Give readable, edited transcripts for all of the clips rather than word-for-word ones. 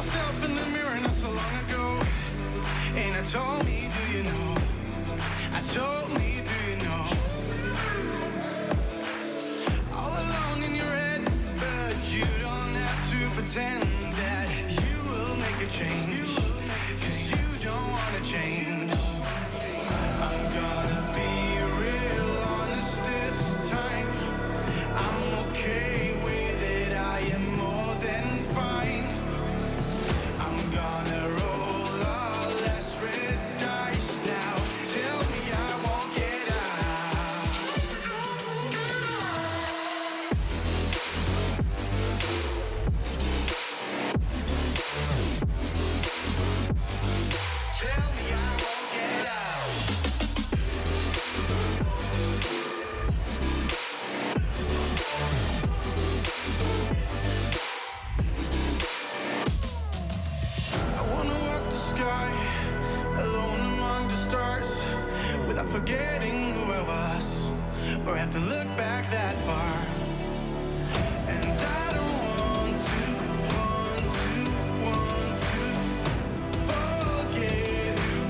myself in the mirror not so long ago, and I told me, do you know? I told me, do you know? All alone in your head, but you don't have to pretend that you will make a change, 'cause you don't wanna change. I'm gonna be real honest this time. I'm okay with it, I am more than fine. I'm gonna roll all less red dice now. Tell me I won't get out. Tell me I won't get out. I wanna walk the sky alone among the stars without forgetting who I was, or have to look back that far. And I don't want to forget who,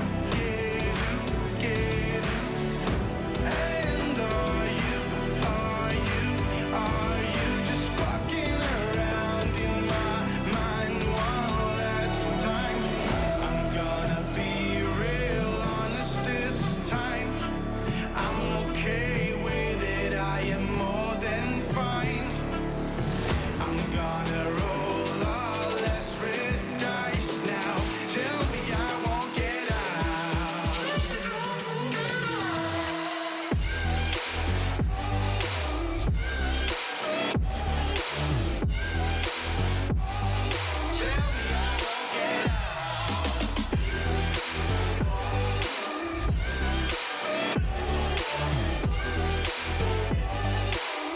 get who. And are you just fucking around in my mind one last time? I'm gonna be real honest this time. I'm okay with it, I am more than fine. I'm gonna roll all less red dice now. Tell me I won't get out. Tell me I won't get out.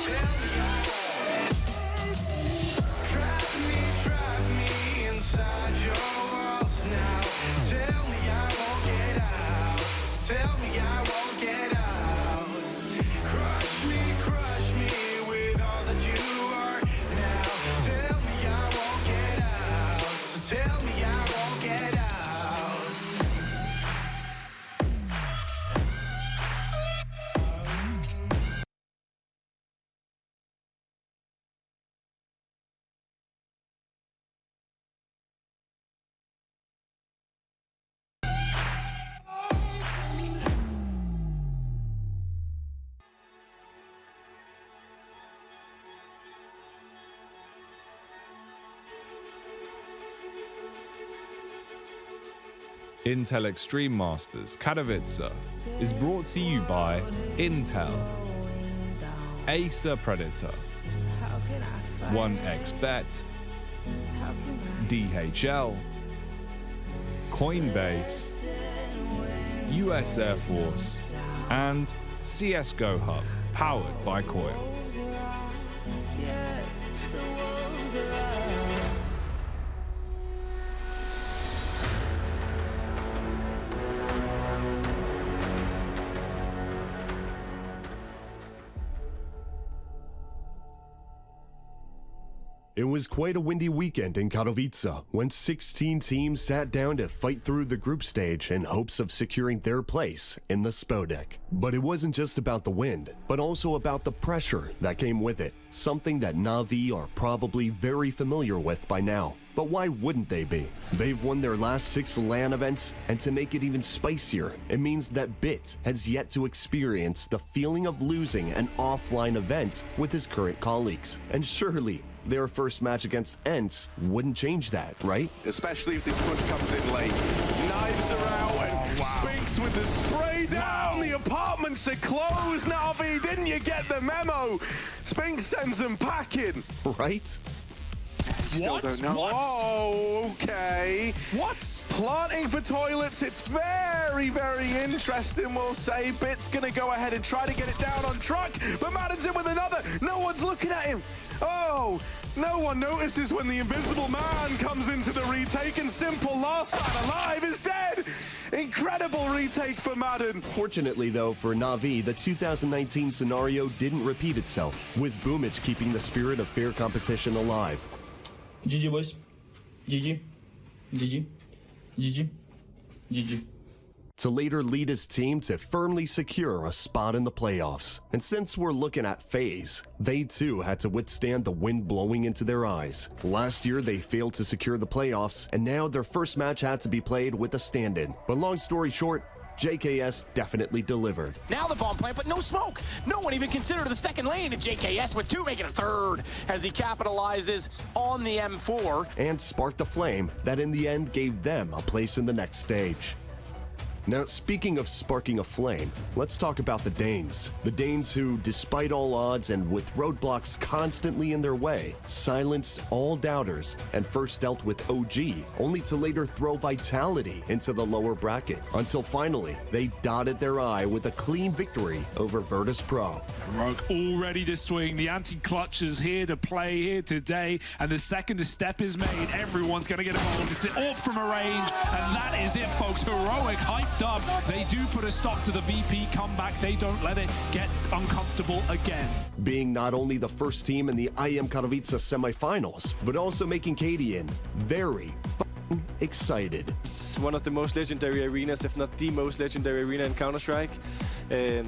Tell me I won't. Trap me inside your walls now. Tell me I won't get out. Tell me I won't get out. Crush me with all that you are now. Tell me I won't get out. So tell me I won't get out. Intel Extreme Masters Katowice is brought to you by Intel, Acer Predator, 1xBet, DHL, Coinbase, US Air Force, and CSGO Hub, powered by Coil. It was quite a windy weekend in Katowice when 16 teams sat down to fight through the group stage in hopes of securing their place in the Spodek. But it wasn't just about the wind, but also about the pressure that came with it, something that Na'Vi are probably very familiar with by now. But why wouldn't they be? They've won their last 6 LAN events, and to make it even spicier, it means that Bit has yet to experience the feeling of losing an offline event with his current colleagues. And surely, their first match against Ents wouldn't change that, right? Especially if this push comes in late. Knives are out and Spinks with the spray down. The apartments are closed, Na'Vi. Didn't you get the memo? Spinks sends them packing. Right? Still don't know. What? Oh, okay. What? Planting for toilets. It's very, very interesting, we'll say. Bit's going to go ahead and try to get it down on truck, but Madden's in with another. No one's looking at him. Oh, no one notices when the invisible man comes into the retake, and Simple, last man alive, is dead. Incredible retake for Madden. Fortunately, though, for Na'Vi, the 2019 scenario didn't repeat itself, with Boomage keeping the spirit of fair competition alive. GG, boys. GG. GG. GG. GG. To later lead his team to firmly secure a spot in the playoffs. And since we're looking at FaZe, they too had to withstand the wind blowing into their eyes. Last year they failed to secure the playoffs, and now their first match had to be played with a stand-in. But long story short, JKS definitely delivered. Now the bomb plant, but no smoke. No one even considered the second lane, and JKS with 2 making a third as he capitalizes on the M4. And sparked a flame that in the end gave them a place in the next stage. Now, speaking of sparking a flame, let's talk about the Danes. The Danes who, despite all odds and with roadblocks constantly in their way, silenced all doubters and first dealt with OG, only to later throw Vitality into the lower bracket, until finally, they dotted their I with a clean victory over Virtus Pro. Rogue all ready to swing. The anti-clutch is here to play here today, and the second the step is made, everyone's going to get involved. It's an AWP from a range, and that is it, folks. Heroic, hyped up. They do put a stop to the VP comeback. They don't let it get uncomfortable again. Being not only the first team in the IEM Katowice semifinals, but also making Cadian very excited. It's one of the most legendary arenas, if not the most legendary arena in Counter-Strike.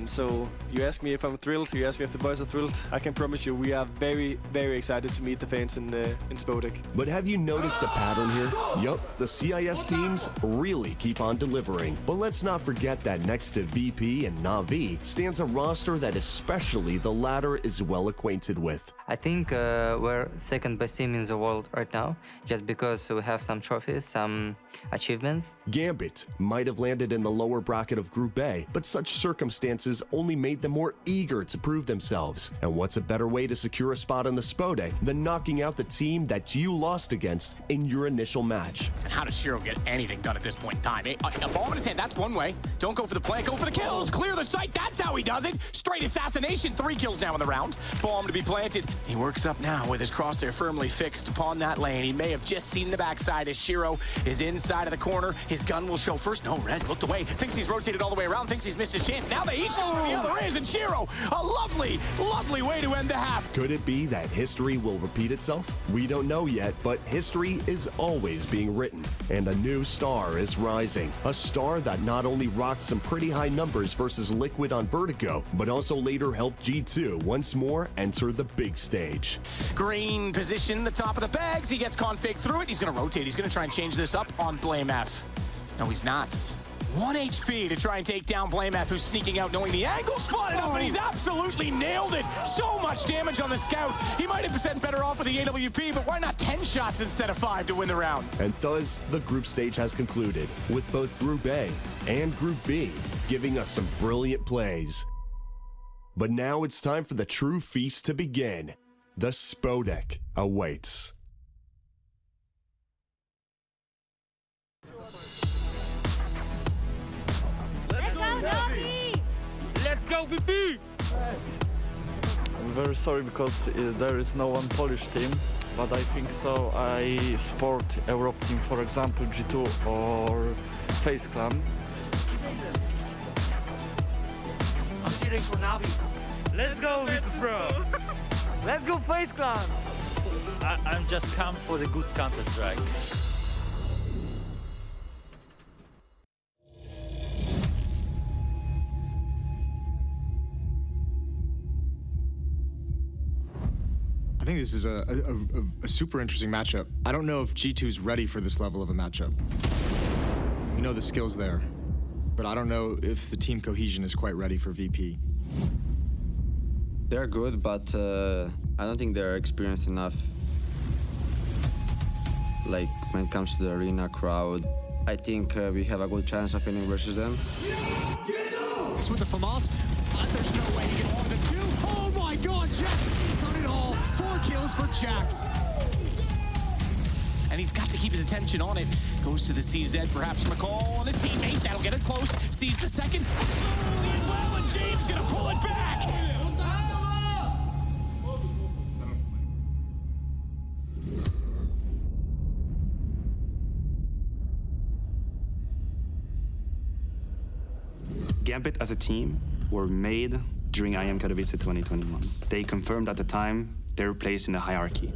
So you ask me if I'm thrilled, you ask me if the boys are thrilled. I can promise you we are very, very excited to meet the fans in Spodek. But have you noticed a pattern here? Yup, the CIS teams really keep on delivering. But let's not forget that next to VP and Na'Vi stands a roster that especially the latter is well acquainted with. I think we're second best team in the world right now, just because we have some trophies, some achievements. Gambit might have landed in the lower bracket of Group A, but such circumstances only made them more eager to prove themselves. And what's a better way to secure a spot in the Spodek than knocking out the team that you lost against in your initial match? And how does Shiro get anything done at this point in time? A ball in his hand, that's one way. Don't go for the play, go for the kills. Clear the site, that's how he does it. Straight assassination, 3 kills now in the round. Bomb to be planted. He works up now with his crosshair firmly fixed upon that lane. He may have just seen the backside as Shiro is inside of the corner. His gun will show first. No, Rez looked away. Thinks he's rotated all the way around. Thinks he's missed his chance. Now they each know where the other is. And Shiro, a lovely, lovely way to end the half. Could it be that history will repeat itself? We don't know yet, but history is always being written. And a new star is rising. A star that not only rocked some pretty high numbers versus Liquid on Vertigo, but also later helped G2 once more enter the big stage. Green position, the top of the bags. He gets config through it. He's going to rotate. He's going to try and change this up on Blame F. No, he's not. 1 HP to try and take down Blame F, who's sneaking out, knowing the angle spotted up, and he's absolutely nailed it. So much damage on the scout. He might have been better off with the AWP, but why not 10 shots instead of 5 to win the round? And thus, the group stage has concluded, with both Group A and Group B giving us some brilliant plays. But now it's time for the true feast to begin. The Spodek awaits. Let's go, VP! I'm very sorry because there is no one Polish team, but I think so. I support Europe team, for example, G2 or FaZe Clan. I'm cheering for Navi. Let's go, Virtus Pro! Let's go, FaZe Clan! I'm just come for the good Counter-Strike. I think this is a super interesting matchup. I don't know if G2's ready for this level of a matchup. We know the skill's there, but I don't know if the team cohesion is quite ready for VP. They're good, but I don't think they're experienced enough. Like, when it comes to the arena crowd, I think we have a good chance of winning versus them. This with the FAMAS. There's no way he gets more than 2. Oh my god, Jax! He's done it all. 4 kills for Jax. And he's got to keep his attention on it. Goes to the CZ, perhaps from a call on his teammate. That'll get it close. Sees the second. As well, and James gonna pull it back. Gambit as a team were made during IEM Katowice 2021. They confirmed at the time their place in the hierarchy.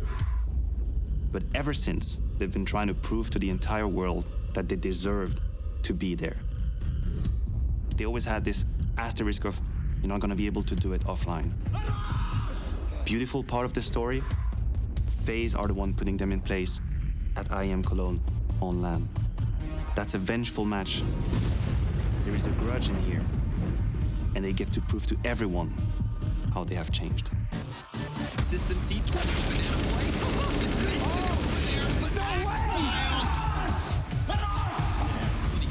But ever since, They've been trying to prove to the entire world that they deserved to be there. They always had this asterisk of, you're not gonna be able to do it offline. Beautiful part of the story, FaZe are the one putting them in place at IEM Cologne on LAN. That's a vengeful match. There is a grudge in here, and they get to prove to everyone how they have changed. Consistency, 20 banana play. Is meant to go for there, but no exile.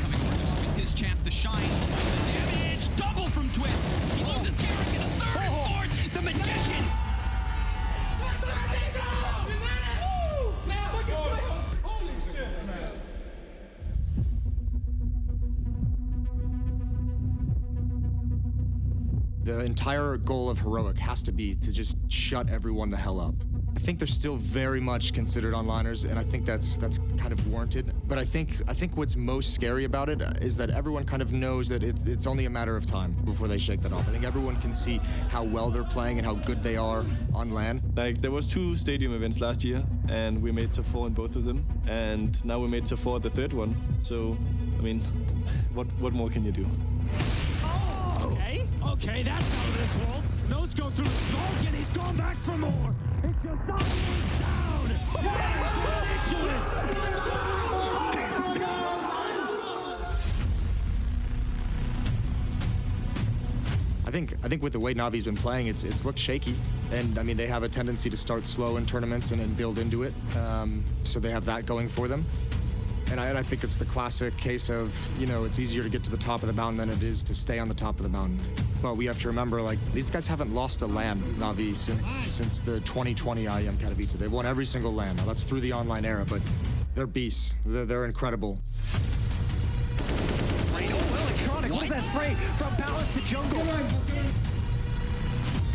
Coming over top, it's his chance to shine. The damage, double from Twist. He loses Carrick in the third and fourth. The magician. Holy shit, man. The entire goal of Heroic has to be to just shut everyone the hell up. I think they're still very much considered onliners, and I think that's kind of warranted. But I think what's most scary about it is that everyone kind of knows that it's only a matter of time before they shake that off. I think everyone can see how well they're playing and how good they are on LAN. Like, there was 2 stadium events last year, and we made top 4 in both of them, and now we made top 4 at the third one. So, I mean, what more can you do? Okay, that's out of this world. Nose go through the smoke, and he's gone back for more. It's just almost down. That is ridiculous. I think with the way Navi's been playing, it's looked shaky, and I mean they have a tendency to start slow in tournaments and then build into it. So they have that going for them. And I think it's the classic case of, you know, it's easier to get to the top of the mountain than it is to stay on the top of the mountain. But we have to remember, like, these guys haven't lost a LAN, Navi, since the 2020 IEM Katowice. They've won every single LAN. Now, that's through the online era, but they're beasts. They're incredible. Electronic, what is that spray from Palace to jungle?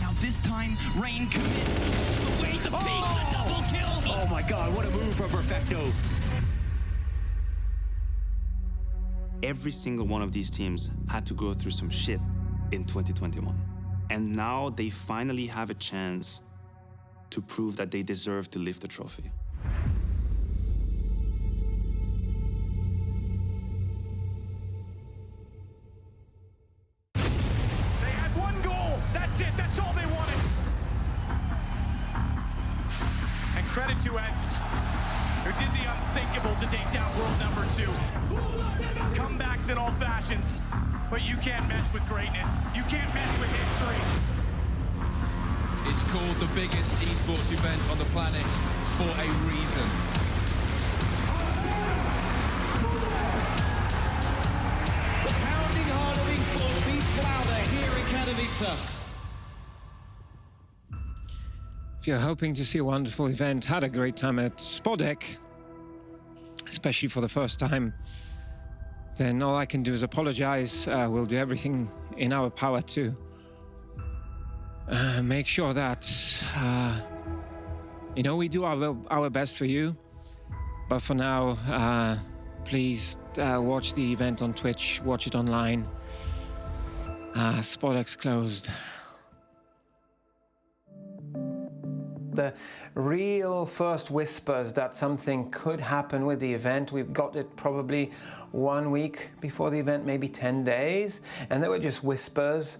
Now this time, Rain commits. The way, the peak, the double kill. Oh my God, what a move from Perfecto. Every single one of these teams had to go through some shit in 2021. And now they finally have a chance to prove that they deserve to lift the trophy. They had one goal. That's it. That's all they wanted. And credit to Eds, who did the unthinkable to take down world number 2. Comebacks in all fashions, but you can't mess with greatness. You can't mess with history. It's called the biggest esports event on the planet for a reason. The pounding heart of esports beats louder here in Katowice. If you're hoping to see a wonderful event, had a great time at Spodek, especially for the first time, then all I can do is apologize. We'll do everything in our power to make sure that, you know, we do our best for you. But for now, please watch the event on Twitch, watch it online. Spodek's closed. The real first whispers that something could happen with the event, we've got it probably 1 week before the event, maybe 10 days, and they were just whispers.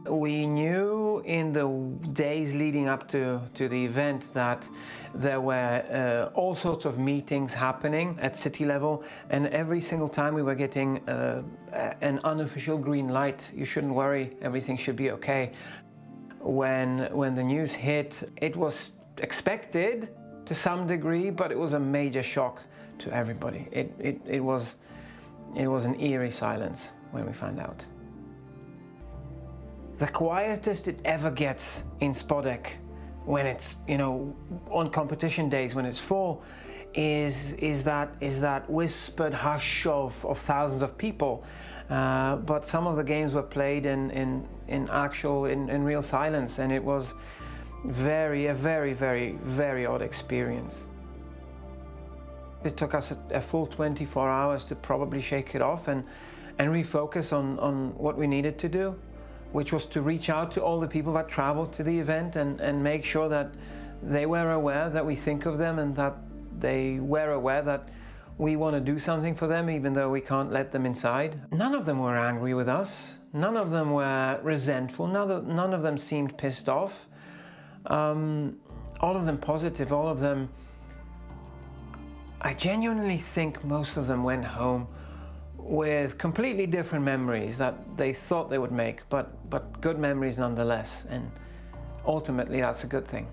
We knew in the days leading up to the event that there were all sorts of meetings happening at city level, and every single time we were getting an unofficial green light. You shouldn't worry, everything should be okay. When the news hit, it was expected to some degree, but it was a major shock to everybody. It was an eerie silence when we found out. The quietest it ever gets in Spodek, when it's, you know, on competition days when it's full, is that whispered hush of thousands of people. But some of the games were played in real silence, and it was a very odd experience. It took us a full 24 hours to probably shake it off and refocus on what we needed to do, which was to reach out to all the people that traveled to the event and make sure that they were aware that we think of them and that they were aware that we want to do something for them, even though we can't let them inside. None of them were angry with us. None of them were resentful. None of them seemed pissed off. All of them positive, all of them... I genuinely think most of them went home with completely different memories that they thought they would make, but good memories nonetheless, and ultimately that's a good thing.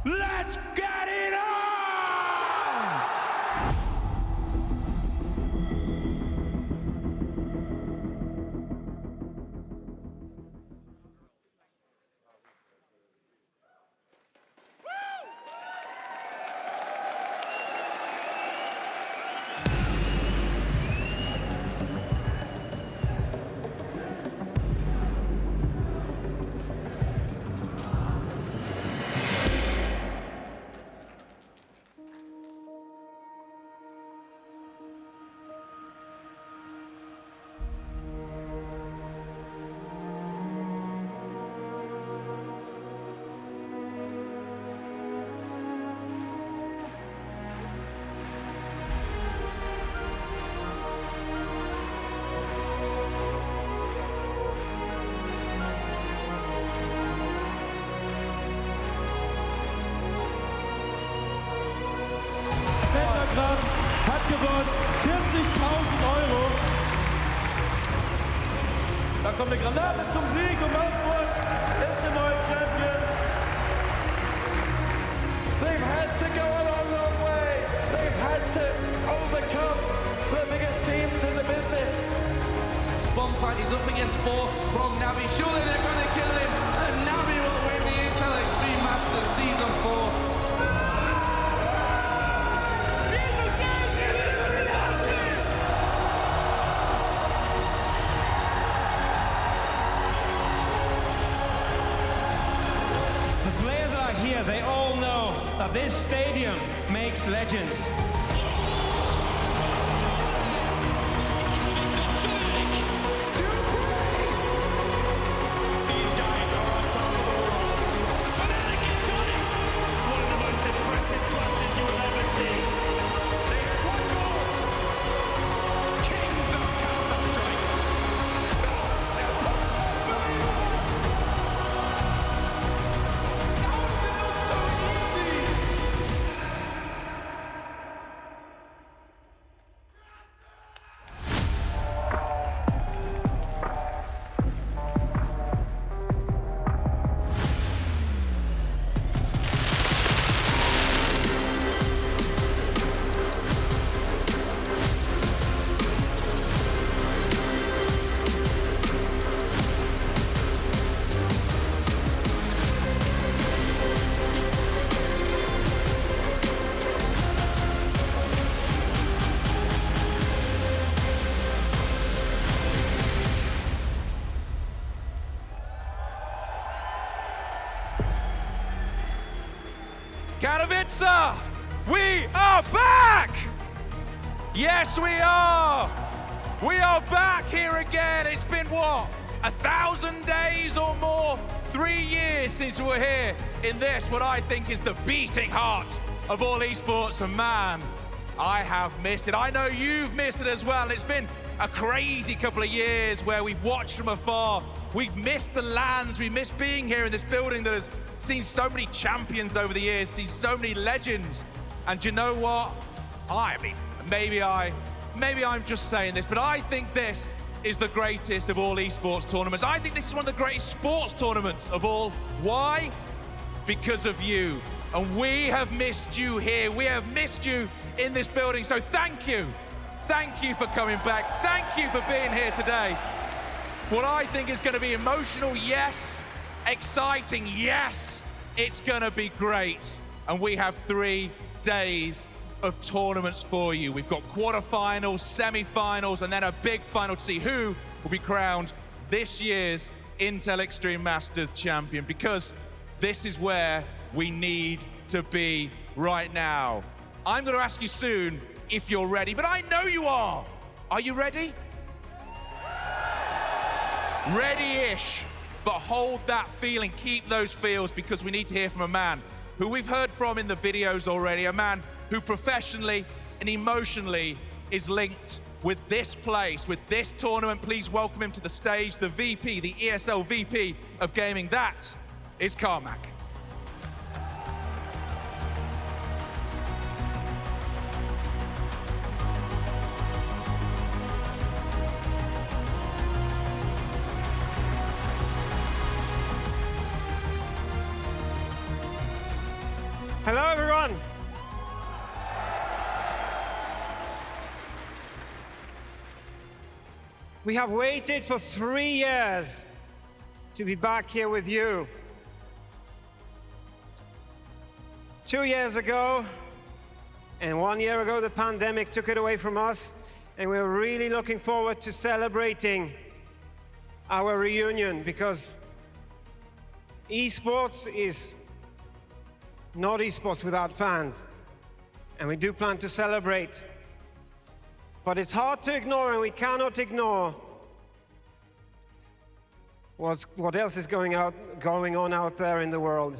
Let's get it on! Hat gewonnen 40.000 Euro. Da kommt eine Granate zum Sieg und Wolfsburg ist der neue Champion. They've had to go a long, long way. They've had to overcome the biggest teams in the business. Bomb site is up against 4 from Navi. Surely they're going to kill him, and Navi will win the Intel Extreme Masters Season 4. Here, they all know that this stadium makes legends. These guys are on top of the world. Fnatic is coming! One of the most impressive clutches you will ever see. They have one goal. Kings of Counter-Strike. Katowice! We are back! Yes, we are! We are back here again. It's been what? 1,000 days or more? 3 years since we were here in this, what I think is the beating heart of all esports. And man, I have missed it. I know you've missed it as well. It's been a crazy couple of years where we've watched from afar. We've missed the lands, we missed being here in this building that has seen so many champions over the years, seen so many legends. And do you know what? I mean, maybe I'm just saying this, but I think this is the greatest of all esports tournaments. I think this is one of the greatest sports tournaments of all. Why? Because of you. And we have missed you here. We have missed you in this building. So thank you. Thank you for coming back. Thank you for being here today. What I think is going to be emotional, yes. Exciting, yes. It's going to be great. And we have 3 days of tournaments for you. We've got quarterfinals, semi-finals, and then a big final to see who will be crowned this year's Intel Extreme Masters champion, because this is where we need to be right now. I'm going to ask you soon if you're ready, but I know you are. Are you ready? Ready-ish, but hold that feeling, keep those feels, because we need to hear from a man who we've heard from in the videos already, a man who professionally and emotionally is linked with this place, with this tournament. Please welcome him to the stage, the VP, the ESL VP of Gaming. That is Carmack. Hello, everyone. We have waited for 3 years to be back here with you. 2 years ago, and 1 year ago, the pandemic took it away from us, and we're really looking forward to celebrating our reunion, because esports is not esports without fans, and we do plan to celebrate. But it's hard to ignore, and we cannot ignore what else is going on out there in the world.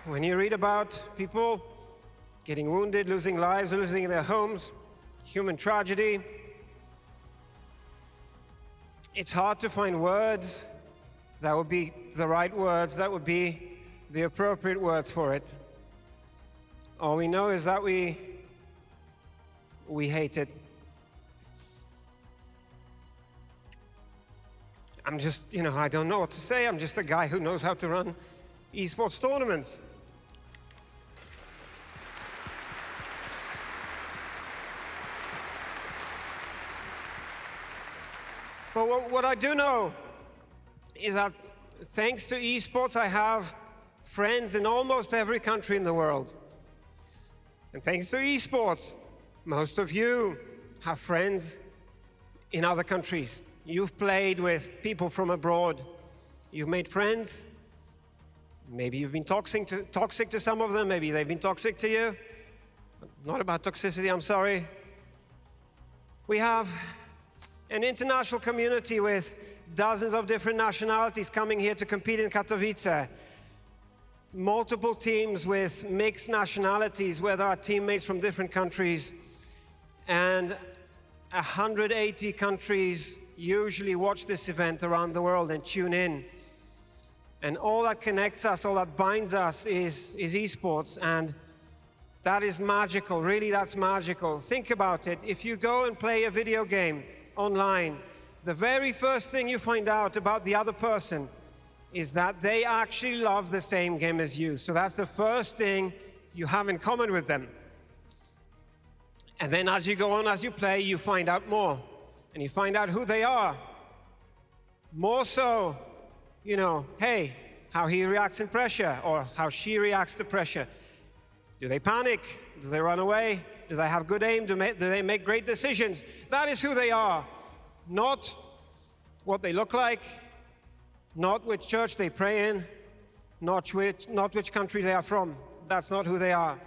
When you read about people getting wounded, losing lives, losing their homes, human tragedy, it's hard to find words that would be the right words, that would be the appropriate words for it. All we know is that we hate it. I'm just, I don't know what to say. I'm just a guy who knows how to run esports tournaments. But what I do know is that thanks to esports, I have friends in almost every country in the world. And thanks to esports, most of you have friends in other countries. You've played with people from abroad. You've made friends. Maybe you've been toxic to some of them. Maybe they've been toxic to you. Not about toxicity, I'm sorry. We have an international community with dozens of different nationalities coming here to compete in Katowice. Multiple teams with mixed nationalities, where there are teammates from different countries. And 180 countries usually watch this event around the world and tune in. And all that connects us, all that binds us is esports. And that is magical, really, that's magical. Think about it. If you go and play a video game online, the very first thing you find out about the other person is that they actually love the same game as you. So that's the first thing you have in common with them. And then as you go on, as you play, you find out more. And you find out who they are. More so, hey, how he reacts in pressure, or how she reacts to pressure. Do they panic? Do they run away? Do they have good aim? Do they make great decisions? That is who they are. Not what they look like, not which church they pray in, not which country they are from. That's not who they are.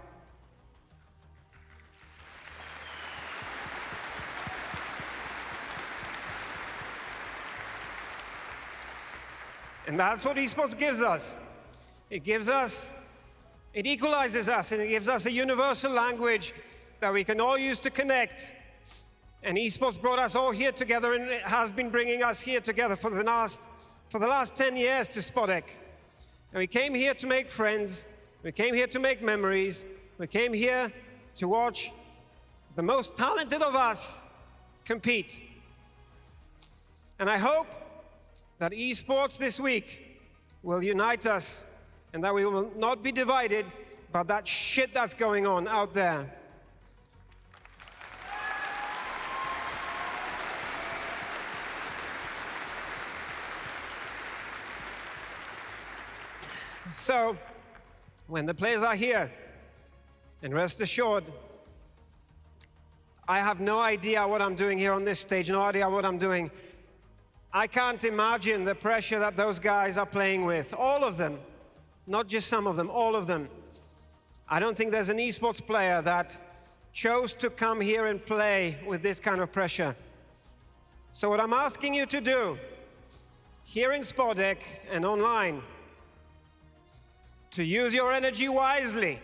And that's what esports gives us. It equalizes us, and it gives us a universal language that we can all use to connect. And esports brought us all here together, and it has been bringing us here together for the last 10 years to Spodek. And we came here to make friends, we came here to make memories, we came here to watch the most talented of us compete. And I hope that esports this week will unite us and that we will not be divided by that shit that's going on out there. So, when the players are here, and rest assured, I have no idea what I'm doing here on this stage, no idea what I'm doing. I can't imagine the pressure that those guys are playing with. All of them. Not just some of them, all of them. I don't think there's an esports player that chose to come here and play with this kind of pressure. So what I'm asking you to do, here in Spodek and online, to use your energy wisely.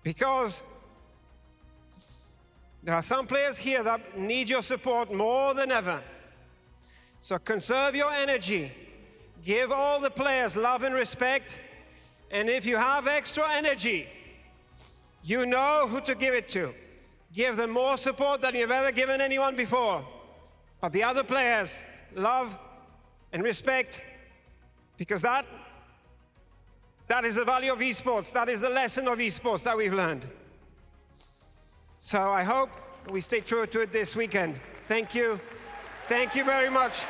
Because there are some players here that need your support more than ever. So conserve your energy. Give all the players love and respect. And if you have extra energy, you know who to give it to. Give them more support than you've ever given anyone before. But the other players, love and respect, because that is the value of esports. That is the lesson of esports that we've learned. So I hope we stay true to it this weekend. Thank you. Thank you very much.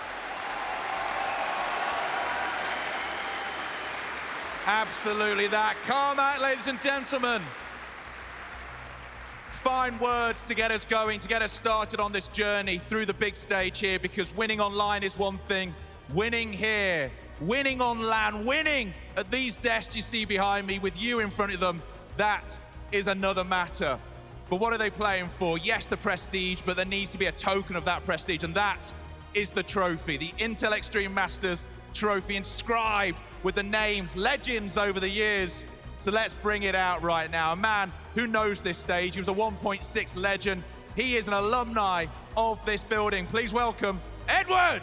Absolutely that. Carmack, ladies and gentlemen. Fine words to get us going, to get us started on this journey through the big stage here, because winning online is one thing. Winning here, winning on LAN, winning at these desks you see behind me with you in front of them, that is another matter. But what are they playing for? Yes, the prestige, but there needs to be a token of that prestige, and that is the trophy, the Intel Extreme Masters trophy, inscribed with the names, legends over the years. So let's bring it out right now. A man who knows this stage. He was a 1.6 legend. He is an alumni of this building. Please welcome Edward.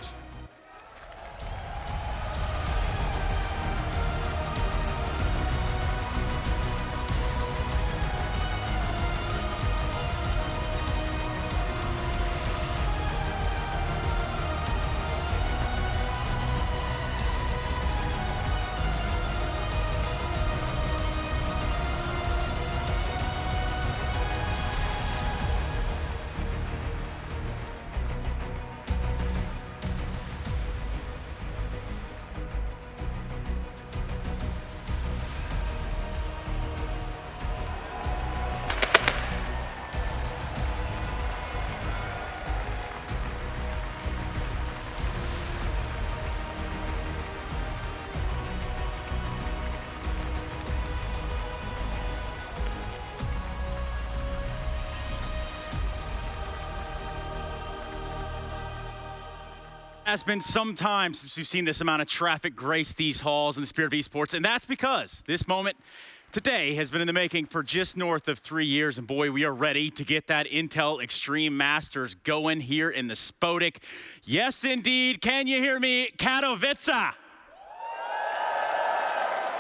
It's been some time since we've seen this amount of traffic grace these halls in the spirit of esports, and that's because this moment today has been in the making for just north of 3 years, and boy, we are ready to get that Intel Extreme Masters going here in the Spodek. Yes, indeed. Can you hear me? Katowice.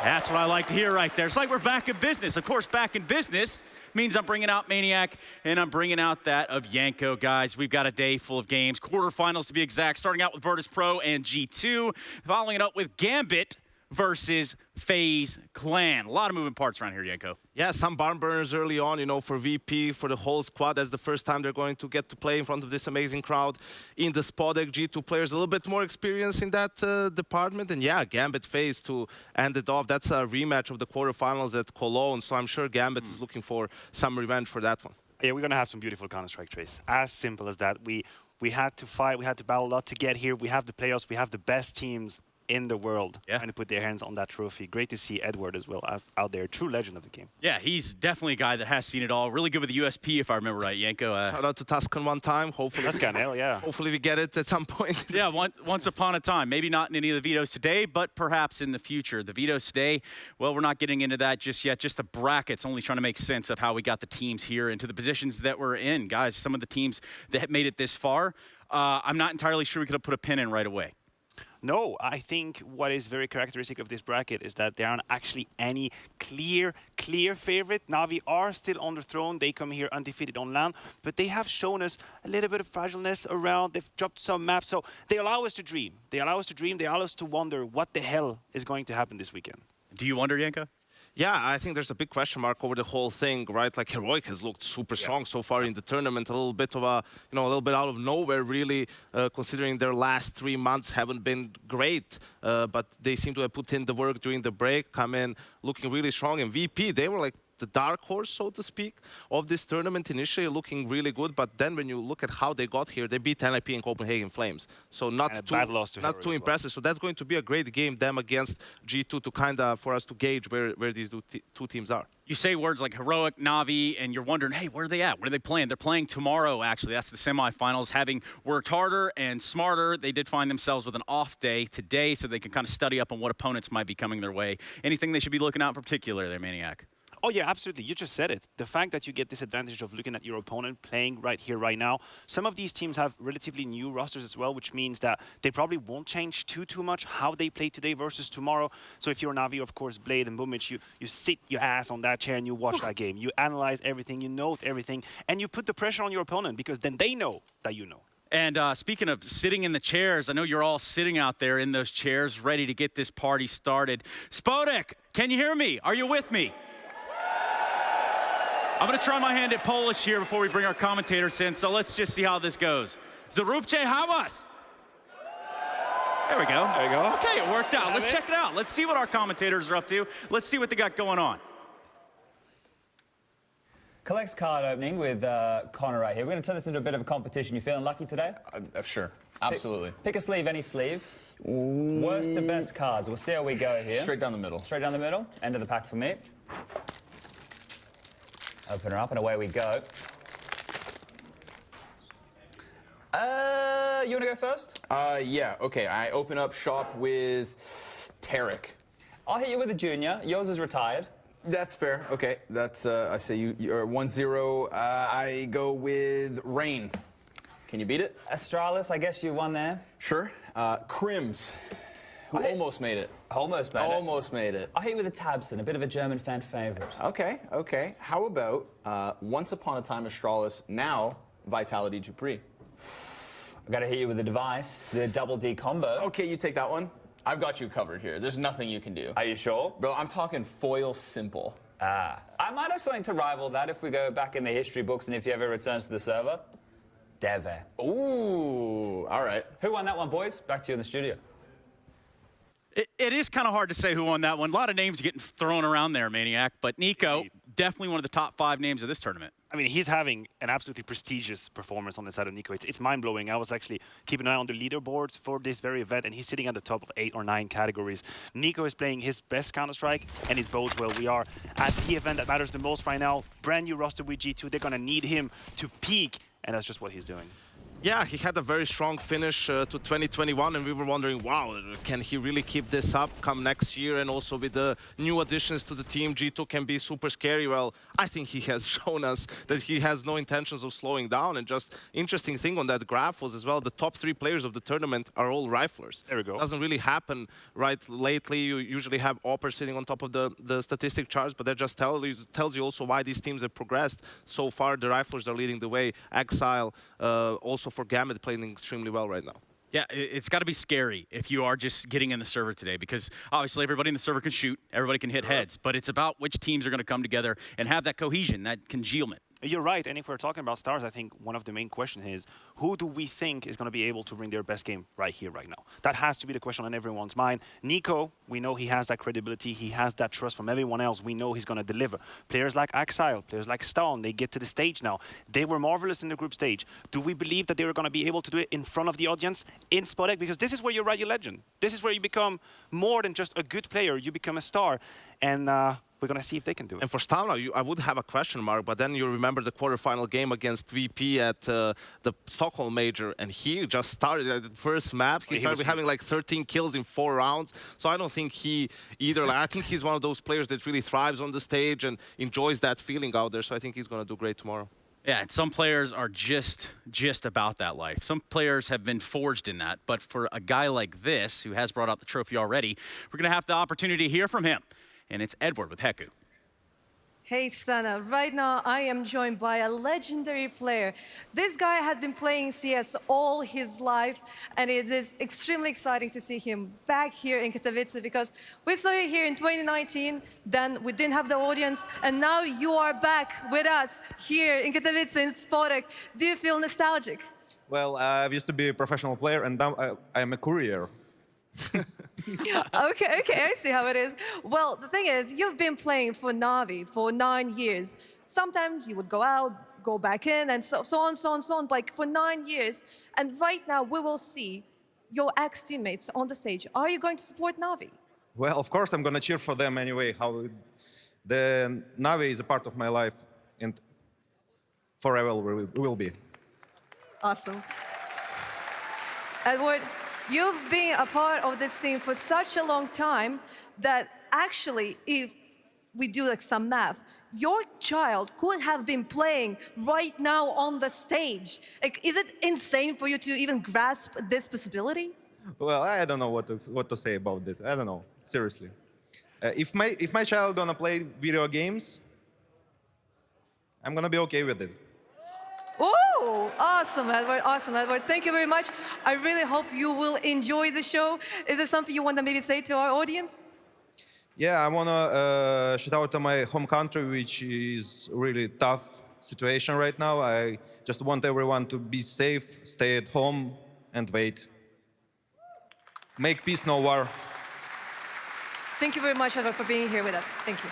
That's what I like to hear right there. It's like we're back in business. Of course, back in business means I'm bringing out Maniac, and I'm bringing out that of Yanko, guys. We've got a day full of games, quarterfinals to be exact, starting out with Virtus Pro and G2, following it up with Gambit versus FaZe Clan. A lot of moving parts around here, Yanko. Yeah, some barn burners early on, you know, for VP, for the whole squad. That's the first time they're going to get to play in front of this amazing crowd in the Spodek. G2 players a little bit more experience in that department. And yeah, Gambit FaZe to end it off. That's a rematch of the quarterfinals at Cologne. So I'm sure Gambit is looking for some revenge for that one. Yeah, we're going to have some beautiful Counter-Strike, Trace. As simple as that. We had to fight, we had to battle a lot to get here. We have the playoffs, we have the best teams in the world trying to put their hands on that trophy. Great to see Edward as well as out there, true legend of the game. Yeah, he's definitely a guy that has seen it all. Really good with the USP, if I remember right, Yanko. Shout out to Tuscan one time. Hopefully, Tuscan, hell yeah. Hopefully we get it at some point. Yeah, once upon a time. Maybe not in any of the vetoes today, but perhaps in the future. The vetoes today, well, we're not getting into that just yet. Just the brackets, only trying to make sense of how we got the teams here into the positions that we're in. Guys, some of the teams that made it this far, I'm not entirely sure we could have put a pin in right away. No, I think what is very characteristic of this bracket is that there aren't actually any clear favorite. Na'Vi are still on the throne. They come here undefeated on LAN, but they have shown us a little bit of fragileness around. They've dropped some maps, so they allow us to dream. They allow us to dream. They allow us to wonder what the hell is going to happen this weekend. Do you wonder, Yanko? Yeah, I think there's a big question mark over the whole thing, right? Like Heroic has looked super strong so far in the tournament. A little bit of a, a little bit out of nowhere, really, considering their last 3 months haven't been great. But they seem to have put in the work during the break, come in looking really strong. And VP, they were like the dark horse, so to speak, of this tournament, initially looking really good. But then when you look at how they got here, they beat NIP and Copenhagen Flames. So not too impressive. So that's going to be a great game, them against G2, to kind of, for us to gauge where these two teams are. You say words like Heroic, Na'Vi, and you're wondering, hey, where are they at? Where are they playing? They're playing tomorrow, actually. That's the semifinals. Having worked harder and smarter, they did find themselves with an off day today, so they can kind of study up on what opponents might be coming their way. Anything they should be looking out for particular there, Maniac? Oh, yeah, absolutely. You just said it. The fact that you get this advantage of looking at your opponent playing right here, right now. Some of these teams have relatively new rosters as well, which means that they probably won't change too much how they play today versus tomorrow. So if you're Na'Vi, of course, Blade and Bumich, you sit your ass on that chair and you watch that game. You analyze everything, you note everything, and you put the pressure on your opponent because then they know that you know. And speaking of sitting in the chairs, I know you're all sitting out there in those chairs ready to get this party started. Spodek, can you hear me? Are you with me? I'm going to try my hand at Polish here before we bring our commentators in, so let's just see how this goes. Zarubce Hamas. There we go. There you go. Okay, it worked out. Let's check it out. Let's see what our commentators are up to. Let's see what they got going on. Collects card opening with Connor right here. We're going to turn this into a bit of a competition. You feeling lucky today? Sure. Absolutely. Pick a sleeve, any sleeve. Worst to best cards. We'll see how we go here. Straight down the middle. Straight down the middle. End of the pack for me. Open her up and away we go. You want to go first? Yeah, okay. I open up shop with Tarek. I'll hit you with a junior. Yours is retired. That's fair. Okay, that's, I say you're 1-0. I go with Rain. Can you beat it? Astralis, I guess you won there. Sure. Crims. Who almost made it. Almost made it. Almost made it. I'll hit you with a Tabson, a bit of a German fan favorite. Okay, okay. How about Once Upon a Time Astralis, now Vitality Dupree? I've got to hit you with a device, the double D combo. Okay, you take that one. I've got you covered here. There's nothing you can do. Are you sure? Bro, I'm talking foil simple. I might have something to rival that if we go back in the history books and if he ever returns to the server. Deve. Ooh, all right. Who won that one, boys? Back to you in the studio. It is kind of hard to say who won that one. A lot of names getting thrown around there, Maniac. But Nico, definitely one of the top 5 names of this tournament. I mean, he's having an absolutely prestigious performance on the side of Nico. It's mind-blowing. I was actually keeping an eye on the leaderboards for this very event, and he's sitting at the top of 8 or 9 categories. Nico is playing his best Counter-Strike, and it bodes well. We are at the event that matters the most right now. Brand new roster with G2. They're going to need him to peak, and that's just what he's doing. Yeah, he had a very strong finish to 2021, and we were wondering, wow, can he really keep this up come next year? And also with the new additions to the team, G2 can be super scary. Well, I think he has shown us that he has no intentions of slowing down. And just interesting thing on that graph was as well, the top 3 players of the tournament are all riflers. There we go. Doesn't really happen right lately. You usually have Opper sitting on top of the statistic charts, but that just tells you also why these teams have progressed. So far, the riflers are leading the way. Exile, also for Gambit, playing extremely well right now. Yeah, it's got to be scary if you are just getting in the server today, because obviously everybody in the server can shoot, everybody can hit heads, but it's about which teams are going to come together and have that cohesion, that congealment. You're right, and if we're talking about stars, I think one of the main questions is, who do we think is going to be able to bring their best game right here, right now? That has to be the question on everyone's mind. Nico, we know he has that credibility, he has that trust from everyone else, we know he's going to deliver. Players like Axile, players like Stone, they get to the stage now. They were marvelous in the group stage. Do we believe that they were going to be able to do it in front of the audience in Spodek? Because this is where you write your legend. This is where you become more than just a good player, you become a star. And we're going to see if they can do it. And for Stauna, I would have a question mark, but then you remember the quarterfinal game against VP at the Stockholm Major, and he just started at the first map. He started having like 13 kills in 4 rounds. So I don't think he either. I think he's one of those players that really thrives on the stage and enjoys that feeling out there. So I think he's going to do great tomorrow. Yeah, and some players are just about that life. Some players have been forged in that. But for a guy like this, who has brought out the trophy already, we're going to have the opportunity to hear from him. And it's Edward with Heku. Hey, Sana. Right now, I am joined by a legendary player. This guy has been playing CS all his life, and it is extremely exciting to see him back here in Katowice, because we saw you here in 2019, then we didn't have the audience, and now you are back with us here in Katowice, in Spodek. Do you feel nostalgic? Well, I used to be a professional player, and now I'm a courier. Okay, I see how it is. Well, the thing is, you've been playing for Na'Vi for 9 years. Sometimes you would go out, go back in, and so on, like for 9 years. And right now, we will see your ex-teammates on the stage. Are you going to support Na'Vi? Well, of course, I'm going to cheer for them anyway. The Na'Vi is a part of my life, and forever will be. Awesome. Edward, you've been a part of this team for such a long time that actually, if we do like some math, your child could have been playing right now on the stage. Like, is it insane for you to even grasp this possibility? Well, I don't know what to say about this. I don't know, seriously. If my child gonna play video games, I'm gonna be okay with it. Oh, awesome, Edward. Awesome, Edward. Thank you very much. I really hope you will enjoy the show. Is there something you want to maybe say to our audience? Yeah, I want to shout out to my home country, which is really tough situation right now. I just want everyone to be safe, stay at home, and wait. Make peace, no war. Thank you very much, Edward, for being here with us. Thank you.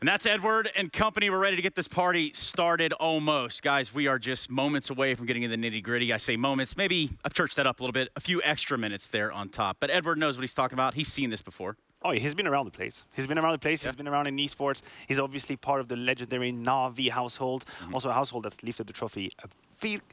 And that's Edward and company. We're ready to get this party started almost. Guys, we are just moments away from getting in the nitty-gritty. I say moments. Maybe I've churched that up a little bit. A few extra minutes there on top. But Edward knows what he's talking about. He's seen this before. Oh, he's been around the place. He's been around the place. Yeah. He's been around in esports. He's obviously part of the legendary Na'Vi household. Also a household that's lifted the trophy a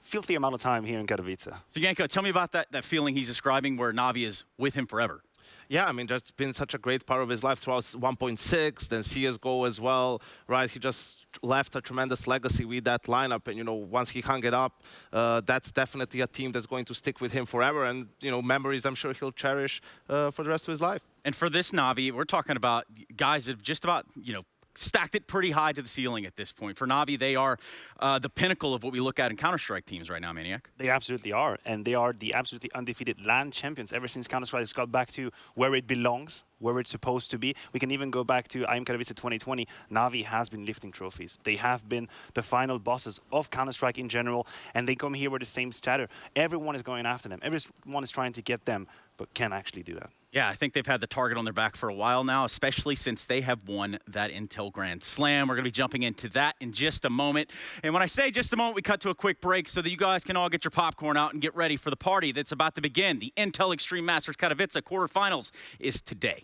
filthy amount of time here in Katowice. So Janko, tell me about that feeling he's describing where Na'Vi is with him forever. Yeah, I mean, that's been such a great part of his life throughout 1.6, then CSGO as well, right? He just left a tremendous legacy with that lineup. And, you know, once he hung it up, that's definitely a team that's going to stick with him forever. And, you know, memories I'm sure he'll cherish for the rest of his life. And for this Na'Vi, we're talking about guys that have just about, you know, stacked it pretty high to the ceiling at this point. For Na'Vi, they are the pinnacle of what we look at in Counter-Strike teams right now, Maniac. They absolutely are, and they are the absolutely undefeated LAN champions ever since Counter-Strike has got back to where it belongs, where it's supposed to be. We can even go back to IEM Katowice 2020. Na'Vi has been lifting trophies. They have been the final bosses of Counter-Strike in general, and they come here with the same stature. Everyone is going after them. Everyone is trying to get them, but can't actually do that. Yeah, I think they've had the target on their back for a while now, especially since they have won that Intel Grand Slam. We're going to be jumping into that in just a moment. And when I say just a moment, we cut to a quick break so that you guys can all get your popcorn out and get ready for the party that's about to begin. The Intel Extreme Masters Katowice quarterfinals is today.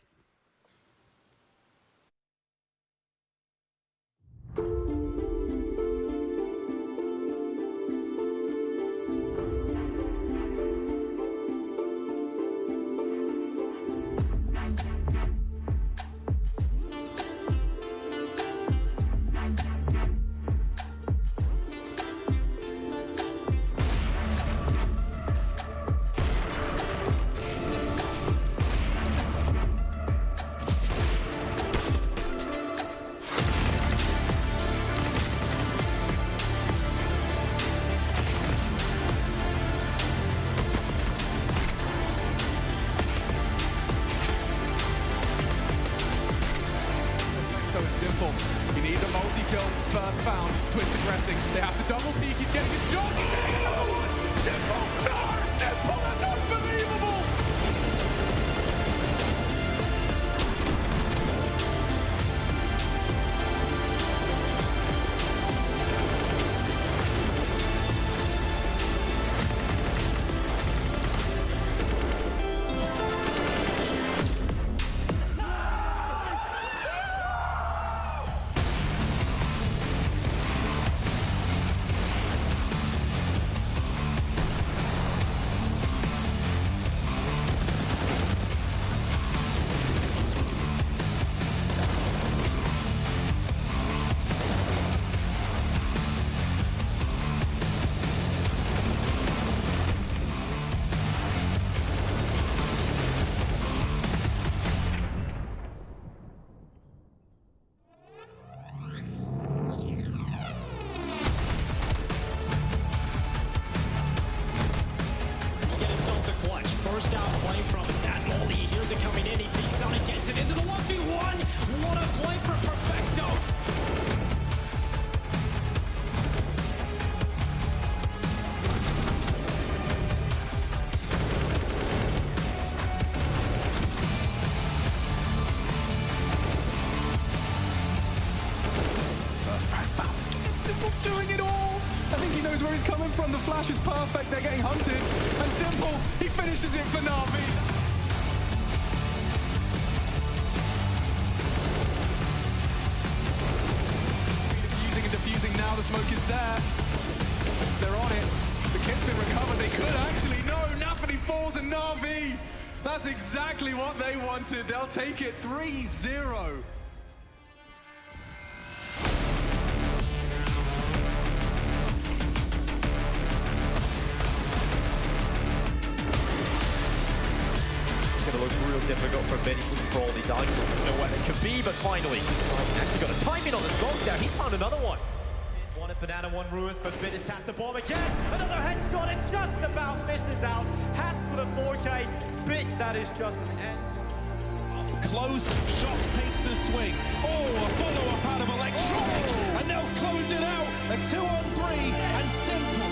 found. Twist aggressing. They have to double peek. He's getting a shot. He's hitting it alone. Simple. No, Simple. That's unbelievable. First down play from that molly. Here's it coming in. He peeks out and gets it into the 1v1. What a play for Perfecto. First frag foul. Simple doing it all. I think he knows where he's coming from. The flash is perfect. They're getting hunted. And Simple, he finishes it for Na'Vi. Defusing and defusing now. The smoke is there. They're on it. The kit's been recovered. They could actually. No, Nafany falls and Na'Vi. That's exactly what they wanted. They'll take it 3-0. Looks real difficult for Benny for all these arguments to know where they could be, but finally, actually got a timing on the smoke there. He found another one. One at Banana, one Ruins, but Bin has tapped the bomb again. Another headshot and just about misses out. Hats with a 4K. Bit, that is just an end. Close, Shox takes the swing. Oh, a follow-up out of Electronic. And they'll close it out. A 2-on-3 and Simple.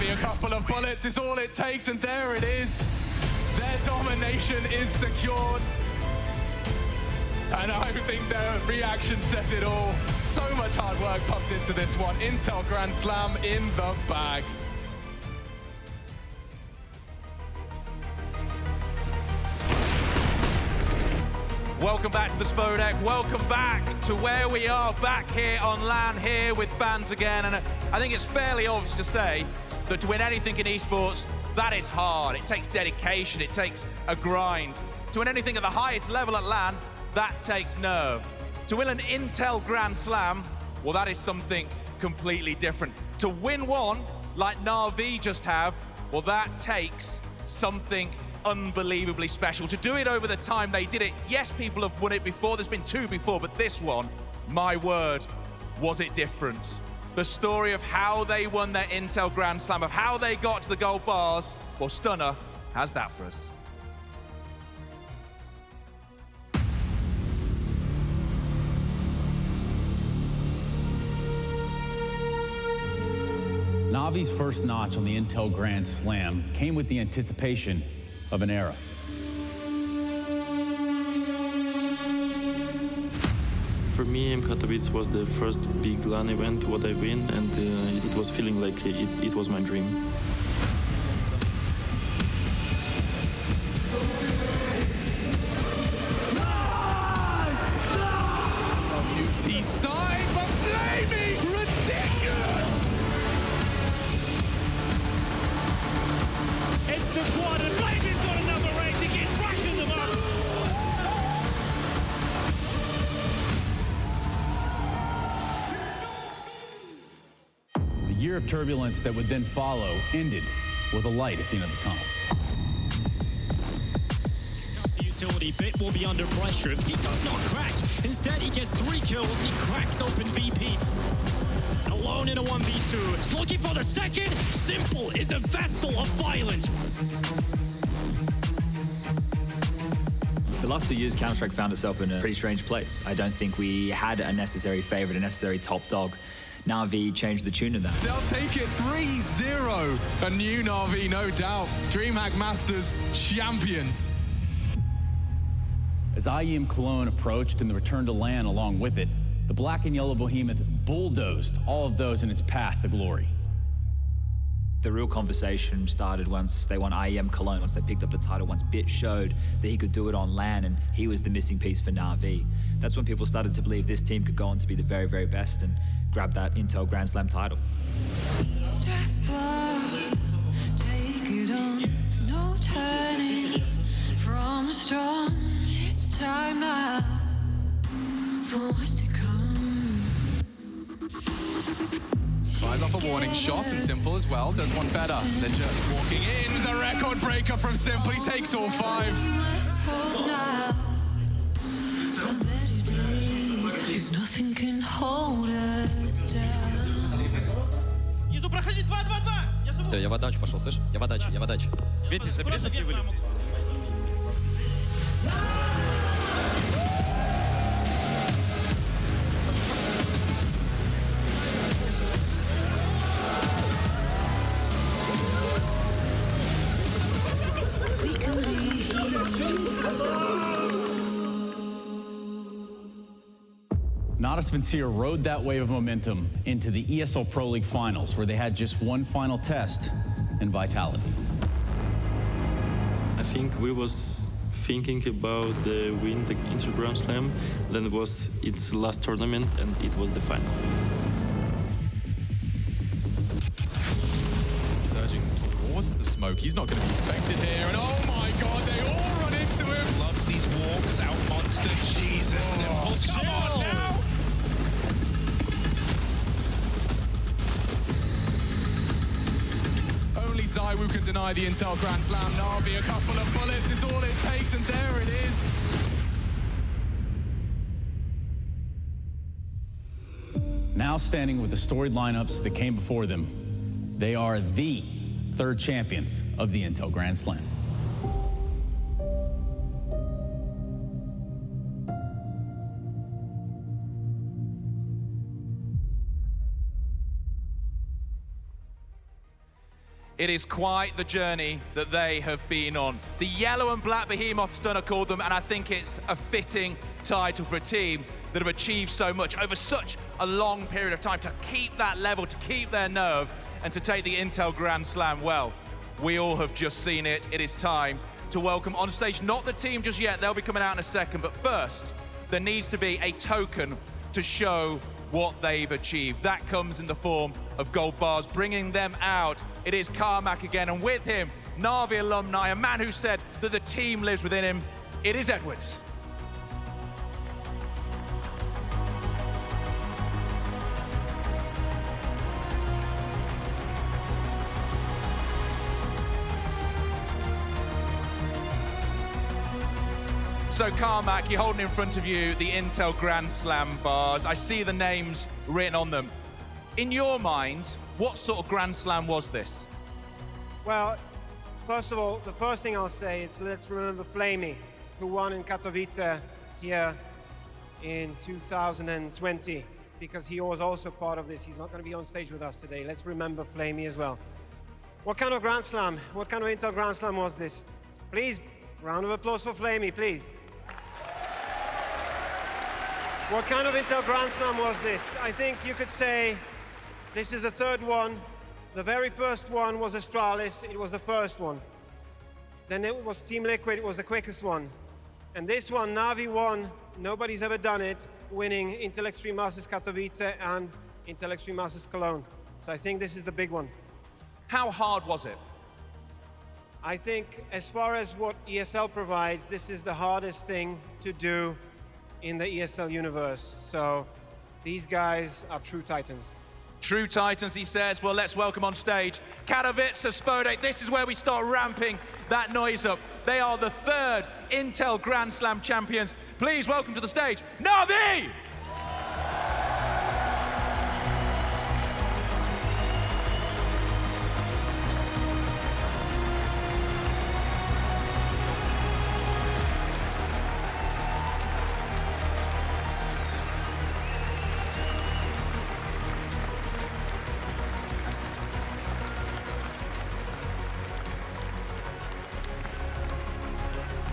A couple of bullets is all it takes, and there it is. Their domination is secured. And I think their reaction says it all. So much hard work pumped into this one. Intel Grand Slam in the bag. Welcome back to the Spodek. Welcome back to where we are, back here on LAN, here with fans again. And I think it's fairly obvious to say that to win anything in esports, that is hard. It takes dedication, it takes a grind. To win anything at the highest level at LAN, that takes nerve. To win an Intel Grand Slam, well, that is something completely different. To win one, like Na'Vi just have, well, that takes something unbelievably special. To do it over the time they did it, yes, people have won it before, there's been 2 before, but this one, my word, was it different. The story of how they won their Intel Grand Slam, of how they got to the gold bars, well, Stunner has that for us. Na'Vi's first notch on the Intel Grand Slam came with the anticipation of an era. For me, IEM Katowice was the first big LAN event what I win, and it was feeling like it was my dream. UT side, but blaming ridiculous! It's the quad, and Flamey's got another race. He keeps rushing them up. The year of turbulence that would then follow ended with a light at the end of the tunnel. The utility bit will be under pressure. He does not crack. Instead, he gets 3 kills. He cracks open VP. Alone in a 1v2. He's looking for the second. Simple is a vessel of violence. The last 2 years, Counter-Strike found itself in a pretty strange place. I don't think we had a necessary favorite, a necessary top dog. Na'Vi changed the tune of that. They'll take it 3-0. A new Na'Vi, no doubt. DreamHack Masters champions. As IEM Cologne approached and the return to LAN along with it, the black and yellow behemoth bulldozed all of those in its path to glory. The real conversation started once they won IEM Cologne, once they picked up the title, once Bit showed that he could do it on LAN and he was the missing piece for Na'Vi. That's when people started to believe this team could go on to be the very, very best and grab that Intel Grand Slam title. Step up, take it on, no turning from the storm. It's time now for us to come. Fires off a warning shot, and Simple as well does one better. Then just walking in, there's a record breaker from Simple. He takes all 5. Let's hope now for better days, 'cause nothing can hold us down. Внизу проходить 2-2-2. Все, я в отдачу пошел, слышь? Я в отдачу, я в отдачу. Ветер, забери, чтобы ты вылез. We can be Natus Vincere rode that wave of momentum into the ESL Pro League Finals, where they had just one final test in Vitality. I think we was thinking about the win the Intel Grand Slam, then it was its last tournament and it was the final. Surging towards the smoke. He's not going to be expected here. And oh my god, they all run into him. Loves these walks, out monster. Jesus, Simple. Come on now. Only Zywoo can deny the Intel Grand Slam. Na'Vi, a couple of bullets is all it takes, and there it is. Now standing with the storied lineups that came before them, they are the 3rd champions of the Intel Grand Slam. It is quite the journey that they have been on. The yellow and black behemoth, Stunner called them, and I think it's a fitting title for a team that have achieved so much over such a long period of time, to keep that level, to keep their nerve, and to take the Intel Grand Slam. Well, we all have just seen it. It is time to welcome on stage, not the team just yet, they'll be coming out in a second, but first, there needs to be a token to show what they've achieved. That comes in the form of gold bars, bringing them out. It is Carmack again, and with him, Na'Vi alumni, a man who said that the team lives within him. It is Edwards. So Carmack, you're holding in front of you the Intel Grand Slam bars. I see the names written on them. In your mind, what sort of Grand Slam was this? Well, first of all, the first thing I'll say is let's remember Flamey, who won in Katowice here in 2020, because he was also part of this. He's not going to be on stage with us today. Let's remember Flamey as well. What kind of Grand Slam, what kind of Intel Grand Slam was this? Please, round of applause for Flamey, please. What kind of Intel Grand Slam was this? I think you could say this is the third one. The very first one was Astralis. It was the first one. Then it was Team Liquid. It was the quickest one. And this one, Na'Vi won. Nobody's ever done it, winning Intel Extreme Masters Katowice and Intel Extreme Masters Cologne. So I think this is the big one. How hard was it? I think as far as what ESL provides, this is the hardest thing to do in the ESL universe. So these guys are true titans. True titans, he says. Well, let's welcome on stage Katowice, Spodek. This is where we start ramping that noise up. They are the third Intel Grand Slam champions. Please welcome to the stage, Na'Vi!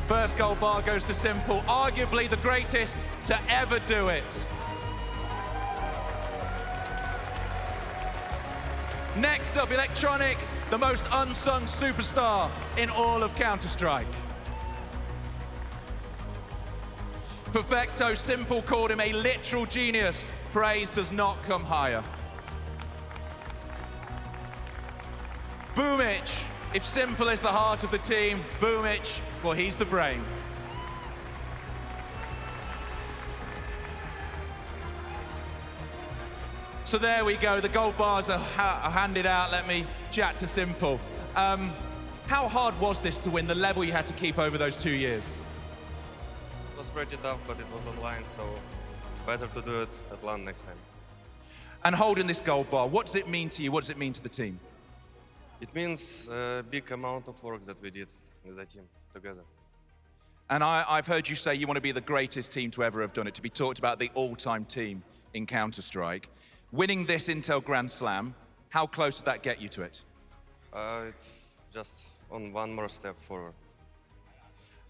First gold bar goes to Simple, arguably the greatest to ever do it. Next up, Electronic, the most unsung superstar in all of Counter-Strike. Perfecto, Simple called him a literal genius. Praise does not come higher. Boomich, if Simple is the heart of the team, Boomich, well, he's the brain. So there we go, the gold bars are handed out. Let me chat to Simple. How hard was this to win, the level you had to keep over those 2 years? It was pretty tough, but it was online, so better to do it at LAN next time. And holding this gold bar, what does it mean to you? What does it mean to the team? It means a big amount of work that we did as a team together. And I've heard you say you want to be the greatest team to ever have done it, to be talked about the all-time team in Counter-Strike. Winning this Intel Grand Slam, how close did that get you to it? It's just on one more step forward.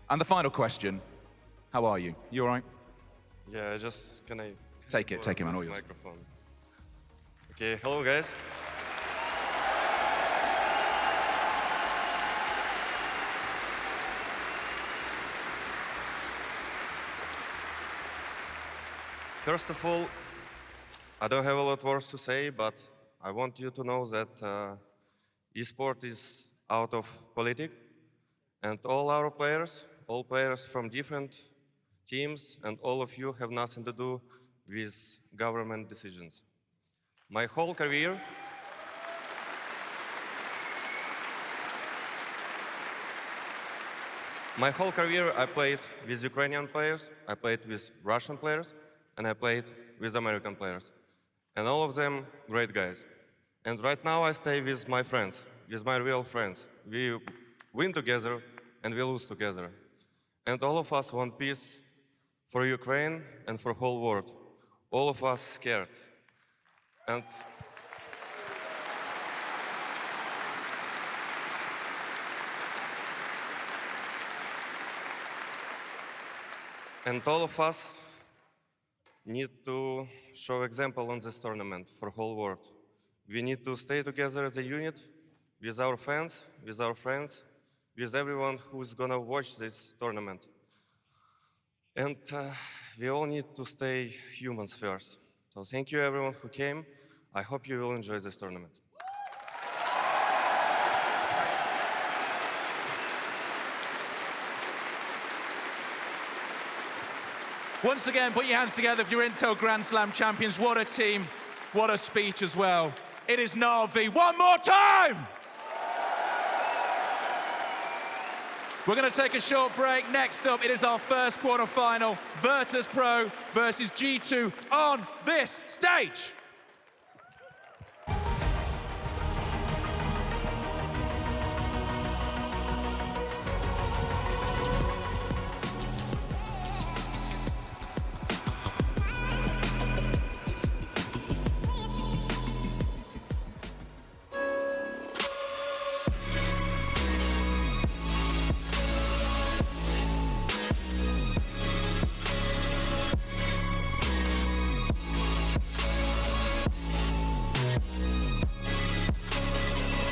And the final question, how are you? You all right? Yeah, just can I... Take it, man, all yours. Microphone. Okay, hello guys. First of all, I don't have a lot of words to say, but I want you to know that esport is out of politics, and all our players, all players from different teams, and all of you have nothing to do with government decisions. My whole career, I played with Ukrainian players, I played with Russian players, and I played with American players. And all of them great guys. And right now I stay with my friends, with my real friends. We win together and we lose together. And all of us want peace for Ukraine and for whole world. All of us scared. And all of us need to show example on this tournament for whole world. We need to stay together as a unit with our fans, with our friends, with everyone who's gonna watch this tournament. And we all need to stay humans first. So thank you everyone who came. I hope you will enjoy this tournament. Once again, put your hands together for your Intel Grand Slam champions. What a team, what a speech as well. It is Na'Vi. One more time! We're going to take a short break. Next up, it is our first quarterfinal. Virtus Pro versus G2 on this stage.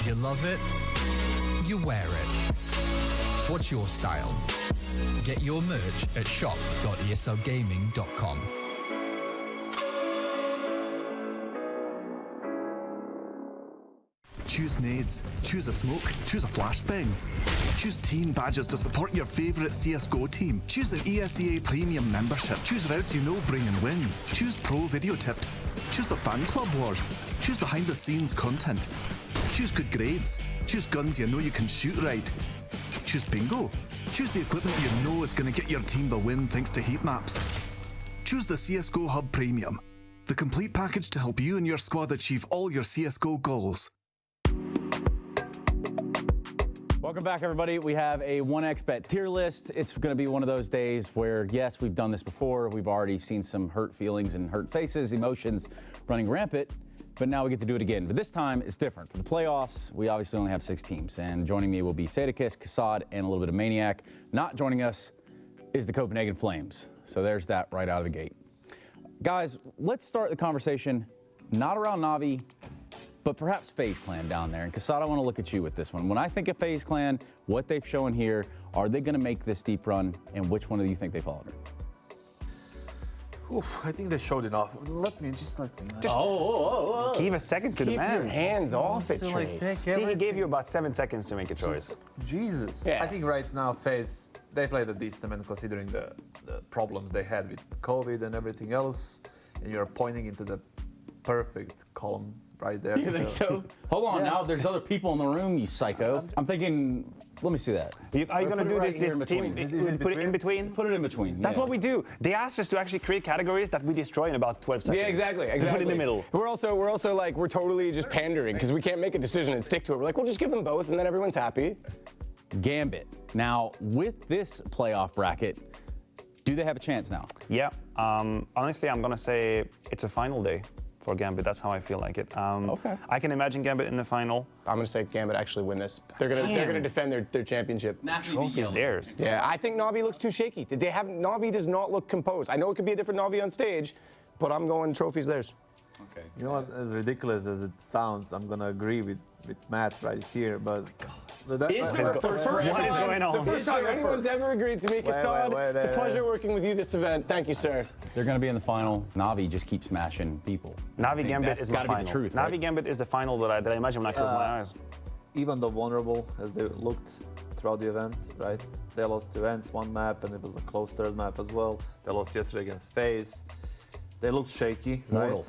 You love it, you wear it. What's your style? Get your merch at shop.eslgaming.com. Choose nades, choose a smoke, choose a flashbang. Choose team badges to support your favourite CSGO team. Choose an ESEA Premium membership. Choose routes you know bring in wins. Choose pro video tips. Choose the fan club wars. Choose behind the scenes content. Choose good grades. Choose guns you know you can shoot right. Choose bingo. Choose the equipment you know is going to get your team the win thanks to heat maps. Choose the CSGO Hub Premium, the complete package to help you and your squad achieve all your CSGO goals. Welcome back, everybody. We have a 1xBet tier list. It's going to be one of those days where, yes, we've done this before. We've already seen some hurt feelings and hurt faces, emotions running rampant, but now we get to do it again. But this time, it's different. For the playoffs, we obviously only have 6 teams, and joining me will be Sadakis, Kassad, and a little bit of Maniac. Not joining us is the Copenhagen Flames. So there's that right out of the gate. Guys, let's start the conversation not around Na'Vi, but perhaps FaZe Clan down there. And Kassad, I want to look at you with this one. When I think of FaZe Clan, what they've shown here, are they going to make this deep run? And which one do you think they fall under? Oof, I think they showed enough. Let me. Just give a second to the man. Keep your hands off it, Still, like, Trace. take See, he gave you about 7 seconds to make a choice. Jesus. Yeah. I think right now FaZe, they played a decent, and considering the problems they had with COVID and everything else, and you're pointing into the perfect column right there. You think so? Hold on now. There's other people in the room, you psycho. I'm thinking, let me see that. Are you going to do right this team? Put it in between? Put it in between. That's what we do. They asked us to actually create categories that we destroy in about 12 seconds. Yeah, exactly. Put it in the middle. We're also like, we're totally just pandering because we can't make a decision and stick to it. We're like, we'll just give them both and then everyone's happy. Gambit. Now, with this playoff bracket, do they have a chance now? Yeah. Honestly, I'm going to say it's a final day for Gambit. That's how I feel like it. Okay. I can imagine Gambit in the final. I'm going to say Gambit actually win this. They're gonna defend their championship. Trophy's theirs. Yeah, I think Na'Vi looks too shaky. Na'Vi does not look composed. I know it could be a different Na'Vi on stage, but I'm going trophy's theirs. Okay. You know what? As ridiculous as it sounds, I'm gonna agree with Matt right here, but. What is going on? The first time anyone's ever agreed to me, Kassad. It's a pleasure working with you this event. Thank you, sir. They're going to be in the final. Na'Vi just keeps smashing people. Na'Vi Gambit is my final. Be the truth, Na'Vi right? Gambit is the final that I imagine when I close my eyes. Even though vulnerable as they looked throughout the event, right? They lost 2 events, 1 map, and it was a close 3rd map as well. They lost yesterday against FaZe. They looked shaky, Mortal. right?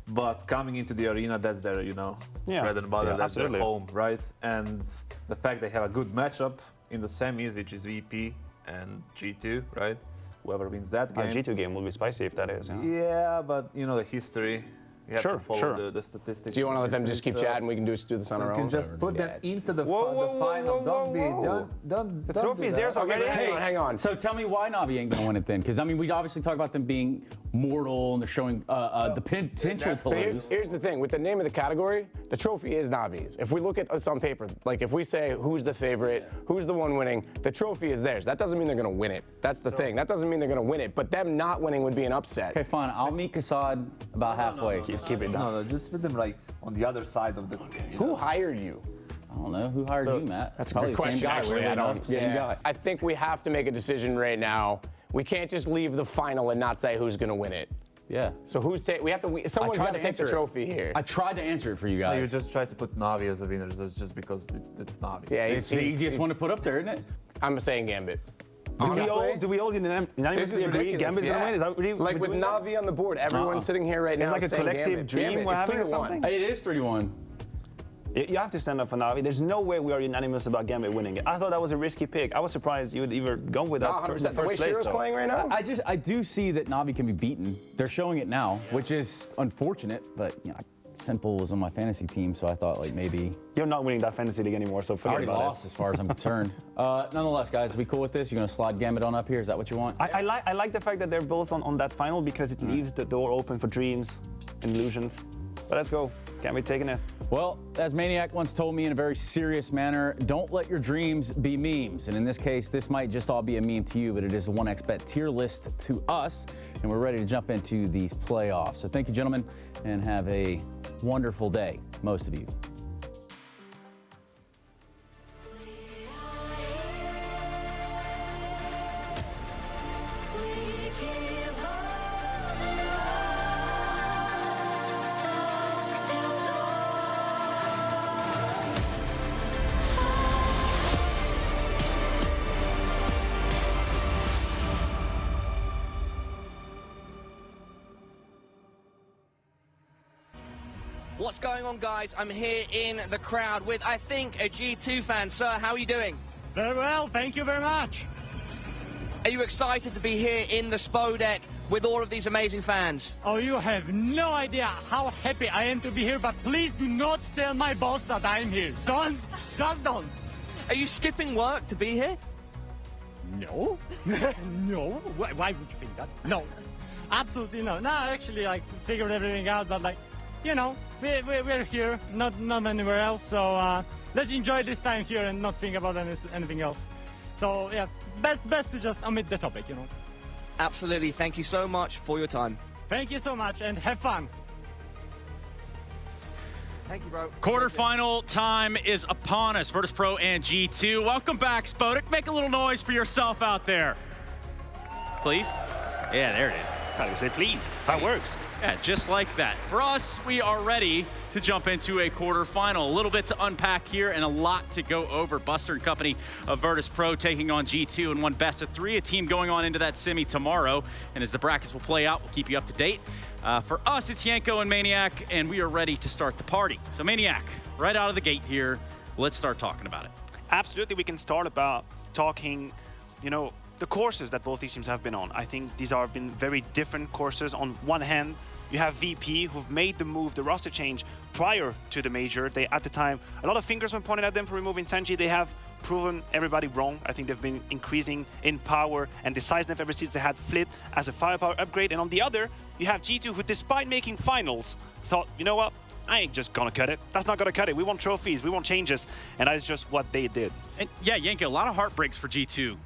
But coming into the arena, that's their, bread and butter, that's absolutely. their home, right? And the fact they have a good matchup in the semis, which is VP and G2, right? Whoever wins that game. G2 game will be spicy if that is. Yeah, but the history. You have Sure, to follow sure. the statistics. Do you want to let them just keep chatting? We can do this on our You own. can just put them into the final. Don't The trophy's theirs already. Hang on. So tell me why Na'Vi ain't going to win it then? Because, we obviously talk about them being mortal and they're showing the potential to lose. Here's the thing. With the name of the category, the trophy is Na'Vi's. If we look at this on paper, like if we say who's the favorite, who's the one winning, the trophy is theirs. That doesn't mean they're going to win it. That's the thing. That doesn't mean they're going to win it. But them not winning would be an upset. Okay, fine. I'll meet Kassad about halfway. Keep it down. No, just put them like on the other side of the. Who hired you? I don't know. Who hired you, Matt? That's a Probably good the question, same guy. actually. weirdly I don't. enough. Same guy. I think we have to make a decision right now. We can't just leave the final and not say who's going to win it. Yeah. So who's we have to? Someone's got to take the trophy here. I tried to answer it for you guys. You just tried to put Navi as a winner just because it's Navi. Yeah, it's the easiest one to put up there, isn't it? I'm saying Gambit. Do we all unanimously agree Gambit's going to win? Is that really like with Navi on the board, everyone's sitting here right now It's like a saying collective Gambit. dream Gambit. we're It's having or 3-1. something? It is 3-1. You have to stand up for Navi. There's no way we are unanimous about Gambit winning it. I thought that was a risky pick. I was surprised you would even go with that No, 100%. first The way place. Shiro's playing right now? I do see that Navi can be beaten. They're showing it now, which is unfortunate, but you know, Simple was on my fantasy team, so I thought like maybe You're not winning that fantasy league anymore, so I forget already about lost as far as I'm concerned. Nonetheless, guys, are we cool with this? You're gonna slide Gambit on up here? Is that what you want? I like the fact that they're both on that final because it leaves the door open for dreams and illusions. But let's go. Gambit taking it. Well, as Maniac once told me in a very serious manner, don't let your dreams be memes. And in this case, this might just all be a meme to you, but it is a 1xBet tier list to us, and we're ready to jump into these playoffs. So thank you, gentlemen, and have a wonderful day, most of you. What's going on, guys? I'm here in the crowd with, I think, a G2 fan. Sir, how are you doing? Very well, thank you very much. Are you excited to be here in the Spodek with all of these amazing fans? Oh, you have no idea how happy I am to be here, but please do not tell my boss that I'm here. Don't, just don't. Are you skipping work to be here? No. No. Why would you think that? No. Absolutely no. No, actually, like, figured everything out, but like, you know, we're here, not anywhere else, so let's enjoy this time here and not think about anything else. So yeah, best to just omit the topic, you know. Absolutely. Thank you so much for your time. Thank you so much and have fun. Thank you, bro. Quarterfinal time is upon us. Virtus Pro and G2. Welcome back, Spodek. Make a little noise for yourself out there. Please? Yeah, there it is. That's how you say please. That's how it works. Yeah, just like that. For us, we are ready to jump into a quarterfinal. A little bit to unpack here and a lot to go over. Buster and company of Virtus Pro taking on G2 in one best of three, a team going on into that semi tomorrow. And as the brackets will play out, we'll keep you up to date. For us, it's Yanko and Maniac, and we are ready to start the party. So Maniac, right out of the gate here, let's start talking about it. Absolutely, we can start about talking, you know, the courses that both these teams have been on. I think these have been very different courses. On one hand, you have VP, who've made the move, the roster change, prior to the major. They, at the time, a lot of fingers were pointed at them for removing Sanji. They have proven everybody wrong. I think they've been increasing in power and decisiveness ever since they had Flit as a firepower upgrade. And on the other, you have G2, who, despite making finals, thought, you know what? I ain't just gonna cut it. That's not gonna cut it. We want trophies, we want changes. And that's just what they did. And yeah, Yanko, a lot of heartbreaks for G2.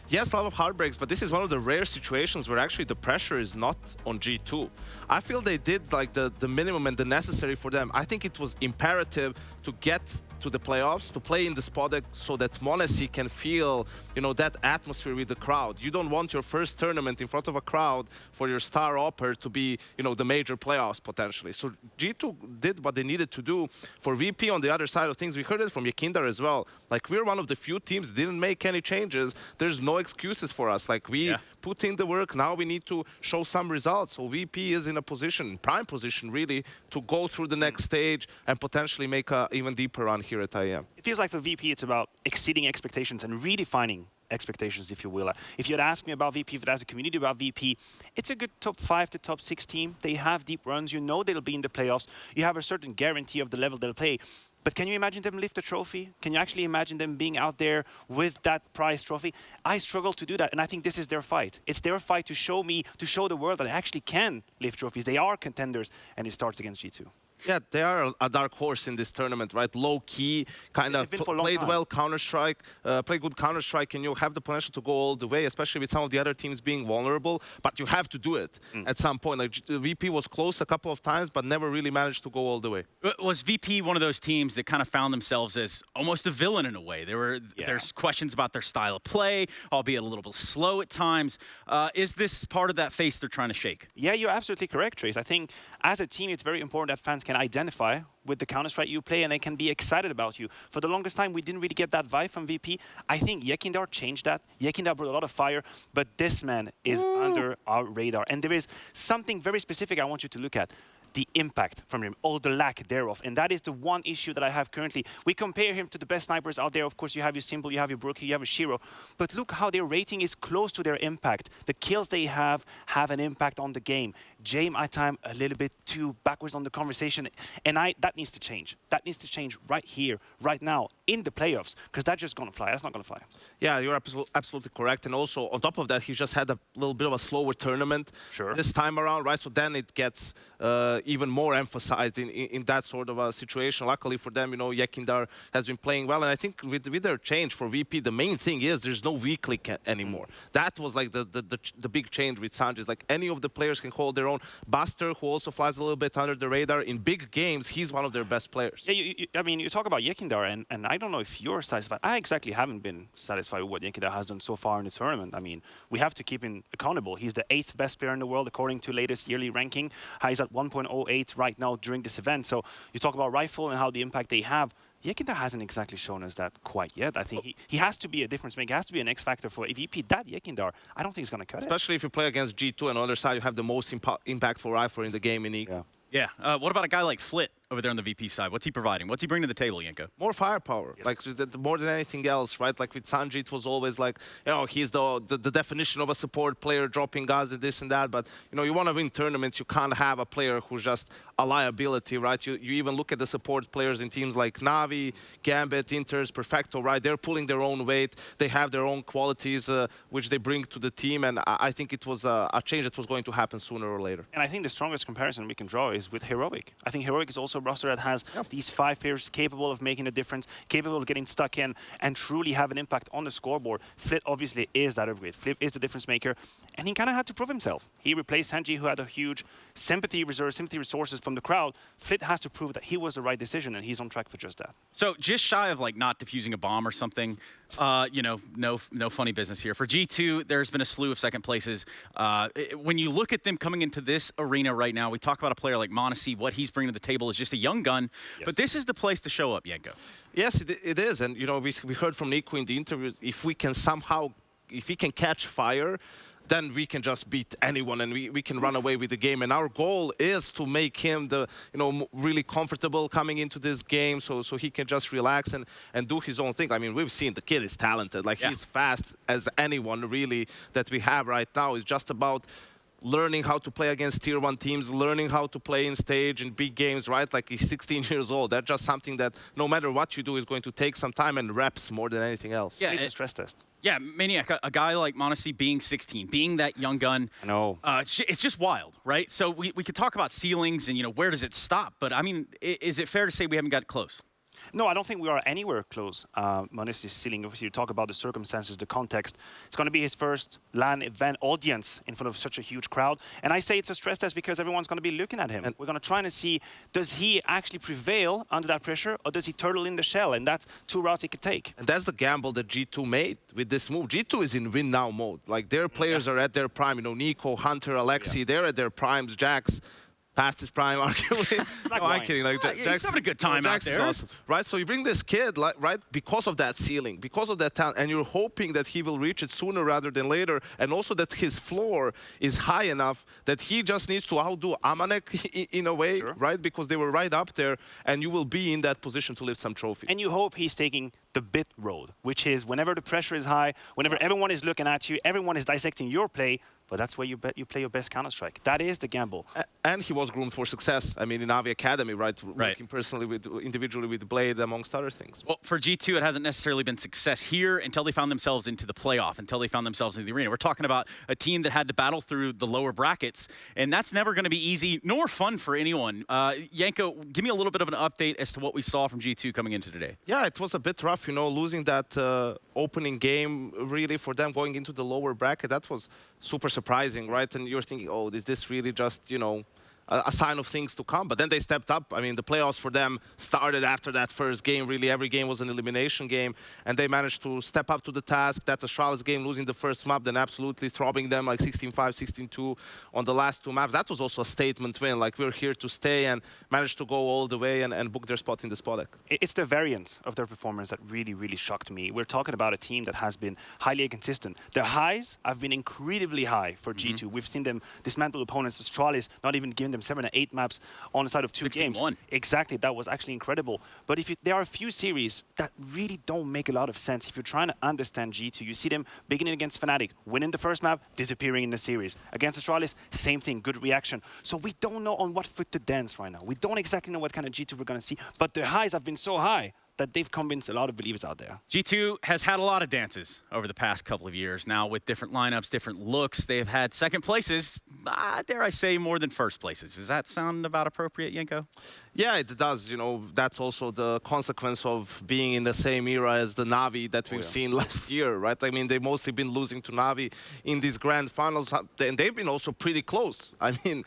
Yes, a lot of heartbreaks, but this is one of the rare situations where actually the pressure is not on G2. I feel they did like the minimum and the necessary for them. I think it was imperative to get to the playoffs, to play in the Spodek so that m0NESY can feel, you know, that atmosphere with the crowd. You don't want your first tournament in front of a crowd for your star opper to be, you know, the major playoffs potentially. So G2 did what they needed to do. For VP on the other side of things, we heard it from Yakindar as well. Like, we're one of the few teams didn't make any changes. There's no excuses for us. Like, we put in the work, now we need to show some results. So VP is in a position, prime position really, to go through the next stage and potentially make a even deeper run here at IEM. It feels like for VP, it's about exceeding expectations and redefining expectations, if you will. If you'd ask me about VP, if you'd ask the community about VP, it's a good top 5 to top 6 team. They have deep runs. You know they'll be in the playoffs. You have a certain guarantee of the level they'll play. But can you imagine them lift a trophy? Can you actually imagine them being out there with that prize trophy? I struggle to do that, and I think this is their fight. It's their fight to show me, to show the world that they actually can lift trophies. They are contenders, and it starts against G2. Yeah, they are a dark horse in this tournament, right? Low key, kind of played well Counter-Strike, play good Counter-Strike, and you have the potential to go all the way, especially with some of the other teams being vulnerable. But you have to do it at some point. Like VP was close a couple of times, but never really managed to go all the way. Was VP one of those teams that kind of found themselves as almost a villain in a way? There's questions about their style of play, albeit a little bit slow at times. Is this part of that face they're trying to shake? Yeah, you're absolutely correct, Trace. I think as a team, it's very important that fans can identify with the Counter-Strike you play and they can be excited about you. For the longest time, we didn't really get that vibe from VP. I think Yekindar changed that. Yekindar brought a lot of fire, but this man is under our radar. And there is something very specific I want you to look at. The impact from him, or the lack thereof. And that is the one issue that I have currently. We compare him to the best snipers out there. Of course, you have your Simple, you have your Brookie, you have your Shiro. But look how their rating is close to their impact. The kills they have an impact on the game. Jame, at time, a little bit too backwards on the conversation. And that needs to change. That needs to change right here, right now, in the playoffs. Because that's just going to fly. That's not going to fly. Yeah, you're absolutely correct. And also, on top of that, he just had a little bit of a slower tournament this time around, right? So then it gets even more emphasized in that sort of a situation. Luckily for them, you know, Yekindar has been playing well. And I think with their change for VP, the main thing is there's no weak link anymore. That was like the big change with Sanjay. Like any of the players can hold their own. Buster, who also flies a little bit under the radar, in big games, he's one of their best players. Yeah, I mean, you talk about Yekindar, and I don't know if you're satisfied. I exactly haven't been satisfied with what Yekindar has done so far in the tournament. I mean, we have to keep him accountable. He's the 8th best player in the world, according to latest yearly ranking. He's at 1.08 right now during this event. So you talk about Rifle and how the impact they have. Yekindar hasn't exactly shown us that quite yet. I think he has to be a difference maker. He has to be an X factor for EVP. That Yekindar, I don't think he's going to cut it. Especially if you play against G2 and on the other side, you have the most impactful rifle in the game in EVE. Yeah. What about a guy like Flit over there on the VP side? What's he providing? What's he bringing to the table, Yenko? More firepower, like more than anything else, right? Like with Sanjay, it was always like, you know, he's the definition of a support player, dropping guys and this and that. But, you know, you want to win tournaments, you can't have a player who's just a liability, right? You even look at the support players in teams like Na'Vi, Gambit, Inters, Perfecto, right? They're pulling their own weight. They have their own qualities, which they bring to the team. And I think it was a change that was going to happen sooner or later. And I think the strongest comparison we can draw is with Heroic. I think Heroic is also a roster that has these 5 players capable of making a difference, capable of getting stuck in and truly have an impact on the scoreboard. Flit obviously is that upgrade. Flit is the difference maker, and he kind of had to prove himself. He replaced Sanjay, who had a huge sympathy resources from the crowd. Flit has to prove that he was the right decision, and he's on track for just that. So just shy of like not defusing a bomb or something, you know, no funny business here. For G2, there's been a slew of second places. When you look at them coming into this arena right now, we talk about a player like m0NESY, what he's bringing to the table is just a young gun, but this is the place to show up, Yenko. Yes, it is. And, you know, we heard from Nico in the interview, if we can catch fire, then we can just beat anyone and we can run away with the game. And our goal is to make him really comfortable coming into this game so he can just relax and do his own thing. I mean, we've seen the kid is talented. Like, he's fast as anyone really that we have right now. It's just about learning how to play against tier 1 teams, learning how to play in stage in big games, right? Like, he's 16 years old. That's just something that no matter what you do is going to take some time and reps more than anything else. Yeah, it's a stress test. Yeah, Maniac, a guy like m0NESY being 16, being that young gun. I know. It's just wild, right? So we could talk about ceilings and, you know, where does it stop? But, I mean, is it fair to say we haven't got close? No, I don't think we are anywhere close. m0NESY's ceiling, obviously, you talk about the circumstances, the context. It's going to be his first LAN event audience in front of such a huge crowd. And I say it's a stress test because everyone's going to be looking at him. And we're going to try and see, does he actually prevail under that pressure, or does he turtle in the shell? And that's 2 routes he could take. And that's the gamble that G2 made with this move. G2 is in win now mode. Like, their players are at their prime. You know, Nico, Hunter, Alexi, they're at their primes. Jax past his prime, arguably. No, I'm kidding. Like, he's having a good time out there. Awesome, right? So you bring this kid, like, right, because of that ceiling, because of that talent, and you're hoping that he will reach it sooner rather than later, and also that his floor is high enough that he just needs to outdo Amanek in a way, right? Because they were right up there, and you will be in that position to lift some trophy. And you hope he's taking the bit road, which is whenever the pressure is high, whenever everyone is looking at you, everyone is dissecting your play, but that's where you play your best Counter-Strike. That is the gamble. And he was groomed for success. I mean, in Navi Academy, right? Working personally individually with Blade, amongst other things. Well, for G2, it hasn't necessarily been success here until they found themselves into the playoff, until they found themselves in the arena. We're talking about a team that had to battle through the lower brackets, and that's never going to be easy nor fun for anyone. Yanko, give me a little bit of an update as to what we saw from G2 coming into today. Yeah, it was a bit rough, you know, losing that opening game, really, for them going into the lower bracket. That was super surprising, right? And you're thinking, oh, is this really just, you know, a sign of things to come? But then they stepped up. I mean, the playoffs for them started after that first game. Really, every game was an elimination game, and they managed to step up to the task. That's Astralis game, losing the first map, then absolutely throbbing them like 16-5, 16-2 on the last two maps. That was also a statement win, like we're here to stay, and managed to go all the way and book their spot in the Spodek. It's the variance of their performance that really, really shocked me. We're talking about a team that has been highly inconsistent. Their highs have been incredibly high for G2. We've seen them dismantle opponents. Astralis not even giving them 7 or 8 maps on the side of 2 games. Exactly, that was actually incredible. But there are a few series that really don't make a lot of sense. If you're trying to understand G2, you see them beginning against Fnatic, winning the first map, disappearing in the series. Against Astralis, same thing, good reaction. So we don't know on what foot to dance right now. We don't exactly know what kind of G2 we're going to see, but their highs have been so high that they've convinced a lot of believers out there. G2 has had a lot of dances over the past couple of years now with different lineups, different looks. They've had second places, dare I say, more than first places. Does that sound about appropriate, Yanko? Yeah, it does. You know, that's also the consequence of being in the same era as the Navi that we've seen last year, right? I mean, they've mostly been losing to Navi in these grand finals, and they've been also pretty close. I mean,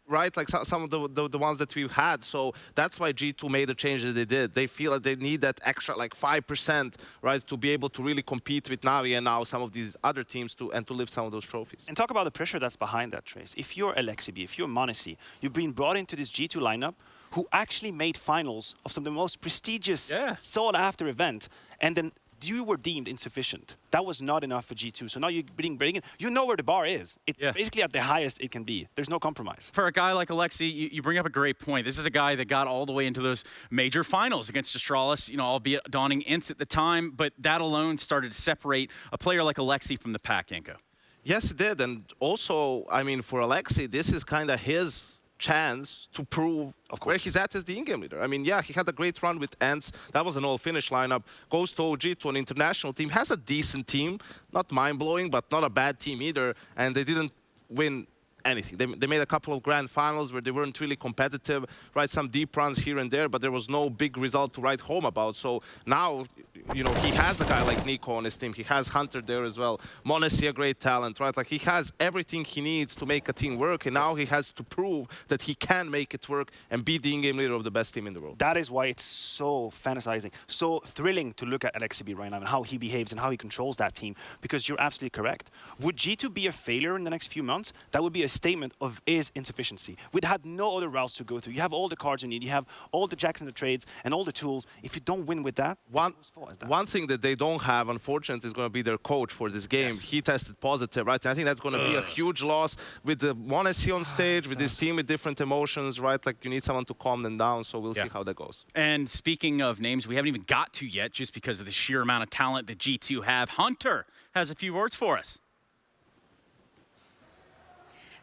right? Like some of the ones that we've had. So that's why G2 made the change that they did. They feel that they need that extra like 5%, right, to be able to really compete with Navi and now some of these other teams to lift some of those trophies. And talk about the pressure that's behind that, Trace. If you're Alexibi, if you're m0NESY, you've been brought into this G2 lineup who actually made finals of some of the most prestigious sought-after event, and then you were deemed insufficient. That was not enough for G2. So now you're being brilliant. You know where the bar is. It's basically at the highest it can be. There's no compromise. For a guy like Alexi, you bring up a great point. This is a guy that got all the way into those major finals against Astralis, you know, albeit donning ints at the time, but that alone started to separate a player like Alexi from the pack, Yanko. Yes, it did. And also, I mean, for Alexi, this is kind of his chance to prove where he's at as the in-game leader. I mean, yeah, he had a great run with Ents. That was an all-finish lineup. Goes to OG, to an international team. Has a decent team. Not mind-blowing, but not a bad team either. And they didn't win anything. They made a couple of grand finals where they weren't really competitive, right? Some deep runs here and there, but there was no big result to write home about. So now, you know, he has a guy like Nico on his team. He has Hunter there as well. m0NESY, a great talent, right? Like, he has everything he needs to make a team work, and now he has to prove that he can make it work and be the in-game leader of the best team in the world. That is why it's so fantasizing, so thrilling to look at Alexibi right now and how he behaves and how he controls that team, because you're absolutely correct. Would G2 be a failure in the next few months? That would be a statement of his insufficiency. We'd had no other routes to go through. You have all the cards you need. You have all the jacks and the trades and all the tools. If you don't win with that, one thing that they don't have, unfortunately, is going to be their coach for this game. He tested positive, right? And I think that's going to be a huge loss with the m0NESY on stage, with this team with different emotions, right? Like, you need someone to calm them down, so we'll see how that goes. And speaking of names we haven't even got to yet, just because of the sheer amount of talent that G2 have, Hunter has a few words for us.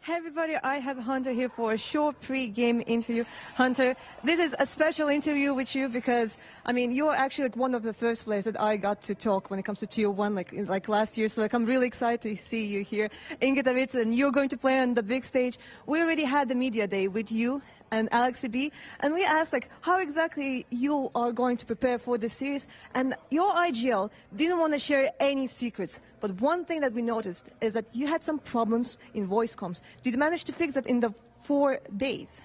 Hey everybody, I have Hunter here for a short pre-game interview. Hunter, this is a special interview with you because, I mean, you're actually like one of the first players that I got to talk when it comes to Tier 1, like last year. So like, I'm really excited to see you here in Katowice, and you're going to play on the big stage. We already had the media day with you and Alexibi, and we asked like how exactly you are going to prepare for the series, and your IGL didn't want to share any secrets, but one thing that we noticed is that you had some problems in voice comms. Did you manage to fix that in the 4 days?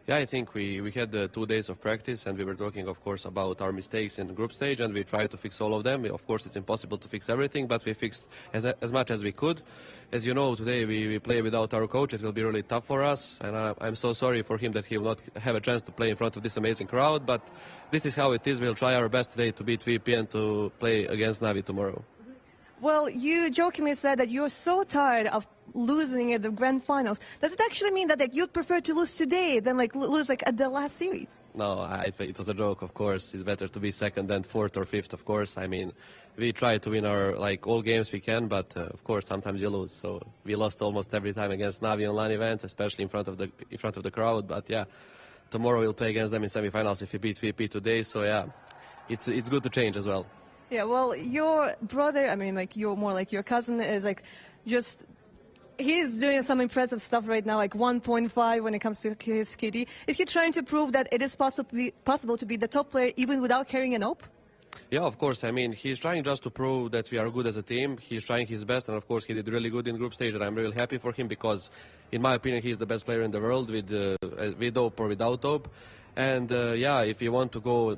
Yeah, I think we had 2 days of practice, and we were talking, of course, about our mistakes in the group stage, and we tried to fix all of them. Of course, it's impossible to fix everything, but we fixed as much as we could. As you know, today we play without our coach. It will be really tough for us, and I'm so sorry for him that he will not have a chance to play in front of this amazing crowd, but this is how it is. We'll try our best today to beat VP and to play against Navi tomorrow. Well, you jokingly said that you're so tired of losing at the grand finals. Does it actually mean that like you'd prefer to lose today than like lose like at the last series? No, it was a joke, of course. It's better to be second than fourth or fifth, of course. I mean, we try to win our all games we can, but of course sometimes you lose. So we lost almost every time against Navi online events, especially in front of the crowd. But yeah, tomorrow we'll play against them in semifinals if we beat VP today. So yeah, it's good to change as well. Yeah, well, your brother, I mean, like you're more like your cousin, is like just. He's doing some impressive stuff right now, like 1.5 when it comes to his kitty. Is he trying to prove that it is possible to be the top player even without carrying an OP? Yeah, of course. I mean, he's trying just to prove that we are good as a team. He's trying his best, and of course, he did really good in group stage, and I'm really happy for him because, in my opinion, he's the best player in the world with OP or without OP. And yeah, if we want to go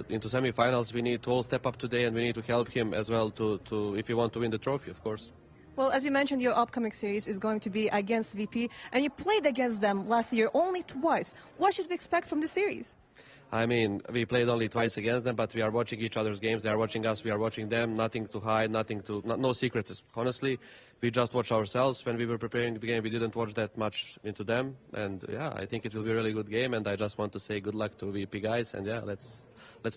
into semi-finals, we need to all step up today, and we need to help him as well if we want to win the trophy, of course. Well, as you mentioned, your upcoming series is going to be against VP, and you played against them last year only twice. What should we expect from the series? I mean, we played only twice against them, but we are watching each other's games. They are watching us, we are watching them. Nothing to hide, no secrets. Honestly, we just watch ourselves. When we were preparing the game, we didn't watch that much into them. And yeah, I think it will be a really good game, and I just want to say good luck to VP guys, and yeah, let's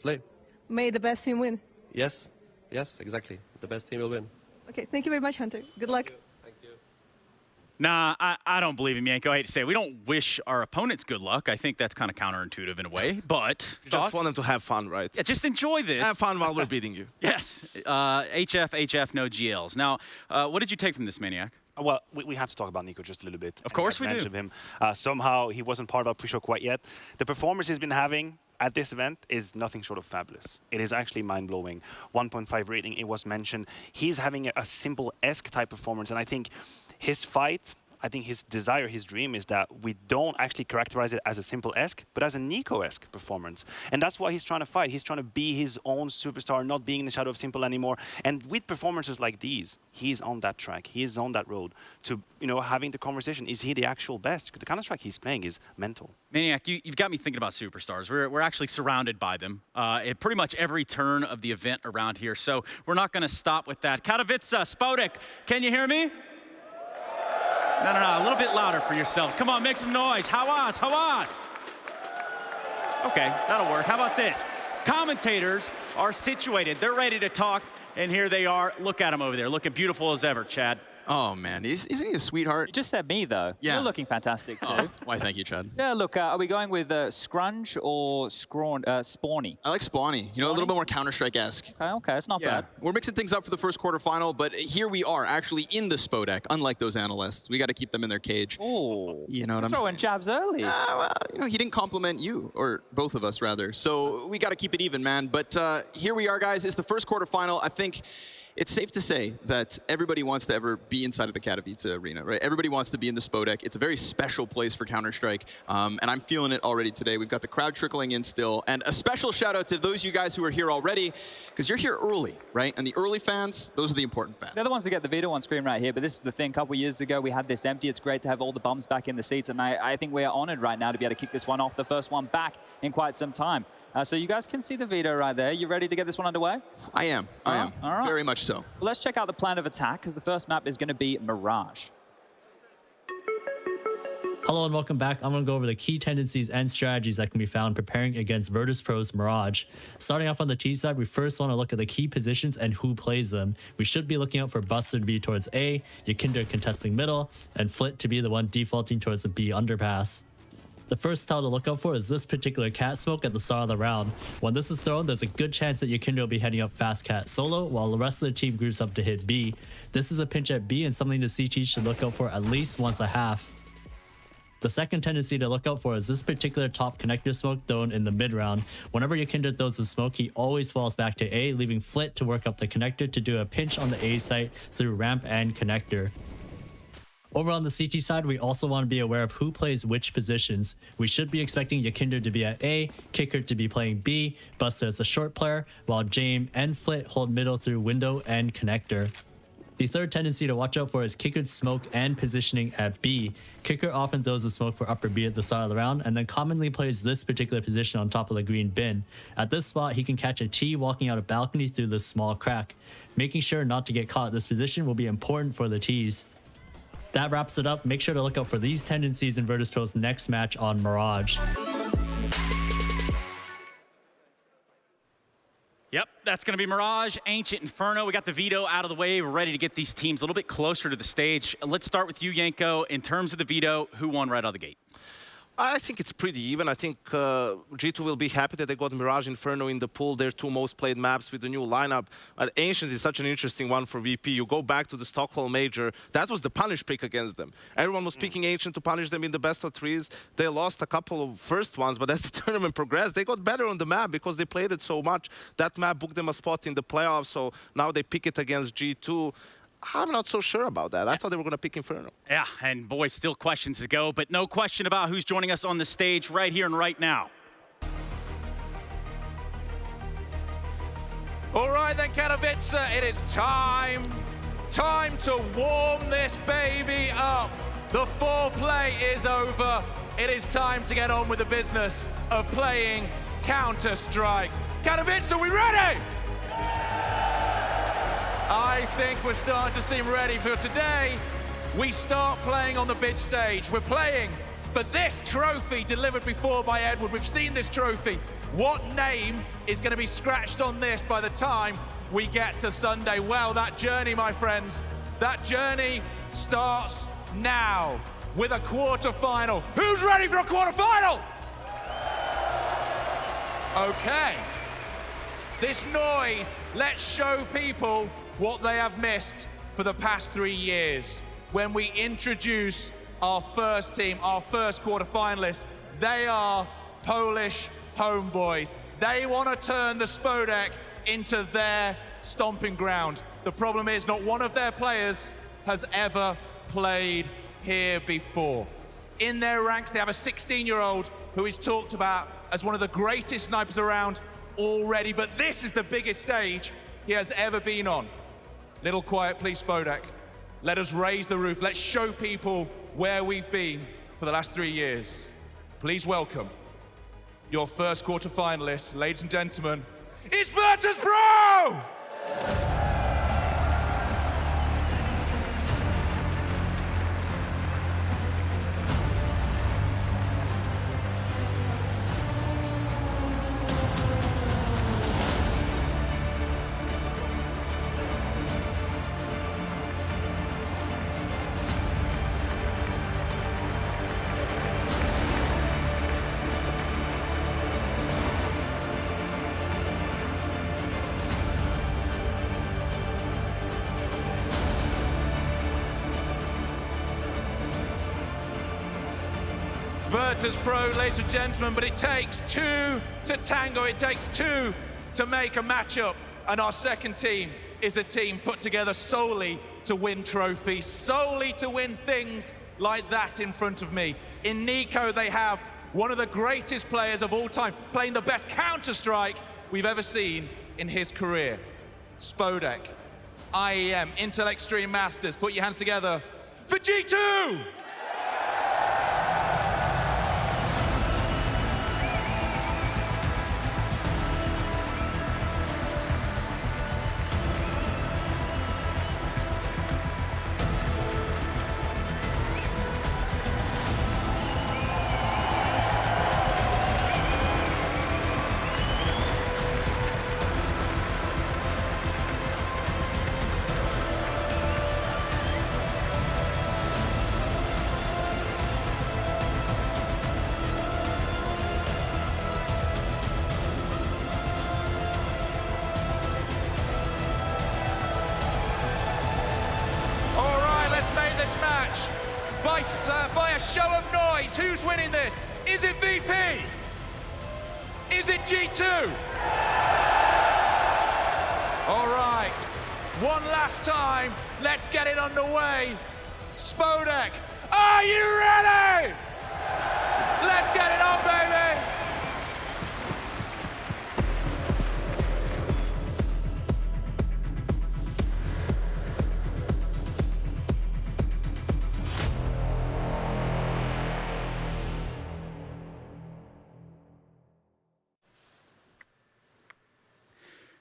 play. May the best team win. Yes, exactly. The best team will win. Okay, thank you very much, Hunter. Good luck. Thank you. Nah, I don't believe in Yanko. I hate to say it. We don't wish our opponents good luck. I think that's kind of counterintuitive in a way, but... You just want them to have fun, right? Yeah, just enjoy this. Have fun while we're beating you. Yes. HF, no GLs. Now, what did you take from this, Maniac? Well, we have to talk about Nico just a little bit. Of course we do. Mention him. Somehow he wasn't part of our pre-show quite yet. The performance he's been having at this event is nothing short of fabulous. It is actually mind-blowing. 1.5 rating, it was mentioned. He's having a simple-esque type performance, and I think his fight, I think his desire, his dream is that we don't actually characterize it as a simple-esque, but as a Nico-esque performance. And that's why he's trying to fight. He's trying to be his own superstar, not being in the shadow of Simple anymore. And with performances like these, he's on that track. He's on that road to, having the conversation. Is he the actual best? The Counter-Strike he's playing is mental. Maniac, you've got me thinking about superstars. We're actually surrounded by them at pretty much every turn of the event around here. So we're not going to stop with that. Katowice, Spodek, can you hear me? No, a little bit louder for yourselves. Come on, make some noise. Hawas. Okay, that'll work. How about this? Commentators are situated. They're ready to talk, and here they are. Look at them over there, looking beautiful as ever, Chad. Oh, man. Isn't he a sweetheart? You just said me, though. Yeah. You're looking fantastic, too. Oh, why, thank you, Chad. Yeah, look, are we going with Scrunch or Spawny? I like Spawny. A little bit more Counter-Strike-esque. Okay, it's not bad. We're mixing things up for the first quarterfinal, but here we are, actually in the Spodek, unlike those analysts. We got to keep them in their cage. Oh, you know what I'm saying? Throwing jabs early. Well, he didn't compliment you, or both of us, rather. So we got to keep it even, man. But here we are, guys. It's the first quarterfinal. I think it's safe to say that everybody wants to ever be inside of the Katowice arena, right? Everybody wants to be in the Spodek. It's a very special place for Counter-Strike, and I'm feeling it already today. We've got the crowd trickling in still, and a special shout out to those of you guys who are here already, because you're here early, right? And the early fans, those are the important fans. They're the ones who get the video on screen right here, but this is the thing. A couple of years ago, we had this empty. It's great to have all the bums back in the seats, and I think we are honored right now to be able to kick this one off, the first one back in quite some time. So you guys can see the video right there. You ready to get this one underway? I am. All right. Very much so. Well, let's check out the plan of attack, because the first map is going to be Mirage. Hello and welcome back. I'm going to go over the key tendencies and strategies that can be found preparing against Virtus.pro's Mirage. Starting off on the T side, we first want to look at the key positions and who plays them. We should be looking out for Buster to be towards A, Yakinder contesting middle, and Flit to be the one defaulting towards the B underpass. The first tile to look out for is this particular cat smoke at the start of the round. When this is thrown, there's a good chance that Yakinder will be heading up fast cat solo, while the rest of the team groups up to hit B. This is a pinch at B and something the CT should look out for at least once a half. The second tendency to look out for is this particular top connector smoke thrown in the mid round. Whenever Yakinder throws the smoke, he always falls back to A, leaving Flit to work up the connector to do a pinch on the A site through ramp and connector. Over on the CT side, we also want to be aware of who plays which positions. We should be expecting Yakinder to be at A, Kicker to be playing B, Buster as a short player, while James and Flit hold middle through window and connector. The third tendency to watch out for is Kicker's smoke and positioning at B. Kicker often throws the smoke for upper B at the start of the round, and then commonly plays this particular position on top of the green bin. At this spot, he can catch a T walking out a balcony through this small crack. Making sure not to get caught at this position will be important for the Ts. That wraps it up. Make sure to look out for these tendencies in Virtus.pro's next match on Mirage. Yep, that's going to be Mirage, Ancient, Inferno. We got the veto out of the way. We're ready to get these teams a little bit closer to the stage. Let's start with you, Yanko. In terms of the veto, who won right out of the gate? I think it's pretty even. I think G2 will be happy that they got Mirage, Inferno in the pool, their two most played maps with the new lineup. Ancient is such an interesting one for VP. You go back to the Stockholm Major, that was the punish pick against them. Everyone was picking Ancient to punish them in the best of threes. They lost a couple of first ones, but as the tournament progressed, they got better on the map because they played it so much. That map booked them a spot in the playoffs, so now they pick it against G2. I'm not so sure about that. I thought they were going to pick Inferno. Yeah, and boy, still questions to go, but no question about who's joining us on the stage right here and right now. All right then, Katowice, it is time to warm this baby up. The foreplay is over. It is time to get on with the business of playing Counter-Strike. Katowice, are we ready? I think we're starting to seem ready for today. We start playing on the big stage. We're playing for this trophy delivered before by Edward. We've seen this trophy. What name is going to be scratched on this by the time we get to Sunday? Well, that journey, my friends, that journey starts now with a quarterfinal. Who's ready for a quarterfinal? Okay. This noise, let's show people what they have missed for the past 3 years. When we introduce our first team, our first quarterfinalists, they are Polish homeboys. They want to turn the Spodek into their stomping ground. The problem is not one of their players has ever played here before. In their ranks, they have a 16-year-old who is talked about as one of the greatest snipers around already, but this is the biggest stage he has ever been on. Little quiet, please, Spodek. Let us raise the roof. Let's show people where we've been for the last 3 years. Please welcome your first quarterfinalists, ladies and gentlemen. It's Virtus.pro! Virtus.pro, ladies and gentlemen, but it takes two to tango. It takes two to make a matchup. And our second team is a team put together solely to win trophies, solely to win things like that in front of me. In Nico, they have one of the greatest players of all time, playing the best Counter-Strike we've ever seen in his career. Spodek, IEM, Intel Extreme Masters, put your hands together for G2! By a show of noise, who's winning this? Is it VP? Is it G2? All right, one last time, let's get it underway. Spodek, are you ready? Let's get it on, baby!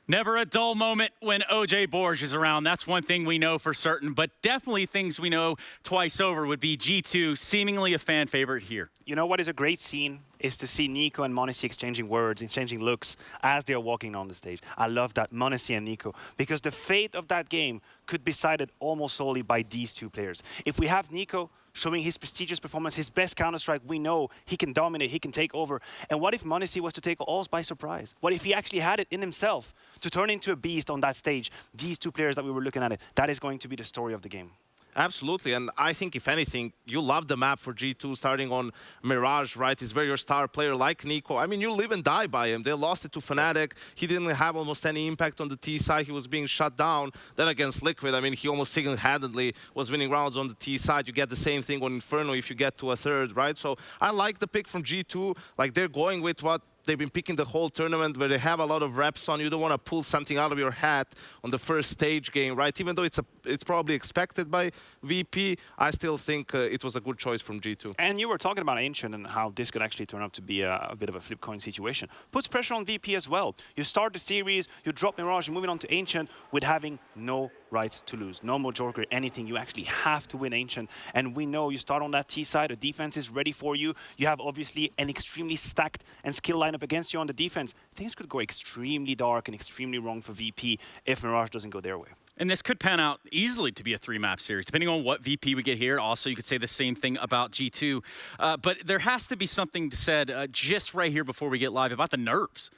Never a dull moment when OJ Borg is around. That's one thing we know for certain, but definitely things we know twice over would be G2, seemingly a fan favorite here. You know what is a great scene is to see Nico and m0NESY exchanging words, exchanging looks as they are walking on the stage. I love that, m0NESY and Nico, because the fate of that game could be decided almost solely by these two players. If we have Nico showing his prestigious performance, his best Counter-Strike, we know he can dominate, he can take over. And what if m0NESY was to take all by surprise? What if he actually had it in himself to turn into a beast on that stage? These two players that we were looking at, that is going to be the story of the game. Absolutely, and I think if anything, you love the map for G2 starting on Mirage, right? He's very your star player like Nico. I mean, you live and die by him. They lost it to Fnatic. He didn't have almost any impact on the T side. He was being shut down. Then against Liquid, I mean, he almost single-handedly was winning rounds on the T side. You get the same thing on Inferno if you get to a third, right? So I like the pick from G2. Like, they're going with what they've been picking the whole tournament, where they have a lot of reps on. You don't want to pull something out of your hat on the first stage game, right? Even though it's probably expected by VP, I still think it was a good choice from G2. And you were talking about Ancient and how this could actually turn out to be a bit of a flip coin situation. Puts pressure on VP as well. You start the series, you drop Mirage, you're moving on to Ancient with having no right to lose. No more Joker, anything. You actually have to win Ancient. And we know you start on that T side, the defense is ready for you. You have obviously an extremely stacked and skill lineup against you on the defense. Things could go extremely dark and extremely wrong for VP if Mirage doesn't go their way. And this could pan out easily to be a 3-map series, depending on what VP we get here. Also, you could say the same thing about G2. But there has to be something said just right here before we get live about the nerves.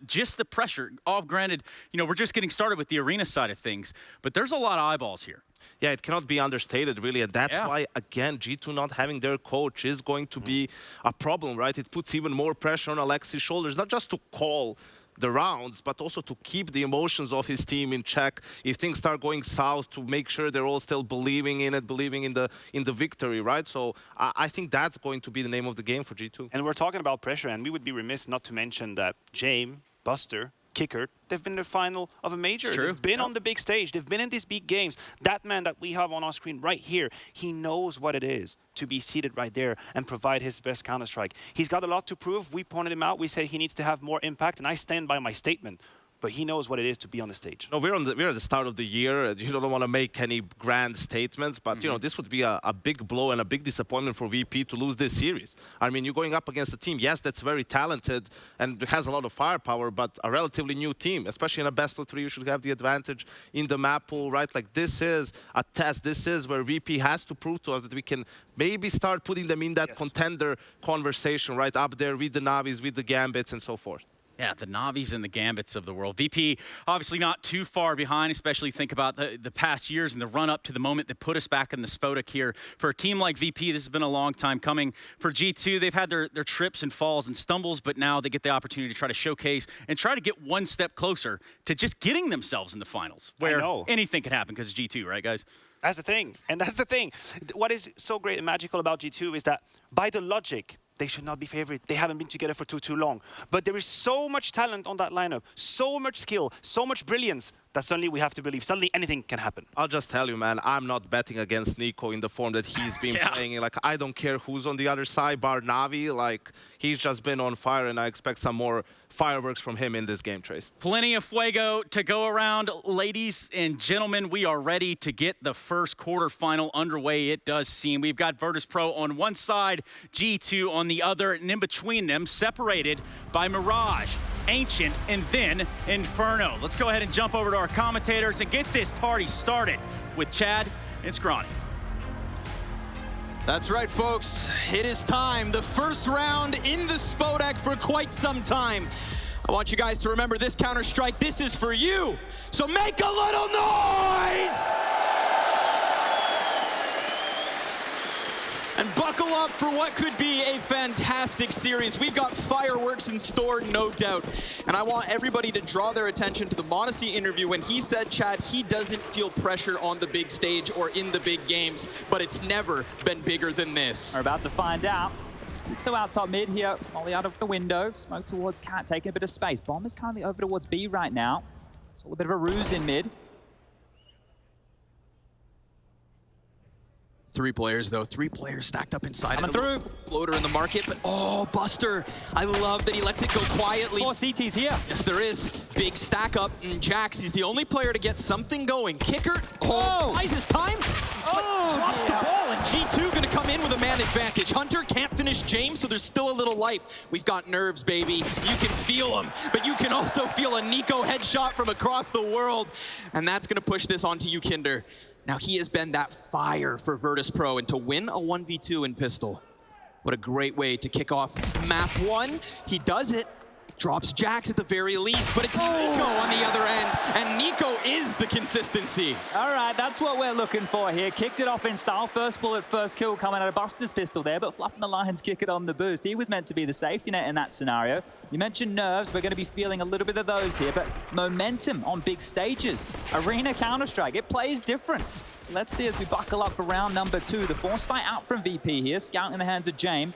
Just the pressure. All granted, you know, we're just getting started with the arena side of things, but there's a lot of eyeballs here. Yeah, it cannot be understated, really, and that's why, again, G2 not having their coach is going to be a problem, right? It puts even more pressure on Alexi's shoulders, not just to call the rounds, but also to keep the emotions of his team in check. If things start going south, to make sure they're all still believing in it, believing in the victory, right? So I think that's going to be the name of the game for G2. And we're talking about pressure, and we would be remiss not to mention that James, Buster, Kicker, they've been in the final of a major. They've been on the big stage. They've been in these big games. That man that we have on our screen right here, he knows what it is to be seated right there and provide his best Counter-Strike. He's got a lot to prove. We pointed him out. We said he needs to have more impact, and I stand by my statement. But he knows what it is to be on the stage. No, we're at the start of the year. You don't want to make any grand statements, but you know, this would be a big blow and a big disappointment for VP to lose this series. I mean, you're going up against a team, yes, that's very talented and has a lot of firepower, but a relatively new team, especially in a best of 3, you should have the advantage in the map pool, right? Like, this is a test. This is where VP has to prove to us that we can maybe start putting them in that contender conversation, right? Up there with the Navis, with the Gambits, and so forth. Yeah, the Navis and the Gambits of the world. VP, obviously not too far behind, especially think about the past years and the run-up to the moment that put us back in the Spodek here. For a team like VP, this has been a long time coming. For G2, they've had their trips and falls and stumbles, but now they get the opportunity to try to showcase and try to get one step closer to just getting themselves in the finals, where anything could happen because it's G2, right, guys? That's the thing, and that's the thing. What is so great and magical about G2 is that by the logic, they should not be favored. They haven't been together for too long. But there is so much talent on that lineup, so much skill, so much brilliance, that suddenly we have to believe. Suddenly anything can happen. I'll just tell you, man, I'm not betting against Nico in the form that he's been playing. Like, I don't care who's on the other side, bar Navi. Like, he's just been on fire, and I expect some more fireworks from him in this game, Trace. Plenty of fuego to go around. Ladies and gentlemen, we are ready to get the first quarterfinal underway, it does seem. We've got Virtus.pro on one side, G2 on the other, and in between them, separated by Mirage, Ancient, and then Inferno. Let's go ahead and jump over to our commentators and get this party started with Chad and Scrawny. That's right, folks. It is time. The first round in the Spodek for quite some time. I want you guys to remember this Counter-Strike. This is for you. So make a little noise! And buckle up for what could be a fantastic series. We've got fireworks in store, no doubt. And I want everybody to draw their attention to the m0NESY interview when he said, Chad, he doesn't feel pressure on the big stage or in the big games, but it's never been bigger than this. We're about to find out. Two out top mid here, Molly out of the window. Smoke towards Cat, taking a bit of space. Bomb is currently over towards B right now. It's all a bit of a ruse in mid. 3 players, though. 3 players stacked up inside. Coming through. Floater in the market, but oh, Buster. I love that he lets it go quietly. 4 CTs here. Yes, there is. Big stack up, and Jax, he's the only player to get something going. Kicker, buys his time, but drops the ball, and G2 gonna come in with a man advantage. Hunter can't finish James, so there's still a little life. We've got nerves, baby. You can feel them, but you can also feel a Nico headshot from across the world, and that's gonna push this onto you, Kinder. Now, he has been that fire for Virtus.pro, and to win a 1v2 in Pistol, what a great way to kick off map 1. He does it. Drops Jax at the very least, but it's Nico on the other end, and Nico is the consistency. All right, that's what we're looking for here. Kicked it off in style. First bullet, first kill coming out of Buster's pistol there, but Fluff and the Lions kick it on the boost. He was meant to be the safety net in that scenario. You mentioned nerves. We're going to be feeling a little bit of those here, but momentum on big stages. Arena Counter-Strike, it plays different. So let's see as we buckle up for round number 2. The force fight out from VP here. Scout in the hands of James.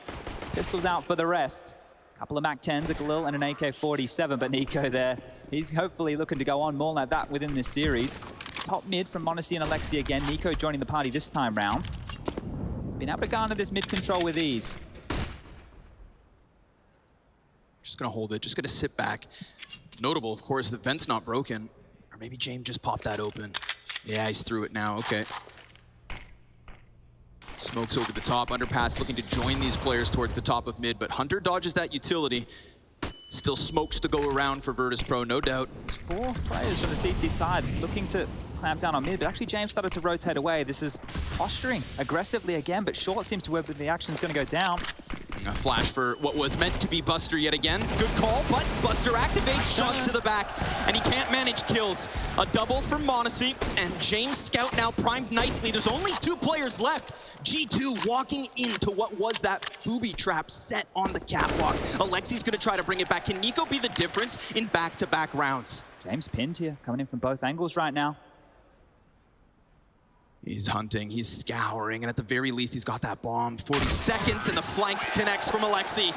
Pistols out for the rest. Couple of MAC-10s, a Galil and an AK-47, but Nico there, he's hopefully looking to go on more like that within this series. Top mid from Monacy and Alexi again. Nico joining the party this time round. Been able to garner this mid control with ease. Just gonna hold it, just gonna sit back. Notable, of course, the vent's not broken. Or maybe James just popped that open. Yeah, he's through it now, okay. Smokes over the top, underpass, looking to join these players towards the top of mid, but Hunter dodges that utility. Still smokes to go around for Virtus.pro, no doubt. It's 4 players from the CT side looking to clamp down on mid, but actually James started to rotate away. This is posturing aggressively again, but Short seems to where the action's going to go down. A flash for what was meant to be Buster yet again. Good call, but Buster activates, shots to the back, and he can't manage kills. A double from Monacy, and James Scout now primed nicely. There's only 2 players left. G2 walking into what was that booby trap set on the catwalk. Alexi's gonna try to bring it back. Can Nico be the difference in back-to-back rounds? James pinned here, coming in from both angles right now. He's hunting, he's scouring, and at the very least, he's got that bomb. 40 seconds, and the flank connects from Alexi.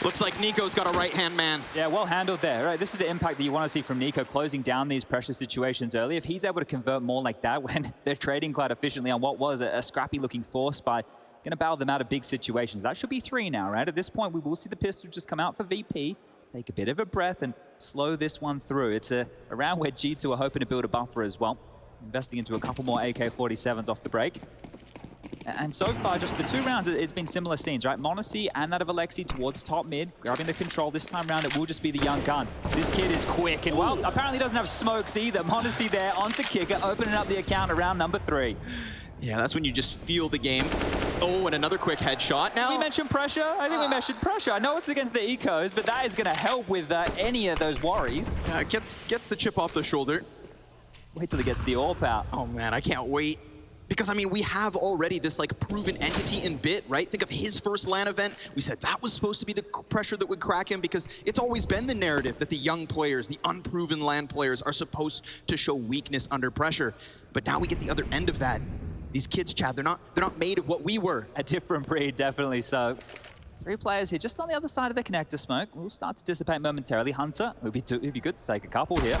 Looks like Nico's got a right-hand man. Yeah, well handled there. Right, this is the impact that you want to see from Nico, closing down these pressure situations early. If he's able to convert more like that when they're trading quite efficiently on what was a scrappy-looking force spy, going to battle them out of big situations. That should be 3 now, right? At this point, we will see the pistol just come out for VP, take a bit of a breath, and slow this one through. It's a round where G2 are hoping to build a buffer as well, investing into a couple more AK-47s off the break. And so far, just the 2 rounds, it's been similar scenes, right? Monacy and that of Alexi towards top mid, grabbing the control. This time round, it will just be the young gun. This kid is quick, and well, apparently doesn't have smokes either. Monacy there onto Kicker, opening up the account around number 3. Yeah, that's when you just feel the game. Oh, and another quick headshot. Now, we mentioned pressure. I think we mentioned pressure. I know it's against the ecos, but that is going to help with any of those worries. Gets the chip off the shoulder. Wait till he gets the AWP out. Oh man, I can't wait. Because, I mean, we have already this, like, proven entity in Bit, right? Think of his first LAN event. We said that was supposed to be the pressure that would crack him because it's always been the narrative that the young players, the unproven LAN players, are supposed to show weakness under pressure. But now we get the other end of that. These kids, Chad, they're not made of what we were. A different breed, definitely so. 3 players here, just on the other side of the connector smoke. We'll start to dissipate momentarily. Hunter, it'd be good to take a couple here.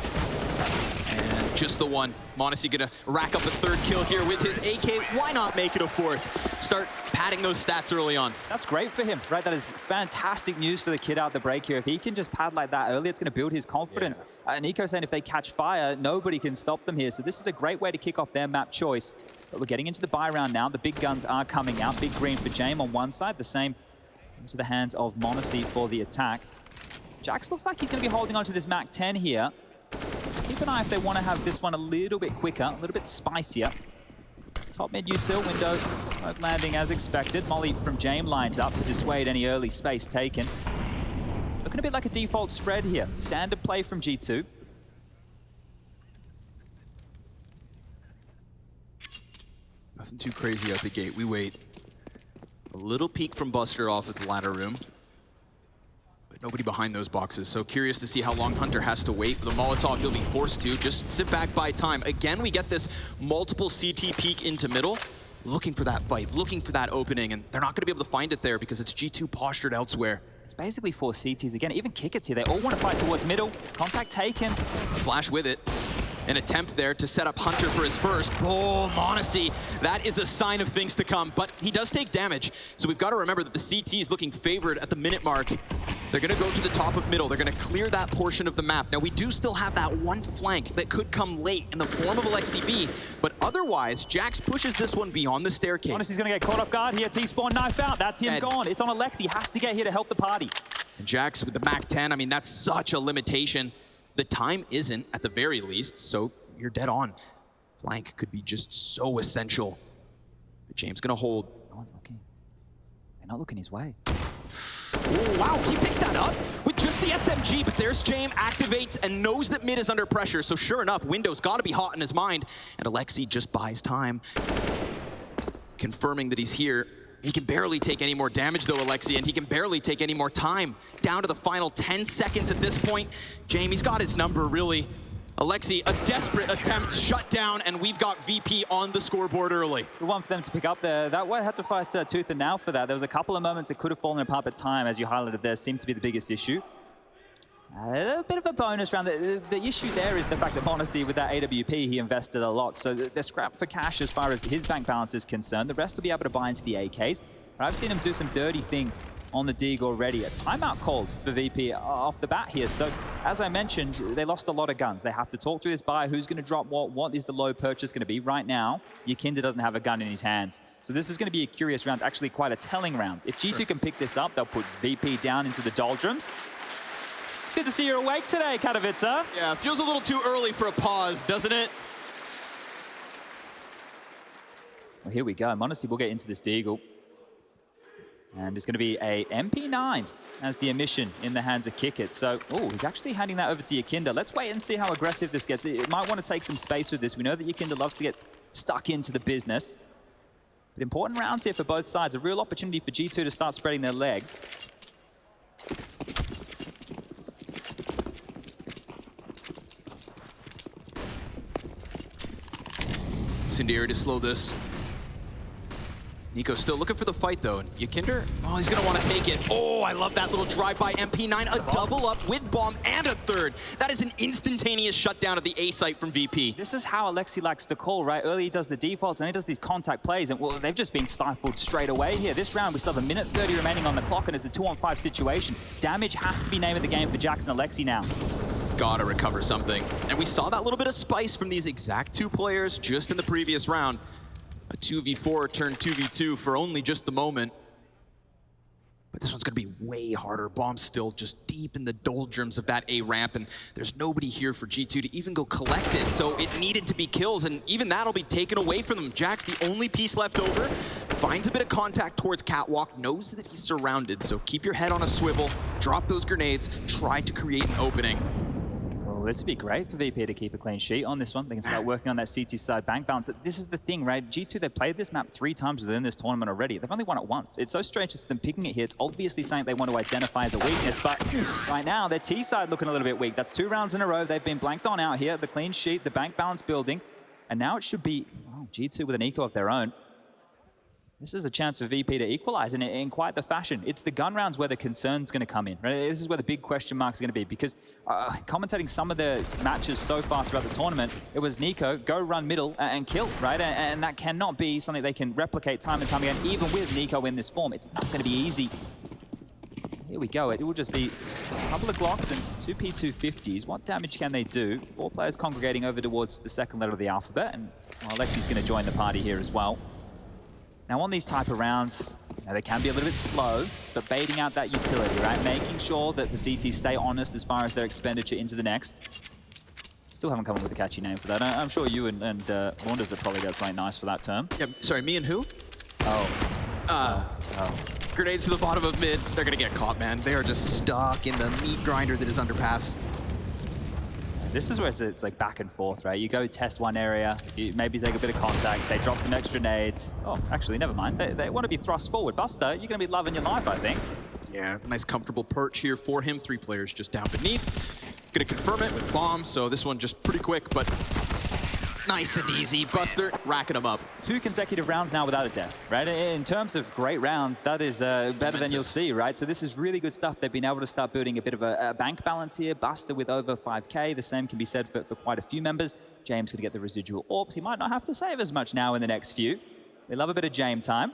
And just the one. Monacy gonna rack up a 3rd kill here with his AK. Why not make it a 4th? Start padding those stats early on. That's great for him, right? That is fantastic news for the kid out the break here. If he can just pad like that early, it's gonna build his confidence. Yeah. Nico saying if they catch fire, nobody can stop them here. So this is a great way to kick off their map choice. But we're getting into the buy round now. The big guns are coming out. Big green for James on one side. The same into the hands of Monacy for the attack. Jax looks like he's going to be holding on to this MAC-10 here. Keep an eye if they want to have this one a little bit quicker, a little bit spicier. Top mid util window, smoke landing as expected. Molly from James lined up to dissuade any early space taken. Looking a bit like a default spread here. Standard play from G2. Nothing too crazy out the gate. We wait. A little peek from Buster off at the ladder room. But nobody behind those boxes. So curious to see how long Hunter has to wait. With a Molotov, he'll be forced to just sit back, buy time. Again, we get this multiple CT peek into middle. Looking for that fight, looking for that opening. And they're not going to be able to find it there because it's G2 postured elsewhere. It's basically 4 CTs again. Even Kickett's here. They all want to fight towards middle. Contact taken. Flash with it. An attempt there to set up Hunter for his first. Oh, m0NESY, that is a sign of things to come, but he does take damage. So we've got to remember that the CT is looking favored at the minute mark. They're going to go to the top of middle. They're going to clear that portion of the map. Now, we do still have that one flank that could come late in the form of AlexiB, but otherwise, Jax pushes this one beyond the staircase. m0NESY's going to get caught off guard here. T-spawn knife out. That's him gone. It's on Alexi. Has to get here to help the party. And Jax with the Mac 10, I mean, that's such a limitation. The time isn't, at the very least, so you're dead on. Flank could be just so essential. But James gonna hold. No one's looking. They're not looking his way. Oh, wow, he picks that up with just the SMG, but there's James, activates and knows that mid is under pressure, so sure enough, Window's gotta be hot in his mind, and Alexi just buys time, confirming that he's here. He can barely take any more damage though, Alexi, and he can barely take any more time. Down to the final 10 seconds at this point. Jamie's got his number, really. Alexi, a desperate attempt, shut down, and we've got VP on the scoreboard early. Good one for them to pick up there. That one had to fight tooth and nail for that. There was a couple of moments it could have fallen apart, but time, as you highlighted there, seemed to be the biggest issue. A bit of a bonus round. The issue there is the fact that m0NESY, with that AWP, he invested a lot. So they're scrapped for cash as far as his bank balance is concerned. The rest will be able to buy into the AKs. But I've seen him do some dirty things on the dig already. A timeout called for VP off the bat here. So as I mentioned, they lost a lot of guns. They have to talk through this buy. Who's going to drop what is the low purchase going to be? Right now, Yakinda doesn't have a gun in his hands. So this is going to be a curious round, actually quite a telling round. If G2 can pick this up, they'll put VP down into the doldrums. It's good to see you're awake today, Katowice. Yeah, feels a little too early for a pause, doesn't it? Well, here we go. m0NESY will get into this deagle. And it's going to be a MP9 as the emission in the hands of Kickit. So, oh, he's actually handing that over to Yakinda. Let's wait and see how aggressive this gets. It might want to take some space with this. We know that Yakinda loves to get stuck into the business. But important rounds here for both sides. A real opportunity for G2 to start spreading their legs. Incendiary to slow this. Nico still looking for the fight though. Yakinda, oh, he's gonna want to take it. Oh, I love that little drive-by MP9, a double up with bomb and a third. That is an instantaneous shutdown of the A site from VP. This is how Alexi likes to call, right? Early he does the defaults and he does these contact plays, and well, they've just been stifled straight away here. This round, we still have a minute 30 remaining on the clock, and it's a 2-on-5 situation. Damage has to be name of the game for Jax and Alexi now. Gotta recover something. And we saw that little bit of spice from these exact two players just in the previous round. A 2v4 turned 2v2 for only just the moment. But this one's gonna be way harder. Bomb's still just deep in the doldrums of that A ramp, and there's nobody here for G2 to even go collect it, so it needed to be kills, and even that'll be taken away from them. Jax, the only piece left over, finds a bit of contact towards Catwalk, knows that he's surrounded, so keep your head on a swivel, drop those grenades, try to create an opening. Well, this would be great for VP to keep a clean sheet on this one. They can start working on that CT side bank balance. This is the thing, right? G2, they've played this map 3 times within this tournament already. They've only won it once. It's so strange to see them picking it here. It's obviously something they want to identify as a weakness, but right now, their T side looking a little bit weak. That's 2 rounds in a row. They've been blanked on out here. The clean sheet, the bank balance building, and now it should be G2 with an eco of their own. This is a chance for VP to equalize in quite the fashion. It's the gun rounds where the concern's going to come in. Right? This is where the big question marks are going to be, because commentating some of the matches so far throughout the tournament, it was Nico, go run middle and kill, right? And that cannot be something they can replicate time and time again, even with Nico in this form. It's not going to be easy. Here we go. It will just be a couple of Glocks and 2 P250s. What damage can they do? 4 players congregating over towards the second letter of the alphabet, and Alexi's going to join the party here as well. Now on these type of rounds, they can be a little bit slow, but baiting out that utility, right? Making sure that the CTs stay honest as far as their expenditure into the next. Still haven't come up with a catchy name for that. I'm sure you and Maunders have probably got something nice for that term. Yeah, sorry, me and who? Oh. Grenades to the bottom of mid. They're gonna get caught, man. They are just stuck in the meat grinder that is underpass. This is where it's like back and forth, right? You go test one area, you maybe take a bit of contact, they drop some extra nades. Oh, actually, never mind. They want to be thrust forward. Buster, you're going to be loving your life, I think. Yeah, nice comfortable perch here for him. 3 players just down beneath. Gonna confirm it with bomb, so this one just pretty quick, but Nice and easy. Buster racking them up. 2 consecutive rounds now without a death, right? In terms of great rounds, that is better than you'll see, right? So this is really good stuff. They've been able to start building a bit of a bank balance here. Buster with over 5K. The same can be said for quite a few members. James could get the residual orbs. He might not have to save as much now in the next few. We love a bit of James time.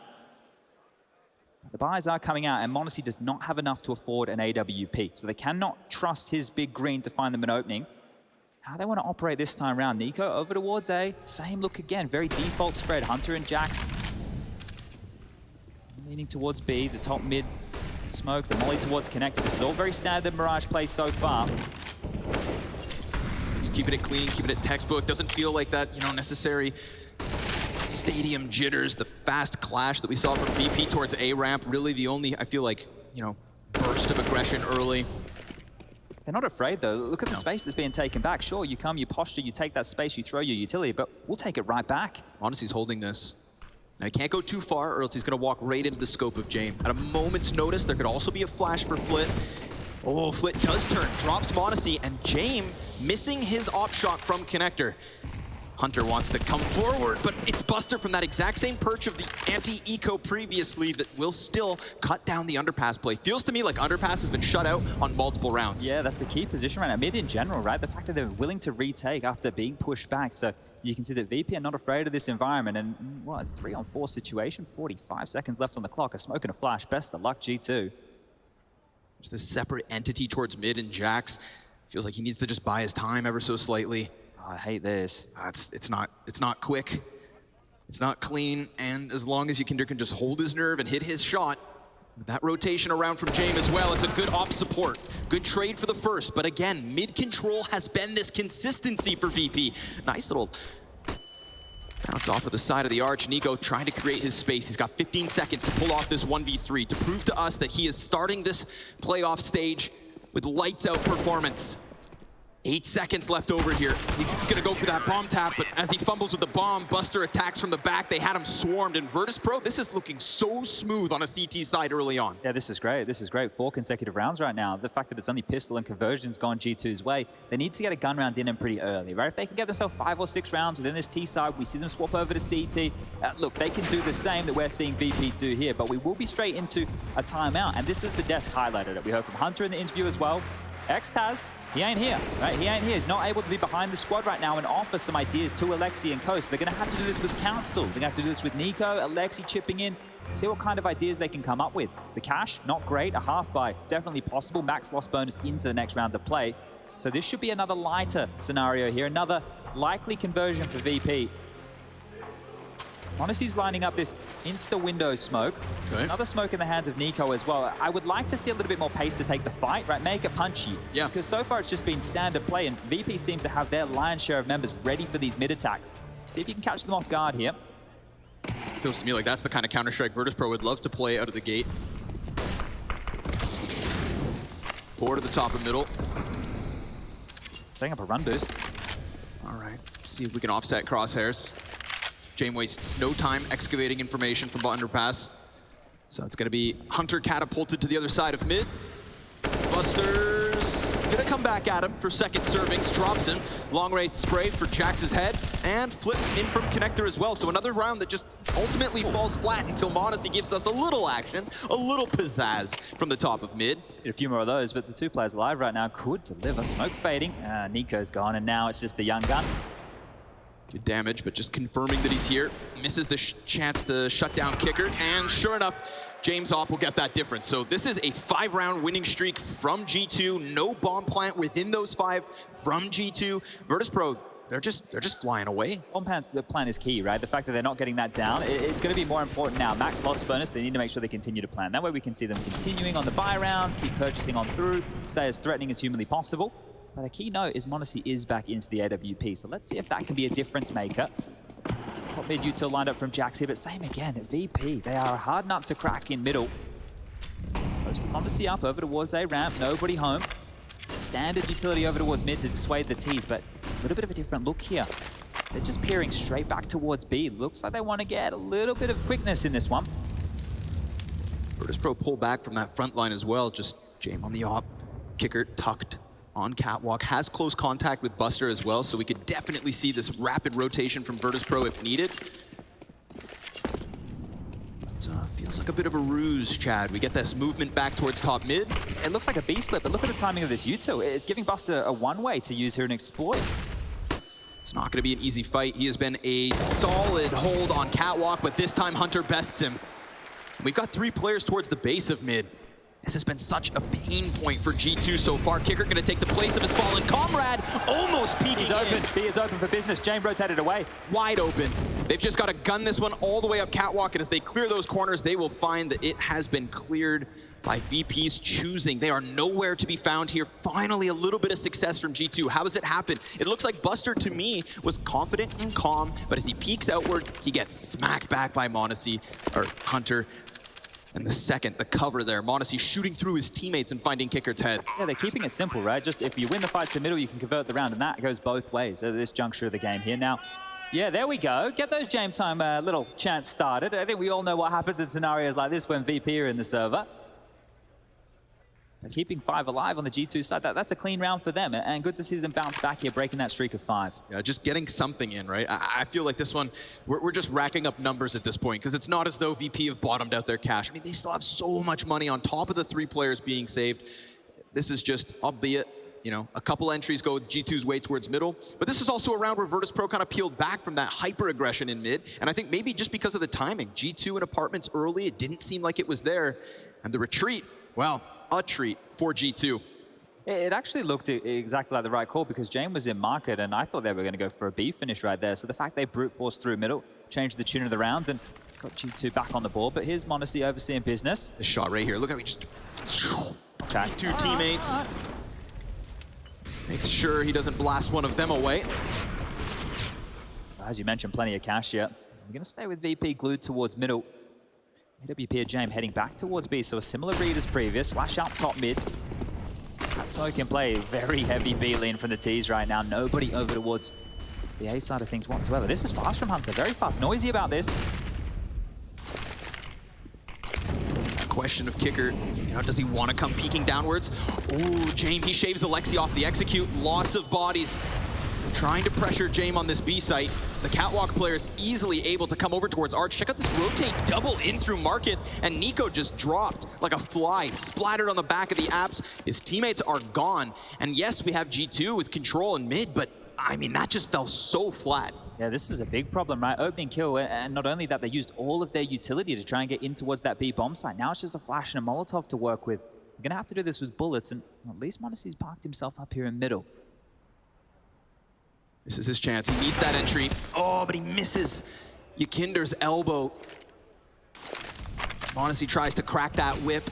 The buys are coming out, and m0NESY does not have enough to afford an AWP, so they cannot trust his big green to find them an opening. How they want to operate this time around. NiKo over towards A. Same look again. Very default spread. Hunter and Jax leaning towards B. The top mid smoke. The molly towards connector. This is all very standard Mirage play so far. Just keeping it clean, keeping it textbook. Doesn't feel like that, you know, necessary stadium jitters. The fast clash that we saw from VP towards A ramp. Really the only, I feel like, you know, burst of aggression early. They're not afraid, though. Look at the space that's being taken back. Sure, you come, you posture, you take that space, you throw your utility, but we'll take it right back. m0NESY's holding this. Now, he can't go too far, or else he's going to walk right into the scope of Jame. At a moment's notice, there could also be a flash for Flit. Oh, Flit does turn, drops m0NESY, and Jame missing his op shot from connector. Hunter wants to come forward, but it's Buster from that exact same perch of the anti-eco previously that will still cut down the underpass play. Feels to me like underpass has been shut out on multiple rounds. Yeah, that's a key position right now. Mid in general, right? The fact that they're willing to retake after being pushed back. So you can see that VP are not afraid of this environment. And what, a 3-on-4 situation, 45 seconds left on the clock. A smoke and a flash. Best of luck, G2. There's this separate entity towards mid, and Jax feels like he needs to just buy his time ever so slightly. I hate this. It's not quick. It's not clean, and as long as Ykinder can just hold his nerve and hit his shot, with that rotation around from Jame as well, it's a good op support. Good trade for the first, but again, mid control has been this consistency for VP. Nice little bounce off of the side of the arch. NiKo trying to create his space. He's got 15 seconds to pull off this 1v3 to prove to us that he is starting this playoff stage with lights out performance. 8 seconds left over here. He's gonna go for that bomb tap, but as he fumbles with the bomb, Buster attacks from the back. They had him swarmed, and Virtus.pro, this is looking so smooth on a CT side early on. Yeah, this is great. This is great. 4 consecutive rounds right now. The fact that it's only pistol and conversions gone G2's way, they need to get a gun round in and pretty early, right? If they can get themselves 5 or 6 rounds within this T side, we see them swap over to CT. Look, they can do the same that we're seeing VP do here, but we will be straight into a timeout, and this is the desk highlighter that we heard from Hunter in the interview as well. X-Taz, he ain't here, right? He ain't here. He's not able to be behind the squad right now and offer some ideas to Alexi and Co. So they're going to have to do this with Council. They're going to have to do this with NiKo, Alexi chipping in, see what kind of ideas they can come up with. The cash, not great. A half buy, definitely possible. Max loss bonus into the next round of play. So this should be another lighter scenario here. Another likely conversion for VP. m0NESY's lining up this insta-window smoke. There's another smoke in the hands of NiKo as well. I would like to see a little bit more pace to take the fight, right? Make it punchy. Yeah. Because so far it's just been standard play, and VP seems to have their lion's share of members ready for these mid-attacks. See if you can catch them off guard here. Feels to me like that's the kind of Counter-Strike Virtus.pro would love to play out of the gate. Forward to the top and middle. Setting up a run boost. All right, see if we can offset crosshairs. Jame wastes no time excavating information from underpass. So it's gonna be Hunter catapulted to the other side of mid. Buster's gonna come back at him for second servings, drops him. Long range spray for Jax's head, and flip in from connector as well. So another round that just ultimately falls flat until m0NESY gives us a little action, a little pizzazz from the top of mid. A few more of those, but the 2 players alive right now could deliver. Smoke fading, NiKo's gone, and now it's just the young gun. Good damage, but just confirming that he's here. Misses the chance to shut down kicker, and sure enough, James Opp will get that difference. So this is a 5-round winning streak from G2. No bomb plant within those 5 from G2. Virtus.pro, they're just flying away. Bomb plan is key, right? The fact that they're not getting that down, it's going to be more important now. Max loss bonus, they need to make sure they continue to plan. That way we can see them continuing on the buy rounds, keep purchasing on through, stay as threatening as humanly possible. But a key note is m0NESY is back into the AWP, so let's see if that can be a difference maker. Top mid util lined up from Jax here, but same again at VP. They are a hard nut to crack in middle. Posting m0NESY up over towards A ramp, nobody home. Standard utility over towards mid to dissuade the T's, but a little bit of a different look here. They're just peering straight back towards B. Looks like they want to get a little bit of quickness in this one. Virtus.pro pull back from that front line as well. Just Jame on the op, kicker tucked on Catwalk, has close contact with Buster as well, so we could definitely see this rapid rotation from Virtus.pro if needed. It feels like a bit of a ruse, Chad. We get this movement back towards top mid. It looks like a B-split, but look at the timing of this U2. It's giving Buster a one-way to use here and exploit. It's not going to be an easy fight. He has been a solid hold on Catwalk, but this time Hunter bests him. We've got 3 players towards the base of mid. This has been such a pain point for G2 so far. Kicker going to take the place of his fallen comrade, almost peeking He's open. in. B is open for business. James rotated away. Wide open. They've just got to gun this one all the way up Catwalk, and as they clear those corners, they will find that it has been cleared by VP's choosing. They are nowhere to be found here. Finally, a little bit of success from G2. How does it happen? It looks like Buster, to me, was confident and calm, but as he peeks outwards, he gets smacked back by Monacy, or Hunter. And the second, the cover there, Monacy shooting through his teammates and finding Kickert's head. Yeah, they're keeping it simple, right? Just if you win the fights in the middle, you can convert the round, and that goes both ways at this juncture of the game here. Now, yeah, there we go. Get those Jam Time little chants started. I think we all know what happens in scenarios like this when VP are in the server. But keeping 5 alive on the G2 side, that's a clean round for them, and good to see them bounce back here, breaking that streak of 5. Yeah, just getting something in, right? I feel like this one, we're just racking up numbers at this point, because it's not as though VP have bottomed out their cash. I mean, they still have so much money on top of the 3 players being saved. This is just, albeit, you know, a couple entries go with G2's way towards middle, but this is also a round where Virtus.pro kind of peeled back from that hyper-aggression in mid, and I think maybe just because of the timing. G2 in apartments early, it didn't seem like it was there, and the retreat, well, a treat for G2. It actually looked exactly like the right call because Jane was in market and I thought they were going to go for a B finish right there. So the fact they brute forced through middle changed the tune of the round and got G2 back on the board. But here's Monacy overseeing business. The shot right here. Look how he just... Check. 2 teammates. Makes sure he doesn't blast one of them away. As you mentioned, plenty of cash here. We're going to stay with VP glued towards middle. AWP and James heading back towards B, so a similar read as previous. Flash out top mid. That smoke in play, very heavy B lean from the T's right now. Nobody over towards the A side of things whatsoever. This is fast from Hunter, very fast, noisy about this. Question of Kicker, you know, does he want to come peeking downwards? Ooh, James, he shaves Alexi off the execute. Lots of bodies trying to pressure James on this B site. The Catwalk player is easily able to come over towards Arch. Check out this rotate double in through market, and Nico just dropped like a fly, splattered on the back of the apps. His teammates are gone. And yes, we have G2 with control in mid, but I mean, that just fell so flat. Yeah, this is a big problem, right? Opening kill, and not only that, they used all of their utility to try and get in towards that B bomb site. Now it's just a flash and a Molotov to work with. You're gonna have to do this with bullets, and at least Monacy's parked himself up here in middle. This is his chance. He needs that entry. Oh, but he misses Yakinder's elbow. Monacy tries to crack that whip.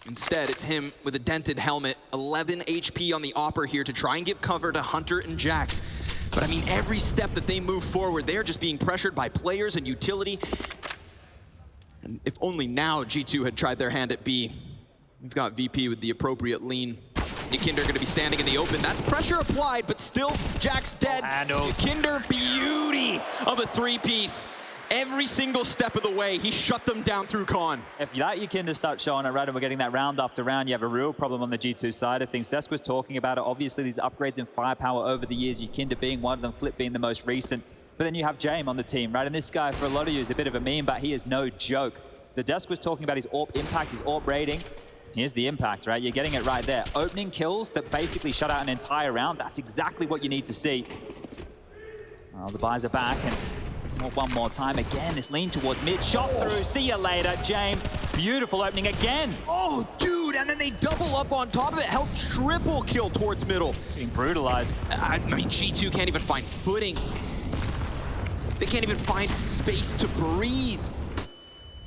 Instead, it's him with a dented helmet. 11 HP on the Opper here to try and give cover to Hunter and Jax. But I mean, every step that they move forward, they are just being pressured by players and utility. And if only now G2 had tried their hand at B. We've got VP with the appropriate lean. Yakinder going to be standing in the open. That's pressure applied, but still Jax dead. Yakinder, beauty of a 3-piece. Every single step of the way, he shut them down through con. If that Yakinder starts showing it right and we're getting that round after round, you have a real problem on the G2 side of things. Desk was talking about it. Obviously, these upgrades in firepower over the years, Yakinder being one of them, Flip being the most recent. But then you have Jame on the team, right? And this guy, for a lot of you, is a bit of a meme, but he is no joke. The Desk was talking about his AWP impact, his AWP rating. Here's the impact, right? You're getting it right there. Opening kills that basically shut out an entire round. That's exactly what you need to see. Well, the buys are back, and one more time again. This lean towards mid, shot through. See you later, James. Beautiful opening again. Oh, dude, and then they double up on top of it. Held triple kill towards middle. Being brutalized. I mean, G2 can't even find footing. They can't even find space to breathe.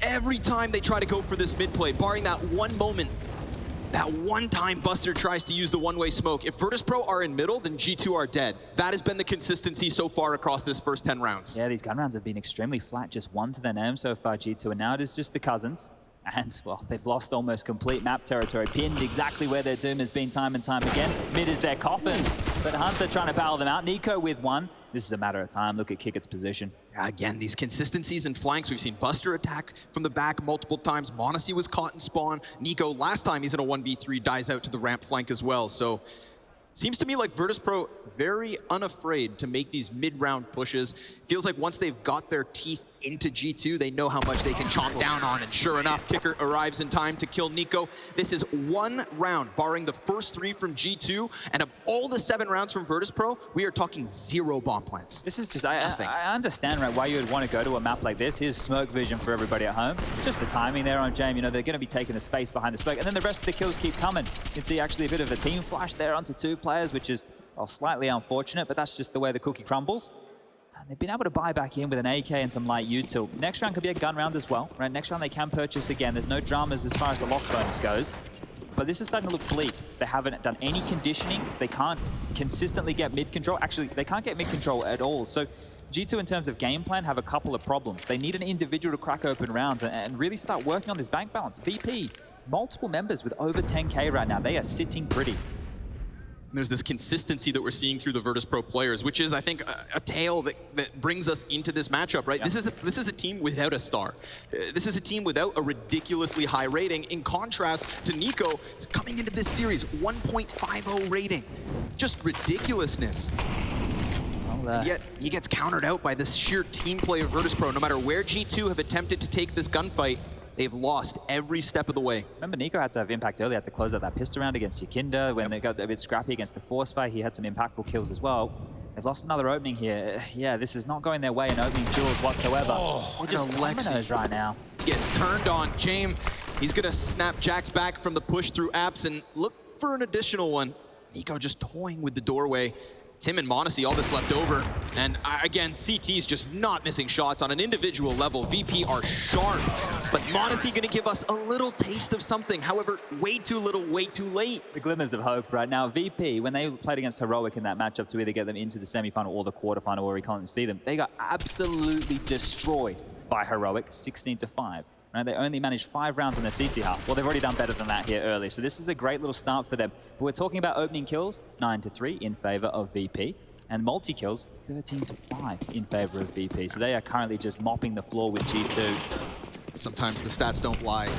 Every time they try to go for this mid play, barring that one moment, that one time Buster tries to use the one-way smoke. If Virtus.pro are in middle, then G2 are dead. That has been the consistency so far across this first 10 rounds. Yeah, these gun rounds have been extremely flat. Just 1 to their name so far, G2, and now it is just the cousins. And, well, they've lost almost complete map territory, pinned exactly where their doom has been time and time again. Mid is their coffin, but Hunter trying to battle them out. Nico with one. This is a matter of time. Look at Kickert's position. Again, these consistencies and flanks. We've seen Buster attack from the back multiple times. Monacy was caught in spawn. Nico, last time he's in a 1v3, dies out to the ramp flank as well. So seems to me like Virtus.pro very unafraid to make these mid-round pushes. Feels like once they've got their teeth into G2, they know how much they can chomp down on. And sure enough, Kicker arrives in time to kill Nico. This is one round, barring the first 3 from G2. And of all the 7 rounds from Virtus.pro, we are talking 0 bomb plants. This is just, I understand, right, why you would want to go to a map like this. Here's smoke vision for everybody at home. Just the timing there on Jame, you know, they're going to be taking the space behind the smoke. And then the rest of the kills keep coming. You can see actually a bit of a team flash there onto 2 players, which is, well, slightly unfortunate, but that's just the way the cookie crumbles. And they've been able to buy back in with an AK and some light util. Next round could be a gun round as well, right? Next round they can purchase again. There's no dramas as far as the loss bonus goes. But this is starting to look bleak. They haven't done any conditioning. They can't consistently get mid control. Actually, they can't get mid control at all. So G2, in terms of game plan, have a couple of problems. They need an individual to crack open rounds and really start working on this bank balance. VP, multiple members with over 10K right now. They are sitting pretty. There's this consistency that we're seeing through the Virtus.pro players, which is, I think, a tale that brings us into this matchup, right? Yeah. This is a team without a star. This is a team without a ridiculously high rating, in contrast to Nico coming into this series, 1.50 rating. Just ridiculousness. And yet, he gets countered out by this sheer team play of Virtus.pro. No matter where G2 have attempted to take this gunfight, they've lost every step of the way. Remember, Nico had to have impact early, had to close out that pistol round against Yukinda. When they got a bit scrappy against the Force Spy, he had some impactful kills as well. They've lost another opening here. Yeah, this is not going their way in opening duels whatsoever. Oh, they're just dominoes right now. Gets turned on. Jame, he's going to snap Jax back from the push through apps and look for an additional one. Nico just toying with the doorway. It's him and Monacy, all that's left over. And again, CT's just not missing shots on an individual level. VP are sharp, but Monacy gonna give us a little taste of something. However, way too little, way too late. The glimmers of hope right now. VP, when they played against Heroic in that matchup to either get them into the semifinal or the quarterfinal where we can't see them, they got absolutely destroyed by Heroic, 16-5. Right, they only managed 5 rounds on their CT half. Well, they've already done better than that here early, so this is a great little start for them. But we're talking about opening kills, 9-3 in favor of VP, and multi-kills, 13-5 in favor of VP. So they are currently just mopping the floor with G2. Sometimes the stats don't lie.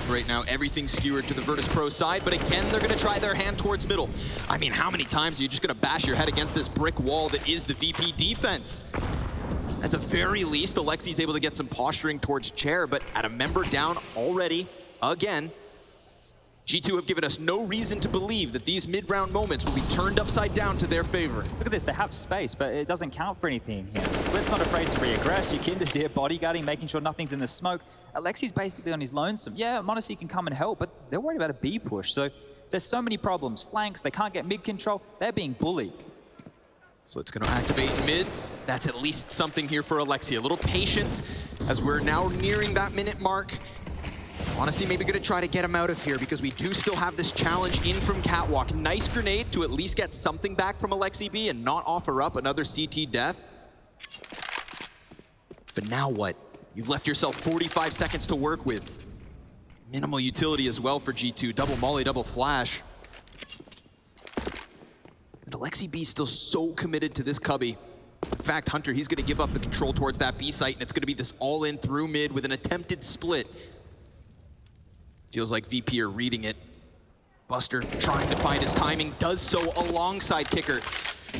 Right now, everything's skewered to the Virtus.pro side, but again, they're gonna try their hand towards middle. I mean, how many times are you just gonna bash your head against this brick wall that is the VP defense? At the very least, Alexi's able to get some posturing towards chair, but at a member down already, again, G2 have given us no reason to believe that these mid-round moments will be turned upside down to their favor. Look at this, they have space, but it doesn't count for anything here. Flip's not afraid to re-aggress. Yukinda's here bodyguarding, making sure nothing's in the smoke. Alexi's basically on his lonesome. Yeah, Monacy can come and help, but they're worried about a B push. So there's so many problems. Flanks, they can't get mid control. They're being bullied. Flit's gonna activate mid. That's at least something here for Alexi. A little patience as we're now nearing that minute mark. Honestly, maybe gonna try to get him out of here because we do still have this challenge in from Catwalk. Nice grenade to at least get something back from Alexi B and not offer up another CT death. But now what? You've left yourself 45 seconds to work with. Minimal utility as well for G2. Double molly, double flash. And Alexi B still so committed to this cubby. In fact, Hunter, he's gonna give up the control towards that B site, and it's gonna be this all-in through mid with an attempted split. Feels like VP are reading it. Buster trying to find his timing, does so alongside Kicker.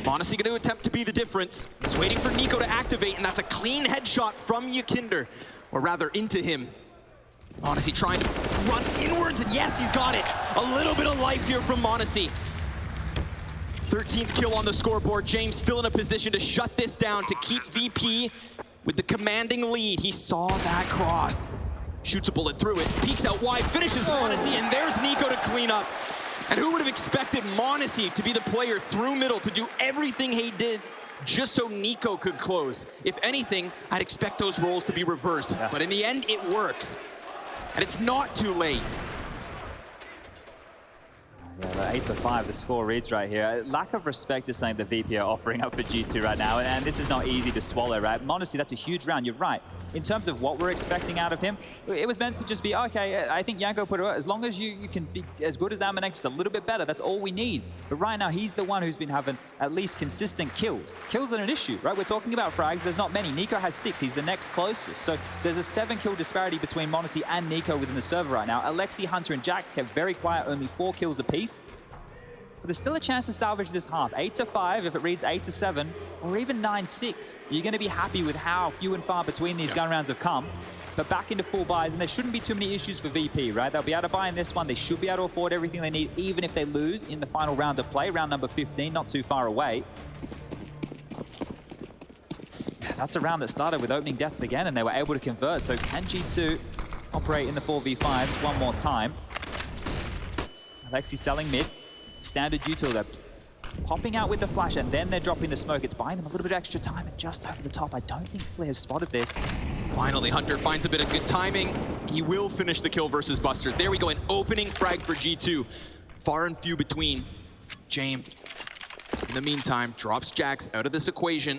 Monacy gonna attempt to be the difference. He's waiting for Nico to activate, and that's a clean headshot from Yukinder, or rather into him. Monacy trying to run inwards, and yes, he's got it. A little bit of life here from Monacy. 13th kill on the scoreboard. James still in a position to shut this down, to keep VP with the commanding lead. He saw that cross. Shoots a bullet through it, peeks out wide, finishes Monacy, and there's Nico to clean up. And who would have expected Monacy to be the player through middle to do everything he did just so Nico could close? If anything, I'd expect those roles to be reversed. Yeah. But in the end, it works. And it's not too late. Yeah, 8-5, the score reads right here. Lack of respect is something that VP are offering up for G2 right now, and this is not easy to swallow, right? Honestly, that's a huge round. You're right. In terms of what we're expecting out of him, it was meant to just be, okay, I think Yanko put it out. As long as you can be as good as Amanek, just a little bit better, that's all we need. But right now, he's the one who's been having at least consistent kills. Kills are an issue, right? We're talking about frags. There's not many. Nico has 6. He's the next closest. So there's a 7-kill disparity between Monacy and Nico within the server right now. Alexi, Hunter, and Jax kept very quiet, only 4 kills apiece. But there's still a chance to salvage this half. 8-5 if it reads 8-7, or even 9-6. You're going to be happy with how few and far between these gun rounds have come. But back into full buys, and there shouldn't be too many issues for VP, right? They'll be able to buy in this one. They should be able to afford everything they need, even if they lose in the final round of play, round number 15, not too far away. That's a round that started with opening deaths again, and they were able to convert. So can G2 operate in the 4v5s one more time? Alexi selling mid. Standard util, they're popping out with the flash and then they're dropping the smoke. It's buying them a little bit of extra time and just over the top. I don't think Flair's spotted this. Finally, Hunter finds a bit of good timing. He will finish the kill versus Buster. There we go, an opening frag for G2. Far and few between. James, in the meantime, drops Jax out of this equation.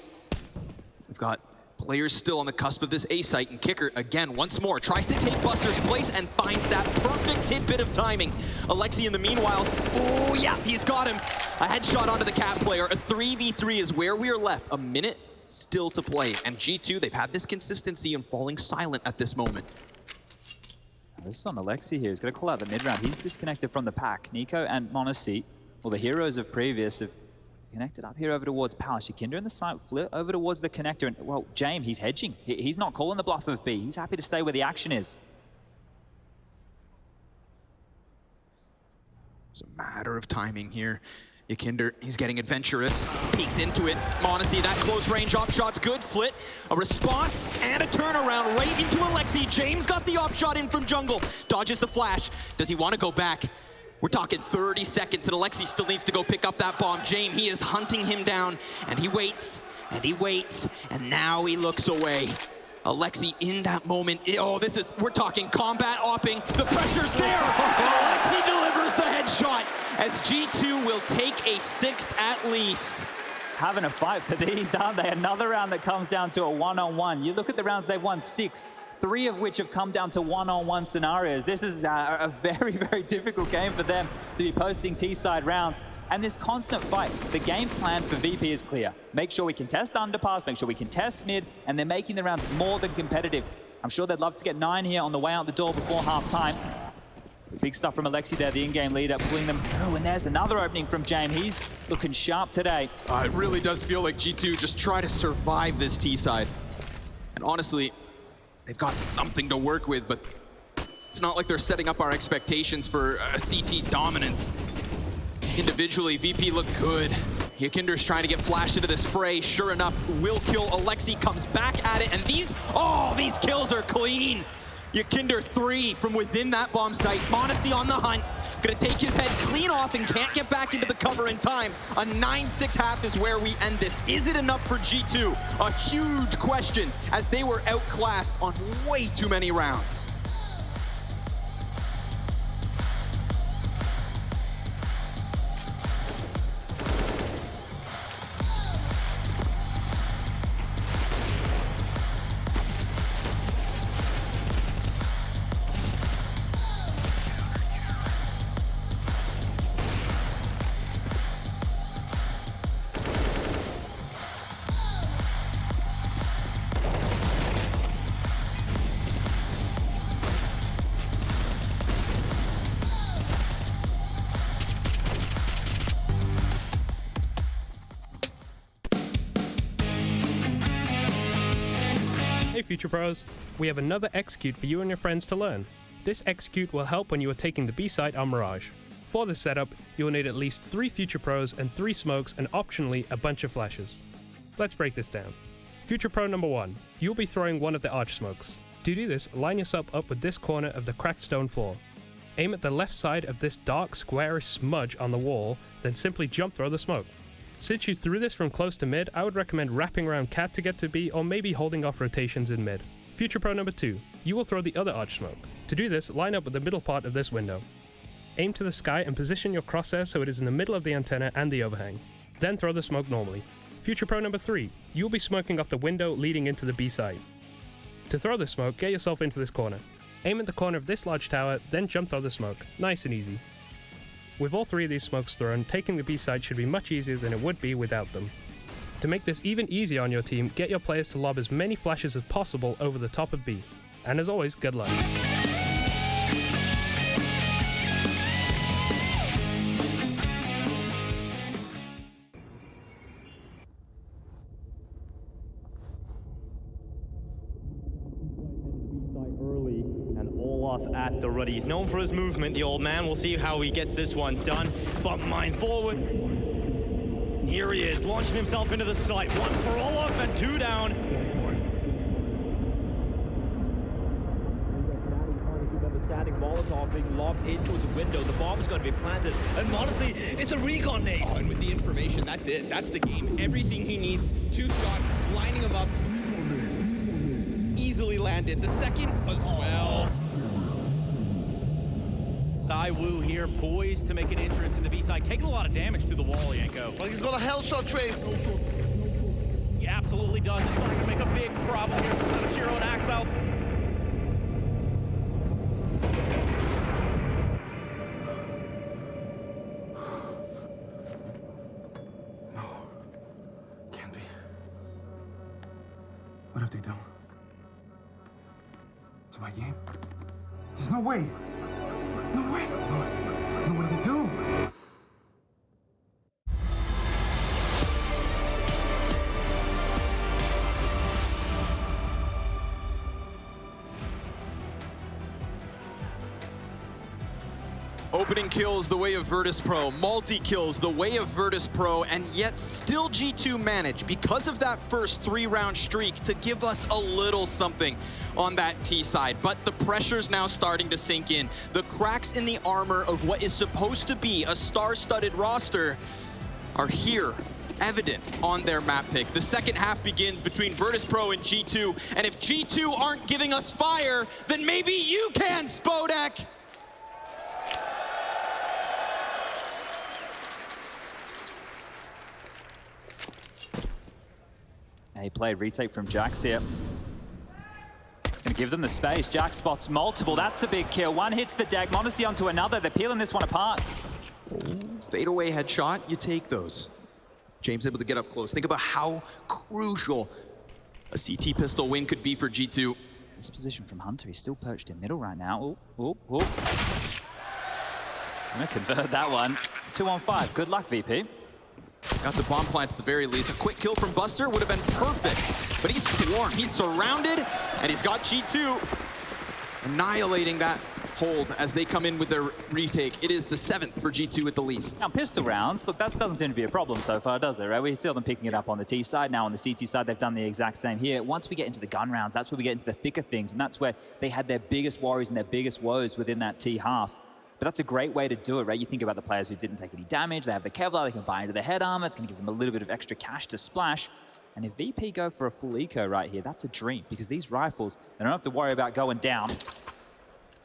We've got players still on the cusp of this A site, and Kicker, again, once more, tries to take Buster's place and finds that perfect tidbit of timing. Alexi, in the meanwhile, oh yeah, he's got him. A headshot onto the Cat player. A 3v3 is where we are left. A minute still to play. And G2, they've had this consistency in falling silent at this moment. This is on Alexi here. He's going to call out the mid round. He's disconnected from the pack. Nico and Monacy, well, the heroes of previous, have connected up here over towards Palace. Yakinder in the site, flip over towards the connector. And, well, James, he's hedging. He's not calling the bluff of B. He's happy to stay where the action is. It's a matter of timing here. Yakinder, he's getting adventurous. Peeks into it. Monacy, that close range op shot's good. Flit, a response and a turnaround right into Alexi. James got the op shot in from jungle. Dodges the flash. Does he want to go back? We're talking 30 seconds, and Alexi still needs to go pick up that bomb. James, he is hunting him down, and he waits, and now he looks away. Alexi in that moment, oh, we're talking combat opping. The pressure's there, and Alexi delivers the headshot as G2 will take a 6th at least. Having a fight for these, aren't they? Another round that comes down to a one-on-one. You look at the rounds, they've won 6. 3 of which have come down to one-on-one scenarios. This is a very, very difficult game for them to be posting T-side rounds. And this constant fight, the game plan for VP is clear. Make sure we contest underpass, make sure we contest mid, and they're making the rounds more than competitive. I'm sure they'd love to get 9 here on the way out the door before half-time. Big stuff from Alexi there, the in-game leader, pulling them through. And there's another opening from James. He's looking sharp today. It really does feel like G2 just try to survive this T-side. And honestly, they've got something to work with, but it's not like they're setting up our expectations for a CT dominance. Individually, VP look good. Yakinder's trying to get flashed into this fray. Sure enough, will kill. Alexi comes back at it, and these kills are clean. Yakinder 3 from within that bomb site. Monacy on the hunt. Gonna take his head clean off and can't get back into the cover in time. A 9-6 half is where we end this. Is it enough for G2? A huge question as they were outclassed on way too many rounds. Hey Future Pros, we have another execute for you and your friends to learn. This execute will help when you are taking the B site on Mirage. For this setup, you will need at least 3 Future Pros and 3 smokes and optionally a bunch of flashes. Let's break this down. Future Pro number 1, you'll be throwing one of the arch smokes. To do this, line yourself up with this corner of the cracked stone floor. Aim at the left side of this dark squarish smudge on the wall, then simply jump throw the smoke. Since you threw this from close to mid, I would recommend wrapping around Cat to get to B or maybe holding off rotations in mid. Future Pro number 2, you will throw the other arch smoke. To do this, line up with the middle part of this window. aim to the sky and position your crosshair so it is in the middle of the antenna and the overhang. Then throw the smoke normally. Future pro number 3, you'll be smoking off the window leading into the B side. To throw the smoke, get yourself into this corner. Aim at the corner of this large tower, then jump throw the smoke. Nice and easy. With all 3 of these smokes thrown, taking the B side should be much easier than it would be without them. To make this even easier on your team, get your players to lob as many flashes as possible over the top of B. And as always, good luck. Early and Olaf at the ready. He's known for his movement, the old man. We'll see how he gets this one done. Bump mine forward. Here he is, launching himself into the site. 1 for Olaf and 2 down. Static Molotov being lobbed into the window. The bomb is going to be planted. And honestly, it's a recon nade. Oh, and with the information, that's it. That's the game. Everything he needs. 2 shots, lining him up. Easily landed. The second as well. Wu here, poised to make an entrance in the B side, taking a lot of damage to the wall, Yanko. Well, he's got a hell shot trace. He absolutely does. It's starting to make a big problem here for Sanachiro and Axel. What have they done? To my game? There's no way! No way! No, what did they do? Opening kills the way of Virtus Pro, multi-kills the way of Virtus Pro, and yet still G2 managed, because of that first 3-round streak, to give us a little something on that T side. But the pressure's now starting to sink in. The cracks in the armor of what is supposed to be a star-studded roster are here, evident on their map pick. The second half begins between Virtus Pro and G2, and if G2 aren't giving us fire, then maybe you can, Spodek! He played retake from Jax here. Gonna give them the space. Jax spots multiple. That's a big kill. One hits the deck, Modesty onto another. They're peeling this one apart. Fadeaway headshot, you take those. James able to get up close. Think about how crucial a CT pistol win could be for G2. This position from Hunter, he's still perched in middle right now. I'm gonna convert that one. 2-on-5. Good luck, VP. Got the bomb plant at the very least. A quick kill from Buster would have been perfect, but he's swarmed, he's surrounded, and he's got G2 annihilating that hold as they come in with their retake. It is the 7th for G2 at the least. Now, pistol rounds, look, that doesn't seem to be a problem so far, does it, right? We see them picking it up on the T side. Now on the CT side, they've done the exact same here. Once we get into the gun rounds, that's where we get into the thicker things, and that's where they had their biggest worries and their biggest woes within that T half. But that's a great way to do it, right? You think about the players who didn't take any damage, they have the Kevlar, they can buy into the head armor, it's gonna give them a little bit of extra cash to splash. And if VP go for a full eco right here, that's a dream, because these rifles, they don't have to worry about going down.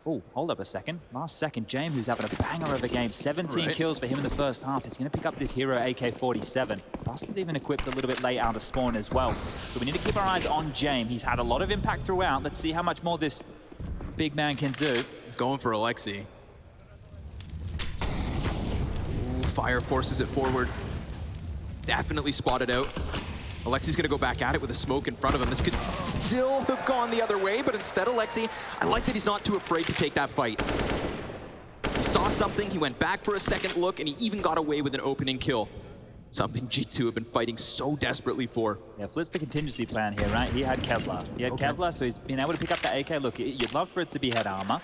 Oh, hold up a second. Last second, James, who's having a banger of a game. 17 kills for him in the first half. He's gonna pick up this hero AK-47. Buster's even equipped a little bit late out of spawn as well. So we need to keep our eyes on James. He's had a lot of impact throughout. Let's see how much more this big man can do. He's going for Alexi. Fire forces it forward. Definitely spotted out. Alexi's gonna go back at it with a smoke in front of him. This could still have gone the other way, but instead Alexi, I like that he's not too afraid to take that fight. He saw something, he went back for a second look, and he even got away with an opening kill. Something G2 have been fighting so desperately for. Yeah, Flit's the contingency plan here, right? He had Kevlar. Kevlar, so he's been able to pick up the AK. Look, you'd love for it to be head armor,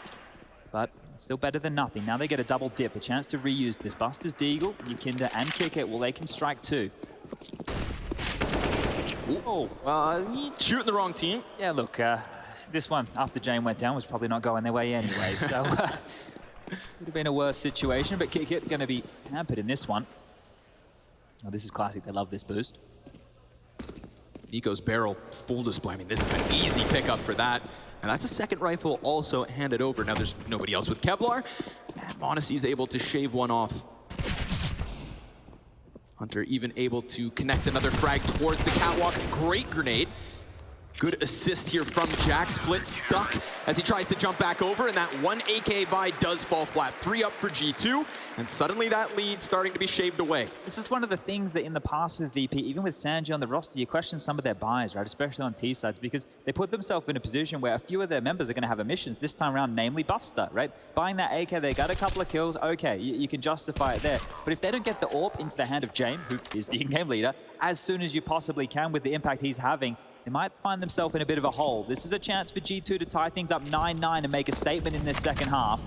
but it's still better than nothing. Now they get a double dip, a chance to reuse this. Buster's Deagle, Yukinda, and Kick It. Well, they can strike too. Oh, shooting the wrong team. Yeah, look, this one, after Jane went down, was probably not going their way anyway, so would have been a worse situation, but Kick It going to be hampered in this one. Oh, this is classic. They love this boost. Nico's barrel, full display. I mean, this is an easy pickup for that. And that's a second rifle also handed over. Now there's nobody else with Kevlar. And m0NESY's able to shave one off. Hunter even able to connect another frag towards the catwalk. Great grenade. Good assist here from Jax. Flit stuck as he tries to jump back over, and that one AK buy does fall flat. 3 up for G2, and suddenly that lead starting to be shaved away. This is one of the things that in the past with VP, even with Sanji on the roster, you question some of their buys, right? Especially on T-sides, because they put themselves in a position where a few of their members are going to have emissions this time around, namely Buster, right? Buying that AK, they got a couple of kills, okay, you can justify it there. But if they don't get the AWP into the hand of James, who is the in-game leader, as soon as you possibly can with the impact he's having, they might find themselves in a bit of a hole. This is a chance for G2 to tie things up 9-9 and make a statement in this second half.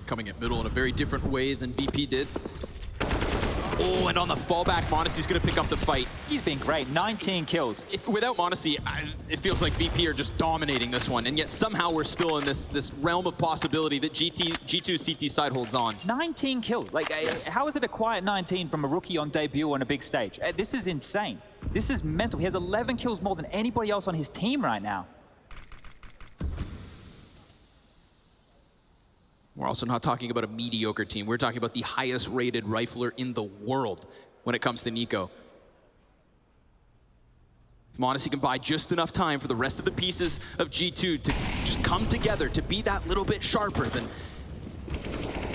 Coming at middle in a very different way than VP did. Oh, and on the fallback, m0NESY's gonna pick up the fight. He's been great, 19 kills. Without m0NESY, it feels like VP are just dominating this one, and yet somehow we're still in this realm of possibility that G2 CT side holds on. 19 kills, like yes. How is it a quiet 19 from a rookie on debut on a big stage? This is insane. This is mental. He has 11 kills more than anybody else on his team right now. We're also not talking about a mediocre team. We're talking about the highest rated rifler in the world when it comes to Nico. If m0NESY can buy just enough time for the rest of the pieces of G2 to just come together, to be that little bit sharper, then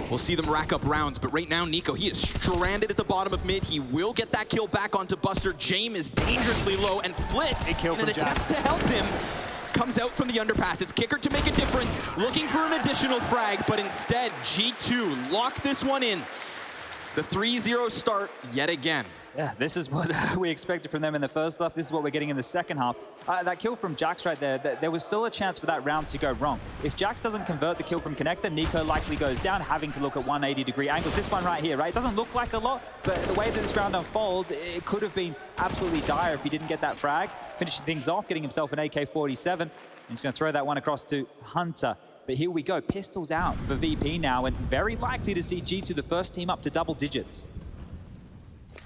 we'll see them rack up rounds. But right now, Nico, he is stranded at the bottom of mid. He will get that kill back onto Buster. James is dangerously low, and Flit, in an attempt to help him, comes out from the underpass. It's Kicker to make a difference, looking for an additional frag, but instead, G2 lock this one in. The 3-0 start yet again. Yeah, this is what we expected from them in the first half. This is what we're getting in the second half. That kill from Jax right there, there was still a chance for that round to go wrong. If Jax doesn't convert the kill from Connector, Nico likely goes down, having to look at 180-degree angles. This one right here, right? It doesn't look like a lot, but the way that this round unfolds, it could have been absolutely dire if he didn't get that frag. Finishing things off, getting himself an AK-47. He's going to throw that one across to Hunter. But here we go, pistols out for VP now, and very likely to see G2 the first team up to double digits.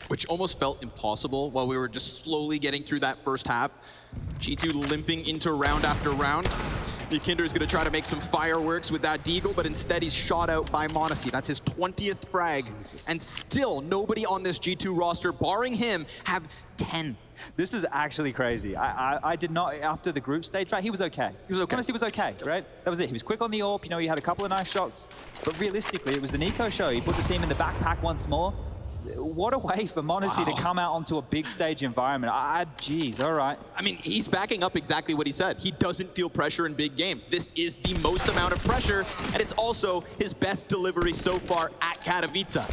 Which almost felt impossible while we were just slowly getting through that first half. G2 limping into round after round. Nikinder is going to try to make some fireworks with that deagle, but instead he's shot out by m0NESY. That's his 20th frag. Jesus. And still, nobody on this G2 roster, barring him, have 10. This is actually crazy. I did not, after the group stage, right, he was okay. He was okay. m0NESY was okay, right? That was it. He was quick on the AWP, you know, he had a couple of nice shots. But realistically, it was the Nico show. He put the team in the backpack once more. What a way for m0NESY to come out onto a big stage environment. Geez, all right. I mean, he's backing up exactly what he said. He doesn't feel pressure in big games. This is the most amount of pressure, and it's also his best delivery so far at Katowice.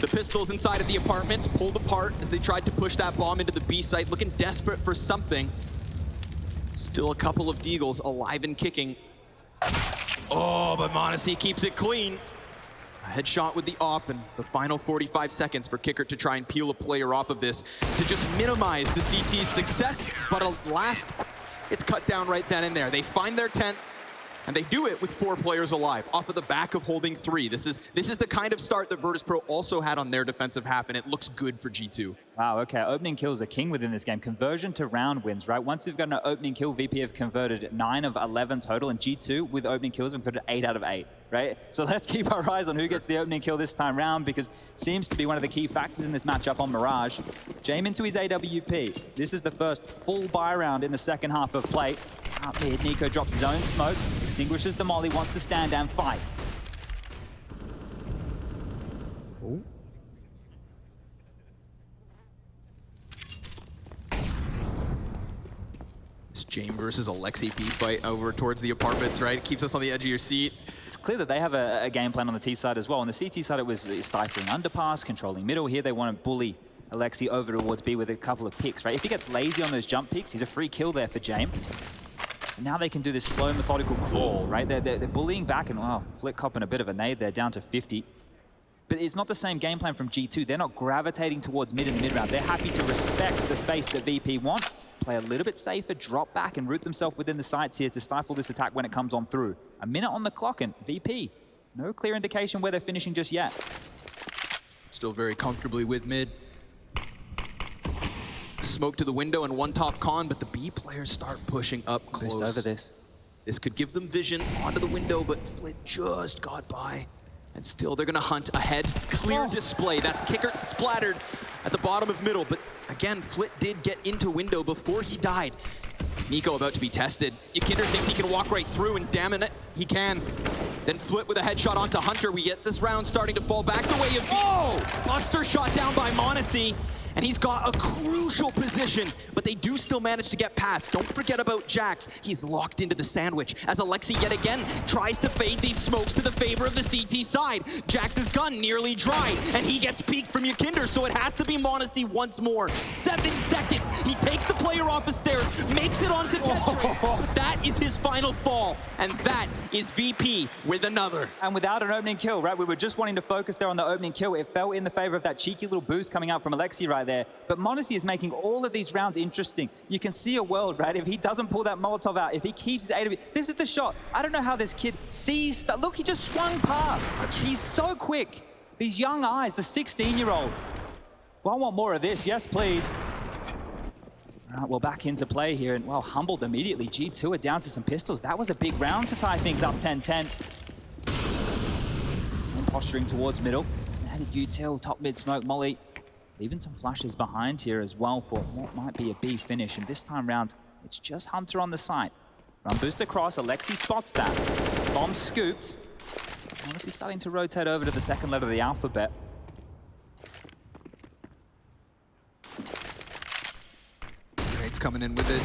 The pistols inside of the apartment pulled apart as they tried to push that bomb into the B site, looking desperate for something. Still a couple of deagles alive and kicking. Oh, but m0NESY keeps it clean. A headshot with the AWP, and the final 45 seconds for Kicker to try and peel a player off of this to just minimize the CT's success. But at last, it's cut down right then and there. They find their 10th, and they do it with 4 players alive off of the back of holding 3. This is the kind of start that Virtus.pro also had on their defensive half, and it looks good for G2. Wow, okay, opening kills are king within this game. Conversion to round wins, right? Once you've got an opening kill, VP have converted 9 of 11 total, and G2 with opening kills have converted 8 out of 8, right? So let's keep our eyes on who gets the opening kill this time round, because seems to be one of the key factors in this matchup on Mirage. Jame into his AWP. This is the first full buy round in the second half of play. Out mid, Nico drops his own smoke, extinguishes the molly, wants to stand and fight. Ooh. This James versus Alexi B fight over towards the apartments, right? It keeps us on the edge of your seat. It's clear that they have a game plan on the T side as well. On the CT side, it was stifling underpass, controlling middle. Here, they want to bully Alexi over towards B with a couple of picks, right? If he gets lazy on those jump picks, he's a free kill there for James. Now they can do this slow, methodical crawl, right? They're bullying back, and wow, Flick copping a bit of a nade there, down to 50. But it's not the same game plan from G2. They're not gravitating towards mid and mid-round. They're happy to respect the space that VP want, play a little bit safer, drop back, and root themselves within the sights here to stifle this attack when it comes on through. A minute on the clock, and VP, no clear indication where they're finishing just yet. Still very comfortably with mid. smoke to the window and one top con, but the B players start pushing up close. Over this. This could give them vision onto the window, but Flit just got by. And still, they're gonna hunt ahead. Clear display. That's Kicker splattered at the bottom of middle. But again, Flit did get into window before he died. Nico about to be tested. Kinder thinks he can walk right through, and damn it, he can. Then Flit with a headshot onto Hunter. We get this round starting to fall back the way of Buster shot down by Monacy. And he's got a crucial position, but they do still manage to get past. Don't forget about Jax. He's locked into the sandwich as Alexi yet again tries to fade these smokes to the favor of the CT side. Jax's gun nearly dry, and he gets peeked from Yakinder, so it has to be Monacy once more. 7 seconds. He takes the player off the stairs, makes it onto Tetris. That is his final fall, and that is VP with another. And without an opening kill, right? We were just wanting to focus there on the opening kill. It fell in the favor of that cheeky little boost coming out from Alexi right there. But Monacy is making all of these rounds interesting. You can see a world, right? If he doesn't pull that Molotov out, if he keeps his AW, this is the shot. I don't know how this kid sees stuff. Look, he just swung past. He's so quick. These young eyes, the 16-year-old. Well, I want more of this. Yes, please. All right, well, back into play here, and well, humbled immediately. G2 are down to some pistols. That was a big round to tie things up 10-10. Some posturing towards middle. Standard util, top mid smoke, Molly. Leaving some flashes behind here as well for what might be a B finish. And this time round, it's just Hunter on the site. Run boost across, Alexi spots that. Bomb scooped. Honestly starting to rotate over to the second letter of the alphabet. Great's coming in with it.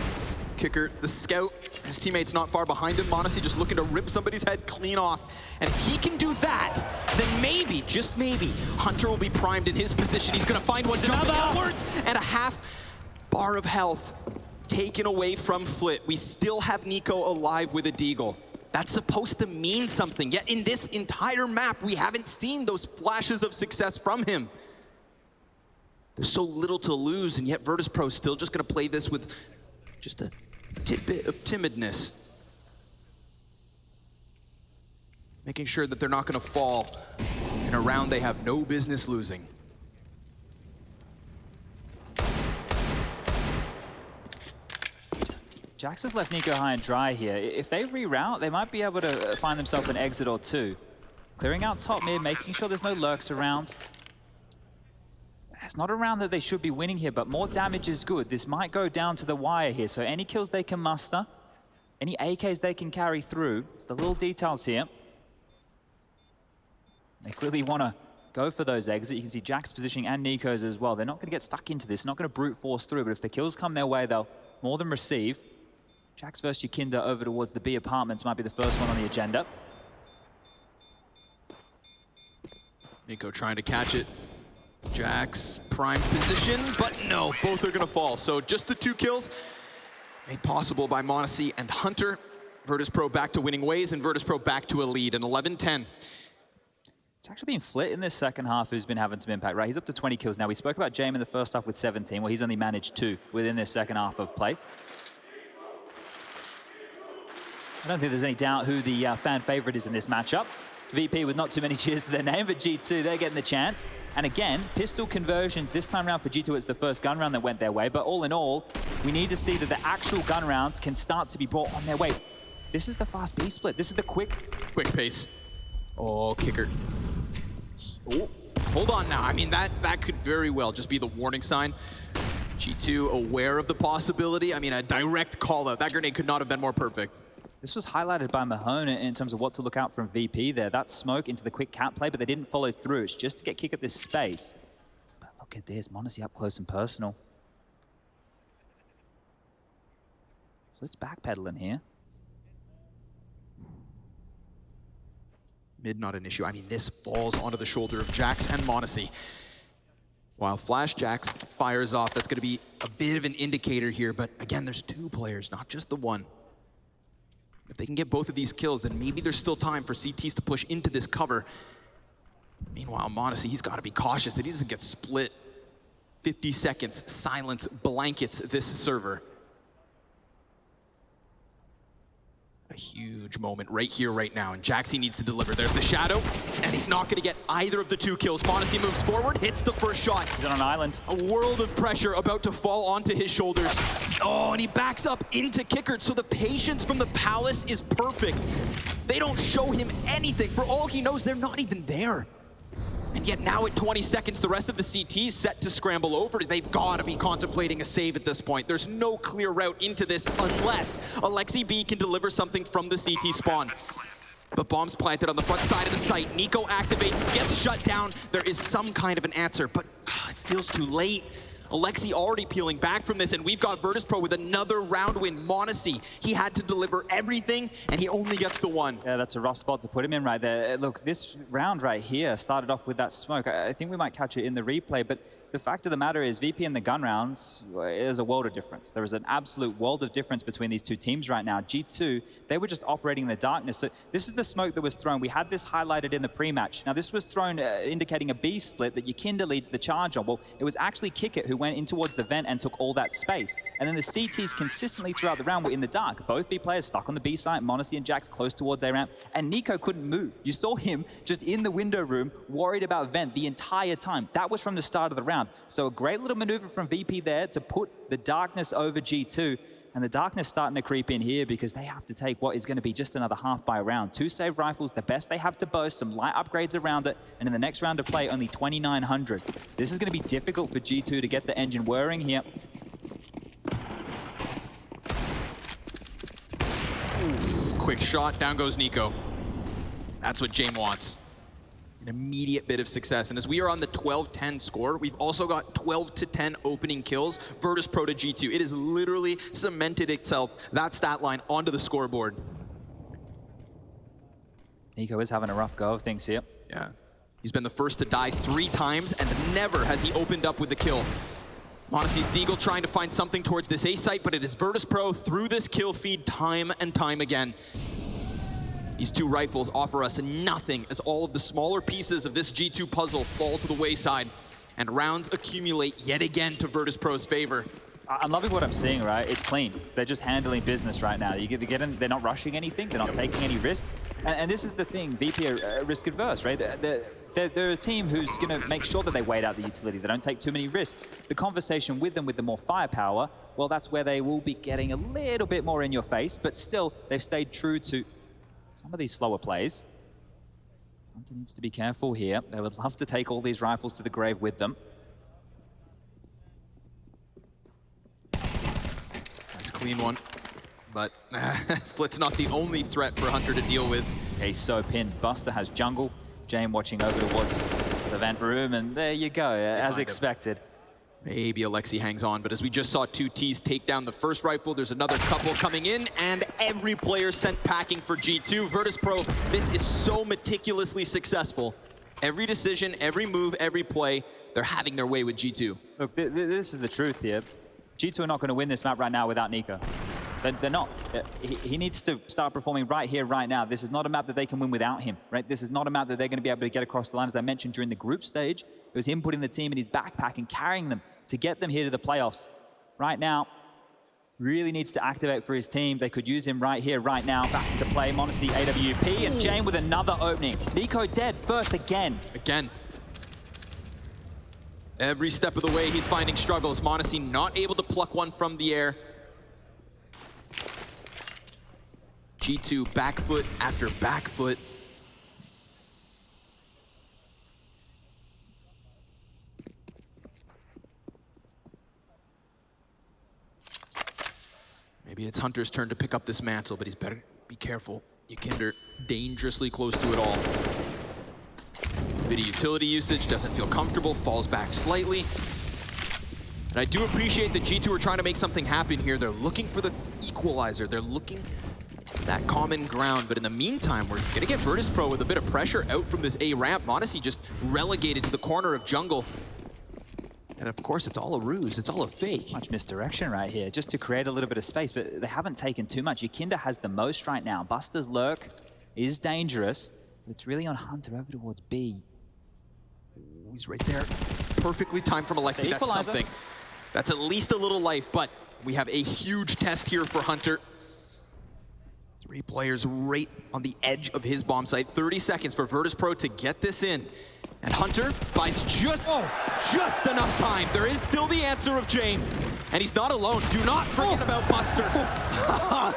Kicker, the scout, his teammate's not far behind him. Monacy just looking to rip somebody's head clean off. And if he can do that, then maybe, just maybe, Hunter will be primed in his position. He's gonna find one jumping outwards, and a half bar of health taken away from Flit. We still have Nico alive with a deagle. That's supposed to mean something. Yet in this entire map, we haven't seen those flashes of success from him. There's so little to lose, and yet Virtus.pro's still just gonna play this with just a tidbit of timidness. Making sure that they're not gonna fall in a round they have no business losing. Jax has left Nico high and dry here. If they reroute, they might be able to find themselves an exit or two. Clearing out top mid, making sure there's no lurks around. It's not a round that they should be winning here, but more damage is good. This might go down to the wire here, so any kills they can muster, any AKs they can carry through, it's the little details here. They clearly want to go for those exits. You can see Jack's positioning and Nico's as well. They're not going to get stuck into this, not going to brute force through, but if the kills come their way, they'll more than receive. Jax versus Yakinder over towards the B apartments might be the first one on the agenda. Nico trying to catch it. Jax prime position, but no, both are gonna fall. So just the 2 kills made possible by Monacy and Hunter. Virtus.pro back to winning ways, and Virtus.pro back to a lead, an 11-10. It's actually been Flit in this second half who's been having some impact, right? He's up to 20 kills now. We spoke about Jame in the first half with 17. Well, he's only managed 2 within this second half of play. I don't think there's any doubt who the fan favorite is in this matchup. VP with not too many cheers to their name, but G2, they're getting the chance. And again, pistol conversions this time around for G2, it's the first gun round that went their way. But all in all, we need to see that the actual gun rounds can start to be brought on their way. This is the fast B split. This is the quick pace. Oh, Kicker. Oh, hold on now. I mean, that could very well just be the warning sign. G2 aware of the possibility. I mean, a direct call out. That grenade could not have been more perfect. This was highlighted by Mahone in terms of what to look out from VP there. That smoke into the quick cat play, but they didn't follow through. It's just to get kick at this space. But look at this, Monacy up close and personal. So it's backpedaling here. Mid not an issue. I mean, this falls onto the shoulder of Jax and Monacy. While Flash Jax fires off, that's gonna be a bit of an indicator here, but again, there's 2 players, not just the one. If they can get both of these kills, then maybe there's still time for CTs to push into this cover. Meanwhile, Monacy, he's got to be cautious that he doesn't get split. 50 seconds, silence blankets this server. A Huge moment right here, right now, and Jaxi needs to deliver. There's the shadow, and he's not gonna get either of the 2 kills. m0NESY moves forward, hits the first shot. He's on an island. A world of pressure about to fall onto his shoulders. Oh, and he backs up into Kickert, so the patience from the Palace is perfect. They don't show him anything. For all he knows, they're not even there. And yet now at 20 seconds, the rest of the CT is set to scramble over. They've got to be contemplating a save at this point. There's no clear route into this unless Alexi B can deliver something from the CT spawn. But bombs planted on the front side of the site. Nico activates, gets shut down. There is some kind of an answer, but it feels too late. Alexi already peeling back from this, and we've got Virtus.pro with another round win. m0NESY, he had to deliver everything, and he only gets the 1. Yeah, that's a rough spot to put him in right there. Look, this round right here started off with that smoke. I think we might catch it in the replay, but the fact of the matter is VP in the gun rounds is a world of difference. There is an absolute world of difference between these 2 teams right now. G2, they were just operating in the darkness. So this is the smoke that was thrown. We had this highlighted in the pre-match. Now this was thrown indicating a B split that Yakinda leads the charge on. Well, it was actually Kickit who went in towards the vent and took all that space. And then the CTs consistently throughout the round were in the dark. Both B players stuck on the B site, m0NESY and Jax close towards A ramp, and Nico couldn't move. You saw him just in the window room, worried about vent the entire time. That was from the start of the round. So a great little maneuver from VP there to put the darkness over G2. And the darkness starting to creep in here because they have to take what is going to be just another half by a round. 2 save rifles, the best they have to boast, some light upgrades around it, and in the next round of play, only 2,900. This is going to be difficult for G2 to get the engine whirring here. Quick shot, down goes Nico. That's what Jame wants. An immediate bit of success. And as we are on the 12-10 score, we've also got 12-10 opening kills. Virtus.pro to G2. It has literally cemented itself, that stat line, onto the scoreboard. Nico is having a rough go of things here. Yeah. He's been the first to die 3 times, and never has he opened up with the kill. m0NESY's Deagle trying to find something towards this A site, but it is Virtus.pro through this kill feed time and time again. These 2 rifles offer us nothing as all of the smaller pieces of this G2 puzzle fall to the wayside, and rounds accumulate yet again to Virtus.pro's favor. I'm loving what I'm seeing, right? It's clean. They're just handling business right now. You get in, they're not rushing anything, they're not taking any risks. And this is the thing, VP are risk adverse, right? They're a team who's going to make sure that they wait out the utility. They don't take too many risks. The conversation with them, with the more firepower, well, that's where they will be getting a little bit more in your face, but still, they've stayed true to some of these slower plays. Hunter needs to be careful here. They would love to take all these rifles to the grave with them. Nice clean one. But Flit's not the only threat for Hunter to deal with. He's so pinned. Buster has jungle. Jame watching over towards the vent room, and there you go, as expected. Maybe Alexi hangs on, but as we just saw 2 Ts take down the first rifle, there's another couple coming in, and every player sent packing for G2. Virtus.pro, this is so meticulously successful. Every decision, every move, every play, they're having their way with G2. Look, this is the truth here. G2 are not going to win this map right now without Nico. They're not. He needs to start performing right here, right now. This is not a map that they can win without him, right? This is not a map that they're going to be able to get across the line. As I mentioned during the group stage, it was him putting the team in his backpack and carrying them to get them here to the playoffs. Right now, really needs to activate for his team. They could use him right here, right now. Back into play, m0NESY, AWP, and Jame with another opening. Nico dead first again. Again. Every step of the way, he's finding struggles. m0NESY not able to pluck one from the air. G2 back foot after back foot. Maybe it's Hunter's turn to pick up this mantle, but he's better be careful. Yakinda dangerously close to it all. Bit of utility usage, doesn't feel comfortable, falls back slightly. And I do appreciate that G2 are trying to make something happen here. They're looking for the equalizer. They're looking for that common ground. But in the meantime, we're gonna get Virtus.pro with a bit of pressure out from this A ramp. m0NESY just relegated to the corner of jungle. And of course, it's all a ruse. It's all a fake. Much misdirection right here, just to create a little bit of space, but they haven't taken too much. Yakinda has the most right now. Buster's lurk is dangerous, but it's really on Hunter over towards B. Ooh, he's right there. Perfectly timed from Alexi. That's something. That's at least a little life, but we have a huge test here for Hunter. 3 players right on the edge of his bomb site. 30 seconds for Virtus.pro to get this in. And Hunter buys just enough time. There is still the answer of James. And he's not alone. Do not forget about Buster.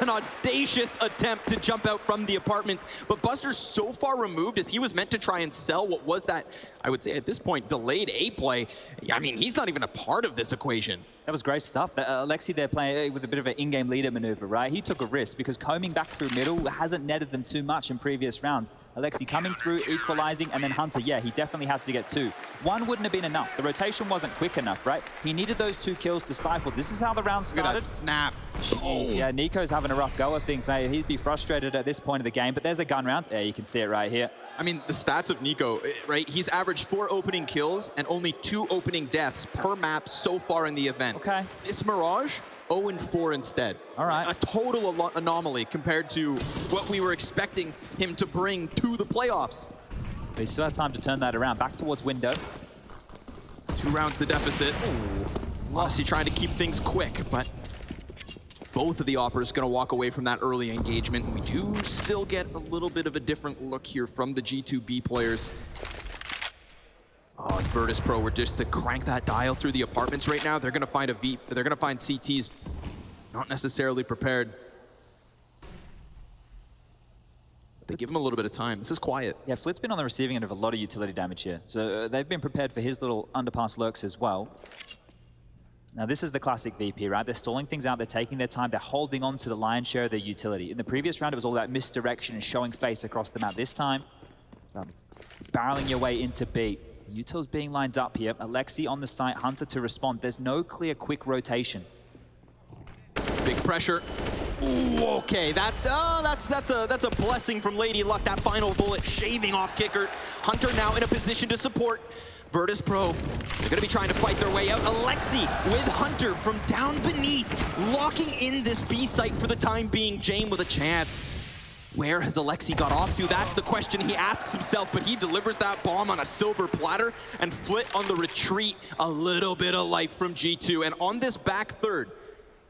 An audacious attempt to jump out from the apartments. But Buster's so far removed as he was meant to try and sell what was that, I would say at this point, delayed A play. I mean, he's not even a part of this equation. That was great stuff. Alexi there playing with a bit of an in-game leader maneuver, right? He took a risk because combing back through middle hasn't netted them too much in previous rounds. Alexi coming through, equalizing, and then Hunter, yeah, he definitely had to get 2. 1 wouldn't have been enough. The rotation wasn't quick enough, right? He needed those 2 kills to stifle. This is how the round started. Look at that snap. Jeez, yeah, Nico's having a rough go of things, mate. He'd be frustrated at this point of the game, but there's a gun round. Yeah, you can see it right here. I mean, the stats of Nico, right? He's averaged 4 opening kills and only 2 opening deaths per map so far in the event. Okay. This Mirage, 0-4 instead. All right. A total anomaly compared to what we were expecting him to bring to the playoffs. But he still has time to turn that around. Back towards window. 2 rounds the deficit. Honestly trying to keep things quick, but both of the Oppers going to walk away from that early engagement. We do still get a little bit of a different look here from the G2B players. Oh, if Virtus.pro were just to crank that dial through the apartments right now, they're going to find they're going to find CTs not necessarily prepared. They give him a little bit of time. This is quiet. Yeah, Flit's been on the receiving end of a lot of utility damage here. So they've been prepared for his little underpass lurks as well. Now, this is the classic VP, right? They're stalling things out, they're taking their time, they're holding on to the lion's share of their utility. In the previous round, it was all about misdirection and showing face across the map. This time, barreling your way into B. Util's being lined up here. Alexi on the site, Hunter to respond. There's no clear, quick rotation. Big pressure. Ooh, okay, that's a blessing from Lady Luck. That final bullet shaving off Kicker. Hunter now in a position to support. Virtus.pro, they're going to be trying to fight their way out. Alexi with Hunter from down beneath, locking in this B site for the time being. James with a chance. Where has Alexi got off to? That's the question he asks himself, but he delivers that bomb on a silver platter, and Flit on the retreat. A little bit of life from G2, and on this back third,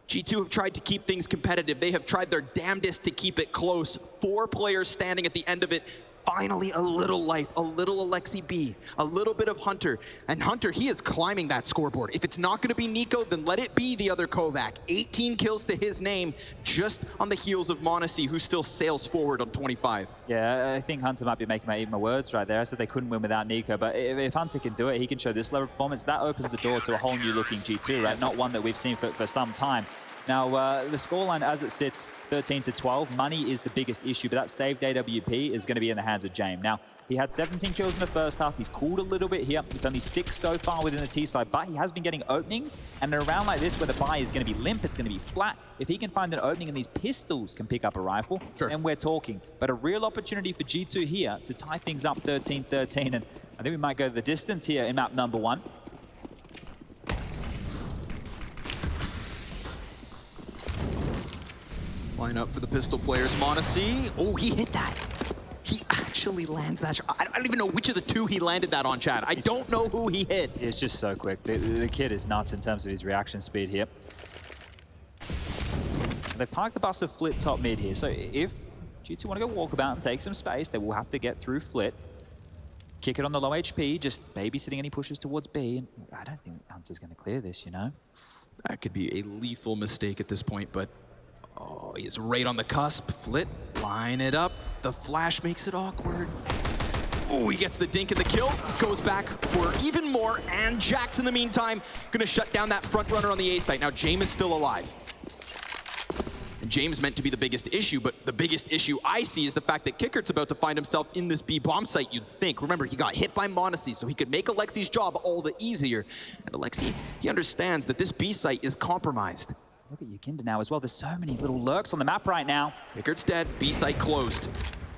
G2 have tried to keep things competitive. They have tried their damnedest to keep it close. 4 players standing at the end of it. Finally, a little life, a little Alexi B, a little bit of Hunter. And Hunter, he is climbing that scoreboard. If it's not going to be Nico, then let it be the other Kovac. 18 kills to his name, just on the heels of Monacy, who still sails forward on 25. Yeah, I think Hunter might be making my words right there. I said they couldn't win without Nico, but if Hunter can do it, he can show this level of performance. That opens the door to a whole new looking G2, right? Yes. Not one that we've seen for some time. Now, the scoreline as it sits, 13-12, money is the biggest issue, but that saved AWP is going to be in the hands of James. Now, he had 17 kills in the first half. He's cooled a little bit here. It's only 6 so far within the T side, but he has been getting openings. And in a round like this, where the buy is going to be limp, it's going to be flat. If he can find an opening and these pistols can pick up a rifle, then we're talking. But a real opportunity for G2 here to tie things up 13-13. And I think we might go the distance here in map number 1. Line up for the pistol players. Monacy. Oh, he hit that. He actually lands that shot. I don't even know which of the 2 he landed that on, Chad. I don't know who he hit. It's just so quick. The kid is nuts in terms of his reaction speed here. They've parked the bus of Flit top mid here. So if G2 want to go walkabout and take some space, they will have to get through Flit. Kick it on the low HP, just babysitting any pushes towards B. And I don't think Hunter's going to clear this, you know? That could be a lethal mistake at this point, but oh, he's right on the cusp. Flit, line it up. The flash makes it awkward. Oh, he gets the dink and the kill. Goes back for even more, and Jax in the meantime gonna shut down that front runner on the A site. Now James is still alive. And James meant to be the biggest issue, but the biggest issue I see is the fact that Kickert's about to find himself in this B bomb site, you'd think. Remember, he got hit by Monacy, so he could make Alexi's job all the easier. And Alexi, he understands that this B site is compromised. Look at Yukinda now as well. There's so many little lurks on the map right now. Kickert's dead, B site closed.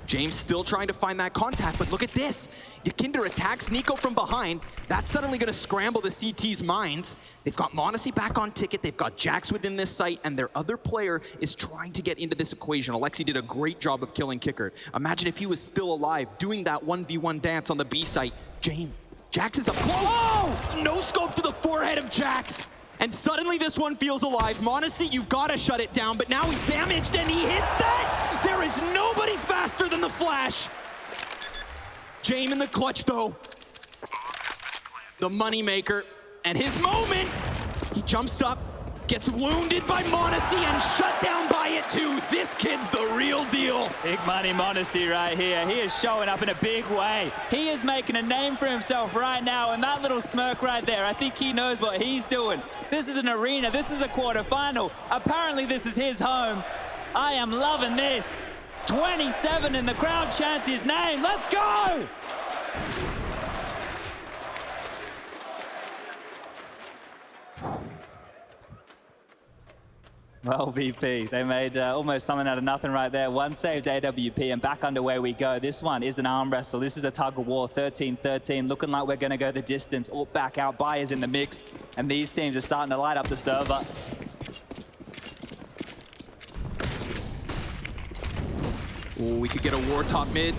James still trying to find that contact, but look at this. Yukinda attacks Nico from behind. That's suddenly going to scramble the CT's minds. They've got Monacy back on ticket. They've got Jax within this site, and their other player is trying to get into this equation. Alexi did a great job of killing Kickert. Imagine if he was still alive doing that 1v1 dance on the B site. Jax is up close. Oh! No scope to the forehead of Jax. And suddenly this one feels alive. m0NESY, you've got to shut it down, but now he's damaged and he hits that! There is nobody faster than the Flash! Jame in the clutch though. The moneymaker, and his moment! He jumps up, gets wounded by m0NESY and shut down by it too. This kid's the real deal. Big money m0NESY right here. He is showing up in a big way. He is making a name for himself right now, and that little smirk right there, I think he knows what he's doing. This is an arena. This is a quarterfinal. Apparently this is his home. I am loving this. 27 in the crowd chants his name. Let's go! Well, VP, they made almost something out of nothing right there. One saved AWP, and back underway we go. This one is an arm wrestle. This is a tug of war, 13-13, looking like we're going to go the distance. All back out, Bayer's in the mix, and these teams are starting to light up the server. Oh, we could get a war top mid.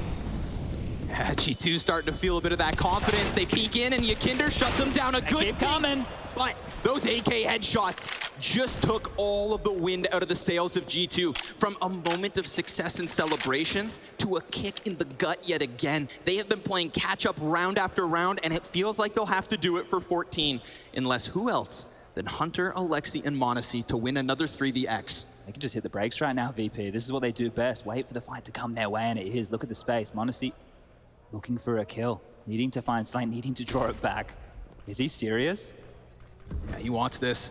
Yeah, G2 starting to feel a bit of that confidence. They peek in, and Yakinder shuts them down a good keep coming. But those AK headshots just took all of the wind out of the sails of G2. From a moment of success and celebration to a kick in the gut yet again. They have been playing catch-up round after round, and it feels like they'll have to do it for 14. Unless who else than Hunter, Alexi, and m0NESY to win another 3vx. They can just hit the brakes right now, VP. This is what they do best. Wait for the fight to come their way, and it is. Look at the space. m0NESY looking for a kill. Needing to find Slate, needing to draw it back. Is he serious? Yeah, he wants this.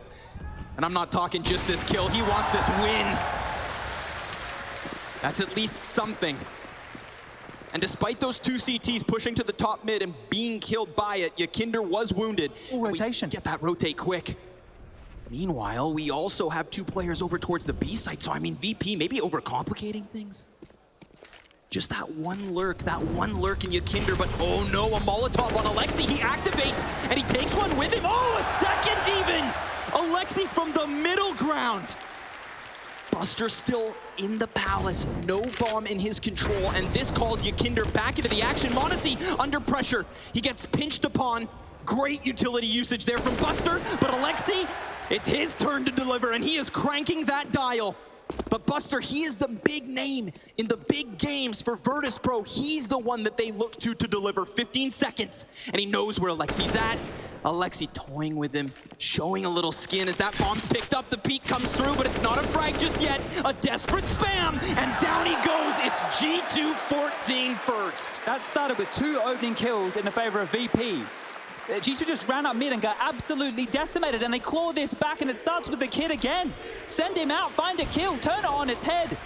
And I'm not talking just this kill, he wants this win. That's at least something. And despite those two CTs pushing to the top mid and being killed by it, Yakinder was wounded. Ooh, rotation. Get that rotate quick. Meanwhile, we also have two players over towards the B site, so I mean, VP maybe overcomplicating things. Just that one lurk in Yakinder, but oh no, a Molotov on Alexi. He activates, and he takes one with him. Oh, a second even! Alexi from the middle ground. Buster still in the palace, no bomb in his control, and this calls Yakinder back into the action. m0NESY under pressure. He gets pinched upon. Great utility usage there from Buster, but Alexi, it's his turn to deliver, and he is cranking that dial. But Buster, he is the big name in the big games for Virtus Pro. He's the one that they look to deliver. 15 seconds, and he knows where Alexi's at. Alexi toying with him, showing a little skin as that bomb's picked up. The peek comes through, but it's not a frag just yet. A desperate spam, and down he goes. It's G2 14 first. That started with 2 opening kills in the favor of VP. G2 just ran up mid and got absolutely decimated, and they claw this back, and it starts with the kid again. Send him out, find a kill, turn it on its head.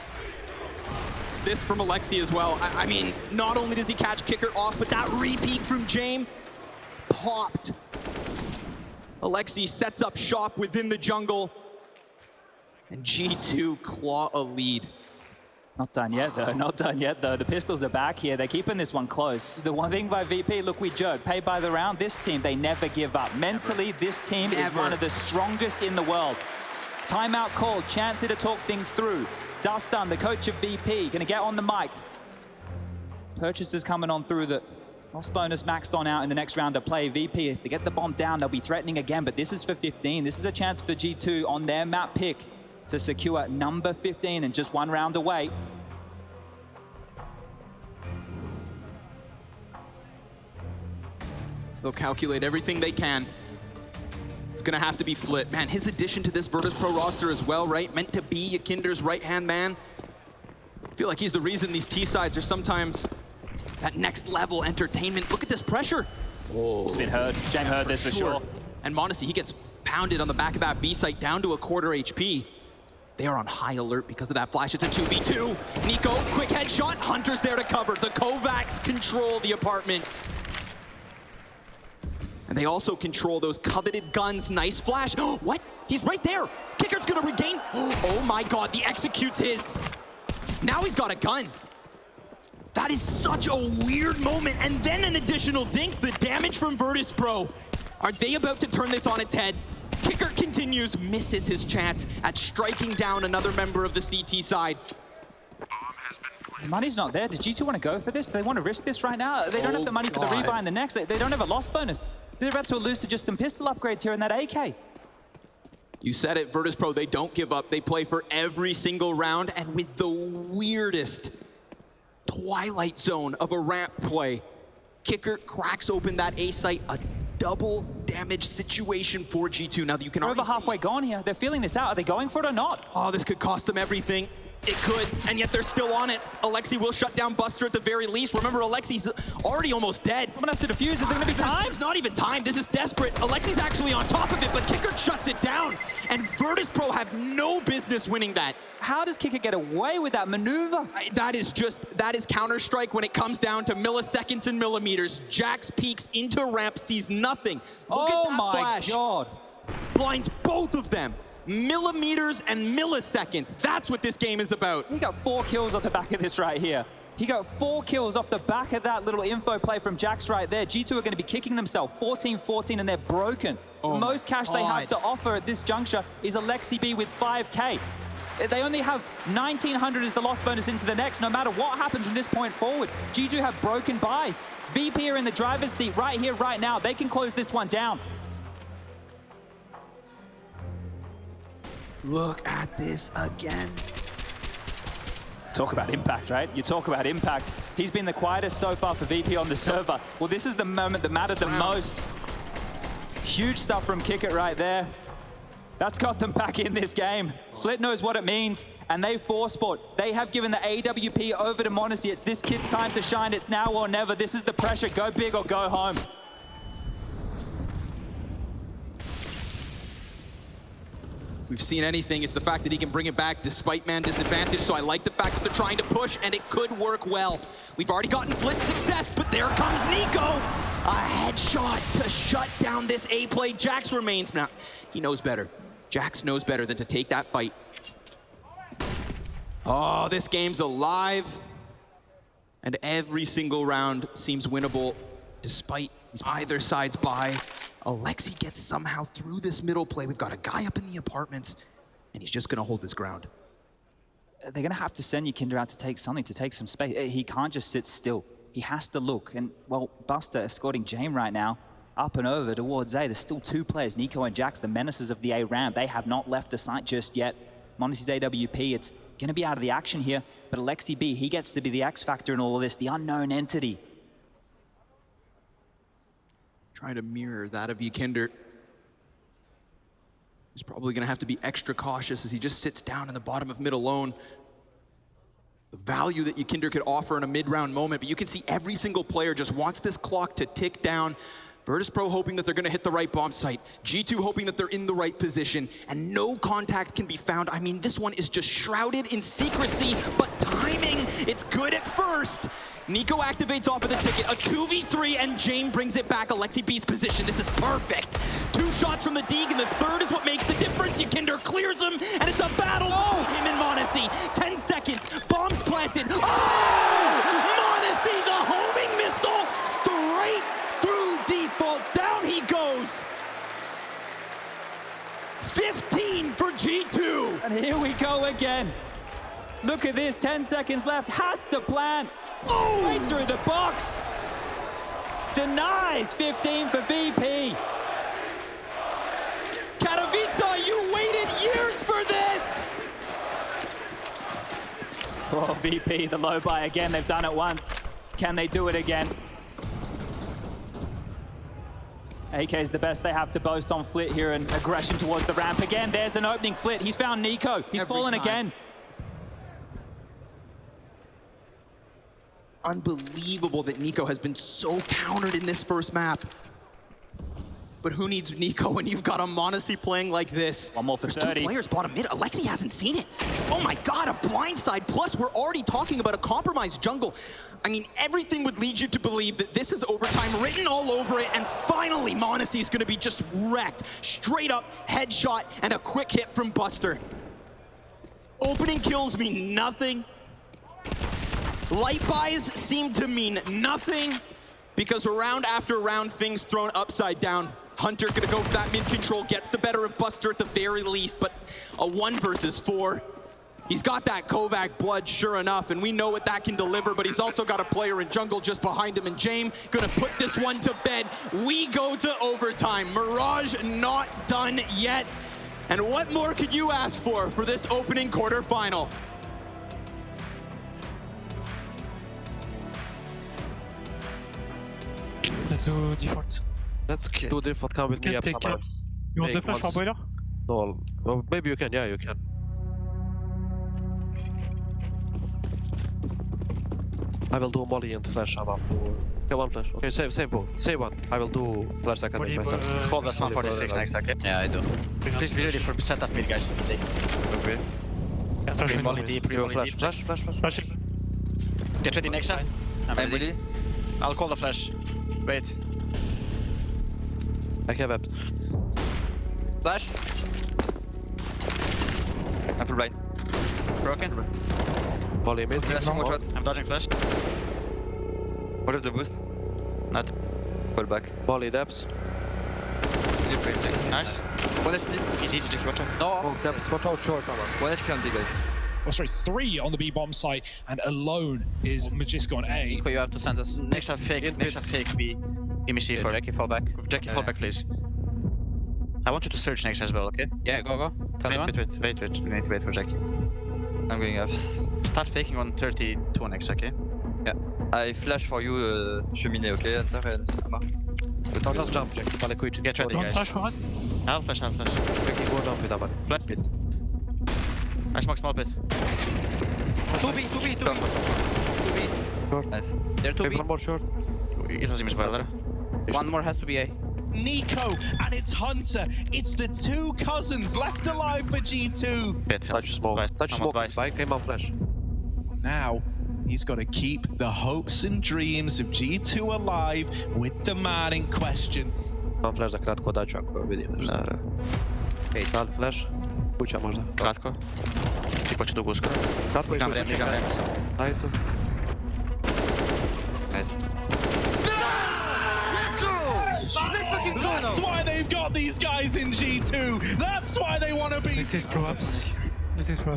This from Alexi as well. I mean, not only does he catch Kicker off, but that repeat from Jame popped. Alexi sets up shop within the jungle, and G2 claw a lead. Not done yet, though. Not done yet, though. The pistols are back here. They're keeping this one close. The one thing by VP, look, we joke, paid by the round. This team, they never give up. Mentally, this team is one of the strongest in the world. Timeout called. Chance here to talk things through. Dustin, the coach of VP, going to get on the mic. Purchases coming on through the loss bonus maxed on out in the next round of play. VP, if they get the bomb down, they'll be threatening again, but this is for 15. This is a chance for G2 on their map pick to secure number 15 and just one round away. They'll calculate everything they can. It's gonna have to be Flit. Man, his addition to this Virtus Pro roster as well, right? Meant to be Yakinder's right-hand man. I feel like he's the reason these T-sides are sometimes that next level entertainment. Look at this pressure. Oh. It's been heard. Jame heard this for sure. And m0NESY, he gets pounded on the back of that B site down to a quarter HP. They are on high alert because of that flash. It's a 2v2. Nico, quick headshot. Hunter's there to cover. The Kovacs control the apartments. And they also control those coveted guns. Nice flash. What? He's right there. Kicker's gonna regain. Oh my God, the execute's his. Now he's got a gun. That is such a weird moment. And then an additional dink. The damage from Virtus Pro. Are they about to turn this on its head? Kicker continues, misses his chance at striking down another member of the CT side. The money's not there. Did G2 want to go for this? Do they want to risk this right now? They don't have the money for the rebuy in the next. They don't have a loss bonus. They're about to lose to just some pistol upgrades here in that AK. You said it, Virtus.pro, they don't give up. They play for every single round, and with the weirdest twilight zone of a ramp play, Kicker cracks open that A site, a double damage situation for G2. Now you can They're over halfway gone here. They're feeling this out. Are they going for it or not? Oh, this could cost them everything. It could, and yet they're still on it. Alexi will shut down Buster at the very least. Remember, Alexi's already almost dead. Someone has to defuse. Is there going to be time? There's not even time. This is desperate. Alexi's actually on top of it, but Kicker shuts it down. And Virtus.pro have no business winning that. How does Kicker get away with that maneuver? That is Counter-Strike when it comes down to milliseconds and millimeters. Jax peeks into ramp, sees nothing. Look at that flash. God. Blinds both of them. Millimeters and milliseconds. That's what this game is about. He got 4 kills off the back of this right here. He got 4 kills off the back of that little info play from Jax right there. G2 are going to be kicking themselves 14-14, and they're broken. The most cash they have to offer at this juncture is Alexi B with 5K. They only have 1,900 as the loss bonus into the next, no matter what happens from this point forward. G2 have broken buys. VP are in the driver's seat right here, right now. They can close this one down. Look at this again. Talk about impact, right? You talk about impact. He's been the quietest so far for VP on the server. Well, this is the moment that mattered the most. Huge stuff from Kickit right there. That's got them back in this game. Flit knows what it means, and they force sport. They have given the AWP over to m0NESY. It's this kid's time to shine. It's now or never. This is the pressure. Go big or go home. We've seen anything, it's the fact that he can bring it back despite man disadvantage, so I like the fact that they're trying to push, and it could work well. We've already gotten Flit's success, but there comes Nico! A headshot to shut down this A play. Jax remains now. He knows better. Jax knows better than to take that fight. Oh, this game's alive. And every single round seems winnable despite either side's buy. Alexi gets somehow through this middle play. We've got a guy up in the apartments, and he's just gonna hold his ground. They're gonna have to send Yukinder out to take something, to take some space. He can't just sit still. He has to look. And, well, Buster escorting Jame right now up and over towards A. There's still 2 players, Nico and Jax, the menaces of the A ramp. They have not left the site just yet. m0NESY's AWP, it's gonna be out of the action here, but Alexi B, he gets to be the X factor in all of this, the unknown entity. Trying to mirror that of Yukinder. He's probably gonna have to be extra cautious as he just sits down in the bottom of mid alone. The value that Yukinder could offer in a mid-round moment, but you can see every single player just wants this clock to tick down. Virtus.pro hoping that they're gonna hit the right bomb site. G2 hoping that they're in the right position, and no contact can be found. I mean, this one is just shrouded in secrecy, but timing, it's good at first. Nico activates off of the ticket, a 2v3, and Jame brings it back. Alexi B's position, this is perfect. 2 shots from the Deeg, and the third is what makes the difference. Yukinder clears him, and it's a battle. Oh, him and m0NESY. 10 seconds, bombs planted. Oh! m0NESY, the homing missile, straight through default. Down he goes. 15 for G2. And here we go again. Look at this, 10 seconds left, has to plant. Oh! Right through the box. Denies 15 for VP. Katowice, you waited years for this. Oh, VP, the low buy again. They've done it once. Can they do it again? AK's the best they have to boast on Flit here, and aggression towards the ramp again. There's an opening Flit. He's found Nico. He's fallen again. Unbelievable that Nico has been so countered in this first map. But who needs Nico when you've got a m0NESY playing like this? One more for 30. There's 2 players bottom mid. Alexi hasn't seen it. Oh my God, a blindside. Plus, we're already talking about a compromised jungle. I mean, everything would lead you to believe that this is overtime written all over it, and finally m0NESY is gonna be just wrecked. Straight up headshot and a quick hit from Buster. Opening kills mean nothing. Light buys seem to mean nothing, because round after round, things thrown upside down. Hunter gonna go for that mid control, gets the better of Buster at the very least, but a 1 versus 4. He's got that Kovac blood, sure enough, and we know what that can deliver, but he's also got a player in jungle just behind him, and Jame gonna put this one to bed. We go to overtime. Mirage not done yet. And what more could you ask for this opening quarterfinal? Let's do default. Let's do default. Come with me up somehow. You want the flash for boiler? No, well, maybe you can. Yeah, you can. I will do molly and flash somehow. Okay, one flash. Okay, save both. Save one. I will do flash second with myself. Hold this 146 next, okay? Yeah, I do. Please be ready for set up mid, guys. Okay. Flash molly deep, flash, deep. Flash. Get ready, Nexa. I'm ready. I'll call the flash. Wait. I have webbed. Flash. I'm full blind. Broken. Molly mid. I'm dodging flash. What is the boost? Nothing. Pull back. Molly depths. Nice. 1 HP. He's easy to watch out. No, depths. Watch out short. 1 HP on B, guys. Oh, sorry, 3 on the B bomb site, and alone is Magiska on A. Nico, you have to send us. Next up fake B. Give me C4. Jackie, fall back. Jackie, fall back, please. I want you to search next as well, okay? Yeah, go. Tell me one. Wait. We need to wait for Jackie. I'm going up. Start faking on 32 next, okay? Yeah. I flash for you, cheminée, okay? Enter and Amar. Don't just jump, Jackie. Get ready, Don't guys. flash for us? I'll flash. Jackie, go down with Amar. Flat pit. I smoke small pit. 2B. Short. Nice. They're 2B. One more short. One more has to be A. Nico and it's Hunter. It's the two cousins left alive for G2. Touch smoke. Touch smoke. Spike came on flash. Now he's got to keep the hopes and dreams of G2 alive with the man in question. Mam flash za kratko, daću ako vidim nešto. Okej, tal flash. Kuća možda. Kratko. I poći dugo uskoro. Kratko i kuća. Daj tu. Nice. That's why they've got these guys in G2. That's why they want to be. This is pro-ups.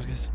Guys.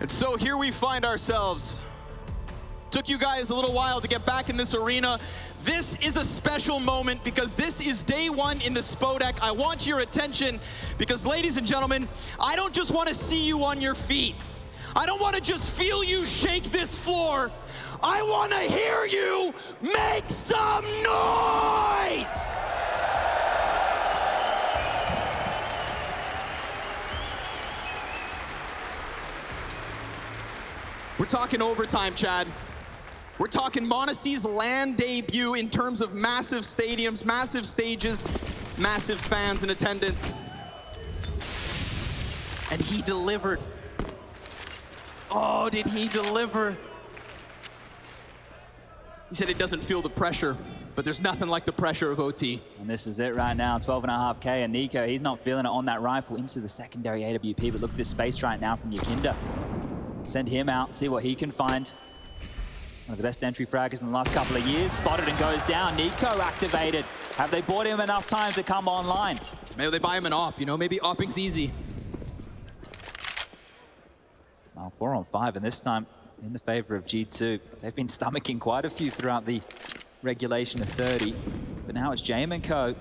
And so here we find ourselves. Took you guys a little while to get back in this arena. This is a special moment because this is day one in the Spodek. I want your attention because, ladies and gentlemen, I don't just want to see you on your feet. I don't want to just feel you shake this floor. I want to hear you make some noise! We're talking overtime, Chad. We're talking m0NESY's LAN debut in terms of massive stadiums, massive stages, massive fans in attendance. And he delivered. Oh, did he deliver? He said it doesn't feel the pressure, but there's nothing like the pressure of OT. And this is it right now, 12.5K, and Nico, he's not feeling it on that rifle into the secondary AWP, but look at this space right now from Yakinda. Send him out, see what he can find. One of the best entry fraggers in the last couple of years. Spotted and goes down. Nico activated. Have they bought him enough time to come online? Maybe they buy him an op, you know? Maybe opping's easy. Well, 4 on 5, and this time in the favor of G2. They've been stomaching quite a few throughout the regulation of 30, but now it's IEM and Co.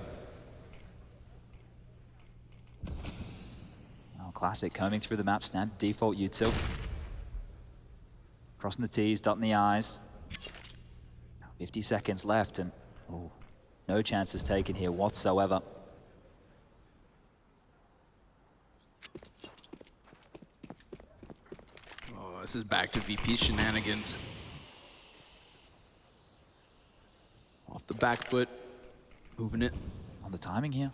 Oh, classic, combing through the map, standard default util. Crossing the T's, dotting the I's. 50 seconds left, and no chances taken here whatsoever. This is back to VP shenanigans. Off the back foot, moving it. On the timing here.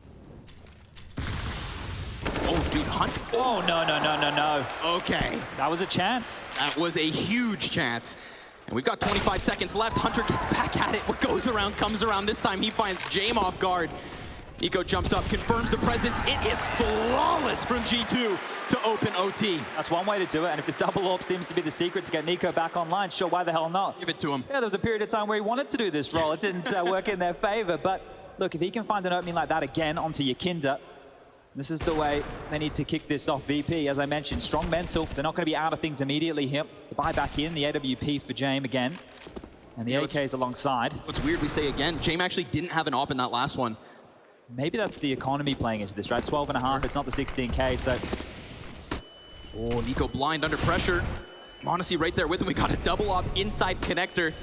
Oh, dude, Hunt. Oh, no. Okay. That was a chance. That was a huge chance. And we've got 25 seconds left. Hunter gets back at it. What goes around comes around. This time he finds Jame off guard. Nico jumps up, confirms the presence. It is flawless from G2 to open OT. That's one way to do it, and if this double AWP seems to be the secret to get Nico back online, sure, why the hell not? Give it to him. Yeah, there was a period of time where he wanted to do this role. It didn't work in their favor, but look, if he can find an opening like that again onto Yakinda, this is the way they need to kick this off. VP, as I mentioned, strong mental. They're not going to be out of things immediately here. The buy back in, the AWP for Jame again, and the AKs alongside. What's weird, we say again, Jame actually didn't have an AWP in that last one. Maybe that's the economy playing into this, right? 12.5, it's not the 16K, so... Oh, Nico blind under pressure. Monacy right there with him. We got a double AWP inside connector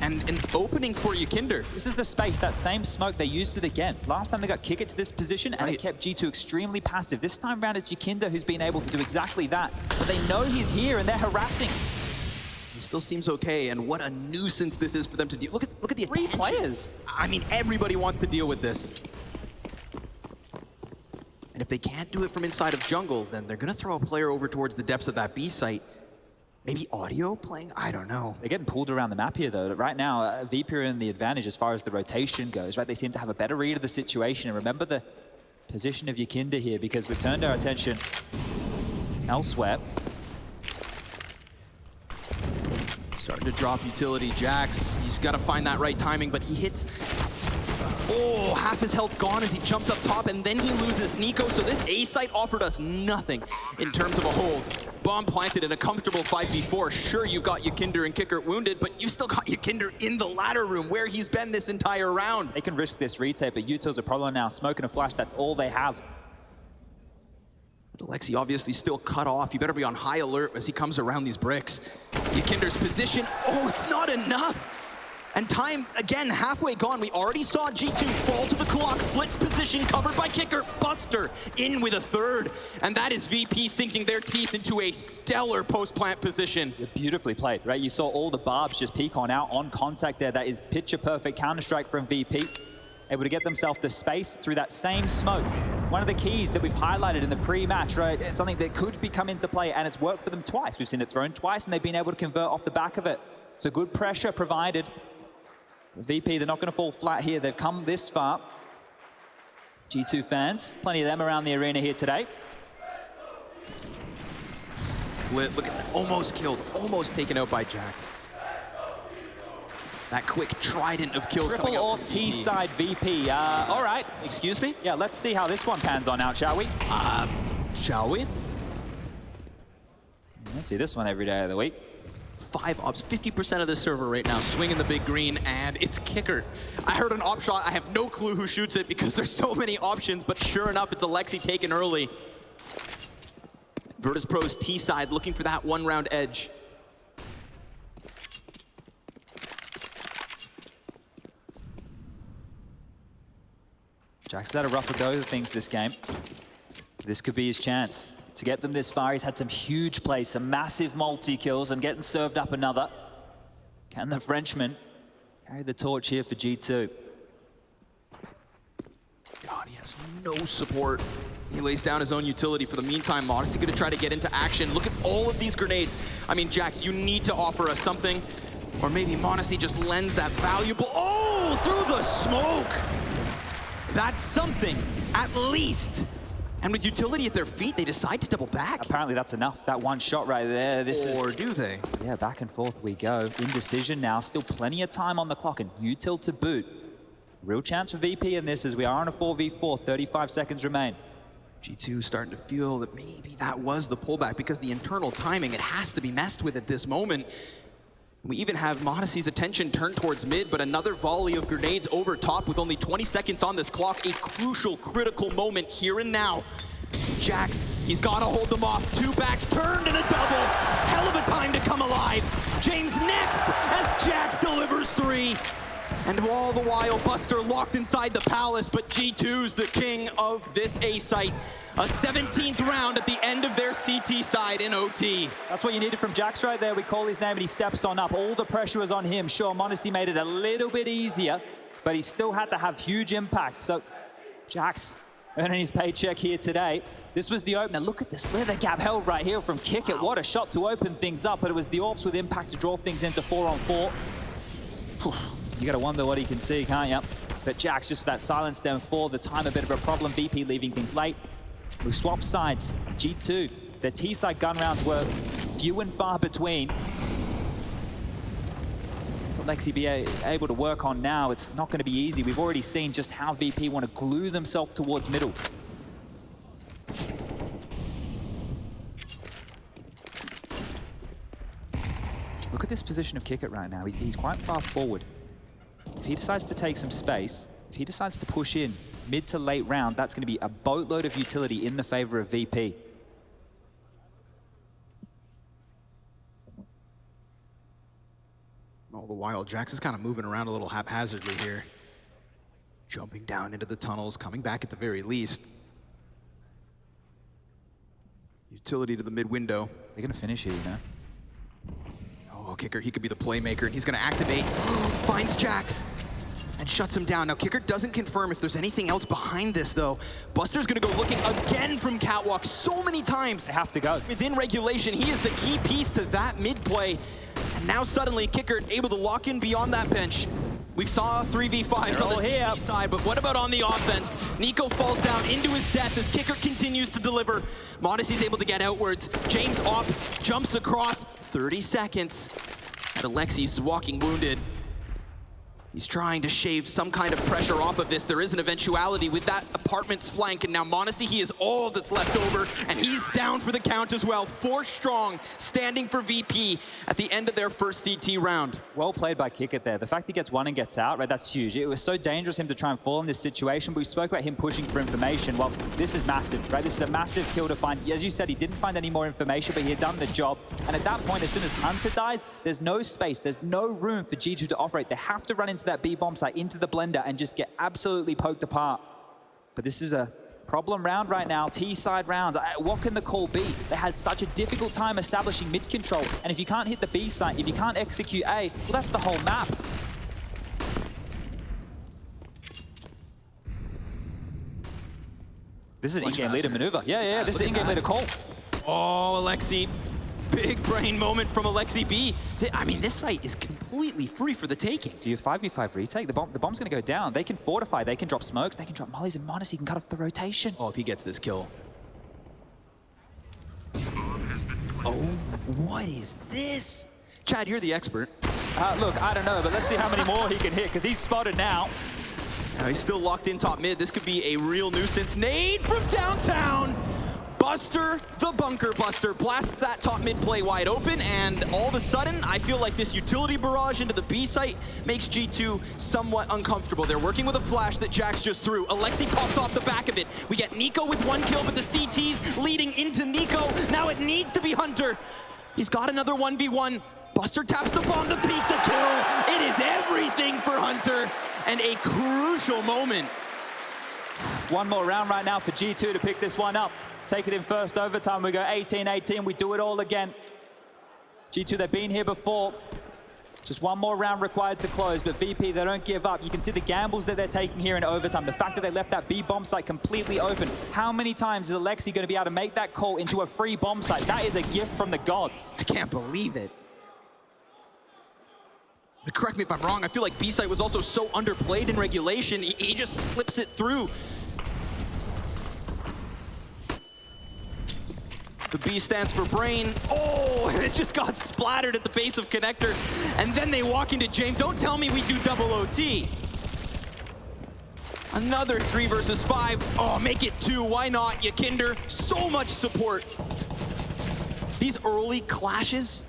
and an opening for Yakinder. This is the space, that same smoke, they used it again. Last time they got Kicker to this position and it kept G2 extremely passive. This time around it's Yakinder who's been able to do exactly that. But they know he's here and they're harassing. He still seems okay, and what a nuisance this is for them to deal. Look at the attention. 3 players. I mean, everybody wants to deal with this. And if they can't do it from inside of jungle, then they're gonna throw a player over towards the depths of that B site. Maybe audio playing? I don't know. They're getting pulled around the map here, though. Right now, VP are in the advantage as far as the rotation goes, right? They seem to have a better read of the situation. And remember the position of Yakinda here, because we've turned our attention elsewhere. Starting to drop utility. Jax, he's got to find that right timing, but he hits... Oh, half his health gone as he jumped up top, and then he loses Nico. So this A site offered us nothing in terms of a hold. Bomb planted in a comfortable 5v4. Sure, you've got Yakinder and Kicker wounded, but you've still got Yakinder in the ladder room where he's been this entire round. They can risk this retake, but Util's a problem now. Smoke and a flash, that's all they have. Alexi obviously still cut off. You better be on high alert as he comes around these bricks. Yakinder's position, oh, it's not enough. And time, again, halfway gone. We already saw G2 fall to the clock. Flips position, covered by Kicker. Buster in with a third. And that is VP sinking their teeth into a stellar post-plant position. Beautifully played, right? You saw all the barbs just peek on out on contact there. That is picture-perfect counter-strike from VP. Able to get themselves the space through that same smoke. One of the keys that we've highlighted in the pre-match, right? It's something that could come into play, and it's worked for them twice. We've seen it thrown twice, and they've been able to convert off the back of it. So good pressure provided. VP, they're not going to fall flat here. They've come this far. G2 fans, plenty of them around the arena here today. Flit, look at that. Almost killed, almost taken out by Jax. That quick trident of kills coming Triple up or T-side VP. All right. Excuse me? Yeah, let's see how this one pans on out, shall we? Shall we? Let's see this one every day of the week. 5 ops, 50% of the server right now, swinging the big green, and it's Kicker. I heard an op shot. I have no clue who shoots it because there's so many options, but sure enough, it's Alexi taken early. Virtus.pro's T-side looking for that one-round edge. Jax has had a rougher go of things this game. This could be his chance to get them this far. He's had some huge plays, some massive multi-kills, and getting served up another. Can the Frenchman carry the torch here for G2? God, he has no support. He lays down his own utility for the meantime. Modesty gonna try to get into action. Look at all of these grenades. I mean, Jax, you need to offer us something. Or maybe Modesty just lends that valuable... Oh, through the smoke! That's something, at least. And with utility at their feet, they decide to double back. Apparently that's enough. That one shot right there. Or do they? Yeah, back and forth we go. Indecision now. Still plenty of time on the clock, and util to boot. Real chance for VP in this as we are on a 4v4. 35 seconds remain. G2 starting to feel that maybe that was the pullback because the internal timing, it has to be messed with at this moment. We even have Monacy's attention turned towards mid, but another volley of grenades over top with only 20 seconds on this clock. A crucial, critical moment here and now. Jax, he's got to hold them off. 2 backs turned and a double. Hell of a time to come alive. James next as Jax delivers 3. And all the while, Buster locked inside the palace, but G2's the king of this A site. A 17th round at the end of their CT side in OT. That's what you needed from Jax right there. We call his name and he steps on up. All the pressure was on him. Sure, m0NESY made it a little bit easier, but he still had to have huge impact. So Jax earning his paycheck here today. This was the opener. Look at the slither gap held right here from Kick It. What a shot to open things up, but it was the AWPs with impact to draw things into 4-on-4. You gotta wonder what he can see, can't you? But Jax just with that silent stem for the time, a bit of a problem. VP leaving things late. We swapped sides. G2, their T-side gun rounds were few and far between. So Lexi be able to work on now. It's not gonna be easy. We've already seen just how VP want to glue themselves towards middle. Look at this position of Kick It right now. He's quite far forward. If he decides to take some space, if he decides to push in mid to late round, that's going to be a boatload of utility in the favor of VP. All the while, Jax is kind of moving around a little haphazardly here. Jumping down into the tunnels, coming back at the very least. Utility to the mid window. They're going to finish here, you know. Oh, Kicker, he could be the playmaker, and he's going to activate. Finds Jax and shuts him down. Now, Kicker doesn't confirm if there's anything else behind this, though. Buster's going to go looking again from Catwalk so many times. They have to go. Within regulation, he is the key piece to that mid play. And now suddenly, Kicker able to lock in beyond that bench. We saw 3v5s on the CT side, but what about on the offense? Nico falls down into his death as Kicker continues to deliver. m0NESY's able to get outwards. James off, jumps across, 30 seconds. And Alexi's walking wounded. He's trying to shave some kind of pressure off of this. There is an eventuality with that apartment's flank, and now m0NESY, he is all that's left over, and he's down for the count as well. 4 strong, standing for VP at the end of their first CT round. Well played by Kick It there. The fact he gets one and gets out, right, that's huge. It was so dangerous him to try and fall in this situation, but we spoke about him pushing for information. Well, this is massive, right? This is a massive kill to find. As you said, he didn't find any more information, but he had done the job. And at that point, as soon as Hunter dies, there's no space, there's no room for G2 to operate. They have to run into that B-bomb site, into the blender, and just get absolutely poked apart. But this is a problem round right now, T-side rounds. What can the call be? They had such a difficult time establishing mid control, and if you can't hit the B site, if you can't execute A, well, that's the whole map. This is an in-game leader maneuver. Yeah, this is an in-game leader call. Oh, Alexi. Big brain moment from Alexi B. I mean, this site is completely free for the taking. Do you 5v5 retake? The bomb's going to go down. They can fortify, they can drop smokes, they can drop mollies, and m0NESY can cut off the rotation. Oh, if he gets this kill. Oh, what is this? Chad, you're the expert. Look, I don't know, but let's see how many more he can hit, because he's spotted now. Now he's still locked in top mid. This could be a real nuisance. Nade from downtown. Buster, the bunker buster, blasts that top mid play wide open, and all of a sudden, I feel like this utility barrage into the B site makes G2 somewhat uncomfortable. They're working with a flash that Jax just threw. Alexi pops off the back of it. We get Nico with 1 kill, but the CT's leading into Nico. Now it needs to be Hunter. He's got another 1v1. Buster taps the bomb to peek the kill. It is everything for Hunter, and a crucial moment. One more round right now for G2 to pick this one up. Take it in first overtime. We go 18-18. We do it all again. G2, they've been here before. Just one more round required to close, but VP, they don't give up. You can see the gambles that they're taking here in overtime. The fact that they left that B bomb site completely open. How many times is Alexi going to be able to make that call into a free bomb site? That is a gift from the gods. I can't believe it. Correct me if I'm wrong, I feel like B site was also so underplayed in regulation, he just slips it through. The B stands for brain. Oh, and it just got splattered at the base of connector. And then they walk into James. Don't tell me we do double OT. Another 3 versus 5. Oh, make it 2. Why not, Yakinder? So much support. These early clashes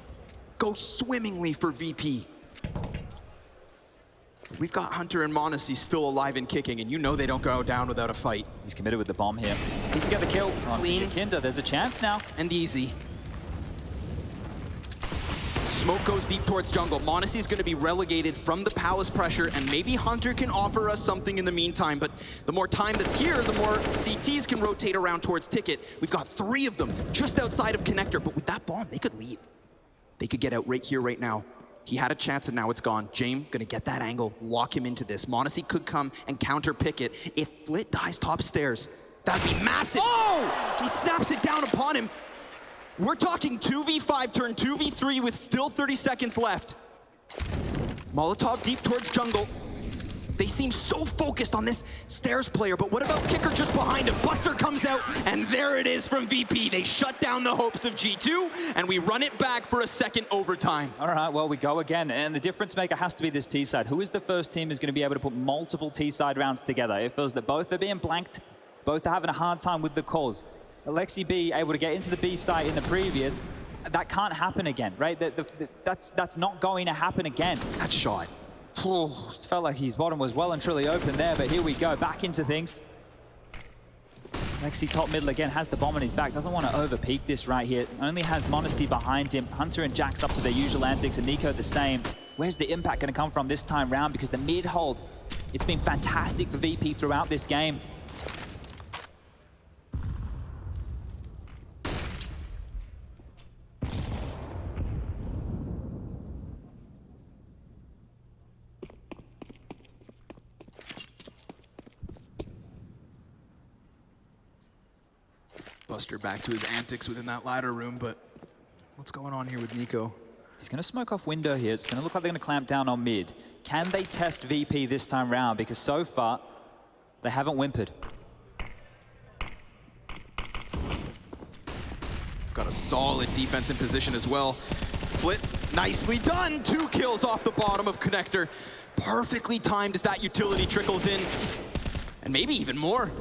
go swimmingly for VP. We've got Hunter and m0NESY still alive and kicking, and you know they don't go down without a fight. He's committed with the bomb here. He can get the kill. Clean. Yakinder, there's a chance now. And easy. Smoke goes deep towards jungle. Monacy's going to be relegated from the palace pressure, and maybe Hunter can offer us something in the meantime, but the more time that's here, the more CTs can rotate around towards Ticket. We've got 3 of them just outside of Connector, but with that bomb, they could leave. They could get out right here, right now. He had a chance and now it's gone. James gonna get that angle, lock him into this. Monacy could come and counter Picket. If Flit dies top stairs, that'd be massive. Oh! He snaps it down upon him. We're talking 2v5 turn 2v3 with still 30 seconds left. Molotov deep towards jungle. They seem so focused on this stairs player, but what about Kicker just behind him? Buster comes out, and there it is from VP. They shut down the hopes of G2, and we run it back for a second overtime. All right, well, we go again, and the difference maker has to be this T-side. Who is the first team who's going to be able to put multiple T-side rounds together? It feels that both are being blanked, both are having a hard time with the calls. Alexi B able to get into the B site in the previous. That can't happen again, right? That's not going to happen again. That shot. Felt like his bottom was well and truly open there, but here we go, back into things. Lexi top middle again, has the bomb on his back, doesn't want to over-peak this right here. Only has Monacy behind him. Hunter and Jax up to their usual antics, and Nico the same. Where's the impact going to come from this time round? Because the mid-hold, it's been fantastic for VP throughout this game. Buster back to his antics within that ladder room, but what's going on here with Nico? He's going to smoke off window here. It's going to look like they're going to clamp down on mid. Can they test VP this time round? Because so far, they haven't whimpered. Got a solid defense in position as well. Flit, nicely done. 2 kills off the bottom of Connector. Perfectly timed as that utility trickles in. And maybe even more.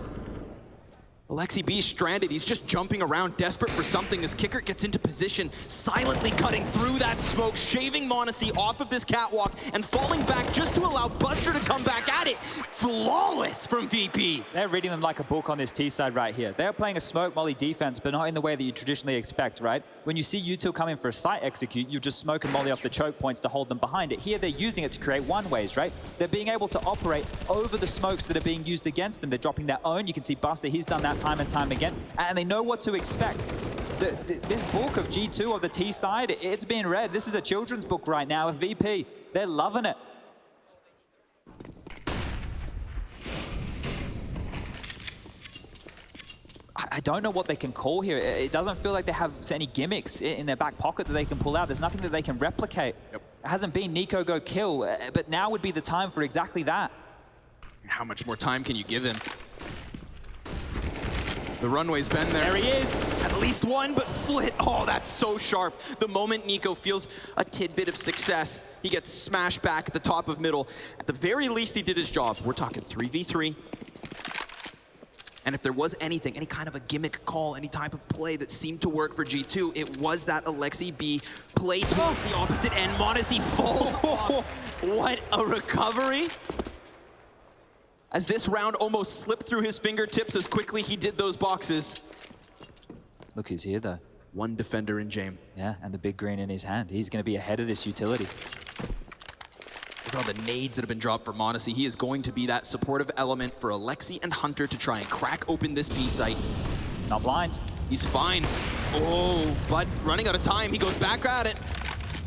Alexi B stranded, he's just jumping around, desperate for something as Kicker gets into position, silently cutting through that smoke, shaving Monacy off of this catwalk, and falling back just to allow Buster to come back at it. Flawless from VP. They're reading them like a book on this T-side right here. They're playing a smoke molly defense, but not in the way that you traditionally expect, right? When you see U2 come in for a site execute, you just smoke and molly off the choke points to hold them behind it. Here, they're using it to create one-ways, right? They're being able to operate over the smokes that are being used against them. They're dropping their own. You can see Buster, he's done that time and time again, and they know what to expect. This book of G2 of the T side, it's being read. This is a children's book right now of VP. They're loving it. I don't know what they can call here. It doesn't feel like they have any gimmicks in their back pocket that they can pull out. There's nothing that they can replicate. Yep. It hasn't been Nico go kill, but now would be the time for exactly that. How much more time can you give him? The runway's been there. There he is. At least one, but Flit, oh, that's so sharp. The moment Nico feels a tidbit of success, he gets smashed back at the top of middle. At the very least, he did his job. We're talking 3v3. And if there was anything, any kind of a gimmick call, any type of play that seemed to work for G2, it was that Alexi B play towards the opposite end. Monacy falls off. What a recovery. As this round almost slipped through his fingertips as quickly he did those boxes. Look, he's here though. One defender in James. Yeah, and the big green in his hand. He's going to be ahead of this utility. Look at all the nades that have been dropped for Monacy. He is going to be that supportive element for Alexi and Hunter to try and crack open this B site. Not blind. He's fine. Oh, but running out of time, he goes back at it.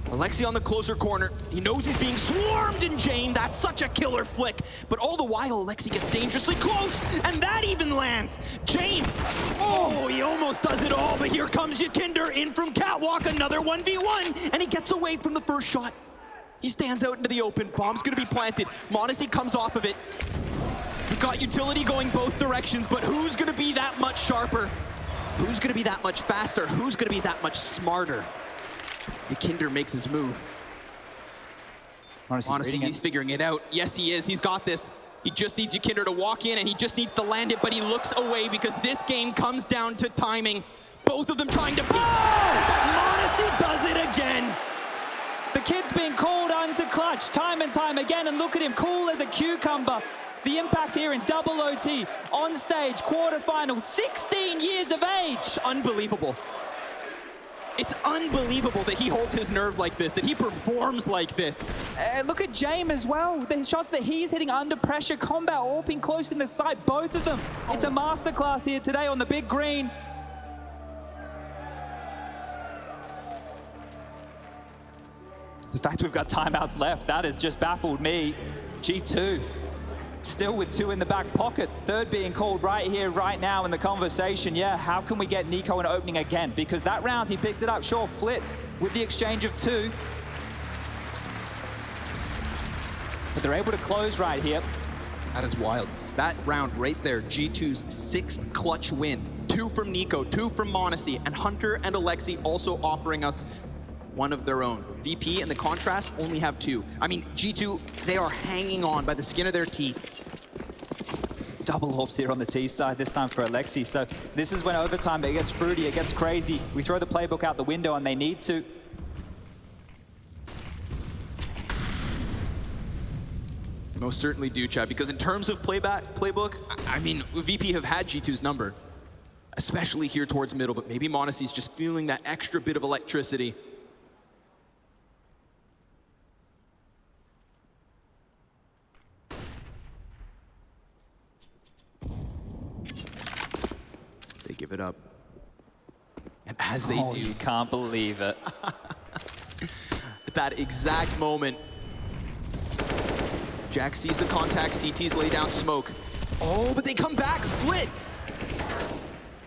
Alexi on the closer corner. He knows he's being swarmed in Jane. That's such a killer flick. But all the while, Alexi gets dangerously close, and that even lands. Jane, oh, he almost does it all, but here comes Yakinder in from Catwalk, another 1v1, and he gets away from the first shot. He stands out into the open. Bomb's gonna be planted. Monacy comes off of it. We've got utility going both directions, but who's gonna be that much sharper? Who's gonna be that much faster? Who's gonna be that much smarter? Yakinder makes his move. Honestly, he's figuring it out. Yes, he is. He's got this. He just needs Yakinder to walk in, and he just needs to land it, but he looks away because this game comes down to timing. Both of them trying to beat. Oh! But Monacy does it again. The kid's been called onto clutch time and time again, and look at him, cool as a cucumber. The impact here in double OT, on stage, quarterfinal, 16 years of age. It's unbelievable. It's unbelievable that he holds his nerve like this, that he performs like this. Look at James as well. The shots that he's hitting under pressure, combat, all being close in the sight, both of them. It's a masterclass here today on the big green. The fact we've got timeouts left, that has just baffled me. G2, still with 2 in the back pocket. Third being called right here, right now in the conversation. Yeah, how can we get Nico an opening again? Because that round, he picked it up. Sure, Flit with the exchange of 2. But they're able to close right here. That is wild. That round right there, G2's 6th clutch win. 2 from Nico, 2 from m0NESY, and Hunter and Alexi also offering us one of their own. VP and the contrast only have 2. I mean, G2, they are hanging on by the skin of their teeth. Double orbs here on the T side, this time for Alexi. So this is when overtime, it gets fruity, it gets crazy. We throw the playbook out the window and they need to. Most certainly do, Chad, because in terms of playbook, I mean, VP have had G2's number, especially here towards middle, but maybe m0NESY's just feeling that extra bit of electricity. They give it up. And as they do... You can't believe it. At that exact moment, Jack sees the contact, CTs lay down smoke. Oh, but they come back, Flit!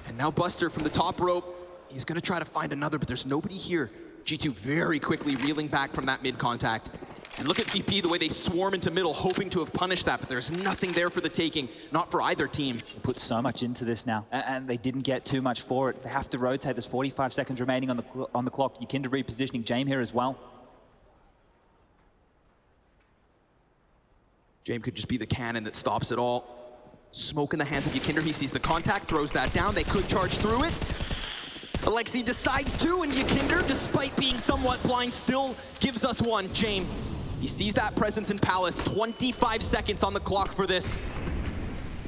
And now Buster from the top rope, he's gonna try to find another, but there's nobody here. G2 very quickly reeling back from that mid contact. And look at VP, the way they swarm into middle, hoping to have punished that, but there's nothing there for the taking, not for either team. They put so much into this now, and they didn't get too much for it. They have to rotate. There's 45 seconds remaining on the clock. Yukinder repositioning James here as well. James could just be the cannon that stops it all. Smoke in the hands of Yukinder. He sees the contact, throws that down. They could charge through it. Alexi decides to, and Yukinder, despite being somewhat blind, still gives us one. James, he sees that presence in Palace. 25 seconds on the clock for this.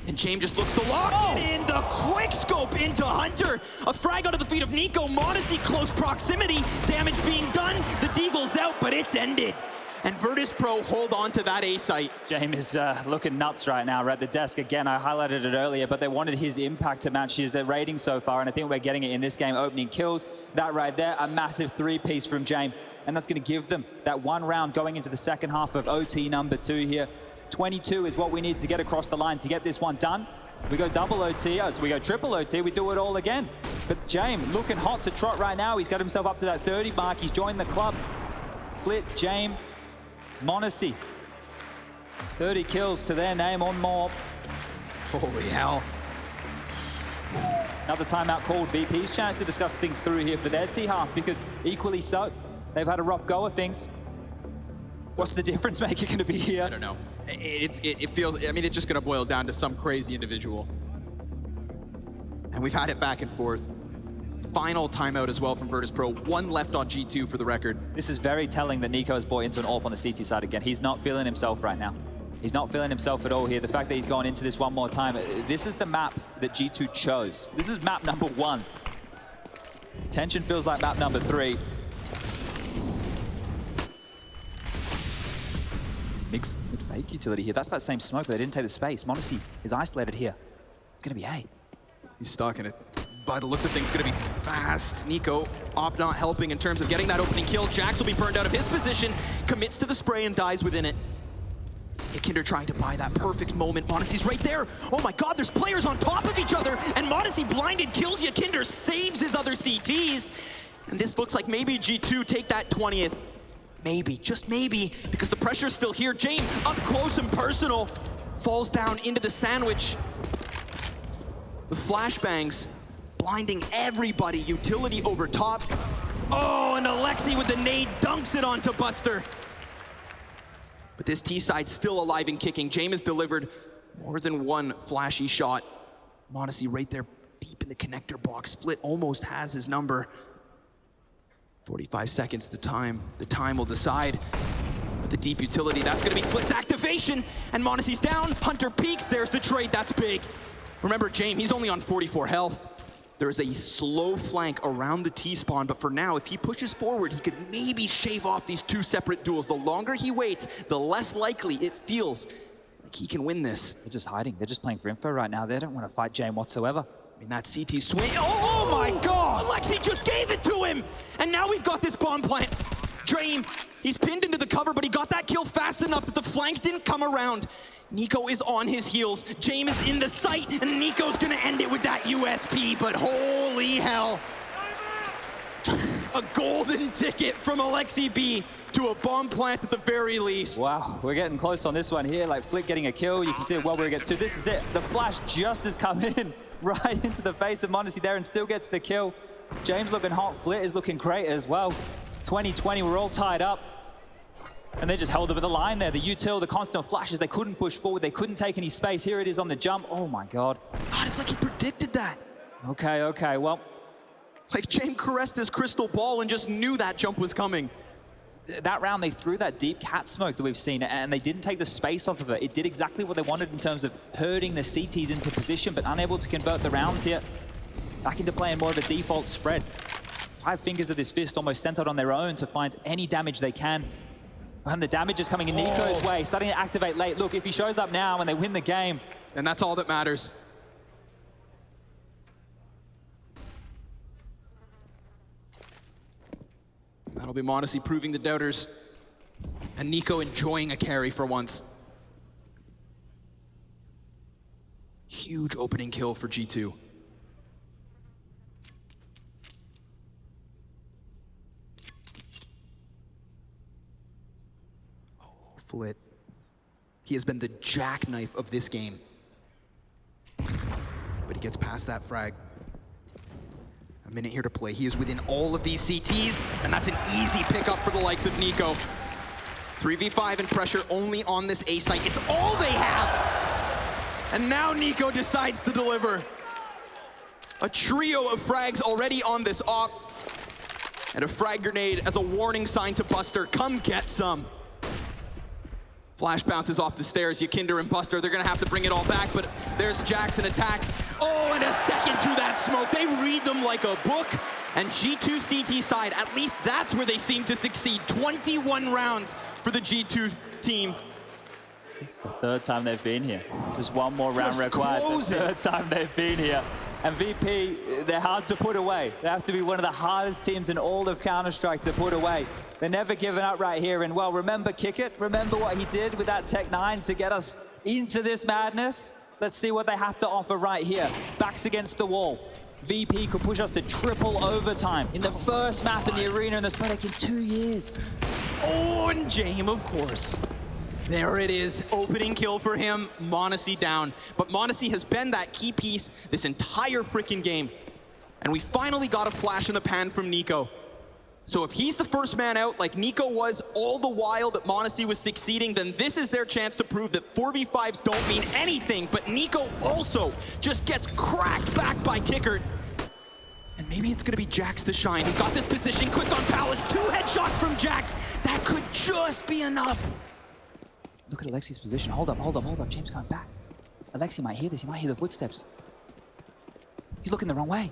And James just looks to lock it in. The quick scope into Hunter. A frag onto the feet of Nico. m0NESY close proximity. Damage being done. The Deagle's out, but it's ended. And Virtus Pro hold on to that A site. James is looking nuts right now. We're at the desk again. I highlighted it earlier, but they wanted his impact to match his rating so far, and I think we're getting it in this game. Opening kills, that right there, a massive 3-piece from James, and that's going to give them that 1 round going into the second half of OT number 2 here. 22 is what we need to get across the line to get this one done. We go double OT, we go triple OT, we do it all again. But James looking hot to trot right now. He's got himself up to that 30 mark. He's joined the club. Flit, James, m0NESY, 30 kills to their name or more. Holy hell. Another timeout called. VP's chance to discuss things through here for their T-half, because equally so, they've had a rough go of things. What's the difference maker going to be here? I don't know. It feels, I mean, it's just going to boil down to some crazy individual. And we've had it back and forth. Final timeout as well from Virtus Pro. 1 left on G2 for the record. This is very telling that Nico has bought into an AWP on the CT side again. He's not feeling himself right now. He's not feeling himself at all here. The fact that he's gone into this one more time. This is the map that G2 chose. This is map number 1. Tension feels like map number 3. Big fake utility here. That's that same smoke, but they didn't take the space. m0NESY is isolated here. It's going to be A. He's stuck in it. By the looks of things, going to be fast. Nico, Op not helping in terms of getting that opening kill. Jax will be burned out of his position, commits to the spray and dies within it. Yukinder trying to buy that perfect moment. m0NESY's right there. Oh my God, there's players on top of each other, and m0NESY blinded, kills Yukinder, saves his other CTs. And this looks like maybe G2 take that 20th. Maybe, just maybe, because the pressure's still here. James, up close and personal, falls down into the sandwich. The flashbangs blinding everybody. Utility over top. Oh, and Alexi with the nade dunks it onto Buster. But this T side still alive and kicking. James has delivered more than one flashy shot. m0NESY right there deep in the connector box. Flit almost has his number. 45 seconds the time. The time will decide. With the deep utility, that's gonna be Flit's activation. And m0NESY's down. Hunter peeks. There's the trade. That's big. Remember, James, he's only on 44 health. There is a slow flank around the T-spawn, but for now, if he pushes forward, he could maybe shave off these 2 separate duels. The longer he waits, the less likely it feels like he can win this. They're just hiding. They're just playing for info right now. They don't want to fight Jame whatsoever. I mean, that CT swing. Oh my God! Alexi just gave it to him! And now we've got this bomb plant. Jame, he's pinned into the cover, but he got that kill fast enough that the flank didn't come around. Nico is on his heels. Jame is in the sight, and Nico's gonna end it with that USP, but holy hell. A golden ticket from Alexi B to a bomb plant at the very least. Wow, we're getting close on this one here. Like Flick getting a kill. You can see it well where he gets to. This is it. The flash just has come in right into the face of m0NESY there and still gets the kill. James looking hot. Flit is looking great as well. 2020, we're all tied up. And they just held up at the line there. The util, the constant flashes, they couldn't push forward. They couldn't take any space. Here it is on the jump. Oh my God. God, it's like he predicted that. Okay, well. Like James caressed his crystal ball and just knew that jump was coming. That round, they threw that deep cat smoke that we've seen, and they didn't take the space off of it. It did exactly what they wanted in terms of herding the CTs into position, but unable to convert the rounds here. Back into playing more of a default spread. 5 fingers of this fist almost sent out on their own to find any damage they can. And the damage is coming in Nico's way, starting to activate late. Look, if he shows up now and they win the game, and that's all that matters. That'll be m0NESY proving the doubters, and Nico enjoying a carry for once. Huge opening kill for G2. Flit. He has been the jackknife of this game. But he gets past that frag. A minute here to play. He is within all of these CTs, and that's an easy pickup for the likes of Nico. 3v5 and pressure only on this A site. It's all they have! And now Nico decides to deliver. A trio of frags already on this op. And a frag grenade as a warning sign to Buster. Come get some. Flash bounces off the stairs. Yakinder and Buster, they're gonna have to bring it all back, but there's Jackson attack. Oh, and a second through that smoke. They read them like a book. And G2 CT side, at least that's where they seem to succeed. 21 rounds for the G2 team. It's the 3rd time they've been here. Just one more round required. The 3rd time they've been here. And VP, they're hard to put away. They have to be one of the hardest teams in all of Counter-Strike to put away. They're never giving up right here. And well, remember Kickit? Remember what he did with that Tech-9 to get us into this madness? Let's see what they have to offer right here. Backs against the wall. VP could push us to triple overtime in the first map in the arena in the Sputnik in 2 years. Oh, and Jame, of course. There it is, opening kill for him, m0NESY down. But m0NESY has been that key piece this entire freaking game. And we finally got a flash in the pan from Nico. So if he's the first man out, like Nico was all the while that m0NESY was succeeding, then this is their chance to prove that 4v5s don't mean anything. But Nico also just gets cracked back by Kickert. And maybe it's gonna be Jax to shine. He's got this position, quick on Palace, 2 headshots from Jax. That could just be enough. Look at Alexi's position. Hold up. James going back. Alexi might hear this. He might hear the footsteps. He's looking the wrong way.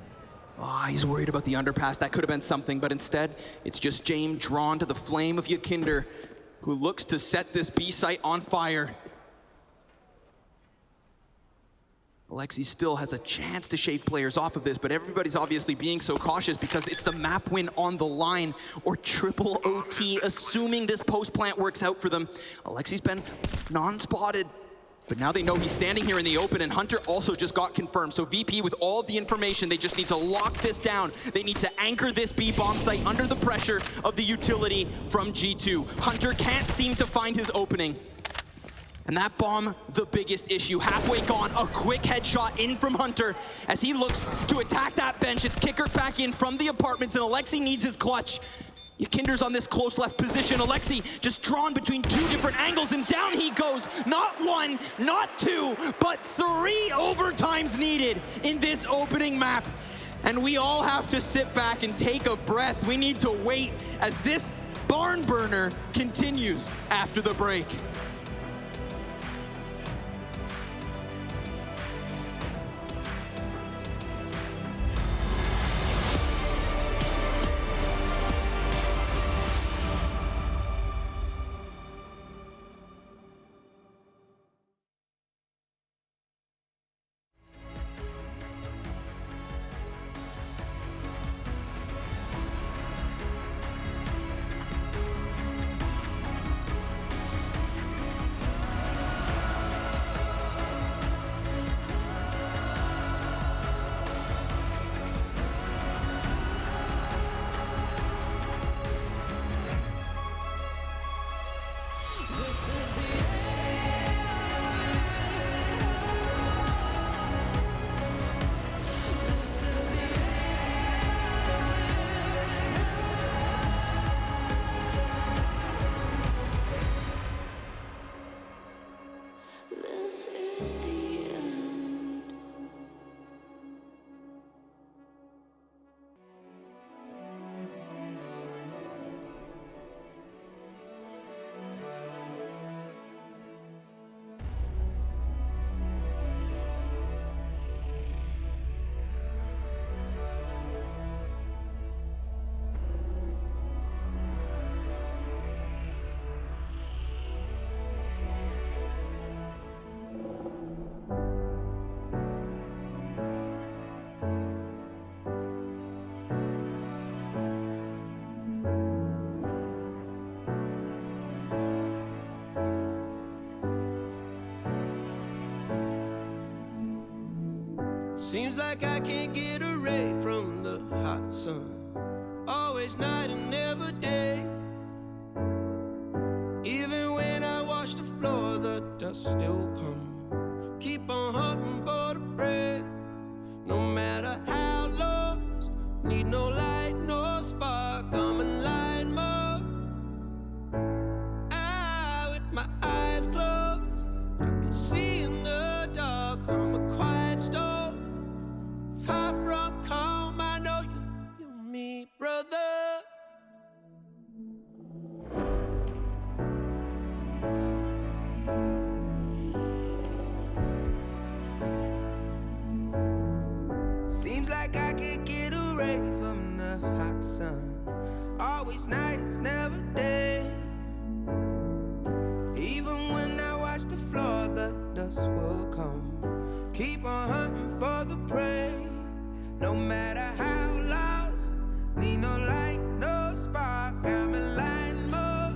Oh, he's worried about the underpass. That could have been something, but instead, it's just James drawn to the flame of Yakinder, who looks to set this B site on fire. Alexi still has a chance to shave players off of this, but everybody's obviously being so cautious because it's the map win on the line, or triple OT, assuming this post plant works out for them. Alexi's been non-spotted, but now they know he's standing here in the open, and Hunter also just got confirmed. So VP, with all of the information, they just need to lock this down. They need to anchor this B bomb site under the pressure of the utility from G2. Hunter can't seem to find his opening. And that bomb, the biggest issue. Halfway gone, a quick headshot in from Hunter as he looks to attack that bench. It's Kickert back in from the apartments, and Alexi needs his clutch. Yakinder's on this close left position. Alexi just drawn between 2 different angles, and down he goes. Not 1, not 2, but 3 overtimes needed in this opening map. And we all have to sit back and take a breath. We need to wait as this barn burner continues after the break. Seems like I can't get away from the hot sun. Always night and never day. Even when I wash the floor, the dust still comes. Keep on hunting for the prey. No matter how lost, need no light, no spark. I'm in line mode. With my eyes closed, I can see in the dark. I'm a quiet storm. Far from calm, I know you feel me, brother. Seems like I can't get away from the hot sun. Always night, it's never day. Even when I watch the floor, the dust will come. Keep on hunting for the prey. No matter how lost, need no light, no spark. I'm in line mode.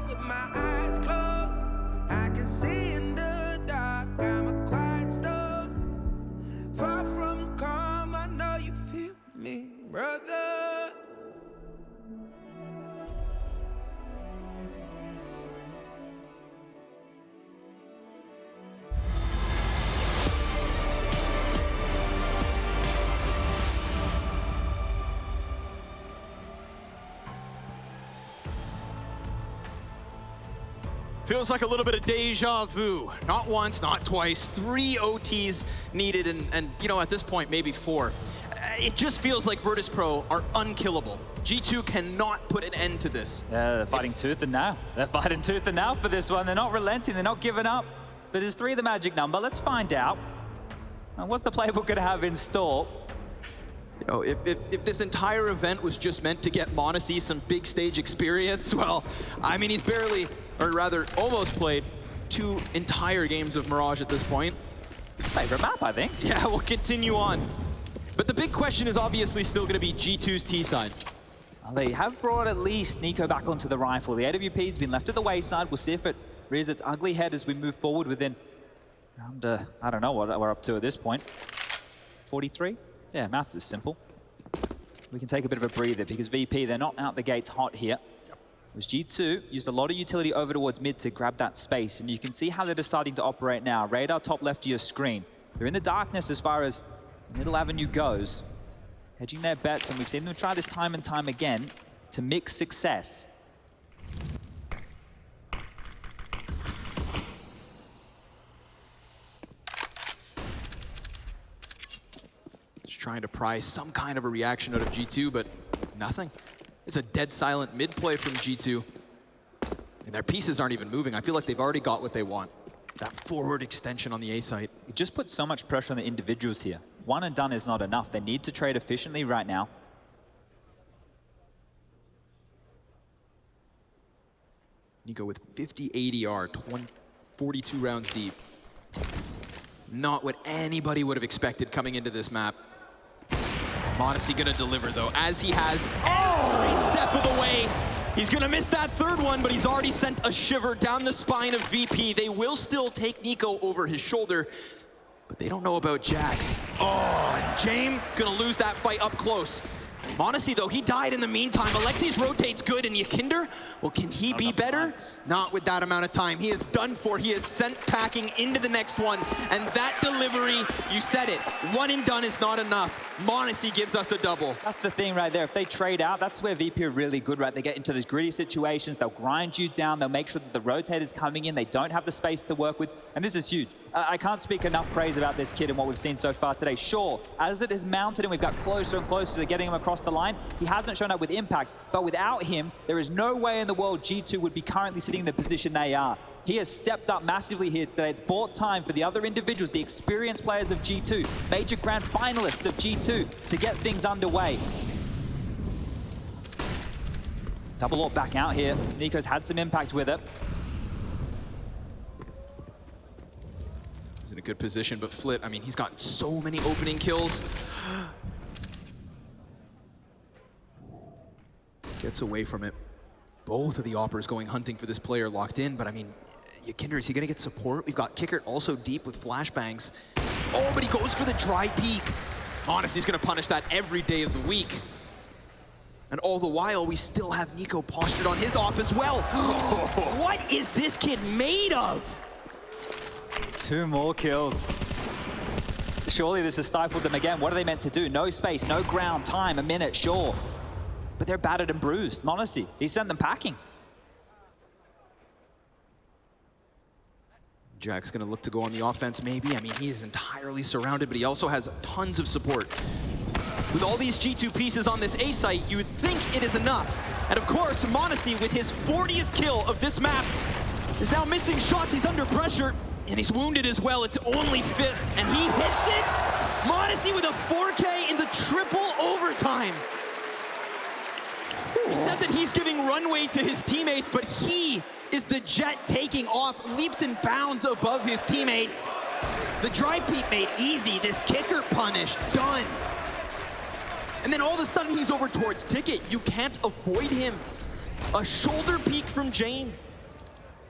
With my eyes closed, I can see in the dark. I'm a quiet storm. Far from calm, I know you feel me, brother. Feels like a little bit of deja vu. Not once, not twice, 3 OTs needed, and you know, at this point, maybe 4. It just feels like Virtus Pro are unkillable. G2 cannot put an end to this. Yeah, they're fighting tooth and nail. They're fighting tooth and nail for this one. They're not relenting, they're not giving up. But is 3 the magic number? Let's find out. And what's the playbook gonna have in store? You know, if this entire event was just meant to get m0NESY some big stage experience, well, I mean, he's barely, or rather almost played 2 entire games of Mirage at this point. Favorite map, I think. Yeah, we'll continue on. But the big question is obviously still going to be G2's T side. Well, they have brought at least Nico back onto the rifle. The AWP's been left at the wayside. We'll see if it rears its ugly head as we move forward within around, I don't know what we're up to at this point. 43? Yeah, maths is simple. We can take a bit of a breather because VP, they're not out the gates hot here. Whereas G2 used a lot of utility over towards mid to grab that space, and you can see how they're deciding to operate now. Radar top left of your screen. They're in the darkness as far as middle avenue goes, hedging their bets, and we've seen them try this time and time again to mix success. Just trying to pry some kind of a reaction out of G2, but nothing. It's a dead silent mid play from G2. And their pieces aren't even moving. I feel like they've already got what they want. That forward extension on the A site. It just puts so much pressure on the individuals here. One and done is not enough. They need to trade efficiently right now. Nico with 50 ADR, 42 rounds deep. Not what anybody would have expected coming into this map. m0NESY gonna deliver though, as he has every step of the way. He's gonna miss that third one, but he's already sent a shiver down the spine of VP. They will still take Nico over his shoulder, but they don't know about Jax. Oh, and James gonna lose that fight up close. m0NESY though, he died in the meantime. Alexis rotates good, and Yakinder, well, can he be better? Not with that amount of time. He is done for. He is sent packing into the next one, and that delivery, you said it, one and done is not enough. m0NESY gives us a double. That's the thing right there. If they trade out, that's where VP are really good, right? They get into those gritty situations. They'll grind you down. They'll make sure that the rotator's coming in. They don't have the space to work with. And this is huge. I can't speak enough praise about this kid and what we've seen so far today. Sure, as it has mounted and we've got closer and closer to getting him across the line, he hasn't shown up with impact. But without him, there is no way in the world G2 would be currently sitting in the position they are. He has stepped up massively here today. It's bought time for the other individuals, the experienced players of G2, major grand finalists of G2, to get things underway. Double AWP back out here. Nico's had some impact with it. He's in a good position, but Flit, I mean, he's gotten so many opening kills. Gets away from it. Both of the Oppers going hunting for this player locked in, but I mean, Yakinder, is he gonna get support? We've got Kickert also deep with flashbangs. Oh, but he goes for the dry peek. Honestly, he's gonna punish that every day of the week. And all the while, we still have Nico postured on his op as well. What is this kid made of? 2 more kills. Surely this has stifled them again. What are they meant to do? No space, no ground, time, a minute, sure. But they're battered and bruised. Honestly, he sent them packing. Jack's gonna look to go on the offense maybe. I mean, he is entirely surrounded, but he also has tons of support. With all these G2 pieces on this A site, you would think it is enough. And of course, m0NESY with his 40th kill of this map is now missing shots. He's under pressure, and he's wounded as well. It's only fit, and he hits it. m0NESY with a 4K in the triple overtime. He said that he's giving runway to his teammates, but he is the jet taking off, leaps and bounds above his teammates. The dry peek made easy. This kicker punish, done. And then all of a sudden he's over towards Ticket. You can't avoid him. A shoulder peek from Jane.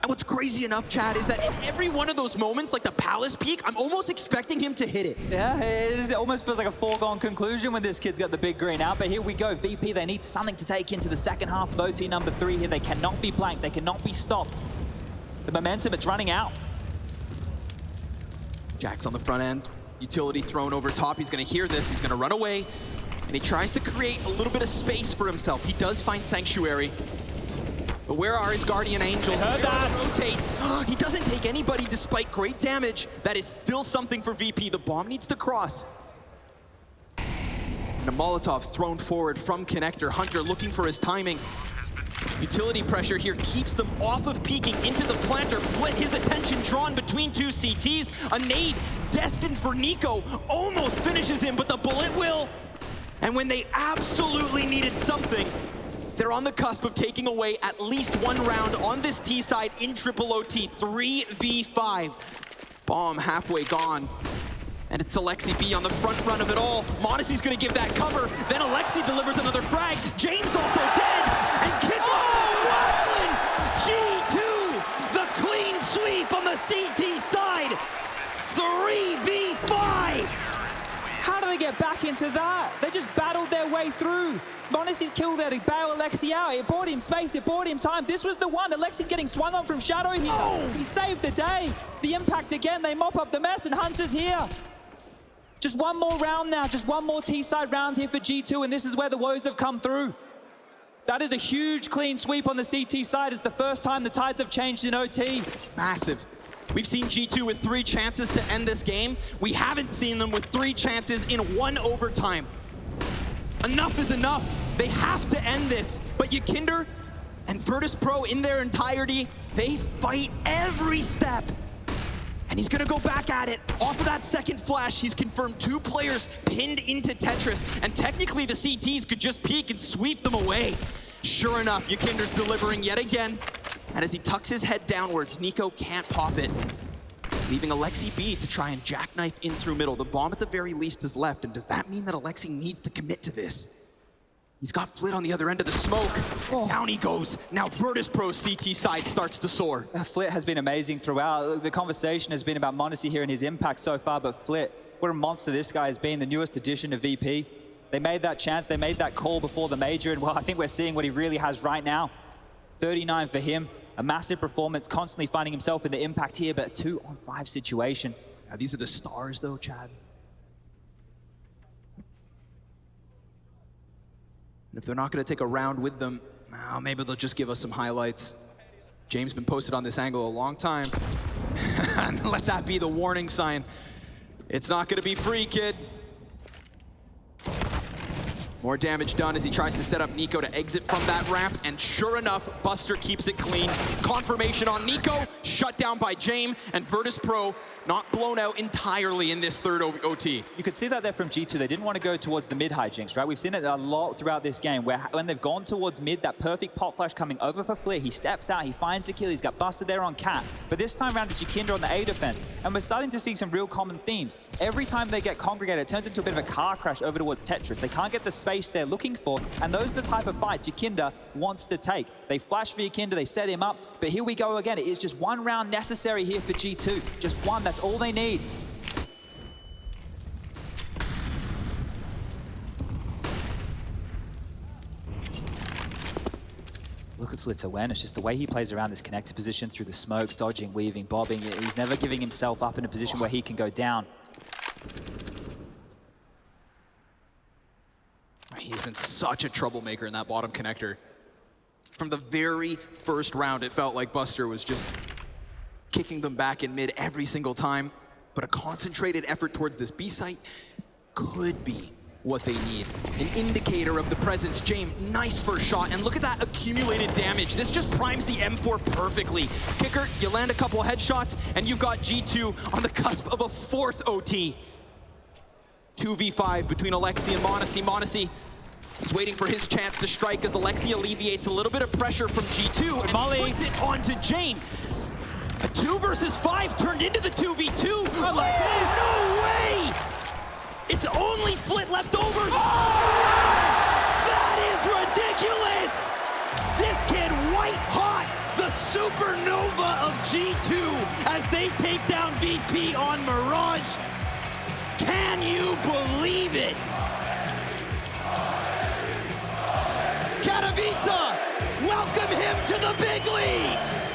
And what's crazy enough, Chad, is that in every one of those moments, like the Palace peek, I'm almost expecting him to hit it. Yeah, it almost feels like a foregone conclusion when this kid's got the big green out. But here we go, VP, they need something to take into the second half of OT number 3 here. They cannot be blanked, they cannot be stopped. The momentum, it's running out. Jack's on the front end, utility thrown over top. He's gonna hear this, he's gonna run away, and he tries to create a little bit of space for himself. He does find Sanctuary. But where are his Guardian Angels? Rotates. He doesn't take anybody despite great damage. That is still something for VP. The bomb needs to cross. And a Molotov thrown forward from Connector. Hunter looking for his timing. Utility pressure here keeps them off of peeking into the planter. Flit, his attention drawn between 2 CTs. A nade destined for Nico almost finishes him, but the bullet will. And when they absolutely needed something, they're on the cusp of taking away at least 1 round on this T side in triple OT, 3v5. Bomb halfway gone. And it's Alexi B on the front run of it all. m0NESY's gonna give that cover. Then Alexi delivers another frag. James also dead. And kick off. G2, the clean sweep on the CT side. 3v5. How do they get back into that? They just battled their way through. m0NESY's kill there to bail Alexi out. It bought him space, it bought him time. This was the one. Alexi's getting swung on from Shadow here. He saved the day. The impact again, they mop up the mess, and Hunter's here. Just 1 more round now, just 1 more T-side round here for G2, and this is where the woes have come through. That is a huge clean sweep on the CT side. It's the first time the tides have changed in OT. Massive. We've seen G2 with 3 chances to end this game. We haven't seen them with 3 chances in 1 overtime. Enough is enough. They have to end this. But Yakinder and Virtus Pro in their entirety, they fight every step. And he's gonna go back at it. Off of that second flash, he's confirmed 2 players pinned into Tetris. And technically the CTs could just peek and sweep them away. Sure enough, Yakinder's delivering yet again. And as he tucks his head downwards, Nico can't pop it, leaving Alexi B to try and jackknife in through middle. The bomb at the very least is left, and does that mean that Alexi needs to commit to this? He's got Flit on the other end of the smoke. Down he goes. Now Virtus Pro's CT side starts to soar. Flit has been amazing throughout. The conversation has been about m0NESY here and his impact so far, but Flit, what a monster this guy has been, the newest addition to VP. They made that chance, they made that call before the major, and well, I think we're seeing what he really has right now. 39 for him. A massive performance, constantly finding himself in the impact here, but a 2-on-5 situation. Yeah, these are the stars though, Chad. And if they're not gonna take a round with them, maybe they'll just give us some highlights. James been posted on this angle a long time. Let that be the warning sign. It's not gonna be free, kid. More damage done as he tries to set up Nico to exit from that ramp, and sure enough, Buster keeps it clean. Confirmation on Nico, shut down by James, and Virtus Pro not blown out entirely in this third OT. You could see that there from G2. They didn't want to go towards the mid hijinks, right? We've seen it a lot throughout this game, where when they've gone towards mid, that perfect pop flash coming over for Flit, he steps out, he finds a kill, he's got Buster there on Cat. But this time around, it's Yakinder on the A defense, and we're starting to see some real common themes. Every time they get congregated, it turns into a bit of a car crash over towards Tetris. They can't get the space space they're looking for, and those are the type of fights Yakinda wants to take. They flash for Yakinda, they set him up, but here we go again. It is just one round necessary here for G2. Just one, that's all they need. Look at Flit's awareness, just the way he plays around this connector position through the smokes, dodging, weaving, bobbing. He's never giving himself up in a position where he can go down. He's been such a troublemaker in that bottom connector. From the very first round, it felt like Buster was just kicking them back in mid every single time. But a concentrated effort towards this B site could be what they need. An indicator of the presence. James, nice first shot, and look at that accumulated damage. This just primes the M4 perfectly. Kicker, you land a couple headshots, and you've got G2 on the cusp of a fourth OT. 2v5 between Alexi and m0NESY. m0NESY is waiting for his chance to strike as Alexi alleviates a little bit of pressure from G2 and puts it onto Jane. A 2 versus 5 turned into the 2v2. I like this. No way! It's only Flit left over. What? That is ridiculous! This kid white hot, the supernova of G2 as they take down VP on Mirage. Can you believe it? Katowice, welcome him to the big leagues!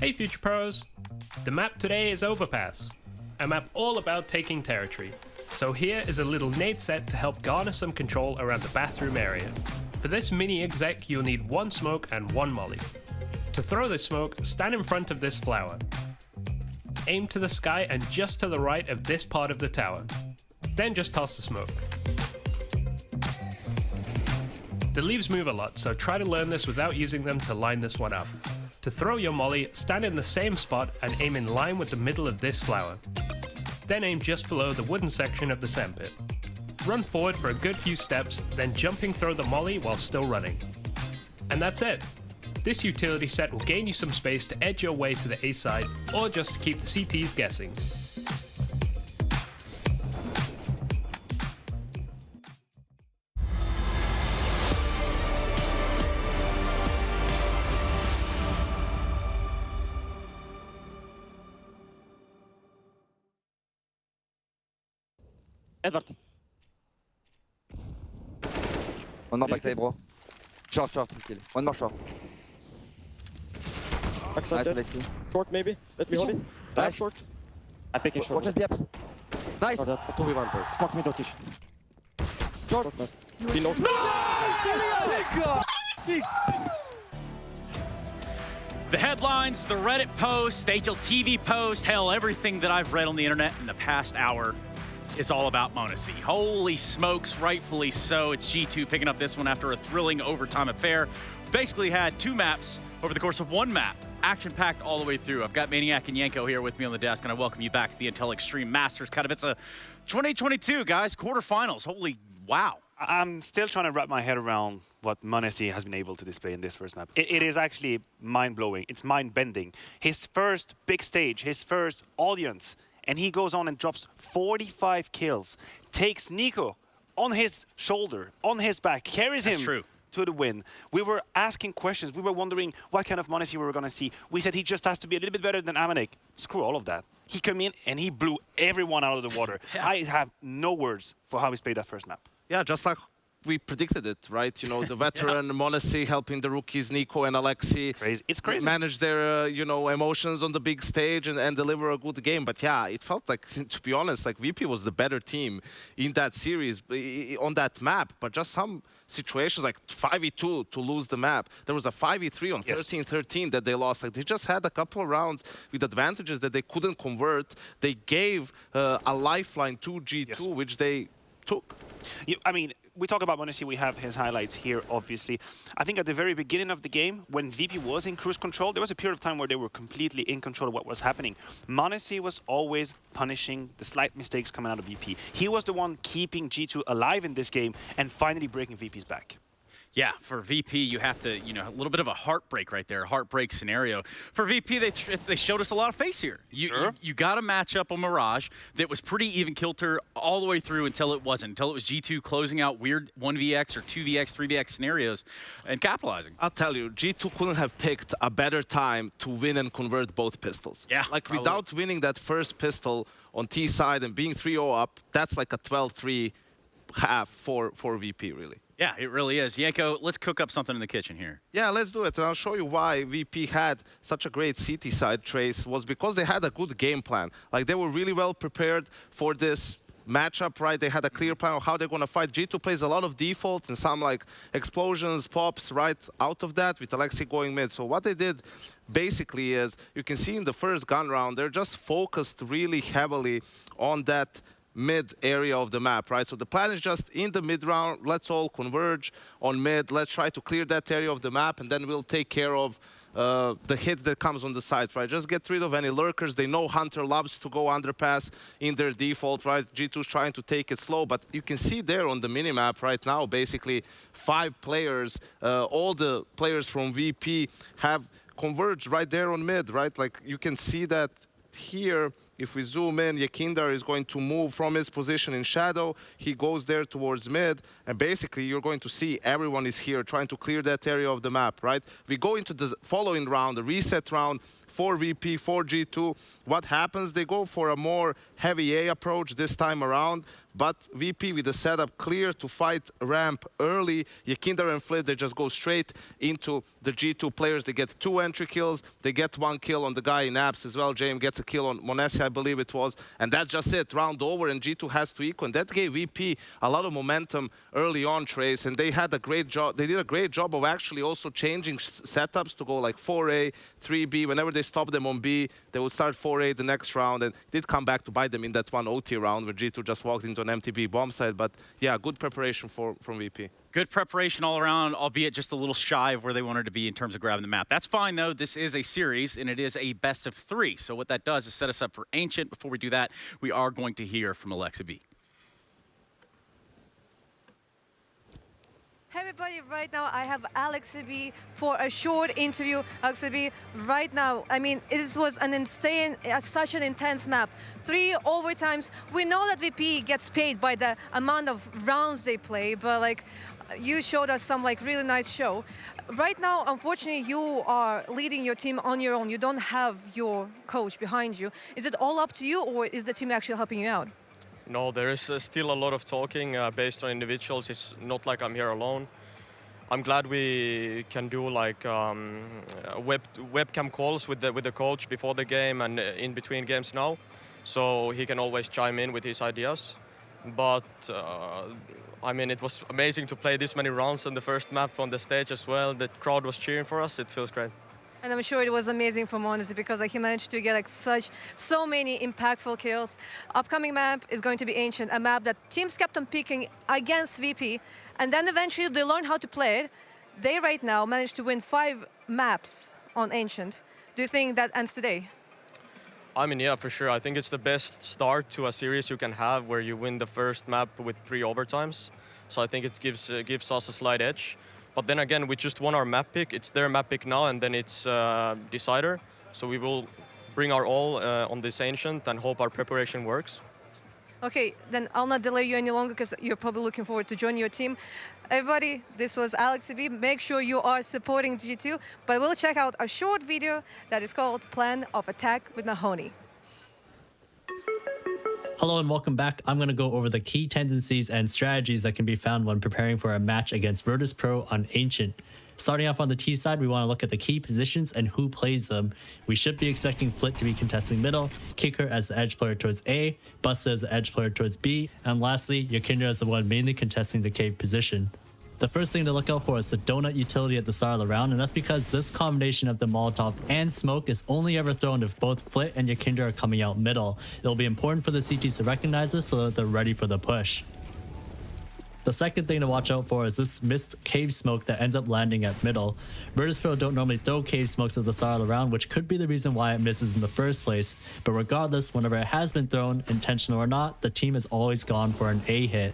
Hey Future Pros! The map today is Overpass, a map all about taking territory. So here is a little nade set to help garner some control around the bathroom area. For this mini exec, you'll need 1 smoke and 1 molly. To throw this smoke, stand in front of this flower. Aim to the sky and just to the right of this part of the tower. Then just toss the smoke. The leaves move a lot, so try to learn this without using them to line this one up. To throw your molly, stand in the same spot and aim in line with the middle of this flower. Then aim just below the wooden section of the sandpit. Run forward for a good few steps, then jumping throw the molly while still running. And that's it. This utility set will gain you some space to edge your way to the A side, or just to keep the CTs guessing. Edward. One more backside, bro. Short, tranquille. One more short. Nice, Alexi. Short, maybe. Let me hold it. Nice. Short. I'm picking short. Watch the apps. Nice. 2v1, boys. Fuck me, Dokish. Short. Be no. The headlines, the Reddit post, HLTV post, hell, everything that I've read on the internet in the past hour is all about m0NESY. Holy smokes, rightfully so. It's G2 picking up this one after a thrilling overtime affair. Basically had 2 maps over the course of 1 map. Action-packed all the way through. I've got Maniac and Yanko here with me on the desk, and I welcome you back to the Intel Extreme Masters Katowice 2022, guys. Quarterfinals. Holy wow. I'm still trying to wrap my head around what m0NESY has been able to display in this first map. It is actually mind-blowing. It's mind-bending. His first big stage, his first audience, and he goes on and drops 45 kills, takes Nico on his shoulder, on his back, carries him to the win. We were asking questions. We were wondering what kind of m0NESY we were going to see. We said he just has to be a little bit better than Amanek. Screw all of that. He came in and he blew everyone out of the water. I have no words for how he's played that first map. Yeah, just like we predicted it, right? You know, the veteran m0NESY helping the rookies, Nico and Alexi. It's crazy. Manage their, you know, emotions on the big stage and deliver a good game. But yeah, it felt like, to be honest, like VP was the better team in that series, on that map. But just some situations like 5v2 to lose the map. There was a 5v3 on 13-13 that they lost. Like they just had a couple of rounds with advantages that they couldn't convert. They gave a lifeline to G2, which they took. I mean, we talk about m0NESY, we have his highlights here, obviously. I think at the very beginning of the game, when VP was in cruise control, there was a period of time where they were completely in control of what was happening. m0NESY was always punishing the slight mistakes coming out of VP. He was the one keeping G2 alive in this game and finally breaking VP's back. Yeah, for VP, you have to, you know, a little bit of a heartbreak right there, a heartbreak scenario. For VP, they showed us a lot of face here. You got a matchup on Mirage that was pretty even kilter all the way through until it wasn't, until it was G2 closing out weird 1vx or 2vx, 3vx scenarios and capitalizing. I'll tell you, G2 couldn't have picked a better time to win and convert both pistols. Yeah, like without winning that first pistol on T side and being 3-0 up, that's like a 12-3 half for VP, really. Yeah, it really is. Yanko, let's cook up something in the kitchen here. Yeah, let's do it. And I'll show you why VP had such a great CT side trace was because they had a good game plan. Like they were really well prepared for this matchup, right? They had a clear plan of how they're going to fight. G2 plays a lot of defaults and some like explosions, pops right out of that with Alexi going mid. So what they did basically is, you can see in the first gun round, they're just focused really heavily on that mid area of the map, right? So the plan is just in the mid round, let's all converge on mid, let's try to clear that area of the map, and then we'll take care of the hit that comes on the side, right? Just get rid of any lurkers. They know Hunter loves to go underpass in their default, right? G2's trying to take it slow, but you can see there on the minimap right now, basically 5 players, all the players from VP have converged right there on mid, right? Like you can see that here If we zoom in, Yakinder is going to move from his position in shadow. He goes there towards mid, and basically you're going to see everyone is here trying to clear that area of the map, right? We go into the following round, the reset round, 4 VP, 4 G2. What happens? They go for a more heavy A approach this time around, but VP with the setup clear to fight ramp early. Yakinder and Flit, they just go straight into the G2 players. They get 2 entry kills. They get 1 kill on the guy in apps as well. James gets a kill on Monesi, I believe it was. And that's just it. Round over, and G2 has to equal. And that gave VP a lot of momentum early on, Trace. And they had a great job. They did a great job of actually also changing setups to go like 4A, 3B. Whenever they stopped them on B, they would start 4A the next round. And it did come back to bite them in that one OT round where G2 just walked into an MTB bomb site. But yeah, good preparation from VP. Good preparation all around, albeit just a little shy of where they wanted to be in terms of grabbing the map. That's fine, though. This is a series, and it is a best of 3. So what that does is set us up for Ancient. Before we do that, we are going to hear from Alexa B. Hey everybody, right now I have Alexa B for a short interview. Alexa B, right now, I mean, it was an insane, such an intense map. 3 overtimes. We know that VP gets paid by the amount of rounds they play, but like, you showed us some like really nice show. Right now, unfortunately, you are leading your team on your own. You don't have your coach behind you. Is it all up to you, or is the team actually helping you out? No, there is still a lot of talking based on individuals. It's not like I'm here alone. I'm glad we can do like webcam calls with the coach before the game and in between games now, so he can always chime in with his ideas. But I mean, it was amazing to play this many rounds on the first map on the stage as well. The crowd was cheering for us. It feels great. And I'm sure it was amazing for Monesi because like, he managed to get like so many impactful kills. Upcoming map is going to be Ancient, a map that teams kept on picking against VP, and then eventually they learned how to play it. They right now managed to win 5 maps on Ancient. Do you think that ends today? I mean, yeah, for sure. I think it's the best start to a series you can have where you win the first map with 3 overtimes. So I think it gives us a slight edge. But then again, we just won our map pick. It's their map pick now, and then it's Decider. So we will bring our all on this Ancient and hope our preparation works. Okay, then I'll not delay you any longer because you're probably looking forward to join your team. Everybody, this was Alexa B. Make sure you are supporting G2, but we'll check out a short video that is called Plan of Attack with Mahoney. Hello and welcome back. I'm going to go over the key tendencies and strategies that can be found when preparing for a match against Virtus Pro on Ancient. Starting off on the T side, we want to look at the key positions and who plays them. We should be expecting Flit to be contesting middle, Kicker as the edge player towards A, Busta as the edge player towards B, and lastly, Yakinder as the one mainly contesting the cave position. The first thing to look out for is the donut utility at the start of the round, and that's because this combination of the Molotov and smoke is only ever thrown if both Flit and Yakinder are coming out middle. It'll be important for the CTs to recognize this so that they're ready for the push. The second thing to watch out for is this missed cave smoke that ends up landing at middle. Virtus Pro don't normally throw cave smokes at the start of the round, which could be the reason why it misses in the first place, but regardless, whenever it has been thrown, intentional or not, the team has always gone for an A hit.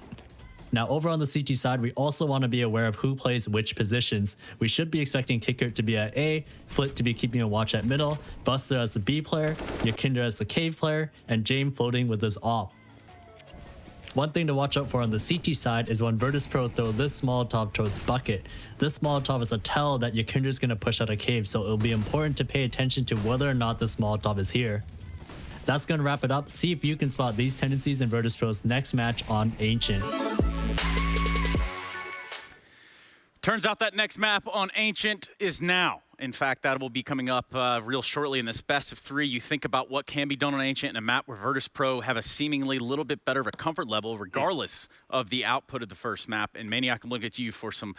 Now over on the CT side, we also want to be aware of who plays which positions. We should be expecting Kicker to be at A, Flit to be keeping a watch at middle, Buster as the B player, Yakinder as the cave player, and James floating with his AWP. One thing to watch out for on the CT side is when Virtus Pro throw this Molotov towards Bucket. This Molotov is a tell that Yakinder is going to push out a cave, so it'll be important to pay attention to whether or not this Molotov is here. That's going to wrap it up. See if you can spot these tendencies in Virtus Pro's next match on Ancient. Turns out that next map on Ancient is now. In fact, that will be coming up real shortly in this best of 3. You think about what can be done on Ancient in a map where Virtus Pro have a seemingly little bit better of a comfort level regardless of the output of the first map. And Maniac, I'm looking at you for some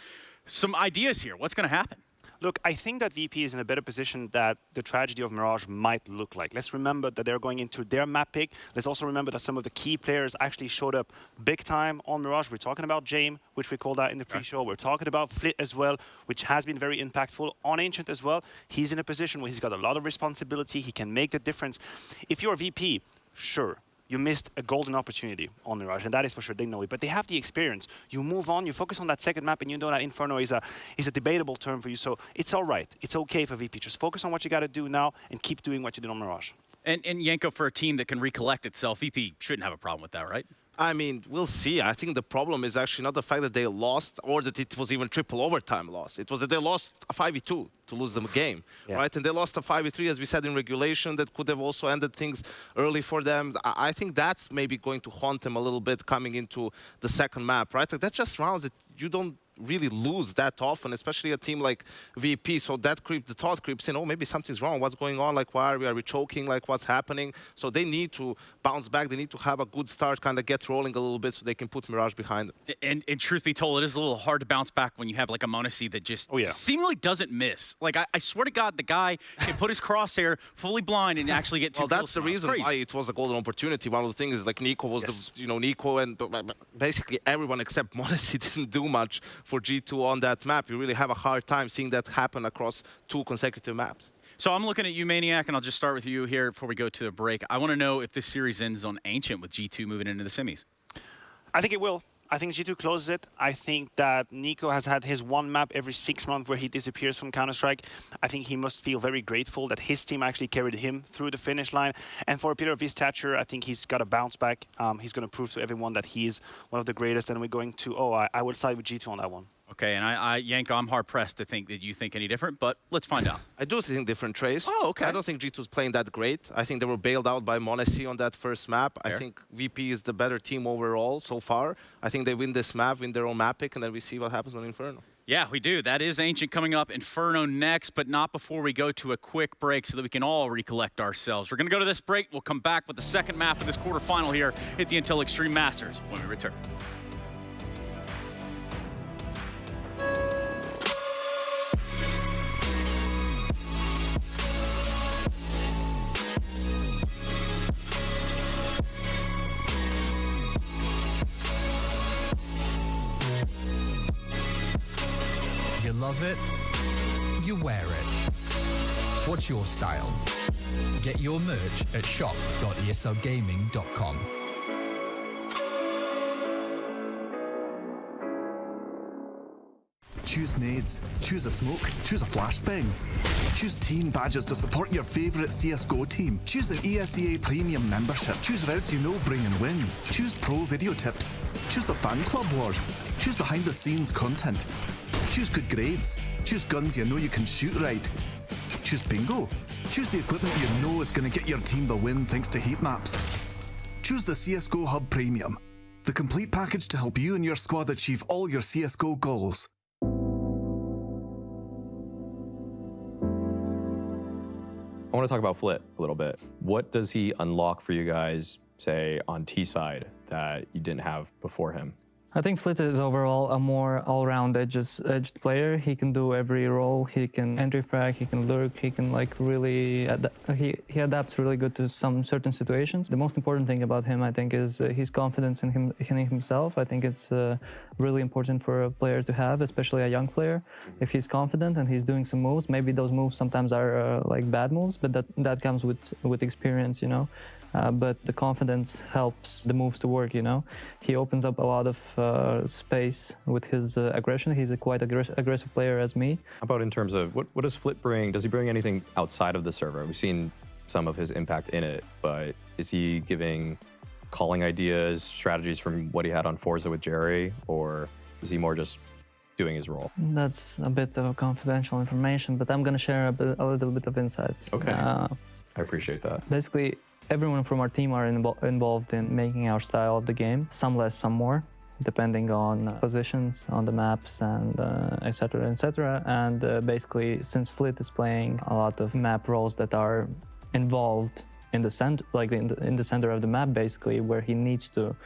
ideas here. What's going to happen? Look, I think that VP is in a better position that the tragedy of Mirage might look like. Let's remember that they're going into their map pick. Let's also remember that some of the key players actually showed up big time on Mirage. We're talking about James, which we called out in the pre-show. We're talking about Flit as well, which has been very impactful on Ancient as well. He's in a position where he's got a lot of responsibility. He can make the difference. If you're VP, sure, you missed a golden opportunity on Mirage, and that is for sure, they know it. But they have the experience. You move on, you focus on that second map, and you know that Inferno is a debatable term for you, so it's all right. It's okay for VP. Just focus on what you got to do now and keep doing what you did on Mirage. And Yanko, for a team that can recollect itself, VP shouldn't have a problem with that, right? I mean, we'll see. I think the problem is actually not the fact that they lost or that it was even triple overtime loss. It was that they lost a 5v2 to lose the game, right? And they lost a 5v3, as we said, in regulation. That could have also ended things early for them. I think that's maybe going to haunt them a little bit coming into the second map, right? Like, that's just rounds that you don't really lose that often, especially a team like VP. So that the thought creeps in, oh, maybe something's wrong. What's going on? Like, why are we choking? Like, what's happening? So they need to bounce back. They need to have a good start, kind of get rolling a little bit so they can put Mirage behind them. And truth be told, it is a little hard to bounce back when you have like a m0NESY that just seemingly doesn't miss. Like, I swear to God, the guy can put his crosshair fully blind and actually get 2 kills. Well, that's the reason why it was a golden opportunity. One of the things is like Nico was Nico and basically everyone except m0NESY didn't do much for G2 on that map. You really have a hard time seeing that happen across 2 consecutive maps. So I'm looking at you, Maniac, and I'll just start with you here before we go to the break. I want to know if this series ends on Ancient with G2 moving into the semis. I think it will. I think G2 closes it. I think that Nico has had his one map every 6 months where he disappears from Counter-Strike. I think he must feel very grateful that his team actually carried him through the finish line. And for a player of his stature, I think he's got to bounce back. He's going to prove to everyone that he's one of the greatest. And we're going to, I would side with G2 on that one. Okay, and Yanko, I'm hard-pressed to think that you think any different, but let's find out. I do think different, Trace. Oh, okay. I don't think G2's playing that great. I think they were bailed out by m0NESY on that first map. Fair. I think VP is the better team overall so far. I think they win this map, win their own map pick, and then we see what happens on Inferno. Yeah, we do. That is Ancient coming up, Inferno next, but not before we go to a quick break so that we can all recollect ourselves. We're going to go to this break. We'll come back with the second map of this quarterfinal here at the Intel Extreme Masters when we return. You love it, you wear it. What's your style? Get your merch at shop.eslgaming.com. Choose nades, choose a smoke, choose a flashbang. Choose team badges to support your favourite CSGO team. Choose an ESEA Premium membership. Choose routes you know bring in wins. Choose pro video tips. Choose the fan club wars. Choose behind the scenes content. Choose good grades. Choose guns you know you can shoot right. Choose bingo. Choose the equipment you know is going to get your team the win thanks to heat maps. Choose the CSGO Hub Premium. The complete package to help you and your squad achieve all your CSGO goals. I want to talk about Flit a little bit. What does he unlock for you guys, say, on T side that you didn't have before him? I think Flit is overall a more all-round edged player. He can do every role. He can entry frag, he can lurk, he can like really, he adapts really good to some certain situations. The most important thing about him, I think, is his confidence in himself. I think it's really important for a player to have, especially a young player. If he's confident and he's doing some moves, maybe those moves sometimes are like bad moves, but that comes with experience, you know. But the confidence helps the moves to work, you know. He opens up a lot of space with his aggression. He's a quite aggressive player as me. How about in terms of, what does Flit bring? Does he bring anything outside of the server? We've seen some of his impact in it, but is he giving calling ideas, strategies from what he had on Forza with Jerry, or is he more just doing his role? That's a bit of confidential information, but I'm going to share a little bit of insights. Okay, I appreciate that. Basically, everyone from our team are involved in making our style of the game, some less, some more, depending on positions on the maps and etc., etc. And basically, since Flit is playing a lot of map roles that are involved in the center, like in the center of the map, basically, where he needs to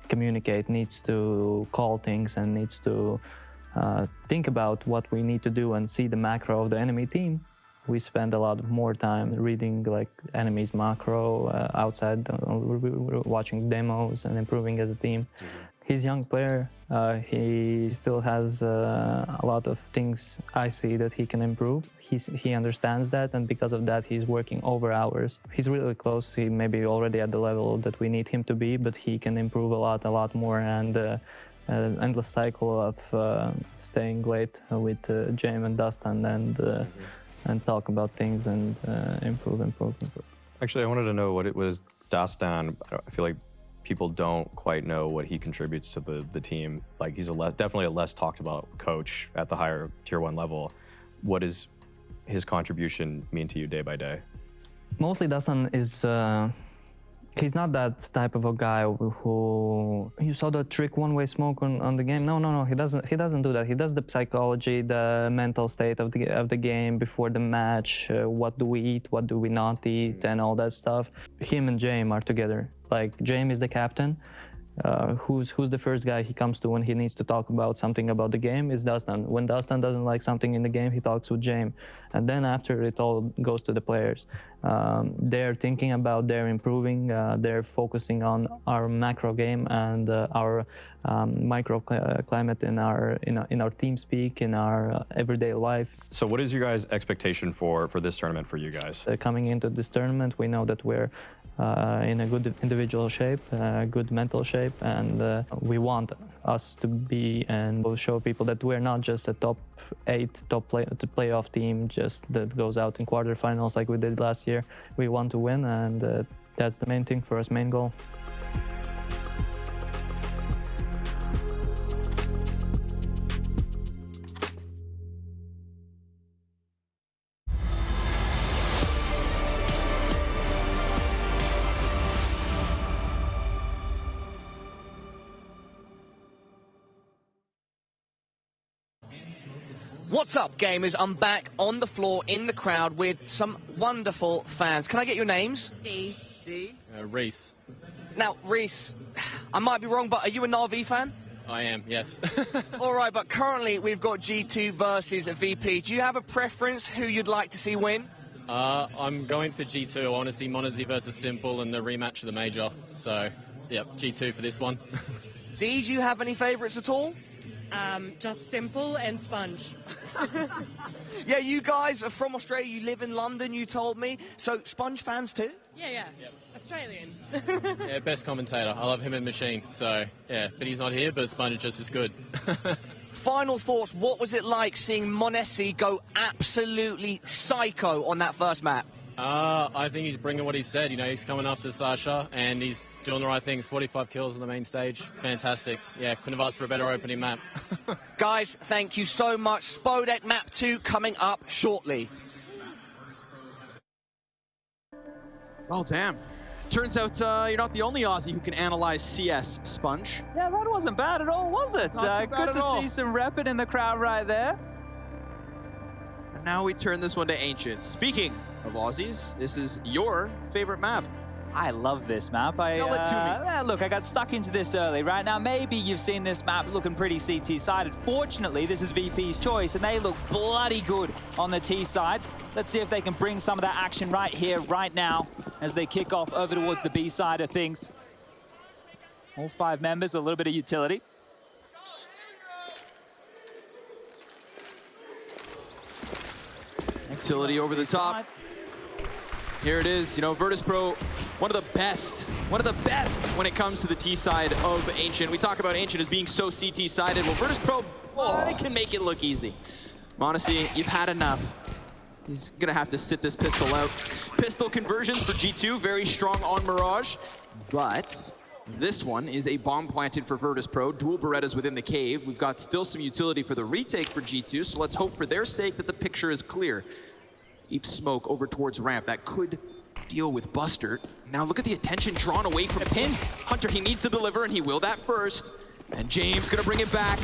communicate, needs to call things, and needs to think about what we need to do and see the macro of the enemy team. We spend a lot more time reading like enemies macro outside, watching demos and improving as a team. He's a young player. He still has a lot of things I see that he can improve. He understands that, and because of that, he's working over hours. He's really close. He may be already at the level that we need him to be, but he can improve a lot more. And an endless cycle of staying late with James and Dustin and talk about things and improve. Actually, I wanted to know what it was Dastan. I feel like people don't quite know what he contributes to the team. Like he's definitely a less talked about coach at the higher tier 1 level. What does his contribution mean to you day by day? Mostly Dastan is, he's not that type of a guy who, you saw the trick one-way smoke on the game. No, he doesn't do that. He does the psychology, the mental state of the game before the match, what do we eat, what do we not eat, and all that stuff. Him and James are together. Like James is the captain. Who's the first guy he comes to when he needs to talk about something about the game is Dastan. When Dastan doesn't like something in the game, he talks with James. And then after it all goes to the players. They're thinking about their improving, they're focusing on our macro game and our micro climate in our team speak, in our everyday life. So what is your guys' expectation for this tournament for you guys? Coming into this tournament, we know that we're in a good individual shape, good mental shape, and we want us to be and show people that we're not just a top 8 playoff team just that goes out in quarterfinals like we did last year. We want to win, and that's the main thing for us, main goal. What's up, gamers? I'm back on the floor in the crowd with some wonderful fans. Can I get your names? D. Reese. Now, Reese, I might be wrong, but are you a Na'Vi fan? I am, yes. All right, but currently we've got G2 versus VP. Do you have a preference who you'd like to see win? I'm going for G2. I want to see Monazy versus Simple in the rematch of the Major. So, yep, G2 for this one. D, do you have any favorites at all? Just Simple and Sponge. Yeah, you guys are from Australia. You live in London, you told me. So, Sponge fans too? Yeah. Yep. Australian. Yeah, best commentator. I love him and Machine. So, yeah, but he's not here, but Sponge is just as good. Final thoughts. What was it like seeing Monazy go absolutely psycho on that first map? I think he's bringing what he said. You know, he's coming after Sasha, and he's doing the right things. 45 kills on the main stage. Fantastic. Yeah, couldn't have asked for a better opening map. Guys, thank you so much. Spodek Map 2 coming up shortly. Oh, damn. Turns out you're not the only Aussie who can analyze CS, Sponge. Yeah, that wasn't bad at all, was it? Not too bad good at to all. see some Rapid in the crowd right there. And now we turn this one to Ancient. Speaking of Aussies, this is your favorite map. I love this map. Sell it to me. Look, I got stuck into this early. Right now, maybe you've seen this map looking pretty CT-sided. Fortunately, this is VP's choice, and they look bloody good on the T side. Let's see if they can bring some of that action right here, right now, as they kick off over towards the B side of things. All 5 members, a little bit of utility. Utility over the top. Here it is, you know, Virtus Pro, one of the best when it comes to the T side of Ancient. We talk about Ancient as being so CT-sided. Well, Virtus Pro, they can make it look easy. Monacy, you've had enough. He's gonna have to sit this pistol out. Pistol conversions for G2, very strong on Mirage, but this one is a bomb planted for Virtus Pro. Dual Berettas within the cave. We've got still some utility for the retake for G2, so let's hope for their sake that the picture is clear. Deep smoke over towards ramp. That could deal with Buster. Now look at the attention drawn away from Pins. Hunter, he needs to deliver, and he will that first. And James gonna bring it back.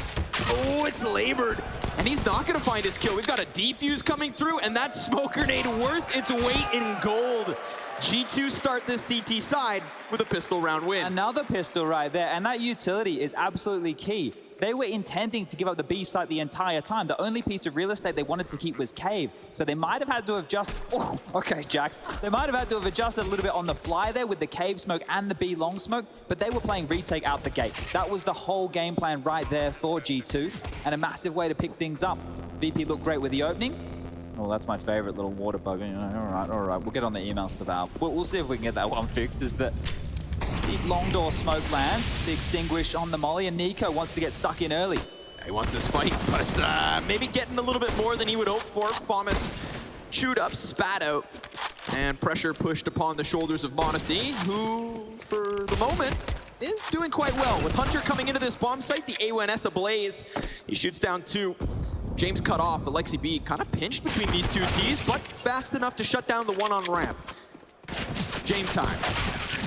Oh, it's labored. And he's not gonna find his kill. We've got a defuse coming through, and that smoke grenade worth its weight in gold. G2 start this CT side with a pistol round win. Another pistol right there, and that utility is absolutely key. They were intending to give up the B site the entire time. The only piece of real estate they wanted to keep was cave. So they might have had to have just, oh, okay, Jax. They might have had to have adjusted a little bit on the fly there with the cave smoke and the B long smoke, but they were playing retake out the gate. That was the whole game plan right there for G2, and a massive way to pick things up. VP looked great with the opening. Oh, that's my favorite little water bug. You know, all right, we'll get on the emails to Valve. We'll see if we can get that one fixed. Is that the long door smoke lands, the extinguish on the molly, and Nico wants to get stuck in early. He wants this fight, but maybe getting a little bit more than he would hope for. Famas chewed up, spat out. And pressure pushed upon the shoulders of m0NESY, who, for the moment, is doing quite well. With Hunter coming into this bomb site, the A1S ablaze. He shoots down 2. James cut off. Alexi B kind of pinched between these 2 Ts, but fast enough to shut down the one on ramp. James time.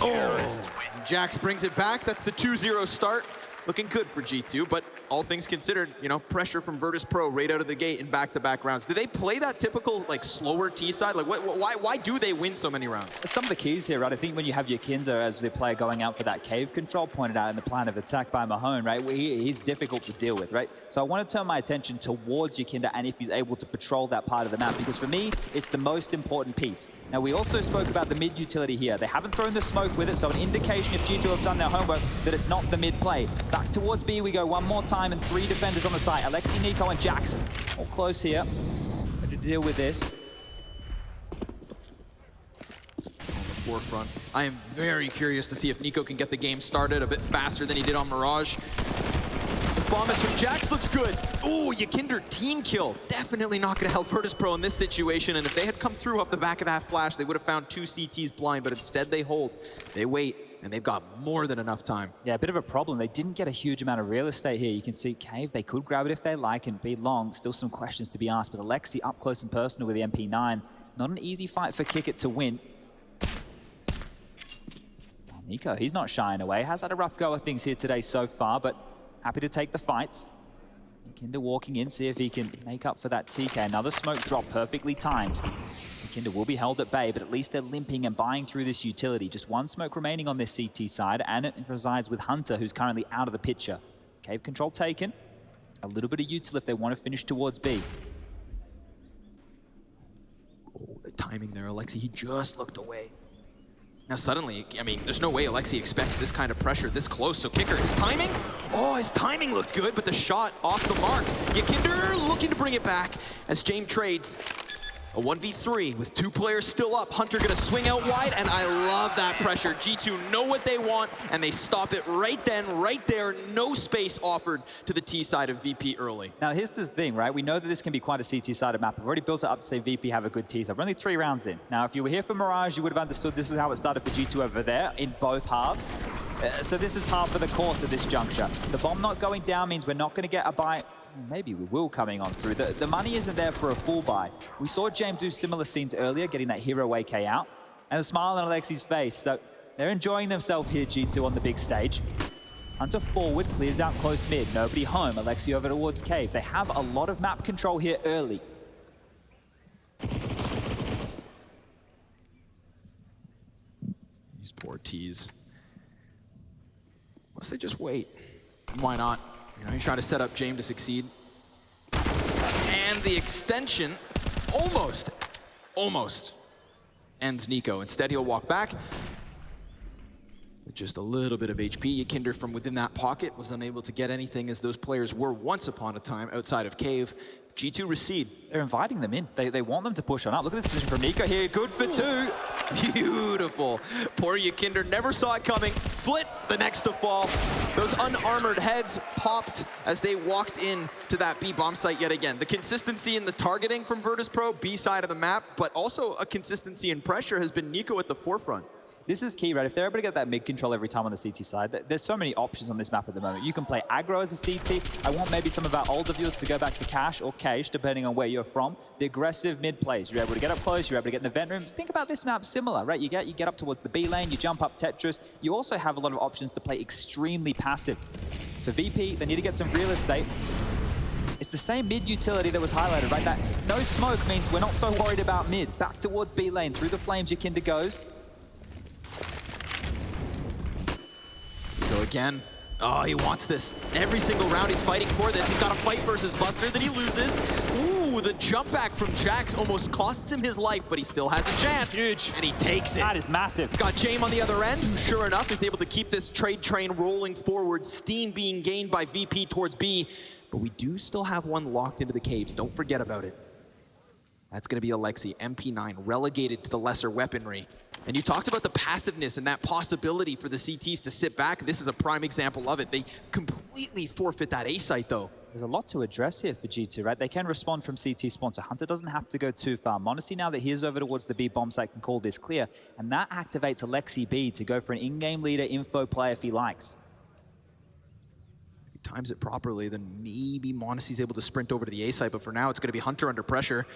Oh, Jax brings it back. That's the 2-0 start. Looking good for G2, but all things considered, you know, pressure from Virtus.pro right out of the gate in back-to-back rounds. Do they play that typical, like, slower T side? Like, why do they win so many rounds? Some of the keys here, right? I think when you have Yakinder as the player going out for that cave control, pointed out in the plan of attack by Mahone, right? He's difficult to deal with, right? So I want to turn my attention towards Yakinder and if he's able to patrol that part of the map, because for me, it's the most important piece. Now, we also spoke about the mid utility here. They haven't thrown the smoke with it, so an indication if G2 have done their homework that it's not the mid play. Back towards B we go one more time, and 3 defenders on the site. Alexi, Nico, and Jax all close here. Ready to deal with this. On the forefront. I am very curious to see if Nico can get the game started a bit faster than he did on Mirage. The Thomas from Jax looks good. Ooh, Yakinder team kill. Definitely not going to help Virtus.pro in this situation, and if they had come through off the back of that flash, they would have found 2 CTs blind, but instead they hold. They wait. And they've got more than enough time. Yeah, a bit of a problem. They didn't get a huge amount of real estate here. You can see Cave, they could grab it if they like and be long. Still some questions to be asked, but Alexi up close and personal with the MP9. Not an easy fight for Kickit to win. Well, Nico, he's not shying away. Has had a rough go of things here today so far, but happy to take the fights. Yakinder walking in, see if he can make up for that TK. Another smoke drop, perfectly timed. Yakinder will be held at bay, but at least they're limping and buying through this utility. Just 1 smoke remaining on this CT side, and it resides with Hunter, who's currently out of the picture. Cave control taken. A little bit of util if they want to finish towards B. Oh, the timing there, Alexi, he just looked away. Now suddenly, I mean, there's no way Alexi expects this kind of pressure this close. So Kicker, his timing? Oh, his timing looked good, but the shot off the mark. Yakinder looking to bring it back as James trades. A 1v3 with 2 players still up. Hunter gonna swing out wide, and I love that pressure. G2 know what they want, and they stop it right then, right there. No space offered to the T side of VP early. Now here's the thing, right? We know that this can be quite a CT-sided map. We've already built it up to say VP have a good T side. We're only 3 rounds in. Now, if you were here for Mirage, you would have understood this is how it started for G2 over there in both halves. So this is par for the course at this juncture. The bomb not going down means we're not gonna get a buy. Maybe we will coming on through. The money isn't there for a full buy. We saw James do similar scenes earlier, getting that hero AK out, and a smile on Alexi's face. So they're enjoying themselves here, G2, on the big stage. Hunter forward, clears out close mid. Nobody home. Alexi over towards Cave. They have a lot of map control here early. These poor T's. Unless they just wait. Why not? You know, he's trying to set up James to succeed. And the extension almost ends Nico. Instead, he'll walk back with just a little bit of HP. Yakinder from within that pocket was unable to get anything, as those players were once upon a time outside of Cave. G2 recede. They're inviting them in. They want them to push on up. Look at this position from Nico here. Good for 2. Beautiful. Poor Yakinder never saw it coming. Flit the next to fall. Those unarmored heads popped as they walked in to that B bomb site yet again. The consistency in the targeting from Virtus.pro, B side of the map, but also a consistency in pressure has been Nico at the forefront. This is key, right? If they're able to get that mid control every time on the CT side, there's so many options on this map at the moment. You can play aggro as a CT. I want maybe some of our older viewers to go back to Cash or Cage, depending on where you're from. The aggressive mid plays. You're able to get up close, you're able to get in the vent rooms. Think about this map similar, right? You get up towards the B lane, you jump up Tetris. You also have a lot of options to play extremely passive. So VP, they need to get some real estate. It's the same mid utility that was highlighted, right? That no smoke means we're not so worried about mid. Back towards B lane, through the flames, Yakinder goes. So again, oh, he wants this. Every single round he's fighting for this. He's got a fight versus Buster that he loses. Ooh, the jump back from Jax almost costs him his life, but he still has a chance. Huge. And he takes it. That is massive. He's got James on the other end, who sure enough is able to keep this trade train rolling forward. Steam being gained by VP towards B. But we do still have one locked into the caves. Don't forget about it. That's going to be Alexi, MP9, relegated to the lesser weaponry. And you talked about the passiveness and that possibility for the CTs to sit back. This is a prime example of it. They completely forfeit that A site, though. There's a lot to address here for G2, right? They can respond from CT spawn, so Hunter doesn't have to go too far. m0NESY, now that he is over towards the B bomb site, can call this clear, and that activates Alexi B to go for an in-game leader info play if he likes. If he times it properly, then maybe m0NESY's able to sprint over to the A site, but for now it's going to be Hunter under pressure.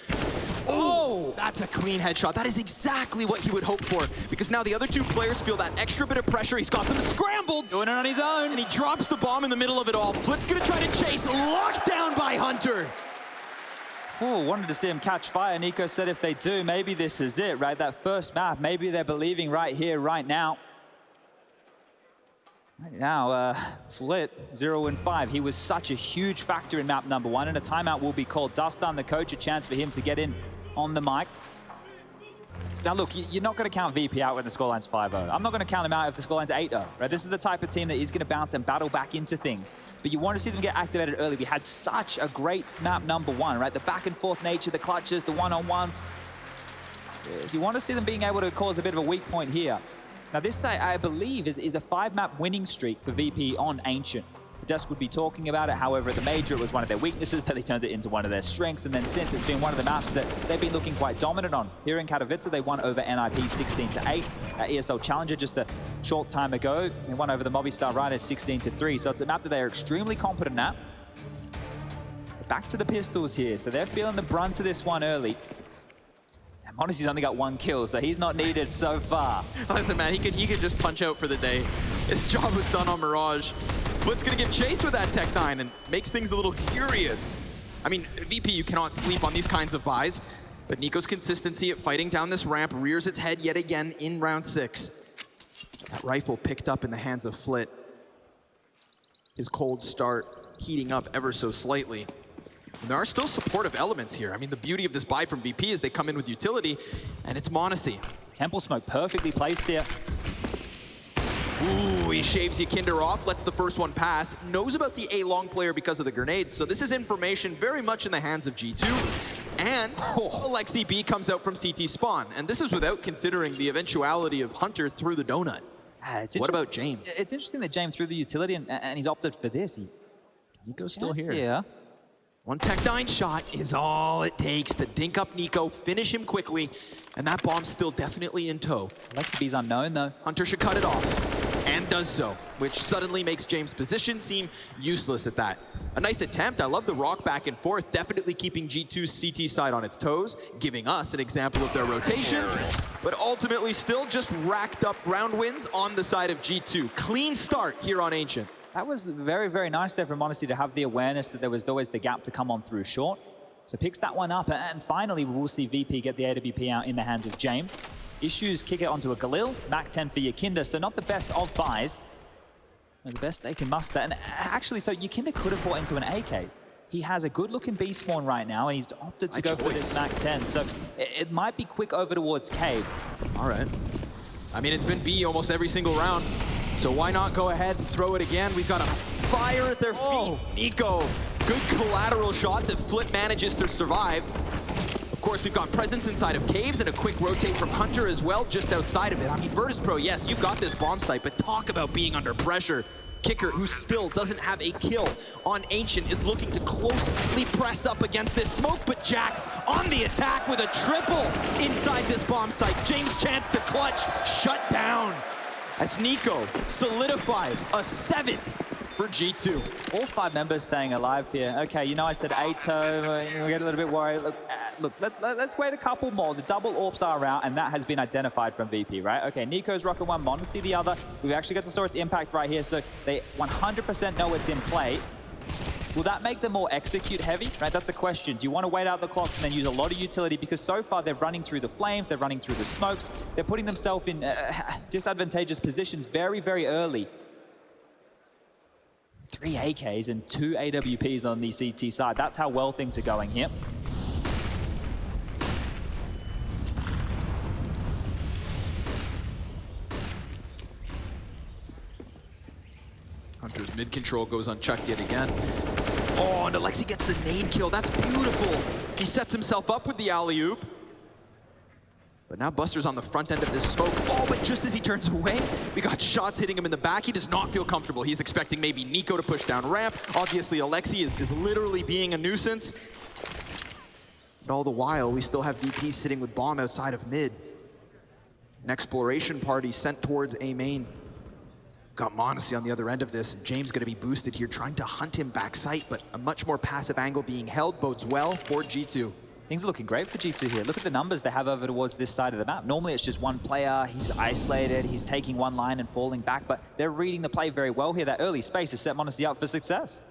Oh, that's a clean headshot. That is exactly what he would hope for, because now the other two players feel that extra bit of pressure. He's got them scrambled. Doing it on his own. And he drops the bomb in the middle of it all. Flit's going to try to chase. Locked down by Hunter. Oh, wanted to see him catch fire. Nico said if they do, maybe this is it, right? That first map, maybe they're believing right here, right now. Right now, Flit, 0-5. He was such a huge factor in map number 1, and a timeout will be called. Dustin, the coach, a chance for him to get in on the mic. Now look, you're not going to count VP out when the scoreline's 5-0. I'm not going to count him out if the scoreline's 8-0, right? This is the type of team that is going to bounce and battle back into things. But you want to see them get activated early. We had such a great map number 1, right? The back and forth nature, the clutches, the one-on-ones. Yes, you want to see them being able to cause a bit of a weak point here. Now this, I believe, is a 5-map winning streak for VP on Ancient. The desk would be talking about it. However, at the major, it was one of their weaknesses that they turned it into one of their strengths. And then since, it's been one of the maps that they've been looking quite dominant on. Here in Katowice, they won over NIP 16-8. ESL Challenger just a short time ago, they won over the Movistar Riders 16-3. So it's a map that they are extremely competent at. Back to the pistols here. So they're feeling the brunt of this one early. m0NESY's only got 1 kill, so he's not needed so far. Listen, man, he could just punch out for the day. His job was done on Mirage. Flit's gonna give chase with that Tech-9 and makes things a little curious. I mean, VP, you cannot sleep on these kinds of buys, but Nico's consistency at fighting down this ramp rears its head yet again in round 6. That rifle picked up in the hands of Flit. His cold start heating up ever so slightly. And there are still supportive elements here. I mean, the beauty of this buy from VP is they come in with utility, and it's m0NESY. Temple smoke perfectly placed here. Ooh, he shaves Yakinder off, lets the first one pass, knows about the A-long player because of the grenades, so this is information very much in the hands of G2. And Alexi B comes out from CT spawn, and this is without considering the eventuality of Hunter through the donut. What about James? It's interesting that James threw the utility and he's opted for this. Nico's still here. Yeah. One Tech-9 shot is all it takes to dink up Nico, finish him quickly, and that bomb's still definitely in tow. Alexi B's unknown, though. Hunter should cut it off, and does so, which suddenly makes James' position seem useless at that. A nice attempt. I love the rock back and forth, definitely keeping G2's CT side on its toes, giving us an example of their rotations, but ultimately still just racked up round wins on the side of G2. Clean start here on Ancient. That was very, very nice there from m0NESY to have the awareness that there was always the gap to come on through short. So picks that one up, and finally we will see VP get the AWP out in the hands of James. Issues kick it onto a Galil, Mac 10 for Yakinder, so not the best of buys. The best they can muster, and actually, so Yakinder could have bought into an AK. He has a good-looking B spawn right now, and he's opted to go for this Mac 10, so it might be quick over towards Cave. All right. I mean, it's been B almost every single round. So why not go ahead and throw it again? We've got a fire at their feet. Nico, good collateral shot that Flit manages to survive. Of course, we've got presence inside of Caves and a quick rotate from Hunter as well, just outside of it. I mean, Virtus.pro, yes, you've got this bomb site, but talk about being under pressure. Kicker, who still doesn't have a kill on Ancient, is looking to closely press up against this smoke, but Jax on the attack with a triple inside this bomb site. James' chance to clutch, shut down. As Nico solidifies a 7th for G2. All 5 members staying alive here. Okay, you know I said 8, we get a little bit worried. Look, let's wait a couple more. The double AWPs are out, and that has been identified from VP, right? Okay, Nico's rocking one, m0NESY the other. We've actually got to saw its impact right here, so they 100% know it's in play. Will that make them more execute heavy? Right, that's a question. Do you want to wait out the clocks and then use a lot of utility? Because so far they're running through the flames, they're running through the smokes, they're putting themselves in disadvantageous positions very, very early. 3 AKs and 2 AWPs on the CT side. That's how well things are going here. Hunter's mid-control goes unchecked yet again. Oh, and Alexi gets the nade kill. That's beautiful. He sets himself up with the alley-oop. But now Buster's on the front end of this smoke. Oh, but just as he turns away, we got shots hitting him in the back. He does not feel comfortable. He's expecting maybe Nico to push down ramp. Obviously, Alexi is literally being a nuisance. And all the while, we still have VP sitting with bomb outside of mid. An exploration party sent towards A main. We've got m0NESY on the other end of this. And James gonna be boosted here, trying to hunt him backside, but a much more passive angle being held bodes well for G2. Things are looking great for G2 here. Look at the numbers they have over towards this side of the map. Normally it's just one player, he's isolated, he's taking one line and falling back, but they're reading the play very well here. That early space has set m0NESY up for success.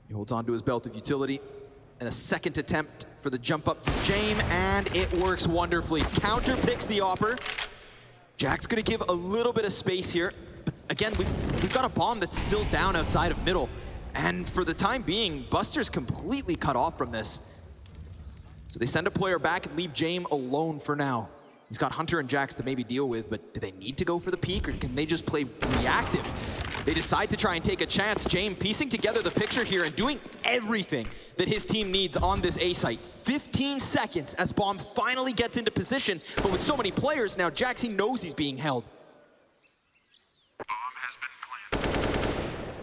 He holds on to his belt of utility, and a second attempt for the jump up from James, and it works wonderfully. Counter picks the Opper. Jack's gonna give a little bit of space here, but again, we've got a bomb that's still down outside of middle. And for the time being, Buster's completely cut off from this. So they send a player back and leave James alone for now. He's got Hunter and Jax to maybe deal with, but do they need to go for the peak, or can they just play reactive? They decide to try and take a chance. James piecing together the picture here and doing everything that his team needs on this A site. 15 seconds as bomb finally gets into position, but with so many players now, Jax, he knows he's being held.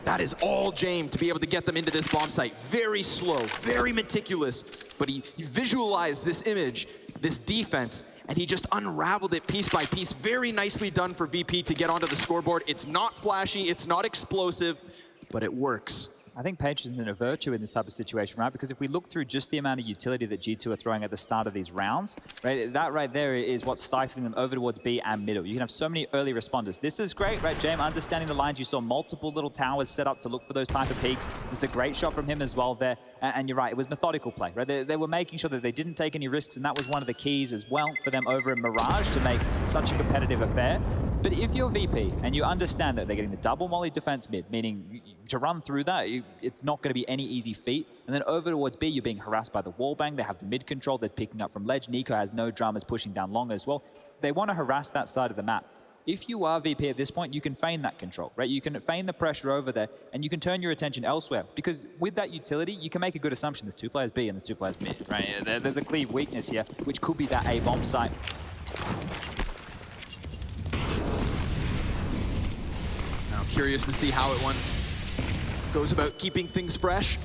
That is all James to be able to get them into this bomb site. Very slow, very meticulous, but he visualized this image, this defense, and he just unraveled it piece by piece. Very nicely done for VP to get onto the scoreboard. It's not flashy, it's not explosive, but it works. I think patience is a virtue in this type of situation, right? Because if we look through just the amount of utility that G2 are throwing at the start of these rounds, right, that right there is what's stifling them over towards B and middle. You can have so many early responders. This is great, right, James? Understanding the lines, you saw multiple little towers set up to look for those type of peaks. This is a great shot from him as well there. And you're right, it was methodical play, right? They were making sure that they didn't take any risks, and that was one of the keys as well for them over in Mirage to make such a competitive affair. But if you're VP and you understand that they're getting the double molly defense mid, meaning to run through that, it's not going to be any easy feat. And then over towards B, you're being harassed by the wallbang. They have the mid control. They're picking up from ledge. Nico has no dramas pushing down long as well. They want to harass that side of the map. If you are VP at this point, you can feign that control, right? You can feign the pressure over there, and you can turn your attention elsewhere. Because with that utility, you can make a good assumption. There's two players B and there's two players mid, right? There's a clear weakness here, which could be that A bomb site. Now curious to see how it goes about keeping things fresh.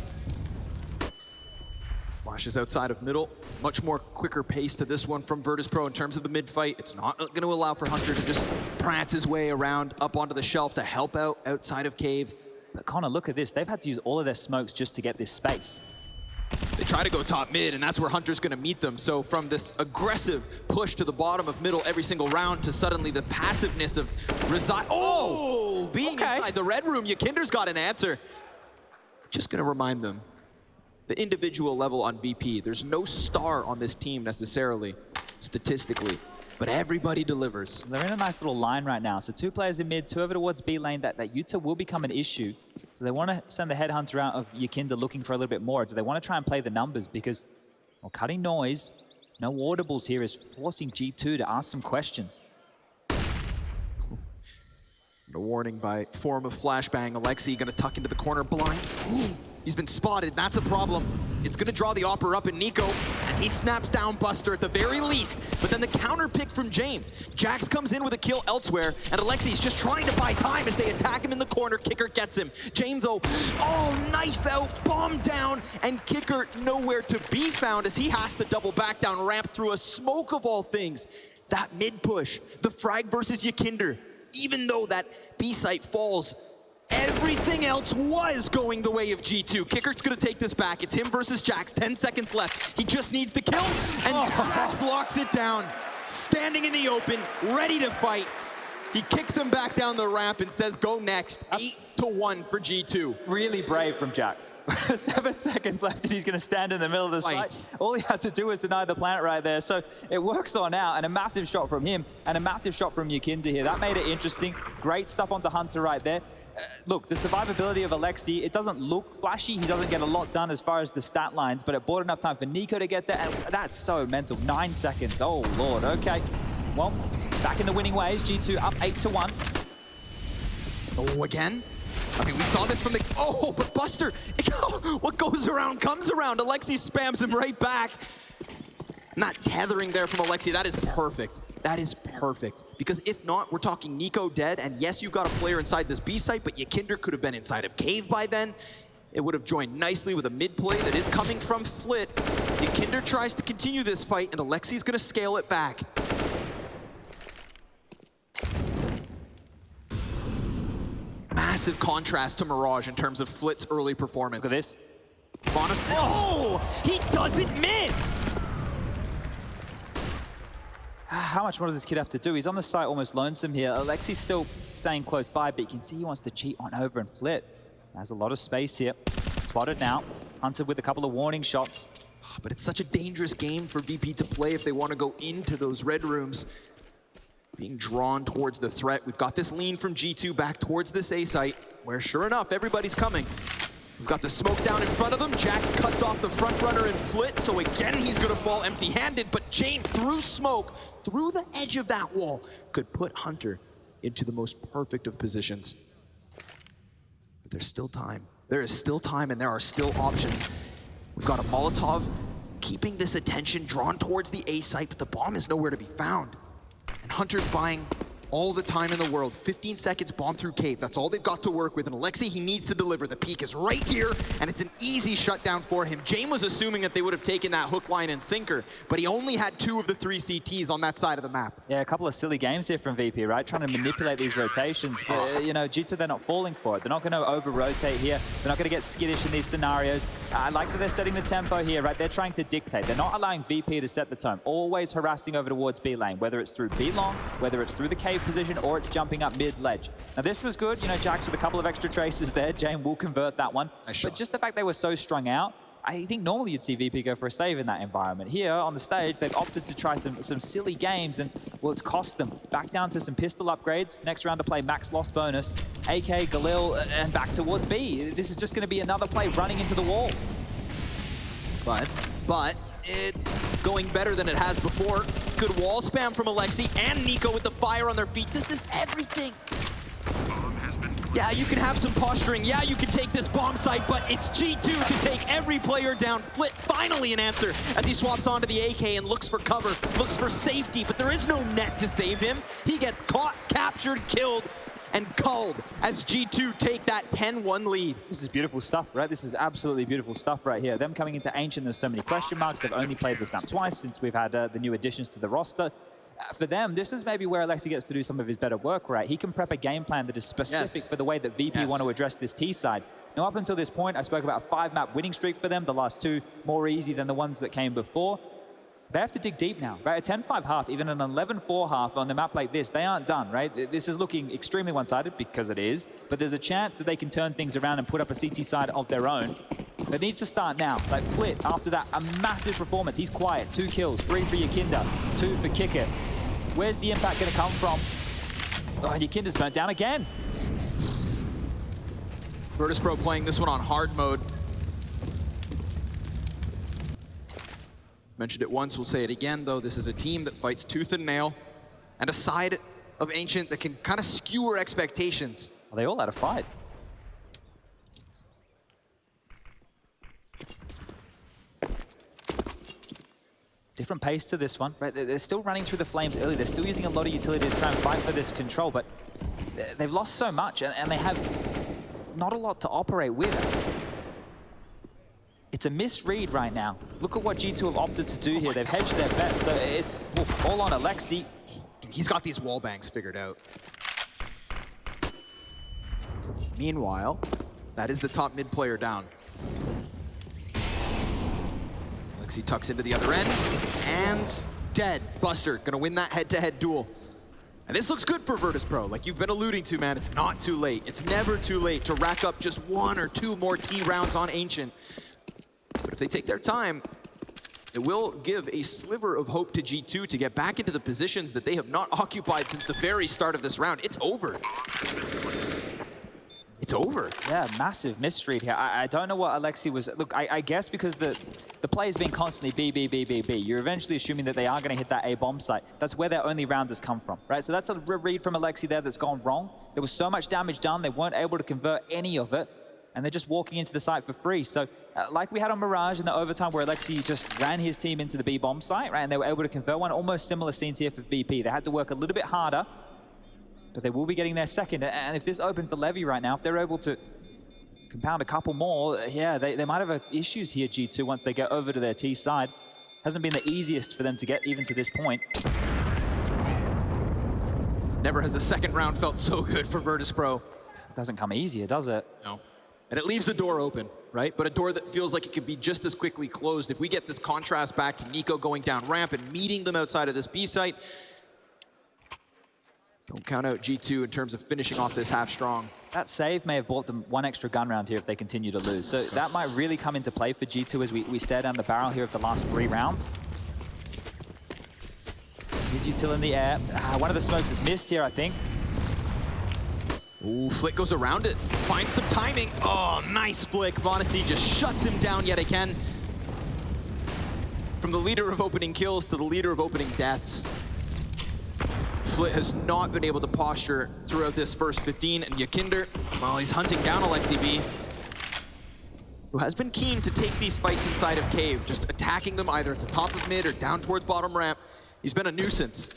Flashes outside of middle. Much more quicker pace to this one from Virtus.pro in terms of the mid fight. It's not going to allow for Hunter to just prance his way around up onto the shelf to help out outside of cave. But Connor, look at this. They've had to use all of their smokes just to get this space. They try to go top mid, and that's where Hunter's going to meet them. So from this aggressive push to the bottom of middle every single round to suddenly the passiveness of reside. Oh, being inside the red room, Yakinder's got an answer. Just going to remind them, the individual level on VP, there's no star on this team necessarily, statistically, but everybody delivers. They're in a nice little line right now. So two players in mid, two over towards B lane. That Utah will become an issue. So they want to send the headhunter out of Yakinder looking for a little bit more. Do they want to try and play the numbers? Because, well, cutting noise, no audibles here is forcing G2 to ask some questions. A warning by form of flashbang. Alexi gonna tuck into the corner blind. Ooh, he's been spotted, that's a problem. It's gonna draw the Opper up in Nico, and he snaps down Buster at the very least. But then the counter pick from James. Jax comes in with a kill elsewhere, and Alexi's just trying to buy time as they attack him in the corner. Kicker gets him. James though, oh, knife out, bomb down, and Kicker nowhere to be found as he has to double back down ramp through a smoke of all things. That mid push, the frag versus Yakinder. Even though that B site falls, everything else was going the way of G2. Kicker's gonna take this back. It's him versus Jax, 10 seconds left. He just needs the kill, and Jax locks it down. Standing in the open, ready to fight. He kicks him back down the ramp and says, go next. 8-1 for G2. Really brave from Jax. 7 seconds left and he's going to stand in the middle of the site. All he had to do was deny the plant right there. So it works on out, and a massive shot from him and a massive shot from Yakinder here. That made it interesting. Great stuff onto Hunter right there. Look, the survivability of Alexi, it doesn't look flashy. He doesn't get a lot done as far as the stat lines, but it bought enough time for Nico to get there, and that's so mental. 9 seconds. Oh, Lord. Okay. Well, back in the winning ways. G2 up 8-1. Oh, again? I mean, we saw this from the... Oh, but Buster, what goes around comes around. Alexi spams him right back. And that tethering there from Alexi, that is perfect. That is perfect. Because if not, we're talking Nico dead, and yes, you've got a player inside this B site, but Yakinder could have been inside of Cave by then. It would have joined nicely with a mid play that is coming from Flit. Yakinder tries to continue this fight, and Alexi's gonna scale it back. Massive contrast to Mirage in terms of Flit's early performance. Look at this. Oh, he doesn't miss! How much more does this kid have to do? He's on the site almost lonesome here. Alexi's still staying close by, but you can see he wants to cheat on over and Flit. Has a lot of space here. Spotted now. Hunted with a couple of warning shots. But it's such a dangerous game for VP to play if they want to go into those red rooms. Being drawn towards the threat. We've got this lean from G2 back towards this A site, where sure enough, everybody's coming. We've got the smoke down in front of them. Jax cuts off the front runner and Flit, so again, he's gonna fall empty-handed, but Jane through smoke, through the edge of that wall, could put Hunter into the most perfect of positions. But there's still time. There is still time and there are still options. We've got a Molotov keeping this attention drawn towards the A site, but the bomb is nowhere to be found. And Hunter's buying all the time in the world. 15 seconds, bomb through Cave. That's all they've got to work with. And Alexi, he needs to deliver. The peak is right here, and it's an easy shutdown for him. Jane was assuming that they would have taken that hook, line, and sinker, but he only had 2 of the 3 CTs on that side of the map. Yeah, a couple of silly games here from VP, right? Trying to manipulate these rotations. But, you know, G2, they're not falling for it. They're not going to over-rotate here. They're not going to get skittish in these scenarios. I like that they're setting the tempo here, right? They're trying to dictate. They're not allowing VP to set the tone. Always harassing over towards B lane, whether it's through B long, whether it's through the cave position, or it's jumping up mid-ledge. Now, this was good. You know, Jax with a couple of extra traces there. Jane will convert that one. But just the fact they were so strung out, I think normally you'd see VP go for a save in that environment. Here on the stage, they've opted to try some silly games, and, well, it's cost them. Back down to some pistol upgrades. Next round to play max loss bonus. AK, Galil, and back towards B. This is just going to be another play running into the wall. But it's going better than it has before. Good wall spam from Alexi and Nico with the fire on their feet. This is everything. Yeah, you can have some posturing. Yeah, you can take this bomb site, but it's G2 to take every player down. Flit finally an answer as he swaps onto the AK and looks for cover, looks for safety, but there is no net to save him. He gets caught, captured, killed, and culled as G2 take that 10-1 lead. This is beautiful stuff, right? This is absolutely beautiful stuff right here. Them coming into Ancient, there's so many question marks. They've only played this map twice since we've had the new additions to the roster. For them, this is maybe where Alexi gets to do some of his better work, right? He can prep a game plan that is specific for the way that VP want to address this T side. Now, up until this point, I spoke about a 5-map winning streak for them, the last 2 more easy than the ones that came before. They have to dig deep now, right? A 10-5 half, even an 11-4 half on a map like this, they aren't done, right? This is looking extremely one-sided because it is, but there's a chance that they can turn things around and put up a CT side of their own. It needs to start now. Like Flit, after that, a massive performance. He's quiet, 2 kills, 3 for Yakinder, 2 for Kicker. Where's the impact going to come from? Oh, Yakinder's burnt down again. Virtus.pro playing this one on hard mode. Mentioned it once, we'll say it again, though. This is a team that fights tooth and nail, and a side of Ancient that can kind of skewer expectations. Well, they all had a fight. Different pace to this one, right? They're still running through the flames early. They're still using a lot of utility to try and fight for this control, but they've lost so much, and they have not a lot to operate with. It's a misread right now. Look at what G2 have opted to do here. They've hedged their bets, so it's all on Alexi. He's got these wall banks figured out. Meanwhile, that is the top mid player down. Alexi tucks into the other end, and dead. Buster gonna win that head-to-head duel. And this looks good for Virtus.pro. Like you've been alluding to, man, it's not too late. It's never too late to rack up just 1 or 2 more T rounds on Ancient. But if they take their time, it will give a sliver of hope to G2 to get back into the positions that they have not occupied since the very start of this round. It's over. It's over. Yeah, massive misread here. I don't know what Alexi was... Look, I guess because the play has been constantly B, B, B, B, B. You're eventually assuming that they are going to hit that A bomb site. That's where their only round has come from, right? So that's a read from Alexi there that's gone wrong. There was so much damage done, they weren't able to convert any of it. and they're just walking into the site for free. So like we had on Mirage in the overtime where Alexi just ran his team into the B bomb site, right? And they were able to convert one. Almost similar scenes here for VP. They had to work a little bit harder, but they will be getting their second. And if this opens the levy right now, if they're able to compound a couple more, yeah, they might have issues here, G2, once they get over to their T side. Hasn't been the easiest for them to get even to this point. Never has the second round felt so good for Virtus Pro. It doesn't come easier, does it? No. And it leaves a door open, right? But a door that feels like it could be just as quickly closed. If we get this contrast back to Nico going down ramp and meeting them outside of this B site, don't count out G2 in terms of finishing off this half strong. That save may have bought them one extra gun round here if they continue to lose. So that might really come into play for G2 as we stare down the barrel here of the last 3 rounds. Mid-util in the air. One of the smokes is missed here, I think. Ooh, Flick goes around it, finds some timing. Oh, nice flick. m0NESY just shuts him down yet again. From the leader of opening kills to the leader of opening deaths. Flit has not been able to posture throughout this first 15, and Yakinder, well, he's hunting down Alexi B, who has been keen to take these fights inside of Cave, just attacking them either at the top of mid or down towards bottom ramp. He's been a nuisance.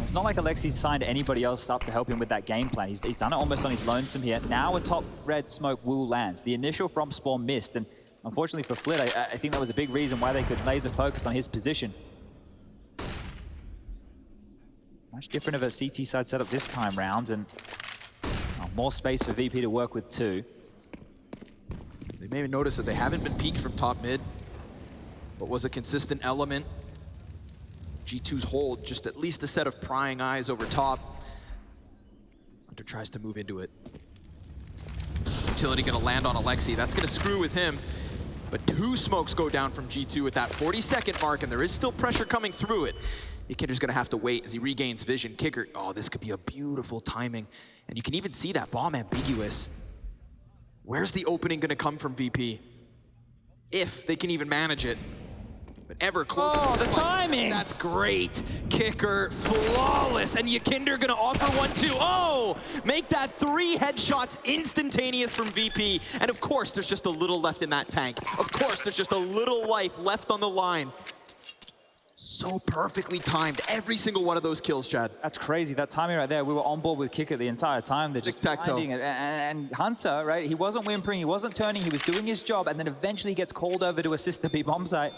It's not like Alexi's signed anybody else up to help him with that game plan. He's done it almost on his lonesome here. Now a top red smoke will land. The initial from spawn missed, and unfortunately for Flit, I think that was a big reason why they could laser focus on his position. Much different of a CT side setup this time round, and more space for VP to work with too. They may have noticed that they haven't been peaked from top mid. What was a consistent element? G2's hold, just at least a set of prying eyes over top. Hunter tries to move into it. Utility gonna land on Alexi. That's gonna screw with him. But 2 smokes go down from G2 at that 40-second mark, and there is still pressure coming through it. Yakinder's gonna have to wait as he regains vision. Kicker, oh, this could be a beautiful timing. And you can even see that bomb ambiguous. Where's the opening gonna come from VP? If they can even manage it. But ever closer. Oh, the timing! That's great. Kicker, flawless. And Yakinder gonna offer one too. Oh, make that 3 headshots instantaneous from VP. And of course, there's just a little left in that tank. Of course, there's just a little life left on the line. So perfectly timed, every single one of those kills, Chad. That's crazy, that timing right there. We were on board with Kicker the entire time. They're just finding it. And Hunter, right, he wasn't whimpering, he wasn't turning, he was doing his job, and then eventually gets called over to assist the B bomb site.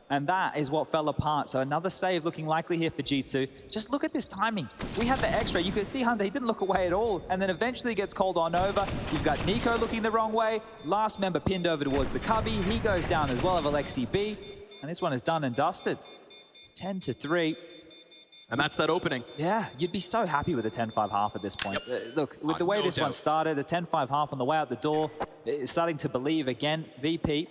And that is what fell apart. So another save looking likely here for G2. Just look at this timing. We had the X-ray. You could see Hunter, he didn't look away at all. And then eventually gets called on over. You've got Nico looking the wrong way. Last member pinned over towards the cubby. He goes down as well of Alexi B. And this one is done and dusted. 10-3. And that's that opening. Yeah, you'd be so happy with a 10-5 half at this point. Look, with the way this one started, a 10-5 half on the way out the door, starting to believe again, VP,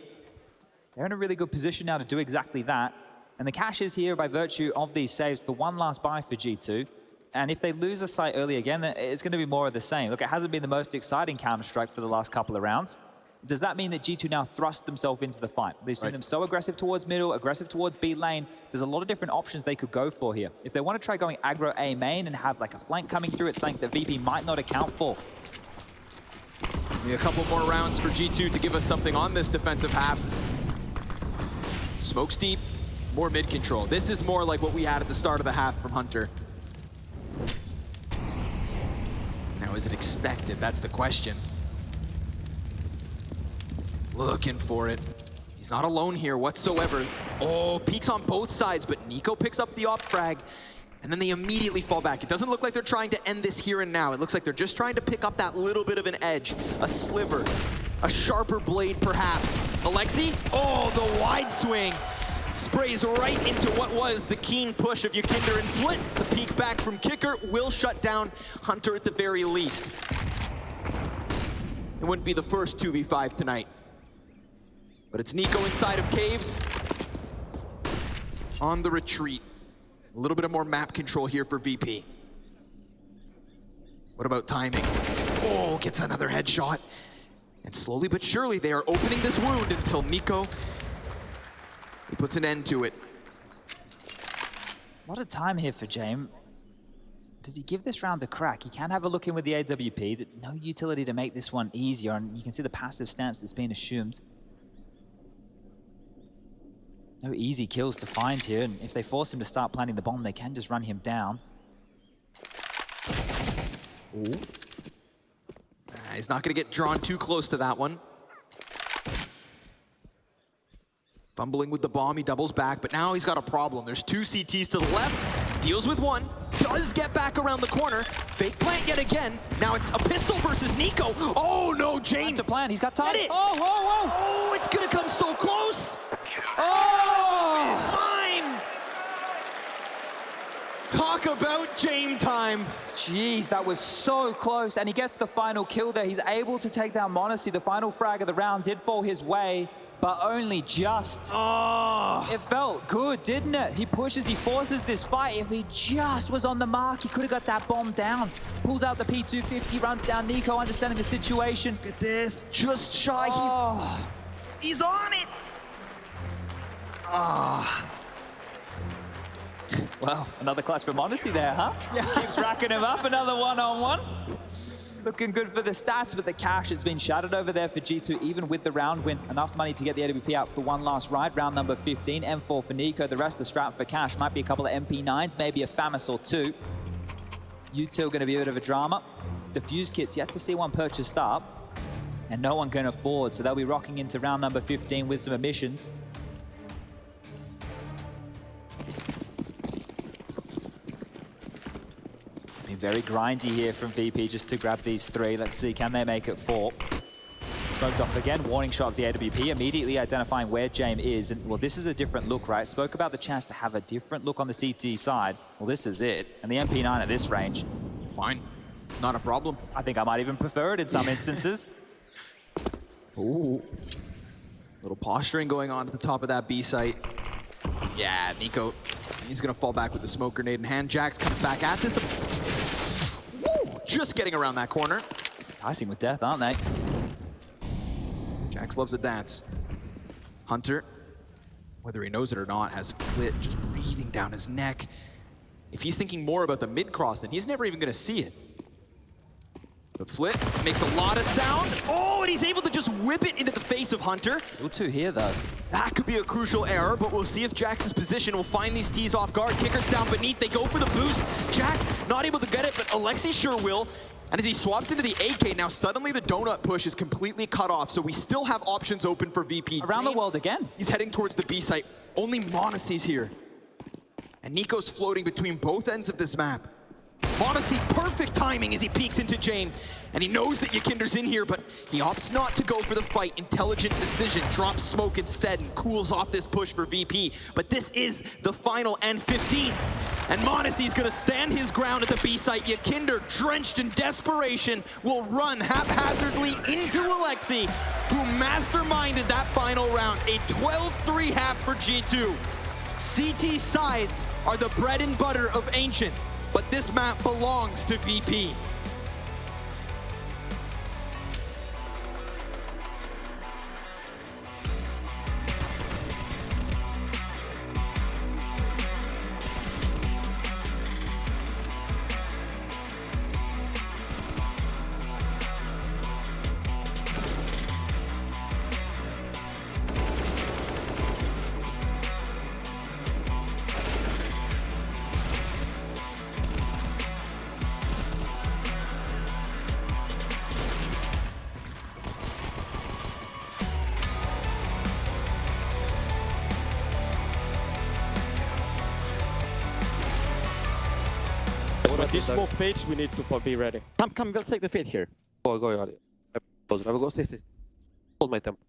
they're in a really good position now to do exactly that. And the cash is here by virtue of these saves for one last buy for G2. And if they lose a site early again, it's going to be more of the same. Look, it hasn't been the most exciting Counter-Strike for the last couple of rounds. Does that mean that G2 now thrust themselves into the fight? They've seen them so aggressive towards middle, aggressive towards B lane. There's a lot of different options they could go for here. If they want to try going aggro A main and have like a flank coming through, it's something that VP might not account for. Maybe a couple more rounds for G2 to give us something on this defensive half. Smokes deep, more mid control. This is more like what we had at the start of the half from Hunter. Now, is it expected? That's the question. Looking for it. He's not alone here whatsoever. Oh, peeks on both sides, but Nico picks up the op frag, and then they immediately fall back. It doesn't look like they're trying to end this here and now. It looks like they're just trying to pick up that little bit of an edge, a sliver, a sharper blade perhaps. Alexi, oh, the wide swing. Sprays right into what was the keen push of Yakinder and Flit. The peek back from Kicker will shut down Hunter at the very least. It wouldn't be the first 2v5 tonight. But it's Nico inside of caves. On the retreat. A little bit of more map control here for VP. What about timing? Oh, gets another headshot. And slowly but surely, they are opening this wound until Nico, he puts an end to it. A lot of time here for James. does he give this round a crack? He can have a look in with the AWP. No utility to make this one easier, and you can see the passive stance that's been assumed. No easy kills to find here, and if they force him to start planting the bomb, they can just run him down. Ooh. He's not going to get drawn too close to that one. Fumbling with the bomb, he doubles back, but now he's got a problem. There's two CTs to the left, deals with one, does get back around the corner, fake plant yet again. Now it's a pistol versus Nico. Oh no, Jane. To plan, he's got time. Oh, whoa, whoa. Oh, it's gonna come so close. Oh, time. Talk about Jane time. Jeez, that was so close, and he gets the final kill there. He's able to take down m0NESY. The final frag of the round did fall his way, but only just. Oh. It felt good, didn't it? He pushes, he forces this fight. If he just was on the mark, he could have got that bomb down. Pulls out the P250, runs down Nico, understanding the situation. Look at this, just shy. Oh. He's on it. Ah. Well, another clutch for m0NESY there, huh? Yeah. Keeps racking him up, another one-on-one. Looking good for the stats, but the cash has been shattered over there for G2, even with the round win. Enough money to get the AWP out for one last ride. Round number 15, M4 for Nico. The rest are strapped for cash. Might be a couple of MP9s, maybe a FAMAS or two. Util going to be a bit of a drama. Defuse kits, yet to see one purchased up. And no one can afford, so they'll be rocking into round number 15 with some emissions. Very grindy here from VP just to grab these three. Let's see, can they make it 4? Smoked off again, warning shot of the AWP, immediately identifying where Jame is. And well, this is a different look, right? Spoke about the chance to have a different look on the CT side. Well, this is it. And the MP9 at this range. Fine, not a problem. I think I might even prefer it in some instances. Ooh. Little posturing going on at the top of that B site. Yeah, Nico, he's gonna fall back with the smoke grenade in hand. Jax comes back at this. Just getting around that corner. Enticing with death, aren't they? Jax loves a dance. Hunter, whether he knows it or not, has Flit just breathing down his neck. If he's thinking more about the mid-cross, then he's never even gonna see it. The Flit makes a lot of sound. Oh, and he's able to just whip it into the face of Hunter. A little two here, though. That could be a crucial error, but we'll see if Jax's position will find these T's off guard. Kicker's down beneath, they go for the boost. Jax not able to get it, but Alexi sure will. And as he swaps into the AK, now suddenly the donut push is completely cut off, so we still have options open for VP. Around the world again. He's heading towards the B site. Only m0NESY's here. And Nico's floating between both ends of this map. m0NESY, perfect timing as he peeks into Jane. And he knows that Yakinder's in here, but he opts not to go for the fight. Intelligent decision, drops smoke instead and cools off this push for VP. But this is the final N15. And m0NESY's gonna stand his ground at the B site. Yakinder, drenched in desperation, will run haphazardly into Alexi, who masterminded that final round. A 12-3 half for G2. CT sides are the bread and butter of Ancient, but this map belongs to VP. With this smoke page, we need to be ready. Come, we'll take the feed here. Go, Jari. I will go 60. Hold my tempo.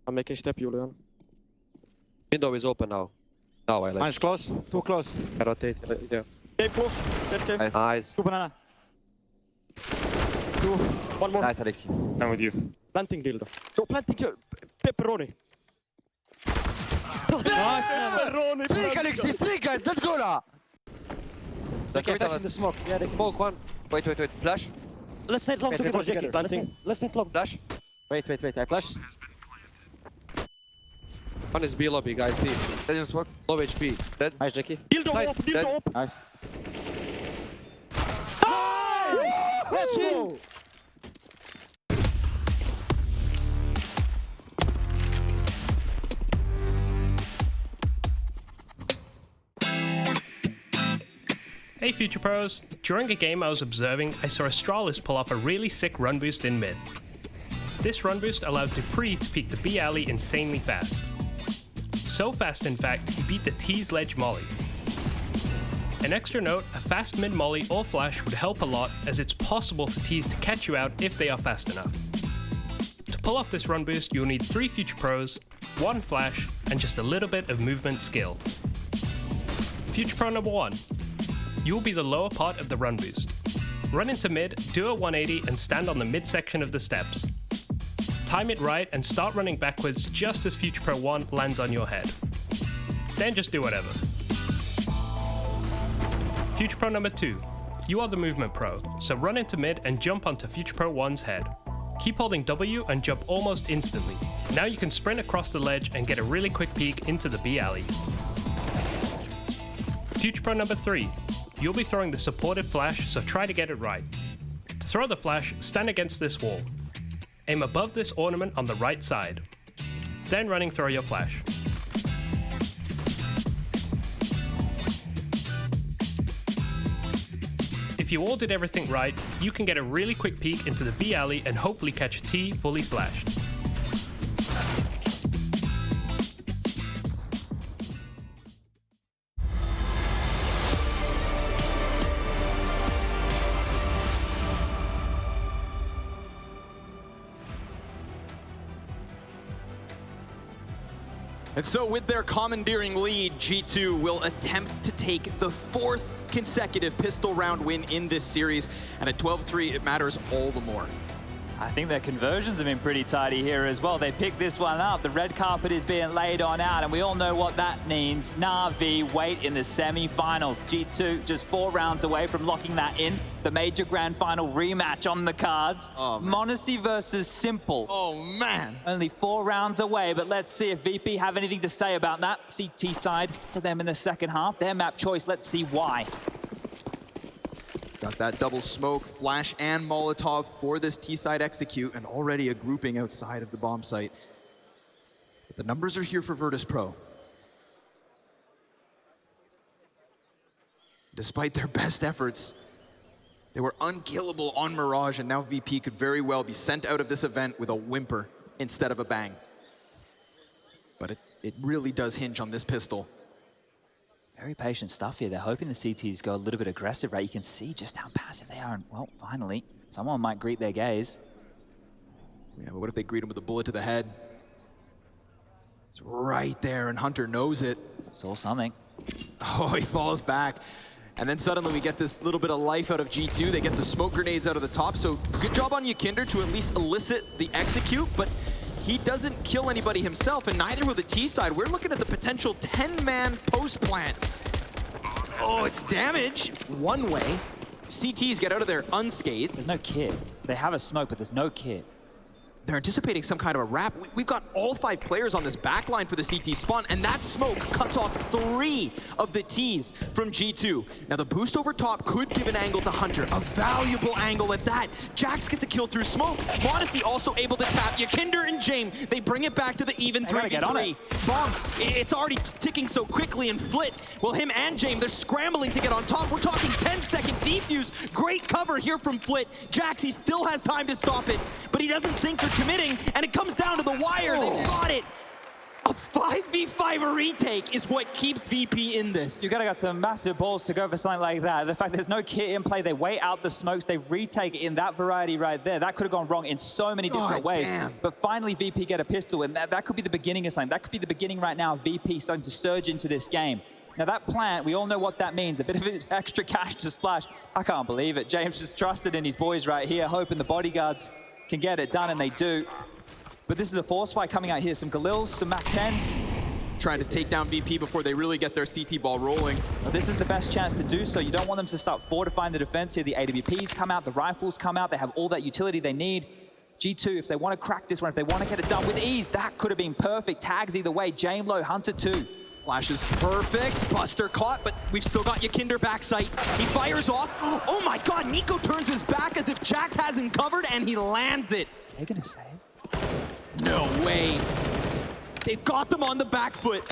I'm making step, Julian. Window is open now. Now I like. Nice, close. Too close. I rotate. Yeah. Cave close. Dead cave. Nice. Two banana. Two. One more. Nice, Alexi. I'm with you. Planting dildo. No, planting here. Pepperoni. Pepperoni. Flick, Alexi, flick, let's go now. Okay, flashing the smoke. Yeah, they smoke one. Wait. Flash. Let's hit long together, Jackie. Planting. Let's hit long. Flash. Wait. I flash. One is B lobby, guys. B. Dead in smoke. Low HP. Dead. Nice, Jackie. Dildo Side. up. Dildo up. Nice. Let's go! Hey Future Pros, during a game I was observing, I saw Astralis pull off a really sick run boost in mid. This run boost allowed Dupree to peek the B alley insanely fast. So fast in fact, he beat the T's ledge molly. An extra note, a fast mid molly or flash would help a lot as it's possible for T's to catch you out if they are fast enough. To pull off this run boost, you'll need 3 Future Pros, 1 flash, and just a little bit of movement skill. Future Pro number 1. You will be the lower part of the run boost. Run into mid, do a 180 and stand on the mid section of the steps. Time it right and start running backwards just as Future Pro 1 lands on your head. Then just do whatever. Future Pro number 2. You are the movement pro, so run into mid and jump onto Future Pro 1's head. Keep holding W and jump almost instantly. Now you can sprint across the ledge and get a really quick peek into the B alley. Future Pro number 3. You'll be throwing the supported flash, so try to get it right. To throw the flash, stand against this wall. Aim above this ornament on the right side. Then running throw your flash. If you all did everything right, you can get a really quick peek into the B alley and hopefully catch a T fully flashed. And so with their commandeering lead, G2 will attempt to take the 4th consecutive pistol round win in this series. And at 12-3, it matters all the more. I think their conversions have been pretty tidy here as well. They picked this one up. The red carpet is being laid on out, and we all know what that means. Na'Vi wait in the semi-finals. G2 just 4 rounds away from locking that in. The major grand final rematch on the cards. Oh, Monacy versus Simple. Oh, man. Only 4 rounds away, but let's see if VP have anything to say about that. CT side for them in the second half. Their map choice, let's see why. Got that double smoke, flash, and Molotov for this T-side execute, and already a grouping outside of the bomb site. But the numbers are here for Virtus Pro. Despite their best efforts, they were unkillable on Mirage, and now VP could very well be sent out of this event with a whimper instead of a bang. But it really does hinge on this pistol. Very patient stuff here. They're hoping the CTs go a little bit aggressive, right? You can see just how passive they are. And, well, finally, someone might greet their gaze. Yeah, but what if they greet him with a bullet to the head? It's right there, and Hunter knows it. Saw something. Oh, he falls back. And then suddenly we get this little bit of life out of G2. They get the smoke grenades out of the top. So good job on Yakinder to at least elicit the execute, but he doesn't kill anybody himself, and neither will the T side. We're looking at the potential 10-man post plant. Oh, it's damage one way. CTs get out of there unscathed. There's no kit. They have a smoke, but there's no kit. They're anticipating some kind of a wrap. We've got all 5 players on this back line for the CT spawn, and that smoke cuts off 3 of the Ts from G2. Now the boost over top could give an angle to Hunter, a valuable angle at that. Jax gets a kill through smoke. Monacy also able to tap. Yakinder and James, they bring it back to the even 3v3. Bomb, it's already ticking so quickly, and Flit, well, him and James, they're scrambling to get on top. We're talking 10-second defuse. Great cover here from Flit. Jax, he still has time to stop it, but he doesn't think they're committing, and it comes down to the wire. They got it. A 5v5 retake is what keeps VP in this. You gotta got some massive balls to go for something like that. The fact there's no kit in play, they wait out the smokes, they retake it in that variety right there. That could have gone wrong in so many different ways. Damn. But finally VP get a pistol, and that could be the beginning of something. That could be the beginning right now of VP starting to surge into this game. Now that plant, we all know what that means. A bit of extra cash to splash. I can't believe it. James just trusted in his boys right here, hoping the bodyguards can get it done, and they do. But this is a force fight coming out here. Some Galils, some MAC-10s. Trying to take down VP before they really get their CT ball rolling. Well, this is the best chance to do so. You don't want them to start fortifying the defense here. The AWPs come out, the rifles come out. They have all that utility they need. G2, if they want to crack this one, if they want to get it done with ease, that could have been perfect. Tags either way. Jamelo, Hunter too. Flash is perfect. Buster caught, but we've still got Yakinder backside. He fires off. Oh my god, Nico turns his back as if Jax has him covered, and he lands it. They're gonna save. No way. They've got them on the back foot.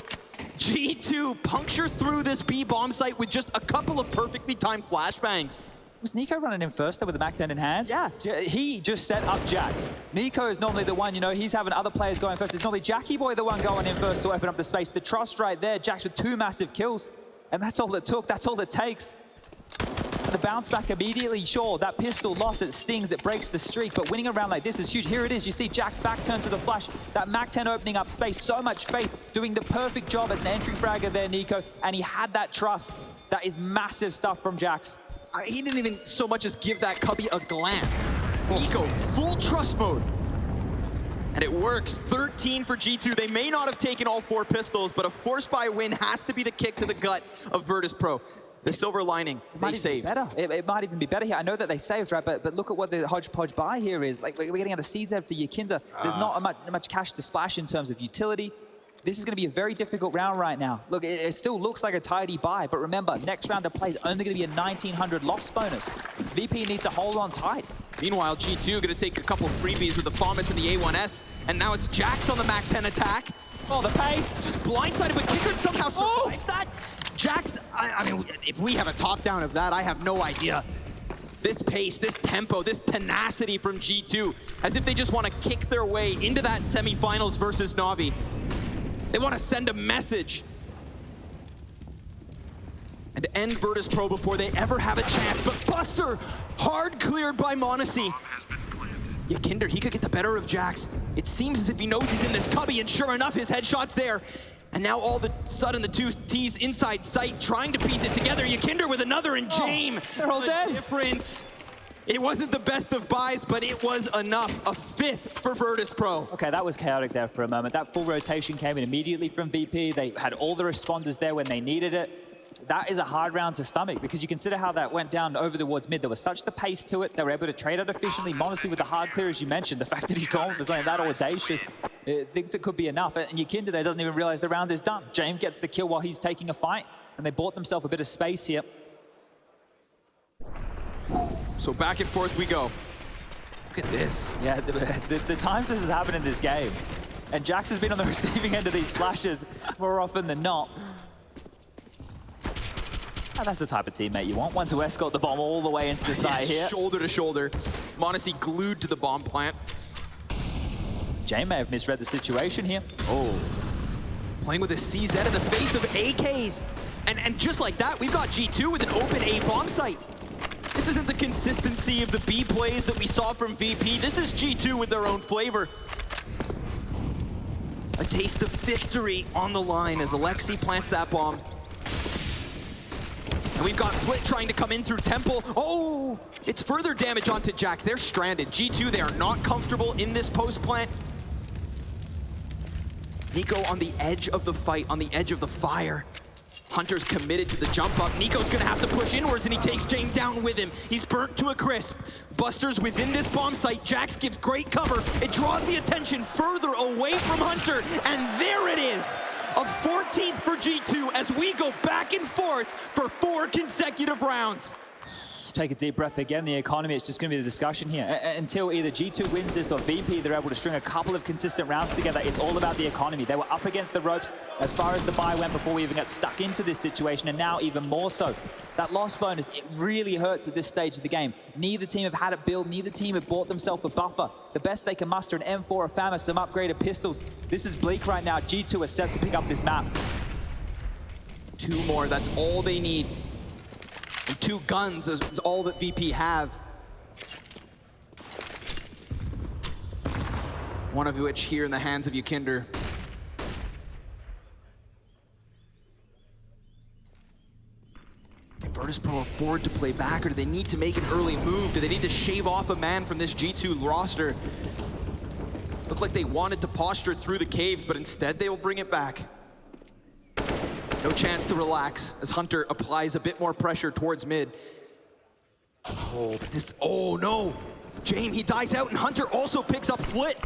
G2 puncture through this B bomb site with just a couple of perfectly timed flashbangs. Was Nico running in first there with the Mac 10 in hand? Yeah. He just set up Jax. Nico is normally the one, you know, he's having other players going first. It's normally Jackie Boy the one going in first to open up the space. The trust right there, Jax with 2 massive kills. And that's all it took, that's all it takes. And the bounce back immediately, sure, that pistol loss, it stings, it breaks the streak, but winning a round like this is huge. Here it is, you see Jax back turn to the flash, that Mac 10 opening up space, so much faith, doing the perfect job as an entry fragger there, Nico, and he had that trust. That is massive stuff from Jax. He didn't even so much as give that cubby a glance. Nico, full trust mode. And it works, 13 for G2. They may not have taken all 4 pistols, but a force buy win has to be the kick to the gut of Virtus Pro. The silver lining, they saved. It might even be better here. I know that they saved, right? But look at what the hodgepodge buy here is. Like, we're getting out a CZ for Yakinder. There's not much cash to splash in terms of utility. This is going to be a very difficult round right now. Look, it still looks like a tidy buy, but remember, next round of play is only going to be a 1900 loss bonus. VP need to hold on tight. Meanwhile, G2 going to take a couple of freebies with the FAMAS and the A1S, and now it's Jax on the Mac 10 attack. Oh, the pace! Just blindsided, but Kickard somehow survives that. Jax, I mean, if we have a top down of that, I have no idea. This pace, this tempo, this tenacity from G2, as if they just want to kick their way into that semifinals versus Na'Vi. They want to send a message and end Virtus Pro before they ever have a chance. But Buster, hard cleared by m0NESY. Yakinder, he could get the better of Jax. It seems as if he knows he's in this cubby, and sure enough, his headshot's there. And now all of a sudden, the 2 T's inside sight, trying to piece it together. Yakinder with another, and Jame. They're all dead. Difference. It wasn't the best of buys, but it was enough. A 5th for Virtus Pro. Okay, that was chaotic there for a moment. That full rotation came in immediately from VP. They had all the responders there when they needed it. That is a hard round to stomach because you consider how that went down over towards mid. There was such the pace to it. They were able to trade out efficiently. m0NESY with the hard clear, as you mentioned. The fact that he's gone for something that audacious, thinks it could be enough. And Yakinder there doesn't even realize the round is done. Jame gets the kill while he's taking a fight. And they bought themselves a bit of space here. So back and forth we go. Look at this. Yeah, the times this has happened in this game. And Jax has been on the receiving end of these flashes more often than not. And that's the type of teammate you want. One to escort the bomb all the way into the side here. Shoulder to shoulder. m0NESY glued to the bomb plant. Jay may have misread the situation here. Oh. Playing with a CZ in the face of AKs. And just like that, we've got G2 with an open A bomb site. This isn't the consistency of the B plays that we saw from VP. This is G2 with their own flavor. A taste of victory on the line as Alexi plants that bomb. And we've got Flit trying to come in through Temple. Oh, it's further damage onto Jax. They're stranded. G2, they are not comfortable in this post plant. Nico on the edge of the fight, on the edge of the fire. Hunter's committed to the jump up. Nico's gonna have to push inwards, and he takes Jame down with him. He's burnt to a crisp. Buster's within this bomb site. Jax gives great cover. It draws the attention further away from Hunter, and there it is. A 14th for G2 as we go back and forth for 4 consecutive rounds. Take a deep breath again. The economy, it's just going to be the discussion here. Until either G2 wins this or VP, they're able to string a couple of consistent rounds together. It's all about the economy. They were up against the ropes as far as the buy went before we even got stuck into this situation, and now even more so. That loss bonus, it really hurts at this stage of the game. Neither team have had it built. Neither team have bought themselves a buffer. The best they can muster, an M4, a FAMAS, some upgraded pistols. This is bleak right now. G2 are set to pick up this map. 2 more, that's all they need. And 2 guns is all that VP have. One of which here in the hands of Yakinder. Can Virtus Pro afford to play back, or do they need to make an early move? Do they need to shave off a man from this G2 roster? Looked like they wanted to posture through the caves, but instead they will bring it back. No chance to relax as Hunter applies a bit more pressure towards mid. Oh, but this, oh no! Jame, he dies out, and Hunter also picks up Flit.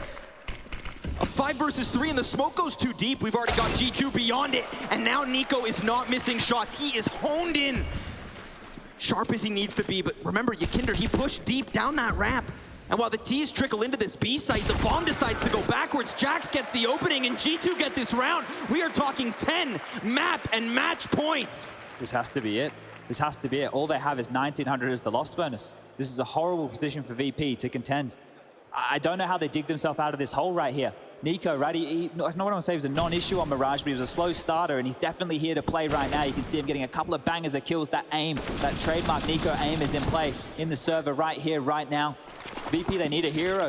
A 5 versus 3 and the smoke goes too deep. We've already got G2 beyond it. And now Nico is not missing shots. He is honed in. Sharp as he needs to be, but remember, Yakinder, he pushed deep down that ramp. And while the T's trickle into this B site, the bomb decides to go backwards. Jax gets the opening and G2 get this round. We are talking 10 map and match points. This has to be it. This has to be it. All they have is 1900 as the loss bonus. This is a horrible position for VP to contend. I don't know how they dig themselves out of this hole right here. Nico, right, I don't want to say he was a non-issue on Mirage, but he was a slow starter, and he's definitely here to play right now. You can see him getting a couple of bangers of kills. That aim, that trademark Nico aim is in play in the server right here, right now. VP, they need a hero.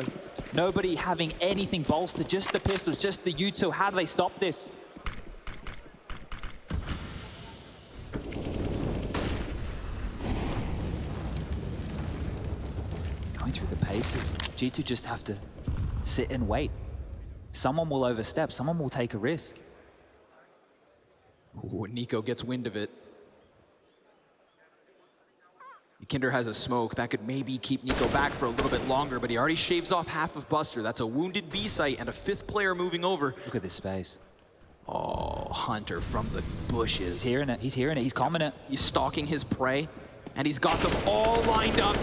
Nobody having anything bolstered, just the pistols, just the U2. How do they stop this? Going through the paces. G2 just have to sit and wait. Someone will overstep, someone will take a risk. Ooh, Nico gets wind of it. Kinder has a smoke. That could maybe keep Nico back for a little bit longer, but he already shaves off half of Buster. That's a wounded B site and a 5th player moving over. Look at this space. Oh, Hunter from the bushes. He's hearing it, he's calming it. He's stalking his prey, and he's got them all lined up.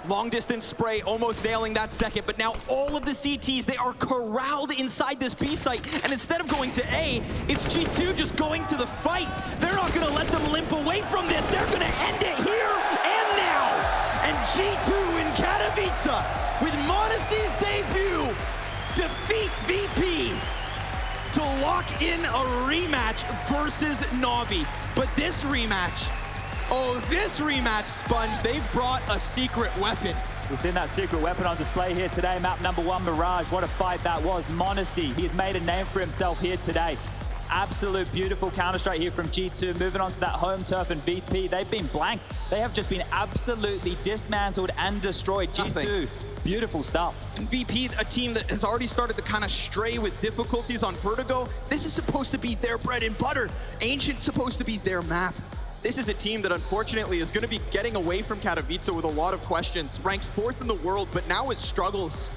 Long distance spray, almost nailing that second, but now all of the CTs, they are corralled inside this B site, and instead of going to A, it's G2 just going to the fight. They're not gonna let them limp away from this. They're gonna end it here and now. And G2 in Katowice, with m0NESY's debut, defeat VP to lock in a rematch versus Na'Vi. But this rematch, oh, this rematch, Sponge, they've brought a secret weapon. We've seen that secret weapon on display here today. Map number 1, Mirage. What a fight that was. m0NESY, he's made a name for himself here today. Absolute beautiful Counter-Strike here from G2. Moving on to that home turf and VP. They've been blanked. They have just been absolutely dismantled and destroyed. G2, beautiful stuff. And VP, a team that has already started to kind of stray with difficulties on Vertigo. This is supposed to be their bread and butter. Ancient's supposed to be their map. This is a team that unfortunately is going to be getting away from Katowice with a lot of questions. Ranked 4th in the world, but now it struggles.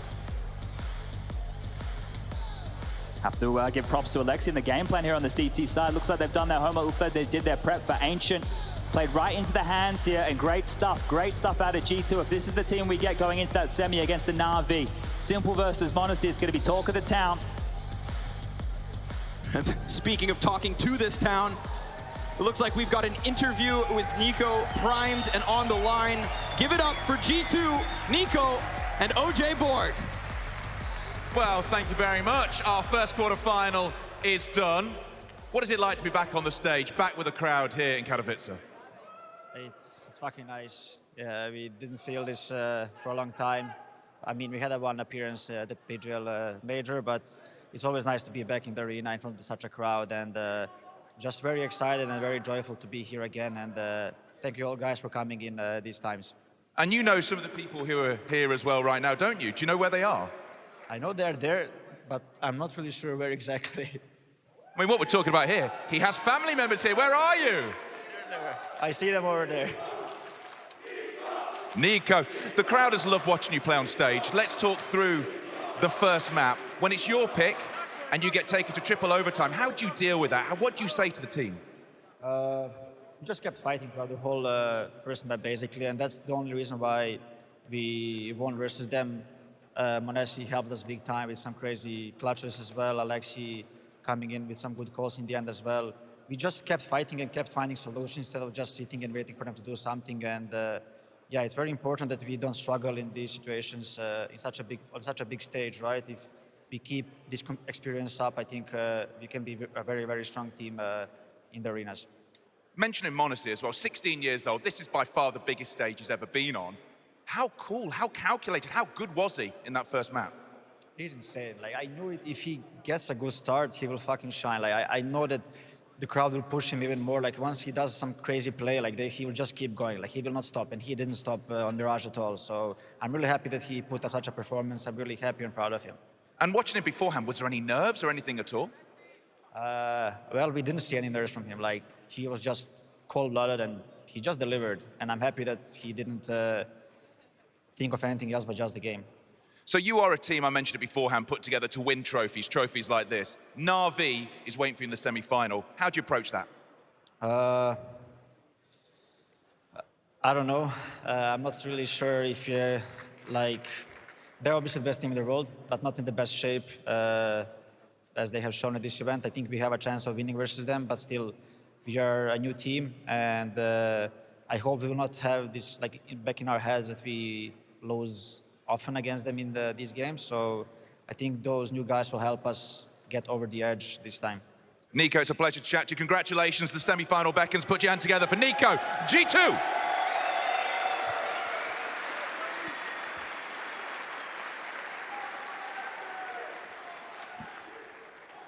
Have to give props to Alexi in the game plan here on the CT side. Looks like they've done their homework. They did their prep for Ancient. Played right into the hands here, and great stuff out of G2. If this is the team we get going into that semi against a Na'Vi, Simple versus m0NESY, it's going to be talk of the town. Speaking of talking to this town, it looks like we've got an interview with Nico primed and on the line. Give it up for G2, Nico, and OJ Borg. Well, thank you very much. Our first quarterfinal is done. What is it like to be back on the stage, back with a crowd here in Katowice? It's fucking nice. Yeah, we didn't feel this for a long time. I mean, we had one appearance at the PGL Major, but it's always nice to be back in the arena in front of such a crowd, and just very excited and very joyful to be here again, and thank you all guys for coming in these times. And you know some of the people who are here as well right now, don't you? Do you know where they are? I know they're there, but I'm not really sure where exactly. I mean, what we're talking about here, he has family members here. Where are you? I see them over there. Nico, the crowd has loved watching you play on stage. Let's talk through the first map. When it's your pick, and you get taken to triple overtime, how do you deal with that? What do you say to the team? We just kept fighting throughout the whole first map, basically, and that's the only reason why we won versus them. m0NESY helped us big time with some crazy clutches as well. Alexi coming in with some good calls in the end as well. We just kept fighting and kept finding solutions instead of just sitting and waiting for them to do something. And yeah, it's very important that we don't struggle in these situations on such a big stage, right? If we keep this experience up, I think we can be a very, very strong team in the arenas. Mentioning m0NESY as well, 16 years old, this is by far the biggest stage he's ever been on. How cool, how calculated, how good was he in that first map? He's insane. Like, I knew it, if he gets a good start, he will fucking shine. Like, I know that the crowd will push him even more. Like, once he does some crazy play, like, he will just keep going. Like, he will not stop, and he didn't stop on Mirage at all. So I'm really happy that he put up such a performance. I'm really happy and proud of him. And watching him beforehand, was there any nerves or anything at all? Well, we didn't see any nerves from him. Like, he was just cold-blooded, and he just delivered. And I'm happy that he didn't think of anything else but just the game. So you are a team, I mentioned it beforehand, put together to win trophies like this. Na'Vi is waiting for you in the semi-final. How do you approach that? I don't know. I'm not really sure if you're like, they're obviously the best team in the world, but not in the best shape as they have shown at this event. I think we have a chance of winning versus them, but still, we are a new team, and I hope we will not have this like back in our heads that we lose often against them in these games. So I think those new guys will help us get over the edge this time. Nico, it's a pleasure to chat to you. Congratulations, the semi-final beckons. Put your hand together for Nico, G2.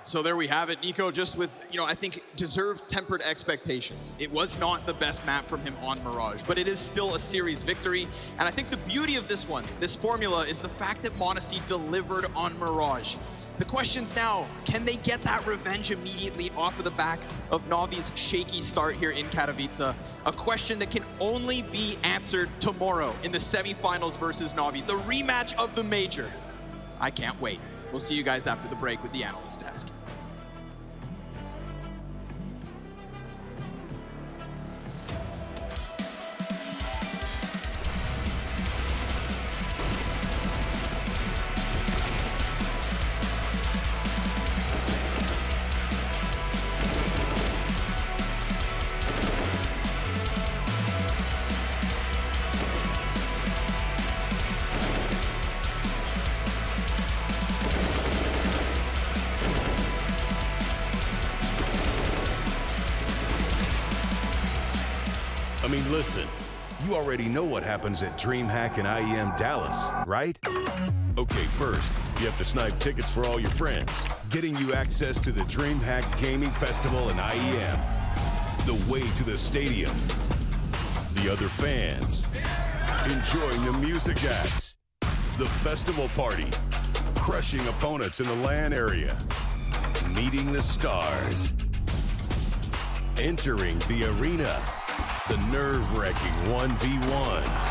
So there we have it, Nico, just with, I think deserved tempered expectations. It was not the best map from him on Mirage, but it is still a series victory. And I think the beauty of this one, this formula, is the fact that m0NESY delivered on Mirage. The question's now, can they get that revenge immediately off of the back of Na'Vi's shaky start here in Katowice? A question that can only be answered tomorrow in the semifinals versus Na'Vi, the rematch of the major. I can't wait. We'll see you guys after the break with the analyst desk. I mean, listen, you already know what happens at DreamHack and IEM Dallas, right? Okay, first, you have to snipe tickets for all your friends, getting you access to the DreamHack Gaming Festival and IEM, the way to the stadium, the other fans, enjoying the music acts, the festival party, crushing opponents in the LAN area, meeting the stars, entering the arena, the nerve-wracking 1v1s.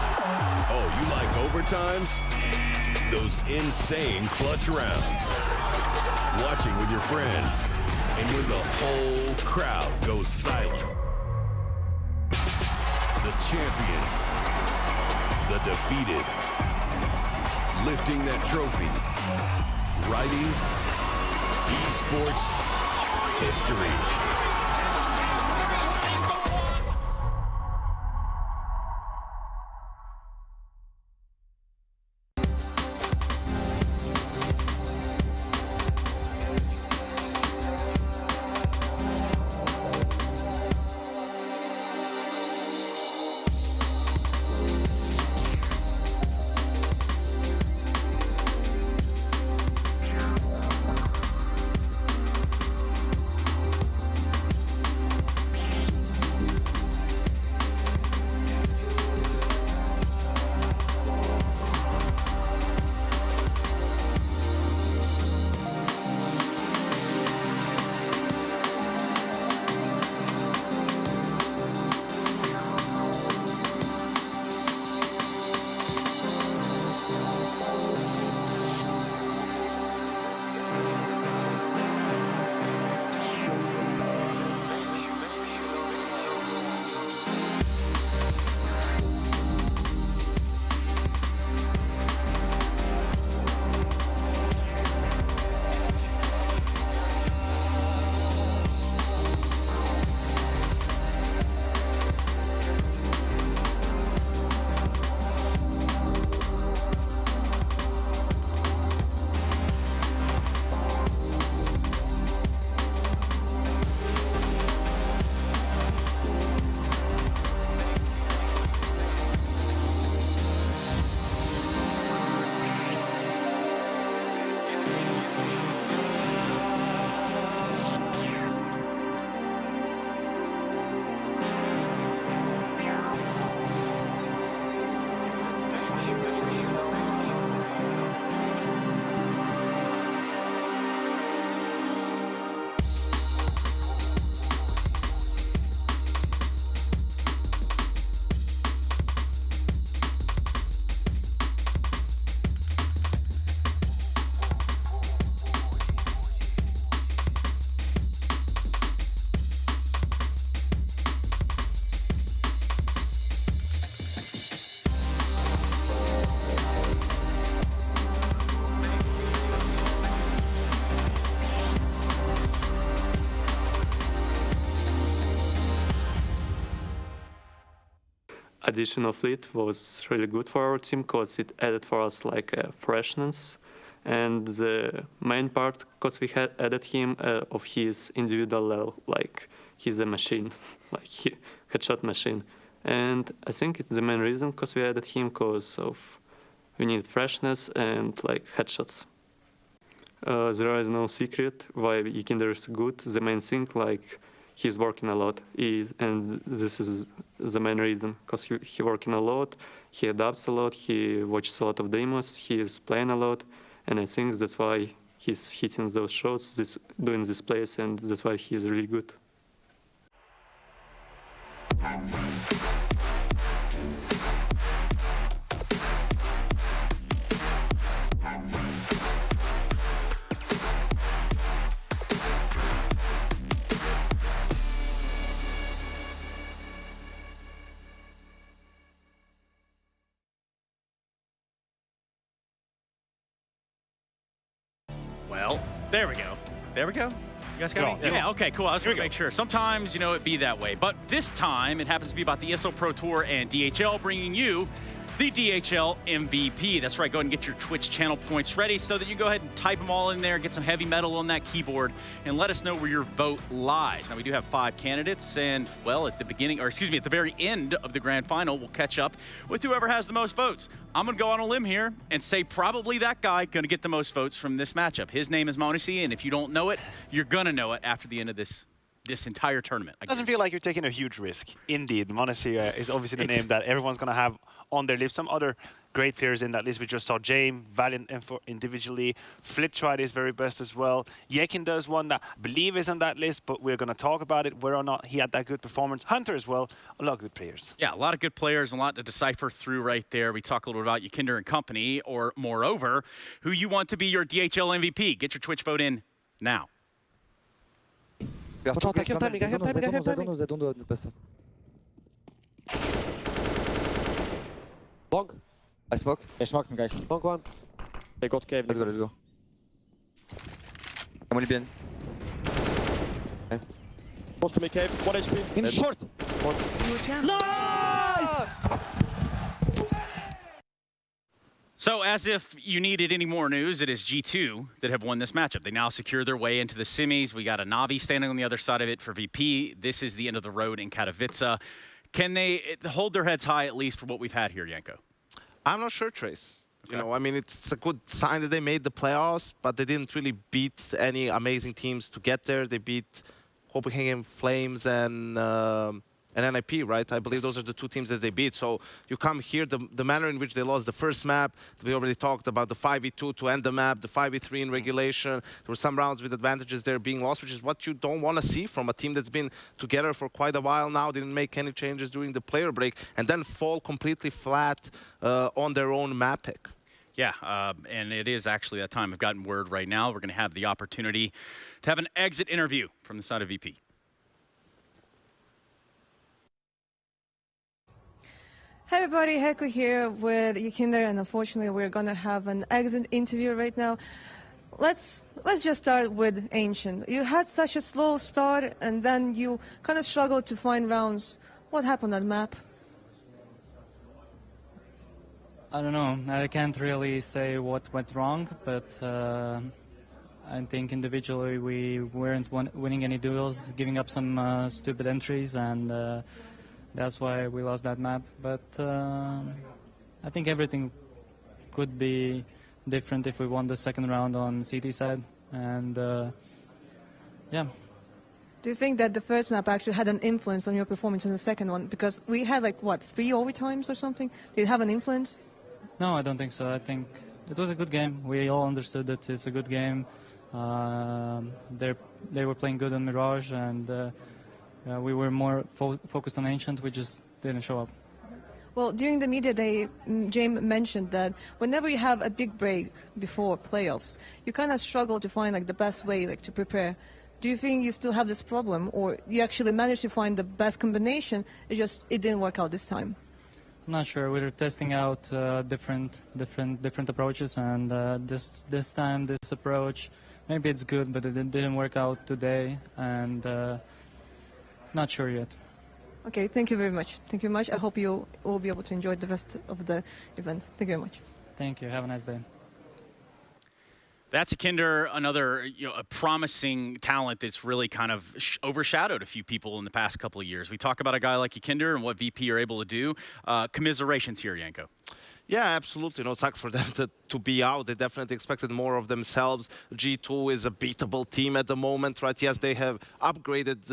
Oh, you like overtimes? Those insane clutch rounds. Watching with your friends. And when the whole crowd goes silent. The champions. The defeated. Lifting that trophy. Writing esports history. addition of Fleet was really good for our team because it added for us like a freshness. And the main part, because we had added him of his individual level, like he's a machine, like headshot machine. And I think it's the main reason because we added him because of we need freshness and like headshots. There is no secret why Yikinder is good. The main thing, like he's working a lot, and this is the main reason because he working a lot, he adapts a lot, he watches a lot of demos, he is playing a lot. And I think that's why he's hitting those shots, doing this plays, and that's why he is really good. Well, there we go. There we go. You guys got me? Yeah, okay, cool. I was going to make sure. Sometimes, you know, it'd be that way. But this time, it happens to be about the ESL Pro Tour and DHL, bringing you the DHL MVP. That's right. Go ahead and get your Twitch channel points ready so that you can go ahead and type them all in there, get some heavy metal on that keyboard, and let us know where your vote lies. Now, we do have 5 candidates, and, well, at the beginning, or excuse me, at the very end of the grand final, we'll catch up with whoever has the most votes. I'm going to go on a limb here and say probably that guy going to get the most votes from this matchup. His name is m0NESY, and if you don't know it, you're going to know it after the end of this entire tournament. It doesn't feel like you're taking a huge risk. Indeed, m0NESY is obviously the name that everyone's going to have on their lips. Some other great players in that list. We just saw James, Valiant individually. Flip tried his very best as well. Yikinder is one that I believe is on that list, but we're going to talk about it, whether or not he had that good performance. Hunter as well, a lot of good players. Yeah, a lot of good players, a lot to decipher through right there. We talk a little bit about Yikinder and company, or moreover, who you want to be your DHL MVP. Get your Twitch vote in now. Watch out, I have timing. Long. I smoke. I smoke him, guys. Long one. They got cave. Let's go. I'm only behind. Nice. Close to me, cave. 1 HP. In short. Nice! So, as if you needed any more news, it is G2 that have won this matchup. They now secure their way into the semis. We got a Na'Vi standing on the other side of it for VP. This is the end of the road in Katowice. Can they hold their heads high, at least for what we've had here, Janko? I'm not sure, Trace. You know, I mean, it's a good sign that they made the playoffs, but they didn't really beat any amazing teams to get there. They beat Copenhagen Flames and NIP, right? I believe those are the 2 teams that they beat. So you come here, the manner in which they lost the first map, we already talked about the 5v2 to end the map, the 5v3 in regulation. There were some rounds with advantages there being lost, which is what you don't want to see from a team that's been together for quite a while now, didn't make any changes during the player break, and then fall completely flat on their own map pick. Yeah, and it is actually that time. I've gotten word right now. We're going to have the opportunity to have an exit interview from the side of VP. Hi everybody, Heko here with Yikinder, and unfortunately we're gonna have an exit interview right now. Let's just start with Ancient. You had such a slow start and then you kind of struggled to find rounds. What happened on that map? I don't know. I can't really say what went wrong, but I think individually we weren't winning any duels, giving up some stupid entries, and that's why we lost that map. But I think everything could be different if we won the second round on CT side. And yeah. Do you think that the first map actually had an influence on your performance in the second one? Because we had like, what, 3 overtimes or something? Did it have an influence? No, I don't think so. I think it was a good game. We all understood that it's a good game. They were playing good on Mirage, and we were more focused on Ancient. We just didn't show up. Well, during the media day, James mentioned that whenever you have a big break before playoffs, you kind of struggle to find like the best way like to prepare. Do you think you still have this problem, or you actually managed to find the best combination? It didn't work out this time. I'm not sure. We were testing out different approaches, and this time this approach, maybe it's good, but it didn't work out today, and not sure yet. Okay, thank you very much. Thank you very much. I hope you will be able to enjoy the rest of the event. Thank you very much. Thank you. Have a nice day. That's Akinder, another a promising talent that's really kind of overshadowed a few people in the past couple of years. We talk about a guy like Akinder and what VP are able to do. Commiserations here, Yanko. Yeah, absolutely. Sucks for them to be out. They definitely expected more of themselves. G2 is a beatable team at the moment, right? Yes, they have upgraded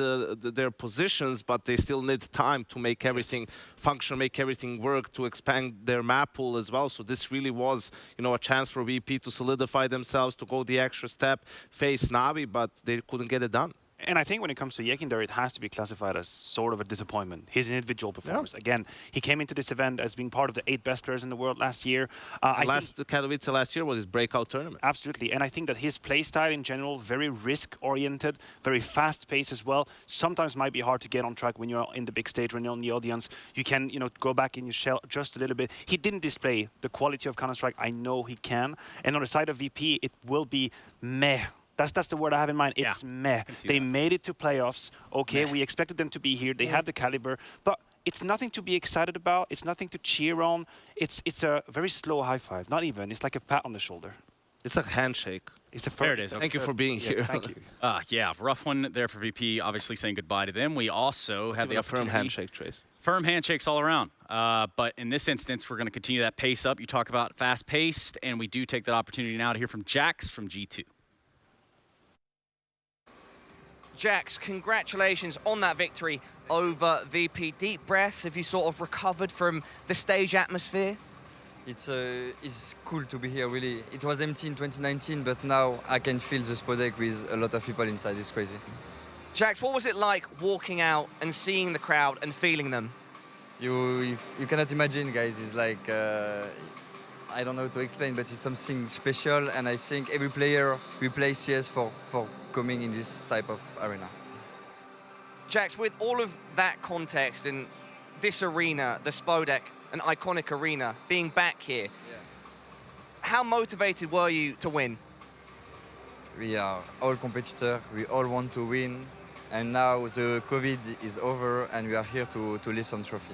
their positions, but they still need time to make everything function, make everything work, to expand their map pool as well. So this really was, a chance for VP to solidify themselves, to go the extra step, face Navi, but they couldn't get it done. And I think when it comes to Yekinder, it has to be classified as sort of a disappointment. His individual performance. Again, he came into this event as being part of the 8 best players in the world last year. Katowice last year was his breakout tournament. Absolutely. And I think that his play style in general, very risk-oriented, very fast-paced as well, sometimes might be hard to get on track when you're in the big stage, when you're on the audience. You can, go back in your shell just a little bit. He didn't display the quality of Counter-Strike. I know he can. And on the side of VP, it will be meh. That's the word I have in mind. It's meh. They made it to playoffs. Okay, we expected them to be here. They have the caliber, but it's nothing to be excited about. It's nothing to cheer on. It's a very slow high five. Not even. It's like a pat on the shoulder. It's a handshake. There it is. Thank you for being here. Thank you. Yeah, rough one there for VP. Obviously saying goodbye to them. We also have the firm handshake, Trace. Firm handshakes all around. But in this instance, we're going to continue that pace up. You talk about fast-paced, and we do take that opportunity now to hear from Jax from G2. Jax, congratulations on that victory over VP. Deep breaths, have you sort of recovered from the stage atmosphere? It's cool to be here, really. It was empty in 2019, but now I can feel the spodek with a lot of people inside. It's crazy. Jax, what was it like walking out and seeing the crowd and feeling them? You cannot imagine, guys. It's like, I don't know how to explain, but it's something special, and I think every player will play CS for coming in this type of arena. Jax, with all of that context and this arena, the Spodek, an iconic arena, being back here, how motivated were you to win? We are all competitors, we all want to win, and now the COVID is over and we are here to lift some trophy.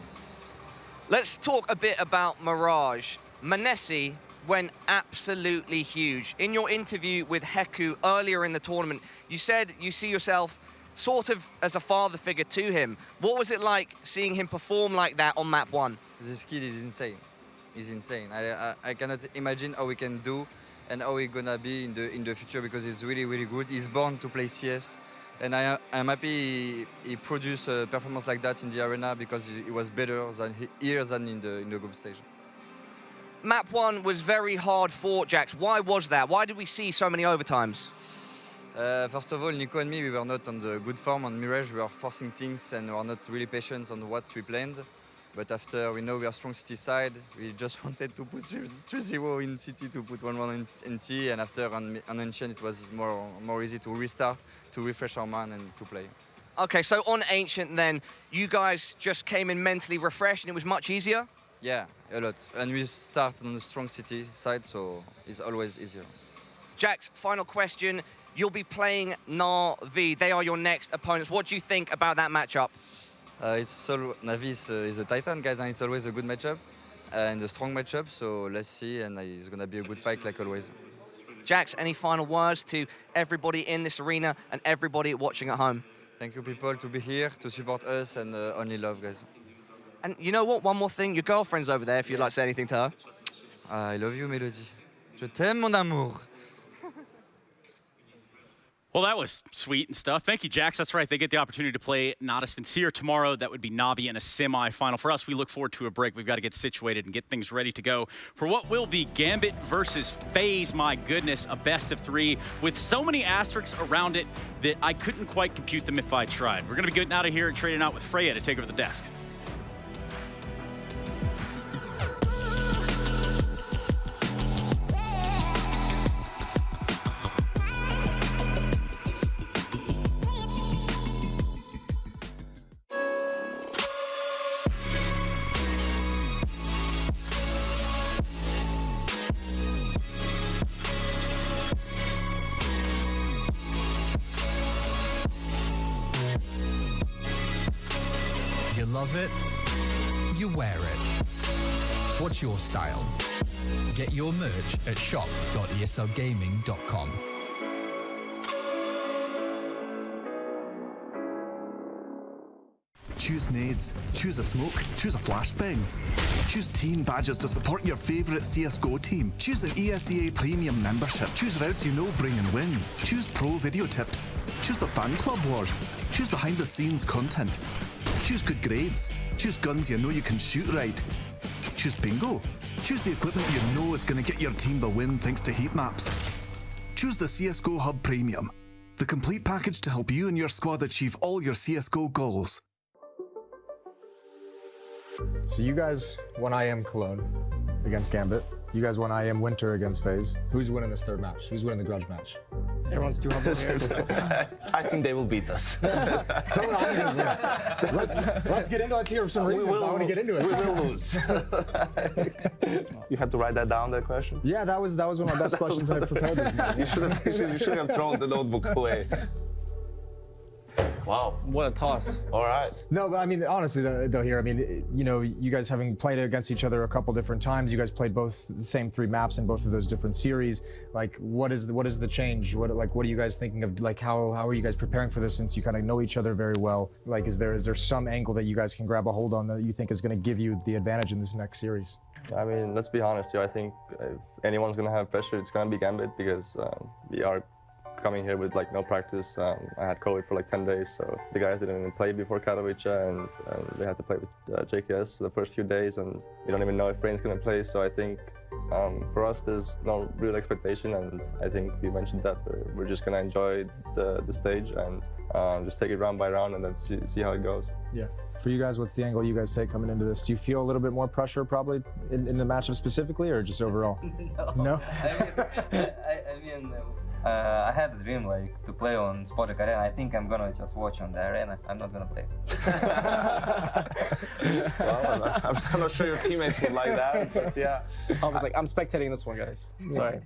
Let's talk a bit about Mirage. m0NESY went absolutely huge. In your interview with Heku earlier in the tournament, you said you see yourself sort of as a father figure to him. What was it like seeing him perform like that on map 1? This kid is insane. He's insane. I cannot imagine how we can do and how he's gonna be in the future, because he's really, really good. He's born to play CS, and I'm happy he produced a performance like that in the arena, because he was better than here than in the group stage. Map 1 was very hard fought, Jax. Why was that? Why did we see so many overtimes? First of all, Nico and me, we were not on the good form on Mirage. We were forcing things and we were not really patient on what we planned. But after we know we are strong city side, we just wanted to put 3-0 in city, to put 1-1 in T, and after on Ancient it was more easy to restart, to refresh our mind and to play. Okay, so on Ancient then, you guys just came in mentally refreshed and it was much easier? Yeah, a lot. And we start on the strong city side, so it's always easier. Jax, final question. You'll be playing Navi. They are your next opponents. What do you think about that matchup? Navi is a Titan, guys, and it's always a good matchup and a strong matchup, so let's see, and it's going to be a good fight like always. Jax, any final words to everybody in this arena and everybody watching at home? Thank you, people, to be here, to support us, and only love, guys. And you know what? One more thing. Your girlfriend's over there if you'd like to say anything to her. I love you, Melody. Je t'aime, mon amour. Well, that was sweet and stuff. Thank you, Jax. That's right. They get the opportunity to play Natus Vincere tomorrow. That would be Navi in a semi-final. For us, we look forward to a break. We've got to get situated and get things ready to go for what will be Gambit versus FaZe. My goodness, a best of 3 with so many asterisks around it that I couldn't quite compute them if I tried. We're going to be getting out of here and trading out with Freya to take over the desk. love it, you wear it. What's your style? Get your merch at shop.eslgaming.com. Choose nades, choose a smoke, choose a flashbang. Choose team badges to support your favourite CSGO team. Choose an ESEA Premium membership. Choose routes you know bring in wins. Choose pro video tips. Choose the fan club wars. Choose behind the scenes content. Choose good grades. Choose guns you know you can shoot right. Choose bingo. Choose the equipment you know is going to get your team the win thanks to heat maps. Choose the CSGO Hub Premium, the complete package to help you and your squad achieve all your CSGO goals. So you guys won IEM Cologne against Gambit. You guys won IEM Winter against FaZe. Who's winning this third match? Who's winning the grudge match? Everyone's too humble here. I think they will beat us. So let's get into. Let's hear some reasons. I want to get into it. We will lose. You had to write that down. That question. Yeah, that was one of my best questions I prepared. You should have thrown the notebook away. Wow. What a toss. All right. No, but I mean, honestly, though, here, I mean, you know, you guys having played against each other a couple different times, you guys played both the same 3 maps in both of those different series. Like, what is the change? What are you guys thinking of? Like, how are you guys preparing for this since you kind of know each other very well? Like, is there some angle that you guys can grab a hold on that you think is going to give you the advantage in this next series? I mean, let's be honest here. I think if anyone's going to have pressure, it's going to be Gambit because we are coming here with like no practice. I had COVID for like 10 days, so the guys didn't even play before Katowice, and they had to play with JKS the first few days, and we don't even know if Rain's going to play. So I think for us, there's no real expectation, and I think we mentioned that we're just going to enjoy the stage and just take it round by round and then see how it goes. Yeah. For you guys, what's the angle you guys take coming into this? Do you feel a little bit more pressure probably in the matchup specifically, or just overall? No? I had a dream like to play on Spodek Arena. I think I'm gonna just watch on the arena. I'm not gonna play. Well, I'm not sure your teammates would like that, but yeah. I was like, I'm spectating this one, guys. Sorry.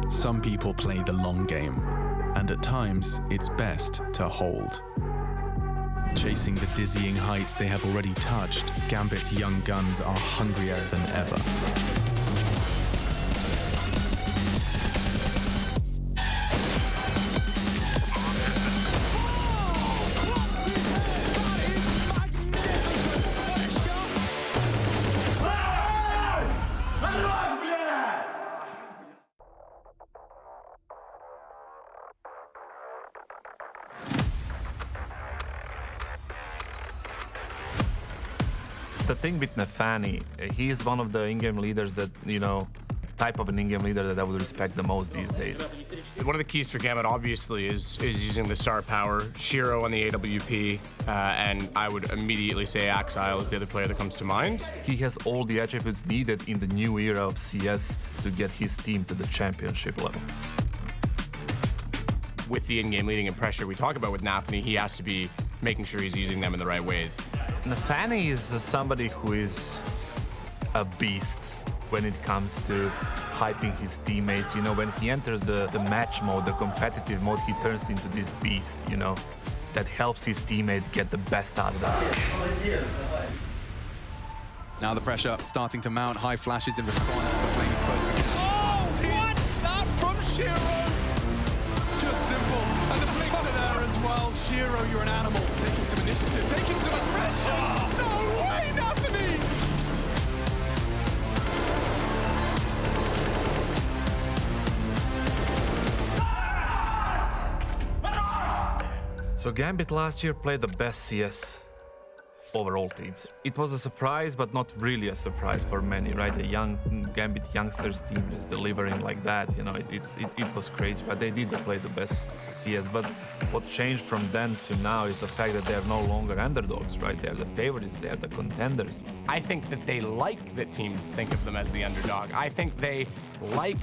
Some people play the long game, and at times it's best to hold. Chasing the dizzying heights they have already touched, Gambit's young guns are hungrier than ever. the thing with Nafani, he is one of the in-game leaders that, you know, type of an in-game leader that I would respect the most these days. One of the keys for Gambit, obviously, is using the star power. Shiro on the AWP, and I would immediately say Axile is the other player that comes to mind. He has all the attributes needed in the new era of CS to get his team to the championship level. With the in-game leading and pressure we talk about with Nafani, he has to be making sure he's using them in the right ways. Nafani is somebody who is a beast when it comes to hyping his teammates. You know, when he enters the match mode, the competitive mode, he turns into this beast, you know, that helps his teammate get the best out of that. Now the pressure starting to mount, high flashes in response, but Flames close the gap. Oh, what? That from Shiro! Just simple. And the flicks are there as well. Shiro, you're an animal. Taking some initiative, taking some aggression. No way, Nafani! So Gambit last year played the best CS over all teams. It was a surprise, but not really a surprise for many, right? The young Gambit youngsters team is delivering like that, you know, it was crazy, but they did play the best CS. But what changed from then to now is the fact that they're no longer underdogs, right? They're the favorites, they're the contenders. I think that they like that teams think of them as the underdog. I think they like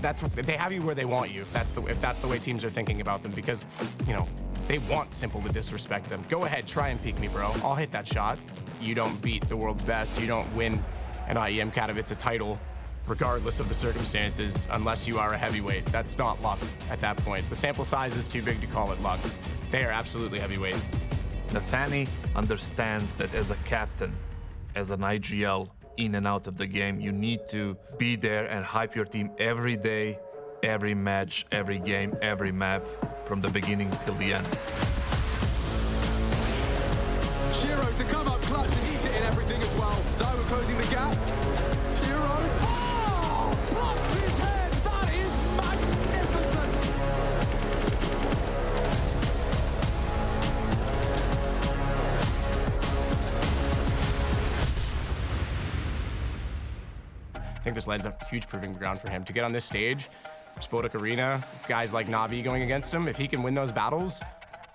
that's what they have you where they want you. If that's the way teams are thinking about them, because you know they want Simple to disrespect them. Go ahead, try and peek me, bro. I'll hit that shot. You don't beat the world's best. You don't win an IEM Katowice title, regardless of the circumstances, unless you are a heavyweight. That's not luck at that point. The sample size is too big to call it luck. They are absolutely heavyweight. Nafani understands that as a captain, as an IGL, in and out of the game, you need to be there and hype your team every day, every match, every game, every map, from the beginning till the end. Shiro to come up clutch, and he's hitting everything as well. Zywa closing the gap. Shiro's... Oh! Blocks his head! That is magnificent! I think this lends a huge proving ground for him to get on this stage. Spodek Arena, guys like Navi going against him. If he can win those battles,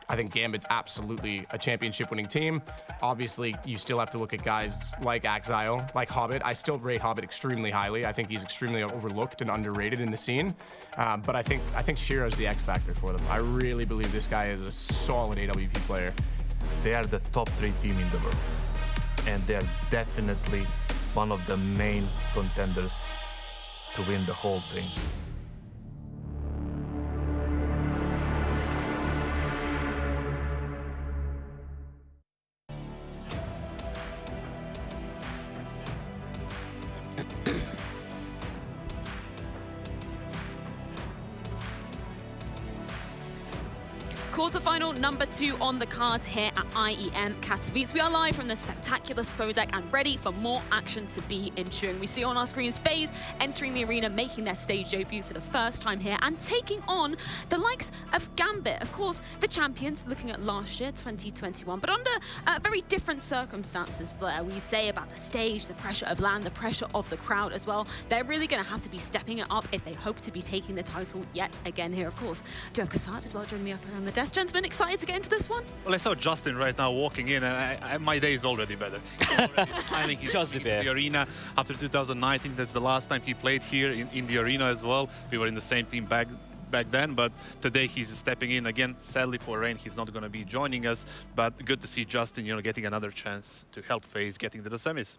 I think Gambit's absolutely a championship-winning team. Obviously, you still have to look at guys like Axile, like Hobbit. I still rate Hobbit extremely highly. I think he's extremely overlooked and underrated in the scene. But I think Shiro's the X factor for them. I really believe this guy is a solid AWP player. They are the top 3 team in the world, and they're definitely one of the main contenders to win the whole thing. Quarterfinal number 2 on the cards here at IEM Katowice. We are live from the spectacular Spodek and ready for more action to be ensuing. We see on our screens FaZe entering the arena, making their stage debut for the first time here and taking on the likes of Gambit. Of course, the champions looking at last year, 2021, but under very different circumstances, Blair. We say about the stage, the pressure of LAN, the pressure of the crowd as well. They're really going to have to be stepping it up if they hope to be taking the title yet again here. Of course, do have Kassad as well joining me up here on the desk. Gentlemen, excited to get into this one? Well, I saw Justin right now walking in, and my day is already better. Already smiling. He's in the arena after 2019. That's the last time he played here in the arena as well. We were in the same team back then, but today he's stepping in again. Sadly for Rain, he's not going to be joining us, but good to see Justin, you know, getting another chance to help FaZe getting to the semis.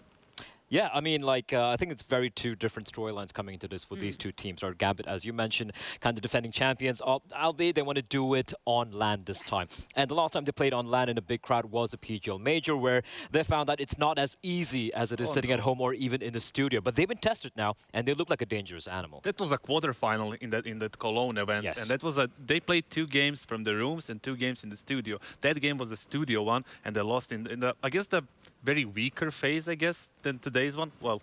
Yeah, I mean, like, I think it's very two different storylines coming into this for these two teams. Or Gambit, as you mentioned, kind of defending champions, albeit they want to do it on LAN this time. And the last time they played on LAN in a big crowd was a PGL Major, where they found that it's not as easy as it is sitting at home or even in the studio. But they've been tested now, and they look like a dangerous animal. That was a quarterfinal in that Cologne event, and that was they played 2 games from the rooms and 2 games in the studio. That game was a studio one, and they lost in the I guess the very weaker phase, I guess, than today's one. Well,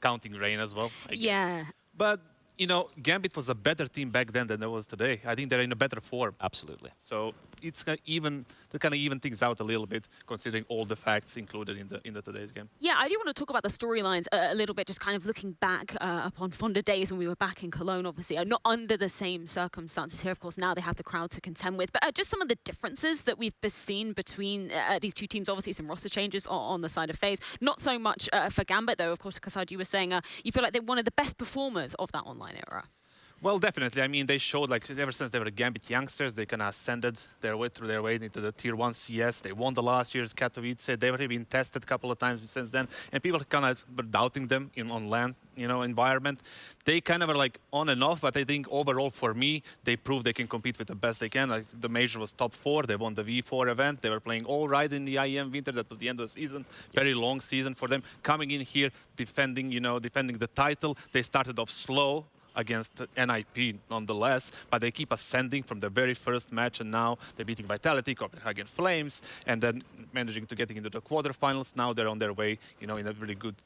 counting Rain as well, I guess. Yeah. But you know, Gambit was a better team back then than it was today. I think they're in a better form. Absolutely. So it's kind of even things out a little bit, considering all the facts included in the today's game. Yeah, I do want to talk about the storylines a little bit, just kind of looking back upon fonder days when we were back in Cologne, obviously. Not under the same circumstances here, of course. Now they have the crowd to contend with. But just some of the differences that we've seen between these two teams. Obviously, some roster changes on the side of FaZe. Not so much for Gambit, though. Of course, Kasad, you were saying you feel like they're one of the best performers of that online era. Well, definitely. I mean, they showed, like, ever since they were Gambit youngsters, they kind of ascended their way into the Tier 1 CS. They won the last year's Katowice. They've already been tested a couple of times since then, and people kind of were doubting them on LAN, you know, environment. They kind of are like on and off, but I think overall for me, they proved they can compete with the best they can. Like, the major was top 4. They won the V4 event. They were playing all right in the IEM Winter. That was the end of the season. Very long season for them. Coming in here, defending the title. They started off slow against NIP nonetheless, but they keep ascending from the very first match, and now they're beating Vitality, Copenhagen Flames, and then managing to get into the quarterfinals. Now they're on their way, you know, in a really good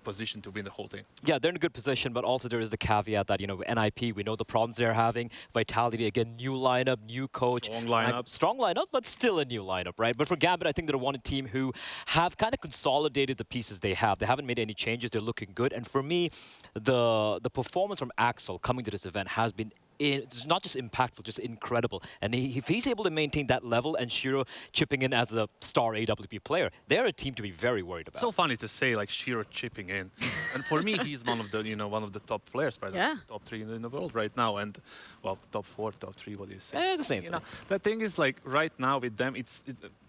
position to win the whole thing. Yeah, they're in a good position, but also there is the caveat that, you know, NIP, we know the problems they're having. Vitality, again, new lineup, new coach. Strong lineup, but still a new lineup, right? But for Gambit, I think they're one team who have kind of consolidated the pieces they have. They haven't made any changes. They're looking good. And for me, the performance from Axel coming to this event has been it's not just impactful, just incredible. And if he's able to maintain that level and Shiro chipping in as a star AWP player, they're a team to be very worried about. So funny to say, like, Shiro chipping in. And for me, he's one of the top players, right? Yeah. Top 3 in the world right now. And, well, top 4, top 3, what do you say? The same thing. Know, the thing is, like, right now with them,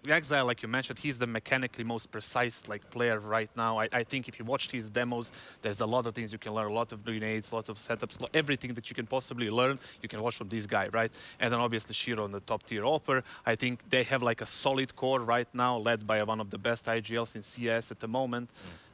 Exile, like you mentioned, he's the mechanically most precise, like, player right now. I think if you watched his demos, there's a lot of things you can learn, a lot of grenades, a lot of setups, everything that you can possibly learn, you can watch from this guy, right? And then obviously Shiro on the top tier offer. I think they have like a solid core right now, led by one of the best IGLs in CS at the moment,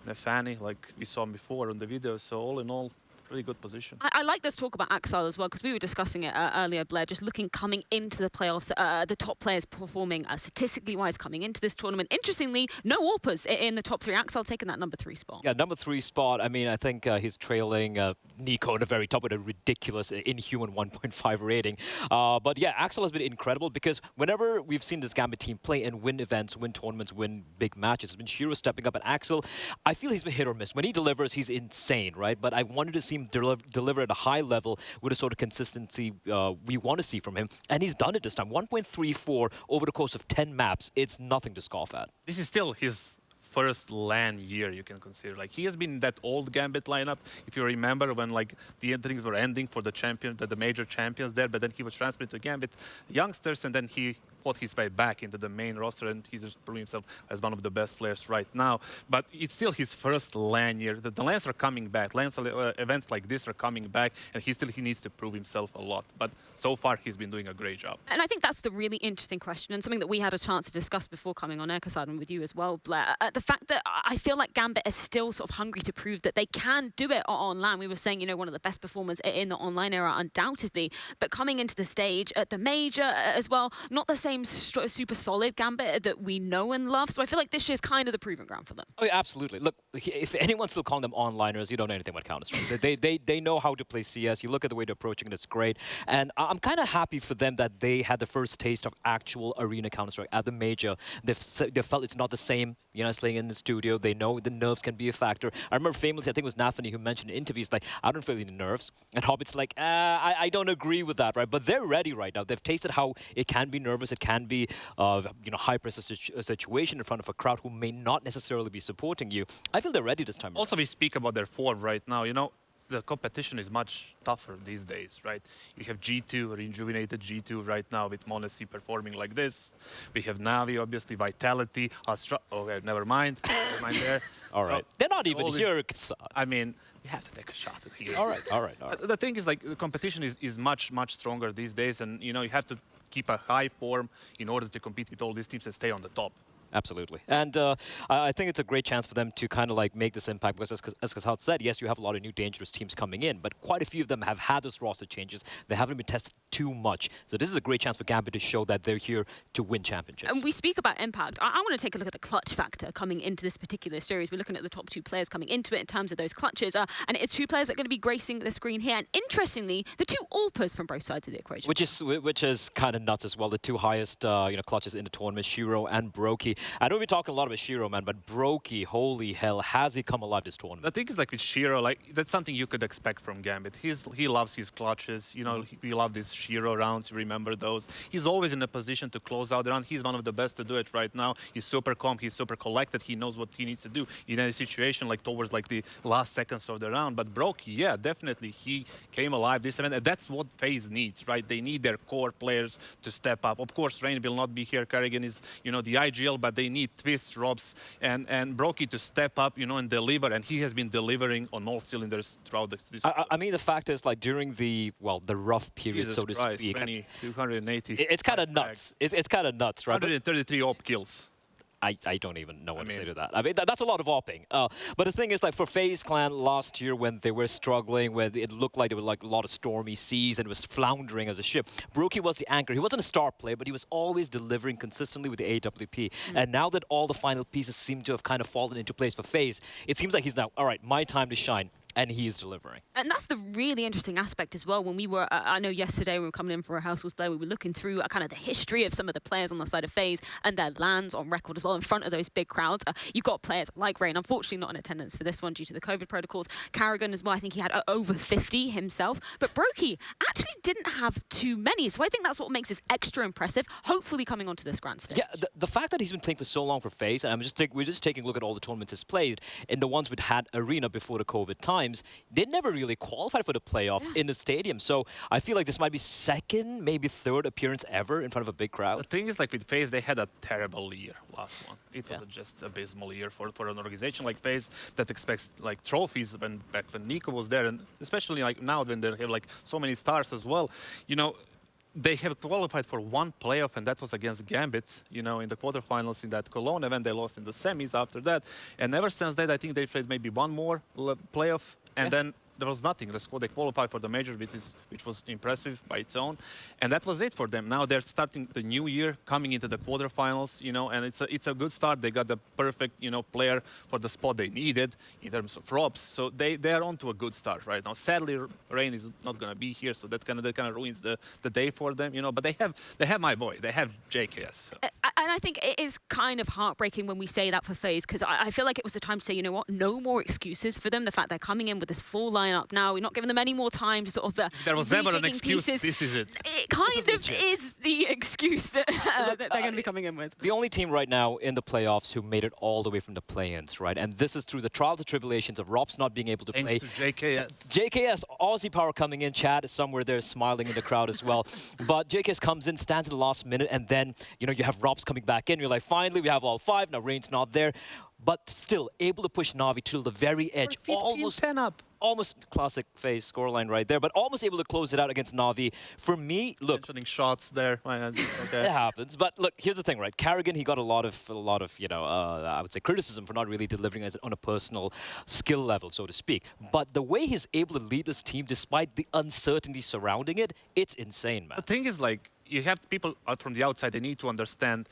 Nefani, like we saw him before on the video. So all in all, really good position. I like this talk about Axel as well, because we were discussing it earlier, Blair, just coming into the playoffs, the top players performing statistically wise coming into this tournament. Interestingly, no AWPers in the top 3. Axel taking that number 3 spot. Yeah, number 3 spot. I mean, I think he's trailing Nico at the very top with a ridiculous, inhuman 1.5 rating. But yeah, Axel has been incredible, because whenever we've seen this Gambit team play and win events, win tournaments, win big matches, it's been Shiro stepping up, and Axel, I feel he's been hit or miss. When he delivers, he's insane, right? But I wanted to see him deliver at a high level with the sort of consistency we want to see from him. And he's done it this time. 1.34 over the course of 10 maps. It's nothing to scoff at. This is still his first LAN year, you can consider. Like, he has been in that old Gambit lineup, if you remember, when like the things were ending for the major champions there, but then he was transferred to Gambit youngsters, and then he fought his way back into the main roster, and he's just proving himself as one of the best players right now. But it's still his first LAN year. The LANs are coming back. LAN events like this are coming back, and he needs to prove himself a lot. But so far, he's been doing a great job. And I think that's the really interesting question, and something that we had a chance to discuss before coming on air, Kasad, and with you as well, Blair. The fact that I feel like Gambit is still sort of hungry to prove that they can do it on LAN. We were saying, you know, one of the best performers in the online era, undoubtedly. But coming into the stage at the major as well, not the same super solid Gambit that we know and love. So I feel like this year's kind of the proving ground for them. Oh, yeah, absolutely. Look, if anyone's still calling them onliners, you don't know anything about Counter-Strike. They know how to play CS. You look at the way they're approaching it, it's great. And I'm kind of happy for them that they had the first taste of actual arena Counter-Strike at the major. They felt it's not the same, you know, as playing in the studio. They know the nerves can be a factor. I remember famously, I think it was Nafani who mentioned in interviews, like, I don't feel any nerves. And Hobbit's like, I don't agree with that, right? But they're ready right now. They've tasted how it can be nervous. It can be high-pressure situation in front of a crowd who may not necessarily be supporting you. I feel they're ready this time. Also, we speak about their form right now. You know, the competition is much tougher these days, right? You have G2, rejuvenated G2 right now with m0NESY performing like this. We have Navi, obviously, Vitality, okay, never mind. Never mind there. All right. They're not even here. I mean, we have to take a shot at here. All right. The thing is, like, the competition is much stronger these days, and, you know, you have to keep a high form in order to compete with all these teams and stay on the top. Absolutely. And I think it's a great chance for them to kind of like make this impact because as Kasat said, yes, you have a lot of new dangerous teams coming in, but quite a few of them have had those roster changes. They haven't been tested too much. So this is a great chance for Gambit to show that they're here to win championships. And we speak about impact. I want to take a look at the clutch factor coming into this particular series. We're looking at the top 2 players coming into it in terms of those clutches. And it's 2 players that are going to be gracing the screen here. And interestingly, the 2 AWPers from both sides of the equation. Which is kind of nuts as well. The 2 highest clutches in the tournament, Shiro and Brokey. I know we talk a lot about Shiro, man, but Brokey, holy hell, has he come alive this tournament? The thing is, like with Shiro, like that's something you could expect from Gambit. He loves his clutches. You know, we love these Shiro rounds. You remember those. He's always in a position to close out the round. He's one of the best to do it right now. He's super calm. He's super collected. He knows what he needs to do in any situation, like towards like the last seconds of the round. But Brokey, yeah, definitely, he came alive this event. And that's what FaZe needs, right? They need their core players to step up. Of course, Rain will not be here. Karrigan is, the IGL, but they need Twist, Robs, and Brokey to step up, and deliver. And he has been delivering on all cylinders throughout this. I mean, the fact is, like, during the rough period, Jesus so to Christ, speak. 280. It's kind of nuts. It's kind of nuts, right? 133 op kills. I don't even know what to say to that. I mean, that's a lot of opping. But the thing is, like, for FaZe Clan last year when they were struggling, where it looked like there were like a lot of stormy seas and it was floundering as a ship, Brokey was the anchor. He wasn't a star player, but he was always delivering consistently with the AWP. And now that all the final pieces seem to have kind of fallen into place for FaZe, it seems like he's now, all right, my time to shine. And he is delivering. And that's the really interesting aspect as well. When we were, I know yesterday we were coming in for a House Rules play, we were looking through kind of the history of some of the players on the side of FaZe and their lands on record as well in front of those big crowds. You've got players like Rain, unfortunately not in attendance for this one due to the COVID protocols. Karrigan as well, I think he had over 50 himself. But Brokey actually didn't have too many. So I think that's what makes this extra impressive, hopefully coming onto this grand stage. Yeah, the fact that he's been playing for so long for FaZe, and we're just taking a look at all the tournaments he's played, and the ones we'd had Arena before the COVID times, they never really qualified for the playoffs in the stadium. So I feel like this might be second, maybe third appearance ever in front of a big crowd. The thing is, like with FaZe, they had a terrible year last one. It was just abysmal year for an organization like FaZe that expects like trophies back when Nico was there, and especially like now when they have like so many stars as well. They have qualified for 1 playoff, and that was against Gambit, in the quarterfinals in that Cologne event. They lost in the semis after that. And ever since that, I think they played maybe 1 more playoff, and then there was nothing. They qualified for the major, which was impressive by its own. And that was it for them. Now they're starting the new year, coming into the quarterfinals, and it's a good start. They got the perfect, player for the spot they needed in terms of Robs. So they are on to a good start right now. Sadly, Rain is not going to be here, so that kind of ruins the day for them, But they have my boy. They have JKS. So. And I think it is kind of heartbreaking when we say that for FaZe, because I feel like it was the time to say, you know what, no more excuses for them. The fact they're coming in with this full lineup now, we're not giving them any more time to sort of there was never an excuse. Pieces. This is it. It kind of is the excuse that, that they're going to be coming in with. The only team right now in the playoffs who made it all the way from the play-ins, right? And this is through the trials and tribulations of Robs not being able to play. Thanks to JKS. JKS, Aussie Power coming in. Chad is somewhere there smiling in the crowd as well. But JKS comes in, stands at the last minute, and then, you have Robs coming back in. You're like, finally, we have all 5. Now Rain's not there. But still, able to push Na'Vi till the very edge. 10 up. Almost classic FaZe scoreline right there, but almost able to close it out against Na'Vi. For me, look, mentioning shots there. Okay. It happens. But look, here's the thing, right? Karrigan, he got a lot of I would say criticism for not really delivering on a personal skill level, so to speak. But the way he's able to lead this team, despite the uncertainty surrounding it, it's insane, man. The thing is, like, you have people out from the outside. They need to understand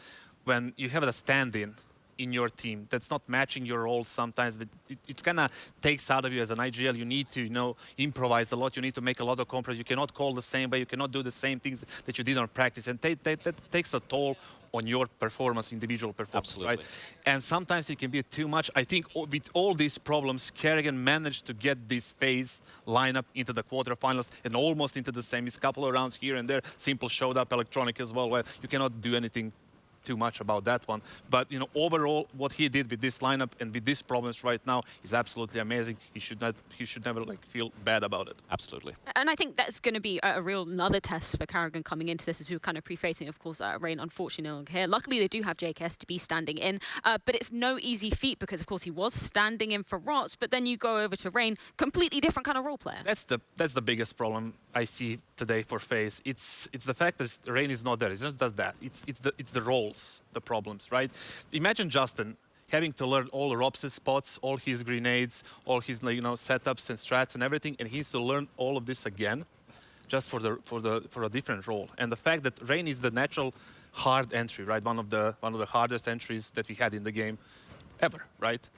when you have a stand-in in your team that's not matching your role sometimes, but it kind of takes out of you as an IGL. You need to, improvise a lot. You need to make a lot of compromises. You cannot call the same way. You cannot do the same things that you did on practice. And that takes a toll on your performance, individual performance. Absolutely. Right? And sometimes it can be too much. I think with all these problems, Karrigan managed to get this FaZe lineup into the quarterfinals and almost into the semis. Couple of rounds here and there. Simple showed up, Electronic as well. Well, you cannot do anything too much about that one. But, overall, what he did with this lineup and with these problems right now is absolutely amazing. He should never feel bad about it. Absolutely. And I think that's going to be a real another test for Karrigan coming into this, as we were kind of prefacing. Of course, Rain, unfortunately, no longer here. Luckily, they do have JKS to be standing in, but it's no easy feat because, of course, he was standing in for Rots, but then you go over to Rain, completely different kind of role player. That's the biggest problem I see today for FaZe. It's the fact that Rain is not there. It's not just that. It's the role. solves the problems, right? Imagine Justin having to learn all Rob's spots, all his grenades, all his setups and strats and everything, and he needs to learn all of this again, just for a different role. And the fact that Rain is the natural hard entry, right? One of the hardest entries that we had in the game ever, right?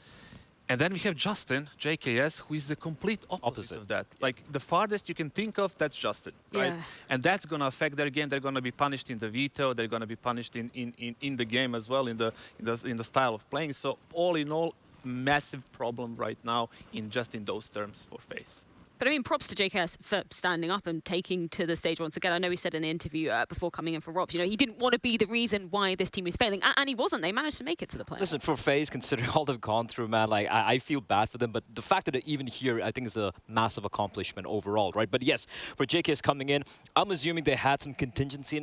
And then we have Justin, JKS, who is the complete opposite of that. Like, the farthest you can think of, that's Justin, right? Yeah. And that's going to affect their game. They're going to be punished in the veto. They're going to be punished in the game as well, in the style of playing. So all in all, massive problem right now in those terms for FaZe. But I mean, props to JKS for standing up and taking to the stage once again. I know he said in the interview before coming in for Robs, he didn't want to be the reason why this team is failing, and he wasn't. They managed to make it to the playoffs. Listen, for FaZe, considering all they've gone through, man, like I feel bad for them, but the fact that they're even here, I think, is a massive accomplishment overall, right? But yes, for JKS coming in, I'm assuming they had some contingencies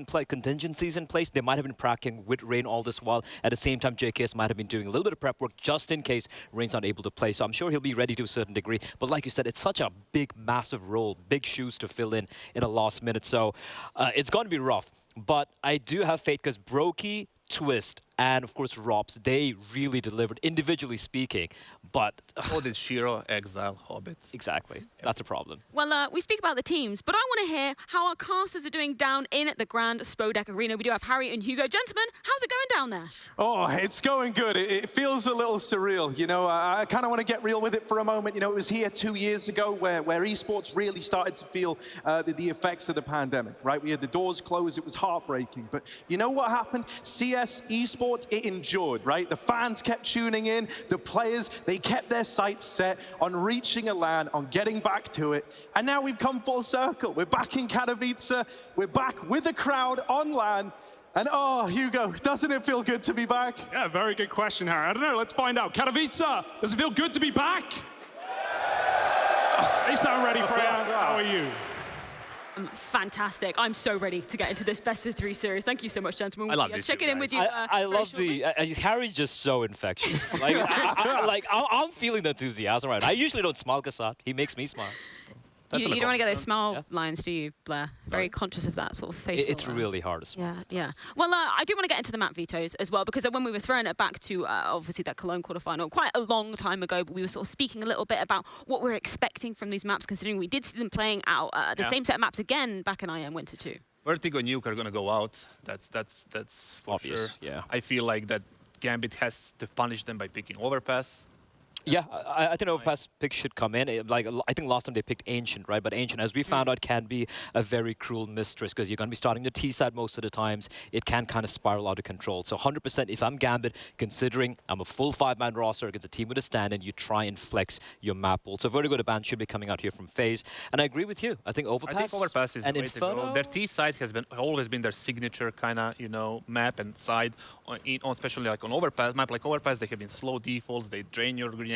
in place. They might have been practicing with Rain all this while. At the same time, JKS might have been doing a little bit of prep work just in case Rain's not able to play. So I'm sure he'll be ready to a certain degree. But like you said, it's such a big, massive role, big shoes to fill in a last minute. So it's going to be rough. But I do have faith because Brokey, Twist, and of course Robs, they really delivered, individually speaking. But so did Shiro, Exile, Hobbit. Exactly. That's a problem. Well, we speak about the teams, but I want to hear how our casters are doing down in the Grand Spodek Arena. We do have Harry and Hugo. Gentlemen, how's it going down there? Oh, it's going good. It feels a little surreal. I kind of want to get real with it for a moment. It was here 2 years ago where esports really started to feel the effects of the pandemic, right? We had the doors closed. It was heartbreaking. But you know what happened? CS esports, it endured, right? The fans kept tuning in. The players, they kept their sights set on reaching a LAN, on getting back to it. And now we've come full circle. We're back in Katowice. We're back with a crowd on LAN. And oh, Hugo, doesn't it feel good to be back? Yeah, very good question, Harry. I don't know, let's find out. Katowice, does it feel good to be back? They sound ready, Freya. How are you? Fantastic. I'm so ready to get into this best of 3 series. Thank you so much, gentlemen. I love we'll this checking in with you. I love Harry's just so infectious. I'm feeling the enthusiasm right now. I usually don't smile, Gassad. He makes me smile. You don't want to get those smile lines, do you, Blair? Very conscious of that sort of facial. It's really hard to smile. Yeah. Well, I do want to get into the map vetoes as well, because when we were throwing it back to, obviously, that Cologne quarterfinal, quite a long time ago, but we were sort of speaking a little bit about what we're expecting from these maps, considering we did see them playing out the same set of maps again back in IEM Winter 2. Vertigo and Nuke are going to go out. That's for obvious, sure. Yeah. I feel like that Gambit has to punish them by picking Overpass. Yeah, I think Overpass pick should come in. I think last time they picked Ancient, right? But Ancient, as we found out, can be a very cruel mistress because you're going to be starting the T side most of the times. It can kind of spiral out of control. So 100%, if I'm Gambit, considering I'm a full 5-man roster against a team with a stand-in, you try and flex your map pool. So Vertigo the band should be coming out here from FaZe. And I agree with you. I think Overpass is and the way Inferno. to go. Their T side has always been their signature kind of map and side. Especially like on Overpass map, like Overpass, they have been slow defaults. They drain your grenades.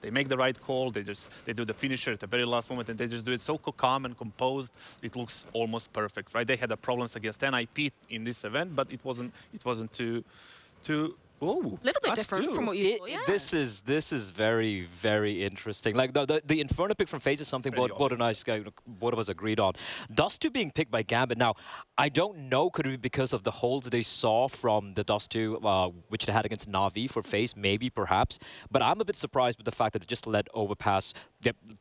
They make the right call. They do the finisher at the very last moment, and they just do it so calm and composed. It looks almost perfect, right? They had the problems against NIP in this event, but it wasn't too. Oh, a little bit different from what you thought, yeah. This is very, very interesting. Like the Inferno pick from FaZe is something both of us agreed on. Dust2 being picked by Gambit. Now, I don't know, could it be because of the holds they saw from the Dust2, which they had against Na'Vi for FaZe? Maybe, perhaps. But I'm a bit surprised with the fact that it just let Overpass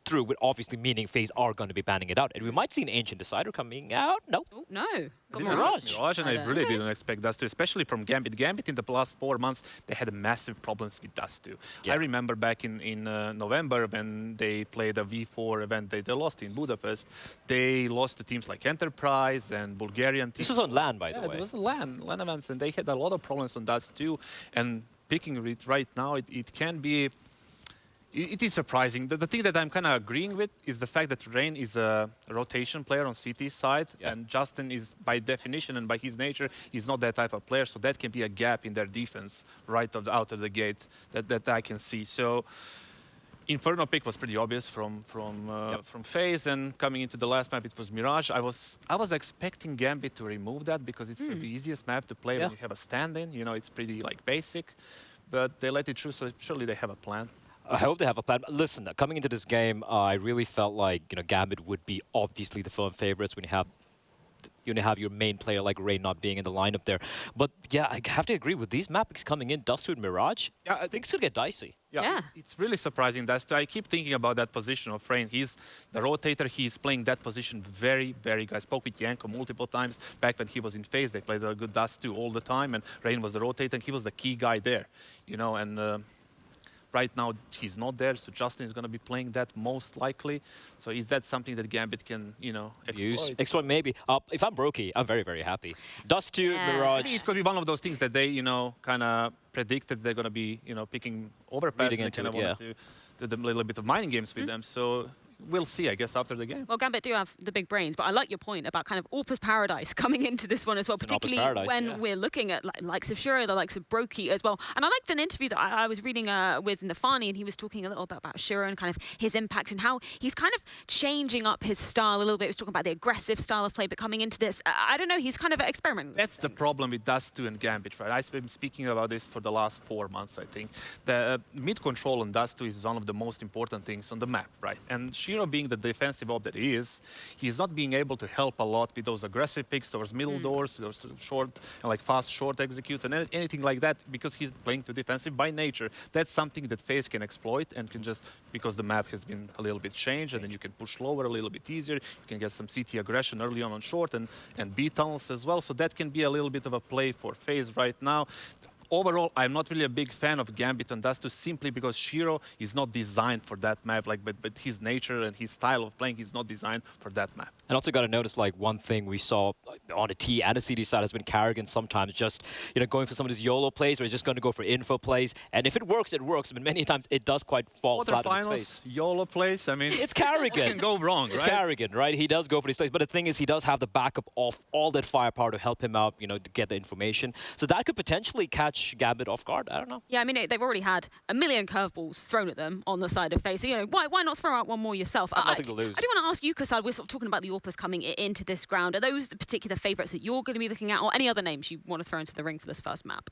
through, with obviously meaning FaZe are going to be banning it out. And we might see an Ancient Decider coming out. No. Oh, no. Mirage, and I really didn't expect Dust2, especially from Gambit. Gambit in the last 4 months, they had massive problems with Dust2. Yeah. I remember back in November when they played a V4 event, they lost in Budapest. They lost to teams like Enterprise and Bulgarian teams. This was on LAN, by the way. It was LAN events, and they had a lot of problems on Dust2. And picking it right now, it can be... It is surprising. The thing that I'm kind of agreeing with is the fact that Rain is a rotation player on CT side, and Justin is, by definition and by his nature, is not that type of player. So that can be a gap in their defense out of the gate that I can see. So Inferno pick was pretty obvious from FaZe, and coming into the last map, it was Mirage. I was expecting Gambit to remove that because it's the easiest map to play when you have a stand-in. It's pretty basic, but they let it through. So surely they have a plan. I hope they have a plan. Listen, coming into this game, I really felt like Gambit would be obviously the firm favorites when you have you have your main player like Ray not being in the lineup there. But yeah, I have to agree with these maps coming in, Dust2 and Mirage. Yeah, I think it's gonna get dicey. Yeah. It's really surprising. I keep thinking about that position of Rain. He's the rotator. He's playing that position very, very good. I spoke with Janko multiple times back when he was in FaZe. They played a good Dust2 all the time, and Rain was the rotator, and he was the key guy there, you know. And right now he's not there, so Justin is going to be playing that most likely. So is that something that Gambit can, you know, exploit? Exploit maybe. If I'm Brokey, I'm very, very happy. Dust2, Mirage. I mean, it could be one of those things that they, you know, kind of predicted they're going to be, you know, picking overpass. And they kind of wanted to do the little bit of mining games with them. So we'll see, I guess, after the game. Well, Gambit do have the big brains, but I like your point about kind of Orpa's Paradise coming into this one as well, particularly when we're looking at likes of Shiro, the likes of Brokey as well. And I liked an interview that I was reading with Nafani, and he was talking a little bit about Shiro and kind of his impact and how he's kind of changing up his style a little bit. He was talking about the aggressive style of play, but coming into this, I don't know, he's kind of experimenting. That's the problem with Dust2 and Gambit, right? I've been speaking about this for the last 4 months, I think. The mid control on Dust2 is one of the most important things on the map, right? And Shiro being the defensive op that he is, he's not being able to help a lot with those aggressive picks towards middle doors, those short and like fast short executes and anything like that, because he's playing too defensive by nature. That's something that FaZe can exploit and can just, because the map has been a little bit changed, and then you can push lower a little bit easier. You can get some CT aggression early on short and B tunnels as well. So that can be a little bit of a play for FaZe right now. Overall, I'm not really a big fan of Gambit on Dust2 simply because Shiro is not designed for that map. Like, but his nature and his style of playing is not designed for that map. And also got to notice, like, one thing we saw on the T and the CD side has been Karrigan sometimes just, you know, going for some of these YOLO plays, or he's just going to go for info plays. And if it works, it works. But many times it does quite fall flat on its face. YOLO plays, I mean, it's Karrigan. What can go wrong, right? It's Karrigan, right? He does go for these plays. But the thing is, he does have the backup of all that firepower to help him out, you know, to get the information. So that could potentially catch Gambit off guard. I don't know. Yeah, I mean, they've already had a million curveballs thrown at them on the side of FaZe. So, you know, why not throw out one more yourself? Nothing to lose. I do want to ask you, Kasad, we're sort of talking about the Orpas coming into this ground. Are those the particular favourites that you're going to be looking at, or any other names you want to throw into the ring for this first map?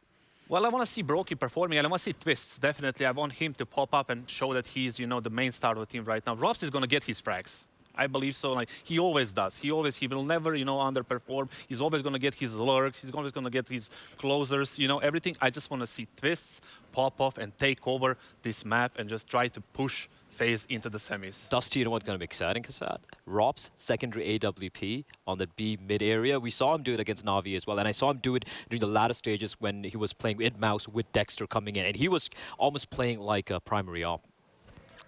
Well, I want to see Brokey performing, and I want to see Twists. Definitely, I want him to pop up and show that he's, you know, the main star of the team right now. Robs is going to get his frags. I believe so. Like, he always does. He will never, you know, underperform. He's always going to get his lurks. He's always going to get his closers, you know, everything. I just want to see Twists pop off and take over this map and just try to push FaZe into the semis. Dust2, you know what's going to be exciting, Kasad? Rob's secondary AWP on the B mid area. We saw him do it against Na'Vi as well, and I saw him do it during the latter stages when he was playing with Mouse with Dexter coming in, and he was almost playing like a primary op.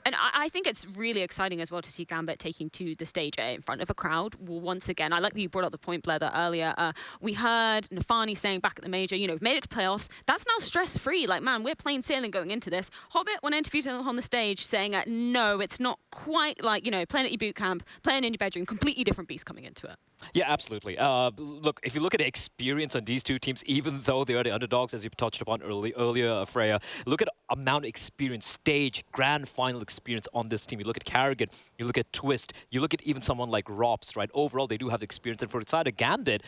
And I think it's really exciting as well to see Gambit taking to the stage in front of a crowd. Well, once again, I like that you brought up the point, Blair, that earlier. We heard Nafani saying back at the major, you know, we've made it to playoffs. That's now stress-free. Like, man, we're plain sailing going into this. Hobbit, when interviewed on the stage, saying, no, it's not quite like, you know, playing at your boot camp, playing in your bedroom, completely different beast coming into it. Yeah, absolutely. Look, if you look at the experience on these two teams, even though they are the underdogs, as you touched upon earlier, Freya, look at amount of experience, stage, grand final experience on this team. You look at Karrigan, you look at Twist, you look at even someone like Robs, right? Overall, they do have the experience. And for the side of Gambit,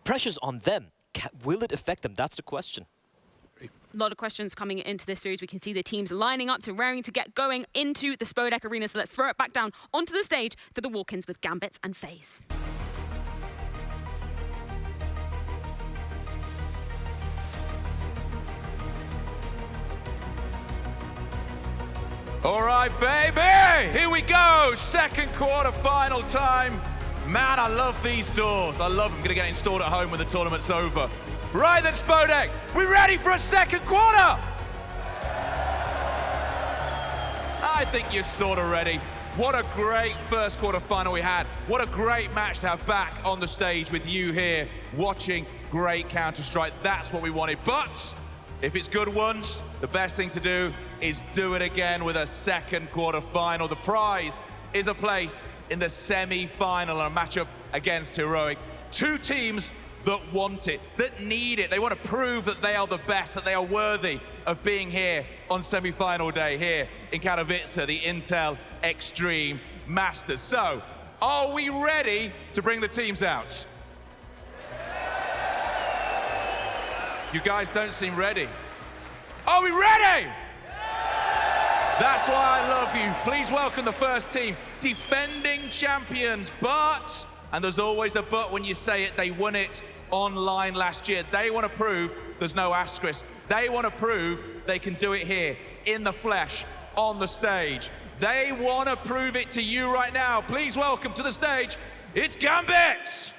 pressure's on them. Will it affect them? That's the question. A lot of questions coming into this series. We can see the teams lining up to raring to get going into the Spodek Arena. So let's throw it back down onto the stage for the walk-ins with Gambit and FaZe. All right, baby, here we go. Second quarter, final time. Man, I love these doors. I love them. Gonna get installed at home when the tournament's over. Right then, Spodek, we ready for a second quarter? I think you're sort of ready. What a great first quarter final we had. What a great match to have back on the stage with you here watching great Counter-Strike. That's what we wanted. But if it's good ones, the best thing to do is do it again with a second quarter final. The prize is a place in the semi-final and a matchup against Heroic. Two teams that want it, that need it. They want to prove that they are the best, that they are worthy of being here on semi-final day here in Katowice, the Intel Extreme Masters. So, are we ready to bring the teams out? You guys don't seem ready. Are we ready? That's why I love you. Please welcome the first team, defending champions, but And there's always a but when you say it. They won it online last year. They want to prove there's no asterisk. They want to prove they can do it here, in the flesh, on the stage. They want to prove it to you right now. Please welcome to the stage, it's Gambit!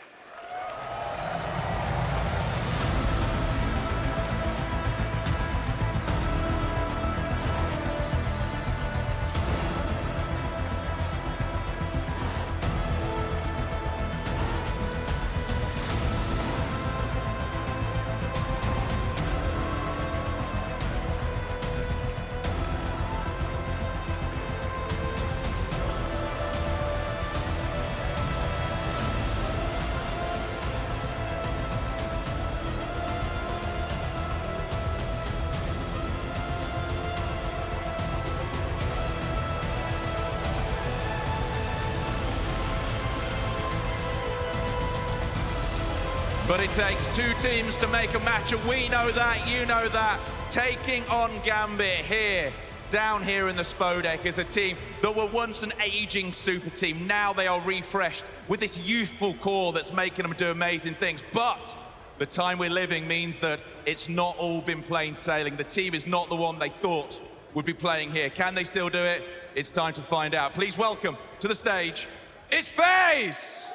But it takes two teams to make a match, and we know that, you know that. Taking on Gambit here, down here in the Spodek, is a team that were once an aging super team. Now they are refreshed with this youthful core that's making them do amazing things. But the time we're living means that it's not all been plain sailing. The team is not the one they thought would be playing here. Can they still do it? It's time to find out. Please welcome to the stage, it's FaZe!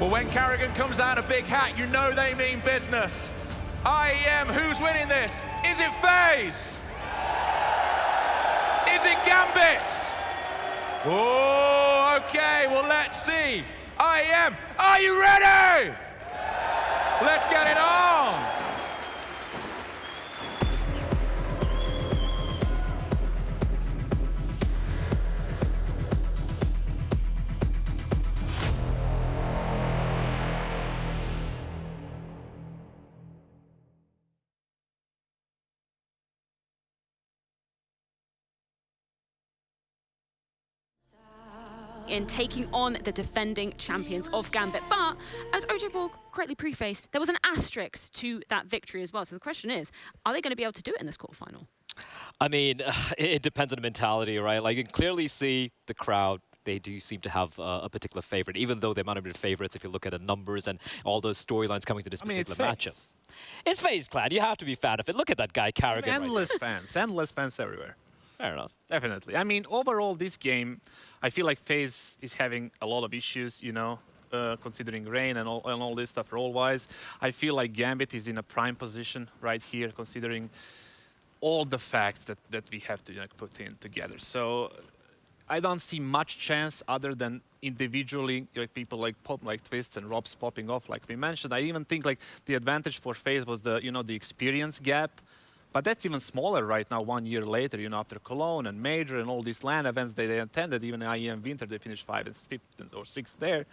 Well, when Karrigan comes out a big hat, you know they mean business. IEM, who's winning this? Is it FaZe? Is it Gambit? Oh, okay, well, let's see. IEM, are you ready? Let's get it on. In taking on the defending champions of Gambit. But as OJ Borg correctly prefaced, there was an asterisk to that victory as well. So the question is, are they going to be able to do it in this quarterfinal? I mean, it depends on the mentality, right? Like, you can clearly see the crowd. They do seem to have a particular favorite, even though they might have been favorites if you look at the numbers and all those storylines coming to this particular matchup. It's FaZe Clan. You have to be a fan of it. Look at that guy, Karrigan. Endless fans everywhere. Fair enough. Definitely. I mean, overall, this game, I feel like FaZe is having a lot of issues, you know, considering rain and all this stuff role-wise. I feel like Gambit is in a prime position right here, considering all the facts that we have to put in together. So I don't see much chance other than individually, like people like Twists and Robs popping off, like we mentioned. I even think like the advantage for FaZe was the the experience gap. But that's even smaller right now, 1 year later, after Cologne and Major and all these LAN events they attended, even IEM Winter, they finished 5th and 5th or 6th there.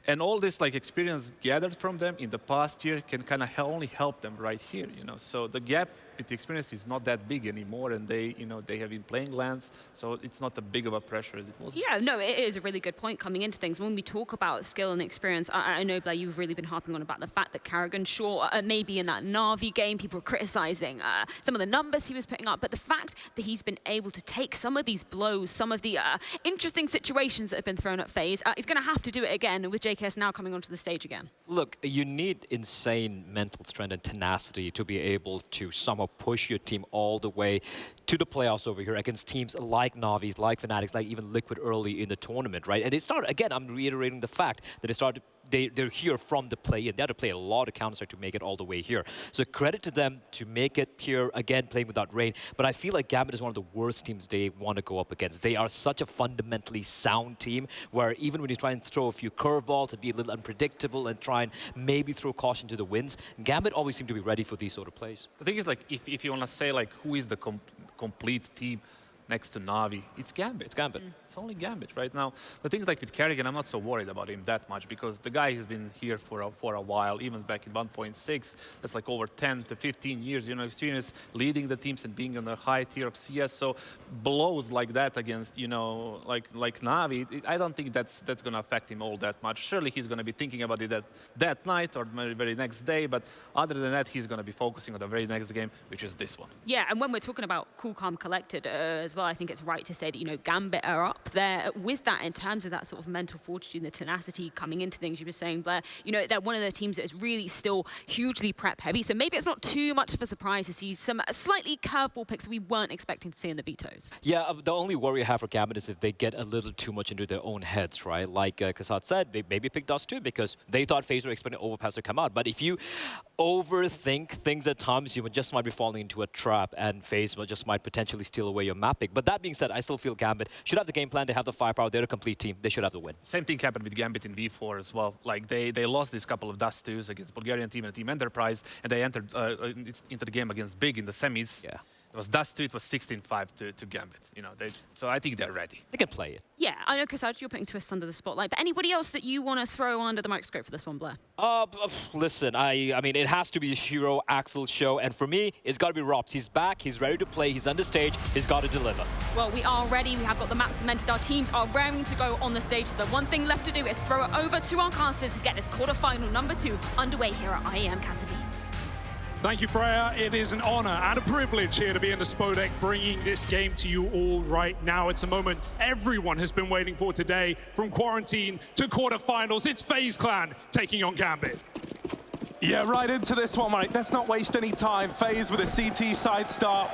And all this experience gathered from them in the past year can kind of only help them right here, So the gap with the experience is not that big anymore, and they have been playing LANs, so it's not as big of a pressure as it was. Yeah, no, it is a really good point coming into things. When we talk about skill and experience, I know, Blair, you've really been harping on about the fact that Karrigan, sure, maybe in that Na'Vi game, people were criticizing some of the numbers he was putting up, but the fact that he's been able to take some of these blows, some of the interesting situations that have been thrown at FaZe, he's going to have to do it again with JKS now coming onto the stage again. Look, you need insane mental strength and tenacity to be able to somehow push your team all the way to the playoffs over here against teams like Navi's, like Fnatic's, like even Liquid early in the tournament, right? And they started, again, I'm reiterating the fact that they're here from the play-in. They had to play a lot of Counter-Strike to make it all the way here. So credit to them to make it here, again, playing without rain. But I feel like Gambit is one of the worst teams they want to go up against. They are such a fundamentally sound team where even when you try and throw a few curveballs to be a little unpredictable and try and maybe throw caution to the winds, Gambit always seem to be ready for these sort of plays. The thing is, like, if you want to say, like, who is the complete team, next to Na'Vi. It's Gambit. It's Gambit. It's only Gambit right now. The things like with Kerrigan, I'm not so worried about him that much because the guy has been here for a while, even back in 1.6. That's like over 10 to 15 years, you know, experience leading the teams and being on the high tier of CS. So blows like that against, you know, like Na'Vi, I don't think that's going to affect him all that much. Surely he's going to be thinking about it that night or the very next day, but other than that, he's going to be focusing on the very next game, which is this one. Yeah, and when we're talking about cool, calm, collected as well, I think it's right to say that, you know, Gambit are up there with that in terms of that sort of mental fortitude and the tenacity coming into things. You were saying, Blair, you know, they're one of the teams that is really still hugely prep heavy, so maybe it's not too much of a surprise to see some slightly curveball picks we weren't expecting to see in the vetoes. Yeah, the only worry I have for Gambit is if they get a little too much into their own heads, right? Like Kasad said, they maybe picked us too because they thought FaZe were expecting Overpass to come out. But if you overthink things at times, you just might be falling into a trap and FaZe just might potentially steal away your map pick. But that being said, I still feel Gambit should have the game plan, they have the firepower, they're a complete team, they should have the win. Same thing happened with Gambit in V4 as well. Like they lost this couple of Dust 2s against Bulgarian team and Team Enterprise, and they entered into the game against Big in the semis. Yeah. It was Dust 2, it was 16-5 to Gambit. You know, so I think they're ready. They can play it. Yeah, I know, Kasad, you're putting Twist under the spotlight, but anybody else that you want to throw under the microscope for this one, Blair? Listen, I mean, it has to be a Shiro Axel show, and for me, it's got to be Robs. He's back, he's ready to play, he's on the stage, he's got to deliver. Well, we are ready, we have got the map cemented, our teams are raring to go on the stage. The one thing left to do is throw it over to our casters to get this quarterfinal number 2 underway here at IEM Katowice. Thank you, Freya. It is an honor and a privilege here to be in the Spodek, bringing this game to you all right now. It's a moment everyone has been waiting for today. From quarantine to quarterfinals, it's FaZe Clan taking on Gambit. Yeah, right into this one, Mike. Let's not waste any time. FaZe with a CT side start.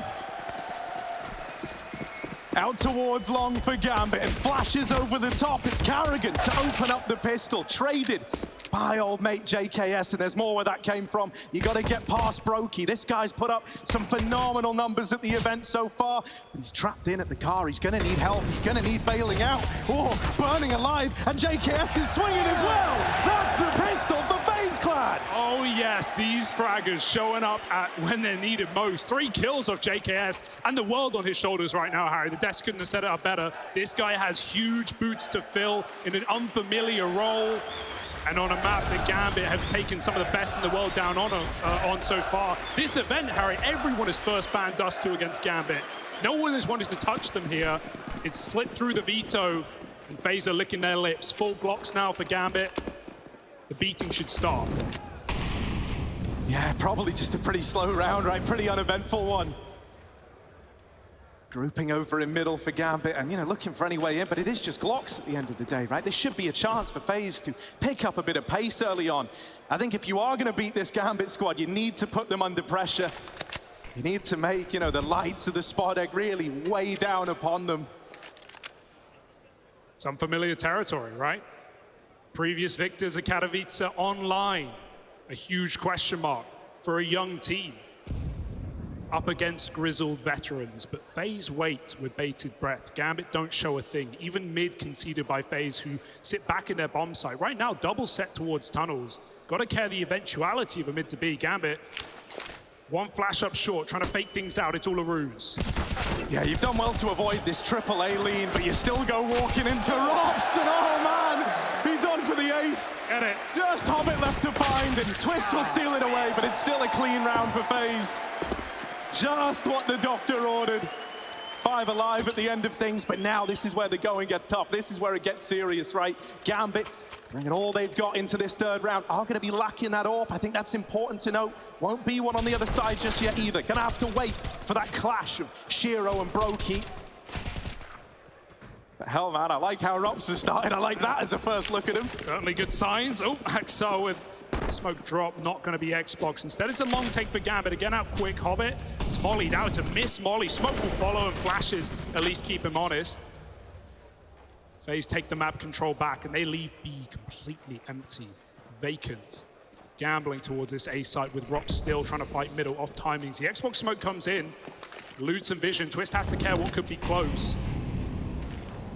Out towards long for Gambit and flashes over the top. It's Kerrigan to open up the pistol. Traded by old mate JKS, and there's more where that came from. You got to get past Brokey. This guy's put up some phenomenal numbers at the event so far, but he's trapped in at the car. He's going to need help. He's going to need bailing out. Oh, burning alive, and JKS is swinging as well. That's the pistol for FaZe Clan. Oh yes, these fraggers showing up at when they're needed most. 3 kills of JKS and the world on his shoulders right now, Harry. The desk couldn't have set it up better. This guy has huge boots to fill in an unfamiliar role. And on a map that Gambit have taken some of the best in the world down on so far. This event, Harry, everyone has first banned Dust 2 against Gambit. No one has wanted to touch them here. It's slipped through the veto, and FaZe are licking their lips. Full blocks now for Gambit. The beating should stop. Yeah, probably just a pretty slow round, right? Pretty uneventful one. Grouping over in middle for Gambit and, you know, looking for any way in, but it is just Glocks at the end of the day, right? There should be a chance for FaZe to pick up a bit of pace early on. I think if you are going to beat this Gambit squad, you need to put them under pressure. You need to make, you know, the lights of the Spodek really weigh down upon them. Some familiar territory, right? Previous victors at Katowice online. A huge question mark for a young team. Up against grizzled veterans, but FaZe wait with bated breath. Gambit don't show a thing. Even mid conceded by FaZe, who sit back in their bomb site. Right now, double set towards tunnels. Got to care the eventuality of a mid to B. Gambit, one flash up short, trying to fake things out. It's all a ruse. Yeah, you've done well to avoid this AAA lean, but you still go walking into Robs, and oh man, he's on for the ace. Get it. Just Hobbit left to find, and Twist will steal it away, but it's still a clean round for FaZe. Just what the doctor ordered. 5 alive at the end of things, but now this is where the going gets tough. This is where it gets serious, right? Gambit bringing all they've got into this 3rd round. Are going to be lacking that AWP. I think that's important to note. Won't be one on the other side just yet either. Going to have to wait for that clash of Shiro and Brokey. But hell, man, I like how Rops has started. I like that as a first look at him. Certainly good signs. Oh, Axel with smoke drop, not going to be Xbox. Instead, it's a long take for Gambit. Again, out quick, Hobbit. It's Molly now to miss Molly. Smoke will follow and flashes, at least keep him honest. FaZe take the map control back, and they leave B completely empty, vacant. Gambling towards this A site with Rock still trying to fight middle, off timings. The Xbox smoke comes in, loots and vision. Twist has to care what could be close.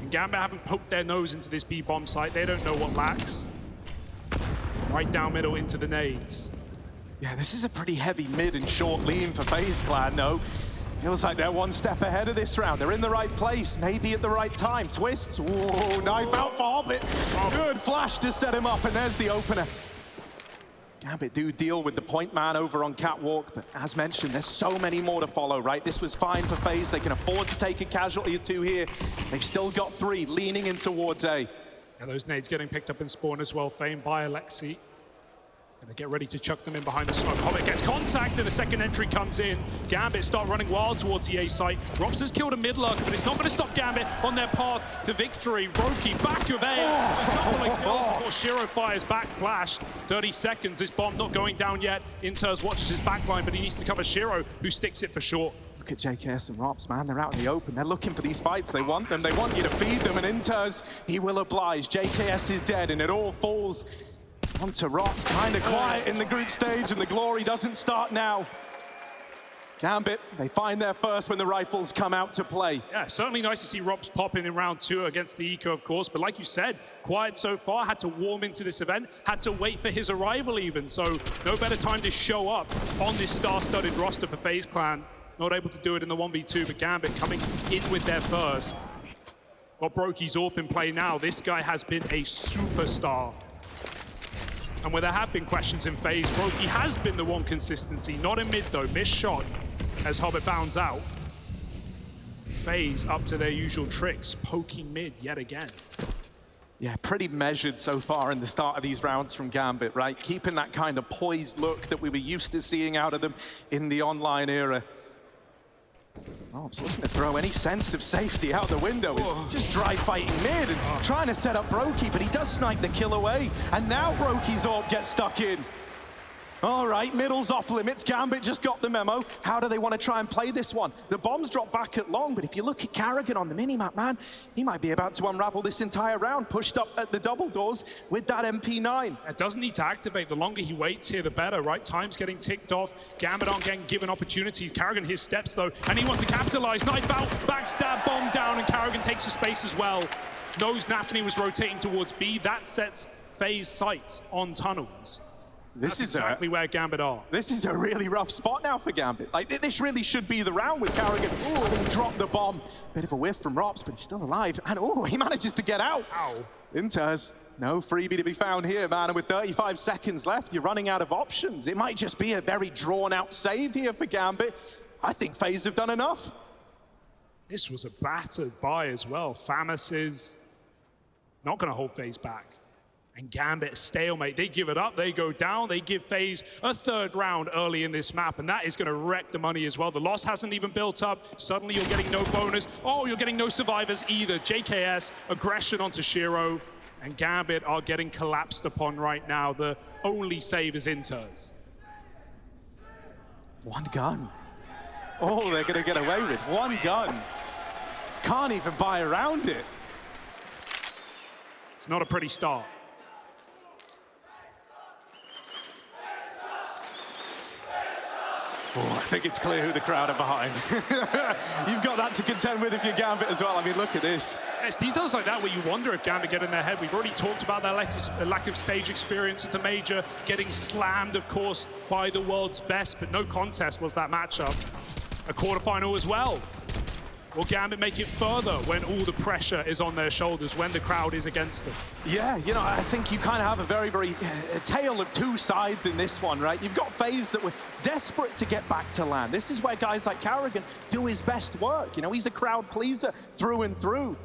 And Gambit haven't poked their nose into this B bomb site. They don't know what lacks. Right down middle into the nades. Yeah, this is a pretty heavy mid and short lean for FaZe Clan, though. Feels like they're one step ahead of this round. They're in the right place, maybe at the right time. Twists, whoa, knife out for Hobbit. Good flash to set him up, and there's the opener. Gambit do deal with the point man over on Catwalk, but as mentioned, there's so many more to follow, right? This was fine for FaZe. They can afford to take a casualty or two here. They've still got 3 leaning in towards A. Yeah, those nades getting picked up in spawn as well. Fame by Alexi. Gonna get ready to chuck them in behind the smoke. Hobbit gets contact and the second entry comes in. Gambit start running wild towards the A site. Rops has killed a mid lurker, but it's not gonna stop Gambit on their path to victory. Roki back of A. A couple of kills before Shiro fires back, flashed. 30 seconds, this bomb not going down yet. Inters watches his backline, but he needs to cover Shiro, who sticks it for short. Look at JKS and Rops, man. They're out in the open. They're looking for these fights. They want them. They want you to feed them. And Inters, he will oblige. JKS is dead, and it all falls onto Rops. Kind of quiet in the group stage, and the glory doesn't start now. Gambit, they find their first when the rifles come out to play. Yeah, certainly nice to see Rops pop in round 2 against the Eco, of course. But like you said, quiet so far, had to warm into this event, had to wait for his arrival even. So no better time to show up on this star-studded roster for FaZe Clan. Not able to do it in the 1v2, but Gambit coming in with their first. Got Brokey's AWP in play now. This guy has been a superstar. And where there have been questions in FaZe, Brokey has been the one consistency. Not in mid though, missed shot as Hobbit bounds out. FaZe up to their usual tricks, poking mid yet again. Yeah, pretty measured so far in the start of these rounds from Gambit, right? Keeping that kind of poised look that we were used to seeing out of them in the online era. Rob's looking to throw any sense of safety out the window. He's just dry fighting mid and trying to set up Brokey, but he does snipe the kill away. And now Brokey's AWP gets stuck in. All right, middle's off limits. Gambit just got the memo. How do they want to try and play this one? The bombs drop back at long, but if you look at Carrigan on the minimap, man, he might be about to unravel this entire round, pushed up at the double doors with that MP9. It doesn't need to activate. The longer he waits here, the better, right? Time's getting ticked off. Gambit aren't getting given opportunities. Carrigan his steps, though, and he wants to capitalize. Knife out, backstab, bomb down, and Carrigan takes the space as well. Knows Nafany was rotating towards B. That sets FaZe sights on tunnels. That's exactly where Gambit are. This is a really rough spot now for Gambit. Like, this really should be the round with Carrigan. Having dropped the bomb. Bit of a whiff from Rops, but he's still alive. And he manages to get out. Ow. Inters, no freebie to be found here, man. And with 35 seconds left, you're running out of options. It might just be a very drawn-out save here for Gambit. I think FaZe have done enough. This was a battered buy as well. Famas is not going to hold FaZe back. And Gambit, stalemate. They give it up, they go down, they give FaZe a third round early in this map, and that is going to wreck the money as well. The loss hasn't even built up. Suddenly you're getting no bonus. Oh, you're getting no survivors either. JKS, aggression onto Shiro, and Gambit are getting collapsed upon right now. The only save is Inters. One gun. Oh, they're going to get away with one gun. Can't even buy around it. It's not a pretty start. Oh, I think it's clear who the crowd are behind. You've got that to contend with if you're Gambit as well. I mean, look at this. It's details like that where you wonder if Gambit get in their head. We've already talked about their lack of stage experience at the major, getting slammed, of course, by the world's best, but no contest was that matchup. A quarterfinal as well. Will Gambit make it further when all the pressure is on their shoulders, when the crowd is against them? Yeah, you know, I think you kind of have a very tale of two sides in this one, right? You've got FaZe that were desperate to get back to land. This is where guys like Carrigan do his best work. You know, he's a crowd pleaser through and through.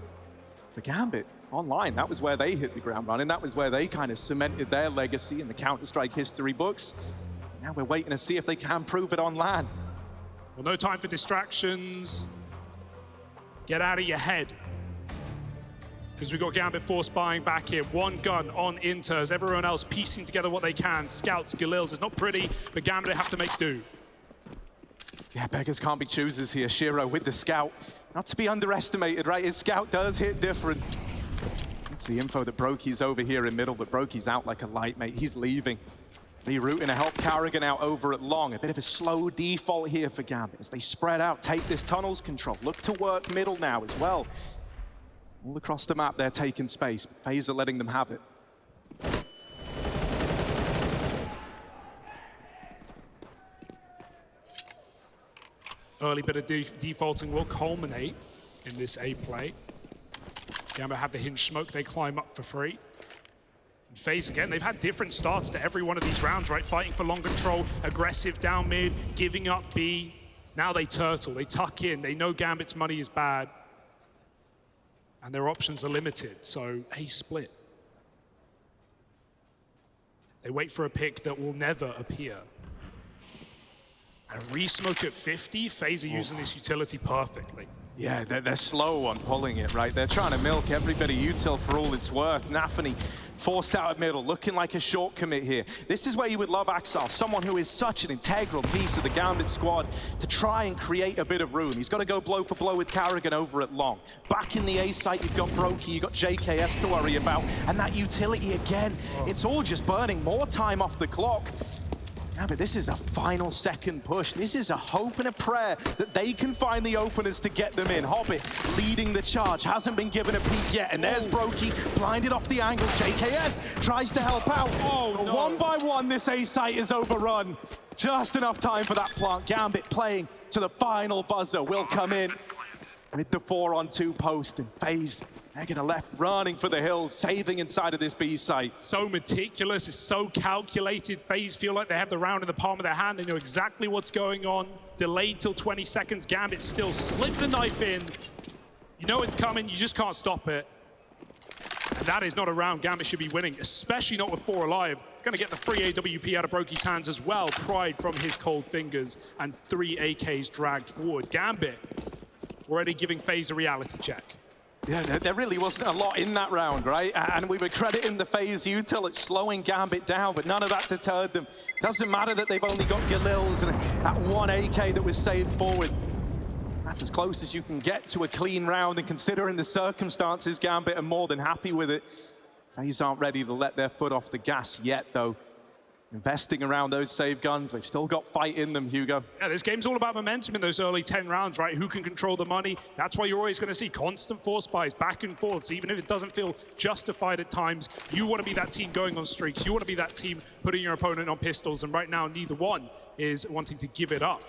For Gambit, online, that was where they hit the ground running. That was where they kind of cemented their legacy in the Counter-Strike history books. Now we're waiting to see if they can prove it on land. Well, no time for distractions. Get out of your head. Because we've got Gambit force buying back here. One gun on Inters. Everyone else piecing together what they can. Scouts, Galils. It's not pretty, but Gambit have to make do. Yeah, beggars can't be choosers here. Shiro with the scout. Not to be underestimated, right? His scout does hit different. It's the info that Brokey's over here in middle, but Brokey's out like a light, mate. He's leaving. Rerouting to help Carrigan out over at long. A bit of a slow default here for Gambit as they spread out, take this tunnels control. Look to work middle now as well. All across the map, they're taking space. FaZe are letting them have it. early bit of defaulting will culminate in this A play. Gambit have the hinge smoke, they climb up for free. And FaZe again, they've had different starts to every one of these rounds, right? Fighting for long control, aggressive down mid, giving up B. Now they turtle, they tuck in, they know Gambit's money is bad. And their options are limited, so A split. They wait for a pick that will never appear. And re-smoke at 50, FaZe are using this utility perfectly. Yeah, they're slow on pulling it, right? They're trying to milk every bit of util for all it's worth. Nafany forced out of middle, looking like a short commit here. This is where you would love Axel, someone who is such an integral piece of the Gambit squad, to try and create a bit of room. He's got to go blow for blow with Karrigan over at long. Back in the A site, you've got Brokey, you've got JKS to worry about, and that utility again, it's all just burning more time off the clock. Yeah, but this is a final second push. This is a hope and a prayer that they can find the openers to get them in. Hobbit leading the charge, hasn't been given a peek yet, and there's Brokey, blinded off the angle. JKS tries to help out. But one by one, this A site is overrun. Just enough time for that plant. Gambit playing to the final buzzer will come in with the 4-on-2 post, and FaZe, they're gonna left running for the hills, saving inside of this B site. So meticulous, it's so calculated. FaZe feel like they have the round in the palm of their hand. They know exactly what's going on. Delayed till 20 seconds. Gambit still slip the knife in. You know it's coming, you just can't stop it. And that is not a round Gambit should be winning, especially not with 4 alive. Gonna get the free AWP out of Brokey's hands as well. Pride from his cold fingers, and 3 AKs dragged forward. Gambit already giving FaZe a reality check. Yeah, there really wasn't a lot in that round, right? And we were crediting the FaZe util at slowing Gambit down, but none of that deterred them. Doesn't matter that they've only got Galils and that 1 AK that was saved forward. That's as close as you can get to a clean round, and considering the circumstances, Gambit are more than happy with it. FaZe aren't ready to let their foot off the gas yet, though. Investing around those save guns, they've still got fight in them, Hugo. Yeah, this game's all about momentum in those early 10 rounds, right? Who can control the money? That's why you're always going to see constant force buys back and forth. So even if it doesn't feel justified at times, you want to be that team going on streaks. You want to be that team putting your opponent on pistols. And right now, neither one is wanting to give it up.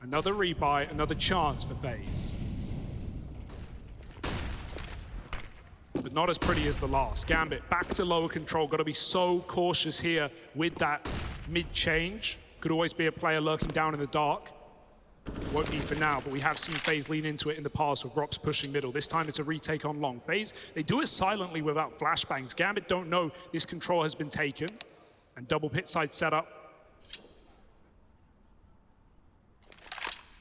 Another rebuy, another chance for FaZe. But not as pretty as the last. Gambit back to lower control. Got to be so cautious here with that mid-change. Could always be a player lurking down in the dark. Won't be for now, but we have seen FaZe lean into it in the past with Rops pushing middle. This time it's a retake on long. FaZe, they do it silently without flashbangs. Gambit don't know this control has been taken. And double pit side setup.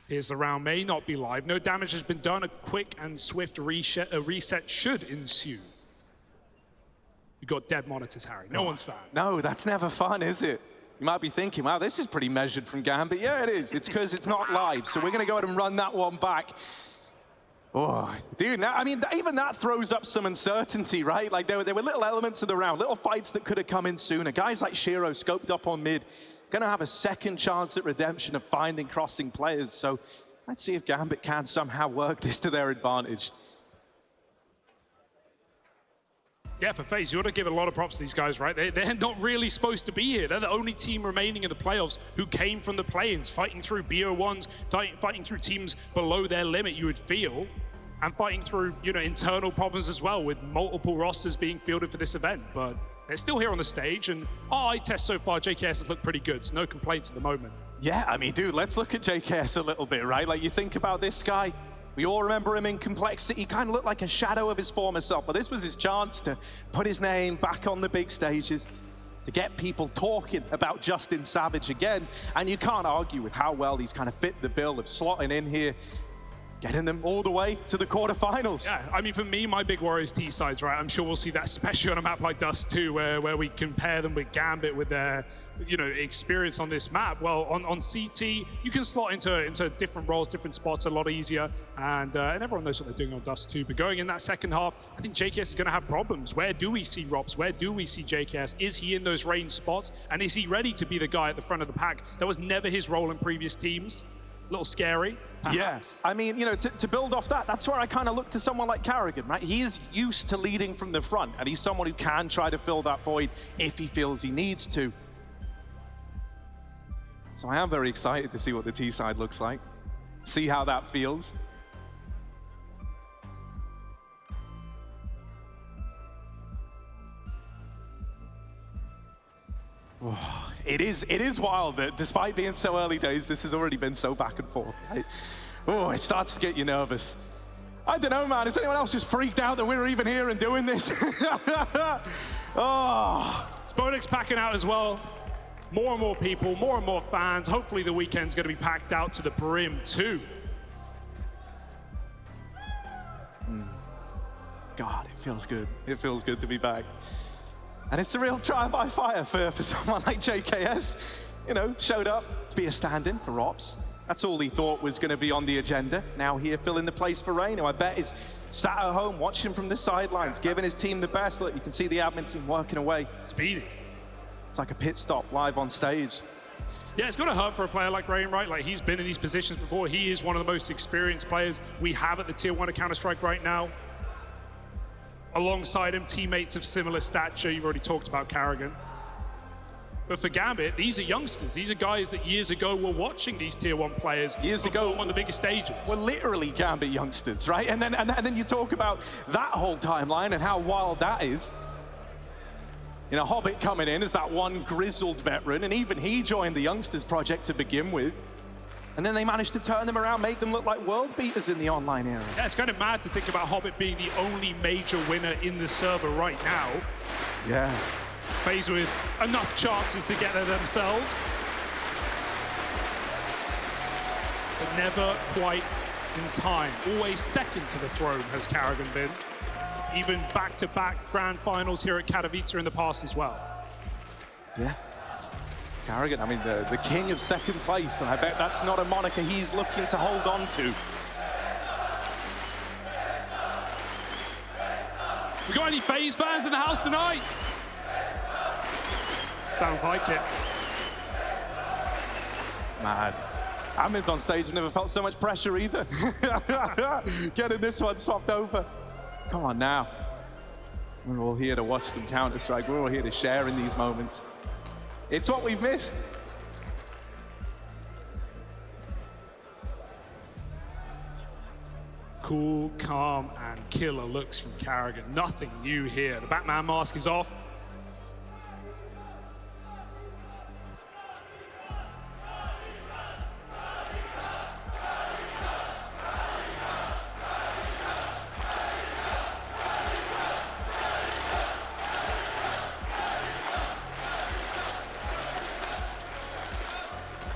Here's the round, may not be live. No damage has been done. A quick and swift reset should ensue. You got dead monitors, Harry. No one's fan. No, that's never fun, is it? You might be thinking, wow, this is pretty measured from Gambit. Yeah, it is. It's because it's not live. So we're going to go ahead and run that one back. Oh, dude, now, I mean, even that throws up some uncertainty, right? Like, there were little elements of the round, little fights that could have come in sooner. Guys like Shiro scoped up on mid, gonna have a second chance at redemption of finding crossing players. So let's see if Gambit can somehow work this to their advantage. Yeah, for FaZe, you ought to give a lot of props to these guys, right? They're not really supposed to be here. They're the only team remaining in the playoffs who came from the play-ins, fighting through BO1s, fighting through teams below their limit, you would feel, and fighting through, you know, internal problems as well, with multiple rosters being fielded for this event. But they're still here on the stage, and our eye test so far, JKS has looked pretty good, so no complaints at the moment. Yeah, I mean, dude, let's look at JKS a little bit, right? Like, you think about this guy, we all remember him in Complexity. He kind of looked like a shadow of his former self, but this was his chance to put his name back on the big stages, to get people talking about Justin Savage again. And you can't argue with how well he's kind of fit the bill of slotting in here, getting them all the way to the quarterfinals. Yeah, I mean, for me, my big worry is T-sides, right? I'm sure we'll see that, especially on a map like Dust 2, where we compare them with Gambit with their, you know, experience on this map. Well, on CT, you can slot into different roles, different spots a lot easier, and everyone knows what they're doing on Dust 2. But going in that second half, I think JKS is going to have problems. Where do we see Rops? Where do we see JKS? Is he in those range spots? And is he ready to be the guy at the front of the pack? That was never his role in previous teams. A little scary. Yes, I mean, you know, to build off that, that's where I kind of look to someone like Karrigan, right? He is used to leading from the front, and he's someone who can try to fill that void if he feels he needs to. So I am very excited to see what the T side looks like, see how that feels. Oh, it is wild that despite being so early days, this has already been so back and forth, right? Oh, it starts to get you nervous. I don't know, man. Is anyone else just freaked out that we're even here and doing this? Oh. Spodek's packing out as well. More and more people, more and more fans. Hopefully the weekend's going to be packed out to the brim too. God, it feels good. It feels good to be back. And it's a real trial by fire for someone like JKS. You know, showed up to be a stand-in for Ops. That's all he thought was going to be on the agenda. Now here filling the place for Rain, who I bet is sat at home watching from the sidelines, giving his team the best. Look, you can see the admin team working away. Speedy. It's like a pit stop live on stage. Yeah, it's got to hurt for a player like Rain, right? Like, he's been in these positions before. He is one of the most experienced players we have at the Tier 1 of Counter-Strike right now. Alongside him, teammates of similar stature. You've already talked about Karrigan. But for Gambit, these are youngsters. These are guys that years ago were watching these Tier 1 players years ago on the biggest stages. We're literally Gambit youngsters, right? And then you talk about that whole timeline and how wild that is. You know, Hobbit coming in as that one grizzled veteran, and even he joined the youngsters project to begin with. And then they managed to turn them around, make them look like world beaters in the online era. Yeah, it's kind of mad to think about Hobbit being the only major winner in the server right now. Yeah. FaZe with enough chances to get there themselves. But never quite in time. Always second to the throne has Karrigan been. Even back-to-back grand finals here at Katowice in the past as well. Yeah. Karrigan, I mean, the king of second place, and I bet that's not a moniker he's looking to hold on to. We got any FaZe fans in the house tonight? Sounds like it. Man, Admin's on stage. I've never felt so much pressure either. Getting this one swapped over. Come on now. We're all here to watch some Counter-Strike. We're all here to share in these moments. It's what we've missed. Cool, calm, and killer looks from Karrigan. Nothing new here. The Batman mask is off.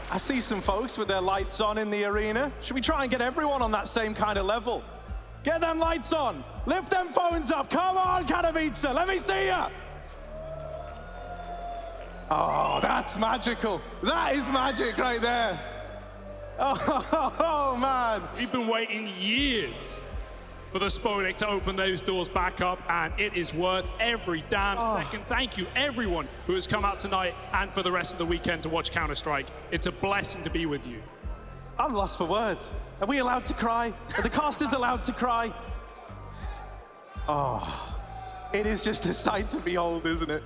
I see some folks with their lights on in the arena. Should we try and get everyone on that same kind of level? Get them lights on. Lift them phones up. Come on, Katowice. Let me see ya. Oh, that's magical. That is magic right there. Oh, man. We've been waiting years for the Spodek to open those doors back up, and it is worth every damn second. Thank you, everyone who has come out tonight and for the rest of the weekend to watch Counter-Strike. It's a blessing to be with you. I'm lost for words. Are we allowed to cry? Are the casters allowed to cry? Oh, it is just a sight to behold, isn't it?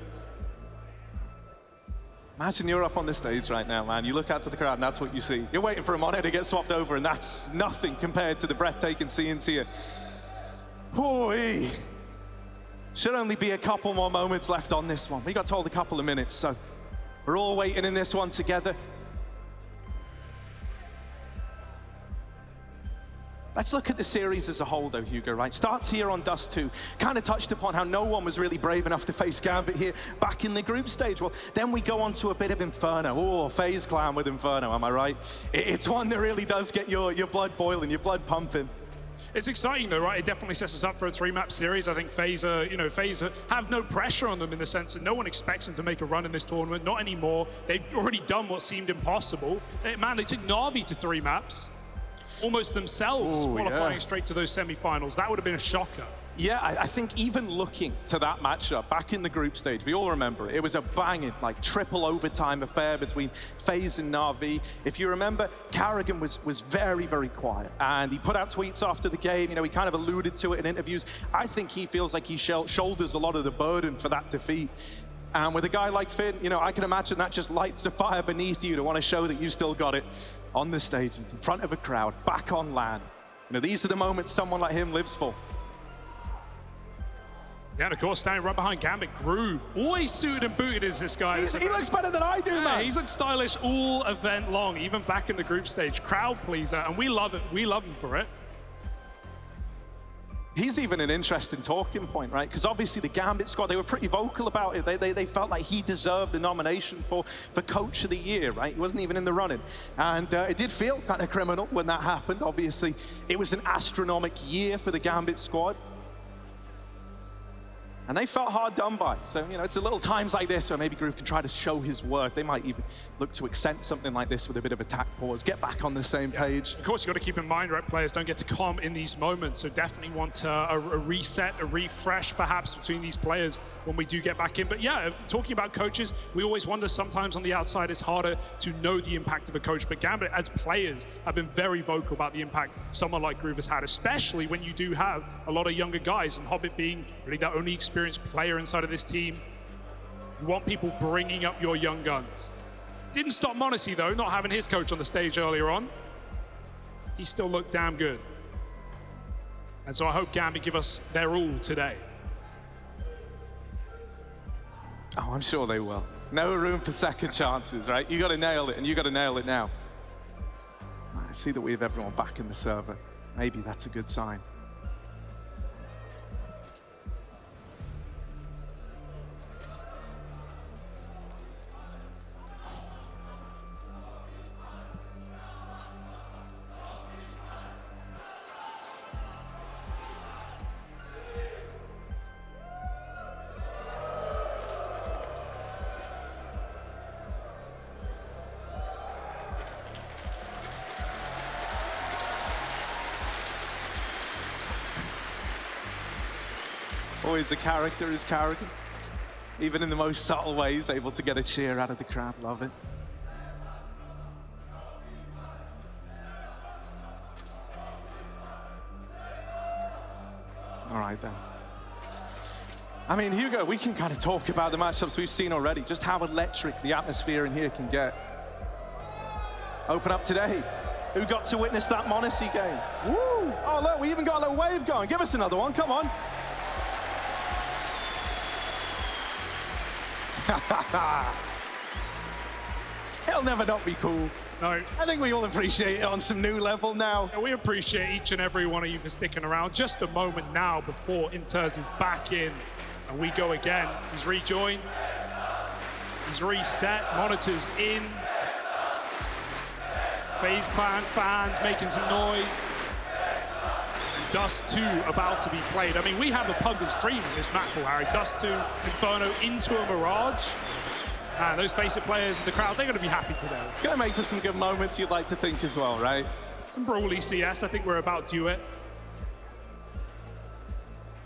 Imagine you're up on the stage right now, man. You look out to the crowd and that's what you see. You're waiting for a monitor to get swapped over, and that's nothing compared to the breathtaking scenes here. Boy, should only be a couple more moments left on this one. We got told a couple of minutes, so we're all waiting in this one together. Let's look at the series as a whole, though, Hugo, right? Starts here on Dust 2. Kind of touched upon how no one was really brave enough to face Gambit here back in the group stage. Well, then we go on to a bit of Inferno. Oh, FaZe Clan with Inferno, am I right? It's one that really does get your blood boiling, your blood pumping. It's exciting though, right? It definitely sets us up for a 3-map series. I think FaZe have no pressure on them in the sense that no one expects them to make a run in this tournament, not anymore. They've already done what seemed impossible. Man, they took Na'Vi to 3 maps, almost themselves qualifying straight to those semifinals. That would have been a shocker. Yeah, I think even looking to that matchup back in the group stage, we all remember it. It was a banging, like, triple overtime affair between FaZe and Na'Vi. If you remember, Karrigan was very, very quiet, and he put out tweets after the game. You know, he kind of alluded to it in interviews. I think he feels like he shoulders a lot of the burden for that defeat. And with a guy like Finn, you know, I can imagine that just lights a fire beneath you to want to show that you've still got it on the stages, in front of a crowd, back on LAN. You know, these are the moments someone like him lives for. Yeah, and of course, standing right behind Gambit, Groove. Always suited and booted is this guy. He looks better than I do, man. He's looked stylish all event long, even back in the group stage. Crowd pleaser, and we love it. We love him for it. He's even an interesting talking point, right? Because obviously the Gambit squad, they were pretty vocal about it. They felt like he deserved the nomination for Coach of the Year, right? He wasn't even in the running. And it did feel kind of criminal when that happened. Obviously, it was an astronomical year for the Gambit squad. And they felt hard done by. So, you know, it's a little times like this where maybe Groove can try to show his worth. They might even look to accent something like this with a bit of attack pause, get back on the same page. Of course, you've got to keep in mind, right, players don't get to calm in these moments, so definitely want a reset, a refresh, perhaps, between these players when we do get back in. But yeah, talking about coaches, we always wonder sometimes on the outside it's harder to know the impact of a coach, but Gambit, as players, have been very vocal about the impact someone like Groove has had, especially when you do have a lot of younger guys, and Hobbit being really their only experienced player inside of this team. You want people bringing up your young guns. Didn't stop m0NESY though, not having his coach on the stage earlier on. He still looked damn good. And so I hope Gambit give us their all today. Oh, I'm sure they will. No room for second chances, right? You got to nail it, and you got to nail it now. I see that we have everyone back in the server. Maybe that's a good sign. Always a character is Carrigan. Even in the most subtle ways, able to get a cheer out of the crowd. Love it. All right, then. I mean, Hugo, we can kind of talk about the matchups we've seen already, just how electric the atmosphere in here can get. Open up today. Who got to witness that m0NESY game? Woo! Oh, look, we even got a little wave going. Give us another one, come on. It'll never not be cool. No. I think we all appreciate it on some new level now. Yeah, we appreciate each and every one of you for sticking around. Just a moment now before Inters is back in. And we go again. He's rejoined. He's reset. Monitors in. FaZe Clan fans making some noise. Dust 2 about to be played. I mean, we have a Pugger's dream in this map, Harry. Dust 2, Inferno into a Mirage. And those FACEIT players in the crowd, they're going to be happy today. It's going to make for some good moments, you'd like to think as well, right? Some brawly CS, I think we're about due it.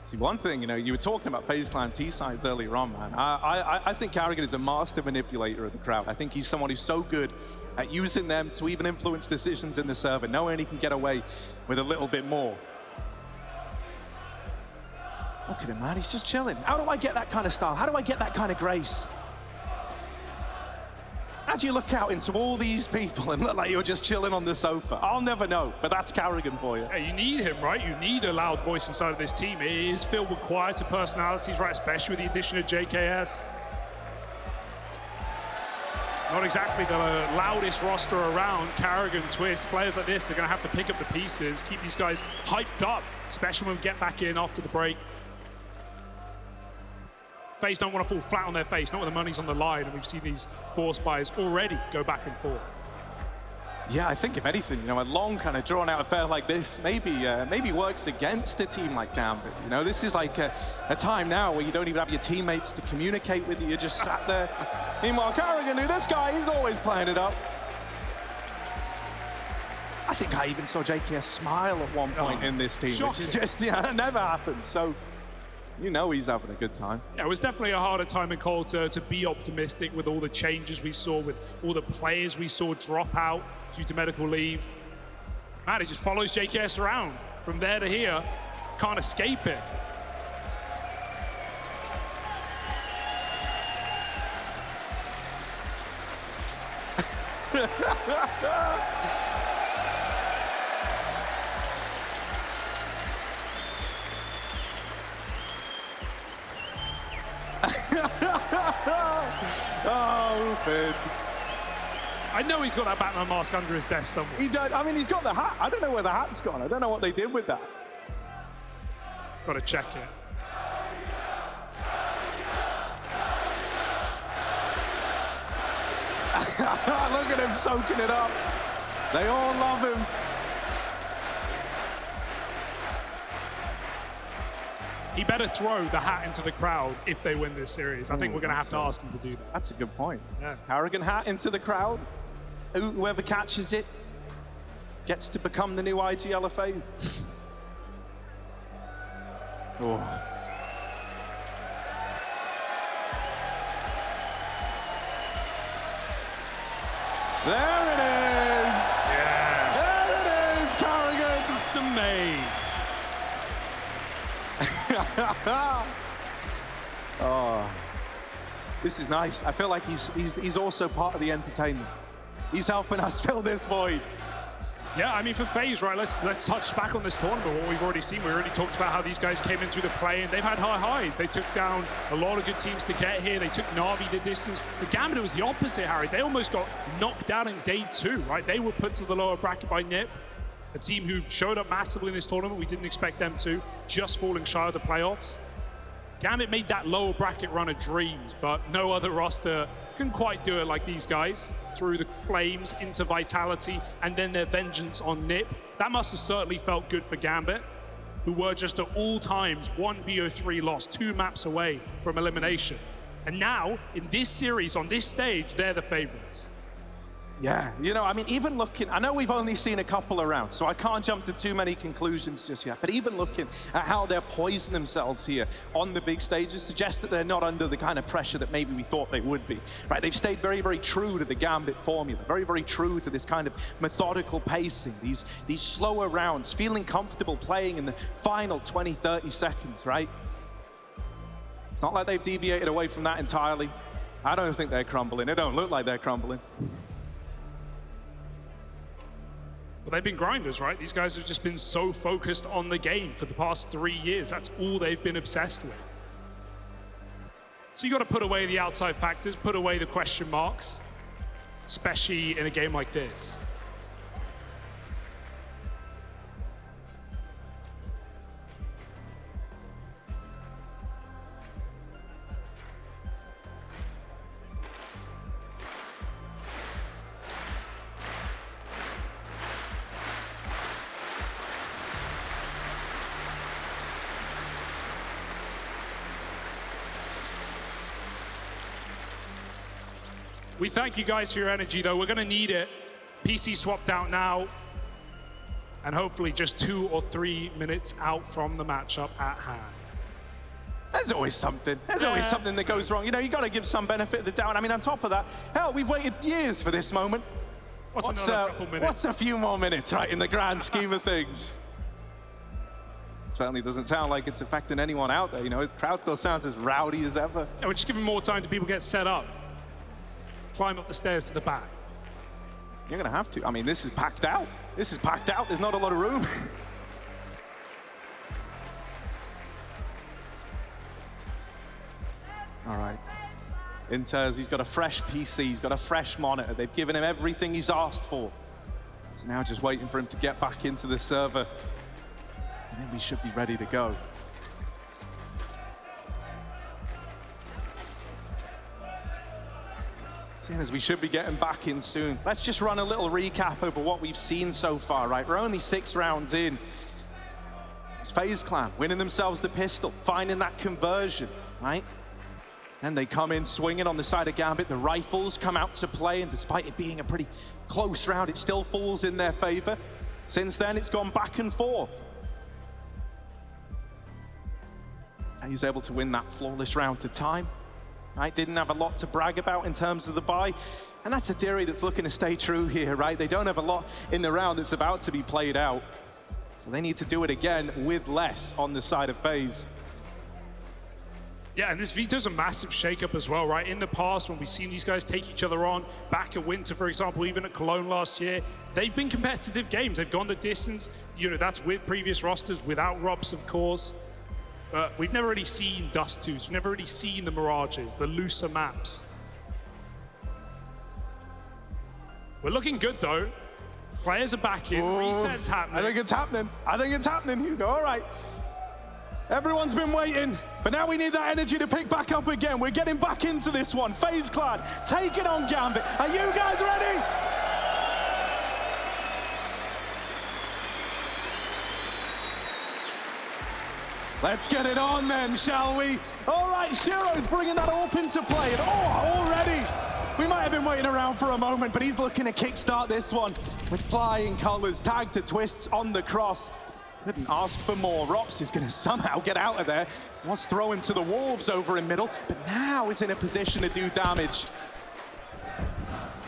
See, one thing, you know, you were talking about FaZe Clan T-sides earlier on, man. I think Carrigan is a master manipulator of the crowd. I think he's someone who's so good at using them to even influence decisions in the server, knowing he can get away with a little bit more. Look at him, man, he's just chilling. How do I get that kind of style? How do I get that kind of grace? How do you look out into all these people and look like you're just chilling on the sofa? I'll never know, but that's Carrigan for you. Yeah, you need him, right? You need a loud voice inside of this team. It is filled with quieter personalities, right? Especially with the addition of JKS. Not exactly the loudest roster around. Carrigan, Twist, players like this are going to have to pick up the pieces, keep these guys hyped up, especially when we get back in after the break. FaZe don't want to fall flat on their face, not when the money's on the line, and we've seen these force buys already go back and forth. Yeah, I think if anything, you know, a long kind of drawn out affair like this maybe works against a team like Gambit. You know, this is like a time now where you don't even have your teammates to communicate with you. You're just sat there. Meanwhile, Carrigan, who this guy, he's always playing it up. I think I even saw JKS smile at one point in this team, shocking. which is just, yeah, that never happens. So, you know he's having a good time. Yeah, it was definitely a harder time in Cole to be optimistic with all the changes we saw, with all the players we saw drop out due to medical leave. Man, he just follows JKS around from there to here. Can't escape it. Oh, Finn. I know he's got that Batman mask under his desk somewhere. He does. I mean, he's got the hat. I don't know where the hat's gone. I don't know what they did with that. Got to check it. Look at him soaking it up. They all love him. He better throw the hat into the crowd if they win this series. I think we're going to have to ask him to do that. That's a good point. Yeah. Harrigan hat into the crowd. Whoever catches it gets to become the new IGL FaZe. Oh. There it is! Yeah. There it is, Carrigan! Custom made. Oh, this is nice. I feel like he's also part of the entertainment. He's helping us fill this void. Yeah, I mean, for FaZe, right, let's touch back on this tournament, what we've already seen. We already talked about how these guys came in through the play, and they've had high highs. They took down a lot of good teams to get here. They took Na'Vi the distance. The Gambit was the opposite, Harry. They almost got knocked out in day 2, right? They were put to the lower bracket by NIP, a team who showed up massively in this tournament. We didn't expect them to, just falling shy of the playoffs. Gambit made that lower bracket run of dreams, but no other roster can quite do it like these guys. Through the flames into Vitality and then their vengeance on NIP. That must have certainly felt good for Gambit, who were just at all times one BO3 loss, 2 maps away from elimination. And now, in this series, on this stage, they're the favorites. Yeah, you know, I mean, even looking, I know we've only seen a couple of rounds, so I can't jump to too many conclusions just yet, but even looking at how they're poising themselves here on the big stages suggests that they're not under the kind of pressure that maybe we thought they would be, right? They've stayed very, very true to the Gambit formula, very, very true to this kind of methodical pacing, these slower rounds, feeling comfortable playing in the final 20, 30 seconds, right? It's not like they've deviated away from that entirely. I don't think they're crumbling. It don't look like they're crumbling. Well, they've been grinders, right? These guys have just been so focused on the game for the past 3 years. That's all they've been obsessed with. So you got to put away the outside factors, put away the question marks, especially in a game like this. We thank you guys for your energy, though. We're going to need it. PC swapped out now. And hopefully just 2 or 3 minutes out from the matchup at hand. There's always something. There's always something that goes wrong. You know, you got to give some benefit of the doubt. I mean, on top of that, hell, we've waited years for this moment. What's a few more minutes, right, in the grand scheme of things? Certainly doesn't sound like it's affecting anyone out there. You know, the crowd still sounds as rowdy as ever. Yeah, we're just giving more time to people get set up. Climb up the stairs to the back. You're going to have to. I mean, this is packed out. This is packed out. There's not a lot of room. All right. Inters, he's got a fresh PC. He's got a fresh monitor. They've given him everything he's asked for. It's now just waiting for him to get back into the server. And then we should be ready to go. Seeing as we should be getting back in soon. Let's just run a little recap over what we've seen so far, right? We're only 6 rounds in. It's FaZe Clan winning themselves the pistol, finding that conversion, right? And they come in swinging on the side of Gambit. The rifles come out to play, and despite it being a pretty close round, it still falls in their favor. Since then, it's gone back and forth. FaZe able to win that flawless round to time. Right, didn't have a lot to brag about in terms of the buy. And that's a theory that's looking to stay true here, right? They don't have a lot in the round that's about to be played out. So they need to do it again with less on the side of FaZe. Yeah, and this Vito's a massive shakeup as well, right? In the past, when we've seen these guys take each other on, back at Winter, for example, even at Cologne last year, they've been competitive games. They've gone the distance. You know, that's with previous rosters, without Robs, of course. But we've never really seen Dust 2s. We've never really seen the Mirages, the looser maps. We're looking good, though. Players are back in. Reset's happening. I think it's happening. I think it's happening, Hugo. All right. Everyone's been waiting, but now we need that energy to pick back up again. We're getting back into this one. FaZe Clan, take it on Gambit. Are you guys ready? Let's get it on then, shall we? All right, Shiro's bringing that AWP into play. And already, we might have been waiting around for a moment, but he's looking to kickstart this one with flying colors, tagged to Twists on the cross. Couldn't ask for more. Rops is going to somehow get out of there. Was thrown to the Wolves over in middle, but now is in a position to do damage.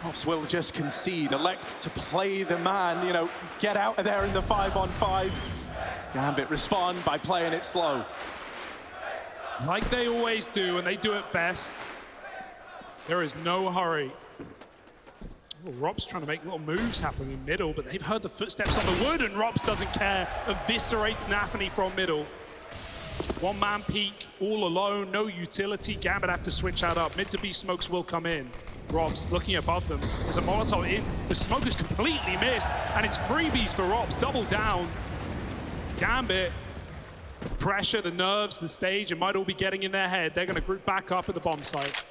Rops will just concede, elect to play the man, you know, get out of there in the 5-on-5. Gambit respond by playing it slow. Like they always do, and they do it best. There is no hurry. Oh, Rob's trying to make little moves happen in middle, but they've heard the footsteps on the wood, and Robs doesn't care. Eviscerates Nafany from middle. One-man peek, all alone, no utility. Gambit have to switch that up. Mid to B smokes will come in. Robs looking above them. There's a Molotov in. The smoke is completely missed, and it's freebies for Robs. Double down. Gambit, pressure, the nerves, the stage, it might all be getting in their head. They're going to group back up at the bomb site.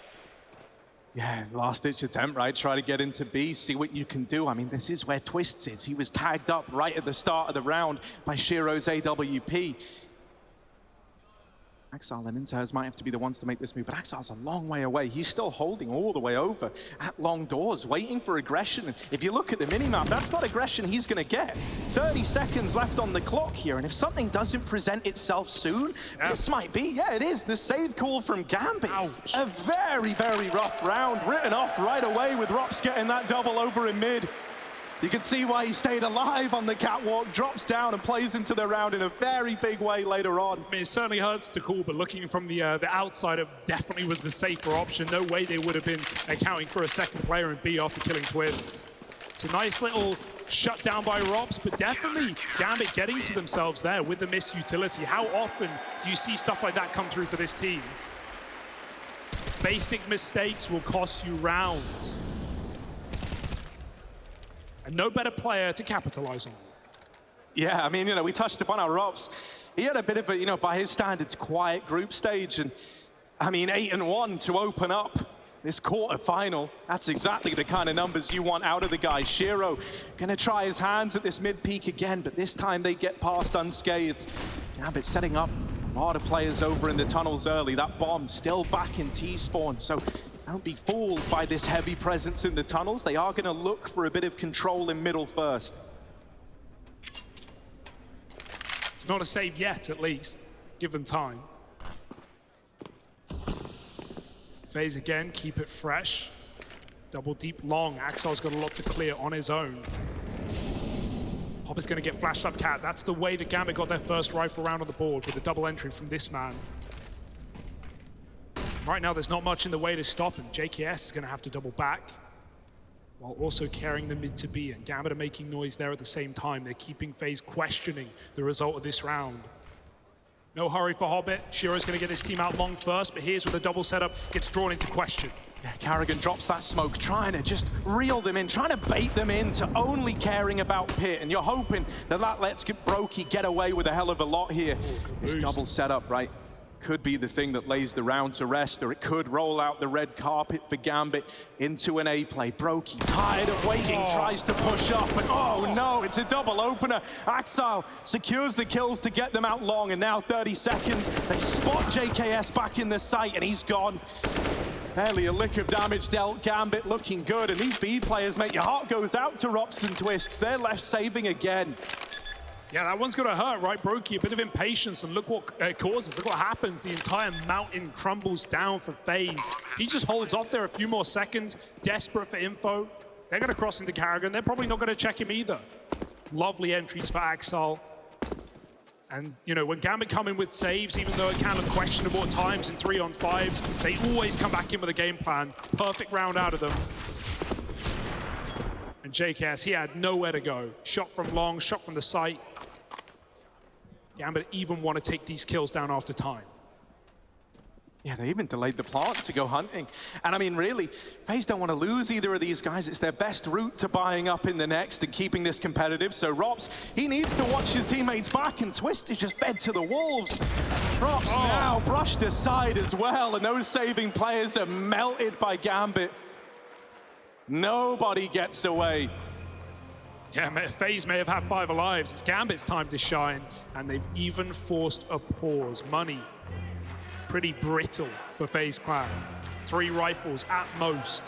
Yeah, last-ditch attempt, right? Try to get into B, see what you can do. I mean, this is where Twists is. He was tagged up right at the start of the round by Shiro's AWP. Axel and Inters might have to be the ones to make this move, but Axel's a long way away. He's still holding all the way over at long doors, waiting for aggression. If you look at the minimap, that's not aggression he's going to get. 30 seconds left on the clock here, and if something doesn't present itself soon, this might be, yeah, it is, the save call from Gambit. Ouch. A very, very rough round, written off right away with Rops getting that double over in mid. You can see why he stayed alive on the catwalk, drops down and plays into the round in a very big way later on. I mean, it certainly hurts to call, but looking from the outside, it definitely was the safer option. No way they would have been accounting for a second player in B after killing Twists. It's a nice little shutdown by Robs, but definitely Gambit getting to themselves there with the missed utility. How often do you see stuff like that come through for this team? Basic mistakes will cost you rounds. And no better player to capitalize on. Yeah, I mean, you know, we touched upon our Robs. He had a bit of a, you know, by his standards, quiet group stage. And I mean, 8-1 to open up this quarterfinal. That's exactly the kind of numbers you want out of the guy. Shiro gonna try his hands at this mid-peak again, but this time they get past unscathed. Gambit setting up a lot of players over in the tunnels early. That bomb still back in T-spawn, so don't be fooled by this heavy presence in the tunnels. They are going to look for a bit of control in middle first. It's not a save yet, at least. Give them time. FaZe again, keep it fresh. Double deep long. Axel's got a lot to clear on his own. Hop is going to get flashed up cat. That's the way that Gambit got their first rifle round on the board with a double entry from this man. Right now, there's not much in the way to stop him. JKS is going to have to double back while also carrying the mid to B, and Gambit are making noise there at the same time. They're keeping FaZe questioning the result of this round. No hurry for Hobbit. Shiro's going to get his team out long first, but here's where the double setup gets drawn into question. Yeah, Carrigan drops that smoke, trying to just reel them in, trying to bait them into only caring about Pit, and you're hoping that that lets Brokey get away with a hell of a lot here. This double setup, right? Could be the thing that lays the round to rest, or it could roll out the red carpet for Gambit into an A play. Brokey, tired of waiting, tries to push up, and oh no, it's a double opener. Axel secures the kills to get them out long, and now 30 seconds. They spot JKS back in the sight, and he's gone. Barely a lick of damage dealt. Gambit looking good, and these B players, mate, your heart goes out to Rops and Twists. They're left saving again. Yeah, that one's gonna hurt, right? Brokey, a bit of impatience, and look what it causes. Look what happens. The entire mountain crumbles down for FaZe. He just holds off there a few more seconds, desperate for info. They're gonna cross into Carrigan. They're probably not gonna check him either. Lovely entries for Axel. And, you know, when Gambit come in with saves, even though it can look questionable at times in 3-on-5s, they always come back in with a game plan. Perfect round out of them. And JKS, he had nowhere to go. Shot from long, shot from the site. Gambit even want to take these kills down after time. Yeah, they even delayed the plant to go hunting. And I mean, really, FaZe don't want to lose either of these guys. It's their best route to buying up in the next and keeping this competitive. So Rops, he needs to watch his teammates back, and Twist is just fed to the wolves. Rops now brushed aside as well, and those saving players are melted by Gambit. Nobody gets away. Yeah, FaZe may have had 5 lives. It's Gambit's time to shine, and they've even forced a pause. Money. Pretty brittle for FaZe Clan. 3 rifles at most.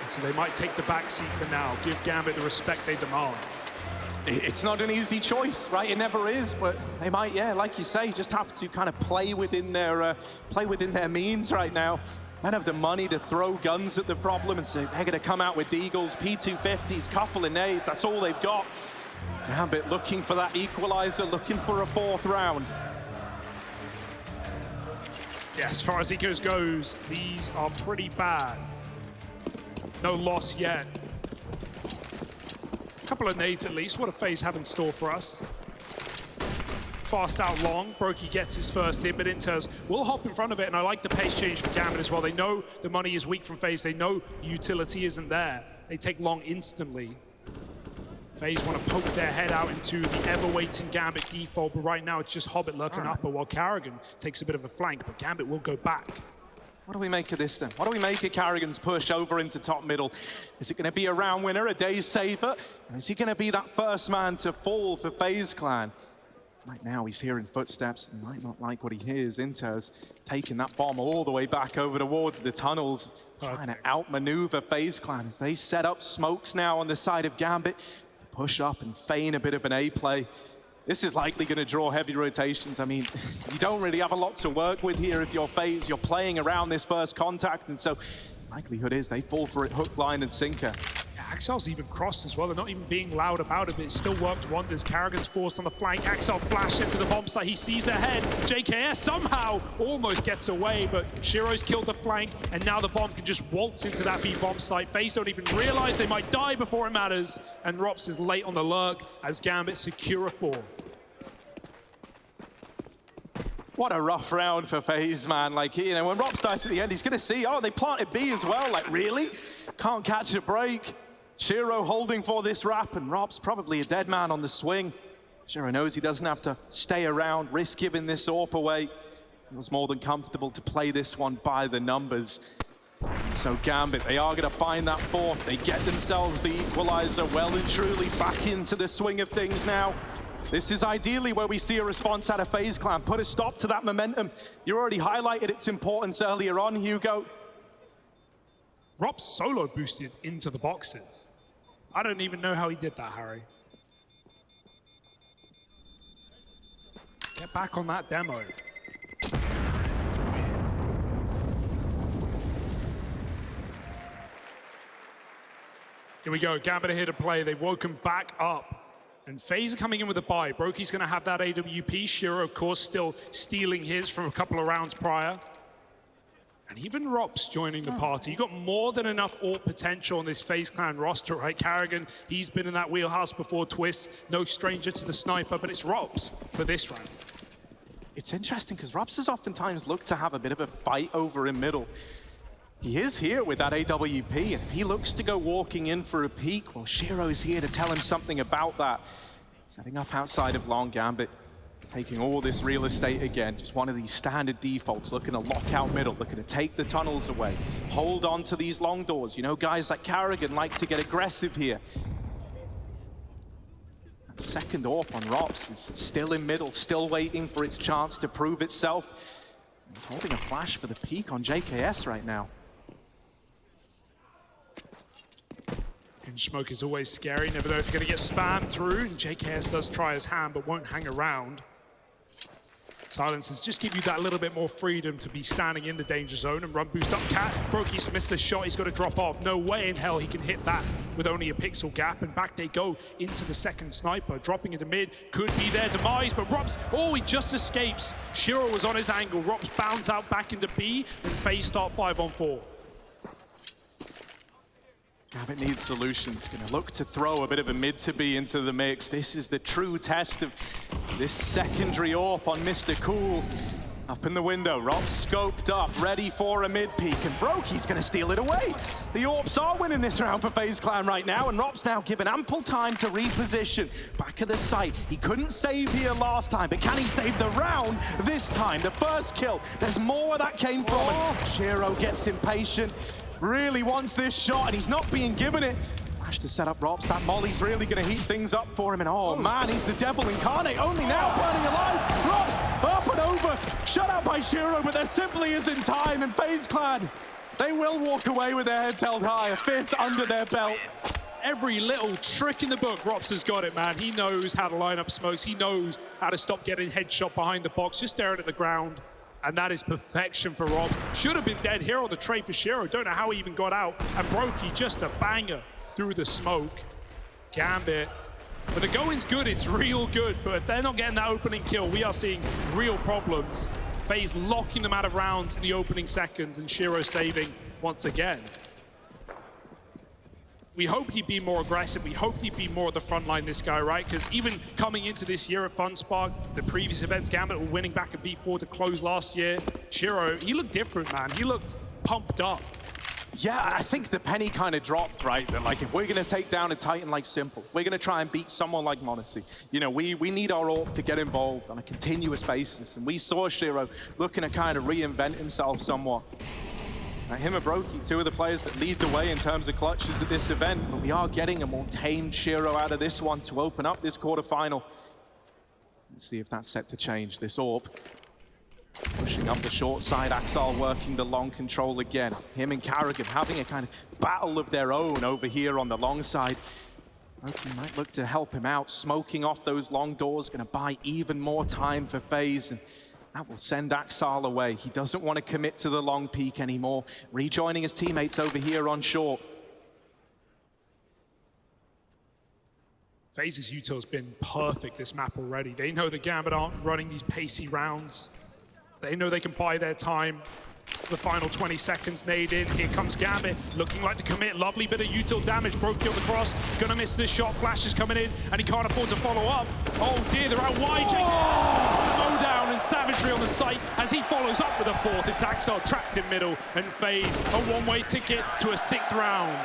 So they might take the backseat for now, give Gambit the respect they demand. It's not an easy choice, right? It never is, but they might, yeah, like you say, just have to kind of play within their means right now. They don't have the money to throw guns at the problem, and so they're going to come out with Deagles, P250s, couple of nades. That's all they've got. Gambit looking for that equalizer, looking for a 4th round. Yeah, as far as Ecos goes, these are pretty bad. No loss yet. A couple of nades at least. What do FaZe have in store for us? Fast out long. Brokey gets his first hit, but Inters will hop in front of it, and I like the pace change for Gambit as well. They know the money is weak from FaZe. They know utility isn't there. They take long instantly. FaZe want to poke their head out into the ever-waiting Gambit default, but right now it's just Hobbit lurking upper while Carrigan takes a bit of a flank, but Gambit will go back. What do we make of this then? What do we make of Carrigan's push over into top middle? Is it going to be a round winner, a day saver? Or is he going to be that first man to fall for FaZe Clan? Right now he's hearing footsteps. He might not like what he hears. Inters taking that bomb all the way back over towards the tunnels, trying to outmaneuver FaZe Clan as they set up smokes now on the side of Gambit. Push up and feign a bit of an A play. This is likely going to draw heavy rotations. I mean, you don't really have a lot to work with here if you're FaZe. You're playing around this first contact, and so likelihood is they fall for it hook, line, and sinker. Axel's even crossed as well. They're not even being loud about it, but it still worked wonders. Carrigan's forced on the flank. Axel flash into the bomb site. He sees ahead. JKS somehow almost gets away, but Shiro's killed the flank, and now the bomb can just waltz into that B bomb site. FaZe don't even realize they might die before it matters, and Rops is late on the lurk as Gambit secure a 4th. What a rough round for FaZe, man. Like, you know, when Rops dies at the end, he's going to see, oh, they planted B as well. Like, really? Can't catch a break. Shiro holding for this wrap, and Rob's probably a dead man on the swing. Shiro knows he doesn't have to stay around, risk giving this AWP away. Feels more than comfortable to play this one by the numbers. And so Gambit, they are going to find that 4th. They get themselves the equalizer well and truly back into the swing of things now. This is ideally where we see a response out of FaZe Clan. Put a stop to that momentum. You already highlighted its importance earlier on, Hugo. Rob solo boosted into the boxes. I don't even know how he did that, Harry. Get back on that demo. Here we go, Gambit are here to play. They've woken back up. And FaZe are coming in with a buy. Brokey's gonna have that AWP. Shiro, of course, still stealing his from a couple of rounds prior. And even Rops joining the party. You got more than enough AWP potential on this FaZe Clan roster, right? Carrigan, he's been in that wheelhouse before. Twist, no stranger to the sniper, but it's Rops for this round. It's interesting because Rops has oftentimes looked to have a bit of a fight over in middle. He is here with that AWP, and if he looks to go walking in for a peek, well, Shiro's here to tell him something about that. Setting up outside of long. Gambit, taking all this real estate again. Just one of these standard defaults, looking to lock out middle, looking to take the tunnels away, hold on to these long doors. You know, guys like Carrigan like to get aggressive here. That second AWP on Rops is still in middle, still waiting for its chance to prove itself. He's holding a flash for the peak on JKS right now. Smoke is always scary. Never know if you're going to get spammed through. And JKS does try his hand, but won't hang around. Silencers just give you that little bit more freedom to be standing in the danger zone and run boost up Cat. Broky's missed the shot, he's got to drop off. No way in hell he can hit that with only a pixel gap. And back they go into the second sniper. Dropping into mid, could be their demise, but Robs, oh, he just escapes. Shiro was on his angle. Robs bounds out back into B, and FaZe start 5-on-4. Gambit needs solutions. Gonna look to throw a bit of a mid to B into the mix. This is the true test of this secondary AWP on Mr. Cool. Up in the window, Rob scoped up, ready for a mid peek, and Broky's gonna steal it away. The AWPs are winning this round for FaZe Clan right now, and Rob's now given ample time to reposition. Back of the site, he couldn't save here last time, but can he save the round this time? The first kill, there's more where that came from, and Shiro gets impatient. Really wants this shot, and he's not being given it. Flash to set up Robs. That molly's really going to heat things up for him. And oh man, he's the devil incarnate. Only now burning alive. Robs up and over. Shut out by Shiro, but there simply isn't time. And FaZe Clan, they will walk away with their heads held high. A fifth under their belt. Every little trick in the book, Robs has got it, man. He knows how to line up smokes. He knows how to stop getting headshot behind the box, just staring at the ground. And that is perfection for Robs. Should have been dead here on the trade for Shiro. Don't know how he even got out. And Brokey, just a banger through the smoke. Gambit. But the going's good, it's real good. But if they're not getting that opening kill, we are seeing real problems. FaZe locking them out of rounds in the opening seconds, and Shiro saving once again. We hoped he'd be more aggressive. We hoped he'd be more at the front line, this guy, right? Because even coming into this year at FunSpark, the previous events, Gambit were winning back at V4 to close last year. Shiro, he looked different, man. He looked pumped up. Yeah, I think the penny kind of dropped, right? That like, if we're going to take down a Titan like Simple, we're going to try and beat someone like m0NESY. You know, we need our AWP to get involved on a continuous basis. And we saw Shiro looking to kind of reinvent himself somewhat. Him and Brokey, two of the players that lead the way in terms of clutches at this event, but we are getting a more tamed Shiro out of this one to open up this quarterfinal. Let's see if that's set to change. This AWP pushing up the short side, Axel working the long control again. Him and Carrigan having a kind of battle of their own over here on the long side. Brokey might look to help him out, smoking off those long doors, gonna buy even more time for FaZe. And that will send Axel away. He doesn't want to commit to the long peak anymore. Rejoining his teammates over here on short. FaZe's util's been perfect this map already. They know the Gambit aren't running these pacey rounds. They know they can buy their time. The final 20 seconds, nade in. Here comes Gambit, looking like to commit. Lovely bit of util damage. Brokey on the cross, gonna miss this shot. Flash is coming in, and he can't afford to follow up. Oh dear, they're out wide. Slow down and savagery on the site as he follows up with a fourth. It's Axel trapped in middle, and FaZe a one-way ticket to a 6th round.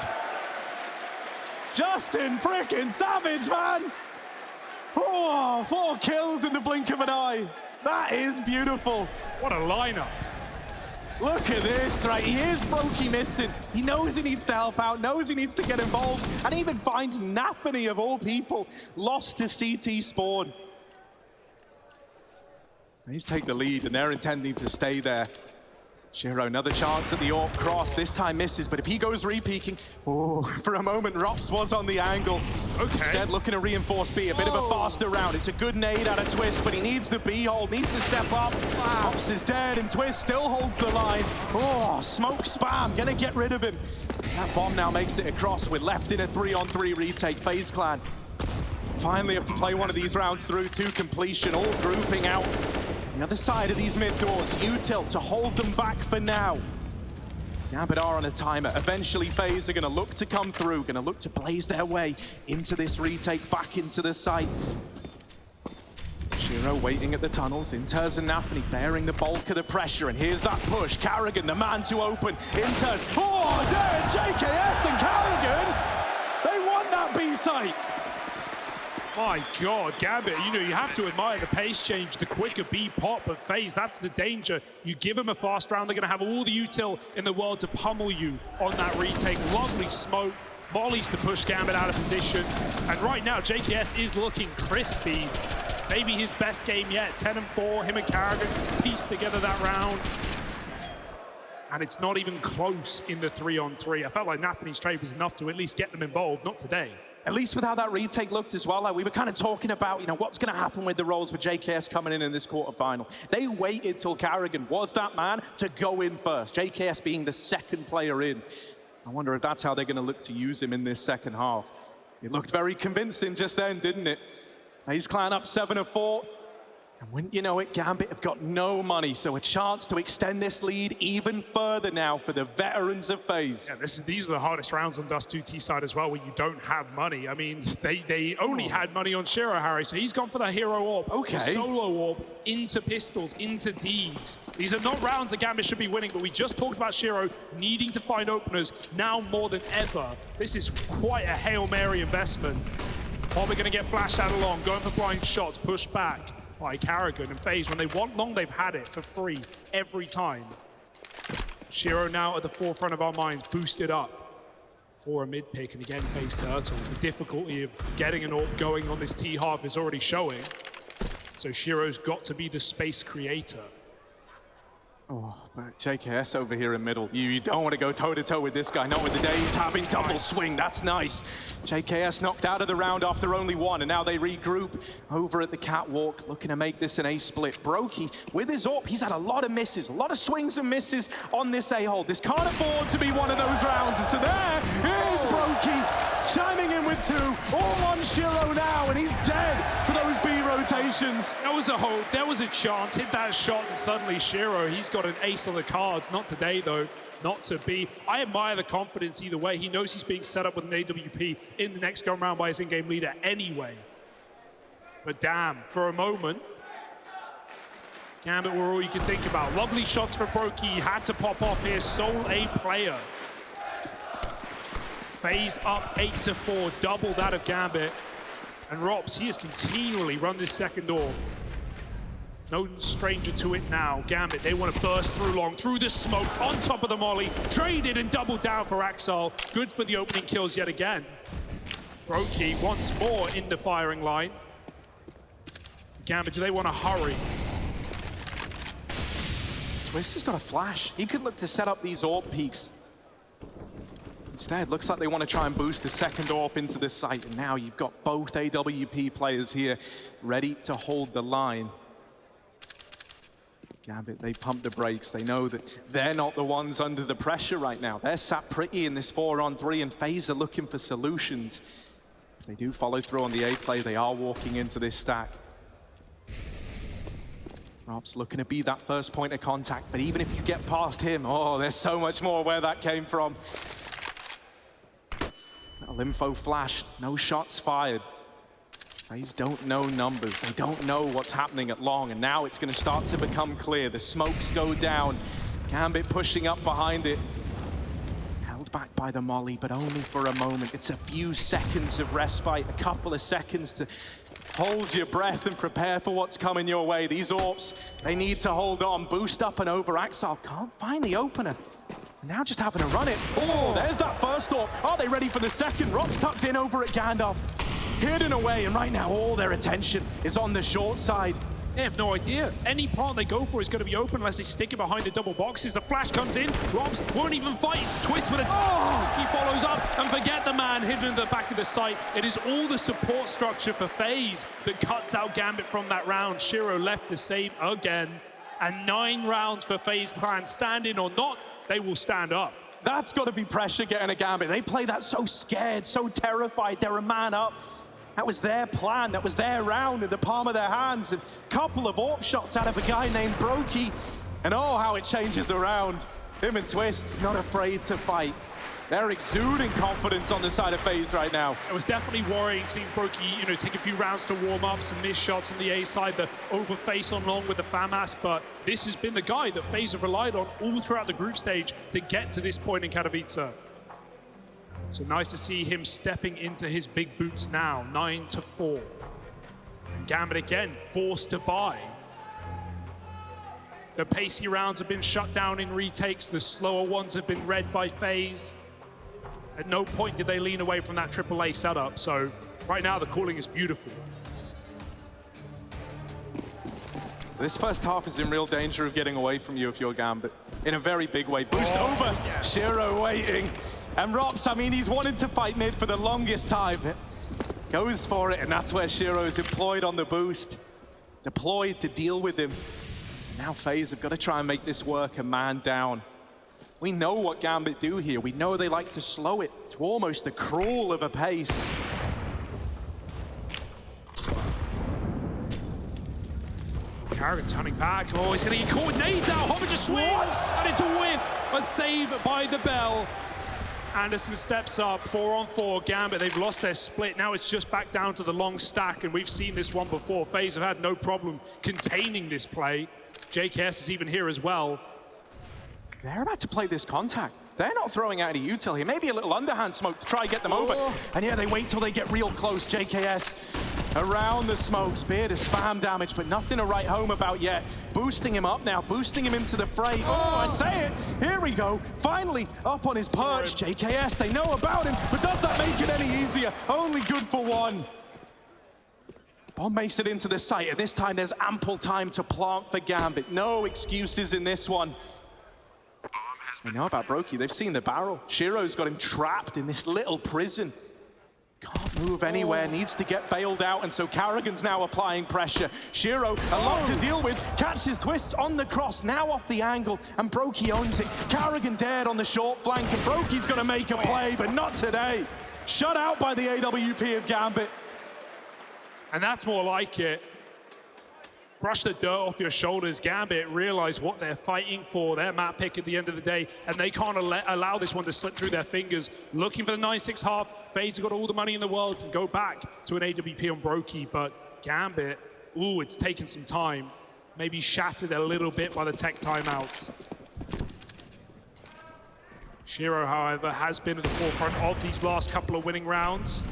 Justin frickin' Savage, man! Oh, 4 kills in the blink of an eye. That is beautiful. What a lineup. Look at this, right? He is Brokey missing. He knows he needs to help out, knows he needs to get involved, and even finds Nafany, of all people, lost to CT spawn. He's take the lead, and they're intending to stay there. Shiro, another chance at the AWP cross. This time misses, but if he goes re-peeking, oh, for a moment, Rops was on the angle. Okay. Instead, looking to reinforce B, a bit of a faster round. It's a good nade out of Twist, but he needs the B hold, needs to step up. Wow. Rops is dead, and Twist still holds the line. Oh, smoke spam, gonna get rid of him. That bomb now makes it across. We're left in a 3-on-3 retake. FaZe Clan finally have to play one of these rounds through to completion, all grouping out. The other side of these mid doors, util to hold them back for now. Gambit are on a timer. Eventually, FaZe are going to look to come through, going to look to blaze their way into this retake, back into the site. Shiro waiting at the tunnels. Inters and Nafany bearing the bulk of the pressure, and here's that push. Carrigan, the man to open. Inters, oh, dead! JKS and Carrigan, they want that B site. My God, Gambit, you know, you have to admire the pace change, the quicker B pop, but FaZe, that's the danger. You give them a fast round, they're gonna have all the util in the world to pummel you on that retake. Lovely smoke, mollies to push Gambit out of position. And right now, JKS is looking crispy. Maybe his best game yet, 10-4, him and Carrigan pieced together that round. And it's not even close in the 3-on-3. I felt like Nafany's trade was enough to at least get them involved, not today. At least with how that retake looked as well, like we were kind of talking about, you know, what's going to happen with the roles with JKS coming in this quarterfinal. They waited till Carrigan was that man to go in first, JKS being the second player in. I wonder if that's how they're going to look to use him in this second half. It looked very convincing just then, didn't it? FaZe Clan up 7 of 4. And wouldn't you know it, Gambit have got no money, so a chance to extend this lead even further now for the veterans of FaZe. Yeah, these are the hardest rounds on Dust 2T side as well, where you don't have money. I mean, they only had money on Shiro, Harry, so he's gone for the hero orb. Okay. Solo orb into pistols, into Ds. These are not rounds that Gambit should be winning, but we just talked about Shiro needing to find openers now more than ever. This is quite a Hail Mary investment. Probably going to get flashed out along, going for blind shots, pushed back by Carrigan and FaZe. When they want long, they've had it for free every time. Shiro now at the forefront of our minds, boosted up for a mid pick, and again FaZe Turtle. The difficulty of getting an AWP going on this T-half is already showing. So Shiro's got to be the space creator. Oh, but JKS over here in middle. You don't want to go toe-to-toe with this guy, not with the days having double swing. That's nice. JKS knocked out of the round after only one, and now they regroup over at the catwalk, looking to make this an A split. Brokey, with his AWP, he's had a lot of misses, a lot of swings and misses on this A-hole. This can't afford to be one of those rounds. And so there is Brokey, chiming in with 2. All on Shiro now, and he's dead to those B rotations. There was a hold, there was a chance, hit that shot, and suddenly Shiro, he's got an ace on the cards. Not today, though. Not to be. I admire the confidence either way. He knows he's being set up with an AWP in the next go round by his in-game leader anyway. But damn, for a moment, Gambit were all you could think about. Lovely shots for Brokey. He had to pop off here. Sole A player. FaZe up 8 to 4, double that of Gambit. And Rops, he has continually run this second door. No stranger to it now. Gambit, they want to burst through long, through the smoke, on top of the molly, traded and doubled down for Axel. Good for the opening kills yet again. Brokey once more in the firing line. Gambit, do they want to hurry? Twist has got a flash. He could look to set up these AWP peaks. Instead, looks like they want to try and boost the second AWP into this site. And now you've got both AWP players here ready to hold the line. Gambit, they pump the brakes. They know that they're not the ones under the pressure right now. They're sat pretty in this 4-on-3, and FaZe are looking for solutions. If they do follow through on the A play, they are walking into this stack. Rob's looking to be that first point of contact, but even if you get past him, oh, there's so much more where that came from. Little info flash, no shots fired. FaZe don't know numbers. They don't know what's happening at long, and now it's going to start to become clear. The smokes go down. Gambit pushing up behind it. Held back by the molly, but only for a moment. It's a few seconds of respite, a couple of seconds to hold your breath and prepare for what's coming your way. These AWPs, they need to hold on. Boost up and over. Axel can't find the opener. And now just having to run it. Oh, there's that first AWP. Are they ready for the second? Rob's tucked in over at Gandalf. Hidden away, and right now all their attention is on the short side. They have no idea. Any part they go for is going to be open unless they stick it behind the double boxes. The flash comes in. Robs won't even fight. It's Twist with a He follows up, and forget the man hidden in the back of the site. It is all the support structure for FaZe that cuts out Gambit from that round. Shiro left to save again. And 9 rounds for FaZe Clan. Standing or not, they will stand up. That's got to be pressure getting a Gambit. They play that so scared, so terrified. They're a man up. That was their plan. That was their round in the palm of their hands. And a couple of AWP shots out of a guy named Brokey. And oh, how it changes around. Him and Twist's not afraid to fight. They're exuding confidence on the side of FaZe right now. It was definitely worrying seeing Brokey, take a few rounds to warm up, some missed shots on the A side, the over face on long with the FAMAS, but this has been the guy that FaZe have relied on all throughout the group stage to get to this point in Katowice. So nice to see him stepping into his big boots now, 9 to 4. And Gambit again, forced to buy. The pacey rounds have been shut down in retakes. The slower ones have been read by FaZe. At no point did they lean away from that AAA setup. So right now the calling is beautiful. This first half is in real danger of getting away from you if you're Gambit. In a very big way. Boost over. Yeah. Shiro waiting. And Rops, I mean, he's wanted to fight mid for the longest time. Goes for it, and that's where Shiro's employed on the boost. Deployed to deal with him. Now FaZe have got to try and make this work a man down. We know what Gambit do here. We know they like to slow it to almost a crawl of a pace. Carrigan turning back. Oh, he's going to get caught with nades out. Hobbit just swings, and it's a whiff. A save by the Bell. Anderson steps up, 4-on-4. Gambit, they've lost their split. Now it's just back down to the long stack, and we've seen this one before. FaZe have had no problem containing this play. JKS is even here as well. They're about to play this contact. They're not throwing out any util here. Maybe a little underhand smoke to try and get them over. And yeah, they wait till they get real close. JKS around the smoke. Spear to spam damage, but nothing to write home about yet. Boosting him up now, boosting him into the fray. Oh, I say it. Here we go. Finally up on his perch. JKS, they know about him, but does that make it any easier? Only good for one. Bomb makes it into the site, and this time there's ample time to plant for Gambit. No excuses in this one. They know about Brokey. They've seen the barrel. Shiro's got him trapped in this little prison. Can't move anywhere, needs to get bailed out, and so Carrigan's now applying pressure. Shiro, a lot to deal with, catches twists on the cross, now off the angle, and Brokey owns it. Carrigan dared on the short flank, and Brokey's gonna make a play, but not today. Shut out by the AWP of Gambit. And that's more like it. Brush the dirt off your shoulders. Gambit realize what they're fighting for, their map pick at the end of the day, and they can't allow this one to slip through their fingers. Looking for the 9-6 half. FaZe have got all the money in the world, can go back to an AWP on Brokey, but Gambit, ooh, it's taken some time. Maybe shattered a little bit by the tech timeouts. Shiro, however, has been at the forefront of these last couple of winning rounds.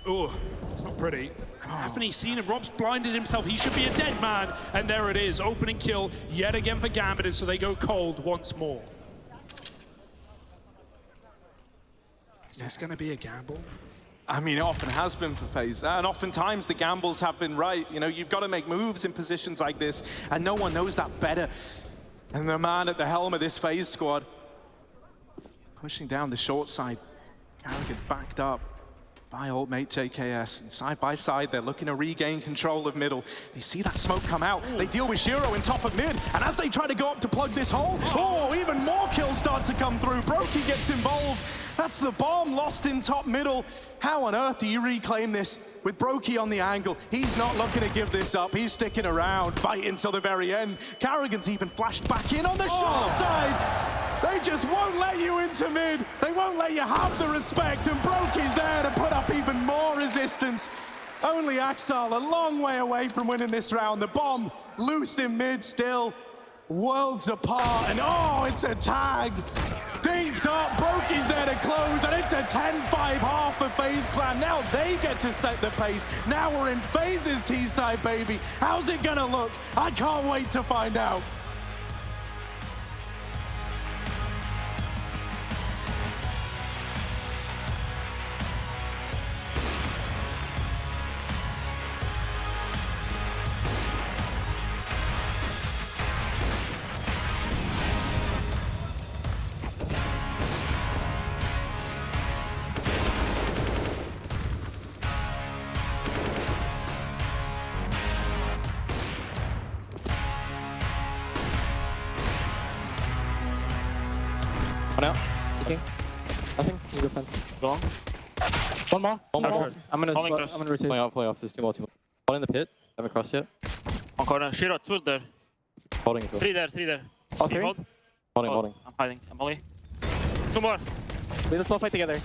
Ooh. It's not pretty. Haven't he seen him? Rob's blinded himself. He should be a dead man. And there it is. Opening kill yet again for Gambit. And so they go cold once more. Is this going to be a gamble? I mean, it often has been for FaZe. And oftentimes the gambles have been right. You know, you've got to make moves in positions like this. And no one knows that better than the man at the helm of this FaZe squad. Pushing down the short side. Carrigan backed up by old mate JKS, and side by side they're looking to regain control of middle. They see that smoke come out. They deal with Shiro in top of mid, and as they try to go up to plug this hole, even more kills start to come through. Brokey gets involved. That's the bomb lost in top middle. How on earth do you reclaim this with Brokey on the angle? He's not looking to give this up. He's sticking around, fighting till the very end. Carrigan's even flashed back in on the short side. They just won't let you into mid. They won't let you have the respect, and Brokey's there to put up even more resistance. Only Axel a long way away from winning this round. The bomb loose in mid still, worlds apart, and oh, it's a tag. Dinked up, Brokey's there to close, and it's a 10-5 half for FaZe Clan. Now they get to set the pace. Now we're in FaZe's T-side, baby. How's it gonna look? I can't wait to find out. One out. Taking. Nothing. You go fence. Long. One more. I'm gonna rotate. Play off. There's two more. One in the pit. Haven't crossed yet. One corner. Shiro, two there. Holding as well. Three there. Oh, three? Holding. I'm hiding. I'm holding. Two more. Let's all fight together.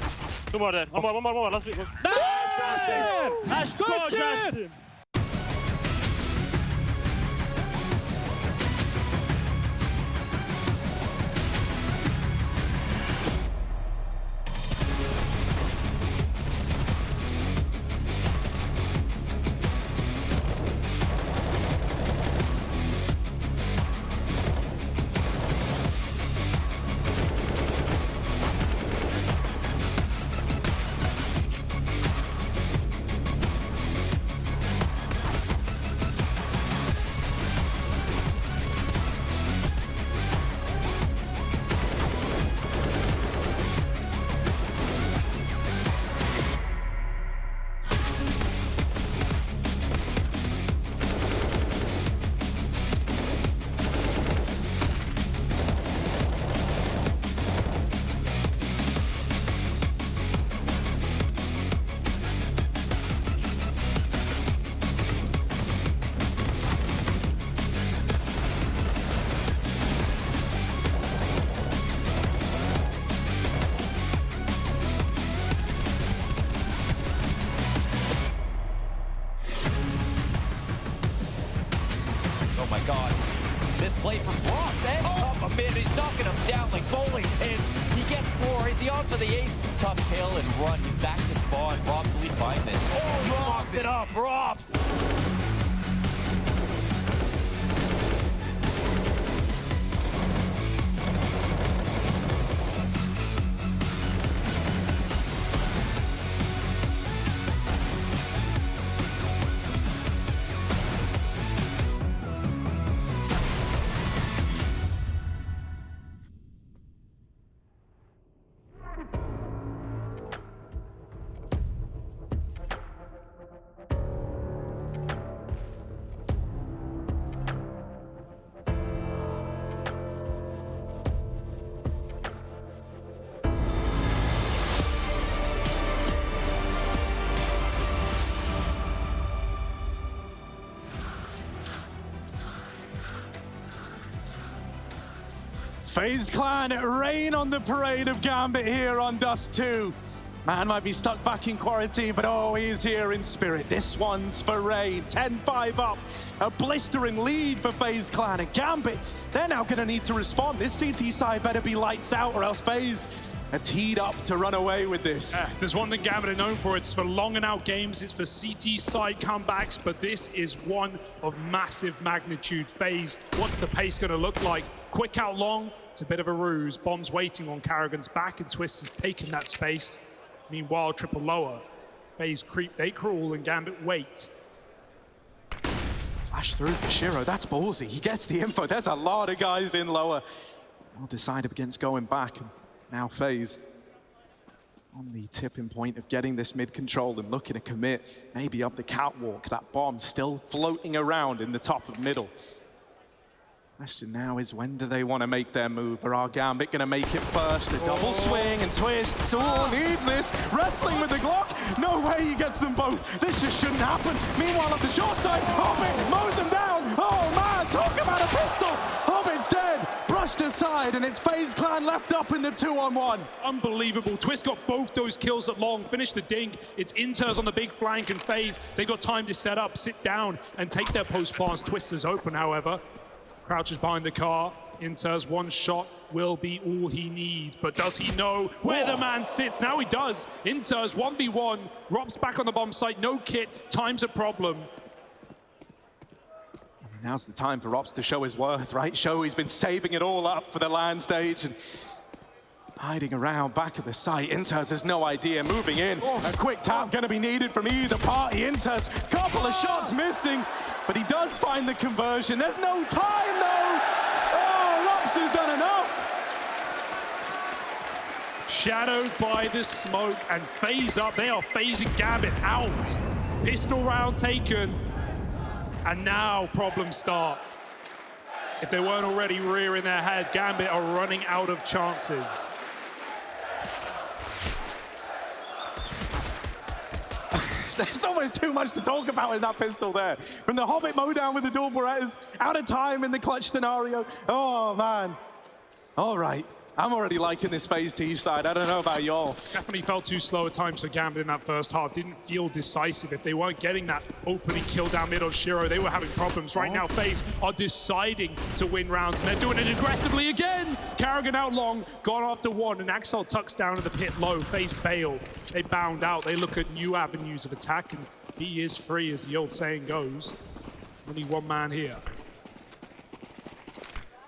Two more there. One more. Last week. Nice! Good shit! play from Brock. Then up a mid, he's knocking him down like bowling pins. He gets 4. Is he on for the 8th? Tough kill and run. He's back to spawn. Robs, will he find this? Oh, he locked it up. Robs. FaZe Clan rain on the parade of Gambit here on Dust 2. Man might be stuck back in quarantine, but oh, he's here in spirit. This one's for Rain. 10-5 up. A blistering lead for FaZe Clan. And Gambit, they're now going to need to respond. This CT side better be lights out, or else FaZe are teed up to run away with this. There's one thing Gambit are known for. It's for long and out games. It's for CT side comebacks. But this is one of massive magnitude. FaZe, what's the pace going to look like? Quick out long. It's a bit of a ruse. Bomb's waiting on Karrigan's back, and Twist has taken that space. Meanwhile, triple lower. FaZe creep, they crawl, and Gambit wait. Flash through for Shiro, that's ballsy. He gets the info. There's a lot of guys in lower. Well decided against going back, and now FaZe on the tipping point of getting this mid control and looking to commit, maybe up the catwalk. That bomb still floating around in the top of middle. Question now is, when do they want to make their move? Or are Gambit going to make it first? A double swing and twist. Oh, needs this. Wrestling with the Glock. No way he gets them both. This just shouldn't happen. Meanwhile, up the short side, Hobbit mows him down. Oh, man, talk about a pistol. Hobbit's dead. Brushed aside, and it's FaZe Clan left up in the 2-on-1. Unbelievable. Twist got both those kills at long. Finished the dink. It's Inters on the big flank, and FaZe, they got time to set up, sit down, and take their post pass. Twist is open, however. Crouches behind the car. Inters, one shot will be all he needs. But does he know where the man sits? Now he does. Inters 1v1. Rob's back on the bomb site. No kit. Time's a problem. Now's the time for Robs to show his worth, right? Show he's been saving it all up for the LAN stage and hiding around back of the site. Inters has no idea. Moving in. A quick tap going to be needed from either party. Inters, couple of shots missing. But he does find the conversion. There's no time, though. Oh, Robs has done enough. Shadowed by the smoke and FaZe up. They are phasing Gambit out. Pistol round taken. And now problems start. If they weren't already rearing their head, Gambit are running out of chances. There's almost too much to talk about in that pistol there. From the Hobbit mow down with the dual Berettas, out of time in the clutch scenario. Oh, man. All right. I'm already liking this FaZe T side. I don't know about y'all. Definitely felt too slow at times for Gambit in that first half. Didn't feel decisive. If they weren't getting that opening kill down mid on Shiro, they were having problems. Right now, FaZe are deciding to win rounds, and they're doing it aggressively again. Karrigan out long, gone after one, and Axel tucks down in the pit low. FaZe bail. They bound out. They look at new avenues of attack, and he is free, as the old saying goes. Only one man here.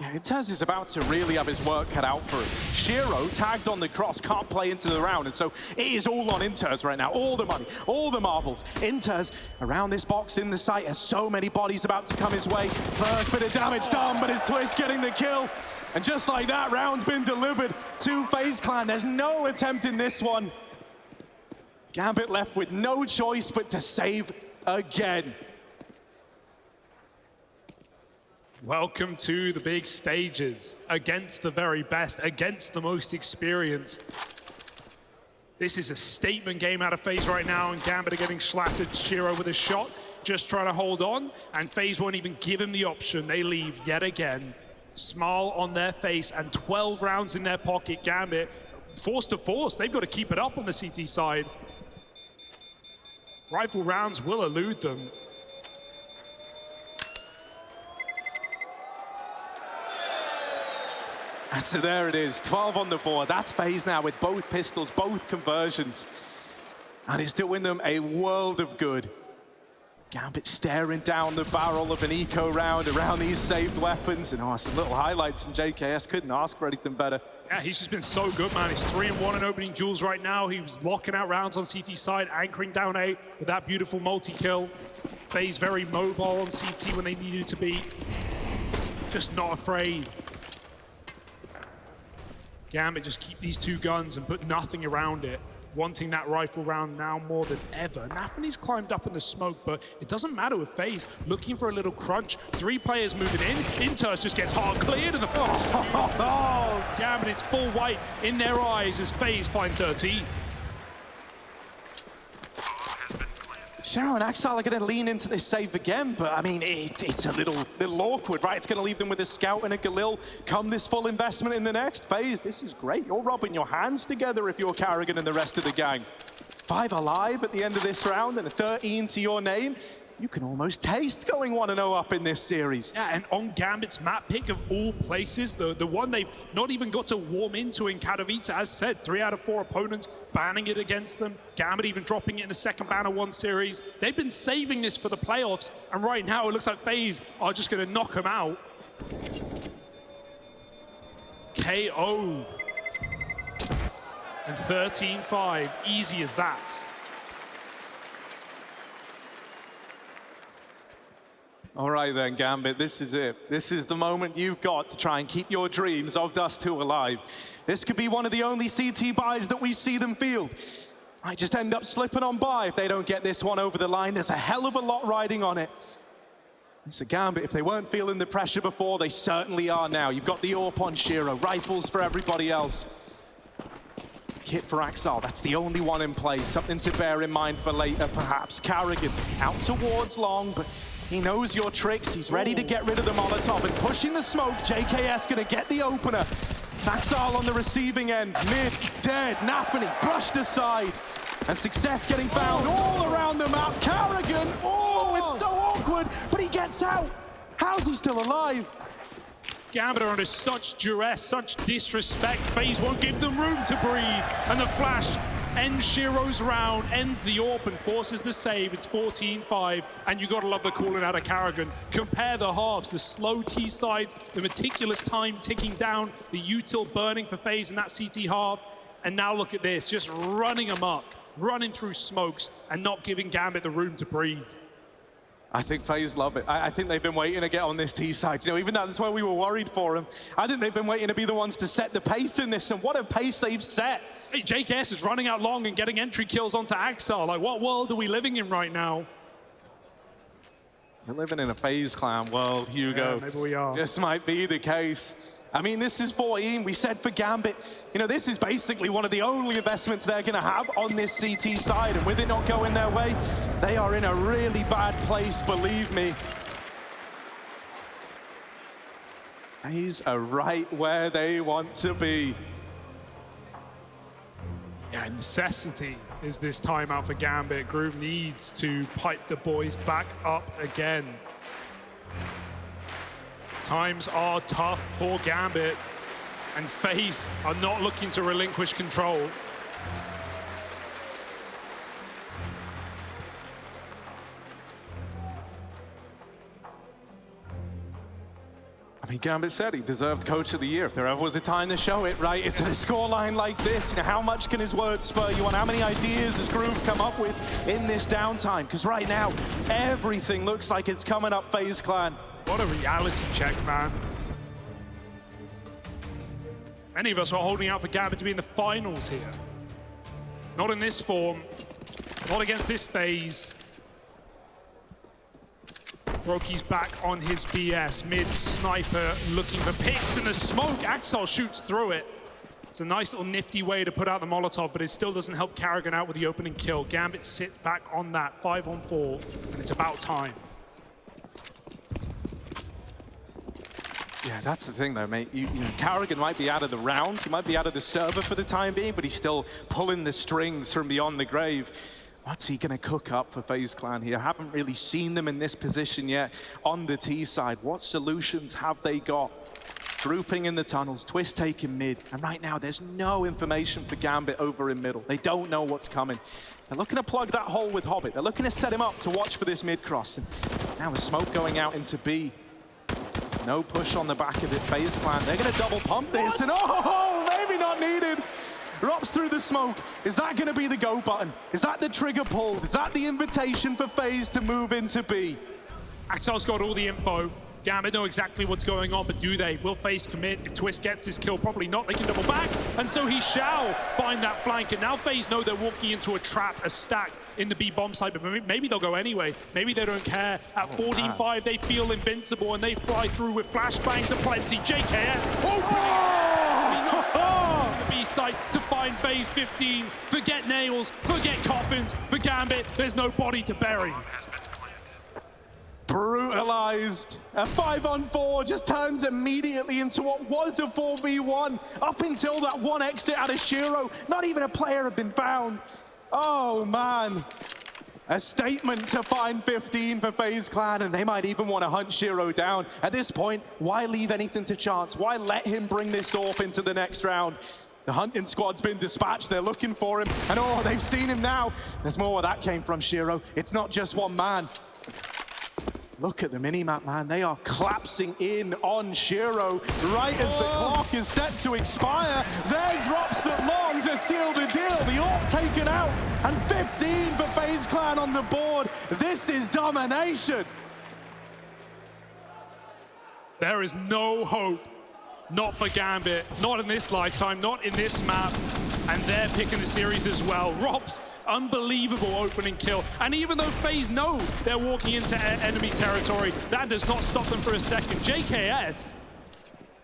Yeah, Inters is about to really have his work cut out for him. Shiro, tagged on the cross, can't play into the round, and so it is all on Inters right now. All the money, all the marbles. Inters around this box in the site, has so many bodies about to come his way. First bit of damage done, but his Twist getting the kill. And just like that, round's been delivered to FaZe Clan. There's no attempt in this one. Gambit left with no choice but to save again. Welcome to the big stages, against the very best, against the most experienced. This is a statement game out of FaZe right now, and Gambit are getting slattered. Shiro with a shot, just trying to hold on, and FaZe won't even give him the option. They leave yet again. Smile on their face and 12 rounds in their pocket. Gambit, force to force, they've got to keep it up on the CT side. Rifle rounds will elude them. And so there it is, 12 on the board. That's FaZe now with both pistols, both conversions. And it's doing them a world of good. Gambit staring down the barrel of an eco round around these saved weapons. And some little highlights from JKS. Couldn't ask for anything better. Yeah, he's just been so good, man. He's 3-1 in opening duels right now. He was locking out rounds on CT side, anchoring down A with that beautiful multi-kill. FaZe very mobile on CT when they needed to be. Just not afraid. Gambit just keep these two guns and put nothing around it. Wanting that rifle round now more than ever. Nafany's climbed up in the smoke, but it doesn't matter with FaZe. Looking for a little crunch. 3 players moving in. Inters just gets hard cleared and the Gambit, it's full white in their eyes as FaZe find 13. Shero and Axal are going to lean into this save again, but I mean, it's a little awkward, right? It's going to leave them with a Scout and a Galil. Come this full investment in the next phase. This is great. You're rubbing your hands together if you're Karrigan and the rest of the gang. 5 alive at the end of this round and a 13 to your name. You can almost taste going 1-0 up in this series. Yeah, and on Gambit's map pick of all places, the one they've not even got to warm into in Katowice, as said, 3 out of 4 opponents banning it against them. Gambit even dropping it in the second Banner 1 series. They've been saving this for the playoffs, and right now it looks like FaZe are just going to knock them out. KO. And 13-5, easy as that. All right then, Gambit, this is it. This is the moment you've got to try and keep your dreams of Dust 2 alive. This could be one of the only CT buys that we see them field. Might just end up slipping on by if they don't get this one over the line. There's a hell of a lot riding on it. And so Gambit, if they weren't feeling the pressure before, they certainly are now. You've got the AWP on Shiro, rifles for everybody else. Kit for Axal, that's the only one in place. Something to bear in mind for later, perhaps. Karrigan out towards long, but he knows your tricks. He's ready to get rid of the Molotov and pushing the smoke. JKS gonna get the opener. Axal on the receiving end. Mid, dead. Nafany brushed aside. And success getting found all around the map. Karrigan, it's so awkward, but he gets out. How's he still alive? Gambit are under such duress, such disrespect. FaZe won't give them room to breathe. And the flash ends Shiro's round, ends the AWP and forces the save. It's 14-5, and you gotta love the calling out of Karrigan. Compare the halves, the slow T sides, the meticulous time ticking down, the util burning for FaZe in that CT half. And now look at this, just running amok, running through smokes and not giving Gambit the room to breathe. I think FaZe love it. I think they've been waiting to get on this T side. You know, even that's where we were worried for them. I think they've been waiting to be the ones to set the pace in this, and what a pace they've set. Hey, JKS is running out long and getting entry kills onto Axal. Like, what world are we living in right now? We're living in a FaZe clan world, Hugo. Yeah, maybe we are. Just might be the case. I mean, this is 14. We said for Gambit, you know, this is basically one of the only investments they're going to have on this CT side. And with it not going their way, they are in a really bad place, believe me. FaZe are right where they want to be. Yeah, necessity is this timeout for Gambit. Groove needs to pipe the boys back up again. Times are tough for Gambit, and FaZe are not looking to relinquish control. I mean, Gambit said he deserved Coach of the Year. If there ever was a time to show it, right? It's in a scoreline like this. You know, how much can his words spur you on? How many ideas has Groove come up with in this downtime? Because right now, everything looks like it's coming up FaZe Clan. What a reality check, man. Many of us are holding out for Gambit to be in the finals here. Not in this form, not against this FaZe. Broky's back on his BS. Mid sniper looking for picks in the smoke. Axal shoots through it. It's a nice little nifty way to put out the Molotov, but it still doesn't help Karrigan out with the opening kill. Gambit sit back on that, 5-on-4, and it's about time. Yeah, that's the thing though, mate. You know, Karrigan might be out of the round, he might be out of the server for the time being, but he's still pulling the strings from beyond the grave. What's he gonna cook up for FaZe Clan here? Haven't really seen them in this position yet on the T side. What solutions have they got? Grouping in the tunnels, Twist taking mid, and right now there's no information for Gambit over in middle. They don't know what's coming. They're looking to plug that hole with Hobbit. They're looking to set him up to watch for this mid cross. And now with smoke going out into B, no push on the back of it. FaZe Clan, they're gonna double pump this, and oh, maybe not needed. Rops through the smoke. Is that gonna be the go button? Is that the trigger pulled? Is that the invitation for FaZe to move into B? Axel's got all the info. Gambit know exactly what's going on, but do they? Will FaZe commit? If Twist gets his kill, probably not. They can double back, and so he shall find that flank. And now FaZe know they're walking into a trap, a stack in the B bomb site, but maybe they'll go anyway. Maybe they don't care. At 14-5, they feel invincible, and they fly through with flashbangs aplenty. JKS, on the B site to find FaZe 15. Forget Nails, forget Coffins. For Gambit, there's no body to bury. Brutalized. A 5-on-4 just turns immediately into what was a 4v1. Up until that one exit out of Shiro, not even a player had been found. Oh man. A statement to find 15 for FaZe Clan, and they might even want to hunt Shiro down. At this point, why leave anything to chance? Why let him bring this off into the next round? The hunting squad's been dispatched, they're looking for him, and oh, they've seen him now. There's more where that came from, Shiro. It's not just one man. Look at the mini-map, man. They are collapsing in on Shiro right as the clock is set to expire. There's Rops at long to seal the deal. The AWP taken out, and 15 for FaZe Clan on the board. This is domination. There is no hope. Not for Gambit, not in this lifetime, not in this map. And they're picking the series as well. Rob's unbelievable opening kill. And even though FaZe know they're walking into enemy territory, that does not stop them for a second. JKS,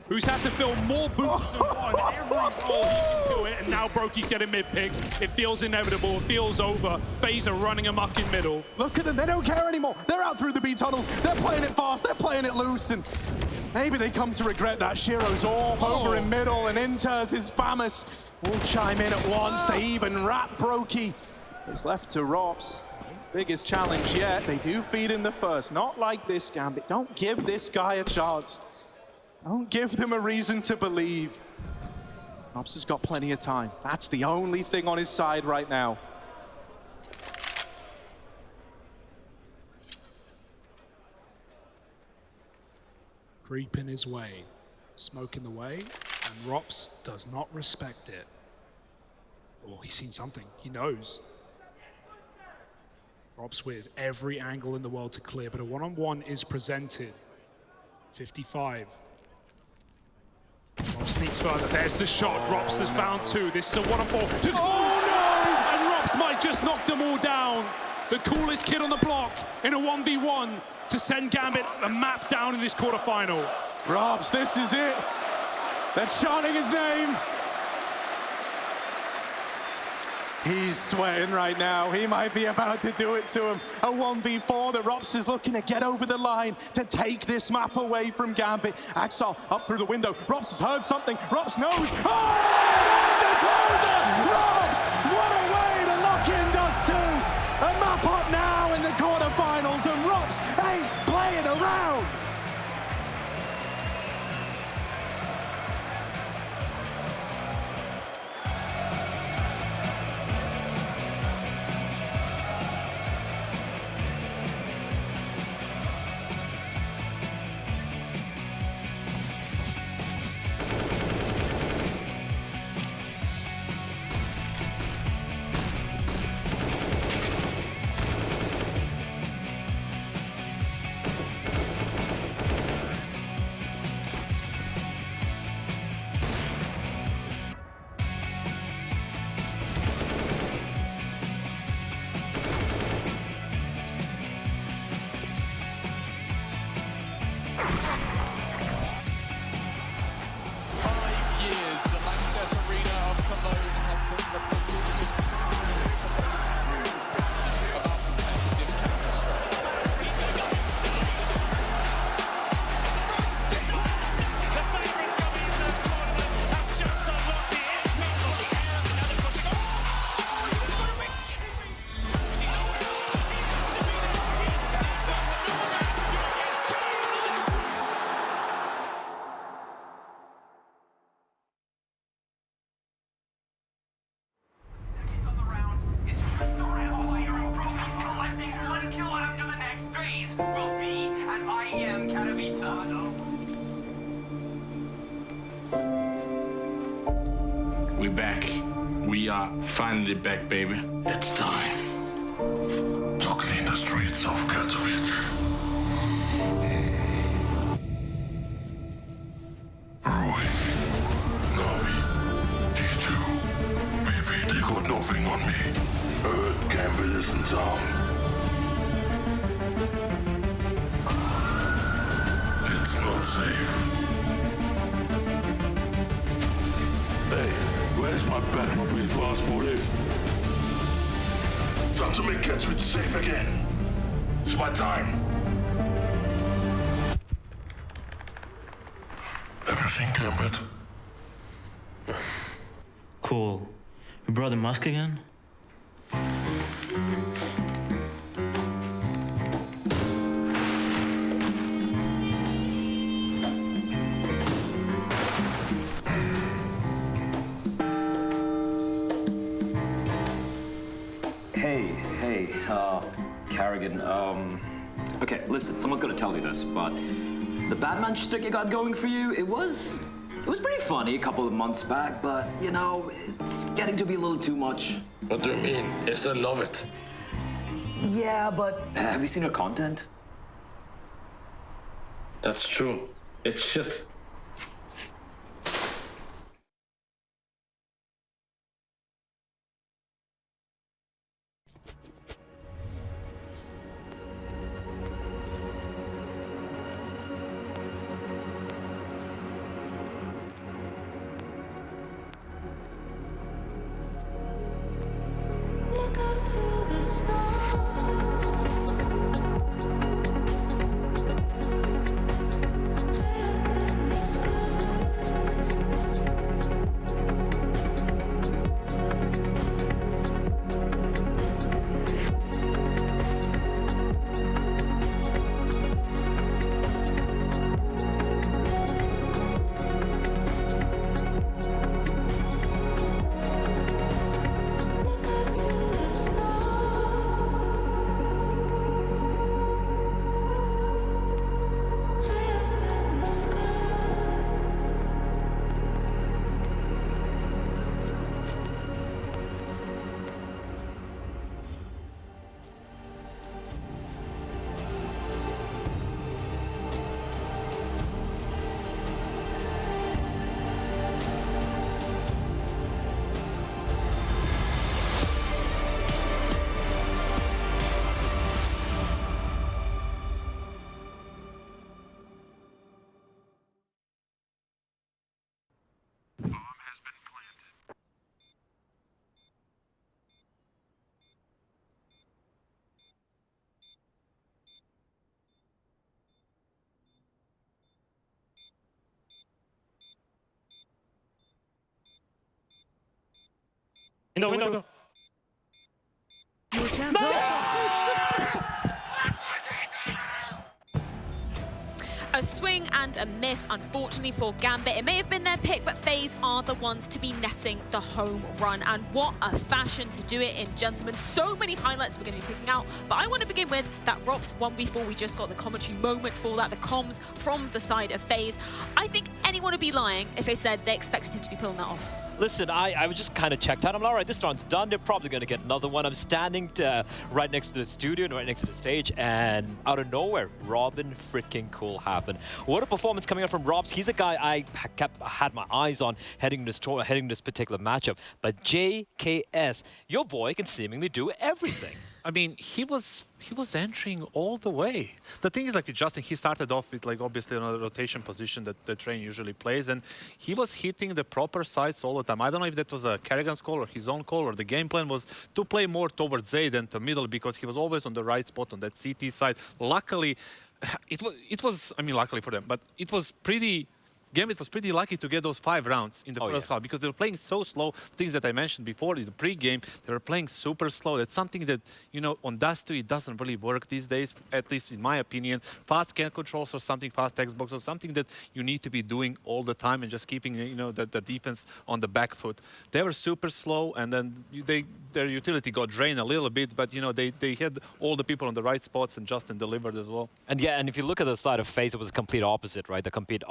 who's had to fill more boots than one, every roll he can do it, and now Brokey's getting mid picks. It feels inevitable, it feels over. FaZe are running amok in middle. Look at them, they don't care anymore. They're out through the B tunnels, they're playing it fast, they're playing it loose, and maybe they come to regret that. Shiro's AWP over in middle, and Inters is famous. All chime in at once, they even wrap Brokey. It's left to Rops. Biggest challenge yet, they do feed in the first. Not like this, Gambit. Don't give this guy a chance. Don't give them a reason to believe. Rops has got plenty of time. That's the only thing on his side right now. Creeping his way, smoke in the way, and Rops does not respect it. Oh, he's seen something, he knows. Rops with every angle in the world to clear, but a one-on-one is presented. 55. Rops sneaks further, there's the shot, Rops has found two. This is a 1-on-4. Oh no! And Rops might just knock them all down. The coolest kid on the block in a 1v1 to send Gambit a map down in this quarterfinal. Rops, this is it. They're chanting his name. He's sweating right now. He might be about to do it to him. A 1v4 that Rops is looking to get over the line to take this map away from Gambit. Axel up through the window. Rops has heard something. Rops knows. Oh, there's the closer! Rops, what a way to lock in Dust 2. A map up now in the quarterfinals, and Rops ain't playing around. We're back. We are finally back, baby. It's time to clean the streets of Katowice. Roy, Navi, D2, VP, they got nothing on me. Heard Gambit is in town. It's not safe. Hey, where's my Batmobile passport? Time to make Katowice safe again. It's my time. Have you seen Gambit? Cool. You brought the mask again? Hey, Carrigan, okay, listen, someone's gonna tell you this, but the Batman shtick you got going for you, it was pretty funny a couple of months back, but, you know, it's getting to be a little too much. What do you mean? Yes, I love it. Yeah, but have you seen her content? That's true. It's shit. Look up to the stars. High up in the Window. A swing and a miss, unfortunately, for Gambit. It may have been their pick, but FaZe are the ones to be netting the home run. And what a fashion to do it in, gentlemen. So many highlights we're going to be picking out. But I want to begin with that Rops 1v4. We just got the commentary moment for that, the comms from the side of FaZe. I think anyone would be lying if they said they expected him to be pulling that off. Listen, I was just kind of checked out. I'm like, all right, this round's done. They're probably going to get another one. I'm standing right next to the studio and right next to the stage, and out of nowhere, Robin freaking Cool happened. What a performance coming out from Robs. He's a guy I had my eyes on heading this particular matchup. But JKS, your boy can seemingly do everything. I mean, he was entering all the way. The thing is, like with Justin, he started off with like obviously on a rotation position that the train usually plays, and he was hitting the proper sides all the time. I don't know if that was a Kerrigan's call or his own call, or the game plan was to play more towards A than to middle, because he was always on the right spot on that CT side. Luckily, it was I mean, luckily for them, but it was pretty Gambit was pretty lucky to get those 5 rounds in the first half because they were playing so slow. Things that I mentioned before in the pre-game, they were playing super slow. That's something that, you know, on Dust 2, it doesn't really work these days, at least in my opinion. Fast can controls or something, fast Xbox or something that you need to be doing all the time and just keeping, you know, the defense on the back foot. They were super slow, and then their utility got drained a little bit, but, you know, they had all the people on the right spots, and Justin delivered as well. And yeah, and if you look at the side of FaZe, it was a complete opposite, right? The complete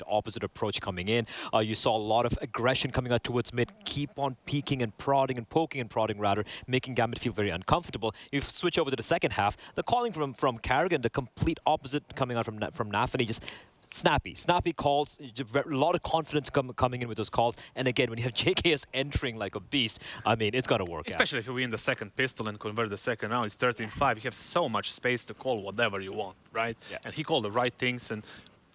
opposite approach coming in. You saw a lot of aggression coming out towards mid, keep on peeking and prodding and poking and prodding rather, making Gambit feel very uncomfortable. If you switch over to the second half, the calling from Karrigan, the complete opposite coming out from Nafany, just snappy calls, a lot of confidence coming in with those calls. And again, when you have JKS entering like a beast, I mean, it's going to work Especially if you win the second pistol and convert the second round, it's 13-5. You have so much space to call whatever you want, right? Yeah. And he called the right things and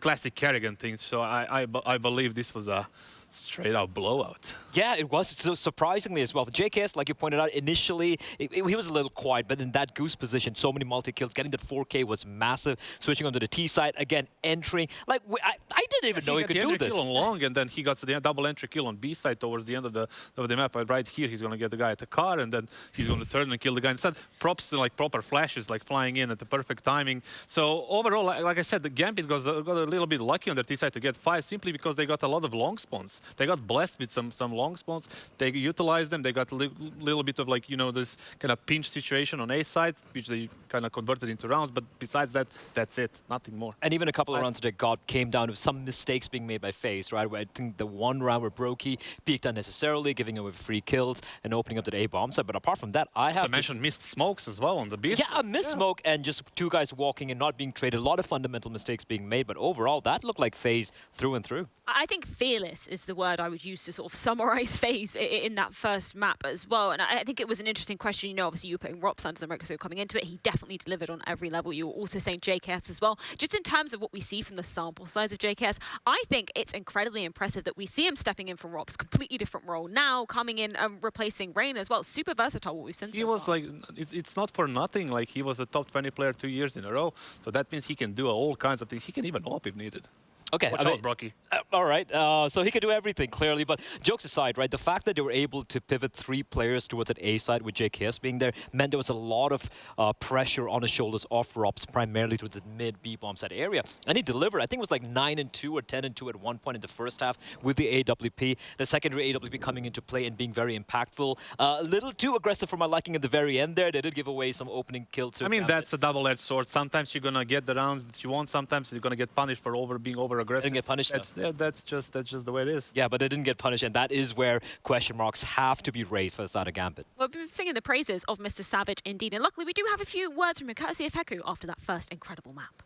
classic Karrigan things. So I believe this was a straight-out blowout. Yeah, it was. So surprisingly as well. JKS, like you pointed out, initially, he was a little quiet, but in that goose position, so many multi-kills, getting that 4K was massive. Switching onto the T side, again, entering. Like, I didn't even know he could do this. Kill on long, and then he got the double entry kill on B side towards the end of the map. Right here, he's going to get the guy at the car, and then he's going to turn and kill the guy. Instead, props to like proper flashes, like flying in at the perfect timing. So overall, like I said, the Gambit got a little bit lucky on their T side to get 5, simply because they got a lot of long spawns. They got blessed with some long spawns. They utilized them. They got a little bit of like, you know, this kind of pinch situation on A side, which they kind of converted into rounds. But besides that, that's it. Nothing more. And even a couple of rounds that came down to some mistakes being made by FaZe, right? Where I think the one round where Brokey peeked unnecessarily, giving away free kills and opening up to the A bomb side. But apart from that, I have to mention missed smokes as well on the B. Yeah, a missed smoke and just 2 guys walking and not being traded. A lot of fundamental mistakes being made. But overall, that looked like FaZe through and through. I think fearless is the word I would use to sort of summarize FaZe in that first map as well. And I think it was an interesting question. You know, obviously you were putting Rops under the microscope coming into it. He definitely delivered on every level. You were also saying JKS as well. Just in terms of what we see from the sample size of JKS, I think it's incredibly impressive that we see him stepping in for Rops, completely different role now, coming in and replacing Rain as well. Super versatile what we've seen so far. He was like, it's not for nothing. Like, he was a top 20 player 2 years in a row. So that means he can do all kinds of things. He can even op if needed. Okay, watch out, Brocky. All right, so he could do everything, clearly. But jokes aside, right, the fact that they were able to pivot 3 players towards an A side with JKS being there meant there was a lot of pressure on his shoulders off Rops, primarily towards the mid-B bomb side area. And he delivered. I think it was like 9-2 or 10-2 at one point in the first half with the AWP. The secondary AWP coming into play and being very impactful. A little too aggressive for my liking at the very end there. They did give away some opening kills. I mean, that's a double-edged sword. Sometimes you're going to get the rounds that you want. Sometimes you're going to get punished for being over-aggressive. Didn't get punished. That's just the way it is. Yeah, but they didn't get punished, and that is where question marks have to be raised for the side of Gambit. Well, we've been singing the praises of Mr. Savage indeed, and luckily we do have a few words from him, courtesy of Heku, after that first incredible map.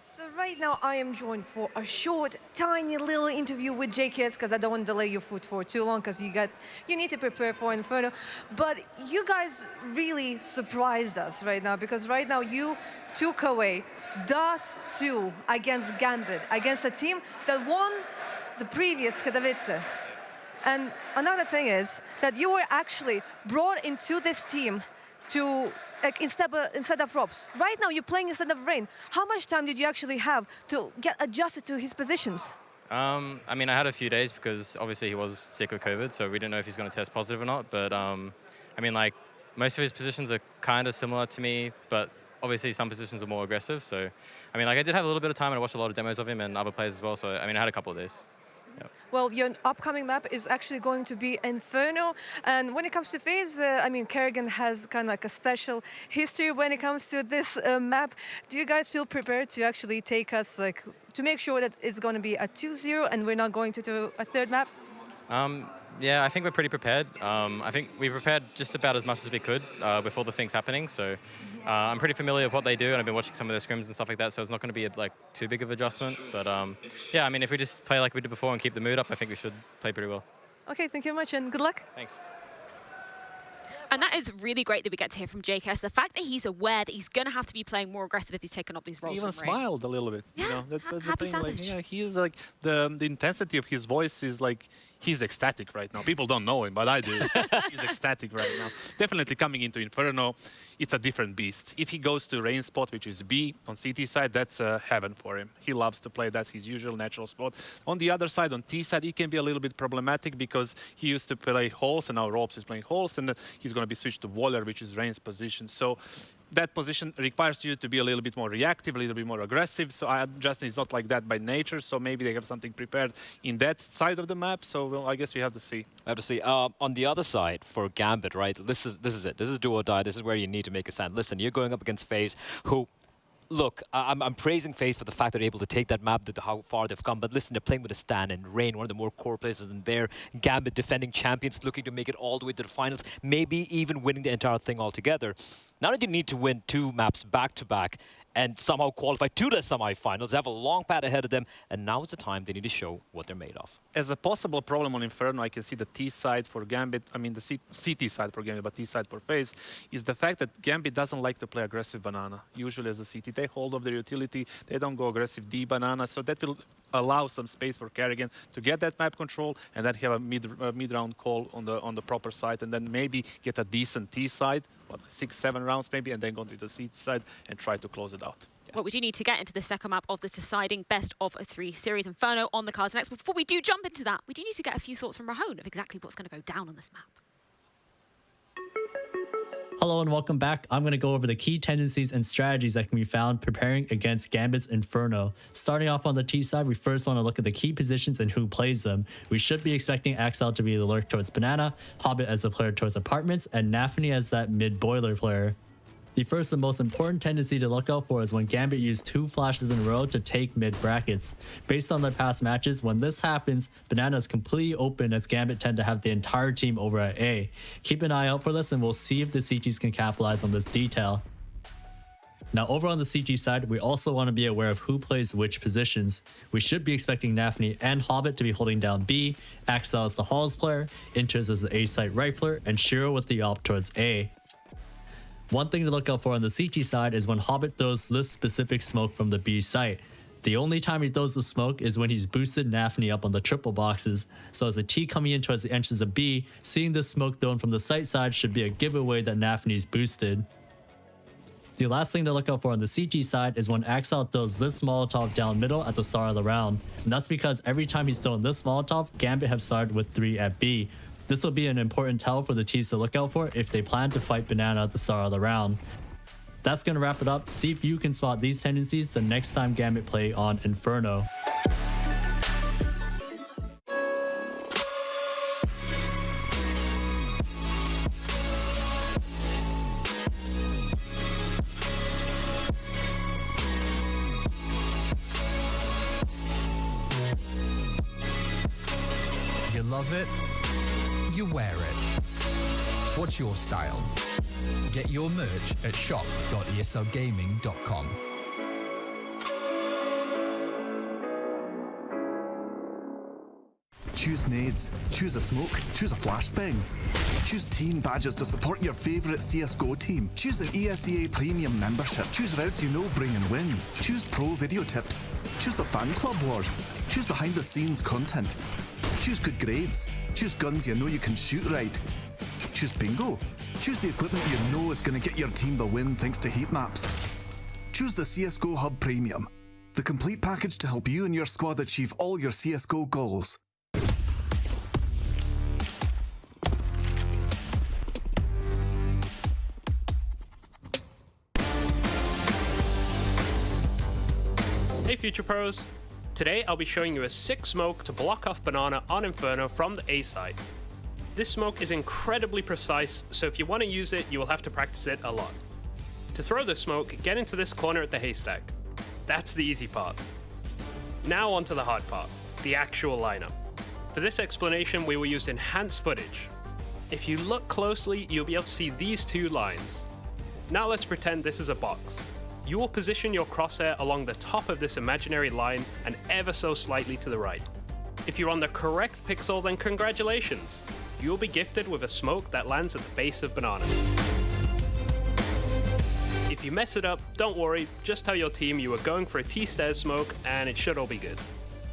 So right now I am joined for a short, tiny little interview with JKS because I don't want to delay your foot for too long because you need to prepare for Inferno. But you guys really surprised us right now because right now you took away Dust 2 against Gambit, against a team that won the previous Katowice. And another thing is that you were actually brought into this team to instead of Rops. Right now you're playing instead of Rain. How much time did you actually have to get adjusted to his positions? I mean, I had a few days because obviously he was sick with COVID, so we didn't know if he's going to test positive or not. But I mean, like, most of his positions are kind of similar to me, but obviously some positions are more aggressive. So, I mean, like, I did have a little bit of time and I watched a lot of demos of him and other players as well. So, I mean, I had a couple of days. Yep. Well, your upcoming map is actually going to be Inferno. And when it comes to FaZe, I mean, Karrigan has kind of like a special history when it comes to this map. Do you guys feel prepared to actually take us, like, to make sure that it's going to be a 2-0 and we're not going to do a third map? Yeah, I think we're pretty prepared. I think we prepared just about as much as we could with all the things happening. So I'm pretty familiar with what they do, and I've been watching some of their scrims and stuff like that. So it's not going to be like too big of adjustment. But yeah, I mean, if we just play like we did before and keep the mood up, I think we should play pretty well. Okay, thank you very much, and good luck. Thanks. And that is really great that we get to hear from JKS. The fact that he's aware that he's going to have to be playing more aggressive if he's taken up these roles. He even from Rain. smiled a little bit. Yeah, you know, that's the happy thing. Like, savage. yeah, he is like the intensity of his voice is like he's ecstatic right now. People don't know him, but I do. He's ecstatic right now. Definitely coming into Inferno, it's a different beast. If he goes to Rain spot, which is B on CT side, that's heaven for him. He loves to play. That's his usual natural spot. On the other side, on T side, it can be a little bit problematic because he used to play halls, and now Robs is playing halls, and he's going to be switched to Waller, which is Rain's position. So that position requires you to be a little bit more reactive, a little bit more aggressive. So Justin is not like that by nature. So maybe they have something prepared in that side of the map. So well, I guess we have to see. I have to see. On the other side, for Gambit, right? This is it. This is do or die. This is where you need to make a stand. Listen, you're going up against FaZe, who. Look, I'm praising FaZe for the fact that they're able to take that map, how far they've come. But listen, they're playing with a Stan and Rain, one of the more core places in there. Gambit defending champions, looking to make it all the way to the finals, maybe even winning the entire thing altogether. Now that you need to win 2 maps back-to-back and somehow qualify to the semifinals, they have a long path ahead of them, and now is the time they need to show what they're made of. As a possible problem on Inferno, I can see the T side for Gambit, I mean the CT side for Gambit, but T side for FaZe, is the fact that Gambit doesn't like to play aggressive banana. Usually as a CT, they hold off their utility, they don't go aggressive D banana, so that will allow some space for Carrigan to get that map control and then have a mid-round call on the proper side, and then maybe get a decent T side, what, 6-7 rounds maybe, and then go to the CT side and try to close it out. Well, we do need to get into the second map of the deciding best of 3 series, Inferno on the cards next. But before we do jump into that, we do need to get a few thoughts from Rahone of exactly what's going to go down on this map. Hello and welcome back. I'm going to go over the key tendencies and strategies that can be found preparing against Gambit's Inferno. Starting off on the T side, we first want to look at the key positions and who plays them. We should be expecting Axel to be the lurk towards Banana, Hobbit as the player towards Apartments, and Nafany as that mid-boiler player. The first and most important tendency to look out for is when Gambit use 2 flashes in a row to take mid brackets. Based on their past matches, when this happens, Banana is completely open as Gambit tend to have the entire team over at A. Keep an eye out for this and we'll see if the CTs can capitalize on this detail. Now over on the CT side, we also want to be aware of who plays which positions. We should be expecting Nafany and Hobbit to be holding down B, Axel as the Halls player, Inters as the A site rifler, and Shiro with the op towards A. One thing to look out for on the CT side is when Hobbit throws this specific smoke from the B site. The only time he throws the smoke is when he's boosted Nafany up on the triple boxes, so as a T coming in towards the entrance of B, seeing this smoke thrown from the site side should be a giveaway that Nafany's boosted. The last thing to look out for on the CT side is when Axel throws this Molotov down middle at the start of the round, and that's because every time he's thrown this Molotov, Gambit have started with 3 at B. This will be an important tell for the T's to look out for if they plan to fight Banana at the start of the round. That's going to wrap it up. See if you can spot these tendencies the next time Gambit play on Inferno. You love it, you wear it. What's your style? Get your merch at shop.eslgaming.com. Choose nades, choose a smoke, choose a flashbang. Choose team badges to support your favourite CSGO team. Choose an ESEA Premium membership. Choose routes you know bring in wins. Choose pro video tips. Choose the fan club wars. Choose behind the scenes content. Choose good grades. Choose guns you know you can shoot right. Choose bingo. Choose the equipment you know is going to get your team the win thanks to heat maps. Choose the CSGO Hub Premium, the complete package to help you and your squad achieve all your CSGO goals. Hey Future Pros! Today I'll be showing you a sick smoke to block off Banana on Inferno from the A side. This smoke is incredibly precise, so if you want to use it, you will have to practice it a lot. To throw the smoke, get into this corner at the haystack. That's the easy part. Now onto the hard part, the actual lineup. For this explanation, we will use enhanced footage. If you look closely, you'll be able to see these 2 lines. Now let's pretend this is a box. You will position your crosshair along the top of this imaginary line and ever so slightly to the right. If you're on the correct pixel, then congratulations. you will be gifted with a smoke that lands at the base of Banana. If you mess it up, don't worry, just tell your team you were going for a T-stairs smoke and it should all be good.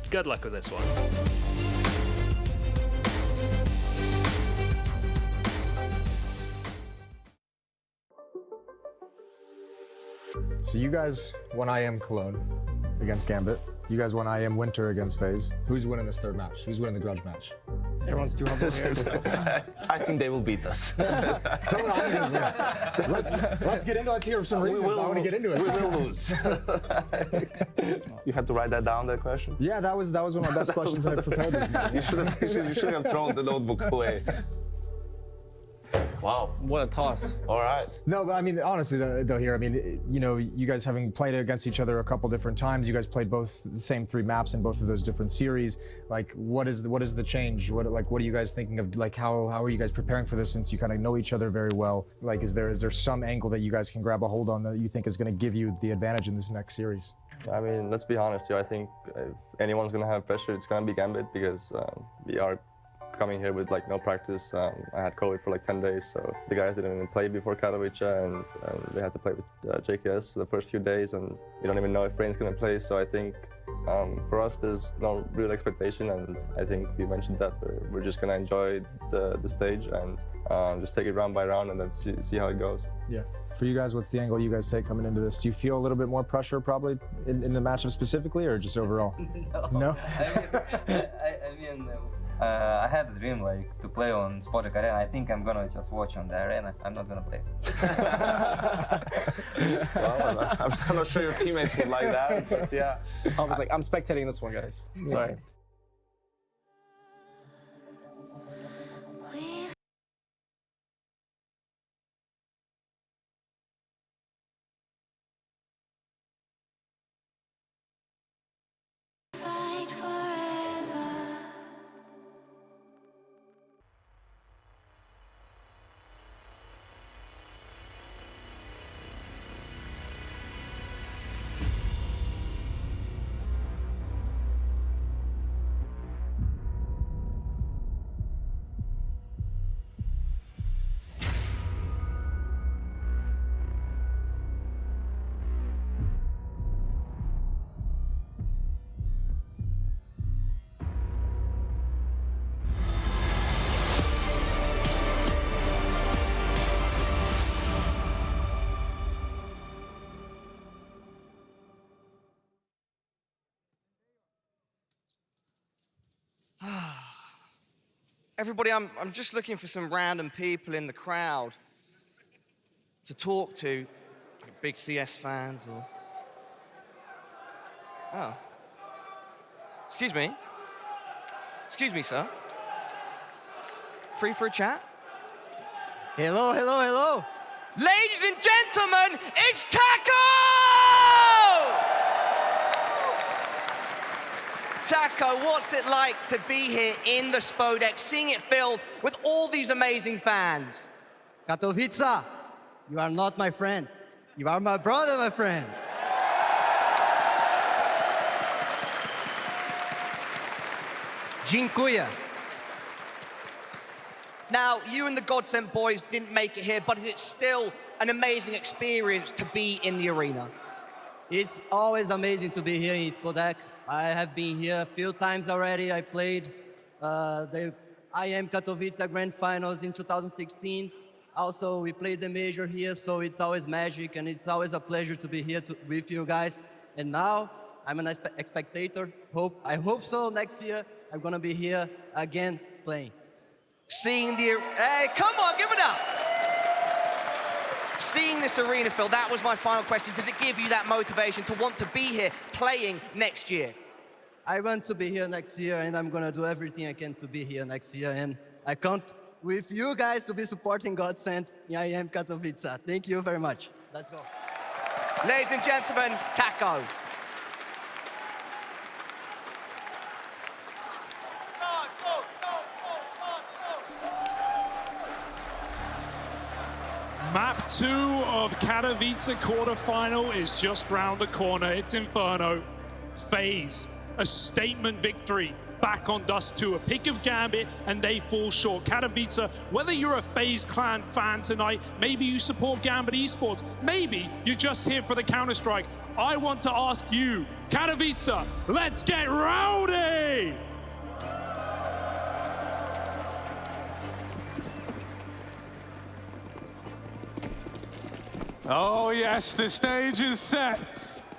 Good luck with this one. So you guys won IEM Cologne against Gambit. You guys won IEM Winter against FaZe. Who's winning this third match? Who's winning the grudge match? Everyone's too humble here. I think they will beat us. So let's get into. Let's hear some reasons. I want to get into it. We will lose. You had to write that down. That question. Yeah, that was one of my best questions I prepared. You should have thrown the notebook away. Wow. What a toss. All right. No, but I mean, honestly, though, here, I mean, you know, you guys having played against each other a couple different times, you guys played both the same 3 maps in both of those different series. Like, what is the change? What are you guys thinking of? Like, how are you guys preparing for this since you kind of know each other very well? Like, is there some angle that you guys can grab a hold on that you think is going to give you the advantage in this next series? I mean, let's be honest here. I think if anyone's going to have pressure, it's going to be Gambit because we are coming here with like no practice. I had COVID for like 10 days, so the guys didn't even play before Katowice, and they had to play with JKS the first few days, and you don't even know if Rain's going to play. So I think for us, there's no real expectation, and I think we mentioned that we're just going to enjoy the stage and just take it round by round and then see how it goes. Yeah. For you guys, what's the angle you guys take coming into this? Do you feel a little bit more pressure probably in the matchup specifically, or just overall? No? I had a dream like to play on Spodek Arena. I think I'm gonna just watch on the arena. I'm not gonna play. Well, I'm not sure your teammates would like that, but yeah. I was like, I'm spectating this one, guys. Sorry. Everybody, I'm just looking for some random people in the crowd to talk to, like big CS fans or... Oh. Excuse me. Excuse me, sir. Free for a chat? Hello, hello, hello. Ladies and gentlemen, it's Taco! Taco, what's it like to be here in the Spodek, seeing it filled with all these amazing fans? Katowice, you are not my friend. You are my brother, my friend. Dziękuję. Now, you and the Godsent boys didn't make it here, but is it still an amazing experience to be in the arena? It's always amazing to be here in Spodek. I have been here a few times already. I played the IEM Katowice Grand Finals in 2016. Also, we played the major here, so it's always magic, and it's always a pleasure to be here with you guys. And now, I'm a spectator. I hope so next year. I'm gonna be here again playing. Seeing the... Hey, come on, give it up! Seeing this arena fill, that was my final question. Does it give you that motivation to want to be here playing next year? I want to be here next year, and I'm gonna do everything I can to be here next year. And I count with you guys to be supporting Godsent in IEM Katowice. Thank you very much. Let's go. Ladies and gentlemen, Taco. Map 2 of Katowice quarterfinal is just round the corner. It's Inferno. FaZe, a statement victory back on Dust 2. A pick of Gambit, and they fall short. Katowice, whether you're a FaZe Clan fan tonight, maybe you support Gambit Esports, maybe you're just here for the Counter-Strike, I want to ask you, Katowice, let's get rowdy! Oh yes, the stage is set.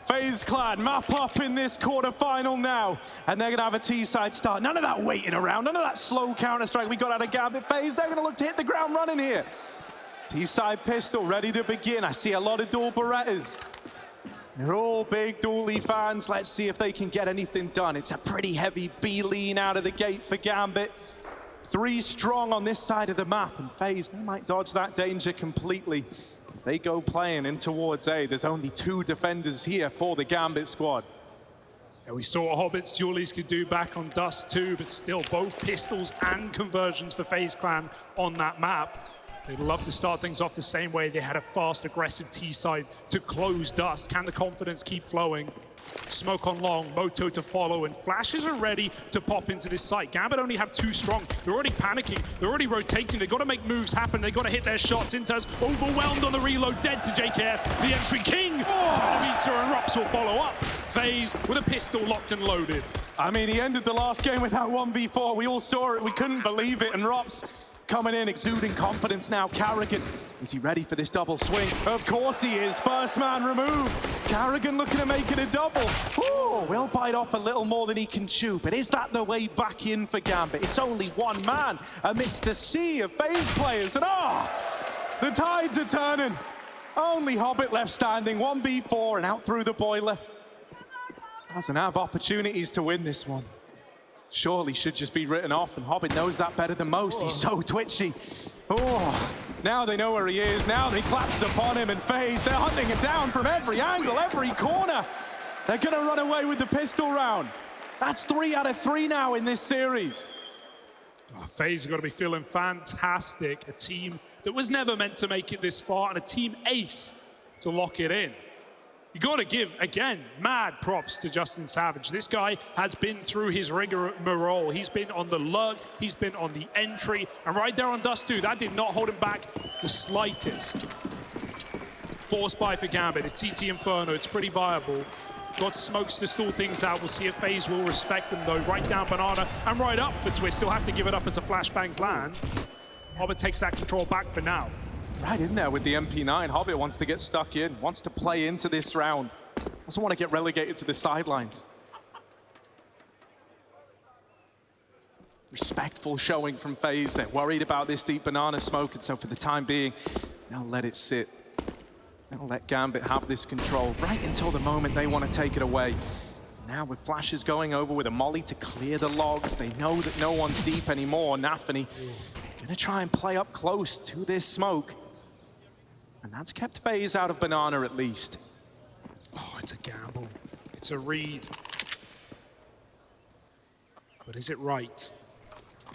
FaZe Clan map up in this quarterfinal now, and they're gonna have a T-side start. None of that waiting around, none of that slow Counter-Strike we got out of Gambit. FaZe, they're gonna look to hit the ground running here. T-side pistol ready to begin. I see a lot of dual Berettas. They're all big dually fans. Let's see if they can get anything done. It's a pretty heavy B lean out of the gate for Gambit. 3 strong on this side of the map, and FaZe, they might dodge that danger completely. If they go playing in towards A, there's only 2 defenders here for the Gambit squad. Yeah, we saw what Hobbit's dualies could do back on Dust 2, but still both pistols and conversions for FaZe Clan on that map. They'd love to start things off the same way. They had a fast, aggressive T-side to close Dust. Can the confidence keep flowing? Smoke on long, Moto to follow, and flashes are ready to pop into this site. Gambit only have 2 strong. They're already panicking. They're already rotating. They've got to make moves happen. They've got to hit their shots. Inters overwhelmed on the reload, dead to JKS. The entry king. Katowice and Rops will follow up. FaZe with a pistol locked and loaded. I mean, he ended the last game with that 1v4. We all saw it. We couldn't believe it. And Rops coming in, exuding confidence now. Carrigan, is he ready for this double swing? Of course he is. First man removed. Carrigan looking to make it a double. Ooh, will bite off a little more than he can chew, but is that the way back in for Gambit? It's only 1 man amidst the sea of FaZe players, and the tides are turning. Only Hobbit left standing, 1v4 and out through the boiler. Doesn't have opportunities to win this one. Surely should just be written off, and Hobbit knows that better than most. He's so twitchy. Oh, now they know where he is. Now they collapse upon him, and FaZe, they're hunting him down from every angle, every corner. They're gonna run away with the pistol round. That's 3 out of 3 now in this series. FaZe have got to be feeling fantastic. A team that was never meant to make it this far, and a team ace to lock it in. You got to give, again, mad props to Justin Savage. This guy has been through his rigmarole. He's been on the lurk, he's been on the entry, and right there on Dust 2, that did not hold him back the slightest. Force buy for Gambit, it's CT Inferno, it's pretty viable. Got smokes to stall things out. We'll see if FaZe will respect them though. Right down Banana and right up for Twist. He'll have to give it up as the flashbangs land. Hobbit takes that control back for now. Right in there with the MP9. Hobbit wants to get stuck in, wants to play into this round. Doesn't want to get relegated to the sidelines. Respectful showing from FaZe. They're worried about this deep banana smoke, and so for the time being, they'll let it sit. They'll let Gambit have this control right until the moment they want to take it away. Now with flashes going over with a molly to clear the logs, they know that no one's deep anymore. Nafany gonna try and play up close to this smoke. And that's kept FaZe out of banana at least. Oh, it's a gamble. It's a read. But is it right?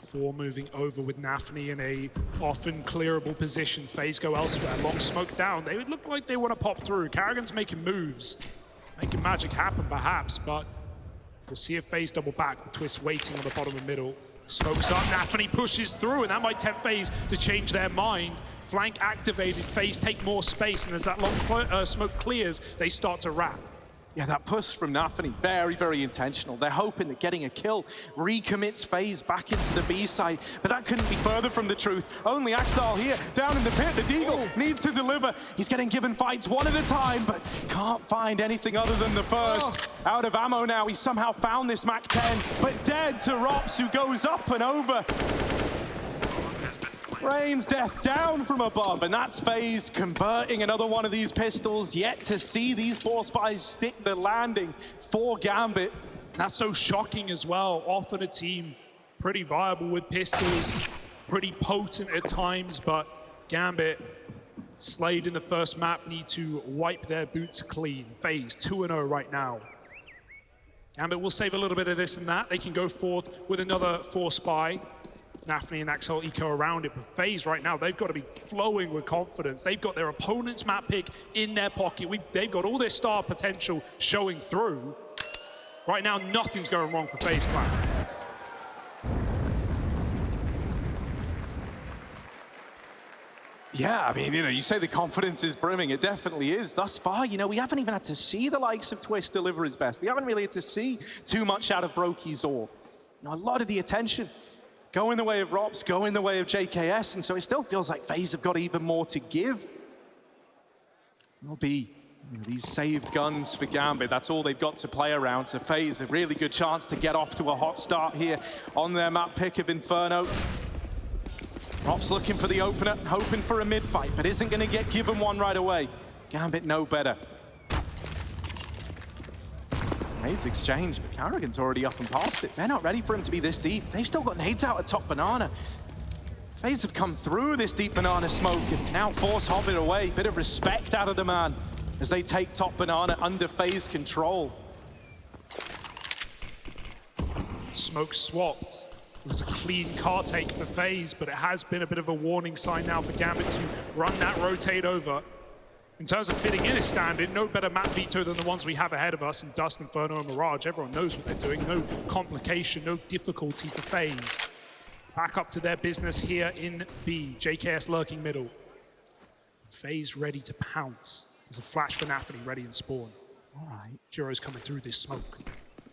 4 moving over with Nafany in a often clearable position. FaZe go elsewhere. Long smoke down. They would look like they want to pop through. Carrigan's making moves. Making magic happen perhaps, but we'll see if FaZe double back with Twist waiting on the bottom of middle. Smokes up, Nafany pushes through, and that might tempt FaZe to change their mind. Flank activated, FaZe take more space, and as that long smoke clears, they start to wrap. Yeah, that push from Nafany, very, very intentional. They're hoping that getting a kill recommits FaZe back into the B side, but that couldn't be further from the truth. Only Axel here, down in the pit. The Deagle needs to deliver. He's getting given fights one at a time, but can't find anything other than the first. Out of ammo now, he somehow found this MAC-10, but dead to Rops, who goes up and over. Rains death down from above, and that's FaZe converting another one of these pistols. Yet to see these 4 spies stick the landing for Gambit. That's so shocking as well. Often a team pretty viable with pistols, pretty potent at times, but Gambit, slayed in the first map, need to wipe their boots clean. FaZe 2-0 right now. Gambit will save a little bit of this and that. They can go forth with another 4 spy. Nafany and Axel eco around it, but FaZe right now, they've got to be flowing with confidence. They've got their opponent's map pick in their pocket. They've got all their star potential showing through. Right now, nothing's going wrong for FaZe Clan. Yeah, I mean, you say the confidence is brimming. It definitely is. Thus far, we haven't even had to see the likes of Twist deliver his best. We haven't really had to see too much out of Brokey's Orb. A lot of the attention go in the way of Rops, go in the way of JKS, and so it still feels like FaZe have got even more to give. It'll be these saved guns for Gambit. That's all they've got to play around. So FaZe, a really good chance to get off to a hot start here on their map pick of Inferno. Rops looking for the opener, hoping for a mid-fight, but isn't going to get given one right away. Gambit know better. Nades exchanged, but Karrigan's already up and past it. They're not ready for him to be this deep. They've still got nades out at top banana. FaZe have come through this deep banana smoke and now force Hobbit away. Bit of respect out of the man as they take top banana under FaZe control. Smoke swapped. It was a clean car take for FaZe, but it has been a bit of a warning sign now for Gambit to run that rotate over. In terms of fitting in a stand-in, no better map veto than the ones we have ahead of us in Dust, Inferno, and Mirage. Everyone knows what they're doing. No complication, no difficulty for FaZe. Back up to their business here in B. JKS lurking middle. FaZe ready to pounce. There's a flash for Nafany ready in spawn. All right. Jiro's coming through this smoke.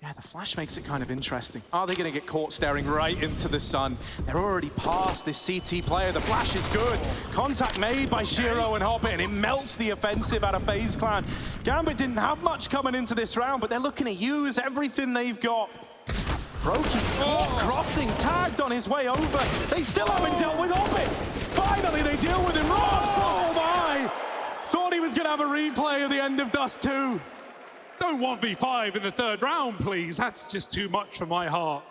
Yeah, the flash makes it kind of interesting. Are they going to get caught staring right into the sun? They're already past this CT player. The flash is good. Contact made by Shiro and Hobbit, and it melts the offensive out of FaZe Clan. Gambit didn't have much coming into this round, but they're looking to use everything they've got. Brokey crossing, tagged on his way over. They still haven't dealt with Hobbit. Finally, they deal with him. Robs, oh my! Thought he was going to have a replay at the end of Dust 2. Don't 1v5 in the third round, please. That's just too much for my heart.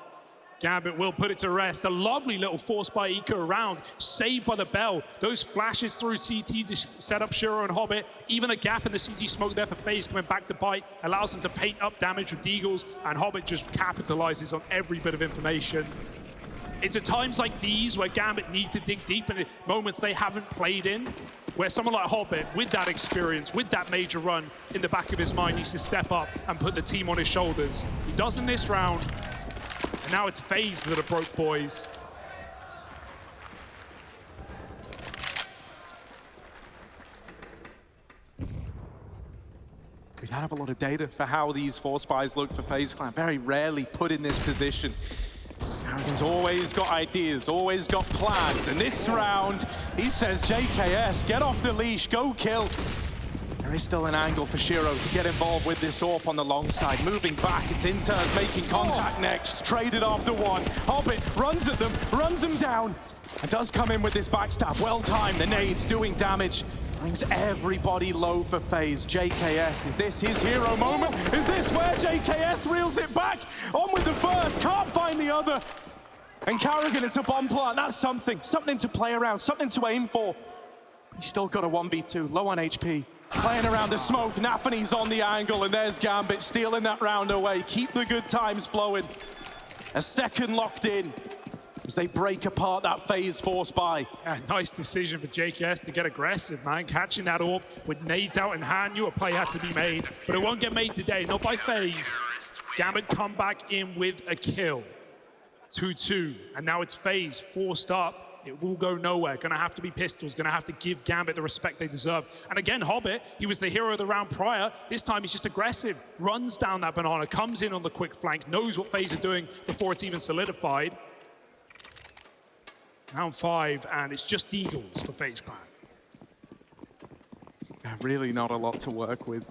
Gambit will put it to rest. A lovely little force by Eco around, saved by the bell. Those flashes through CT to set up Shiro and Hobbit. Even the gap in the CT smoke there for FaZe coming back to bite allows them to paint up damage with Deagles, and Hobbit just capitalizes on every bit of information. It's at times like these where Gambit need to dig deep in moments they haven't played in, where someone like Hobbit, with that experience, with that major run in the back of his mind, needs to step up and put the team on his shoulders. He does in this round, and now it's FaZe that are broke boys. We don't have a lot of data for how these four spies look for FaZe Clan. Very rarely put in this position. Karrigan's always got ideas, always got plans. And this round, he says, JKS, get off the leash, go kill. There is still an angle for Shiro to get involved with this AWP on the long side. Moving back, it's Interns making contact next. Traded after one. Hobbit runs at them, runs them down. And does come in with this backstab. Well timed, the nades doing damage. Brings everybody low for FaZe. JKS, is this his hero moment? Is this where JKS reels it back? On with the first, can't find the other. And Karrigan, it's a bomb plant. That's something to play around, something to aim for. He's still got a 1v2, low on HP. Playing around the smoke, Nafany's on the angle, and there's Gambit stealing that round away. Keep the good times flowing. A second locked in as they break apart that FaZe force by. Yeah, nice decision for JKS to get aggressive, man. Catching that AWP with nades out in hand, knew a play had to be made, but it won't get made today, not by FaZe. Gambit come back in with a kill. 2-2, and now it's FaZe forced up. It will go nowhere. Gonna have to be pistols, gonna have to give Gambit the respect they deserve. And again, Hobbit, he was the hero of the round prior. This time he's just aggressive, runs down that banana, comes in on the quick flank, knows what FaZe are doing before it's even solidified. Round 5, and it's just Deagles for FaZe Clan. Really not a lot to work with.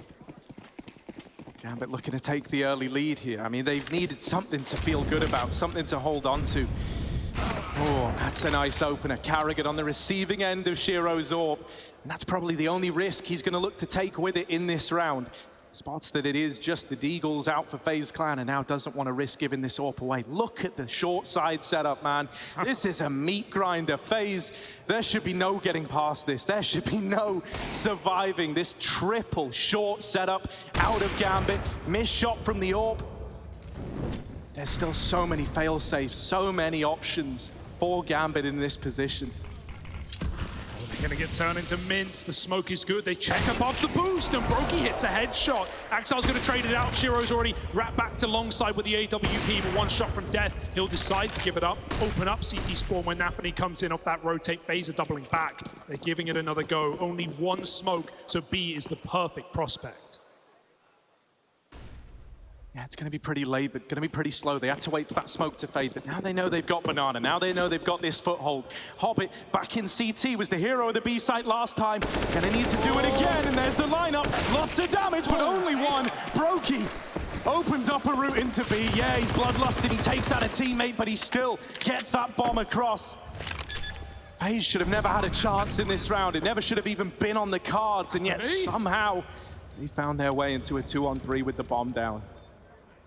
Gambit looking to take the early lead here. I mean, they've needed something to feel good about, something to hold on to. Oh, that's a nice opener. Karrigan on the receiving end of Shiro's AWP. And that's probably the only risk he's going to look to take with it in this round. Spots that it is just the Deagles out for FaZe Clan and now doesn't want to risk giving this AWP away. Look at the short side setup, man. This is a meat grinder. FaZe, there should be no getting past this. There should be no surviving this triple short setup out of Gambit. Missed shot from the AWP. There's still so many fail-safes, so many options for Gambit in this position. Gonna get turned into mince. The smoke is good. They check above the boost, and Brokey hits a headshot. Axile's gonna trade it out. Shiro's already wrapped back to long side with the AWP, but one shot from death. He'll decide to give it up, open up CT spawn when Nafany comes in off that rotate. FaZe are doubling back. They're giving it another go. Only one smoke, so B is the perfect prospect. Yeah, it's going to be pretty labored, going to be pretty slow. They had to wait for that smoke to fade, but now they know they've got Banana. Now they know they've got this foothold. Hobbit back in CT, was the hero of the B site last time. Gonna need to do it again, and there's the lineup. Lots of damage, but only one. Brokey opens up a route into B. Yeah, he's bloodlusted, he takes out a teammate, but he still gets that bomb across. FaZe should have never had a chance in this round. It never should have even been on the cards, and yet somehow they found their way into a 2-on-3 with the bomb down.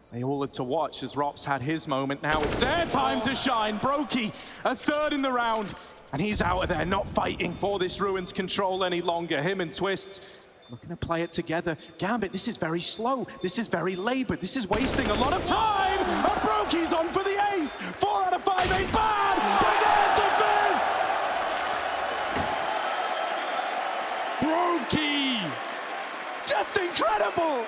They all had to watch as Rops had his moment. Now it's their time to shine. Brokey, a third in the round, and he's out of there, not fighting for this Ruins control any longer. Him and Twists looking to play it together. Gambit, this is very slow. This is very labored. This is wasting a lot of time. And Brokey's on for the ace. 4 out of 5 ain't bad, but there's the 5th. Brokey! Just incredible.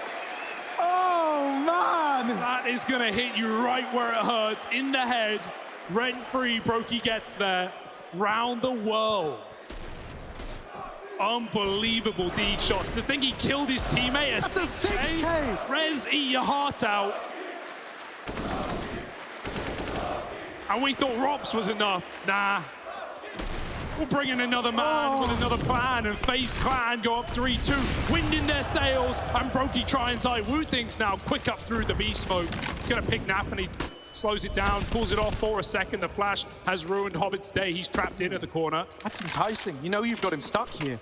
Oh, man! That is going to hit you right where it hurts, in the head. Rent-free, Brokey gets there. Round the world. Unbelievable deed shots. To think he killed his teammate. That's a 6K! Rez, eat your heart out. And we thought Rops was enough. Nah. We'll bring in another man with another plan, and FaZe Clan go up 3-2, wind in their sails, and Brokey try and side Wu things now, quick up through the B smoke. He's gonna pick Nafany, slows it down, pulls it off for a second. The flash has ruined Hobbit's day. He's trapped in at the corner. That's enticing. You know you've got him stuck here.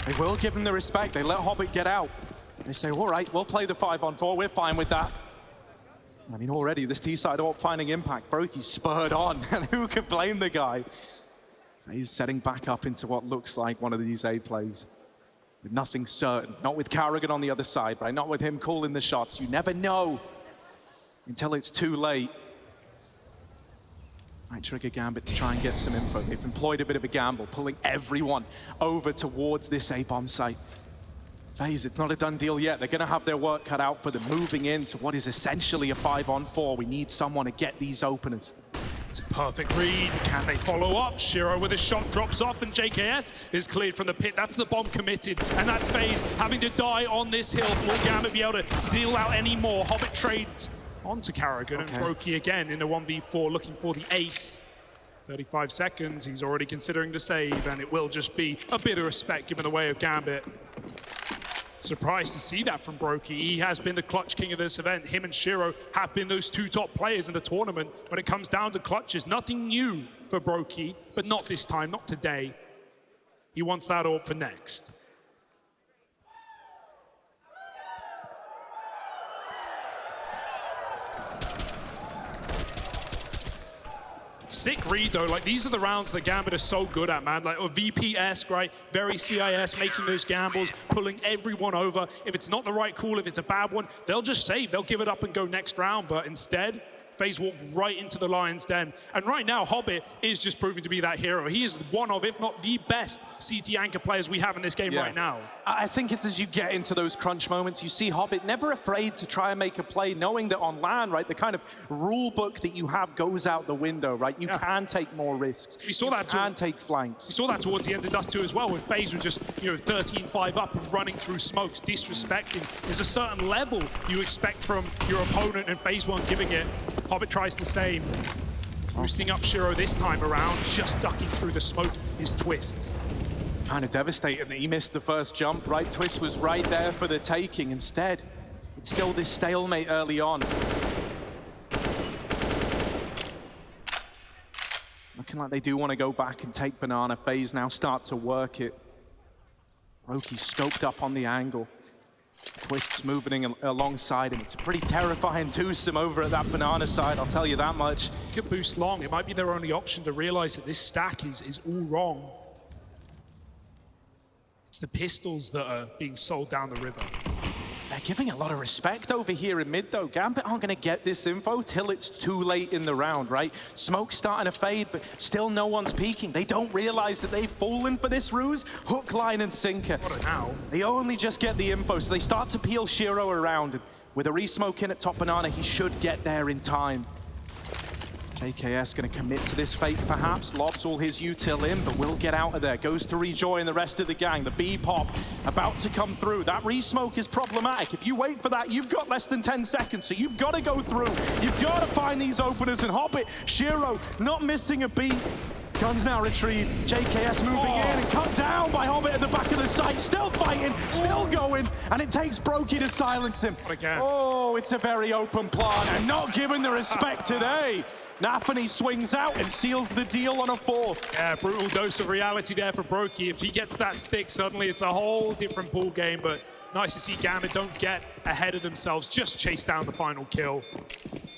They will give him the respect. They let Hobbit get out. They say, all right, we'll play the 5-on-4. We're fine with that. I mean, already this T-side AWP finding impact. Brokey's spurred on, and who could blame the guy? He's setting back up into what looks like one of these A plays. With nothing certain. Not with Carrigan on the other side, right? Not with him calling the shots. You never know until it's too late. Might trigger Gambit to try and get some info. They've employed a bit of a gamble, pulling everyone over towards this A-bomb site. FaZe, it's not a done deal yet. They're going to have their work cut out for them, moving into what is essentially a 5-on-4. We need someone to get these openers. It's a perfect read. Can they follow up? Shiro with a shot drops off, and JKS is cleared from the pit. That's the bomb committed, and that's FaZe having to die on this hill. Will Gambit be able to deal out any more? Hobbit trades onto Carrigan, and Brokey again in a 1v4 looking for the ace. 35 seconds, he's already considering the save, and it will just be a bit of respect given the way of Gambit. Surprised to see that from Brokey. He has been the clutch king of this event. Him and Shiro have been those two top players in the tournament. When it comes down to clutches, nothing new for Brokey, but not this time, not today. He wants that AWP for next. Sick read though, like these are the rounds that Gambit is so good at, man. Like a VP-esque, right? Very CIS, making those gambles, pulling everyone over. If it's not the right call, if it's a bad one, they'll just save. They'll give it up and go next round, but instead, FaZe walk right into the lion's den. And right now, Hobbit is just proving to be that hero. He is one of, if not the best CT anchor players we have in this game right now. I think it's as you get into those crunch moments, you see Hobbit never afraid to try and make a play, knowing that on LAN, right, the kind of rule book that you have goes out the window, right? You can take more risks. We saw that can take flanks. We saw that towards the end of Dust 2 as well, when FaZe was just, 13-5 up and running through smokes, disrespecting. There's a certain level you expect from your opponent, and FaZe weren't giving it. Hobbit tries the same. Boosting up Shiro this time around, just ducking through the smoke is Twists. Kind of devastating that he missed the first jump, right? Twist was right there for the taking. Instead, it's still this stalemate early on. Looking like they do want to go back and take Banana. FaZe now start to work it. Brokey scoped up on the angle. Twist's moving alongside him. It's a pretty terrifying twosome over at that Banana side, I'll tell you that much. Could boost long. It might be their only option to realize that this stack is all wrong. It's the pistols that are being sold down the river. they're giving a lot of respect over here in mid, though. Gambit aren't going to get this info till it's too late in the round, right? Smoke's starting to fade, but still no one's peeking. They don't realize that they've fallen for this ruse. Hook, line, and sinker. Now they only just get the info, so they start to peel Shiro around. And with a re-smoke in at top banana, he should get there in time. JKS going to commit to this fake, perhaps. Lobs all his util in, but will get out of there. Goes to rejoin the rest of the gang. The B pop about to come through. That re-smoke is problematic. If you wait for that, you've got less than 10 seconds, so you've got to go through. You've got to find these openers and hop it. Shiro not missing a beat. Guns now retrieved. JKS moving in and cut down by Hobbit at the back of the site. Still fighting, still going, and it takes Brokey to silence him. Oh, it's a very open plan and not given the respect today. Nafany swings out and seals the deal on a 4th. Yeah, brutal dose of reality there for Brokey. If he gets that stick, suddenly it's a whole different ball game, but nice to see Gambit don't get ahead of themselves, just chase down the final kill.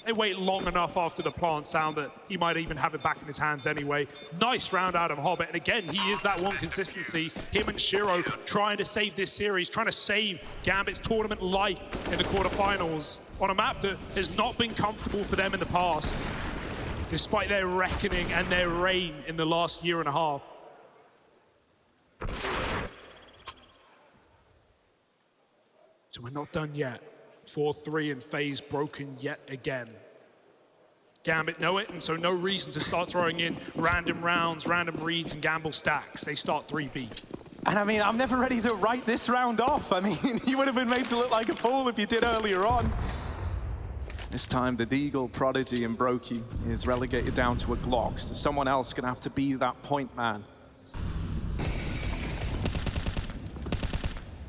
They wait long enough after the plant sound that he might even have it back in his hands anyway. Nice round out of Hobbit, and again, he is that one consistency. Him and Shiro trying to save this series, trying to save Gambit's tournament life in the quarterfinals on a map that has not been comfortable for them in the past, despite their reckoning and their reign in the last year and a half. So we're not done yet. 4-3 and FaZe broken yet again. Gambit know it, and so no reason to start throwing in random rounds, random reads, and gamble stacks. They start 3B. And I mean, I'm never ready to write this round off. I mean, you would have been made to look like a fool if you did earlier on. This time, the Deagle, Prodigy, and Brokey is relegated down to a Glock, so someone else gonna have to be that point man.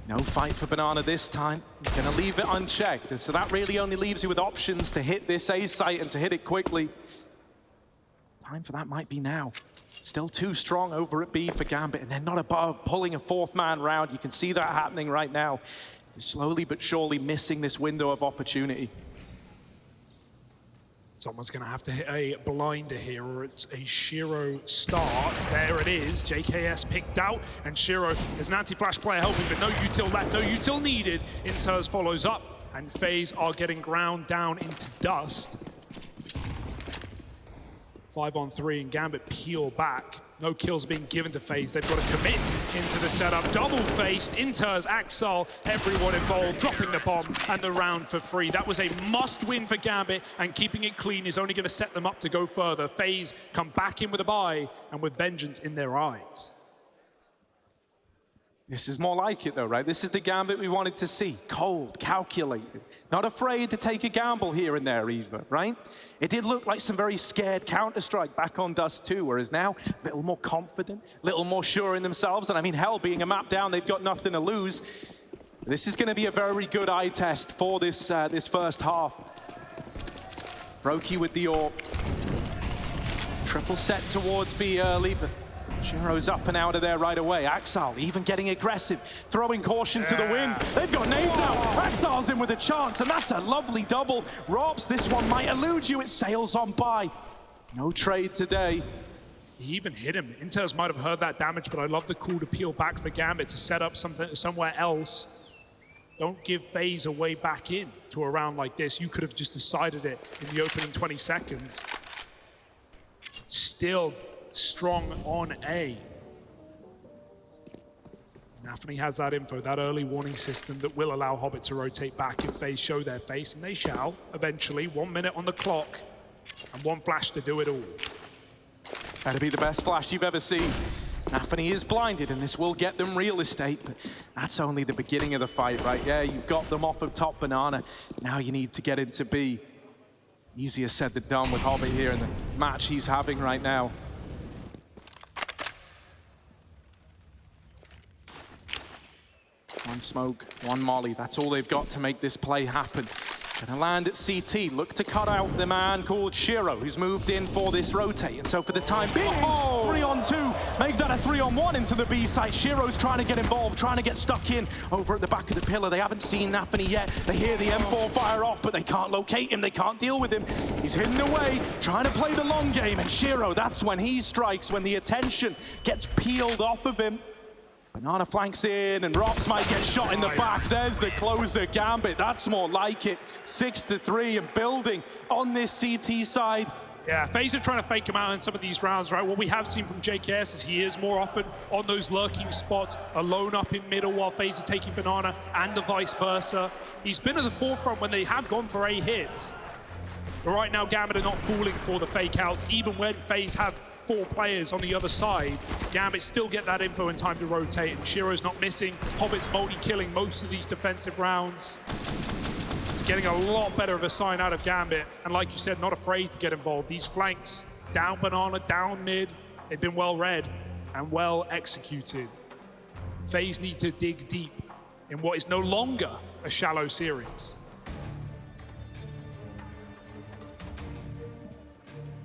No fight for Banana this time. He's gonna leave it unchecked, and so that really only leaves you with options to hit this A site and to hit it quickly. Time for that might be now. Still too strong over at B for Gambit, and they're not above pulling a 4th man round. You can see that happening right now. Slowly but surely missing this window of opportunity. Someone's going to have to hit a blinder here, or it's a Shiro start. There it is. JKS picked out, and Shiro is an anti-flash player helping, but no util left, no util needed. Inters follows up, and FaZe are getting ground down into dust. 5-on-3, and Gambit peel back. No kills being given to FaZe. They've got to commit into the setup. Double-faced, Inters, Axel, everyone involved, dropping the bomb and the round for free. That was a must-win for Gambit, and keeping it clean is only going to set them up to go further. FaZe come back in with a bye and with vengeance in their eyes. This is more like it though, right? This is the Gambit we wanted to see. Cold, calculated, not afraid to take a gamble here and there either, right? It did look like some very scared Counter-Strike back on Dust 2, whereas now, a little more confident, a little more sure in themselves. And I mean, hell, being a map down, they've got nothing to lose. This is gonna be a very good eye test for this, this first half. Brokey with the AWP. Triple set towards B early, but Shiro's up and out of there right away. Axel even getting aggressive, throwing caution to the wind. They've got nades out. Axel's in with a chance, and that's a lovely double. Robs, this one might elude you. It sails on by. No trade today. He even hit him. Inters might have heard that damage, but I love the call to peel back for Gambit to set up something somewhere else. Don't give FaZe a way back in to a round like this. You could have just decided it in the opening 20 seconds. Still strong on A. Nafany has that info, that early warning system that will allow Hobbit to rotate back if FaZe show their face, and they shall eventually. 1 minute on the clock and one flash to do it all. Better be the best flash you've ever seen. Nafany is blinded, and this will get them real estate, but that's only the beginning of the fight, right? Yeah, you've got them off of top banana. Now you need to get into B. Easier said than done with Hobbit here in the match he's having right now. One smoke, one molly. That's all they've got to make this play happen. Gonna land at CT. Look to cut out the man called Shiro, who's moved in for this rotate. And so for the time being, 3-on-2. Make that a 3-on-1 into the B site. Shiro's trying to get involved, trying to get stuck in over at the back of the pillar. They haven't seen Nafany yet. They hear the M4 fire off, but they can't locate him. They can't deal with him. He's hidden away, trying to play the long game. And Shiro, that's when he strikes, when the attention gets peeled off of him. Banana flanks in, and Rops might get shot in the back. There's the closer, Gambit. That's more like it. 6-3 and building on this CT side. Yeah, FaZe are trying to fake him out in some of these rounds, right? What we have seen from JKS is he is more often on those lurking spots, alone up in middle while FaZe are taking Banana, and the vice versa. He's been at the forefront when they have gone for A hits. But right now, Gambit are not falling for the fake outs. Even when FaZe have 4 players on the other side, Gambit still get that info in time to rotate, and Shiro's not missing. Hobbit's multi-killing most of these defensive rounds. Getting a lot better of a sign out of Gambit, and like you said, not afraid to get involved. These flanks, down Banana, down mid, they've been well read and well executed. FaZe need to dig deep in what is no longer a shallow series.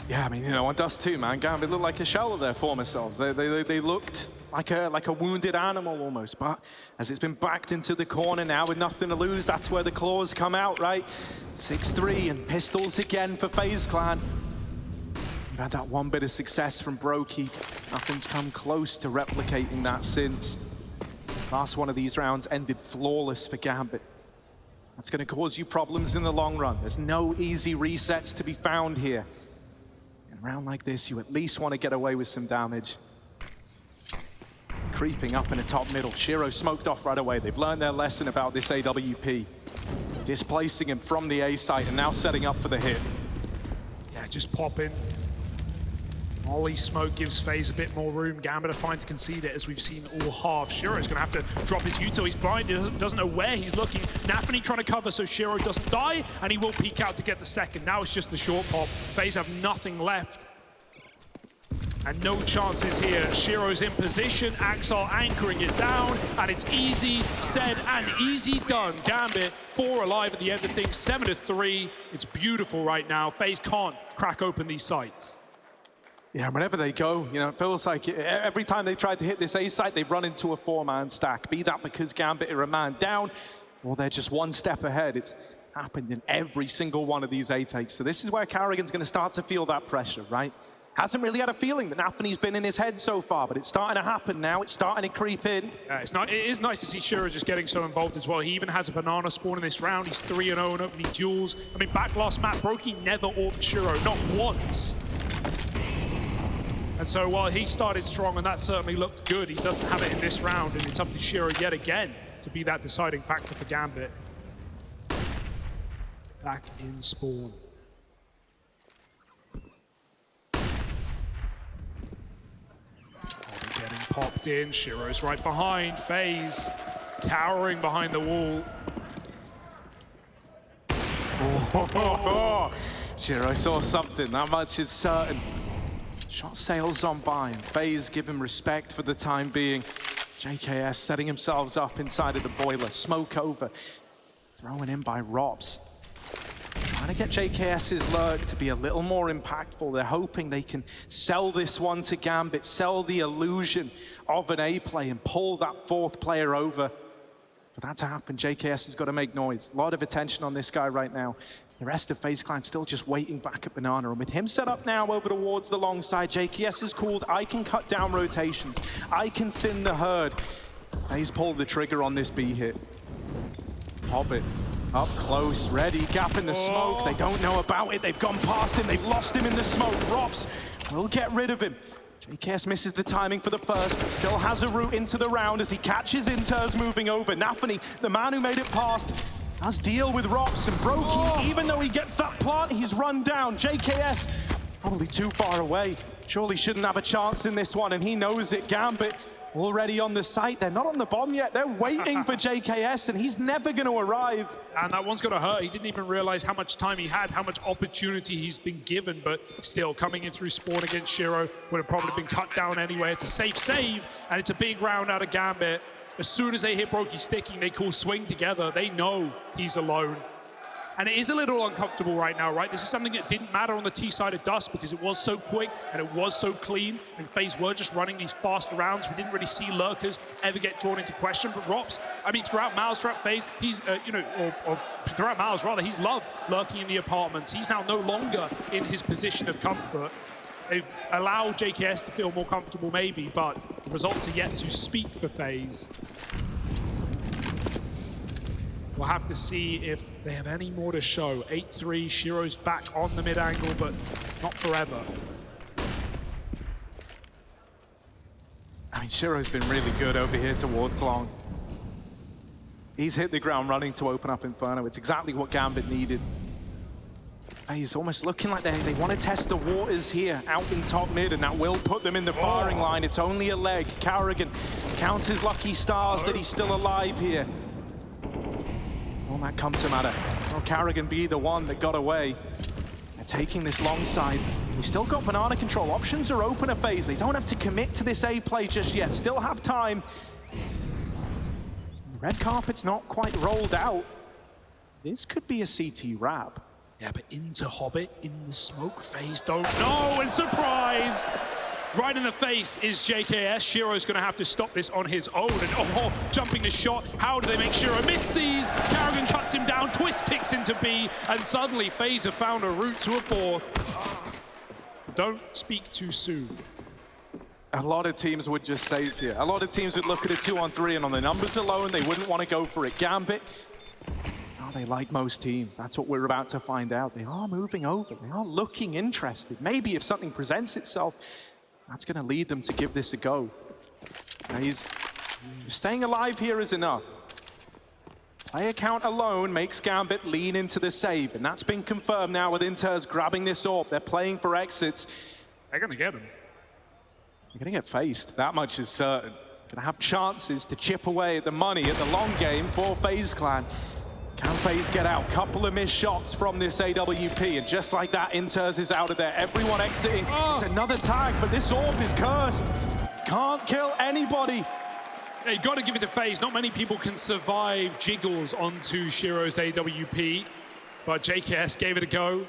Yeah, I mean, you know, on Dust 2, man, Gambit looked like a shell of their former selves. They looked like a wounded animal almost, but as it's been backed into the corner now with nothing to lose, that's where the claws come out, right? 6-3 and pistols again for FaZe Clan. We've had that one bit of success from Brokey. Nothing's come close to replicating that since. Last one of these rounds ended flawless for Gambit. That's going to cause you problems in the long run. There's no easy resets to be found here. In a round like this, you at least want to get away with some damage. Creeping up in the top middle. Shiro smoked off right away. They've learned their lesson about this AWP. Displacing him from the A site and now setting up for the hit. Yeah, just pop in. Molly smoke gives FaZe a bit more room. Gambit are fine to concede it, as we've seen all half. Shiro's gonna have to drop his util. He's blind, doesn't know where he's looking. Nafany trying to cover so Shiro doesn't die, and he will peek out to get the second. Now it's just the short pop. FaZe have nothing left. And no chances here. Shiro's in position, Axel anchoring it down, and it's easy said and easy done. Gambit, 4 alive at the end of things, 7-3. It's beautiful right now. FaZe can't crack open these sites. Yeah, whenever they go, you know, it feels like every time they tried to hit this A site, they've run into a 4-man stack. Be that because Gambit are a man down, or they're just one step ahead. It's happened in every single one of these A takes. So this is where Carrigan's going to start to feel that pressure, right? Hasn't really had a feeling that Nafany's been in his head so far, but it's starting to happen now. It's starting to creep in. Yeah, it is nice to see Shiro just getting so involved as well. He even has a banana spawn in this round. He's 3-0 in opening duels. I mean, back last map, Brokey never orbed Shiro, not once. And so while he started strong, and that certainly looked good, he doesn't have it in this round, and it's up to Shiro yet again to be that deciding factor for Gambit. Back in spawn. Getting popped in, Shiro's right behind, FaZe cowering behind the wall. Oh, Shiro saw something, that much is certain. Shot sails on by, and FaZe give him respect for the time being. JKS setting themselves up inside of the boiler, smoke over, thrown in by Robs. Trying to get JKS's lurk to be a little more impactful. They're hoping they can sell this one to Gambit, sell the illusion of an A play and pull that 4th player over. For that to happen, JKS has got to make noise. A lot of attention on this guy right now. The rest of FaZe Clan still just waiting back at Banana, and with him set up now over towards the long side, JKS has called, I can cut down rotations, I can thin the herd. FaZe pulled the trigger on this B hit. Hobbit up close, ready, gap in the smoke. They don't know about it, they've gone past him, they've lost him in the smoke. Rops will get rid of him. JKS misses the timing for the first, but still has a route into the round as he catches Inters moving over. Nafany, the man who made it past, does deal with Rops, and Brokey, even though he gets that plant, he's run down. JKS, probably too far away. Surely shouldn't have a chance in this one, and he knows it. Gambit already on the site. They're not on the bomb yet. They're waiting for JKS, and he's never going to arrive. And that one's going to hurt. He didn't even realize how much time he had, how much opportunity he's been given, but still coming in through spawn against Shiro would have probably been cut down anyway. It's a safe save, and it's a big round out of Gambit. As soon as they hit Brokey sticking, they call swing together. They know he's alone. And it is a little uncomfortable right now, right? This is something that didn't matter on the T side of Dust because it was so quick and it was so clean, and FaZe were just running these fast rounds. We didn't really see lurkers ever get drawn into question, but Rops, I mean, throughout Miles, throughout FaZe, he's, or throughout Miles rather, he's loved lurking in the apartments. He's now no longer in his position of comfort. They've allowed JKS to feel more comfortable maybe, but the results are yet to speak for FaZe. We'll have to see if they have any more to show. 8-3, Shiro's back on the mid angle, but not forever. I mean, Shiro's been really good over here towards Long. He's hit the ground running to open up Inferno. It's exactly what Gambit needed. He's almost looking like they want to test the waters here out in top mid, and that will put them in the firing line. It's only a leg. Carrigan counts his lucky stars that he's still alive here. Won't that come to matter? Will Carrigan be the one that got away? They're taking this long side. He's still got banana control. Options are open at FaZe. They don't have to commit to this A play just yet. Still have time. The red carpet's not quite rolled out. This could be a CT wrap. Yeah, but into Hobbit, in the smoke, FaZe don't know, and surprise! Right in the face is JKS. Shiro's gonna have to stop this on his own, and jumping the shot. How do they make Shiro miss these? Carrigan cuts him down, Twist picks into B, and suddenly FaZe have found a route to a fourth. Don't speak too soon. A lot of teams would just save here. A lot of teams would look at a 2-on-3, and on the numbers alone, they wouldn't want to go for it. Gambit, they like most teams. That's what we're about to find out. They are moving over. They are looking interested. Maybe if something presents itself, that's going to lead them to give this a go. Staying alive here is enough. Player count alone makes Gambit lean into the save, and that's been confirmed now with Inters grabbing this orb. They're playing for exits. They're going to get him. They're going to get faced. That much is certain. Going to have chances to chip away at the money at the long game for FaZe Clan. Can FaZe get out? Couple of missed shots from this AWP, and just like that, Inters is out of there. Everyone exiting. It's another tag, but this orb is cursed. Can't kill anybody. Yeah, you got to give it to FaZe. Not many people can survive jiggles onto Shiro's AWP, but JKS gave it a go.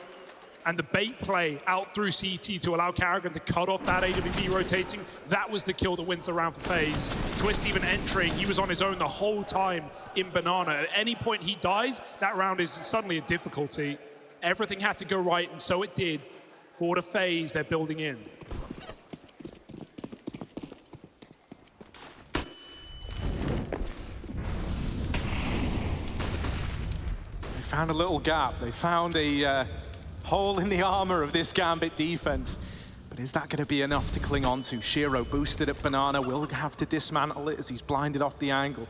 And the bait play out through CT to allow Carrigan to cut off that AWP rotating, that was the kill that wins the round for FaZe. Twist even entering, he was on his own the whole time in Banana. At any point he dies, that round is suddenly a difficulty. Everything had to go right, and so it did. For the FaZe, they're building in. They found a little gap. They found a hole in the armor of this Gambit defense. But is that going to be enough to cling on to? Shiro boosted at Banana, will have to dismantle it as he's blinded off the angle.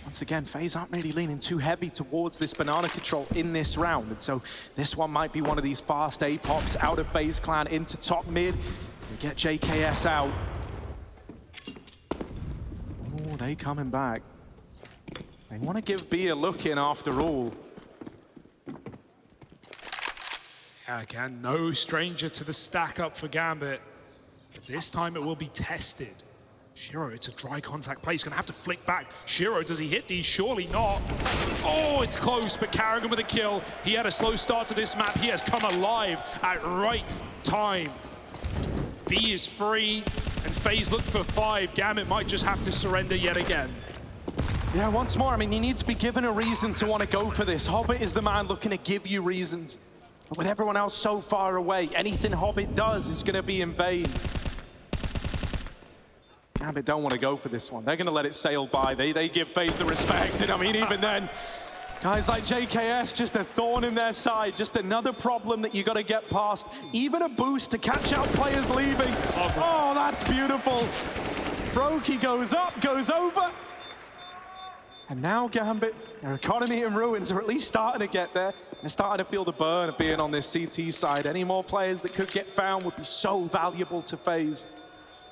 Once again, FaZe aren't really leaning too heavy towards this banana control in this round. And so this one might be one of these fast A-pops out of FaZe Clan into top mid. They get JKS out. Oh, they coming back. They want to give B a look in after all. Yeah, again, no stranger to the stack up for Gambit. This time it will be tested. Shiro, it's a dry contact play. He's going to have to flick back. Shiro, does he hit these? Surely not. Oh, it's close, but Carrigan with a kill. He had a slow start to this map. He has come alive at right time. B is free, and FaZe look for 5. Gambit might just have to surrender yet again. Yeah, once more, I mean, you need to be given a reason to want to go for this. Hobbit is the man looking to give you reasons. But with everyone else so far away, anything Hobbit does is going to be in vain. Gambit don't want to go for this one. They're going to let it sail by. They give FaZe the respect. And I mean, even then, guys like JKS, just a thorn in their side. Just another problem that you got to get past. Even a boost to catch out players leaving. Oh, that's beautiful. Brokey goes up, goes over. And now Gambit, their economy in ruins, or at least starting to get there. They're starting to feel the burn of being on this CT side. Any more players that could get found would be so valuable to FaZe.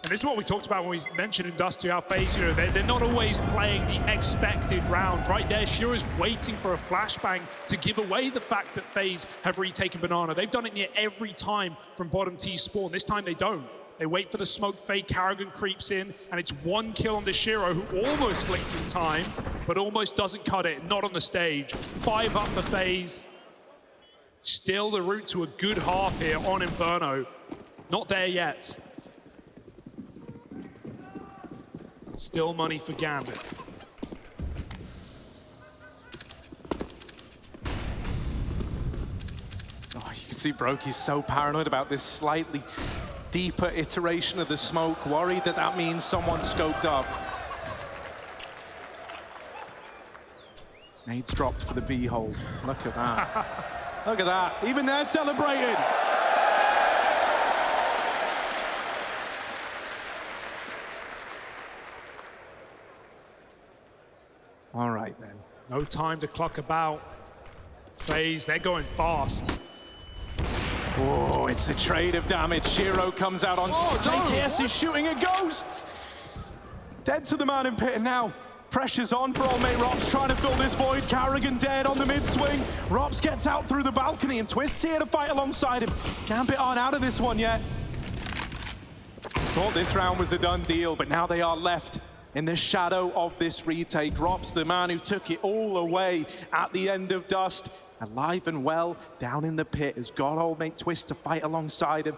And this is what we talked about when we mentioned Industrial FaZe. You know, they're not always playing the expected round. Right there, Shiro's waiting for a flashbang to give away the fact that FaZe have retaken Banana. They've done it near every time from bottom T spawn. This time they don't. They wait for the smoke fade, Carrigan creeps in, and it's 1 kill on the Shiro, who almost flicks in time, but almost doesn't cut it, not on the stage. 5 up for FaZe. Still the route to a good half here on Inferno. Not there yet. Still money for Gambit. Oh, you can see Brokey's so paranoid about this slightly deeper iteration of the smoke, worried that that means someone scoped up. Nades dropped for the B hole. Look at that. Look at that. Even they're celebrating. All right, then. No time to clock about. FaZe, they're going fast. Oh, it's a trade of damage. Shiro comes out on JKS is shooting at ghosts. Dead to the man in pit, and now pressure's on for old mate Rops, trying to fill this void. Carrigan dead on the mid-swing. Rops gets out through the balcony, and Twist's here to fight alongside him. Gambit aren't out of this one yet. Thought this round was a done deal, but now they are left in the shadow of this retake. Rops, the man who took it all away at the end of Dust, alive and well down in the pit, has got old mate Twist to fight alongside him.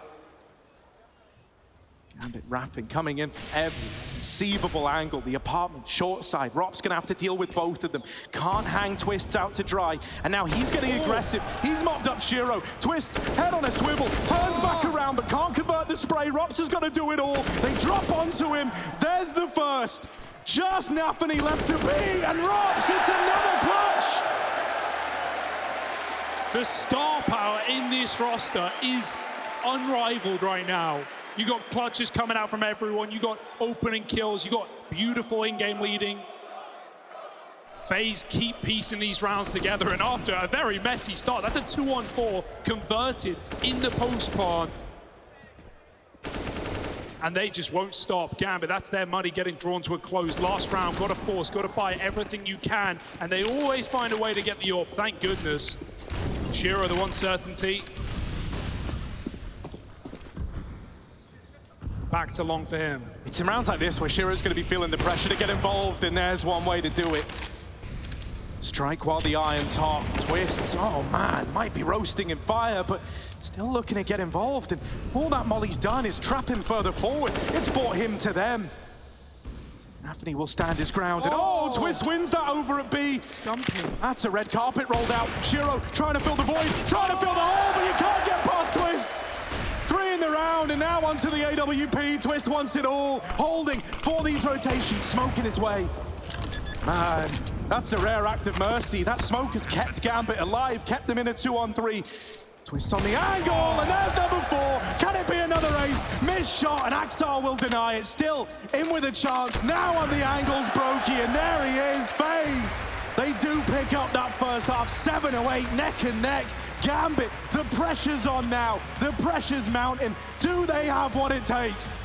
Gambit rapping, coming in from every conceivable angle. The apartment, short side. Rops gonna have to deal with both of them. Can't hang Twists out to dry. And now he's getting aggressive. He's mopped up Shiro. Twists head on a swivel, turns back around, but can't convert the spray. Rops has got to do it all. They drop onto him. There's the first. Just Nafany left to be, and Rops, it's another clutch. The star power in this roster is unrivaled right now. You got clutches coming out from everyone. You got opening kills. You got beautiful in-game leading. FaZe keep piecing these rounds together, and after a very messy start, that's a 2-on-4 converted in the post-spawn. And they just won't stop. Gambit, that's their money getting drawn to a close. Last round, got to force, got to buy everything you can, and they always find a way to get the AWP, thank goodness. Shiro, the one certainty. Back to long for him. It's in rounds like this where Shiro's going to be feeling the pressure to get involved, and there's one way to do it. Strike while the iron's hot. Twists, oh man, might be roasting in fire, but still looking to get involved, and all that Molly's done is trap him further forward. It's brought him to them. Nafany will stand his ground, and Twist wins that over at B. Jumping. That's a red carpet rolled out. Shiro trying to fill the void, trying to fill the hole, but you can't get past Twist. 3 in the round, and now onto the AWP. Twist wants it all, holding for these rotations, smoking his way. Man, that's a rare act of mercy. That smoke has kept Gambit alive, kept them in a 2-on-3. Twist on the angle, and there's number 4. Can it be another ace? Missed shot, and Axar will deny it. Still in with a chance. Now on the angles, Brokey, and there he is, FaZe. They do pick up that first half, 7-8, neck and neck. Gambit, the pressure's on now. The pressure's mounting. Do they have what it takes?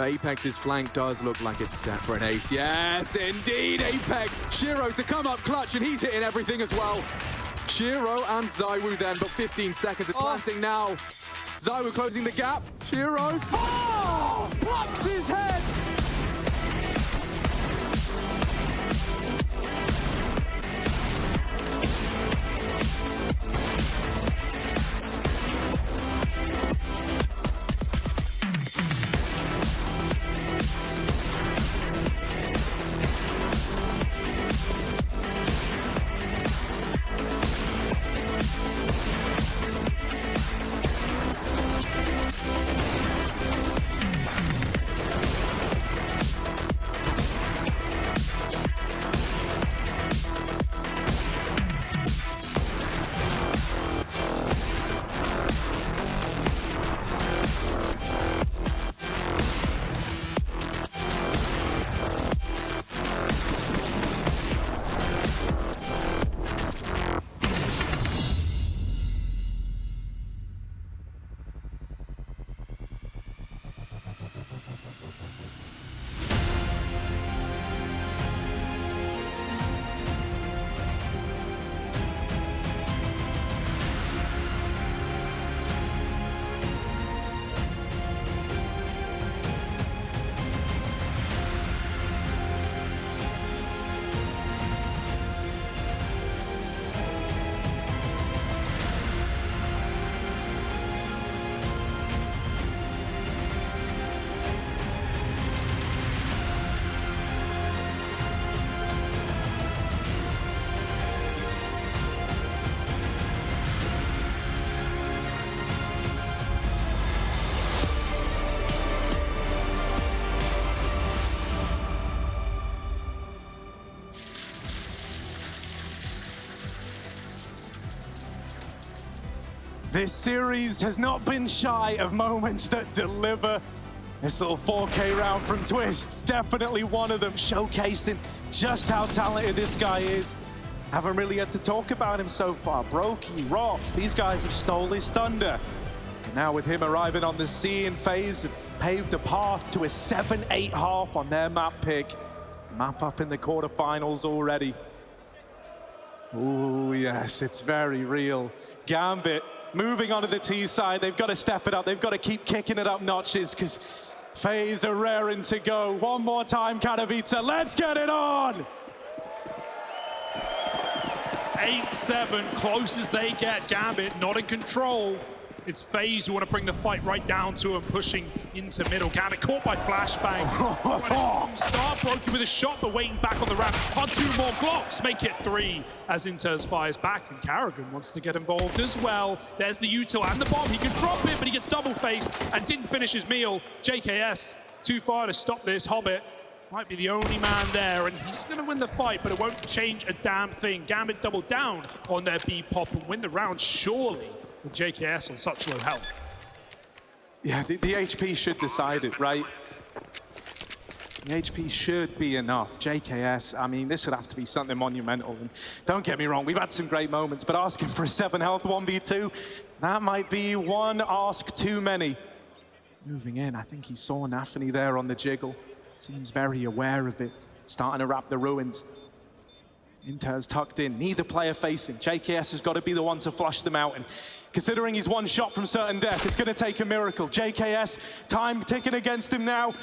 Apex's flank does look like it's set for an ace. Yes, indeed, Apex. Shiro to come up clutch, and he's hitting everything as well. Shiro and Zywoo then, but 15 seconds of planting now. Zywoo closing the gap. Shiro's plucks his head. This series has not been shy of moments that deliver. This little 4K round from Twist, definitely one of them, showcasing just how talented this guy is. Haven't really had to talk about him so far. Brokey, Rops, these guys have stole his thunder. And now with him arriving on the scene, FaZe have paved a path to a 7-8 half on their map pick. Map up in the quarterfinals already. Ooh, yes, it's very real. Gambit moving onto the T side. They've got to step it up. They've got to keep kicking it up notches because FaZe are raring to go. One more time, Katowice. Let's get it on! 8-7, close as they get. Gambit not in control. It's FaZe who want to bring the fight right down to him, pushing into middle. Gambit caught by flashbang. Start Brokey with a shot, but waiting back on the ramp. On 2 more blocks, make it 3 as Inters fires back, and Karrigan wants to get involved as well. There's the util and the bomb. He can drop it, but he gets double-faced and didn't finish his meal. JKS too far to stop this. Hobbit might be the only man there, and he's going to win the fight, but it won't change a damn thing. Gambit double down on their B-pop and win the round, surely, with JKS on such low health. Yeah, the HP should decide it, right? The HP should be enough. JKS, I mean, this would have to be something monumental. And don't get me wrong, we've had some great moments, but asking for a 7 health 1v2, that might be one ask too many. Moving in, I think he saw Nafany there on the jiggle. Seems very aware of it. Starting to wrap the ruins. Inter's tucked in, neither player facing. JKS has got to be the one to flush them out. And considering he's 1 shot from certain death, it's going to take a miracle. JKS, time ticking against him now.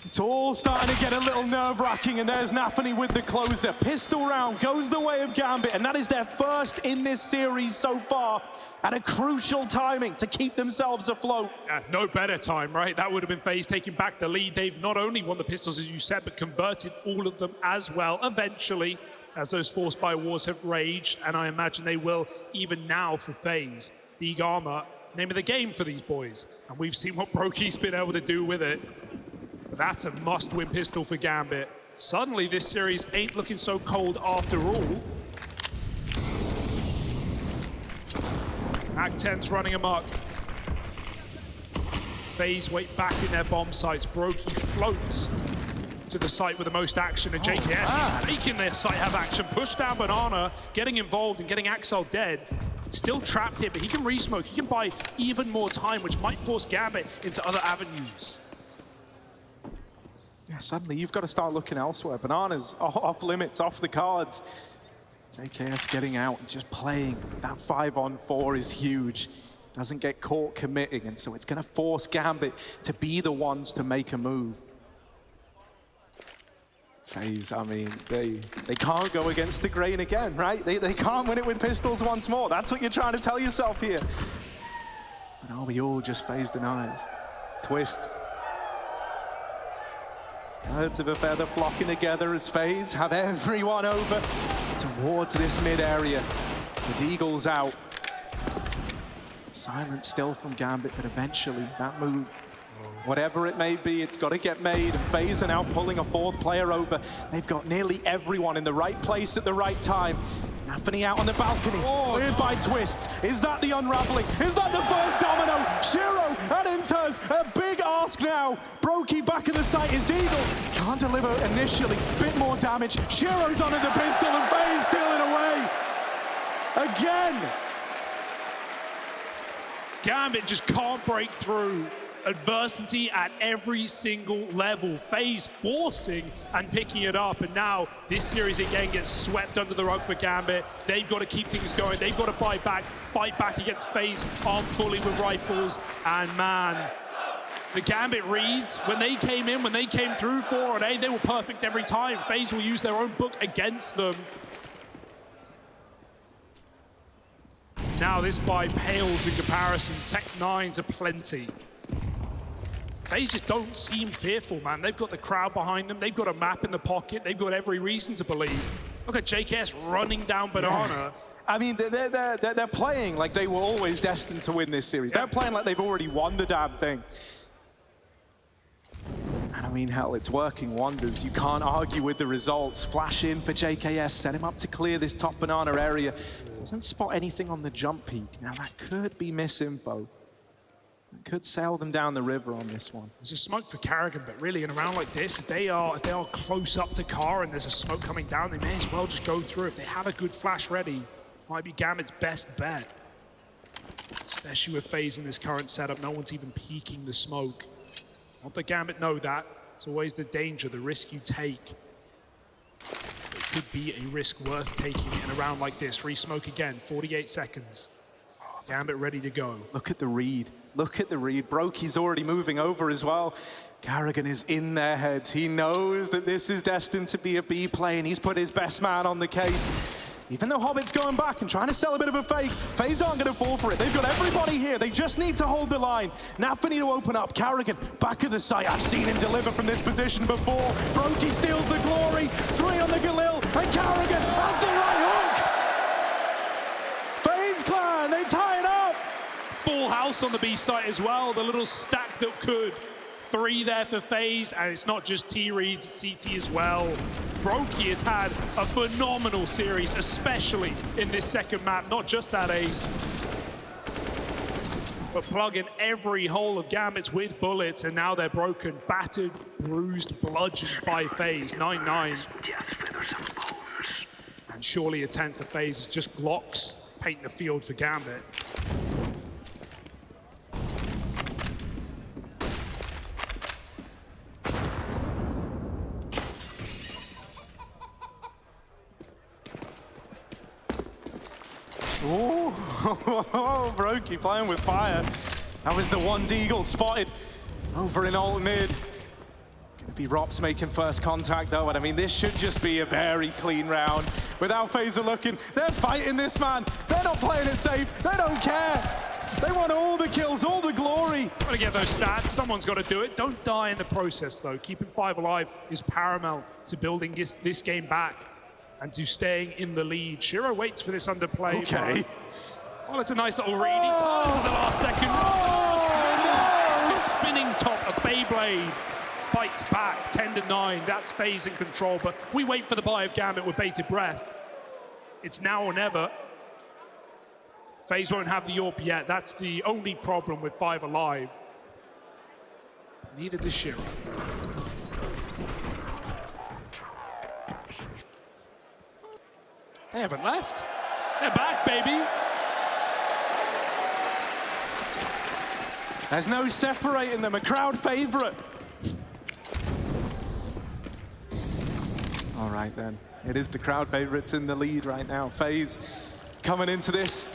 It's all starting to get a little nerve-wracking, and there's Nafany with the closer. Pistol round goes the way of Gambit, and that is their first in this series so far, at a crucial timing to keep themselves afloat. Yeah, no better time, right? That would have been FaZe taking back the lead. They've not only won the pistols, as you said, but converted all of them as well, eventually, as those Force by Wars have raged, and I imagine they will even now for FaZe. Deeg Armor, name of the game for these boys, and we've seen what Brokey's been able to do with it. But that's a must-win pistol for Gambit. Suddenly, this series ain't looking so cold after all. Mag-10's running amok. FaZe wait back in their bomb sites. Brokey floats to the site with the most action, and JKS is making their site have action. Push down Banana, getting involved and getting Axel dead. Still trapped here, but he can re-smoke. He can buy even more time, which might force Gambit into other avenues. Yeah, suddenly you've got to start looking elsewhere. Banana's off limits, off the cards. JKS getting out and just playing. That 5-on-4 is huge. Doesn't get caught committing, and so it's going to force Gambit to be the ones to make a move. FaZe, I mean, they can't go against the grain again, right? They can't win it with pistols once more. That's what you're trying to tell yourself here. But are we all just FaZe deniers? Twist. Birds of a feather flocking together as FaZe have everyone over towards this mid area. The Deagle's out. Silence still from Gambit, but eventually that move, whatever it may be, it's got to get made, and FaZe are now pulling a 4th player over. They've got nearly everyone in the right place at the right time. Nafany out on the balcony, cleared by Twists. Is that the unraveling? Is that the first domino? Shiro and Inters, a big ask now. Brokey back in the site is Deagle. Can't deliver initially, bit more damage. Shiro's onto the pistol and FaZe stealing away. Again. Gambit just can't break through. Adversity at every single level. FaZe forcing and picking it up, and now this series again gets swept under the rug for Gambit. They've got to keep things going. They've got to fight back against FaZe armed fully with rifles, and man, the Gambit reads, when they came in, when they came through 4-on-A, they were perfect every time. FaZe will use their own book against them. Now this buy pales in comparison. Tech 9s are plenty. FaZe just don't seem fearful, man. They've got the crowd behind them. They've got a map in the pocket. They've got every reason to believe. Look at JKS running down Banana. Yes. I mean, they're playing like they were always destined to win this series. They're playing like they've already won the damn thing. And I mean, hell, it's working wonders. You can't argue with the results. Flash in for JKS, set him up to clear this top banana area. Doesn't spot anything on the jump peak. Now that could be misinfo. It could sail them down the river on this one. There's a smoke for Carrigan, but really in a round like this, if they are close up to Car and there's a smoke coming down, they may as well just go through. If they have a good flash ready, might be Gambit's best bet. Especially with FaZe in this current setup, no one's even peeking the smoke. Not that Gambit know that. It's always the danger, the risk you take. It could be a risk worth taking in a round like this. Re-smoke again, 48 seconds. Gambit ready to go. Look at the read. Look at the read. Brokey's already moving over as well. Carrigan is in their heads. He knows that this is destined to be a B play, and he's put his best man on the case. Even though Hobbit's going back and trying to sell a bit of a fake, FaZe aren't going to fall for it. They've got everybody here. They just need to hold the line. Now for need to open up. Carrigan, back of the site. I've seen him deliver from this position before. Brokey steals the glory. 3 on the Galil, and Carrigan has the right hook. FaZe Clan, they tie it up. Full house on the B site as well. The little stack that could. 3 there for FaZe, and it's not just T-Reads, it's CT as well. Brokey has had a phenomenal series, especially in this second map, not just that ace. But plugging every hole of Gambits with bullets, and now they're broken, battered, bruised, bludgeoned by FaZe, 9-9. And surely a 10th for FaZe is just Glocks painting the field for Gambit. Oh, Brokey playing with fire. That was the one Deagle spotted over in alt mid. Gonna be Rops making first contact though, and I mean, this should just be a very clean round. Without FaZe looking, they're fighting this, man. They're not playing it safe. They don't care. They want all the kills, all the glory. Gotta get those stats. Someone's got to do it. Don't die in the process though. Keeping 5 alive is paramount to building this game back and to staying in the lead. Shiro waits for this underplay. Okay. Well, it's a nice little read. He turns in the last second. The spinning top of Beyblade bites back, 10-9. That's FaZe in control, but we wait for the buy of Gambit with bated breath. It's now or never. FaZe won't have the AWP yet. That's the only problem with 5 alive. Neither does Shiro. They haven't left. They're back, baby. There's no separating them, a crowd favorite. All right then, it is the crowd favorites in the lead right now. FaZe coming into this,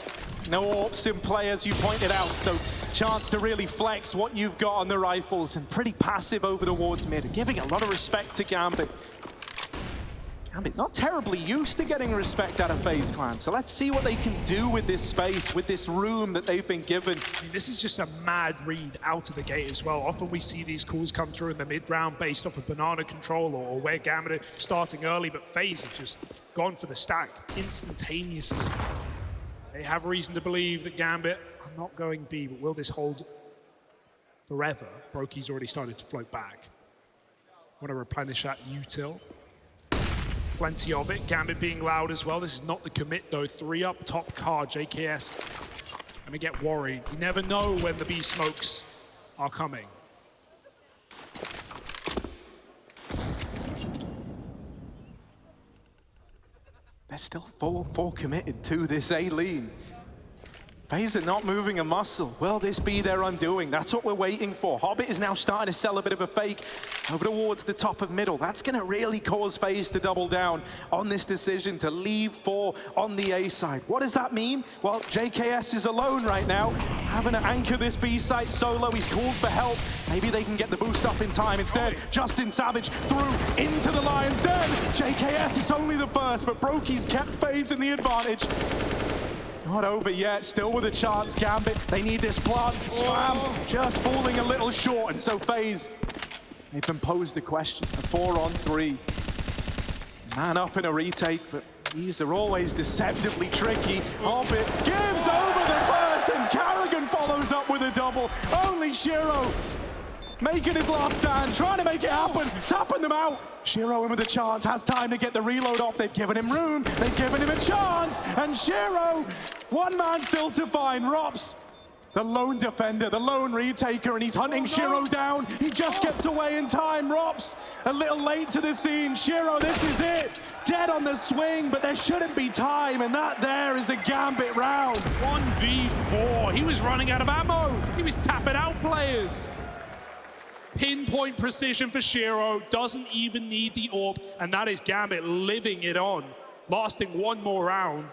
no AWPs in play as you pointed out, so chance to really flex what you've got on the rifles and pretty passive over towards mid, giving a lot of respect to Gambit. Gambit not terribly used to getting respect out of FaZe Clan, so let's see what they can do with this space, with this room that they've been given. I mean, this is just a mad read out of the gate as well. Often we see these calls come through in the mid-round based off of banana control or where Gambit is starting early, but FaZe have just gone for the stack instantaneously. They have reason to believe that Gambit are not going B, but will this hold forever? Brokey's already started to float back. Want to replenish that util. Plenty of it. Gambit being loud as well. This is not the commit though. 3 up top car. JKS gonna get worried. You never know when the B smokes are coming. They're still full committed to this A-lean. FaZe are not moving a muscle. Will this be their undoing? That's what we're waiting for. Hobbit is now starting to sell a bit of a fake over towards the top of middle. That's going to really cause FaZe to double down on this decision to leave 4 on the A side. What does that mean? Well, JKS is alone right now, having to anchor this B site solo. He's called for help. Maybe they can get the boost up in time. Instead, Justin Savage through into the Lion's Den. JKS, it's only the first, but Brokey's kept FaZe in the advantage. Not over yet, still with a chance, Gambit. They need this plant. Spam just falling a little short, and so FaZe, they've been posed the question. A 4-on-3. Man up in a retake, but these are always deceptively tricky. Hobbit gives over the first, and Carrigan follows up with a double. Only Shiro making his last stand, trying to make it happen, tapping them out. Shiro in with a chance, has time to get the reload off. They've given him room, they've given him a chance, and Shiro, one man still to find. Rops, the lone defender, the lone retaker, and he's hunting Shiro down. He just gets away in time. Rops, a little late to the scene. Shiro, this is it. Dead on the swing, but there shouldn't be time, and that there is a Gambit round. 1v4. He was running out of ammo. He was tapping out players. Pinpoint precision for Shiro. Doesn't even need the AWP, and that is Gambit living it on. Lasting one more round.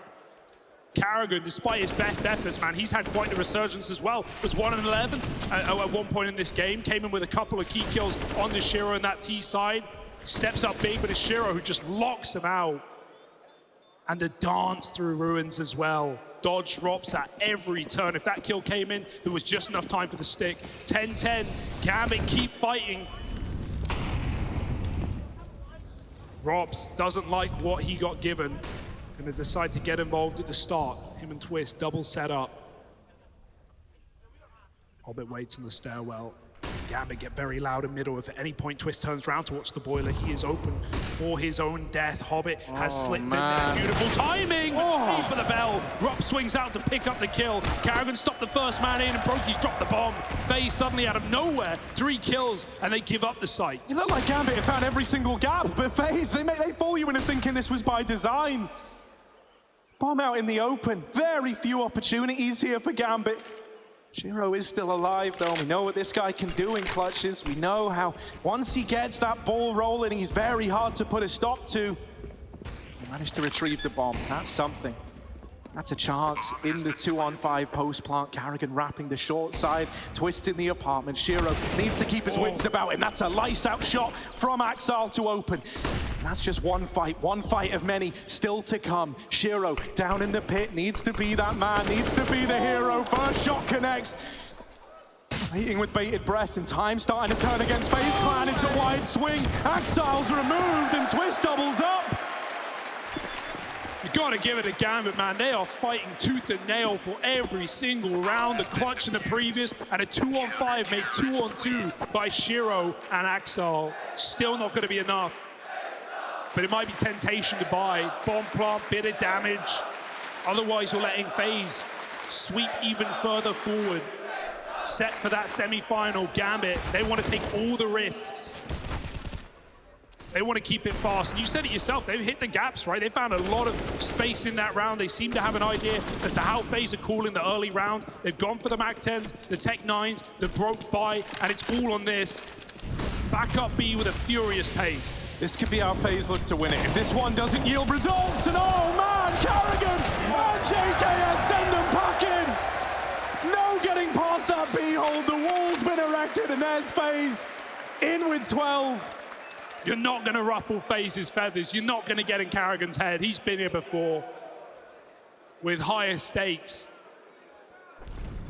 Karrigan, despite his best efforts, man, he's had quite the resurgence as well. Was 1-11 at one point in this game. Came in with a couple of key kills on the Shiro in that T side. Steps up big, but it's Shiro who just locks him out. And the dance through ruins as well. Dodge drops at every turn. If that kill came in, there was just enough time for the stick. 10-10, Gambit keep fighting. Robs doesn't like what he got given. Gonna decide to get involved at the start. Him and Twist double set up. Hobbit waits in the stairwell. Gambit get very loud in middle. If at any point Twist turns around to watch the boiler, he is open for his own death. Hobbit has slipped in there. Beautiful timing, but for the bell. Rob swings out to pick up the kill. Karrigan stopped the first man in, and Brokey's dropped the bomb. FaZe suddenly out of nowhere, 3 kills, and they give up the site. It looked like Gambit found every single gap, but FaZe, they fool you into thinking this was by design. Bomb out in the open. Very few opportunities here for Gambit. Shiro is still alive, though. We know what this guy can do in clutches. We know how once he gets that ball rolling, he's very hard to put a stop to. He managed to retrieve the bomb. That's something. That's a chance in the 2-on-5 post plant. Karrigan wrapping the short side, twisting the apartment. Shiro needs to keep his wits about him. That's a lights-out shot from Axal to open. And that's just one fight of many still to come. Shiro down in the pit, needs to be that man, needs to be the hero. First shot connects. Waiting with bated breath, and time starting to turn against FaZe Clan. It's a wide swing. Axal's removed, and Twist doubles up. You gotta give it to Gambit, man. They are fighting tooth and nail for every single round. The clutch in the previous, and a 2-on-5 made 2-on-2 by Shiro and Axal. Still not gonna be enough. But it might be temptation to buy. Bomb plant, bit of damage. Otherwise, you're letting FaZe sweep even further forward. Set for that semi-final. Gambit, they want to take all the risks. They want to keep it fast. And you said it yourself, they've hit the gaps, right? They found a lot of space in that round. They seem to have an idea as to how FaZe are calling the early rounds. They've gone for the Mac-10s, the Tech-9s, the broke by, and it's all on this. Back up B with a furious pace. This could be our FaZe look to win it. If this one doesn't yield results, and oh man, Karrigan and JKS send them packing. No getting past that B-hold. The wall's been erected, and there's FaZe in with 12. You're not going to ruffle FaZe's feathers. You're not going to get in Karrigan's head. He's been here before. With higher stakes.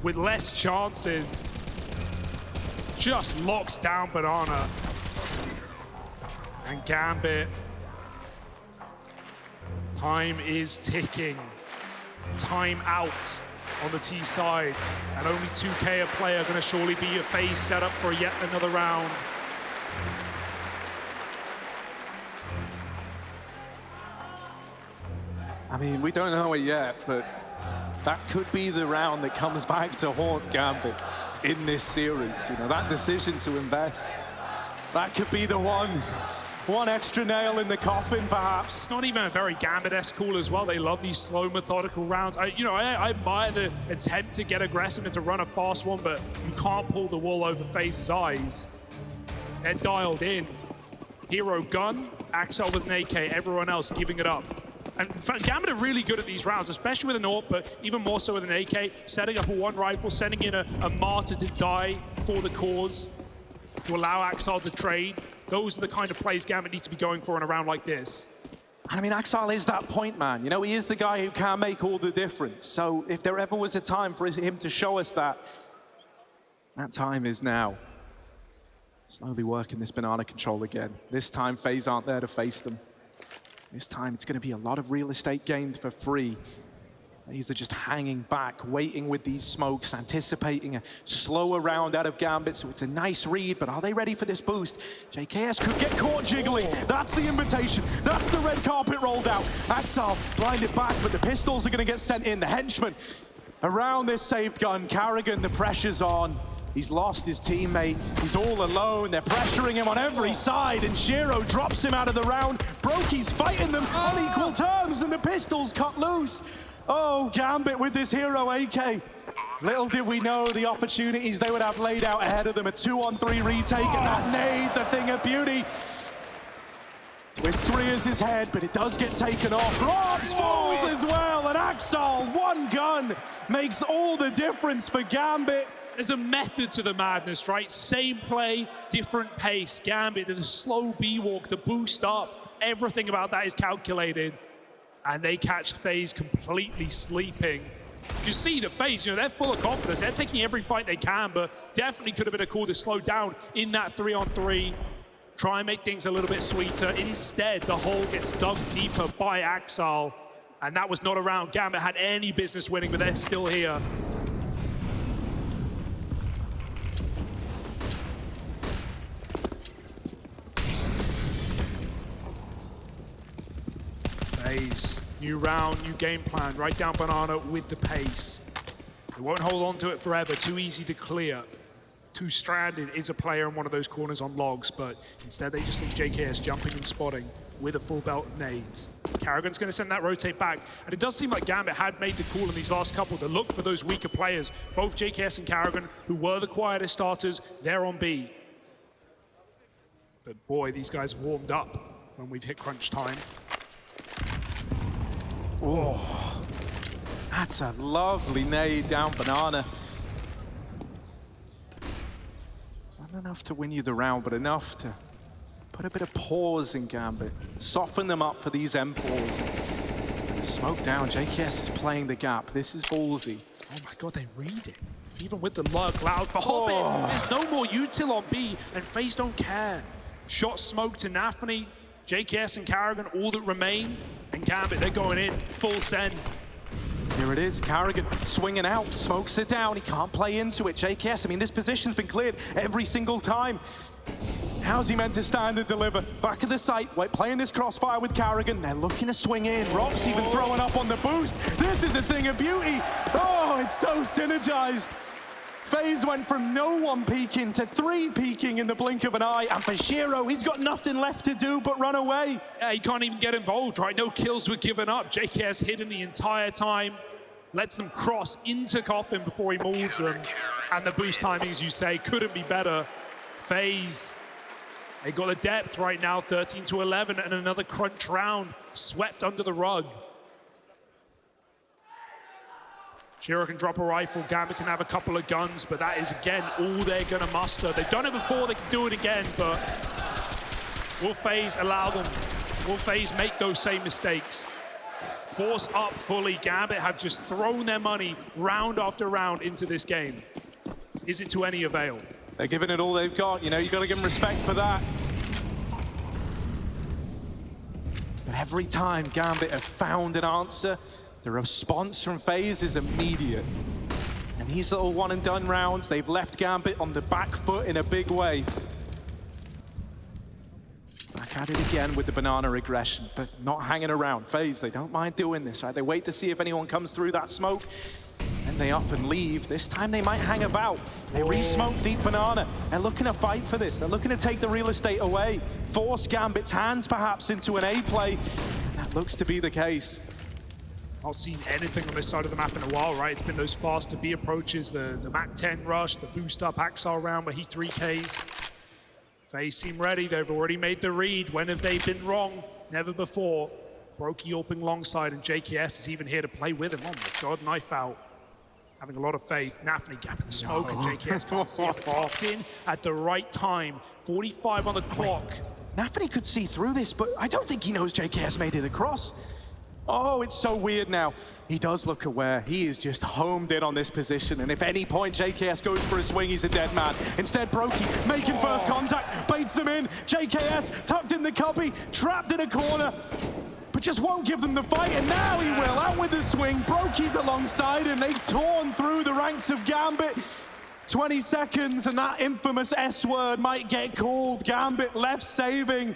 With less chances. Just locks down Banana. And Gambit. Time is ticking. Time out on the T side. And only 2K a player going to surely be a FaZe setup for yet another round. I mean, we don't know it yet, but that could be the round that comes back to haunt Gambit in this series. You know, that decision to invest, that could be the one extra nail in the coffin, perhaps. It's not even a very Gambit-esque call as well. They love these slow, methodical rounds. I admire the attempt to get aggressive and to run a fast one, but you can't pull the wool over FaZe's eyes. They're dialed in. Hero gun, Axel with an AK, everyone else giving it up. And Gambit are really good at these rounds, especially with an AWP, but even more so with an AK, setting up a one rifle, sending in a martyr to die for the cause, to allow Axel to trade. Those are the kind of plays Gambit needs to be going for in a round like this. I mean, Axel is that point man. You know, he is the guy who can make all the difference. So if there ever was a time for him to show us that time is now. Slowly working this banana control again. This time, FaZe aren't there to face them. This time, it's going to be a lot of real estate gained for free These are just hanging back, waiting with these smokes, anticipating a slower round out of Gambit, so it's a nice read, but are they ready for this boost? JKS could get caught jiggling. That's the invitation. That's the red carpet rolled out. Axel blinded back, but the pistols are going to get sent in. The henchman around this saved gun. Carrigan, the pressure's on. He's lost his teammate. He's all alone. They're pressuring him on every side, and Shiro drops him out of the round. Brokey's fighting them on equal terms, and the pistols cut loose. Oh, Gambit with this hero AK. Little did we know the opportunities they would have laid out ahead of them. A 2-on-3 retake, and that nade's a thing of beauty. Twist rears his head, but it does get taken off. Robs falls as well, and Axel, one gun, makes all the difference for Gambit. There's a method to the madness, right? Same play, different pace. Gambit, the slow B-walk, the boost up, everything about that is calculated. And they catch FaZe completely sleeping. You see the FaZe, they're full of confidence. They're taking every fight they can, but definitely could have been a call to slow down in that 3-on-3. Try and make things a little bit sweeter. Instead, the hole gets dug deeper by Axel. And that was not a round Gambit had any business winning, but they're still here. FaZe, new round, new game plan, right down Banana with the pace. They won't hold on to it forever, too easy to clear. Too stranded is a player in one of those corners on logs, but instead they just leave JKS jumping and spotting with a full belt of nades. Carrigan's going to send that rotate back, and it does seem like Gambit had made the call in these last couple to look for those weaker players. Both JKS and Carrigan, who were the quietest starters, they're on B. But boy, these guys have warmed up when we've hit crunch time. Oh, that's a lovely nade down Banana. Not enough to win you the round, but enough to put a bit of pause in Gambit. Soften them up for these M4s. Smoke down, JKS is playing the gap. This is ballsy. Oh my god, they read it. Even with the lurk loud for Hobbit, there's no more util on B, and FaZe don't care. Shot smoke to Nafany, JKS and Carrigan, all that remain, and Gambit, they're going in, full send. Here it is, Carrigan swinging out, smokes it down, he can't play into it. JKS, I mean, this position's been cleared every single time. How's he meant to stand and deliver? Back of the site, playing this crossfire with Carrigan, they're looking to swing in. Rob's even throwing up on the boost. This is a thing of beauty. Oh, it's so synergized. FaZe went from no one peeking to 3 peeking in the blink of an eye, and for Shiro, he's got nothing left to do but run away. Yeah, he can't even get involved, right? No kills were given up. JKS hidden the entire time, lets them cross into Coffin before he mauls them, and the boost timing, as you say, couldn't be better. FaZe, they got the depth right now, 13-11, and another crunch round swept under the rug. Shiro can drop a rifle, Gambit can have a couple of guns, but that is, again, all they're going to muster. They've done it before, they can do it again, but will FaZe allow them? Will FaZe make those same mistakes? Force up fully, Gambit have just thrown their money round after round into this game. Is it to any avail? They're giving it all they've got, you got to give them respect for that. But every time Gambit have found an answer, the response from FaZe is immediate. And these little one-and-done rounds, they've left Gambit on the back foot in a big way. Back at it again with the Banana aggression, but not hanging around. FaZe, they don't mind doing this, right? They wait to see if anyone comes through that smoke, and they up and leave. This time they might hang about. They re-smoke deep Banana. They're looking to fight for this. They're looking to take the real estate away, force Gambit's hands perhaps into an A play, and that looks to be the case. Not seen anything on this side of the map in a while, right? It's been those faster B approaches, the Mac-10 rush, the boost up Axel round where he 3Ks. FaZe seem ready, they've already made the read. When have they been wrong? Never before. Brokey opening longside, and JKS is even here to play with him. Oh my god, knife out. Having a lot of faith. Nafany gap in the smoke, and JKS can't see it. Popped in at the right time. 45 on the clock. Nafany could see through this, but I don't think he knows JKS made it across. Oh, it's so weird now. He does look aware. He is just homed in on this position, and if any point JKS goes for a swing, he's a dead man. Instead, Brokey making first contact, baits them in. JKS tucked in the cubby, trapped in a corner. But just won't give them the fight, and now he will, out with the swing. Brokey's alongside, and they've torn through the ranks of Gambit. 20 seconds, and that infamous S word might get called. Gambit left saving.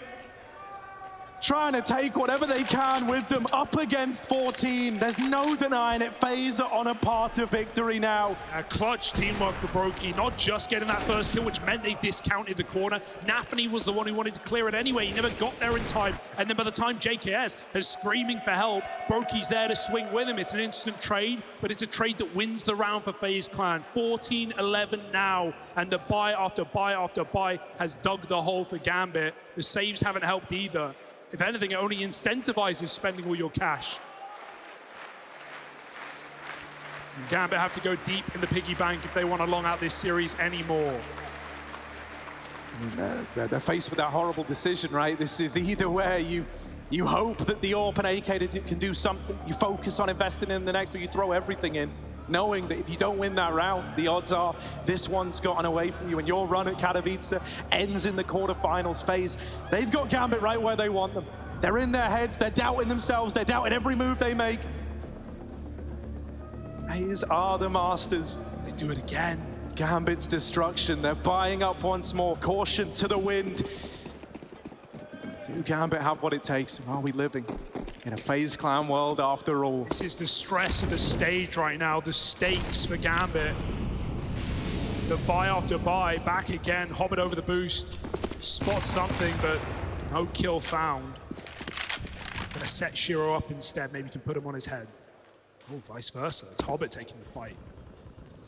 Trying to take whatever they can with them, up against 14. There's no denying it. FaZe are on a path to victory now. A clutch teamwork for Brokey, not just getting that first kill, which meant they discounted the corner. Nafany was the one who wanted to clear it anyway. He never got there in time. And then by the time JKS is screaming for help, Brokey's there to swing with him. It's an instant trade, but it's a trade that wins the round for FaZe Clan. 14-11 now, and the buy after buy after buy has dug the hole for Gambit. The saves haven't helped either. If anything, it only incentivizes spending all your cash. And Gambit have to go deep in the piggy bank if they want to long out this series anymore. I mean, they're faced with that horrible decision, right? This is either where you hope that the AWP and AK can do something, you focus on investing in the next, or you throw everything in, knowing that if you don't win that round, the odds are this one's gotten away from you, and your run at Katowice ends in the quarterfinals. FaZe, they've got Gambit right where they want them. They're in their heads, they're doubting themselves, they're doubting every move they make. FaZe are the masters. They do it again. Gambit's destruction, they're buying up once more. Caution to the wind. Do Gambit have what it takes? Are we living in a FaZe Clan world after all? This is the stress of the stage right now, the stakes for Gambit. The buy after buy, back again, Hobbit over the boost. Spot something, but no kill found. Gonna set Shiro up instead, maybe can put him on his head. Oh, vice versa, it's Hobbit taking the fight.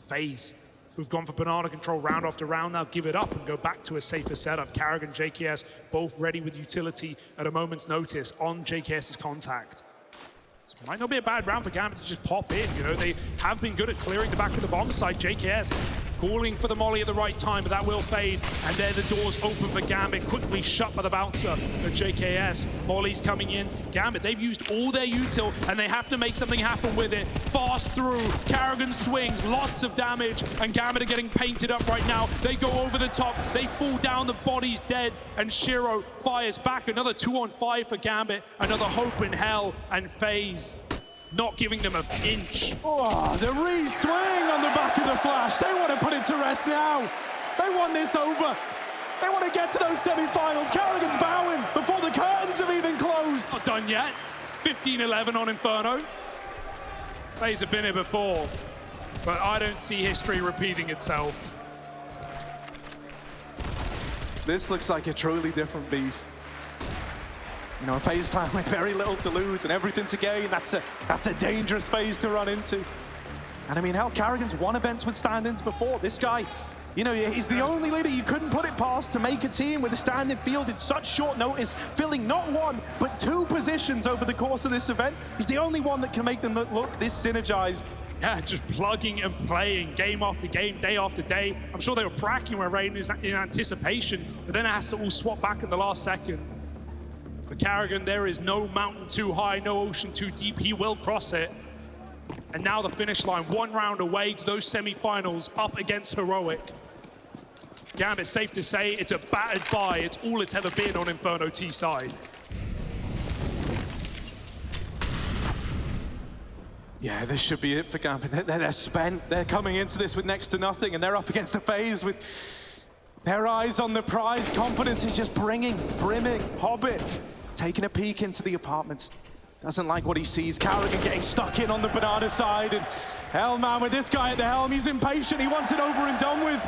FaZe, who've gone for banana control round after round, now give it up and go back to a safer setup. Carrigan, JKS, both ready with utility at a moment's notice on JKS's contact. This might not be a bad round for Gambit to just pop in, you know, they have been good at clearing the back of the bomb side. JKS calling for the molly at the right time, but that will fade, and there the doors open for Gambit, quickly shut by the bouncer of JKS. Molly's coming in. Gambit, they've used all their util, and they have to make something happen with it. Fast through, Carrigan swings, lots of damage, and Gambit are getting painted up right now. They go over the top, they fall down, the body's dead, and Shiro fires back. Another 2-on-5 for Gambit, another hope in hell, and FaZe not giving them an inch. Oh, the re-swing on the back of the flash. They want to put it to rest now. They want this over. They want to get to those semi-finals. Carrigan's bowing before the curtains have even closed. Not done yet. 15-11 on Inferno. FaZe have been here before, but I don't see history repeating itself. This looks like a truly different beast. You know, a FaZe Clan with very little to lose and everything to gain. That's a dangerous phase to run into. And I mean, hell, Carrigan's won events with stand-ins before. This guy, you know, he's the only leader you couldn't put it past to make a team with a stand-in field in such short notice, filling not one, but 2 positions over the course of this event. He's the only one that can make them look this synergized. Yeah, just plugging and playing game after game, day after day. I'm sure they were practicing where Rain is in anticipation, but then it has to all swap back at the last second. For Carrigan, there is no mountain too high, no ocean too deep. He will cross it. And now the finish line, 1 round away to those semi-finals up against Heroic. Gambit, safe to say, it's a battered buy. It's all it's ever been on Inferno T side. Yeah, this should be it for Gambit. They're spent. They're coming into this with next to nothing, and they're up against a FaZe with their eyes on the prize. Confidence is just brimming. Hobbit taking a peek into the apartments. Doesn't like what he sees. Carrigan getting stuck in on the banana side, and Hellman with this guy at the helm, he's impatient. He wants it over and done with.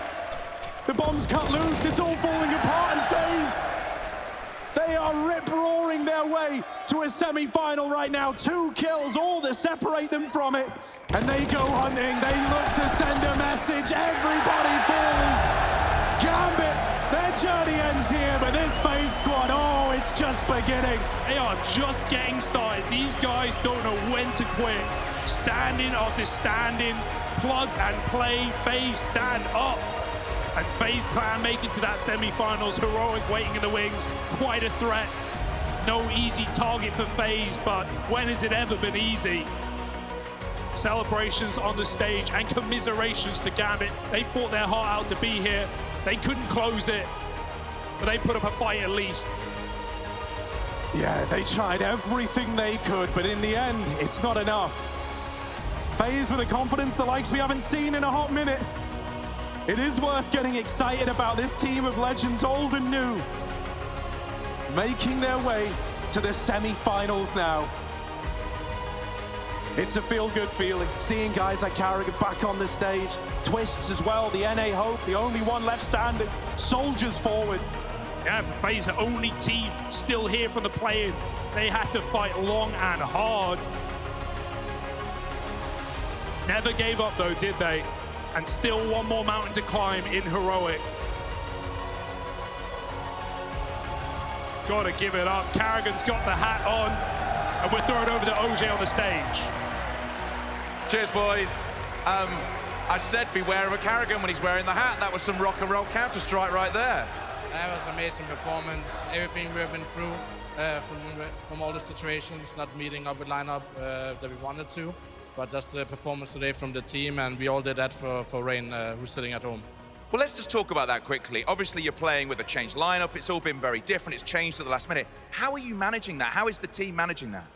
The bomb's cut loose. It's all falling apart, and FaZe, they are rip-roaring their way to a semi-final right now. 2 kills, all that separate them from it. And they go hunting. They look to send a message. Everybody falls. Gambit, their journey ends here, but this FaZe squad, oh, it's just beginning. They are just getting started. These guys don't know when to quit. Standing after standing, plug and play, FaZe stand up. And FaZe Clan making to that semi-finals. Heroic waiting in the wings, quite a threat. No easy target for FaZe, but when has it ever been easy? Celebrations on the stage and commiserations to Gambit. They fought their heart out to be here. They couldn't close it, but they put up a fight at least. Yeah, they tried everything they could, but in the end, it's not enough. FaZe with a confidence the likes we haven't seen in a hot minute. It is worth getting excited about this team of legends, old and new, making their way to the semi-finals now. It's a feel-good feeling, seeing guys like Carrigan back on the stage. Twists as well, the NA Hope, the only one left standing. Soldiers forward. Yeah, for FaZe, the only team still here from the play-in. They had to fight long and hard. Never gave up though, did they? And still one more mountain to climb in Heroic. Gotta give it up. Carrigan's got the hat on, and we're throwing over to OJ on the stage. Cheers, boys. I said beware of a Carrigan when he's wearing the hat. That was some rock and roll Counter-Strike right there. That was an amazing performance. Everything we have been through from all the situations, not meeting up with lineup that we wanted to, but just the performance today from the team, and we all did that for Rain, who's sitting at home. Well, let's just talk about that quickly. Obviously, you're playing with a changed lineup. It's all been very different. It's changed at the last minute. How are you managing that? How is the team managing that?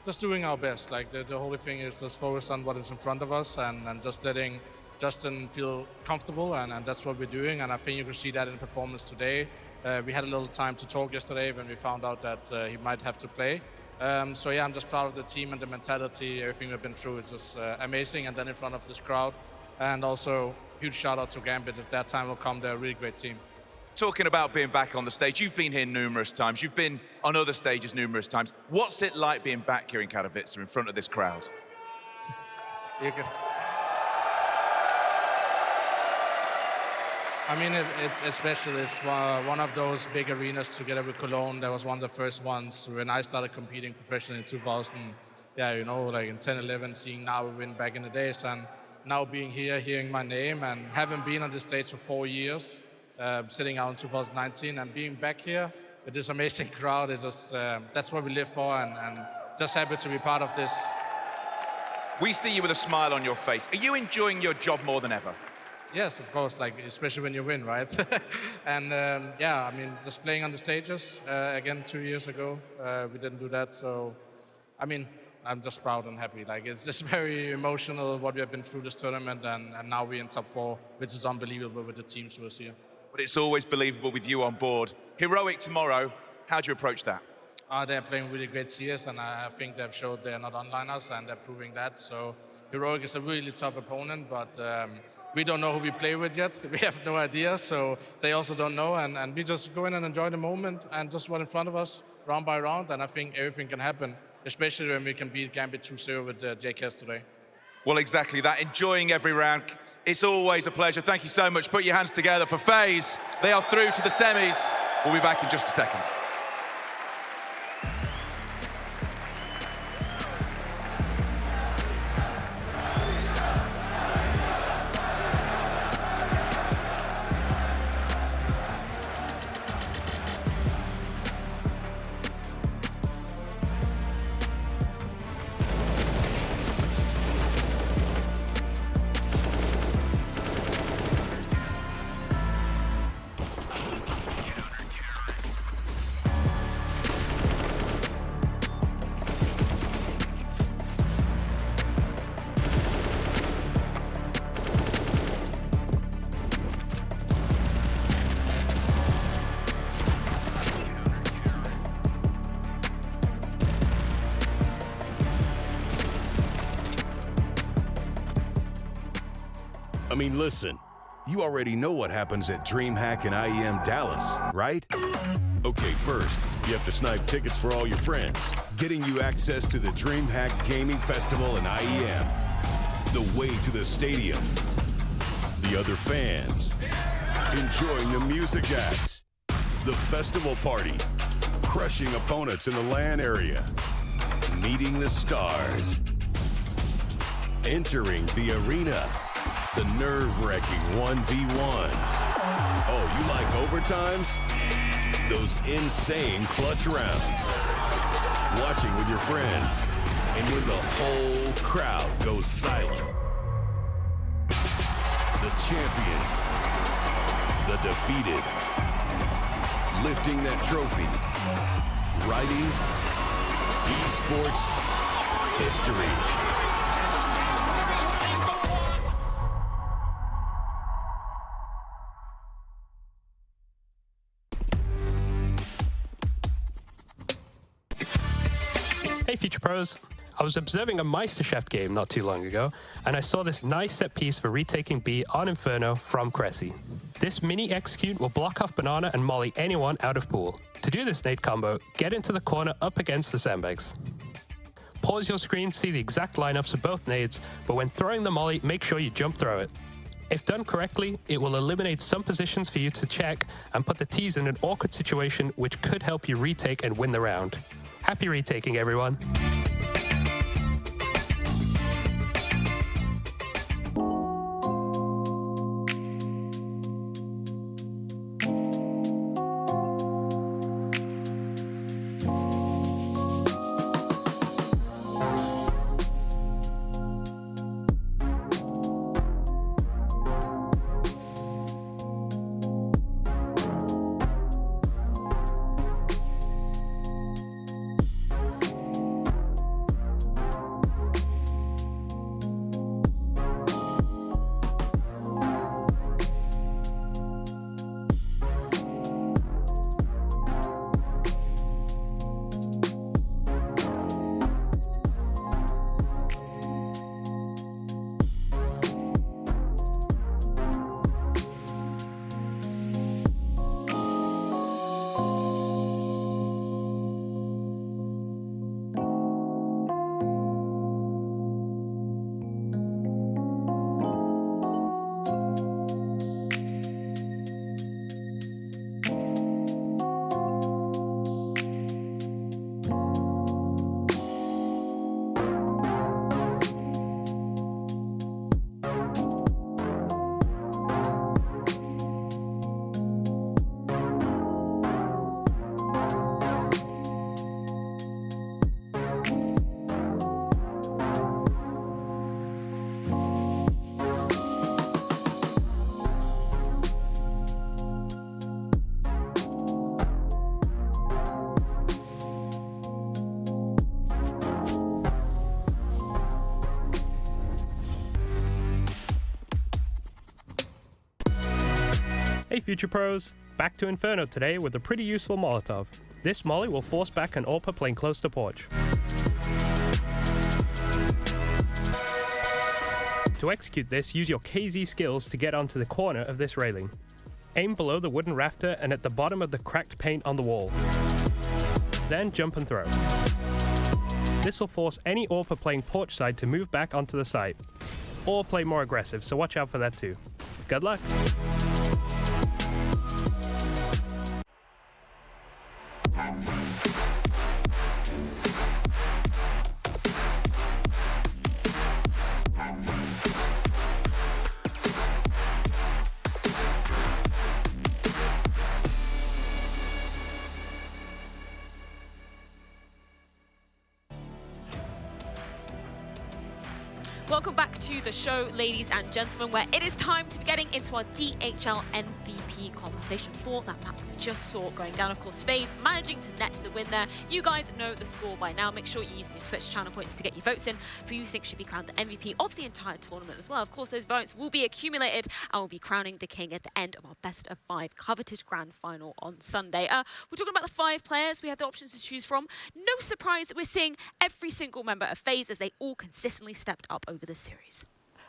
Just doing our best. Like the whole thing is just focus on what is in front of us and just letting Justin feel comfortable, and that's what we're doing. And I think you can see that in performance today. We had a little time to talk yesterday when we found out that he might have to play. So yeah, I'm just proud of the team and the mentality, everything we've been through. It's just amazing. And then in front of this crowd, and also huge shout out to Gambit. At that time will come, they're a really great team. Talking about being back on the stage, you've been here numerous times. You've been on other stages numerous times. What's it like being back here in Katowice in front of this crowd? I mean, it's special. It's one of those big arenas together with Cologne. That was one of the first ones when I started competing professionally in 2000. Yeah, you know, like in 10, 11, seeing now we win back in the days, and now being here, hearing my name, and having been on this stage for 4 years, sitting out in 2019, and being back here with this amazing crowd is just, that's what we live for, and just happy to be part of this. We see you with a smile on your face. Are you enjoying your job more than ever? Yes, of course, like especially when you win, right? And yeah, I mean, just playing on the stages, again, 2 years ago, we didn't do that. So, I mean, I'm just proud and happy. Like, it's just very emotional what we have been through this tournament, and now we're in top 4, which is unbelievable with the teams who are here. But it's always believable with you on board. Heroic tomorrow, how do you approach that? They're playing really great CS, and I think they've showed they're not onliners, and they're proving that. So Heroic is a really tough opponent, but we don't know who we play with yet. We have no idea, so they also don't know, and we just go in and enjoy the moment and just what's in front of us, round by round, and I think everything can happen, especially when we can beat Gambit 2-0 with JKS today. Well, exactly that, enjoying every round. It's always a pleasure. Thank you so much. Put your hands together for FaZe. They are through to the semis. We'll be back in just a second. I mean, listen, you already know what happens at DreamHack and IEM Dallas, right? Okay, first, you have to snipe tickets for all your friends, getting you access to the DreamHack Gaming Festival and IEM, the way to the stadium, the other fans, enjoying the music acts, the festival party, crushing opponents in the LAN area, meeting the stars, entering the arena, the nerve-wracking 1v1s. Oh, you like overtimes? Those insane clutch rounds. Watching with your friends. And when the whole crowd goes silent. The champions. The defeated. Lifting that trophy. writing esports history. Hey Future Pros, I was observing a MeisterChef game not too long ago, and I saw this nice set piece for retaking B on Inferno from Cressy. This mini execute will block off Banana and molly anyone out of pool. To do this nade combo, get into the corner up against the sandbags. Pause your screen to see the exact lineups of both nades, but when throwing the molly, make sure you jump throw it. If done correctly, it will eliminate some positions for you to check and put the T's in an awkward situation which could help you retake and win the round. Happy retaking, everyone. Hey Future Pros, back to Inferno today with a pretty useful Molotov. This molly will force back an AWPer playing close to porch. To execute this, use your KZ skills to get onto the corner of this railing. Aim below the wooden rafter and at the bottom of the cracked paint on the wall. Then jump and throw. This will force any AWPer playing porch side to move back onto the site, or play more aggressive, so watch out for that too. Good luck! Welcome back to the show, ladies and gentlemen, where it is time to be getting into our DHL MVP conversation for that map we just saw going down. Of course, FaZe managing to net the win there. You guys know the score by now. Make sure you're using your Twitch channel points to get your votes in for who you think should be crowned the MVP of the entire tournament as well. Of course, those votes will be accumulated and we'll be crowning the king at the end of our best of 5 coveted grand final on Sunday. We're talking about the 5 players we have the options to choose from. No surprise that we're seeing every single member of FaZe as they all consistently stepped up over the series.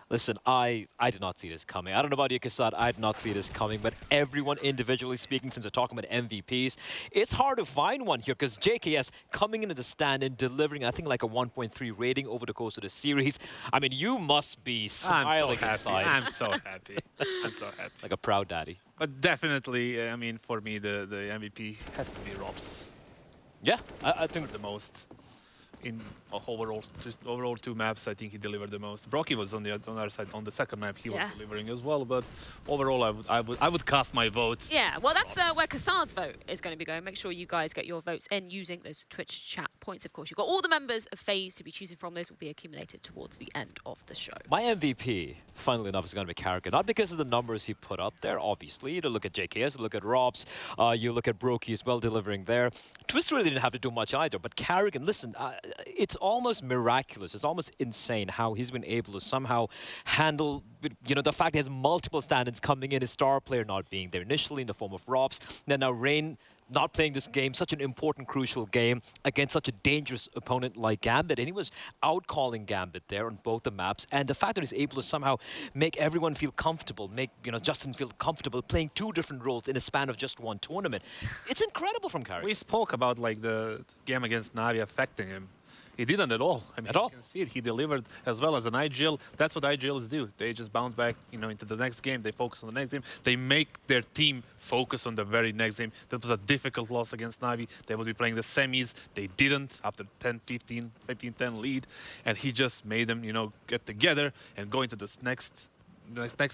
Listen, I did not see this coming. I don't know about you, Kasad, I did not see this coming, but everyone individually speaking, since we're talking about MVPs, it's hard to find one here because JKS coming into the stand and delivering, I think, like a 1.3 rating over the course of the series. I mean, you must be smiling inside. I'm so happy. I'm so happy. Like a proud daddy. But definitely, I mean, for me, the MVP has to be Robs. Yeah, I think the most. in overall two maps, I think he delivered the most. Brocky was on the other side on the second map. He was delivering as well, but overall, I would cast my vote. Yeah, well, that's where Kassad's vote is going to be going. Make sure you guys get your votes in using those Twitch chat points. Of course, you've got all the members of FaZe to be choosing from. Those will be accumulated towards the end of the show. My MVP, funnily enough, is going to be Karrigan. Not because of the numbers he put up there, obviously. You look at JKS, you look at Robs, you look at Brokey as well delivering there. Twister really didn't have to do much either, but Karrigan, listen, it's almost miraculous. It's almost insane how he's been able to somehow handle, the fact he has multiple stand-ins coming in, his star player not being there initially in the form of Robs. Then now Rain not playing this game, such an important, crucial game against such a dangerous opponent like Gambit. And he was out-calling Gambit there on both the maps. And the fact that he's able to somehow make everyone feel comfortable, make Justin feel comfortable playing two different roles in a span of just one tournament. It's incredible from Karrigan. We spoke about like the game against Navi affecting him. He didn't at all. I mean, you can see it. He delivered as well as an IGL. That's what IGLs do. They just bounce back, into the next game. They focus on the next game. They make their team focus on the very next game. That was a difficult loss against Navi. They would be playing the semis. They didn't after 10-15, 15-10 lead. And he just made them, get together and go into this next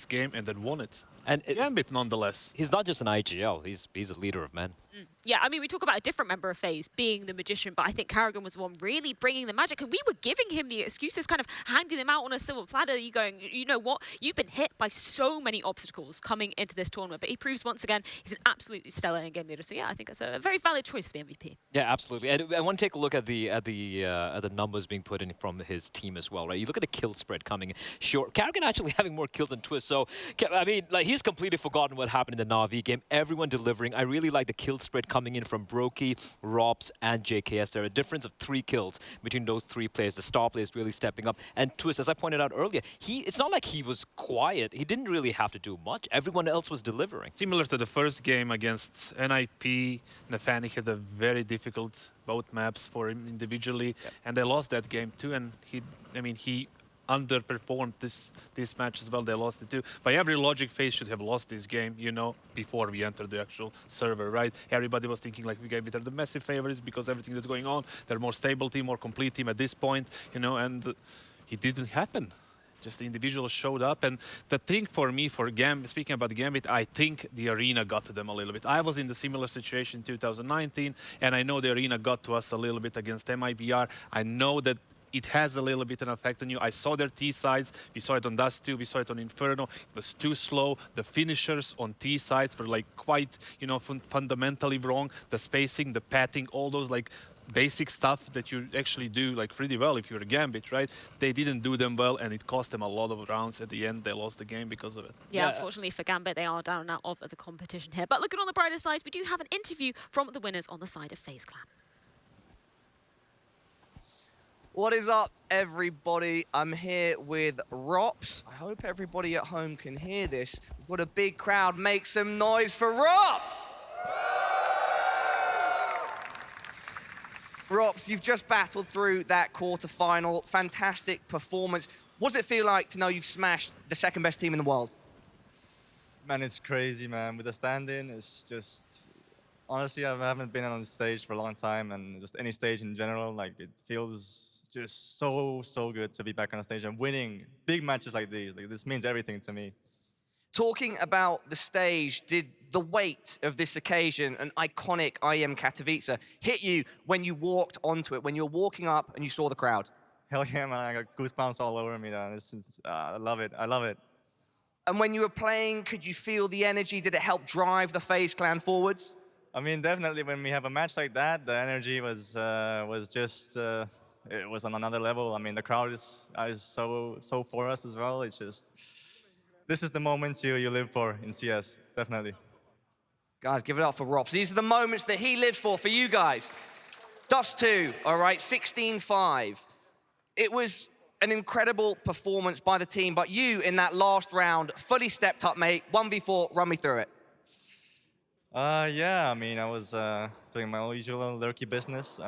game and then won it. And Gambit, nonetheless. He's not just an IGL. He's a leader of men. Yeah, I mean, we talk about a different member of FaZe being the magician, but I think Karrigan was the one really bringing the magic. And we were giving him the excuses, kind of handing them out on a silver platter. You going, you know what? You've been hit by so many obstacles coming into this tournament, but he proves once again he's an absolutely stellar in-game leader. So yeah, I think that's a very valid choice for the MVP. Yeah, absolutely. And I want to take a look at the numbers being put in from his team as well, right? You look at the kill spread coming in. Sure, Karrigan actually having more kills than Twist. So I mean, like he's completely forgotten what happened in the Na'Vi game. Everyone delivering. I really like the kill spread coming in from Brokey, Robs, and JKS. There are a difference of 3 kills between those 3 players. The star player is really stepping up. And Twist, as I pointed out earlier, it's not like he was quiet. He didn't really have to do much. Everyone else was delivering. Similar to the first game against NIP, Nafani had a very difficult both maps for him individually, and they lost that game too. And he underperformed this match as well. They lost it too. By every logic, FaZe should have lost this game, before we entered the actual server, right? Everybody was thinking like we gave it the massive favorites because everything that's going on. They're more stable team, more complete team at this point, and it didn't happen. Just the individuals showed up, and the thing for me, speaking about Gambit, I think the arena got to them a little bit. I was in the similar situation in 2019, and I know the arena got to us a little bit against MIBR. I know that it has a little bit of an effect on you. I saw their T sides. We saw it on Dust 2. We saw it on Inferno. It was too slow. The finishers on T sides were like quite, fundamentally wrong. The spacing, the patting, all those like basic stuff that you actually do like pretty well if you're a Gambit, right? They didn't do them well, and it cost them a lot of rounds. At the end, they lost the game because of it. Yeah, unfortunately for Gambit, they are down and out of the competition here. But looking on the brighter side, we do have an interview from the winners on the side of FaZe Clan. What is up, everybody? I'm here with Rops. I hope everybody at home can hear this. We've got a big crowd. Make some noise for Rops! Rops, you've just battled through that quarterfinal. Fantastic performance. What does it feel like to know you've smashed the second best team in the world? Man, it's crazy, man. With the stand-in, it's just... Honestly, I haven't been on the stage for a long time, and just any stage in general, like, it feels just so good to be back on a stage and winning big matches like these. Like, this means everything to me. Talking about the stage, did the weight of this occasion, an iconic IEM Katowice, hit you when you walked onto it, when you were walking up and you saw the crowd? Hell yeah, man. I got goosebumps all over me. I love it. I love it. And when you were playing, could you feel the energy? Did it help drive the FaZe Clan forwards? I mean, definitely when we have a match like that, the energy was just... it was on another level. I mean, the crowd is so for us as well. It's just, this is the moments you live for in CS, definitely. Guys, give it up for Rops. These are the moments that he lives for you guys. Dust 2, all right, 16-5. It was an incredible performance by the team, but you in that last round fully stepped up, mate. 1v4, run me through it. Yeah, I mean, I was doing my usual lurky business.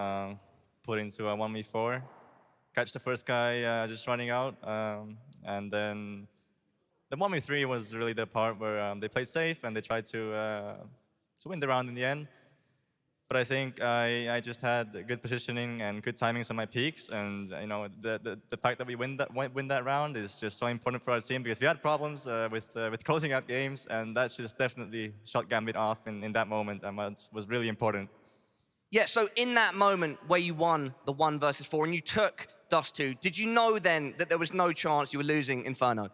Put into a 1v4, catch the first guy just running out, and then the 1v3 was really the part where they played safe and they tried to win the round in the end. But I think I just had good positioning and good timings on my peaks, and you know the fact that we win that round is just so important for our team because we had problems with closing out games, and that just definitely shot Gambit off in that moment, and was really important. Yeah, so in that moment where you won the 1 versus 4 and you took Dust2, did you know then that there was no chance you were losing Inferno?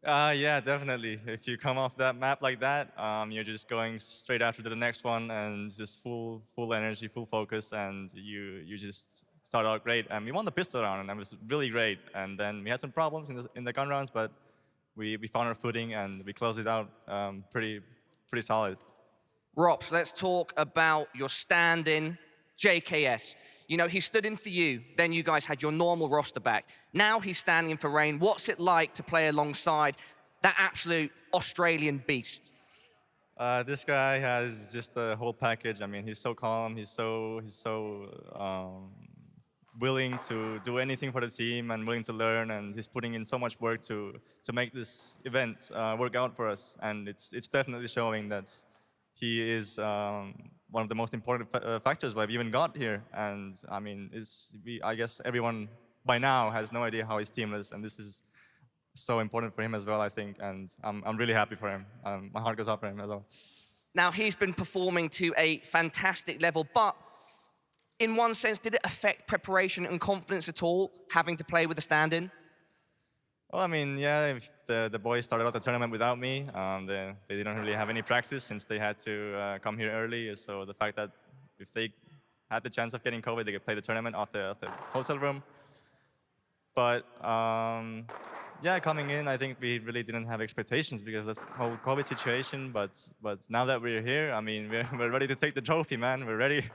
Yeah, definitely. If you come off that map like that, you're just going straight after the next one and just full energy, full focus, and you just start out great. And we won the pistol round, and that was really great. And then we had some problems in the gun rounds, but we found our footing and we closed it out pretty solid. Rops, let's talk about your stand-in, JKS. You know, he stood in for you, then you guys had your normal roster back. Now he's standing in for Rain. What's it like to play alongside that absolute Australian beast? This guy has just a whole package. I mean, he's so calm, he's so willing to do anything for the team and willing to learn, and he's putting in so much work to make this event work out for us. And it's definitely showing that he is one of the most important factors why we even got here. And I mean, I guess everyone by now has no idea how his team is, and this is so important for him as well, I think. And I'm really happy for him. My heart goes out for him as well. Now, he's been performing to a fantastic level, but in one sense, did it affect preparation and confidence at all, having to play with a stand-in? Well, I mean, yeah, if the boys started out the tournament without me. They didn't really have any practice since they had to come here early. So the fact that if they had the chance of getting COVID, they could play the tournament off the hotel room. But yeah, coming in, I think we really didn't have expectations because that's the whole COVID situation. But now that we're here, I mean, we're ready to take the trophy, man. We're ready.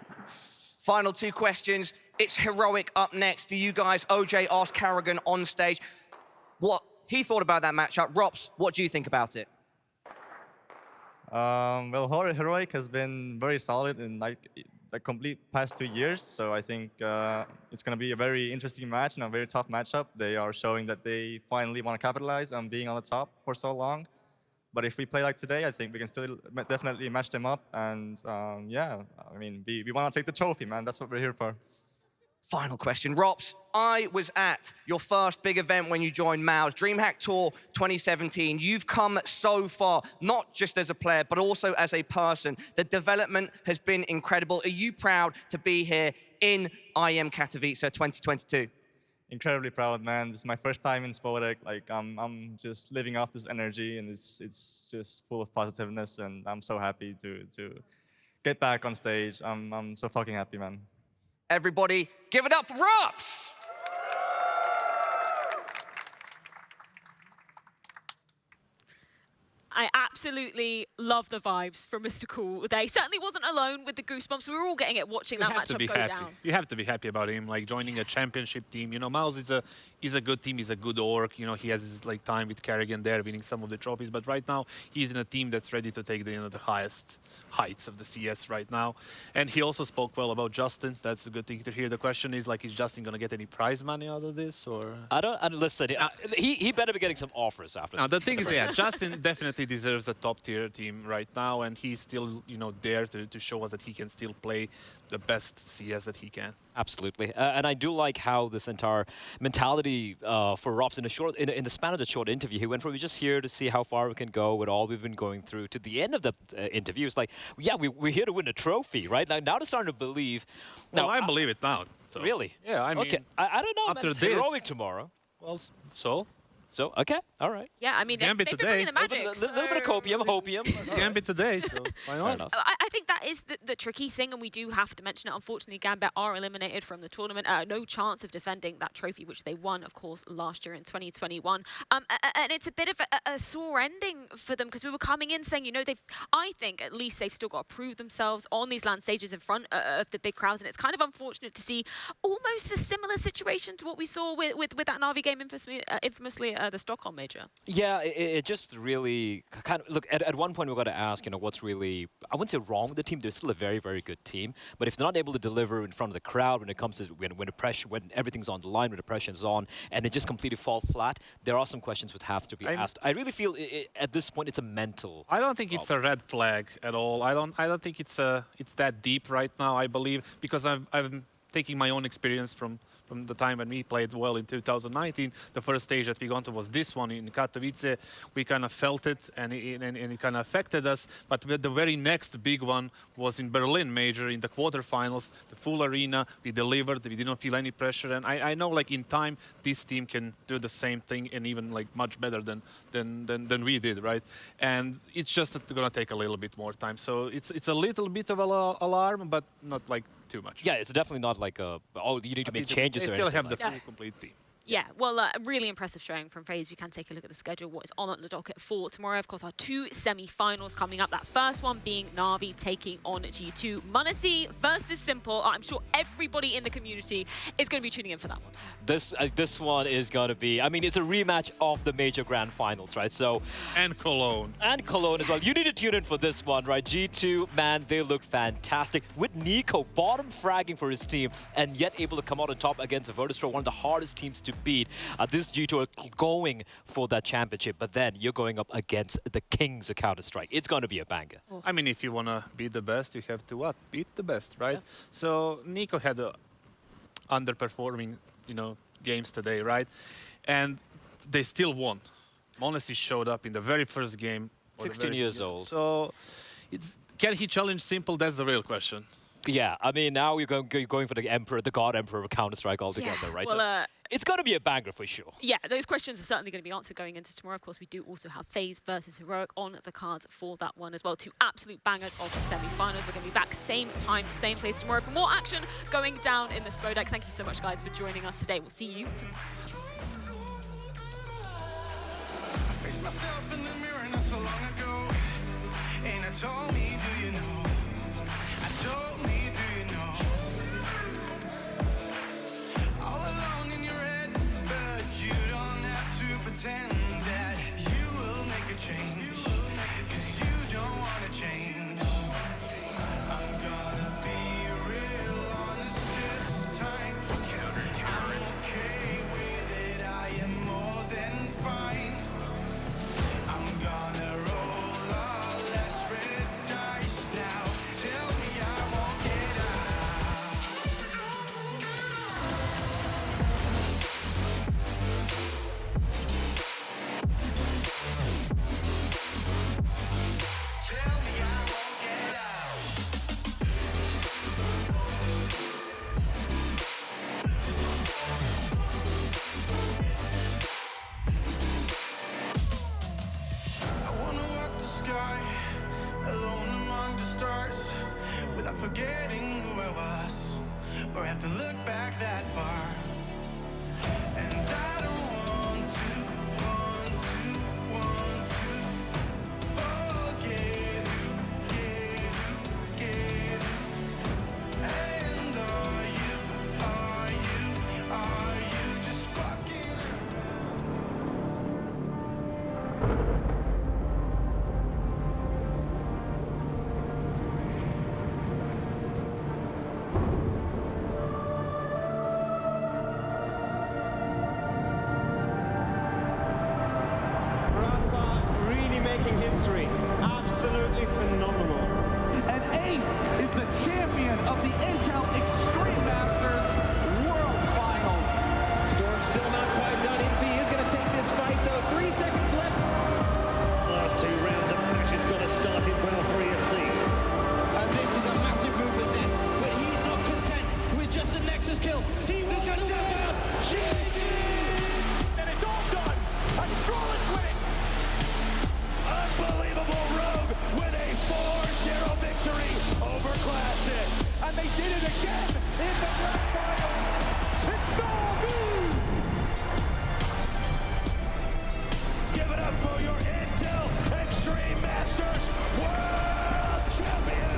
Final 2 questions. It's Heroic up next for you guys. OJ asked Karrigan on stage what he thought about that matchup. Rops, what do you think about it? Well, Heroic has been very solid in like the complete past 2 years, so I think it's going to be a very interesting match and a very tough matchup. They are showing that they finally want to capitalize on being on the top for so long. But if we play like today, I think we can still definitely match them up. And yeah, I mean, we want to take the trophy, man. That's what we're here for. Final question. Rops, I was at your first big event when you joined MOUZ, DreamHack Tour 2017. You've come so far, not just as a player, but also as a person. The development has been incredible. Are you proud to be here in IEM Katowice 2022? Incredibly proud, man. This is my first time in Spodek. Like, I'm just living off this energy, and it's just full of positiveness, and I'm so happy to get back on stage. I'm so fucking happy, man. Everybody, give it up for Rops! I absolutely love the vibes from Mr. Cool there. He certainly wasn't alone with the goosebumps. We were all getting it watching that matchup go down. You have to be happy about him, like joining a championship team. You know, MOUZ is a good team. He's a good org. You know, he has his like time with Karrigan there, winning some of the trophies. But right now, he's in a team that's ready to take the the highest heights of the CS right now. And he also spoke well about Justin. That's a good thing to hear. The question is, like, is Justin gonna get any prize money out of this, or? I don't. Listen, he better be getting some offers after. Now the thing is, yeah, Justin definitely deserves a top-tier team right now, and he's still, you know, there to show us that he can still play the best CS that he can. Absolutely, and I do like how this entire mentality for Rops in the span of the short interview, he went from we're just here to see how far we can go with all we've been going through to the end of that interview. It's like, yeah, we're here to win a trophy, right? Now they're starting to believe. Well, I believe it now. So. Really? Yeah, I mean, okay. I don't know. After Man, it's this, Heroic tomorrow. Well, so. So, okay, all right. Yeah, I mean, they've been bringing the magic. A little bit of hopium. It's Gambit today, so why not? I think that is the tricky thing, and we do have to mention it. Unfortunately, Gambit are eliminated from the tournament. No chance of defending that trophy, which they won, of course, last year in 2021. And it's a bit of a sore ending for them, because we were coming in saying, you know, I think at least they've still got to prove themselves on these LAN stages in front of the big crowds, and it's kind of unfortunate to see almost a similar situation to what we saw with that Na'Vi game infamously the Stockholm major. Yeah, it just really kind of look at one point we've got to ask, what's really, I wouldn't say wrong with the team. They're still a very, very good team, but if they're not able to deliver in front of the crowd when it comes to when the pressure, when everything's on the line, when the pressure's on, and they just completely fall flat, there are some questions which have to be asked. I really feel at this point it's a mental. I don't think it's a red flag at all. I don't think it's that deep right now. I believe because I'm taking my own experience from the time when we played well in 2019. The first stage that we got to was this one in Katowice. We kind of felt it, and it kind of affected us. But the very next big one was in Berlin major in the quarterfinals, the full arena. We delivered. We didn't feel any pressure, and I know like in time this team can do the same thing and even like much better than we did, right? And it's just gonna take a little bit more time. So it's a little bit of an alarm, but not like too much. Yeah, it's definitely not like you need to make changes. They still have the full complete team. Yeah, well, really impressive showing from FaZe. We can take a look at the schedule, what is on the docket for tomorrow. Of course, our two semi-finals coming up. That first one being Na'Vi taking on G2. m0NESY versus Simple. I'm sure everybody in the community is going to be tuning in for that one. This one is going to be, I mean, it's a rematch of the major grand finals, right? So and Cologne. And Cologne as well. You need to tune in for this one, right? G2, man, they look fantastic. With Nico bottom fragging for his team and yet able to come out on top against Virtus.pro, one of the hardest teams to beat. This G2 are going for that championship, but then you're going up against the kings of Counter-Strike. It's going to be a banger. I mean, if you want to beat the best, you have to what? Beat the best, right? Yeah. So Nico had underperforming, games today, right? And they still won. m0NESY showed up in the very first game. 16 years old. So can he challenge Simple? That's the real question. Yeah, I mean, now you're going for the Emperor, the God Emperor of Counter-Strike altogether, right? Well, so it's going to be a banger for sure. Yeah, those questions are certainly going to be answered going into tomorrow. Of course, we do also have FaZe versus Heroic on the cards for that one as well. Two absolute bangers of the semi-finals. We're going to be back same time, same place tomorrow for more action going down in the Spodek. Thank you so much, guys, for joining us today. We'll see you tomorrow. Pretend that you will make a change, 'cause you don't want to change. I'm gonna be real honest this time. I'm okay with it, I am more than fine. I'm gonna roll all less red dice now. Tell me I won't get out. Alone among the stars, without forgetting who I was, or have to look back that far. And I don't want to forget who, get who. And are you just fucking making history. Absolutely phenomenal. And Ace is the champion of the Intel Extreme Masters World Finals. Storm's still not quite done. MC is going to take this fight, though. 3 seconds left. Last 2 rounds of matches got to start it well for ESC. And this is a massive move for Zez, but he's not content with just a Nexus kill. He wants to win out. and it's all done. And Strollins winning. Unbelievable Rogue with a 4-0 victory over Classic. And they did it again in the grand finals. It's Na'Vi! Give it up for your Intel Extreme Masters World Champion!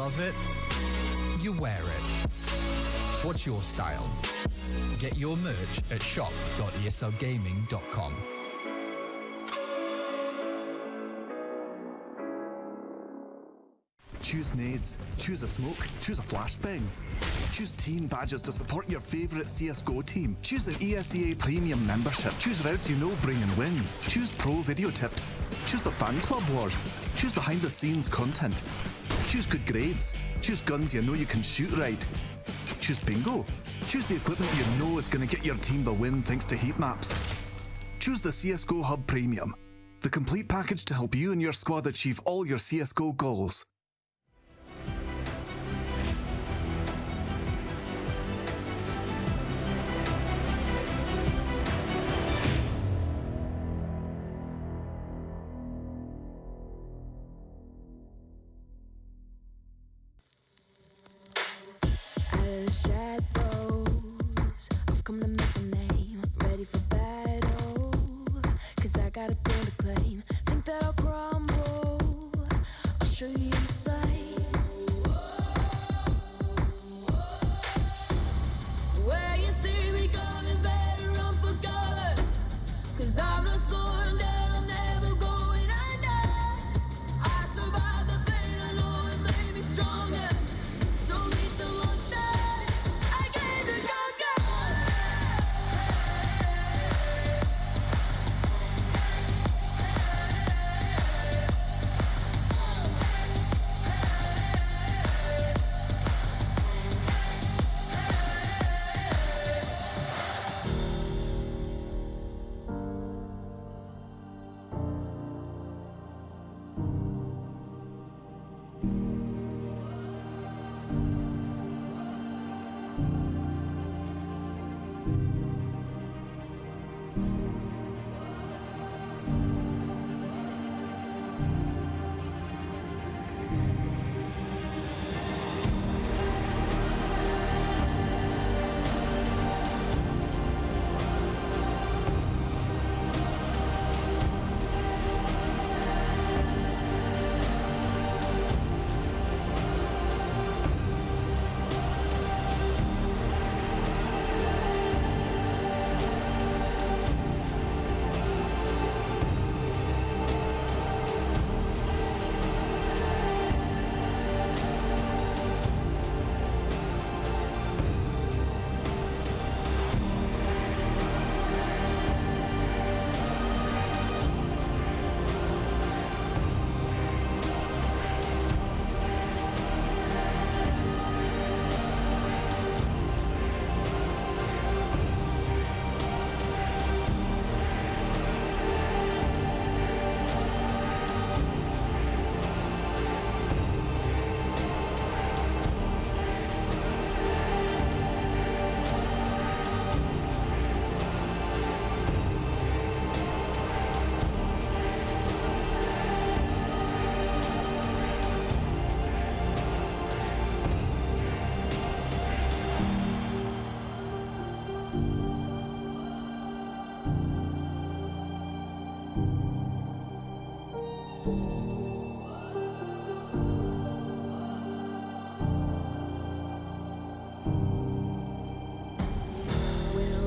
love it, you wear it. What's your style? Get your merch at shop.eslgaming.com. Choose nades, choose a smoke, choose a flashbang. Choose team badges to support your favourite CSGO team. Choose an ESEA Premium membership. Choose routes you know bring in wins. Choose pro video tips. Choose the fan club wars. Choose behind the scenes content. Choose good grades. Choose guns you know you can shoot right. Choose bingo. Choose the equipment you know is going to get your team the win thanks to heat maps. Choose the CSGO Hub Premium, the complete package to help you and your squad achieve all your CSGO goals. The shadows, I've come to make a name. Ready for battle, cause I got a thing to claim. Think that I'll crumble, I'll show you your mistake. Where you see me coming, better run for cover, cause I'm not someone that I'm never going under. I survived the pain, I know it made me stronger. So meet the monster.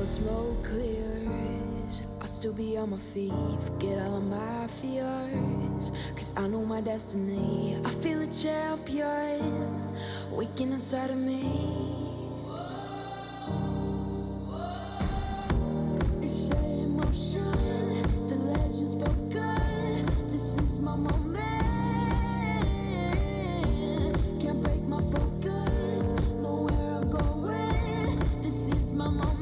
Smoke clears, I'll still be on my feet. Forget all of my fears, cause I know my destiny. I feel a champion waking inside of me. It's set in motion, the legend's spoken. This is my moment. Can't break my focus, know where I'm going. This is my moment.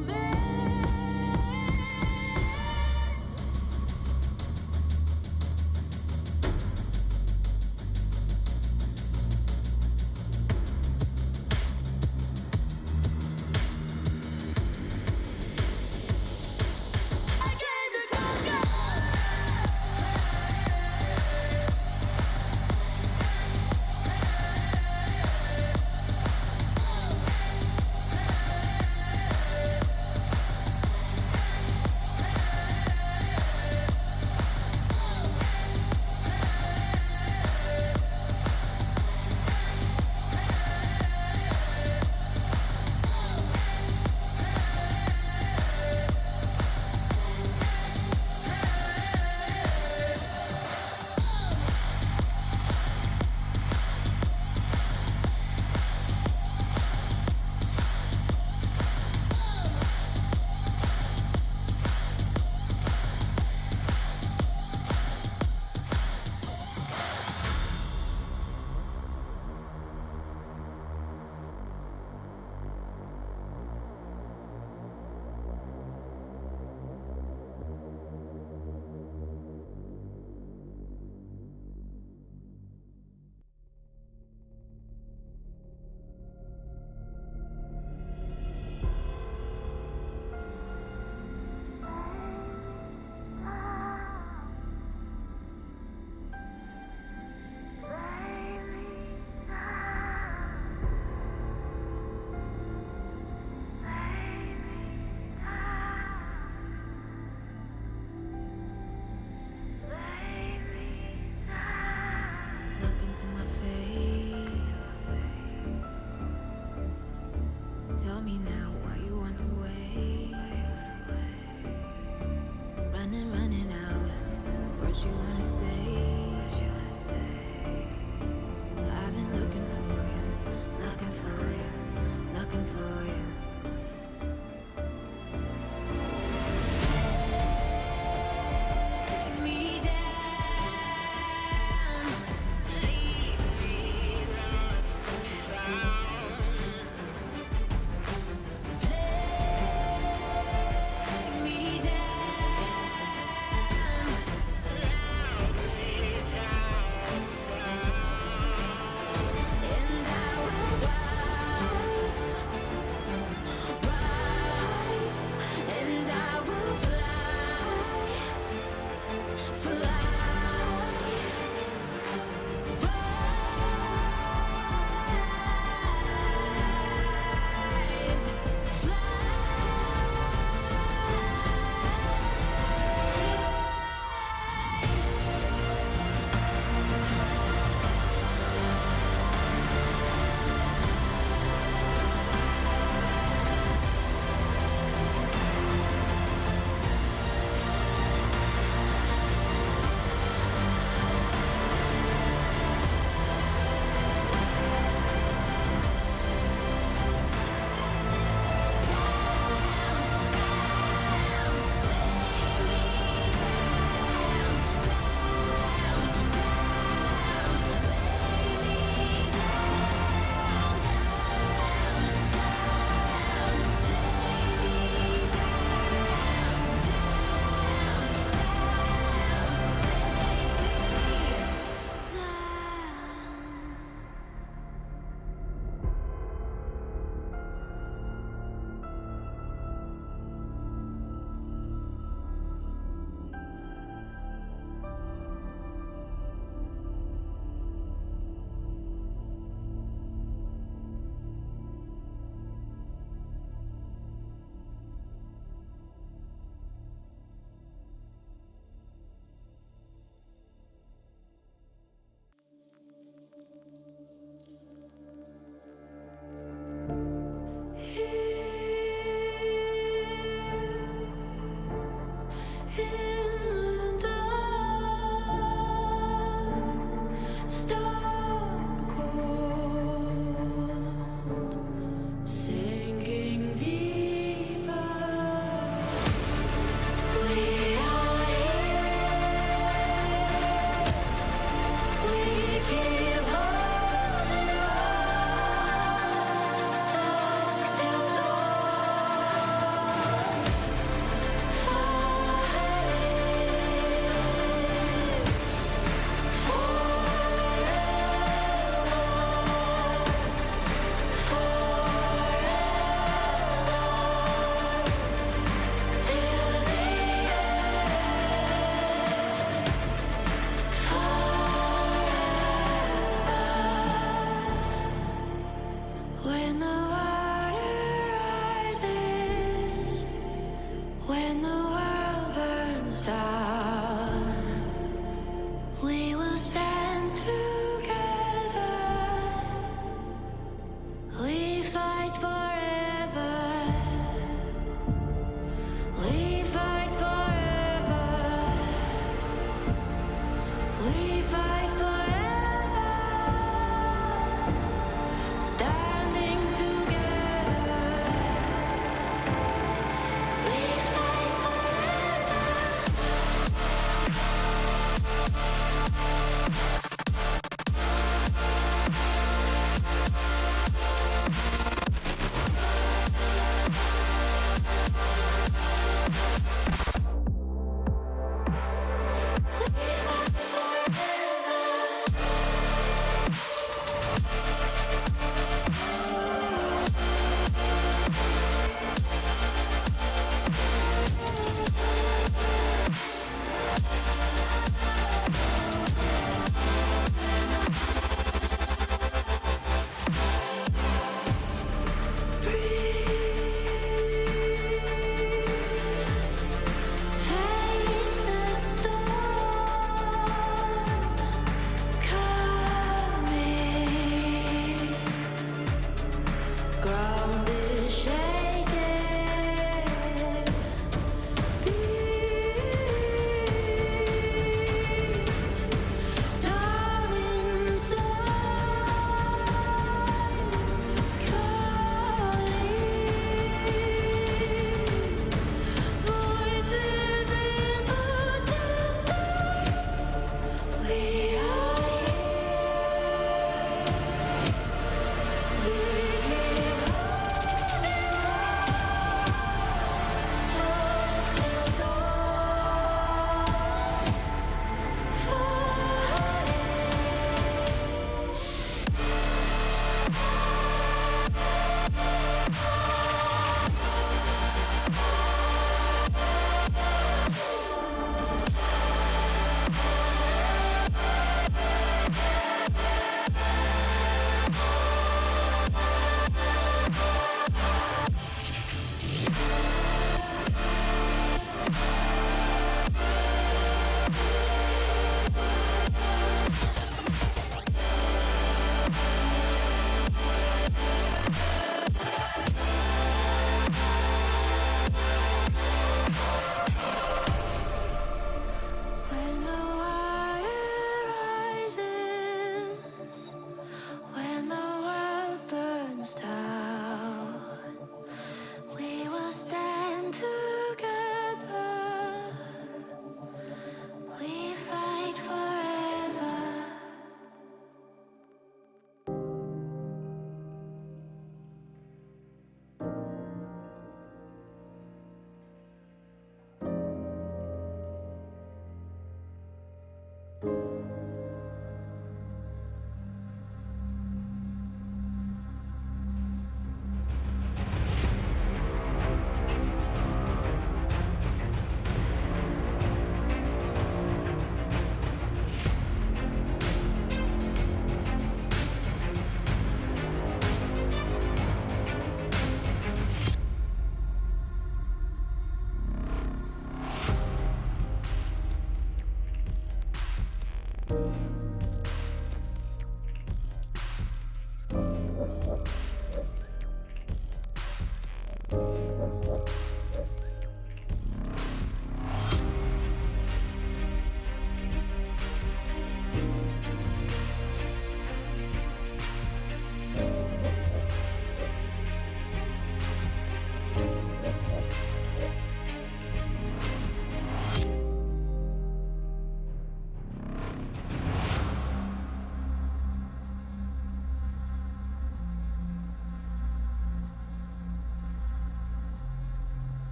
me now why you want away. Running out of words you wanna say. I've been looking for you, looking for you, looking for you. Take me down, leave me lost and found. Take me down,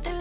There